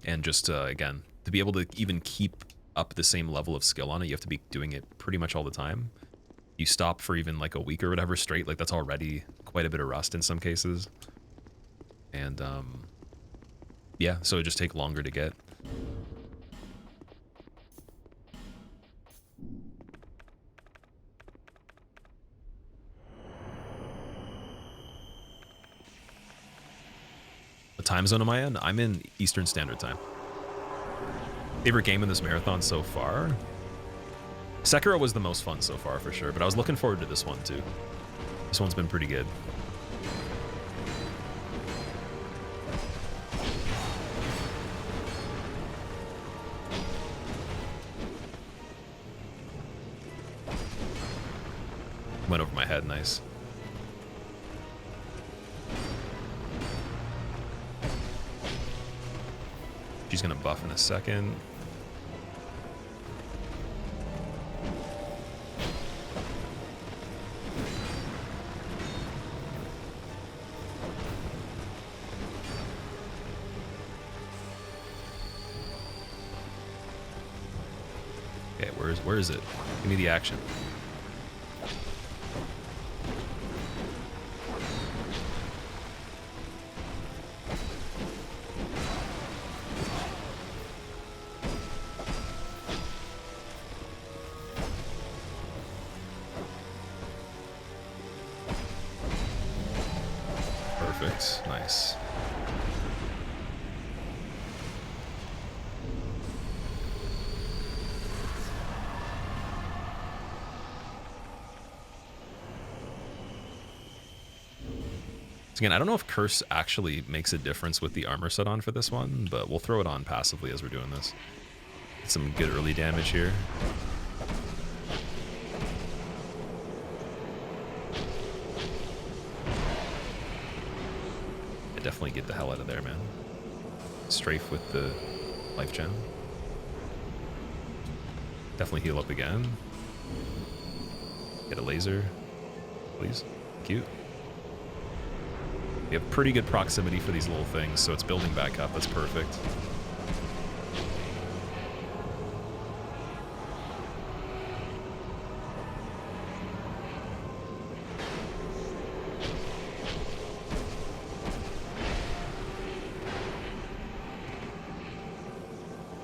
And just again, to be able to even keep up the same level of skill on it, you have to be doing it pretty much all the time. You stop for even like a week or whatever straight, like that's already quite a bit of rust in some cases. And yeah, so it just take longer to get. What time zone am I in? I'm in Eastern Standard Time. Favorite game in this marathon so far? Sekiro was the most fun so far for sure, but I was looking forward to this one too. This one's been pretty good. Went over my head, nice. She's gonna buff in a second. Okay, where is it? Give me the action. Perfect. Nice. Again, I don't know if Curse actually makes a difference with the armor set on for this one, but we'll throw it on passively as we're doing this. Get some good early damage here. I definitely get the hell out of there, man. Strafe with the life gem. Definitely heal up again. Get a laser, please. Cute. We have pretty good proximity for these little things, so it's building back up. That's perfect.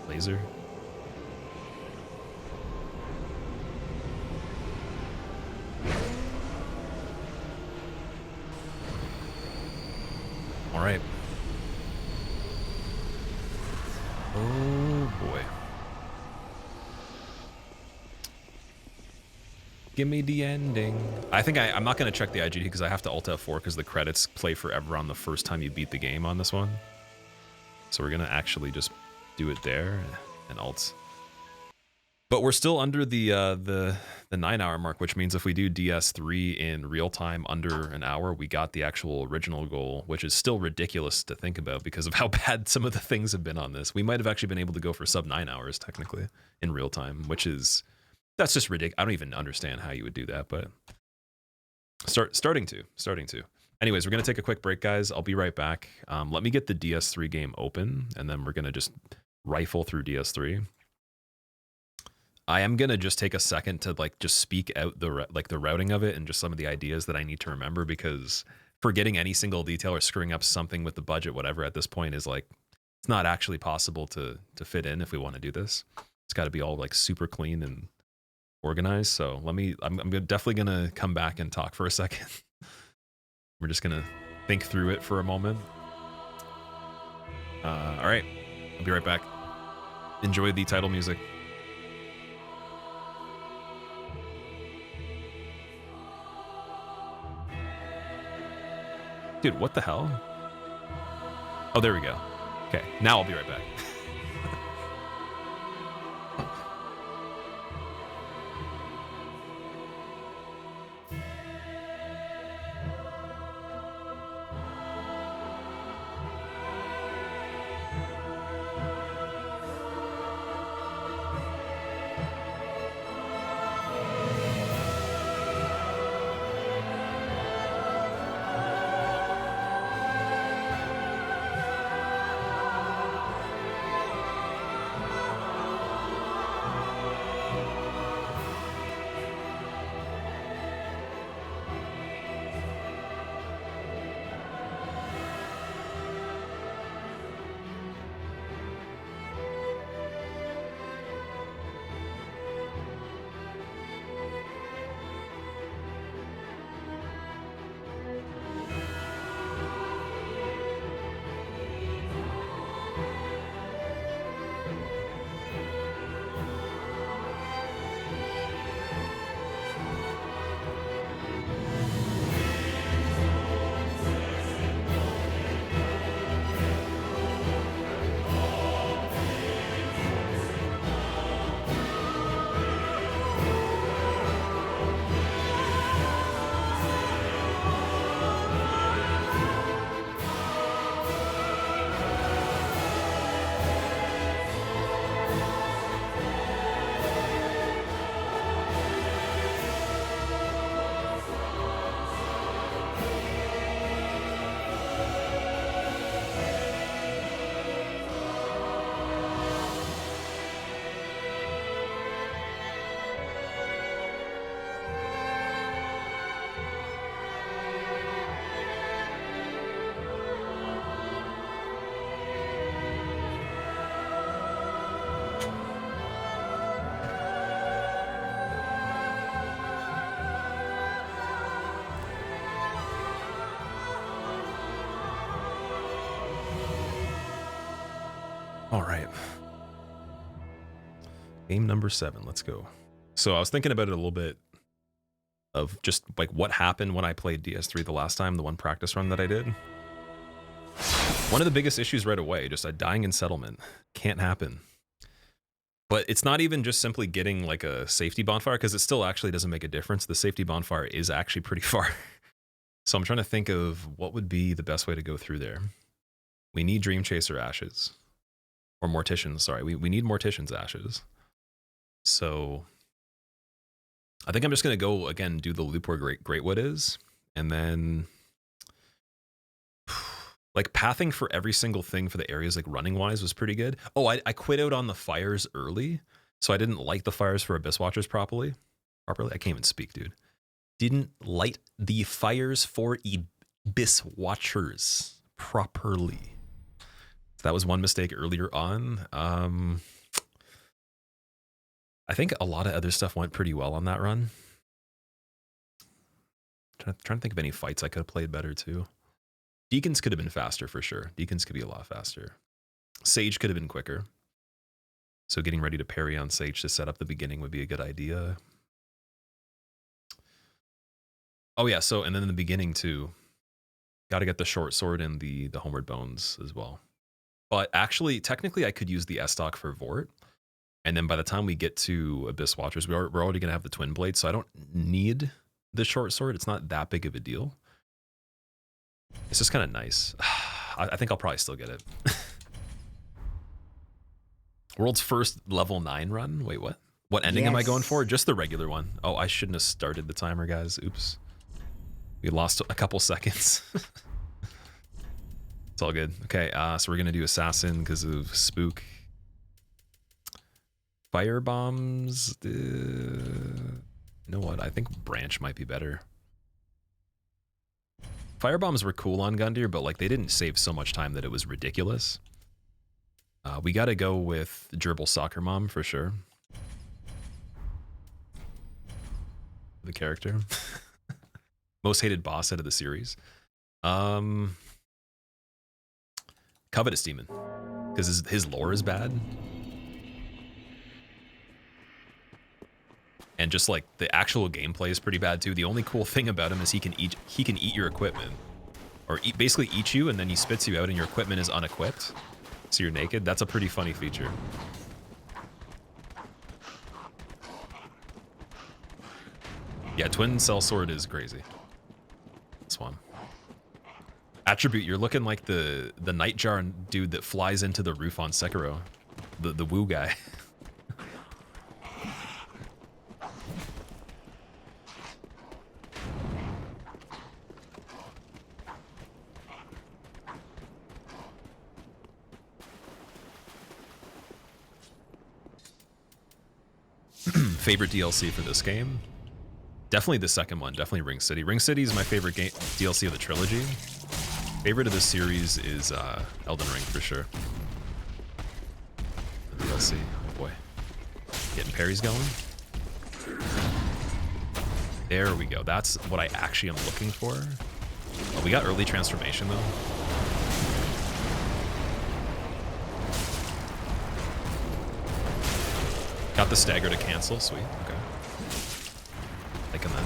Laser. All right. Oh boy. Give me the ending. I think I'm not going to check the IGT because I have to Alt F4 because the credits play forever on the first time you beat the game on this one. So we're going to actually just do it there and Alt. But we're still under the 9-hour mark, which means if we do DS3 in real time under an hour, we got the actual original goal, which is still ridiculous to think about because of how bad some of the things have been on this. We might have actually been able to go for sub 9 hours technically in real time, which is, that's just ridiculous. I don't even understand how you would do that, but starting to. Anyways, we're going to take a quick break, guys. I'll be right back. Let me get the DS3 game open, and then we're going to just rifle through DS3. I am going to just take a second to just speak out the routing of it and just some of the ideas that I need to remember, because forgetting any single detail or screwing up something with the budget, whatever, at this point is it's not actually possible to fit in if we want to do this. It's got to be all super clean and organized. So I'm definitely going to come back and talk for a second. We're just going to think through it for a moment. All right, I'll be right back. Enjoy the title music. Dude, what the hell? Oh, there we go. Okay, now I'll be right back. All right. Game number 7. Let's go. So I was thinking about it a little bit of just like what happened when I played DS3 the last time, the one practice run that I did. One of the biggest issues right away, just a dying in settlement. Can't happen. But it's not even just simply getting like a safety bonfire, because it still actually doesn't make a difference. The safety bonfire is actually pretty far. So I'm trying to think of what would be the best way to go through there. We need Dream Chaser ashes. Or Morticians, sorry. We need Mortician's ashes. So I think I'm just going to go, again, do the loop where Greatwood is. And then like pathing for every single thing for the areas like running wise was pretty good. Oh, I quit out on the fires early. So I didn't light the fires for Abyss Watchers properly. I can't even speak, dude. Didn't light the fires for Abyss Watchers properly. So that was one mistake earlier on. I think a lot of other stuff went pretty well on that run. Trying to think of any fights I could have played better too. Deacons could have been faster for sure. Deacons could be a lot faster. Sage could have been quicker. So getting ready to parry on Sage to set up the beginning would be a good idea. Oh yeah, so and then in the beginning too, got to get the short sword and the Homeward Bones as well. But actually, technically, I could use the S-Stock for Vort. And then by the time we get to Abyss Watchers, we're already going to have the Twin Blade, so I don't need the short sword. It's not that big of a deal. It's just kind of nice. I think I'll probably still get it. World's first level 9 run? Wait, what? What ending am I going for? Just the regular one. Oh, I shouldn't have started the timer, guys. Oops. We lost a couple seconds. It's all good. Okay, so we're going to do Assassin because of Spook. Fire bombs. You know what? I think Branch might be better. Fire bombs were cool on Gundyr, but like they didn't save so much time that it was ridiculous. We got to go with Gerbil Soccer Mom for sure. The character. Most hated boss out of the series. Covetous Demon. Because his lore is bad. And just like the actual gameplay is pretty bad too. The only cool thing about him is he can eat your equipment. Or basically eat you, and then he spits you out and your equipment is unequipped. So you're naked. That's a pretty funny feature. Yeah, Twin Cell Sword is crazy. This one. Attribute, you're looking like the Nightjar dude that flies into the roof on Sekiro. The woo guy. Favorite DLC for this game? Definitely the second one. Definitely Ring City. Ring City is my favorite DLC of the trilogy. Favorite of this series is Elden Ring for sure. The DLC. Oh boy. Getting parries going. There we go. That's what I actually am looking for. Oh, we got early transformation though. Got the stagger to cancel. Sweet. Okay. Liking that.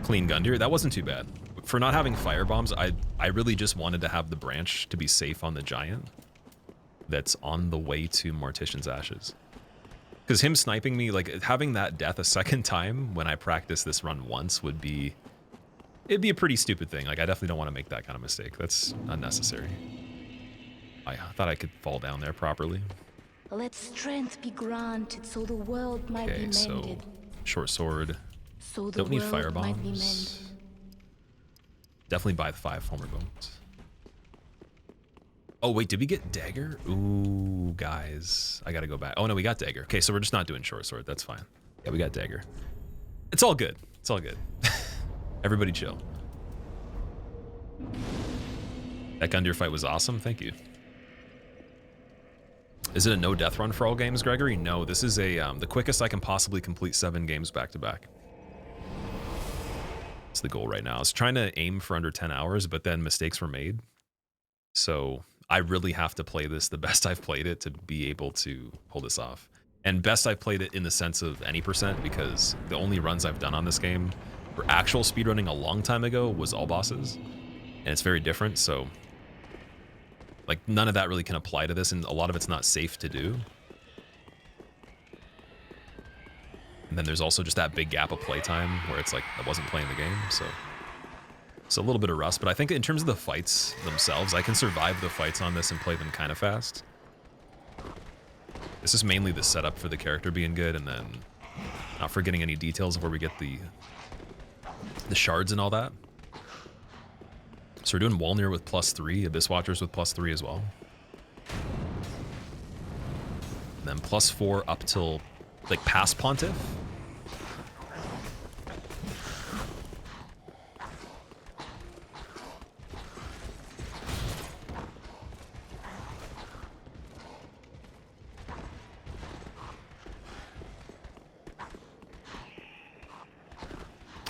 Clean Gundyr. That wasn't too bad. For not having fire bombs, I really just wanted to have the branch to be safe on the giant that's on the way to Mortician's Ashes. Because him sniping me, like having that death a second time when I practice this run once would be, it'd be a pretty stupid thing. Like I definitely don't want to make that kind of mistake. That's unnecessary. I thought I could fall down there properly. Let strength be granted so the world might be mended. So short sword. So the don't need world fire might be bombs. mended. Definitely buy the 5 Homeward Bones. Oh, wait, did we get Dagger? Ooh, guys. I gotta go back. Oh, no, we got Dagger. Okay, so we're just not doing Short Sword. That's fine. Yeah, we got Dagger. It's all good. It's all good. Everybody chill. That Gundyr fight was awesome. Thank you. Is it a no death run for all games, Gregory? No, this is a the quickest I can possibly complete 7 games back to back. It's the goal right now. I was trying to aim for under 10 hours, but then mistakes were made. So I really have to play this the best I've played it to be able to pull this off. And best I've played it in the sense of any percent, because the only runs I've done on this game for actual speedrunning a long time ago was all bosses. And it's very different, so like none of that really can apply to this, and a lot of it's not safe to do. And then there's also just that big gap of playtime where it's like I wasn't playing the game, so it's a little bit of rust. But I think in terms of the fights themselves, I can survive the fights on this and play them kind of fast. This is mainly the setup for the character being good, and then not forgetting any details of where we get the shards and all that. So we're doing Walnir with +3, Abyss Watchers with +3 as well. And then +4 up till like past Pontiff.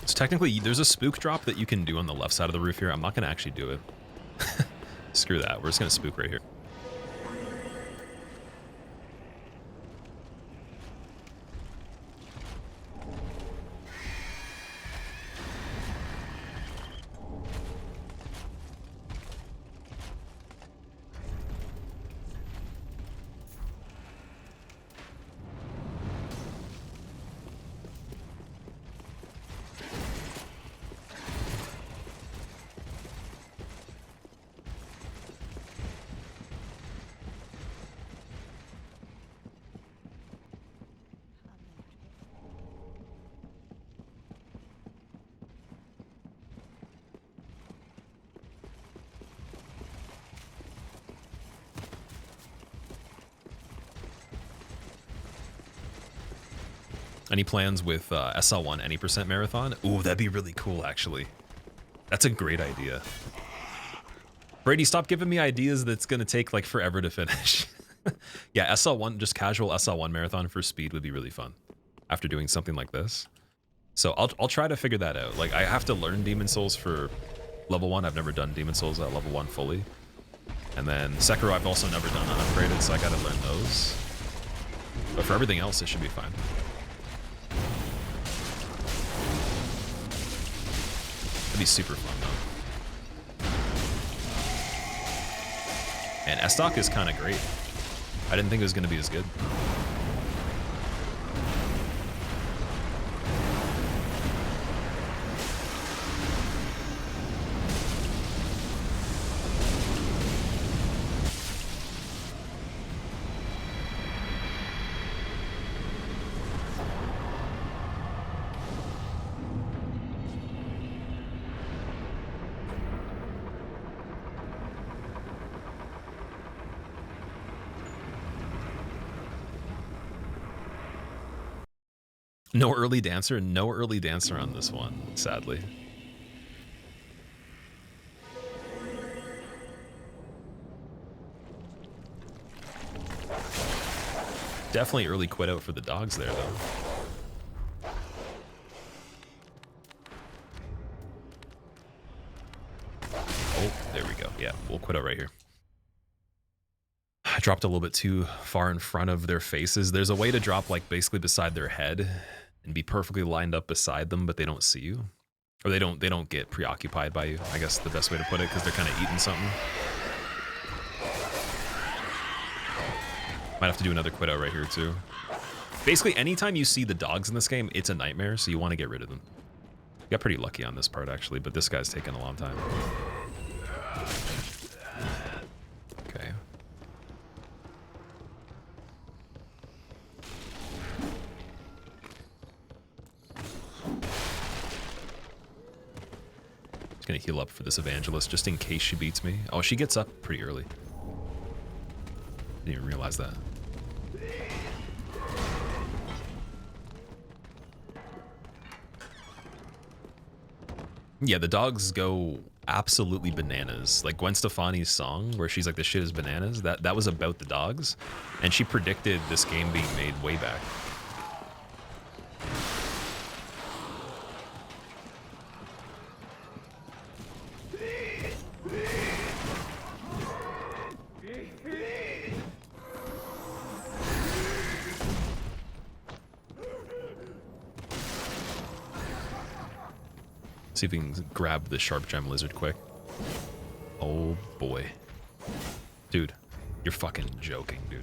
So technically, there's a spook drop that you can do on the left side of the roof here. I'm not going to actually do it. Screw that. We're just going to spook right here. Any plans with SL1 any percent marathon? Ooh, that'd be really cool, actually. That's a great idea. Brady, stop giving me ideas that's going to take like forever to finish. Yeah, SL1, just casual SL1 marathon for speed would be really fun after doing something like this. So I'll try to figure that out. Like, I have to learn Demon Souls for level 1. I've never done Demon Souls at level 1 fully. And then Sekiro I've also never done unupgraded, so I got to learn those. But for everything else, it should be fine. It'd be super fun though. And S-Dock is kind of great. I didn't think it was going to be as good. No early dancer, no early dancer on this one, sadly. Definitely early quit out for the dogs there, though. Oh, there we go. Yeah, we'll quit out right here. I dropped a little bit too far in front of their faces. There's a way to drop like basically beside their head and be perfectly lined up beside them, but they don't see you, or they don't get preoccupied by you. I guess the best way to put it, because they're kind of eating something. Might have to do another quit out right here too. Basically, anytime you see the dogs in this game, it's a nightmare, so you want to get rid of them. Got pretty lucky on this part actually, but this guy's taking a long time. Okay. Gonna heal up for this evangelist just in case she beats me. Oh, she gets up pretty early. Didn't even realize that. Yeah, the dogs go absolutely bananas. Like Gwen Stefani's song where she's like, "The shit is bananas." That was about the dogs, and she predicted this game being made way back. See if we can grab the sharp gem lizard quick. Oh boy. Dude, you're fucking joking, dude.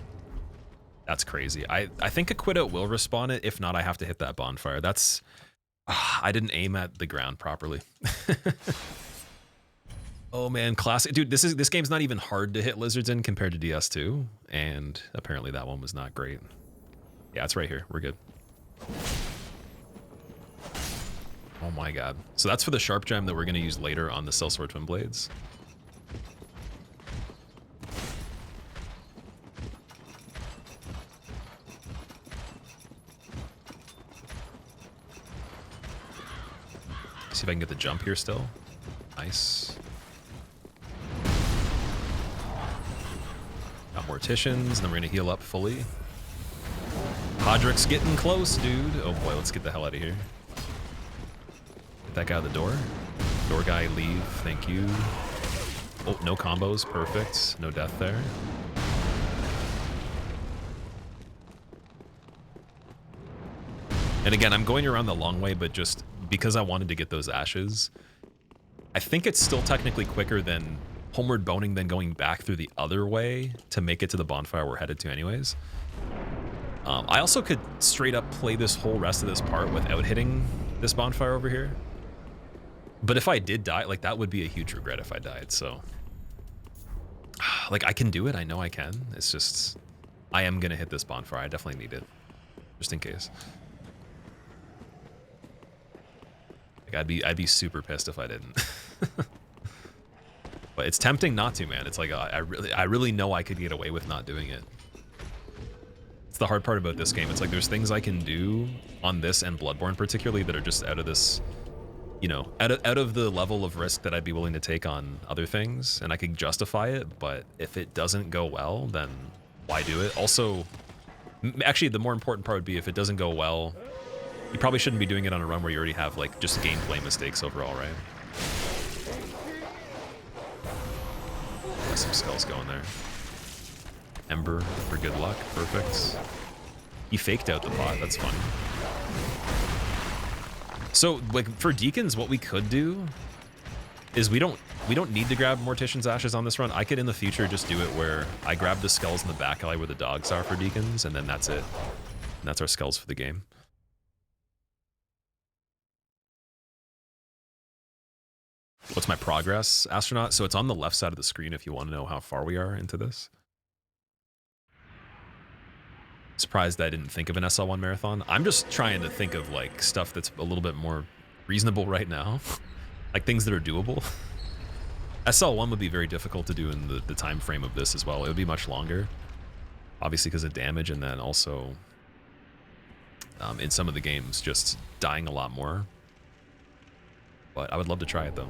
That's crazy. I think a quit out will respawn it. If not, I have to hit that bonfire. That's... I didn't aim at the ground properly. Oh man, classic. Dude, this game's not even hard to hit lizards in compared to DS2. And apparently that one was not great. Yeah, it's right here. We're good. Oh my god. So that's for the sharp gem that we're going to use later on the Sellsword Twin Blades. See if I can get the jump here still. Nice. Got Morticians, and then we're going to heal up fully. Podrick's getting close, dude. Oh boy, let's get the hell out of here. Get that guy out of the door. Door guy, leave. Thank you. Oh, no combos. Perfect. No death there. And again, I'm going around the long way, but just because I wanted to get those ashes, I think it's still technically quicker than homeward boning than going back through the other way to make it to the bonfire we're headed to anyways. I also could straight up play this whole rest of this part without hitting this bonfire over here. But if I did die, like that would be a huge regret if I died, so. Like I can do it, I know I can. It's just, I am gonna hit this bonfire. I definitely need it, just in case. Like I'd be super pissed if I didn't. But it's tempting not to, man. It's like I really know I could get away with not doing it. It's the hard part about this game. It's like there's things I can do on this and Bloodborne particularly that are just out of this, you know, out of the level of risk that I'd be willing to take on other things, and I could justify it, but if it doesn't go well, then why do it? Also, actually the more important part would be if it doesn't go well, you probably shouldn't be doing it on a run where you already have like just gameplay mistakes overall, right? Got some skulls going there. Ember for good luck, perfect. He faked out the bot, that's funny. So like for deacons, what we could do is we don't need to grab Mortician's Ashes on this run. I could in the future just do it where I grab the skulls in the back alley where the dogs are for deacons, and then that's it. And that's our skulls for the game. What's my progress, astronaut? So it's on the left side of the screen if you want to know how far we are into this. Surprised I didn't think of an SL1 marathon. I'm just trying to think of like stuff that's a little bit more reasonable right now. Like things that are doable. SL1 would be very difficult to do in the time frame of this as well. It would be much longer. Obviously because of damage, and then also in some of the games just dying a lot more. But I would love to try it though.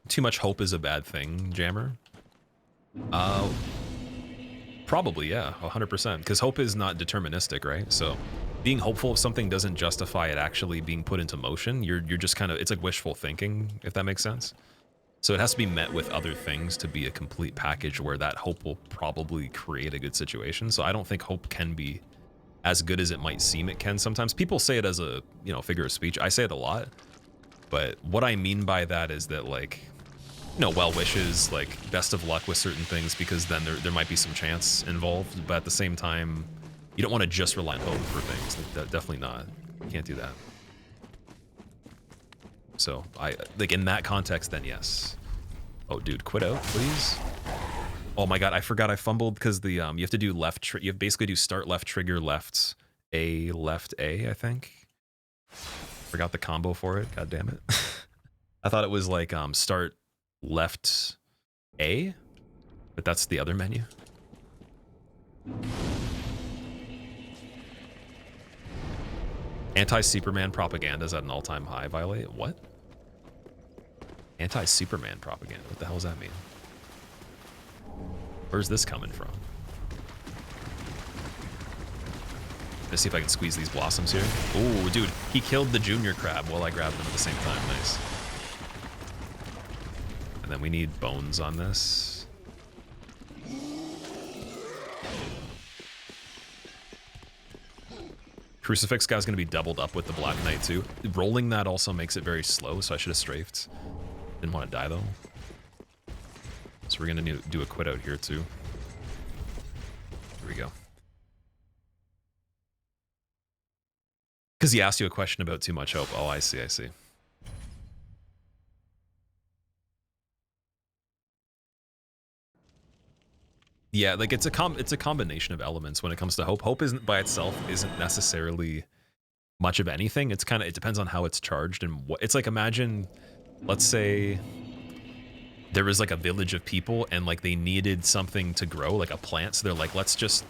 Too much hope is a bad thing, Jammer? Probably, yeah, 100%. Because hope is not deterministic, right? So being hopeful if something doesn't justify it actually being put into motion, you're just kind of, it's like wishful thinking, if that makes sense. So it has to be met with other things to be a complete package where that hope will probably create a good situation. So I don't think hope can be as good as it might seem it can sometimes. People say it as a, you know, figure of speech. I say it a lot. But what I mean by that is that, like, you know, well wishes, like, best of luck with certain things, because then there might be some chance involved. But at the same time, you don't want to just rely on hope for things. Like, definitely not. You can't do that. So, like, in that context, then yes. Oh, dude, quit out, please. Oh my god, I forgot I fumbled because the, you have to do left, you have basically do start left trigger left A, I think. Forgot the combo for it, god damn it. I thought it was like, start left A, but that's the other menu. Anti-Superman propaganda is at an all-time high. Violate what? Anti-Superman propaganda. What the hell does that mean? Where's this coming from? Let's see if I can squeeze these blossoms here. Oh, dude, he killed the junior crab while I grabbed them at the same time. Nice. And then we need bones on this. Crucifix guy's gonna be doubled up with the Black Knight too. Rolling that also makes it very slow, so I should have strafed. Didn't want to die though. So we're gonna need to do a quit out here too. Here we go. Because he asked you a question about too much hope. Oh, I see, I see. Yeah, like it's a combination of elements when it comes to hope. Hope isn't by itself isn't necessarily much of anything. It's kind of, it depends on how it's charged and what. It's like, imagine, let's say there was like a village of people and like they needed something to grow, like a plant. So they're like, let's just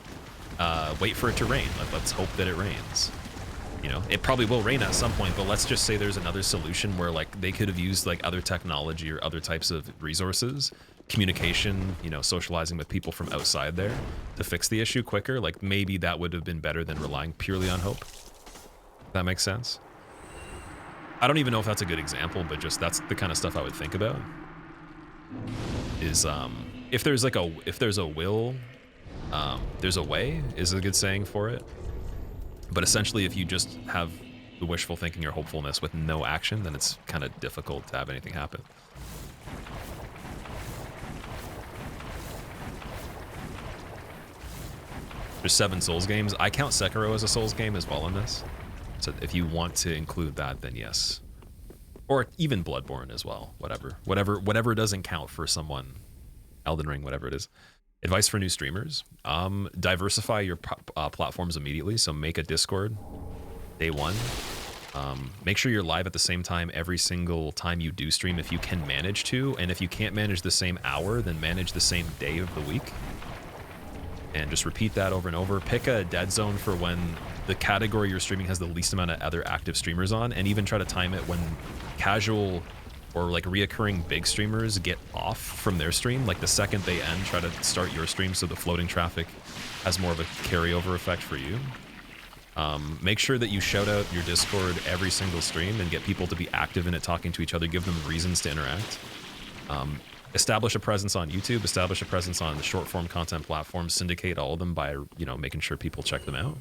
wait for it to rain. Let's hope that it rains. You know, it probably will rain at some point, but let's just say there's another solution where like they could have used like other technology or other types of resources, communication, you know, socializing with people from outside there to fix the issue quicker. Like maybe that would have been better than relying purely on hope. That makes sense. I don't even know if that's a good example, but just that's the kind of stuff I would think about. Is if there's like if there's a will, there's a way is a good saying for it. But essentially, if you just have the wishful thinking or hopefulness with no action, then it's kind of difficult to have anything happen. There's 7 Souls games. I count Sekiro as a Souls game as well in this. So if you want to include that, then yes. Or even Bloodborne as well. Whatever doesn't count for someone. Elden Ring, whatever it is. Advice for new streamers, diversify your platforms immediately. So make a Discord day one. Make sure you're live at the same time every single time you do stream if you can manage to. And if you can't manage the same hour, then manage the same day of the week. And just repeat that over and over. Pick a dead zone for when the category you're streaming has the least amount of other active streamers on, and even try to time it when casual or like reoccurring big streamers get off from their stream. Like the second they end, try to start your stream so the floating traffic has more of a carryover effect for you. Make sure that you shout out your Discord every single stream and get people to be active in it, talking to each other, give them reasons to interact. Establish a presence on YouTube, establish a presence on the short form content platforms, syndicate all of them by, you know, making sure people check them out.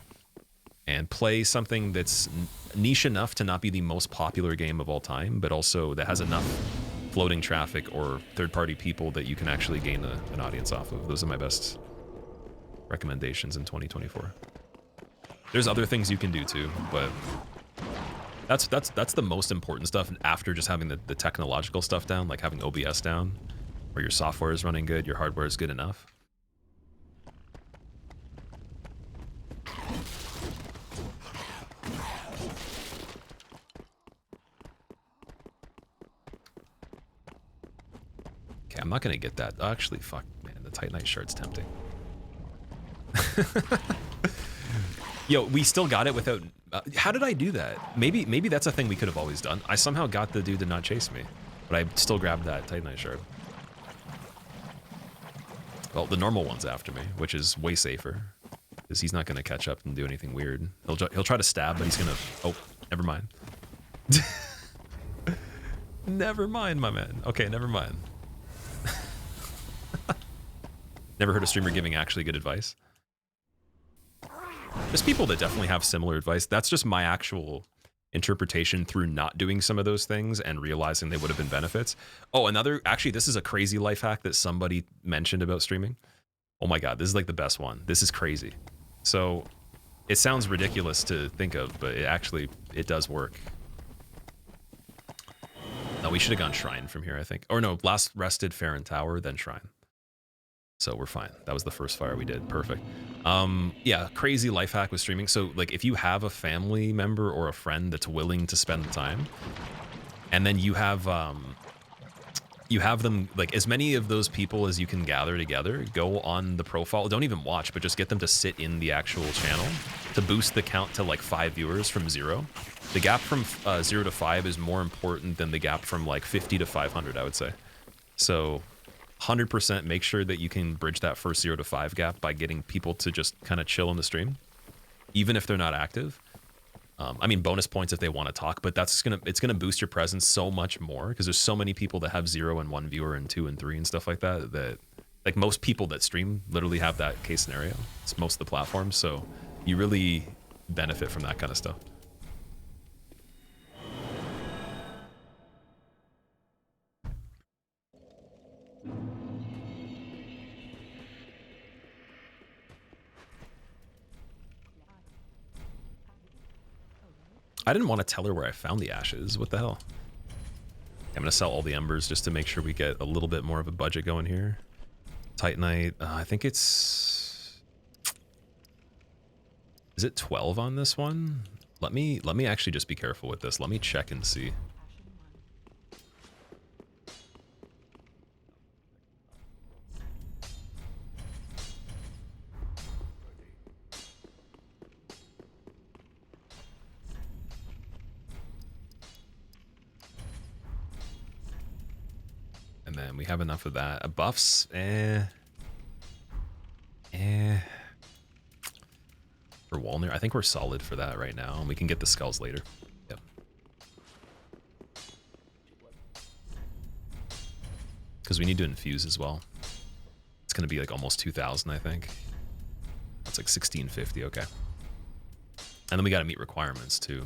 And play something that's niche enough to not be the most popular game of all time, but also that has enough floating traffic or third-party people that you can actually gain an audience off of. Those are my best recommendations in 2024. There's other things you can do too, but that's the most important stuff after just having the technological stuff down, like having OBS down, where your software is running good, your hardware is good enough. Okay, I'm not gonna get that. Actually, fuck, man, the Titanite shard's tempting. Yo, we still got it without... how did I do that? Maybe that's a thing we could have always done. I somehow got the dude to not chase me, but I still grabbed that Titanite shard. Well, the normal one's after me, which is way safer, because he's not gonna catch up and do anything weird. He'll try to stab, but he's gonna... Oh, never mind. Never mind, my man. Okay, never mind. Never heard a streamer giving actually good advice. There's people that definitely have similar advice. That's just my actual interpretation through not doing some of those things and realizing they would have been benefits. Oh, actually, this is a crazy life hack that somebody mentioned about streaming. Oh my God, this is like the best one. This is crazy. So it sounds ridiculous to think of, but it does work. No, we should have gone Shrine from here, I think. Or no, last rested Farron Tower, then Shrine. So we're fine. That was the first fire we did. Perfect. Yeah, crazy life hack with streaming. So like if you have a family member or a friend that's willing to spend the time, and then you have them, like as many of those people as you can gather together, go on the profile. Don't even watch, but just get them to sit in the actual channel to boost the count to like 5 viewers from 0. The gap from 0 to 5 is more important than the gap from like 50 to 500, I would say. So 100% make sure that you can bridge that first 0 to 5 gap by getting people to just kind of chill in the stream, even if they're not active. I mean, bonus points if they want to talk, but it's gonna boost your presence so much more because there's so many people that have 0 and 1 viewer and 2 and 3 and stuff like that. That like most people that stream literally have that case scenario. It's most of the platforms, so you really benefit from that kind of stuff. I didn't want to tell her where I found the ashes. What the hell? I'm going to sell all the embers just to make sure we get a little bit more of a budget going here. Titanite, I think it's... Is it 12 on this one? Let me actually just be careful with this. Let me check and see. And then we have enough of that. Buffs, For Walner, I think we're solid for that right now, and we can get the skulls later. Yep. Because we need to infuse as well. It's going to be like almost 2,000, I think. That's like 1,650, okay. And then we got to meet requirements too.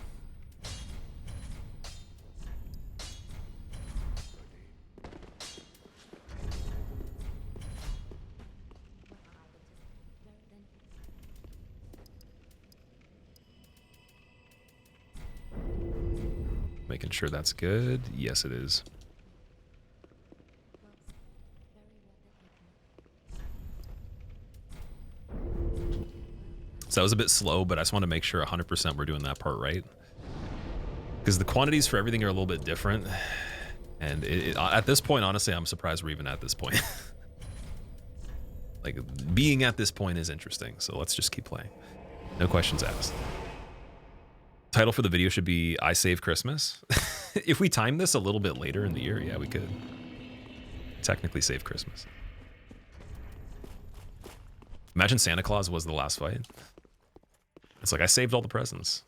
Making sure that's good. Yes, it is. So that was a bit slow, but I just want to make sure 100% we're doing that part right. Because the quantities for everything are a little bit different. And at this point, honestly, I'm surprised we're even at this point. Like, being at this point is interesting, so let's just keep playing. No questions asked. Title for the video should be I Save Christmas. If we time this a little bit later in the year, yeah, we could technically save Christmas. Imagine Santa Claus was the last fight. It's like I saved all the presents.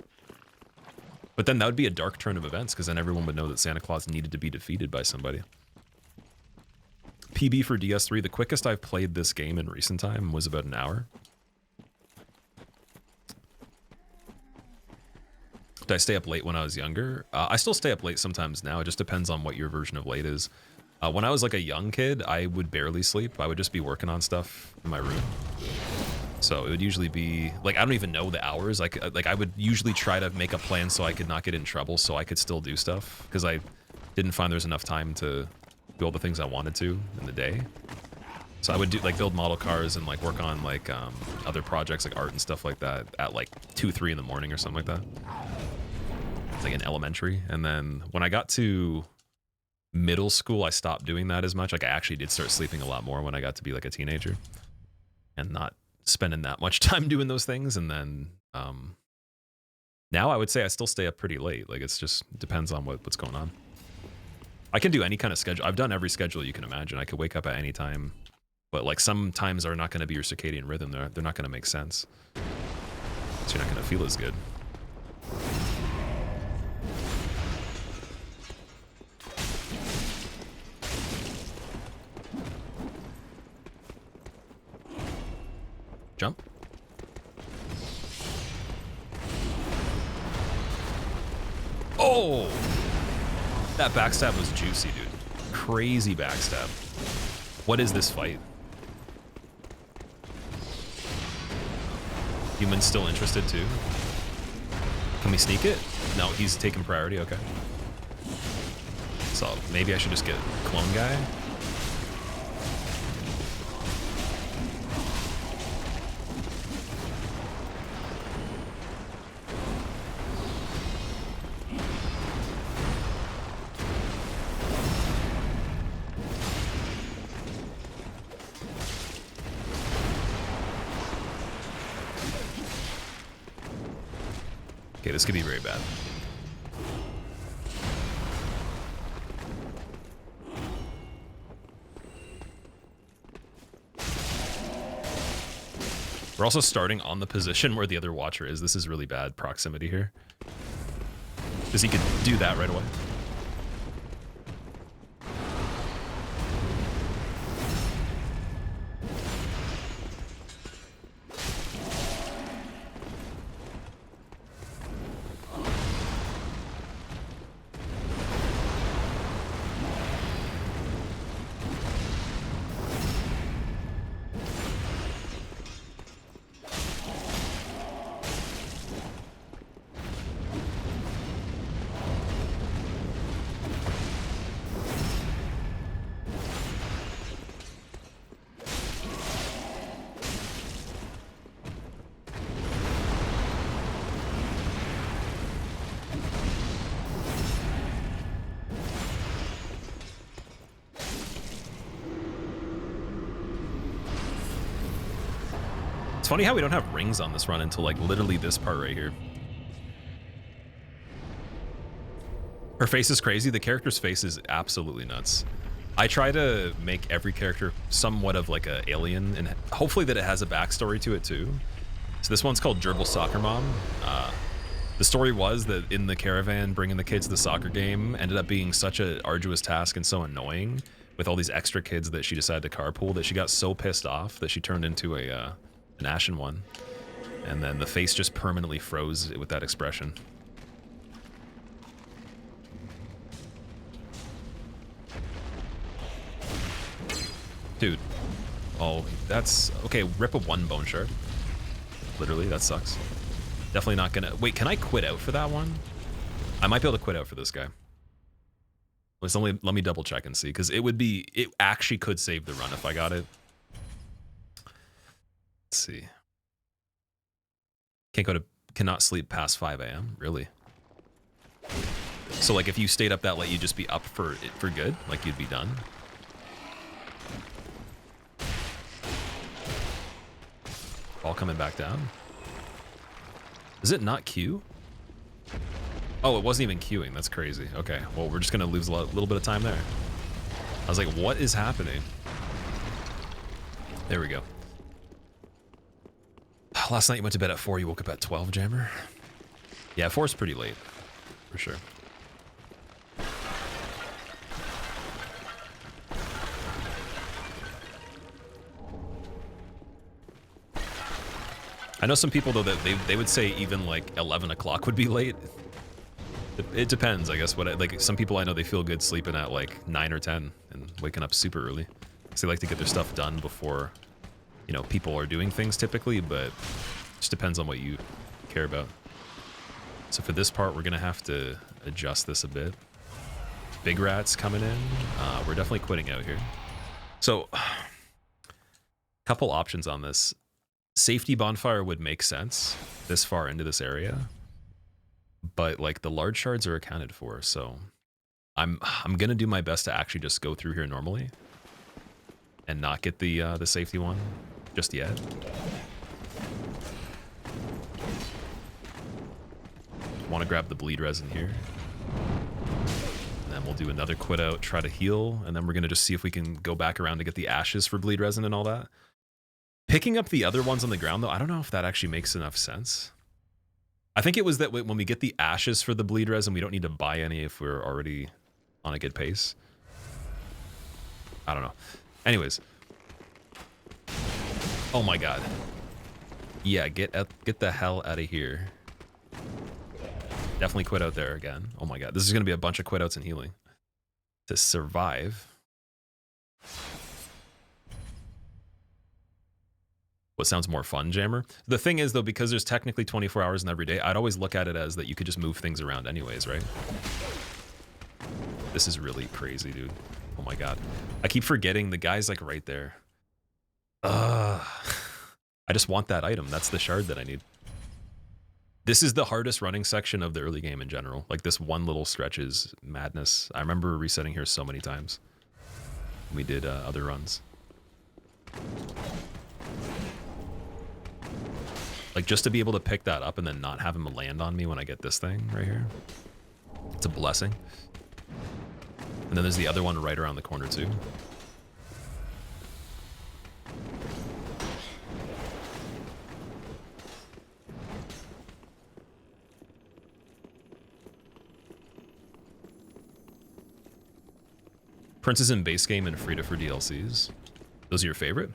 But then that would be a dark turn of events because then everyone would know that Santa Claus needed to be defeated by somebody. PB for DS3, the quickest I've played this game in recent time was about an hour. Did I stay up late when I was younger? I still stay up late sometimes now. It just depends on what your version of late is. When I was like a young kid, I would barely sleep. I would just be working on stuff in my room. So it would usually be like, I don't even know the hours. Like I would usually try to make a plan so I could not get in trouble so I could still do stuff because I didn't find there was enough time to do all the things I wanted to in the day. So I would do like build model cars and like work on like other projects like art and stuff like that at like 2, 3 in the morning or something like that. It's like in elementary. And then when I got to middle school, I stopped doing that as much. Like I actually did start sleeping a lot more when I got to be like a teenager and not spending that much time doing those things. And then now I would say I still stay up pretty late. Like it's just depends on what's going on. I can do any kind of schedule. I've done every schedule you can imagine. I could wake up at any time, but like some times are not going to be your circadian rhythm. They're not going to make sense. So you're not going to feel as good. Jump. Oh! That backstab was juicy, dude. Crazy backstab. What is this fight? Human's still interested too. Can we sneak it? No, he's taking priority, okay. So maybe I should just get clone guy. Okay, this could be very bad. We're also starting on the position where the other watcher is. This is really bad proximity here. Because he could do that right away. It's funny how we don't have rings on this run until like literally this part right here. Her face is crazy. The character's face is absolutely nuts. I try to make every character somewhat of like a alien and hopefully that it has a backstory to it too. So this one's called Gerbil Soccer Mom. The story was that in the caravan, bringing the kids to the soccer game ended up being such an arduous task and so annoying with all these extra kids that she decided to carpool that she got so pissed off that she turned into an ashen one. And then the face just permanently froze with that expression. Dude. Oh, that's... Okay, rip a 1 bone shard. Literally, that sucks. Definitely not gonna... Wait, can I quit out for that one? I might be able to quit out for this guy. Let me double check and see, because it would be... It actually could save the run if I got it. Let's see. Cannot sleep past 5 a.m. Really? So like if you stayed up that late, you'd just be up for good? Like you'd be done? All coming back down? Is it not queue? Oh, it wasn't even queuing. That's crazy. Okay, well, we're just gonna lose a little bit of time there. I was like, what is happening? There we go. Last night you went to bed at 4, you woke up at 12, Jammer? Yeah, 4 is pretty late, for sure. I know some people, though, that they would say even, like, 11 o'clock would be late. It depends, I guess. Like, some people I know, they feel good sleeping at, like, 9 or 10 and waking up super early. So they like to get their stuff done before, you know, people are doing things typically, but it just depends on what you care about. So for this part, we're going to have to adjust this a bit. Big Rat's coming in. We're definitely quitting out here. So, couple options on this. Safety bonfire would make sense this far into this area, but like the large shards are accounted for, so I'm gonna do my best to actually just go through here normally and not get the safety one just yet. Want to grab the bleed resin here, and then we'll do another quit out, try to heal, and then we're gonna just see if we can go back around to get the ashes for bleed resin and all that. Picking up the other ones on the ground, though, I don't know if that actually makes enough sense. I think it was that when we get the ashes for the bleed resin, we don't need to buy any if we're already on a good pace. I don't know. Anyways. Oh my god. Yeah, get the hell out of here. Definitely quit out there again. Oh my god, this is gonna be a bunch of quit outs and healing to survive. What sounds more fun, Jammer? The thing is though, because there's technically 24 hours in every day, I'd always look at it as that you could just move things around anyways, right? This is really crazy, dude. Oh my god. I keep forgetting the guy's like right there. I just want that item. That's the shard that I need. This is the hardest running section of the early game in general. Like this one little stretch is madness. I remember resetting here so many times. We did other runs. Like just to be able to pick that up and then not have him land on me when I get this thing right here. It's a blessing. And then there's the other one right around the corner too. Princes in base game and free to for DLCs. Those are your favorite?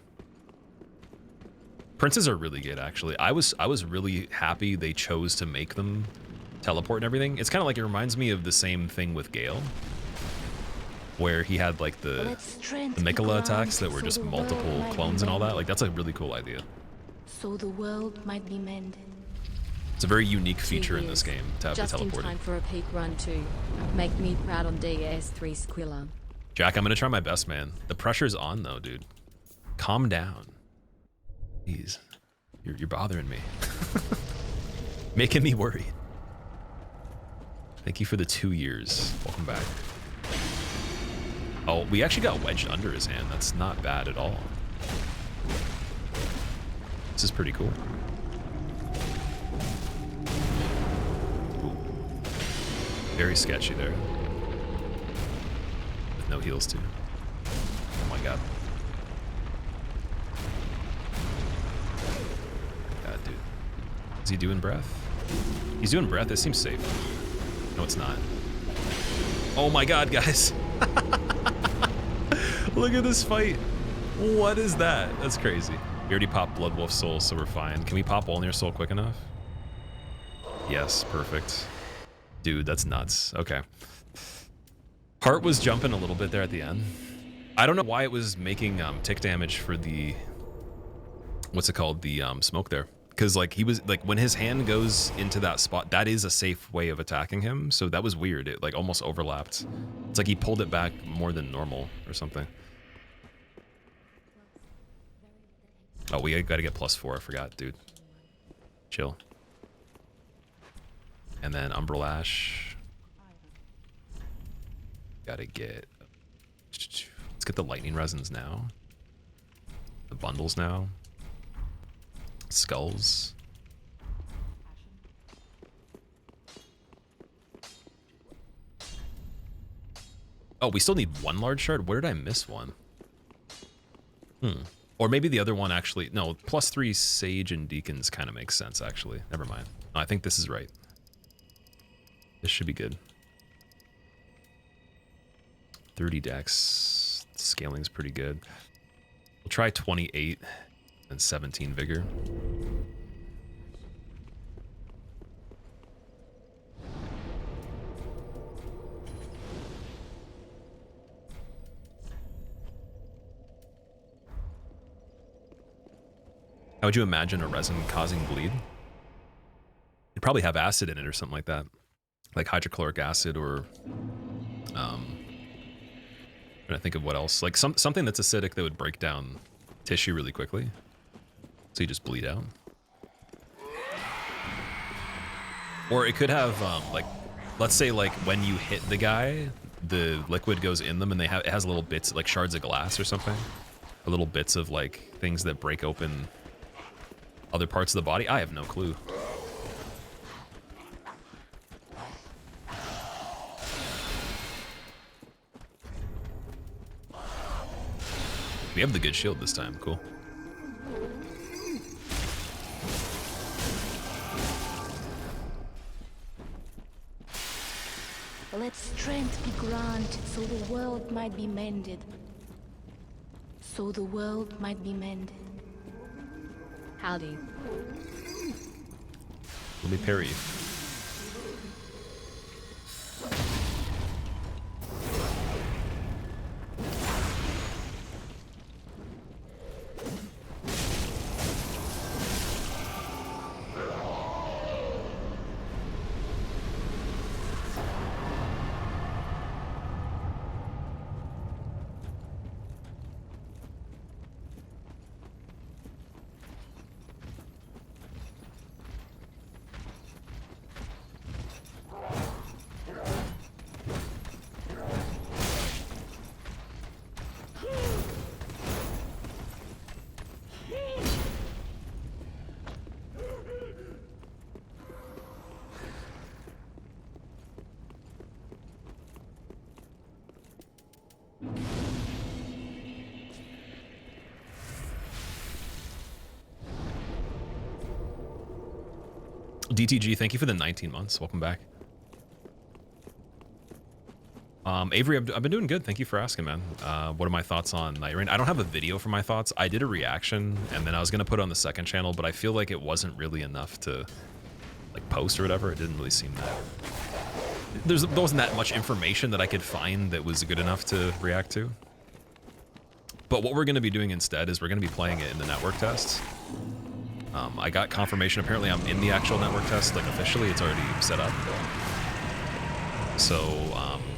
Princes are really good actually. I was really happy they chose to make them teleport and everything. It's kind of like it reminds me of the same thing with Gale, where he had like the Mikola attacks that were just multiple clones and all that. Like that's a really cool idea. So the world might be mended. It's a very unique feature in this game to have the Just in teleporting. time for a peak run too. Make me proud on DS3 Squilla. Jack, I'm gonna try my best, man. The pressure's on though, dude. Calm down. Jeez, you're bothering me. Making me worried. Thank you for the 2 years. Welcome back. Oh, we actually got wedged under his hand. That's not bad at all. This is pretty cool. Ooh. Very sketchy there. With no heals too. Oh my god. God, dude. Is he doing breath? He's doing breath. This seems safe. No, it's not. Oh my god, guys. Look at this fight. What is that? That's crazy. We already popped Bloodwolf Soul, so we're fine. Can we pop Wolnir Soul quick enough? Yes, perfect. Dude, that's nuts. Okay. Heart was jumping a little bit there at the end. I don't know why it was making tick damage for the... What's it called? The smoke there. Because like he was like when his hand goes into that spot, that is a safe way of attacking him. So that was weird. It like almost overlapped. It's like he pulled it back more than normal or something. Oh, we gotta get +4. I forgot, dude. Chill. And then Umbralash. Gotta get. Let's get the lightning resins now. The bundles now. Skulls. Oh, we still need one large shard? Where did I miss one? Or maybe the other one actually... No, +3 Sage and Deacons kind of makes sense, actually. Never mind. No, I think this is right. This should be good. 30 dex. Scaling's pretty good. We'll try 28 and 17 vigor. How would you imagine a resin causing bleed? You'd probably have acid in it or something like that. Like hydrochloric acid or... I'm trying to think of what else. Like something that's acidic that would break down tissue really quickly. So you just bleed out. Or it could have, like, let's say like when you hit the guy, the liquid goes in them and it has little bits, like shards of glass or something. Or little bits of like things that break open other parts of the body. I have no clue. We have the good shield this time. Cool. Let strength be granted so the world might be mended. So the world might be mended. Howdy. Let me parry. DTG, thank you for the 19 months. Welcome back. Avery, I've been doing good. Thank you for asking, man. What are my thoughts on Night Rain? I don't have a video for my thoughts. I did a reaction, and then I was going to put it on the second channel, but I feel like it wasn't really enough to like post or whatever. It didn't really seem that... There wasn't that much information that I could find that was good enough to react to. But what we're going to be doing instead is we're going to be playing it in the network tests. I got confirmation. Apparently I'm in the actual network test, like officially. It's already set up. So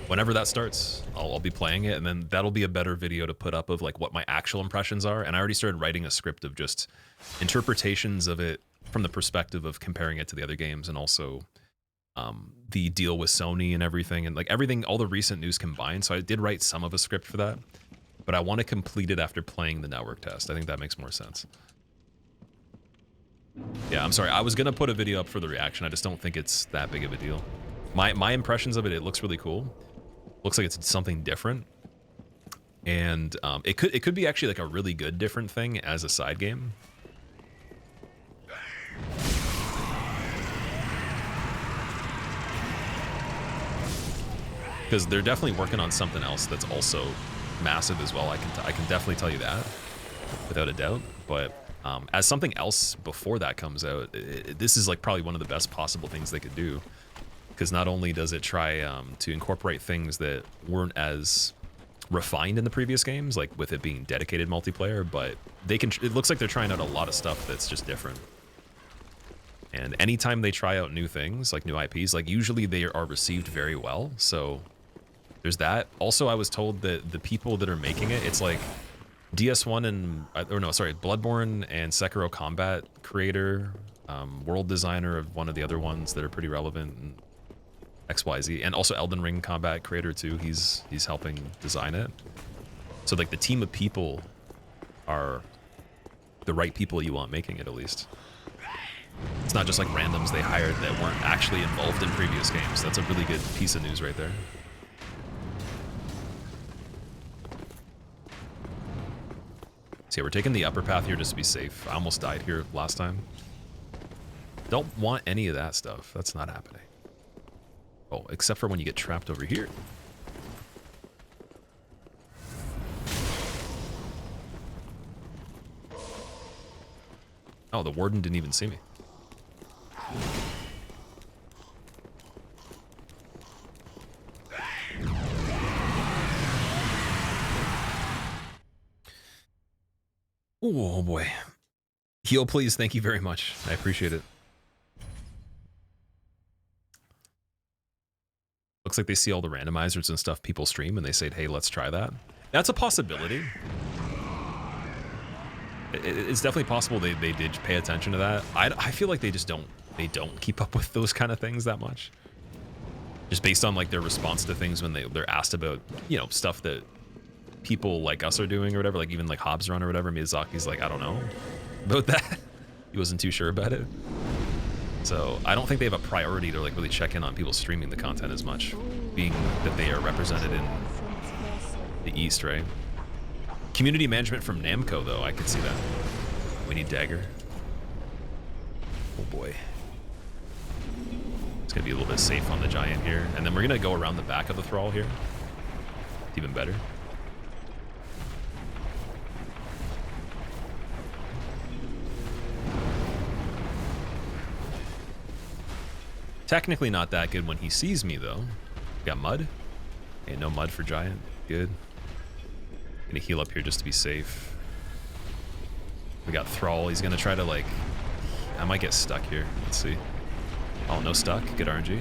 whenever that starts, I'll be playing it, and then that'll be a better video to put up of like what my actual impressions are. And I already started writing a script of just interpretations of it from the perspective of comparing it to the other games, and also the deal with Sony and everything, and like everything, all the recent news combined. So I did write some of a script for that, but I want to complete it after playing the network test. I think that makes more sense. Yeah, I'm sorry. I was going to put a video up for the reaction. I just don't think it's that big of a deal. My impressions of it, it looks really cool. Looks like it's something different. And it could be actually like a really good different thing as a side game. Because they're definitely working on something else that's also massive as well. I can definitely tell you that without a doubt. But as something else before that comes out, this is like probably one of the best possible things they could do. Because not only does it try to incorporate things that weren't as refined in the previous games, like with it being dedicated multiplayer, but they can. It looks like they're trying out a lot of stuff that's just different. And anytime they try out new things, like new IPs, like usually they are received very well. So there's that. Also, I was told that the people that are making it, it's like DS1 and, or no, sorry, Bloodborne and Sekiro combat creator, world designer of one of the other ones that are pretty relevant, and XYZ, and also Elden Ring combat creator too. He's helping design it. So like the team of people are the right people you want making it, at least. It's not just like randoms they hired that weren't actually involved in previous games. That's a really good piece of news right there. So yeah, we're taking the upper path here just to be safe. I almost died here last time. Don't want any of that stuff. That's not happening. Oh, except for when you get trapped over here. Oh, the warden didn't even see me. Oh boy. Heal, please. Thank you very much. I appreciate it. Looks like they see all the randomizers and stuff people stream, and they say, hey, let's try that. That's a possibility. It's definitely possible they did pay attention to that. I feel like they just don't keep up with those kind of things that much. Just based on like their response to things when they're asked about, you know, stuff that people like us are doing or whatever, like even like Hobbs Run or whatever. Miyazaki's like, I don't know about that. He wasn't too sure about it. So I don't think they have a priority to like really check in on people streaming the content as much, being that they are represented in the East, right? Community management from Namco, though, I could see that. We need dagger. Oh boy. It's gonna be a little bit safe on the giant here, and then we're gonna go around the back of the thrall here. It's even better. Technically not that good when he sees me, though. Got mud? Hey, no mud for giant. Good. Gonna heal up here just to be safe. We got Thrall. He's gonna try to, like... I might get stuck here. Let's see. Oh, no stuck. Good RNG.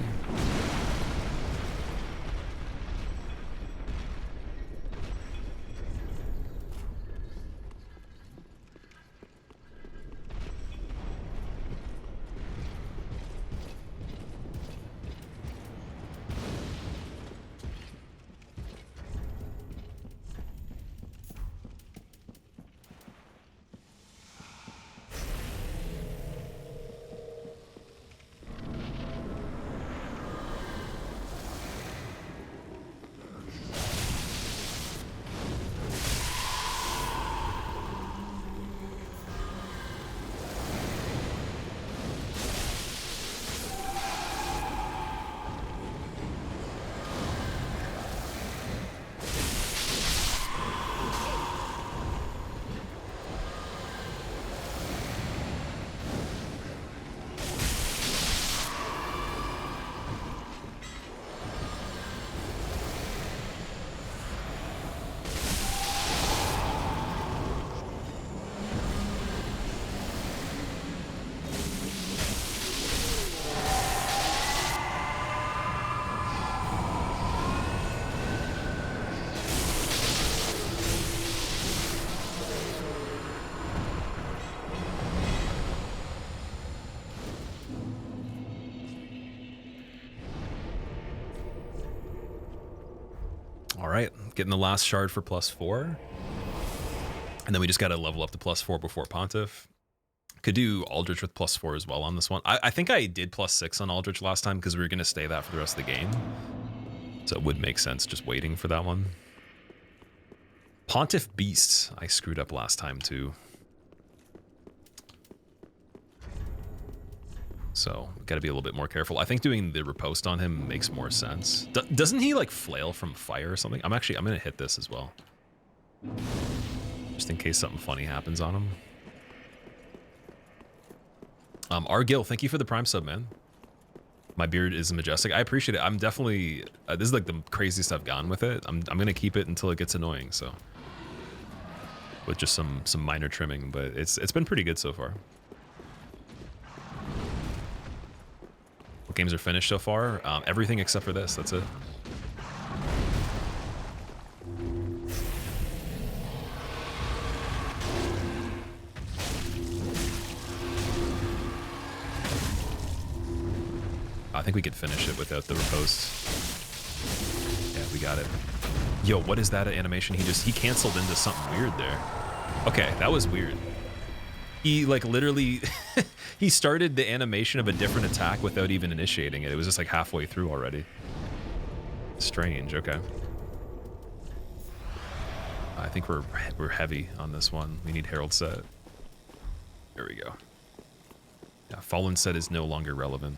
All right, getting the last shard for +4. And then we just got to level up to +4 before Pontiff. Could do Aldrich with +4 as well on this one. I think I did +6 on Aldrich last time because we were going to stay that for the rest of the game. So it would make sense just waiting for that one. Pontiff Beasts, I screwed up last time too. So got to be a little bit more careful. I think doing the riposte on him makes more sense. Doesn't he like flail from fire or something? I'm going to hit this as well. Just in case something funny happens on him. Argil, thank you for the Prime sub, man. My beard is majestic. I appreciate it. I'm definitely, this is like the craziest I've gone with it. I'm going to keep it until it gets annoying, so. With just some minor trimming, but it's been pretty good so far. What games are finished so far? Everything except for this, that's it. I think we could finish it without the riposte. Yeah, we got it. Yo, what is that animation? He canceled into something weird there. Okay, that was weird. He like literally, he started the animation of a different attack without even initiating it. It was just like halfway through already. Strange, okay. I think we're heavy on this one. We need Herald set. There we go. Yeah, Fallen set is no longer relevant.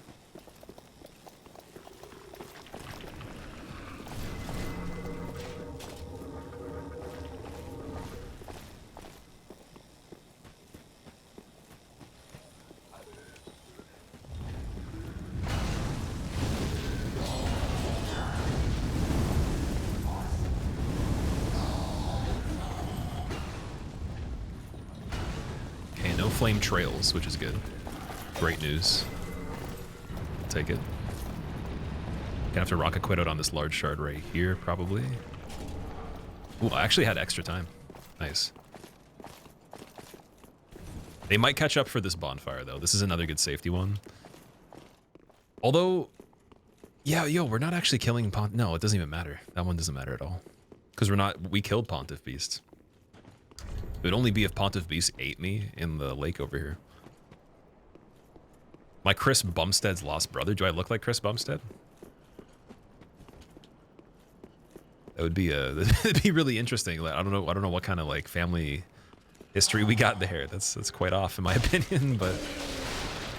Flame trails, which is good. Great news. I'll take it. Gonna have to rock a quit out on this large shard right here, probably. Ooh, I actually had extra time. Nice. They might catch up for this bonfire, though. This is another good safety one. Although, yeah, yo, we're not actually killing No, it doesn't even matter. That one doesn't matter at all. Because we killed Pontiff Beast. It would only be if Pontiff Beast ate me in the lake over here. My Chris Bumstead's lost brother. Do I look like Chris Bumstead? That would be that'd be really interesting. Like, I don't know what kind of like family history we got there. That's quite off in my opinion, but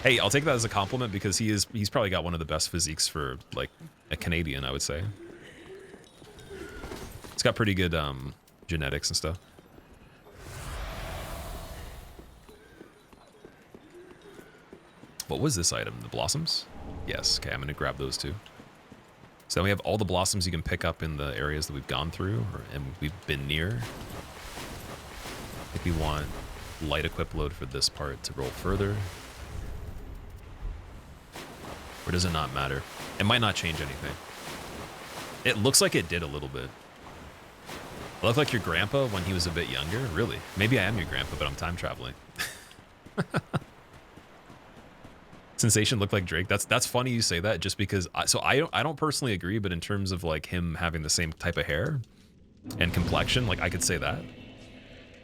hey, I'll take that as a compliment because he's probably got one of the best physiques for like a Canadian, I would say. It's got pretty good genetics and stuff. What was this item? The blossoms? Yes. Okay, I'm going to grab those too. So then we have all the blossoms you can pick up in the areas that we've gone through and we've been near. I think we want light equip load for this part to roll further. Or does it not matter? It might not change anything. It looks like it did a little bit. I look like your grandpa when he was a bit younger? Really? Maybe I am your grandpa, but I'm time traveling. Sensation looked like Drake. That's funny you say that just because I don't personally agree, but in terms of like him having the same type of hair and complexion, like I could say that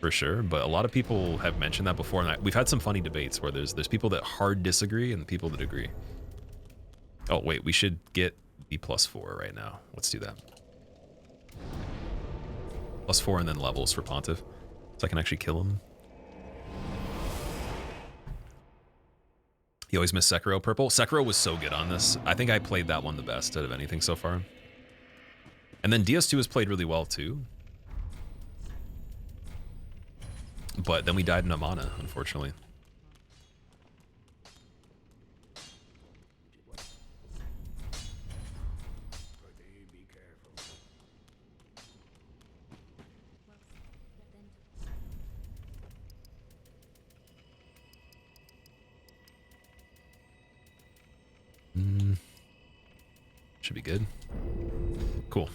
for sure, but a lot of people have mentioned that before and we've had some funny debates where there's people that hard disagree and people that agree. Oh wait, we should get B +4 right now. Let's do that. +4 and then levels for Pontiff so I can actually kill him. You always miss Sekiro purple. Sekiro was so good on this. I think I played that one the best out of anything so far. And then DS2 has played really well too. But then we died in Amana, unfortunately. Should be good. Cool.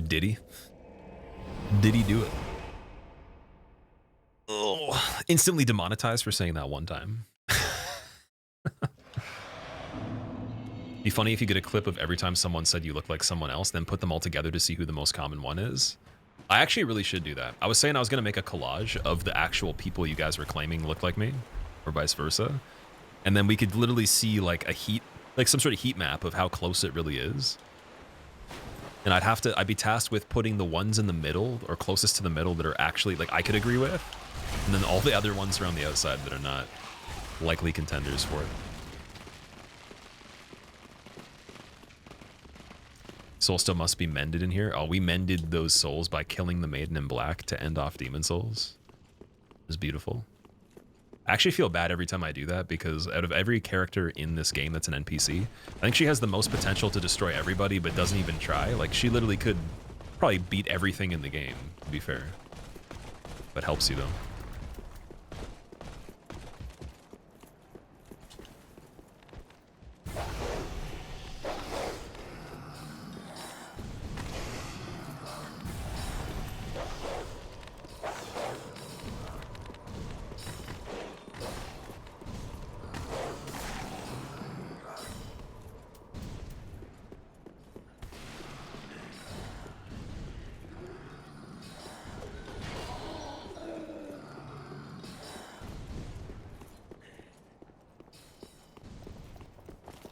Did he? Did he do it? Oh, instantly demonetized for saying that one time. Be funny if you get a clip of every time someone said you look like someone else, then put them all together to see who the most common one is. I actually really should do that. I was saying I was going to make a collage of the actual people you guys were claiming look like me, or vice versa. And then we could literally see like a heat, like some sort of heat map of how close it really is. And I'd be tasked with putting the ones in the middle or closest to the middle that are actually like I could agree with. And then all the other ones around the outside that are not likely contenders for it. Soul still must be mended in here. Oh, we mended those souls by killing the maiden in black to end off demon souls. It was beautiful. I actually feel bad every time I do that because out of every character in this game that's an NPC, I think she has the most potential to destroy everybody but doesn't even try. Like, she literally could probably beat everything in the game, to be fair. But helps you, though.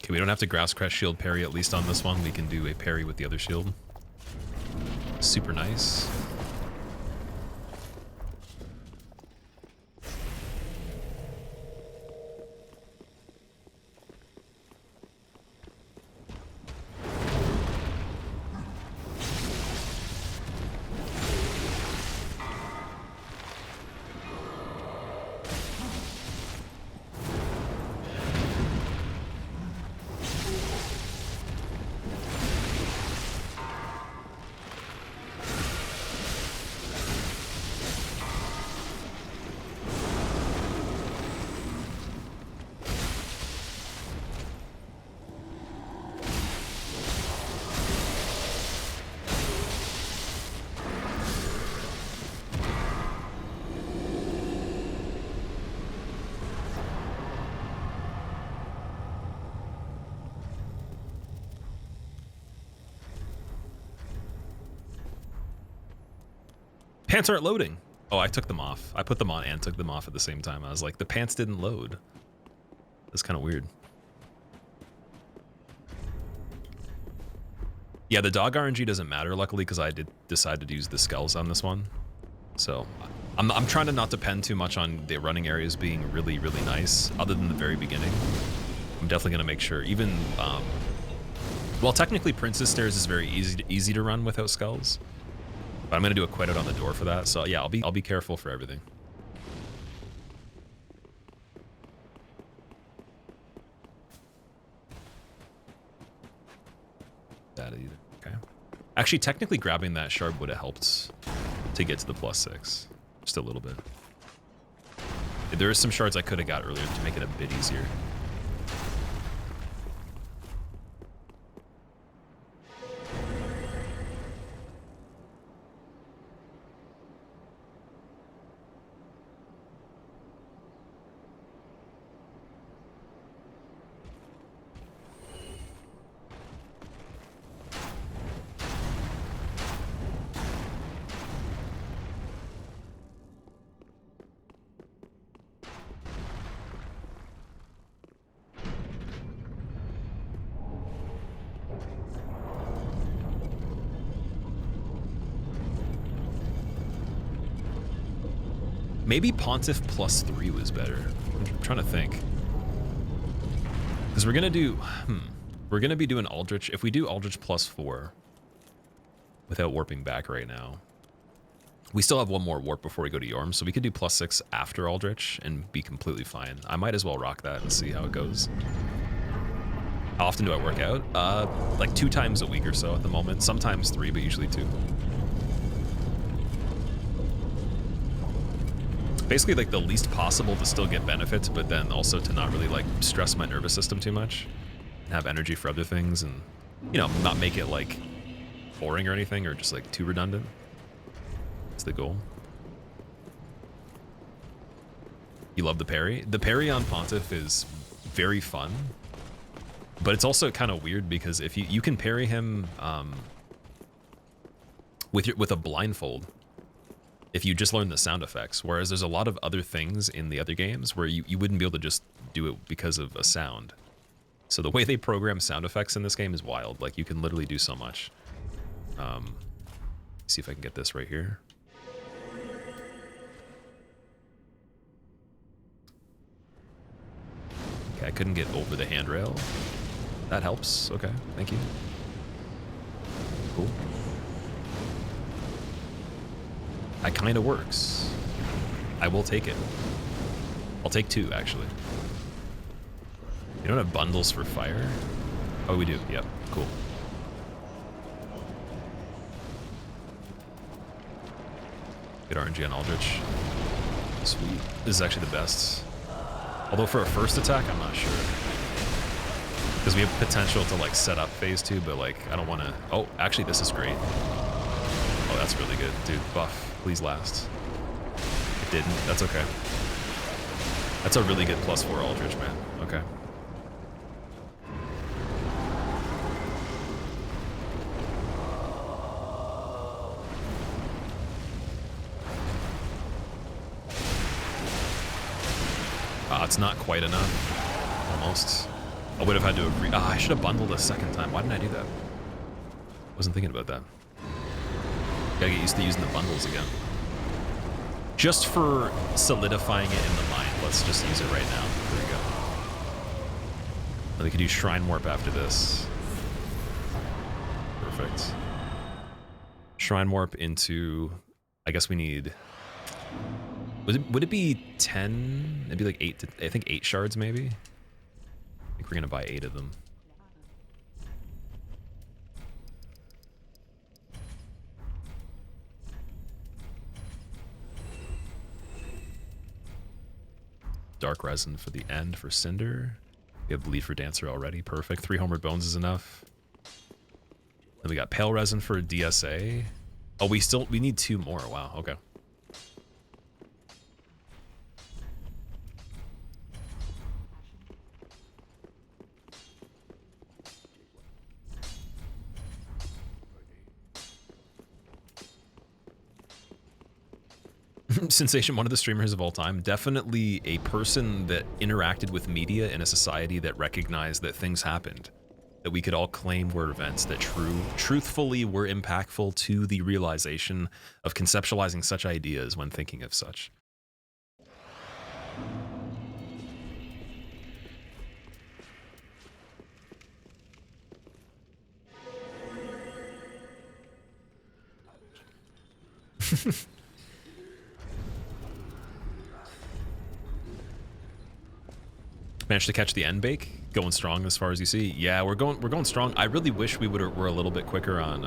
Okay, we don't have to Grass Crest shield parry, at least on this one. We can do a parry with the other shield. Super nice. Pants aren't loading. Oh, I took them off. I put them on and took them off at the same time. I was like, the pants didn't load. That's kind of weird. Yeah, the dog RNG doesn't matter, luckily, because I did decide to use the skulls on this one. So I'm trying to not depend too much on the running areas being really, really nice, other than the very beginning. I'm definitely going to make sure, even, well, technically Princess Stairs is very easy to run without skulls. But I'm gonna do a quit out on the door for that. So yeah, I'll be careful for everything. That either. Okay. Actually, technically grabbing that shard would have helped to get to the +6. Just a little bit. There are some shards I could have got earlier to make it a bit easier. Maybe Pontiff +3 was better. I'm trying to think. Because we're gonna do, we're gonna be doing Aldrich. If we do Aldrich +4, without warping back right now, we still have one more warp before we go to Yorm, so we could do +6 after Aldrich and be completely fine. I might as well rock that and see how it goes. How often do I work out? Like 2 times a week or so at the moment. Sometimes 3, but usually 2. Basically like the least possible to still get benefits, but then also to not really like stress my nervous system too much and have energy for other things and, you know, not make it like boring or anything or just like too redundant. That's the goal. You love the parry? The parry on Pontiff is very fun. But it's also kind of weird because if you can parry him with a blindfold if you just learn the sound effects, whereas there's a lot of other things in the other games where you wouldn't be able to just do it because of a sound. So the way they program sound effects in this game is wild. Like, you can literally do so much. See if I can get this right here. Okay, I couldn't get over the handrail. That helps. Okay, thank you. Cool. That kind of works. I will take it. I'll take 2, actually. You don't have bundles for fire? Oh, we do. Yep, cool. Good RNG on Aldrich. Sweet. This is actually the best. Although for a first attack, I'm not sure. Because we have potential to like set up phase 2, but like I don't want to. Oh, actually, this is great. Oh, that's really good, dude. Buff, please last. It didn't. That's okay. That's a really good +4 Aldrich, man. Okay. It's not quite enough. Almost. I would have had to agree. I should have bundled a second time. Why didn't I do that? Wasn't thinking about that. Gotta get used to using the bundles again. Just for solidifying it in the mind, let's just use it right now. There we go. And we can do Shrine Warp after this. Perfect. Shrine Warp into... I guess we need... Would it be 10? It'd be like 8 to... I think 8 shards, maybe? I think we're gonna buy 8 of them. Dark Resin for the end for Cinder. We have Bleed for Dancer already. Perfect. 3 Homeward Bones is enough. Then we got Pale Resin for DSA. Oh, we need 2 more. Wow, okay. Sensation, one of the streamers of all time, definitely a person that interacted with media in a society that recognized that things happened, that we could all claim were events that truthfully were impactful to the realization of conceptualizing such ideas when thinking of such. Managed to catch the end bake, going strong as far as you see. Yeah, we're going strong. I really wish we were a little bit quicker on,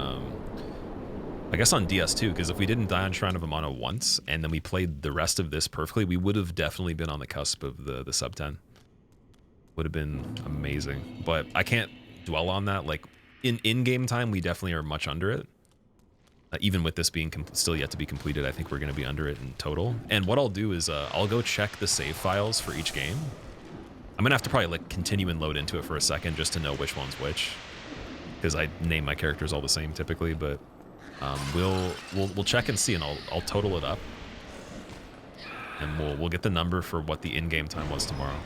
I guess on DS2, because if we didn't die on Shrine of Amana once and then we played the rest of this perfectly, we would have definitely been on the cusp of the sub 10. Would have been amazing, but I can't dwell on that. Like in game time, we definitely are much under it. Even with this being still yet to be completed, I think we're going to be under it in total. And what I'll do is I'll go check the save files for each game. I'm gonna have to probably like continue and load into it for a second just to know which one's which, because I name my characters all the same typically. But we'll check and see, and I'll total it up, and we'll get the number for what the in-game time was tomorrow.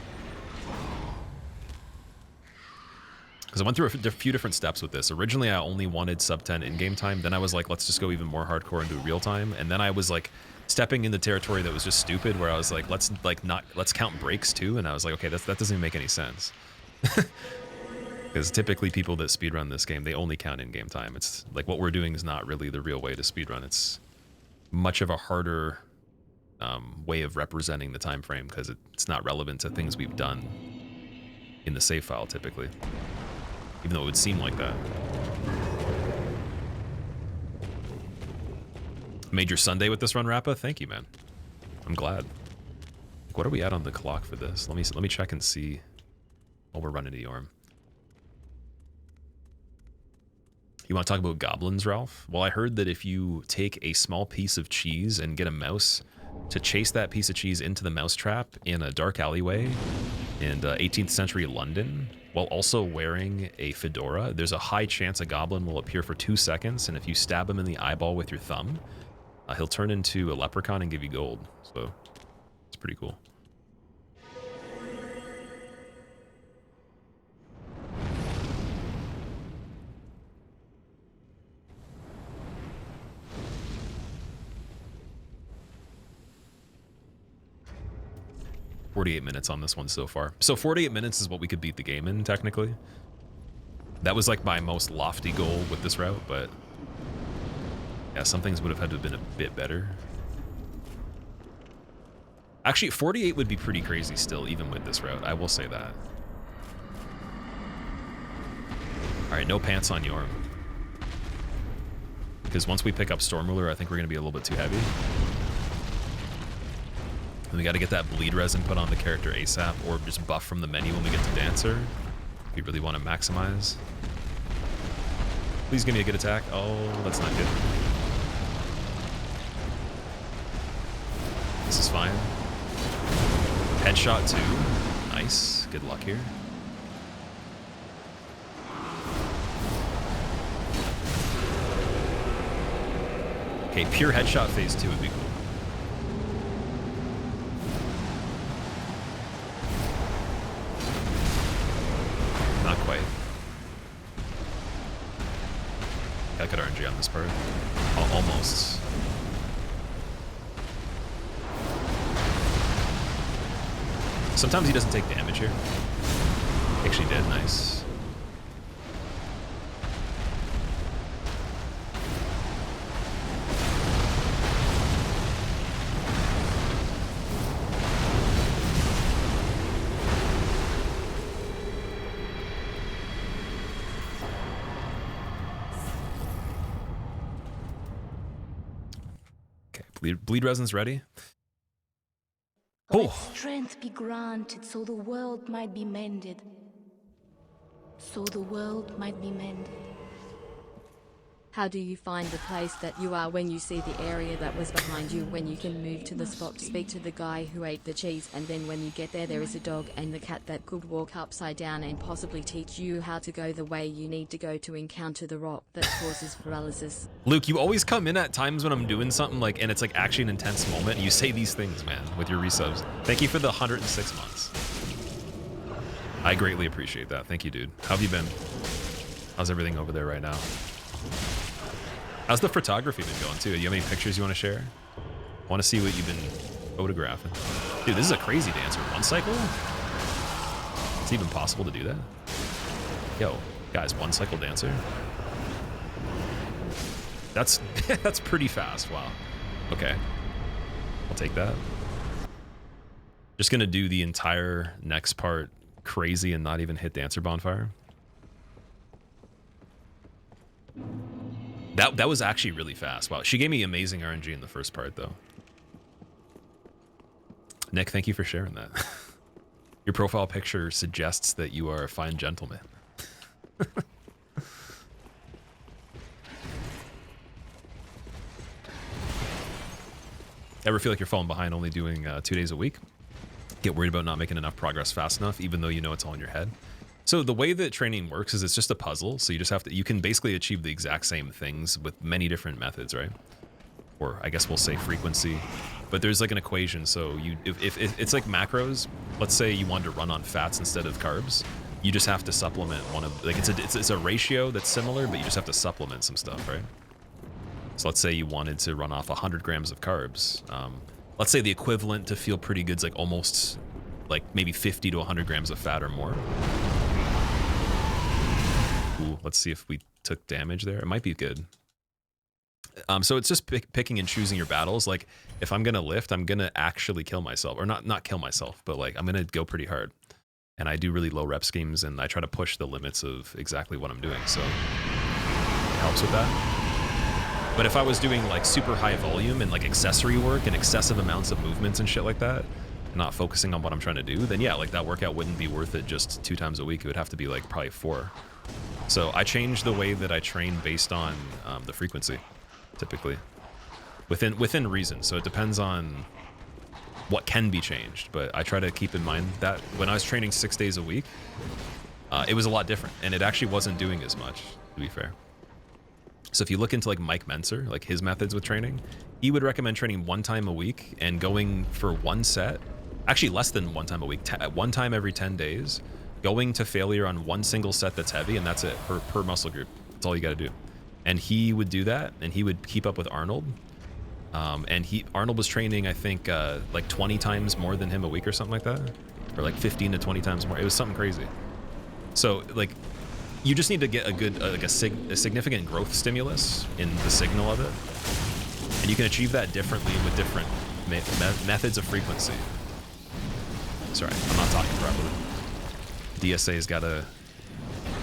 Because I went through a few different steps with this. Originally, I only wanted sub 10 in-game time. Then I was like, let's just go even more hardcore and do real time. And then I was like, stepping into territory that was just stupid, where I was like, let's count breaks too. And I was like, okay, that doesn't even make any sense. Because typically people that speedrun this game, they only count in-game time. It's like what we're doing is not really the real way to speedrun. It's much of a harder way of representing the time frame, because it's not relevant to things we've done in the save file typically, even though it would seem like that. Major Sunday with this run, Rappa. Thank you, man. I'm glad. Like, what are we at on the clock for this? Let me check and see while we're running to Yorm. You want to talk about goblins, Ralph? Well, I heard that if you take a small piece of cheese and get a mouse to chase that piece of cheese into the mousetrap in a dark alleyway, in 18th century London while also wearing a fedora. There's a high chance a goblin will appear for 2 seconds, and if you stab him in the eyeball with your thumb, he'll turn into a leprechaun and give you gold. So it's pretty cool. $48 on this one so far. So 48 minutes is what we could beat the game in, technically. That was like my most lofty goal with this route, but yeah, some things would have had to have been a bit better. Actually, 48 would be pretty crazy still, even with this route. I will say that. All right, no pants on Yorm. Because once we pick up Storm Ruler, I think we're going to be a little bit too heavy. And we got to get that bleed resin put on the character ASAP, or just buff from the menu when we get to Dancer. If we really want to maximize. Please give me a good attack. Oh, that's not good. This is fine. Headshot too. Nice. Good luck here. Okay, pure headshot phase 2 would be cool. Not quite. Got good RNG on this part. Almost. Sometimes he doesn't take damage here. Actually did, nice. Bleed resin's ready. Let strength be granted so the world might be mended. So the world might be mended. How do you find the place that you are when you see the area that was behind you, when you can move to the spot to speak to the guy who ate the cheese, and then when you get there is a dog and the cat that could walk upside down and possibly teach you how to go the way you need to go to encounter the rock that causes paralysis? Luke, you always come in at times when I'm doing something like, and it's like actually an intense moment, and you say these things, man, with your resubs. Thank you for the 106 months. I greatly appreciate that. Thank you, dude. How have you been? How's everything over there right now? How's the photography been going, too? Do you have any pictures you want to share? I want to see what you've been photographing. Dude, this is a crazy dancer. 1 cycle? It's even possible to do that? Yo, guys, 1 cycle dancer? That's that's pretty fast. Wow. Okay. I'll take that. Just going to do the entire next part crazy and not even hit Dancer Bonfire. That was actually really fast. Wow, she gave me amazing RNG in the first part, though. Nick, thank you for sharing that. Your profile picture suggests that you are a fine gentleman. Ever feel like you're falling behind only doing 2 days a week? Get worried about not making enough progress fast enough, even though you know it's all in your head? So the way that training works is it's just a puzzle. So you just have to, you can basically achieve the exact same things with many different methods, right? Or I guess we'll say frequency, but there's like an equation. So you, if it's like macros, let's say you wanted to run on fats instead of carbs, you just have to supplement one of, like it's a ratio that's similar, but you just have to supplement some stuff, right? So let's say you wanted to run off 100 grams of carbs. Let's say the equivalent to feel pretty good is like almost like maybe 50 to 100 grams of fat or more. Ooh, let's see if we took damage there. It might be good. So it's just picking and choosing your battles. Like if I'm gonna lift, I'm gonna actually kill myself, or not kill myself, but like I'm gonna go pretty hard. And I do really low rep schemes, and I try to push the limits of exactly what I'm doing. So it helps with that. But if I was doing like super high volume and like accessory work and excessive amounts of movements and shit like that, not focusing on what I'm trying to do, then yeah, like that workout wouldn't be worth it just 2 times a week. It would have to be like probably 4. So I change the way that I train based on the frequency, typically, within reason. So it depends on what can be changed. But I try to keep in mind that when I was training 6 days a week, it was a lot different, and it actually wasn't doing as much, to be fair. So if you look into like Mike Menser, like his methods with training, he would recommend training 1 time a week and going for 1 set, actually less than 1 time a week, 1 time every 10 days, going to failure on 1 single set that's heavy, and that's it per muscle group. That's all you got to do. And he would do that, and he would keep up with Arnold. And Arnold was training, I think, like 20 times more than him a week or something like that, or like 15 to 20 times more. It was something crazy. So like, you just need to get a good, a significant growth stimulus in the signal of it, and you can achieve that differently with different methods of frequency. Sorry, I'm not talking properly. DSA's gotta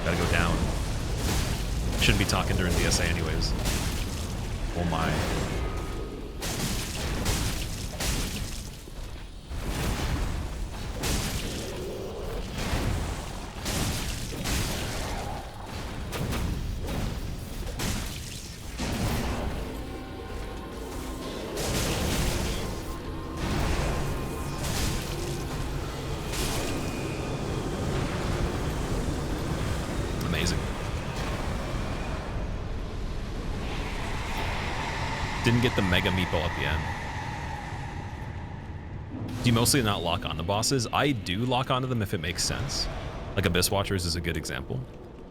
go down. Shouldn't be talking during DSA anyways. Oh my. Didn't get the mega meatball at the end. Do you mostly not lock on the bosses? I do lock onto them if it makes sense. Like Abyss Watchers is a good example.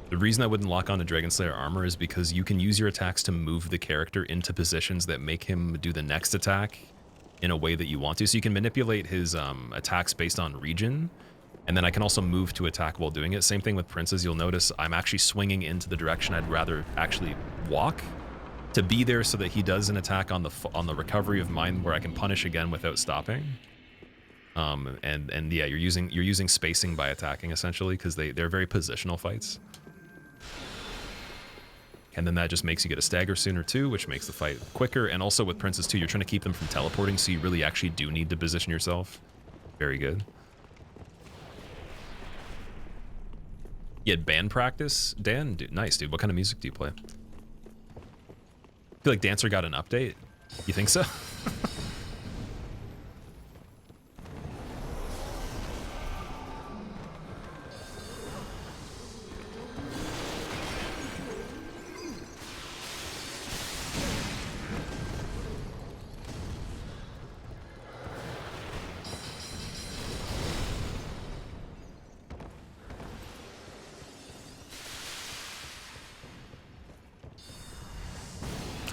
The reason I wouldn't lock onto Dragon Slayer armor is because you can use your attacks to move the character into positions that make him do the next attack in a way that you want to. So you can manipulate his attacks based on region, and then I can also move to attack while doing it. Same thing with Princes. You'll notice I'm actually swinging into the direction I'd rather actually walk, to be there so that he does an attack on the recovery of mine where I can punish again without stopping. And yeah, you're using spacing by attacking essentially, because they're very positional fights. And then that just makes you get a stagger sooner too, which makes the fight quicker. And also with Princes too, you're trying to keep them from teleporting, so you really actually do need to position yourself. Very good. You had band practice, Dan? Dude, nice, dude. What kind of music do you play? I feel like Dancer got an update. You think so?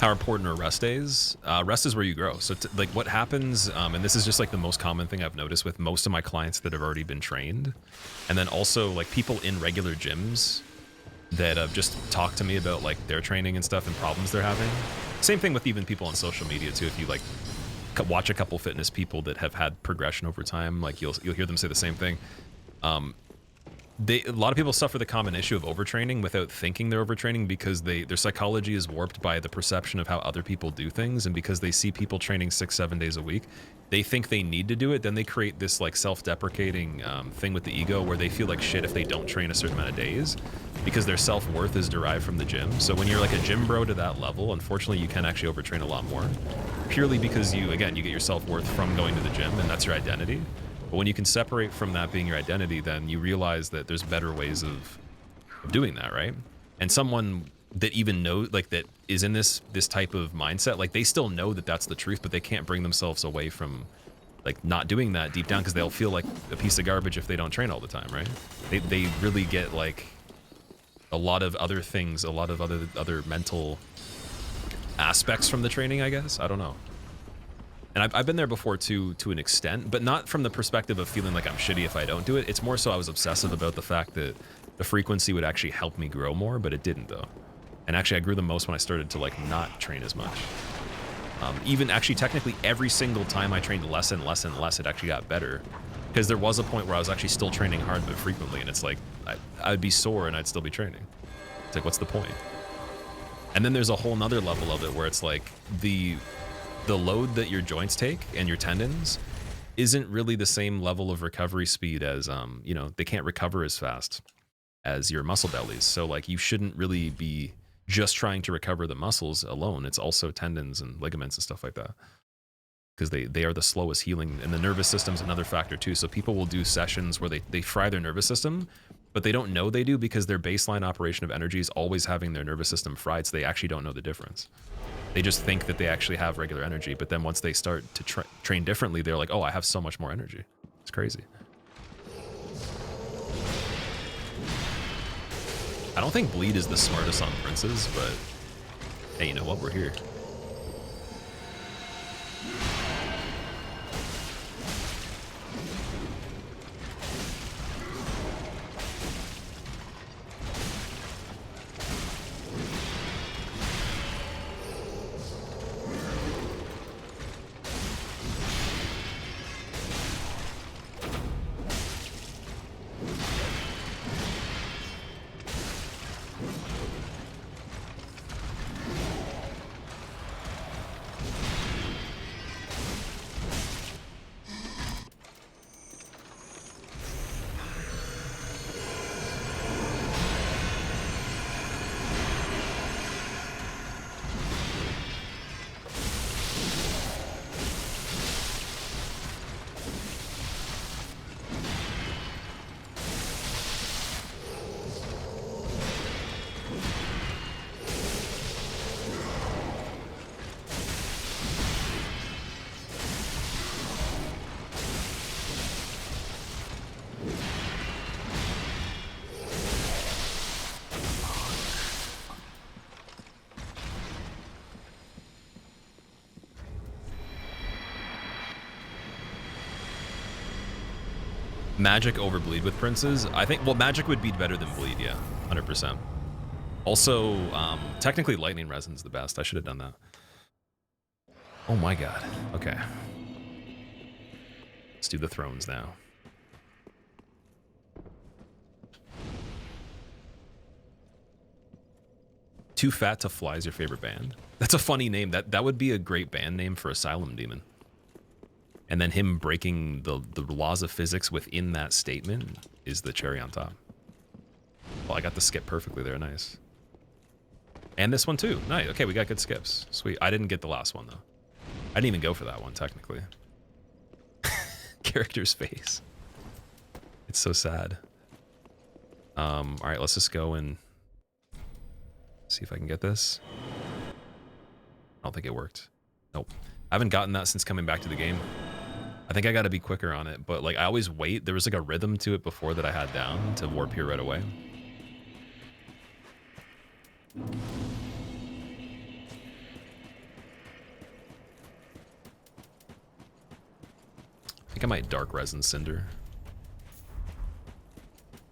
How important are rest days? Rest is where you grow. So like what happens, and this is just like the most common thing I've noticed with most of my clients that have already been trained. And then also like people in regular gyms that have just talked to me about like their training and stuff and problems they're having. Same thing with even people on social media too. If you like watch a couple fitness people that have had progression over time, like you'll hear them say the same thing. A lot of people suffer the common issue of overtraining without thinking they're overtraining, because their psychology is warped by the perception of how other people do things, and because they see people training 6-7 days a week, they think they need to do it. Then they create this like self-deprecating thing with the ego where they feel like shit if they don't train a certain amount of days, because their self-worth is derived from the gym. So when you're like a gym bro to that level, unfortunately you can actually overtrain a lot more, purely because you get your self-worth from going to the gym, and that's your identity. But when you can separate from that being your identity, then you realize that there's better ways of doing that, right? And someone that even knows, like, that is in this type of mindset, like, they still know that that's the truth, but they can't bring themselves away from, like, not doing that deep down, because they'll feel like a piece of garbage if they don't train all the time, right? They really get, like, a lot of other things, a lot of other mental aspects from the training, I guess. I don't know. And I've been there before too, to an extent, but not from the perspective of feeling like I'm shitty if I don't do it. It's more so I was obsessive about the fact that the frequency would actually help me grow more, but it didn't though. And actually I grew the most when I started to like not train as much. Even actually technically every single time I trained less and less and less, it actually got better. Because there was a point where I was actually still training hard but frequently, and it's like, I'd be sore and I'd still be training. It's like, what's the point? And then there's a whole nother level of it where it's like the load that your joints take and your tendons isn't really the same level of recovery speed as, you know, they can't recover as fast as your muscle bellies. So like you shouldn't really be just trying to recover the muscles alone. It's also tendons and ligaments and stuff like that. because they are the slowest healing, and the nervous system's another factor too. So people will do sessions where they fry their nervous system, but they don't know they do because their baseline operation of energy is always having their nervous system fried, so they actually don't know the difference. They just think that they actually have regular energy, but then once they start to train differently, they're like, oh, I have so much more energy. It's crazy. I don't think bleed is the smartest on princes, but hey, you know what? We're here. Magic over bleed with princes. I think, well, magic would be better than bleed, yeah, 100%. Also, technically lightning resin's the best. I should have done that. Oh my god. Okay. Let's do the thrones now. Too Fat to Fly is your favorite band? That's a funny name. That would be a great band name for Asylum Demon. And then him breaking the laws of physics within that statement is the cherry on top. Well, I got the skip perfectly there. Nice. And this one too. Nice. Okay, we got good skips. Sweet. I didn't get the last one though. I didn't even go for that one technically. Character's face. It's so sad. All right, let's just go and see if I can get this. I don't think it worked. Nope. I haven't gotten that since coming back to the game. I think I got to be quicker on it, but like I always wait. There was like a rhythm to it before that I had down to warp here right away. I think I might Dark Resin Cinder.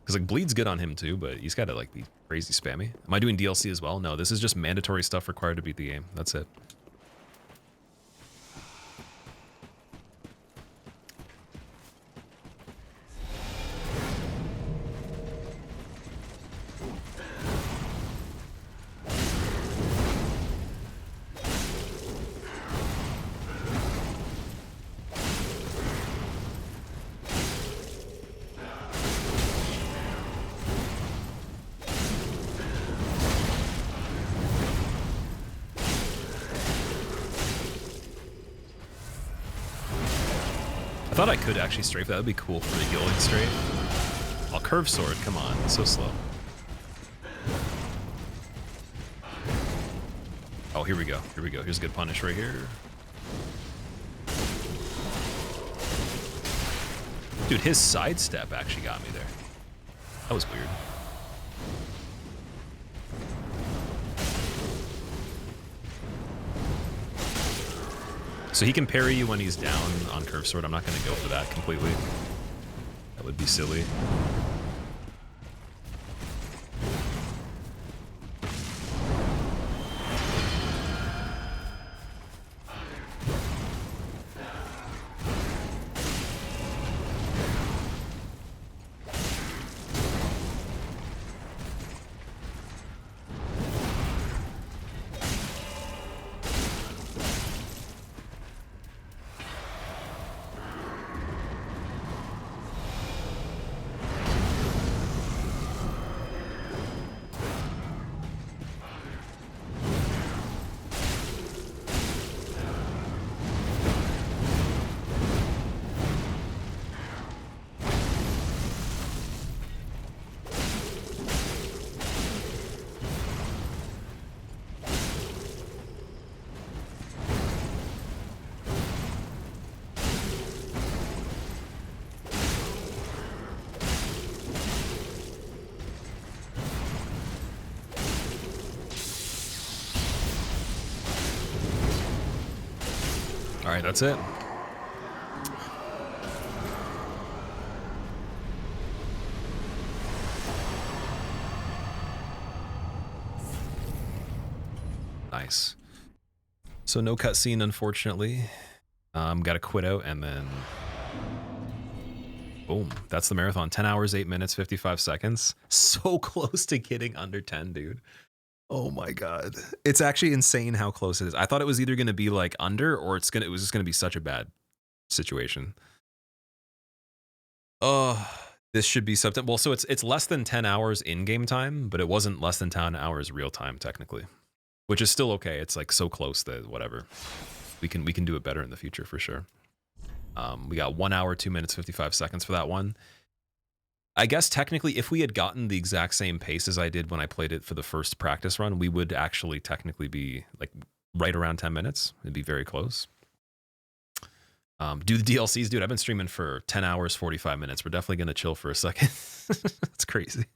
Because like bleed's good on him too, but he's got to like be crazy spammy. Am I doing DLC as well? No, this is just mandatory stuff required to beat the game. That's it. I thought I could actually strafe that. That'd be cool for the healing strafe. Oh, curve sword, come on, it's so slow. Oh, here we go, here we go. Here's a good punish right here. Dude, his sidestep actually got me there. That was weird. So he can parry you when he's down on curve sword. I'm not going to go for that completely. That would be silly. right, that's it. Nice. So no cutscene, unfortunately. Got to quit out and then boom. That's the marathon. 10 hours, 8 minutes, 55 seconds. So close to getting under 10, dude. Oh my god. It's actually insane how close it is. I thought it was either going to be like under or it was just going to be such a bad situation. Oh, this should be something. Well, so it's less than 10 hours in-game time, but it wasn't less than 10 hours real time technically, which is still okay. It's like so close that whatever. We can do it better in the future for sure. We got 1 hour, 2 minutes, 55 seconds for that one. I guess technically if we had gotten the exact same pace as I did when I played it for the first practice run, we would actually technically be like right around 10 minutes. It'd be very close. Do the DLCs, dude. I've been streaming for 10 hours, 45 minutes. We're definitely going to chill for a second. That's crazy.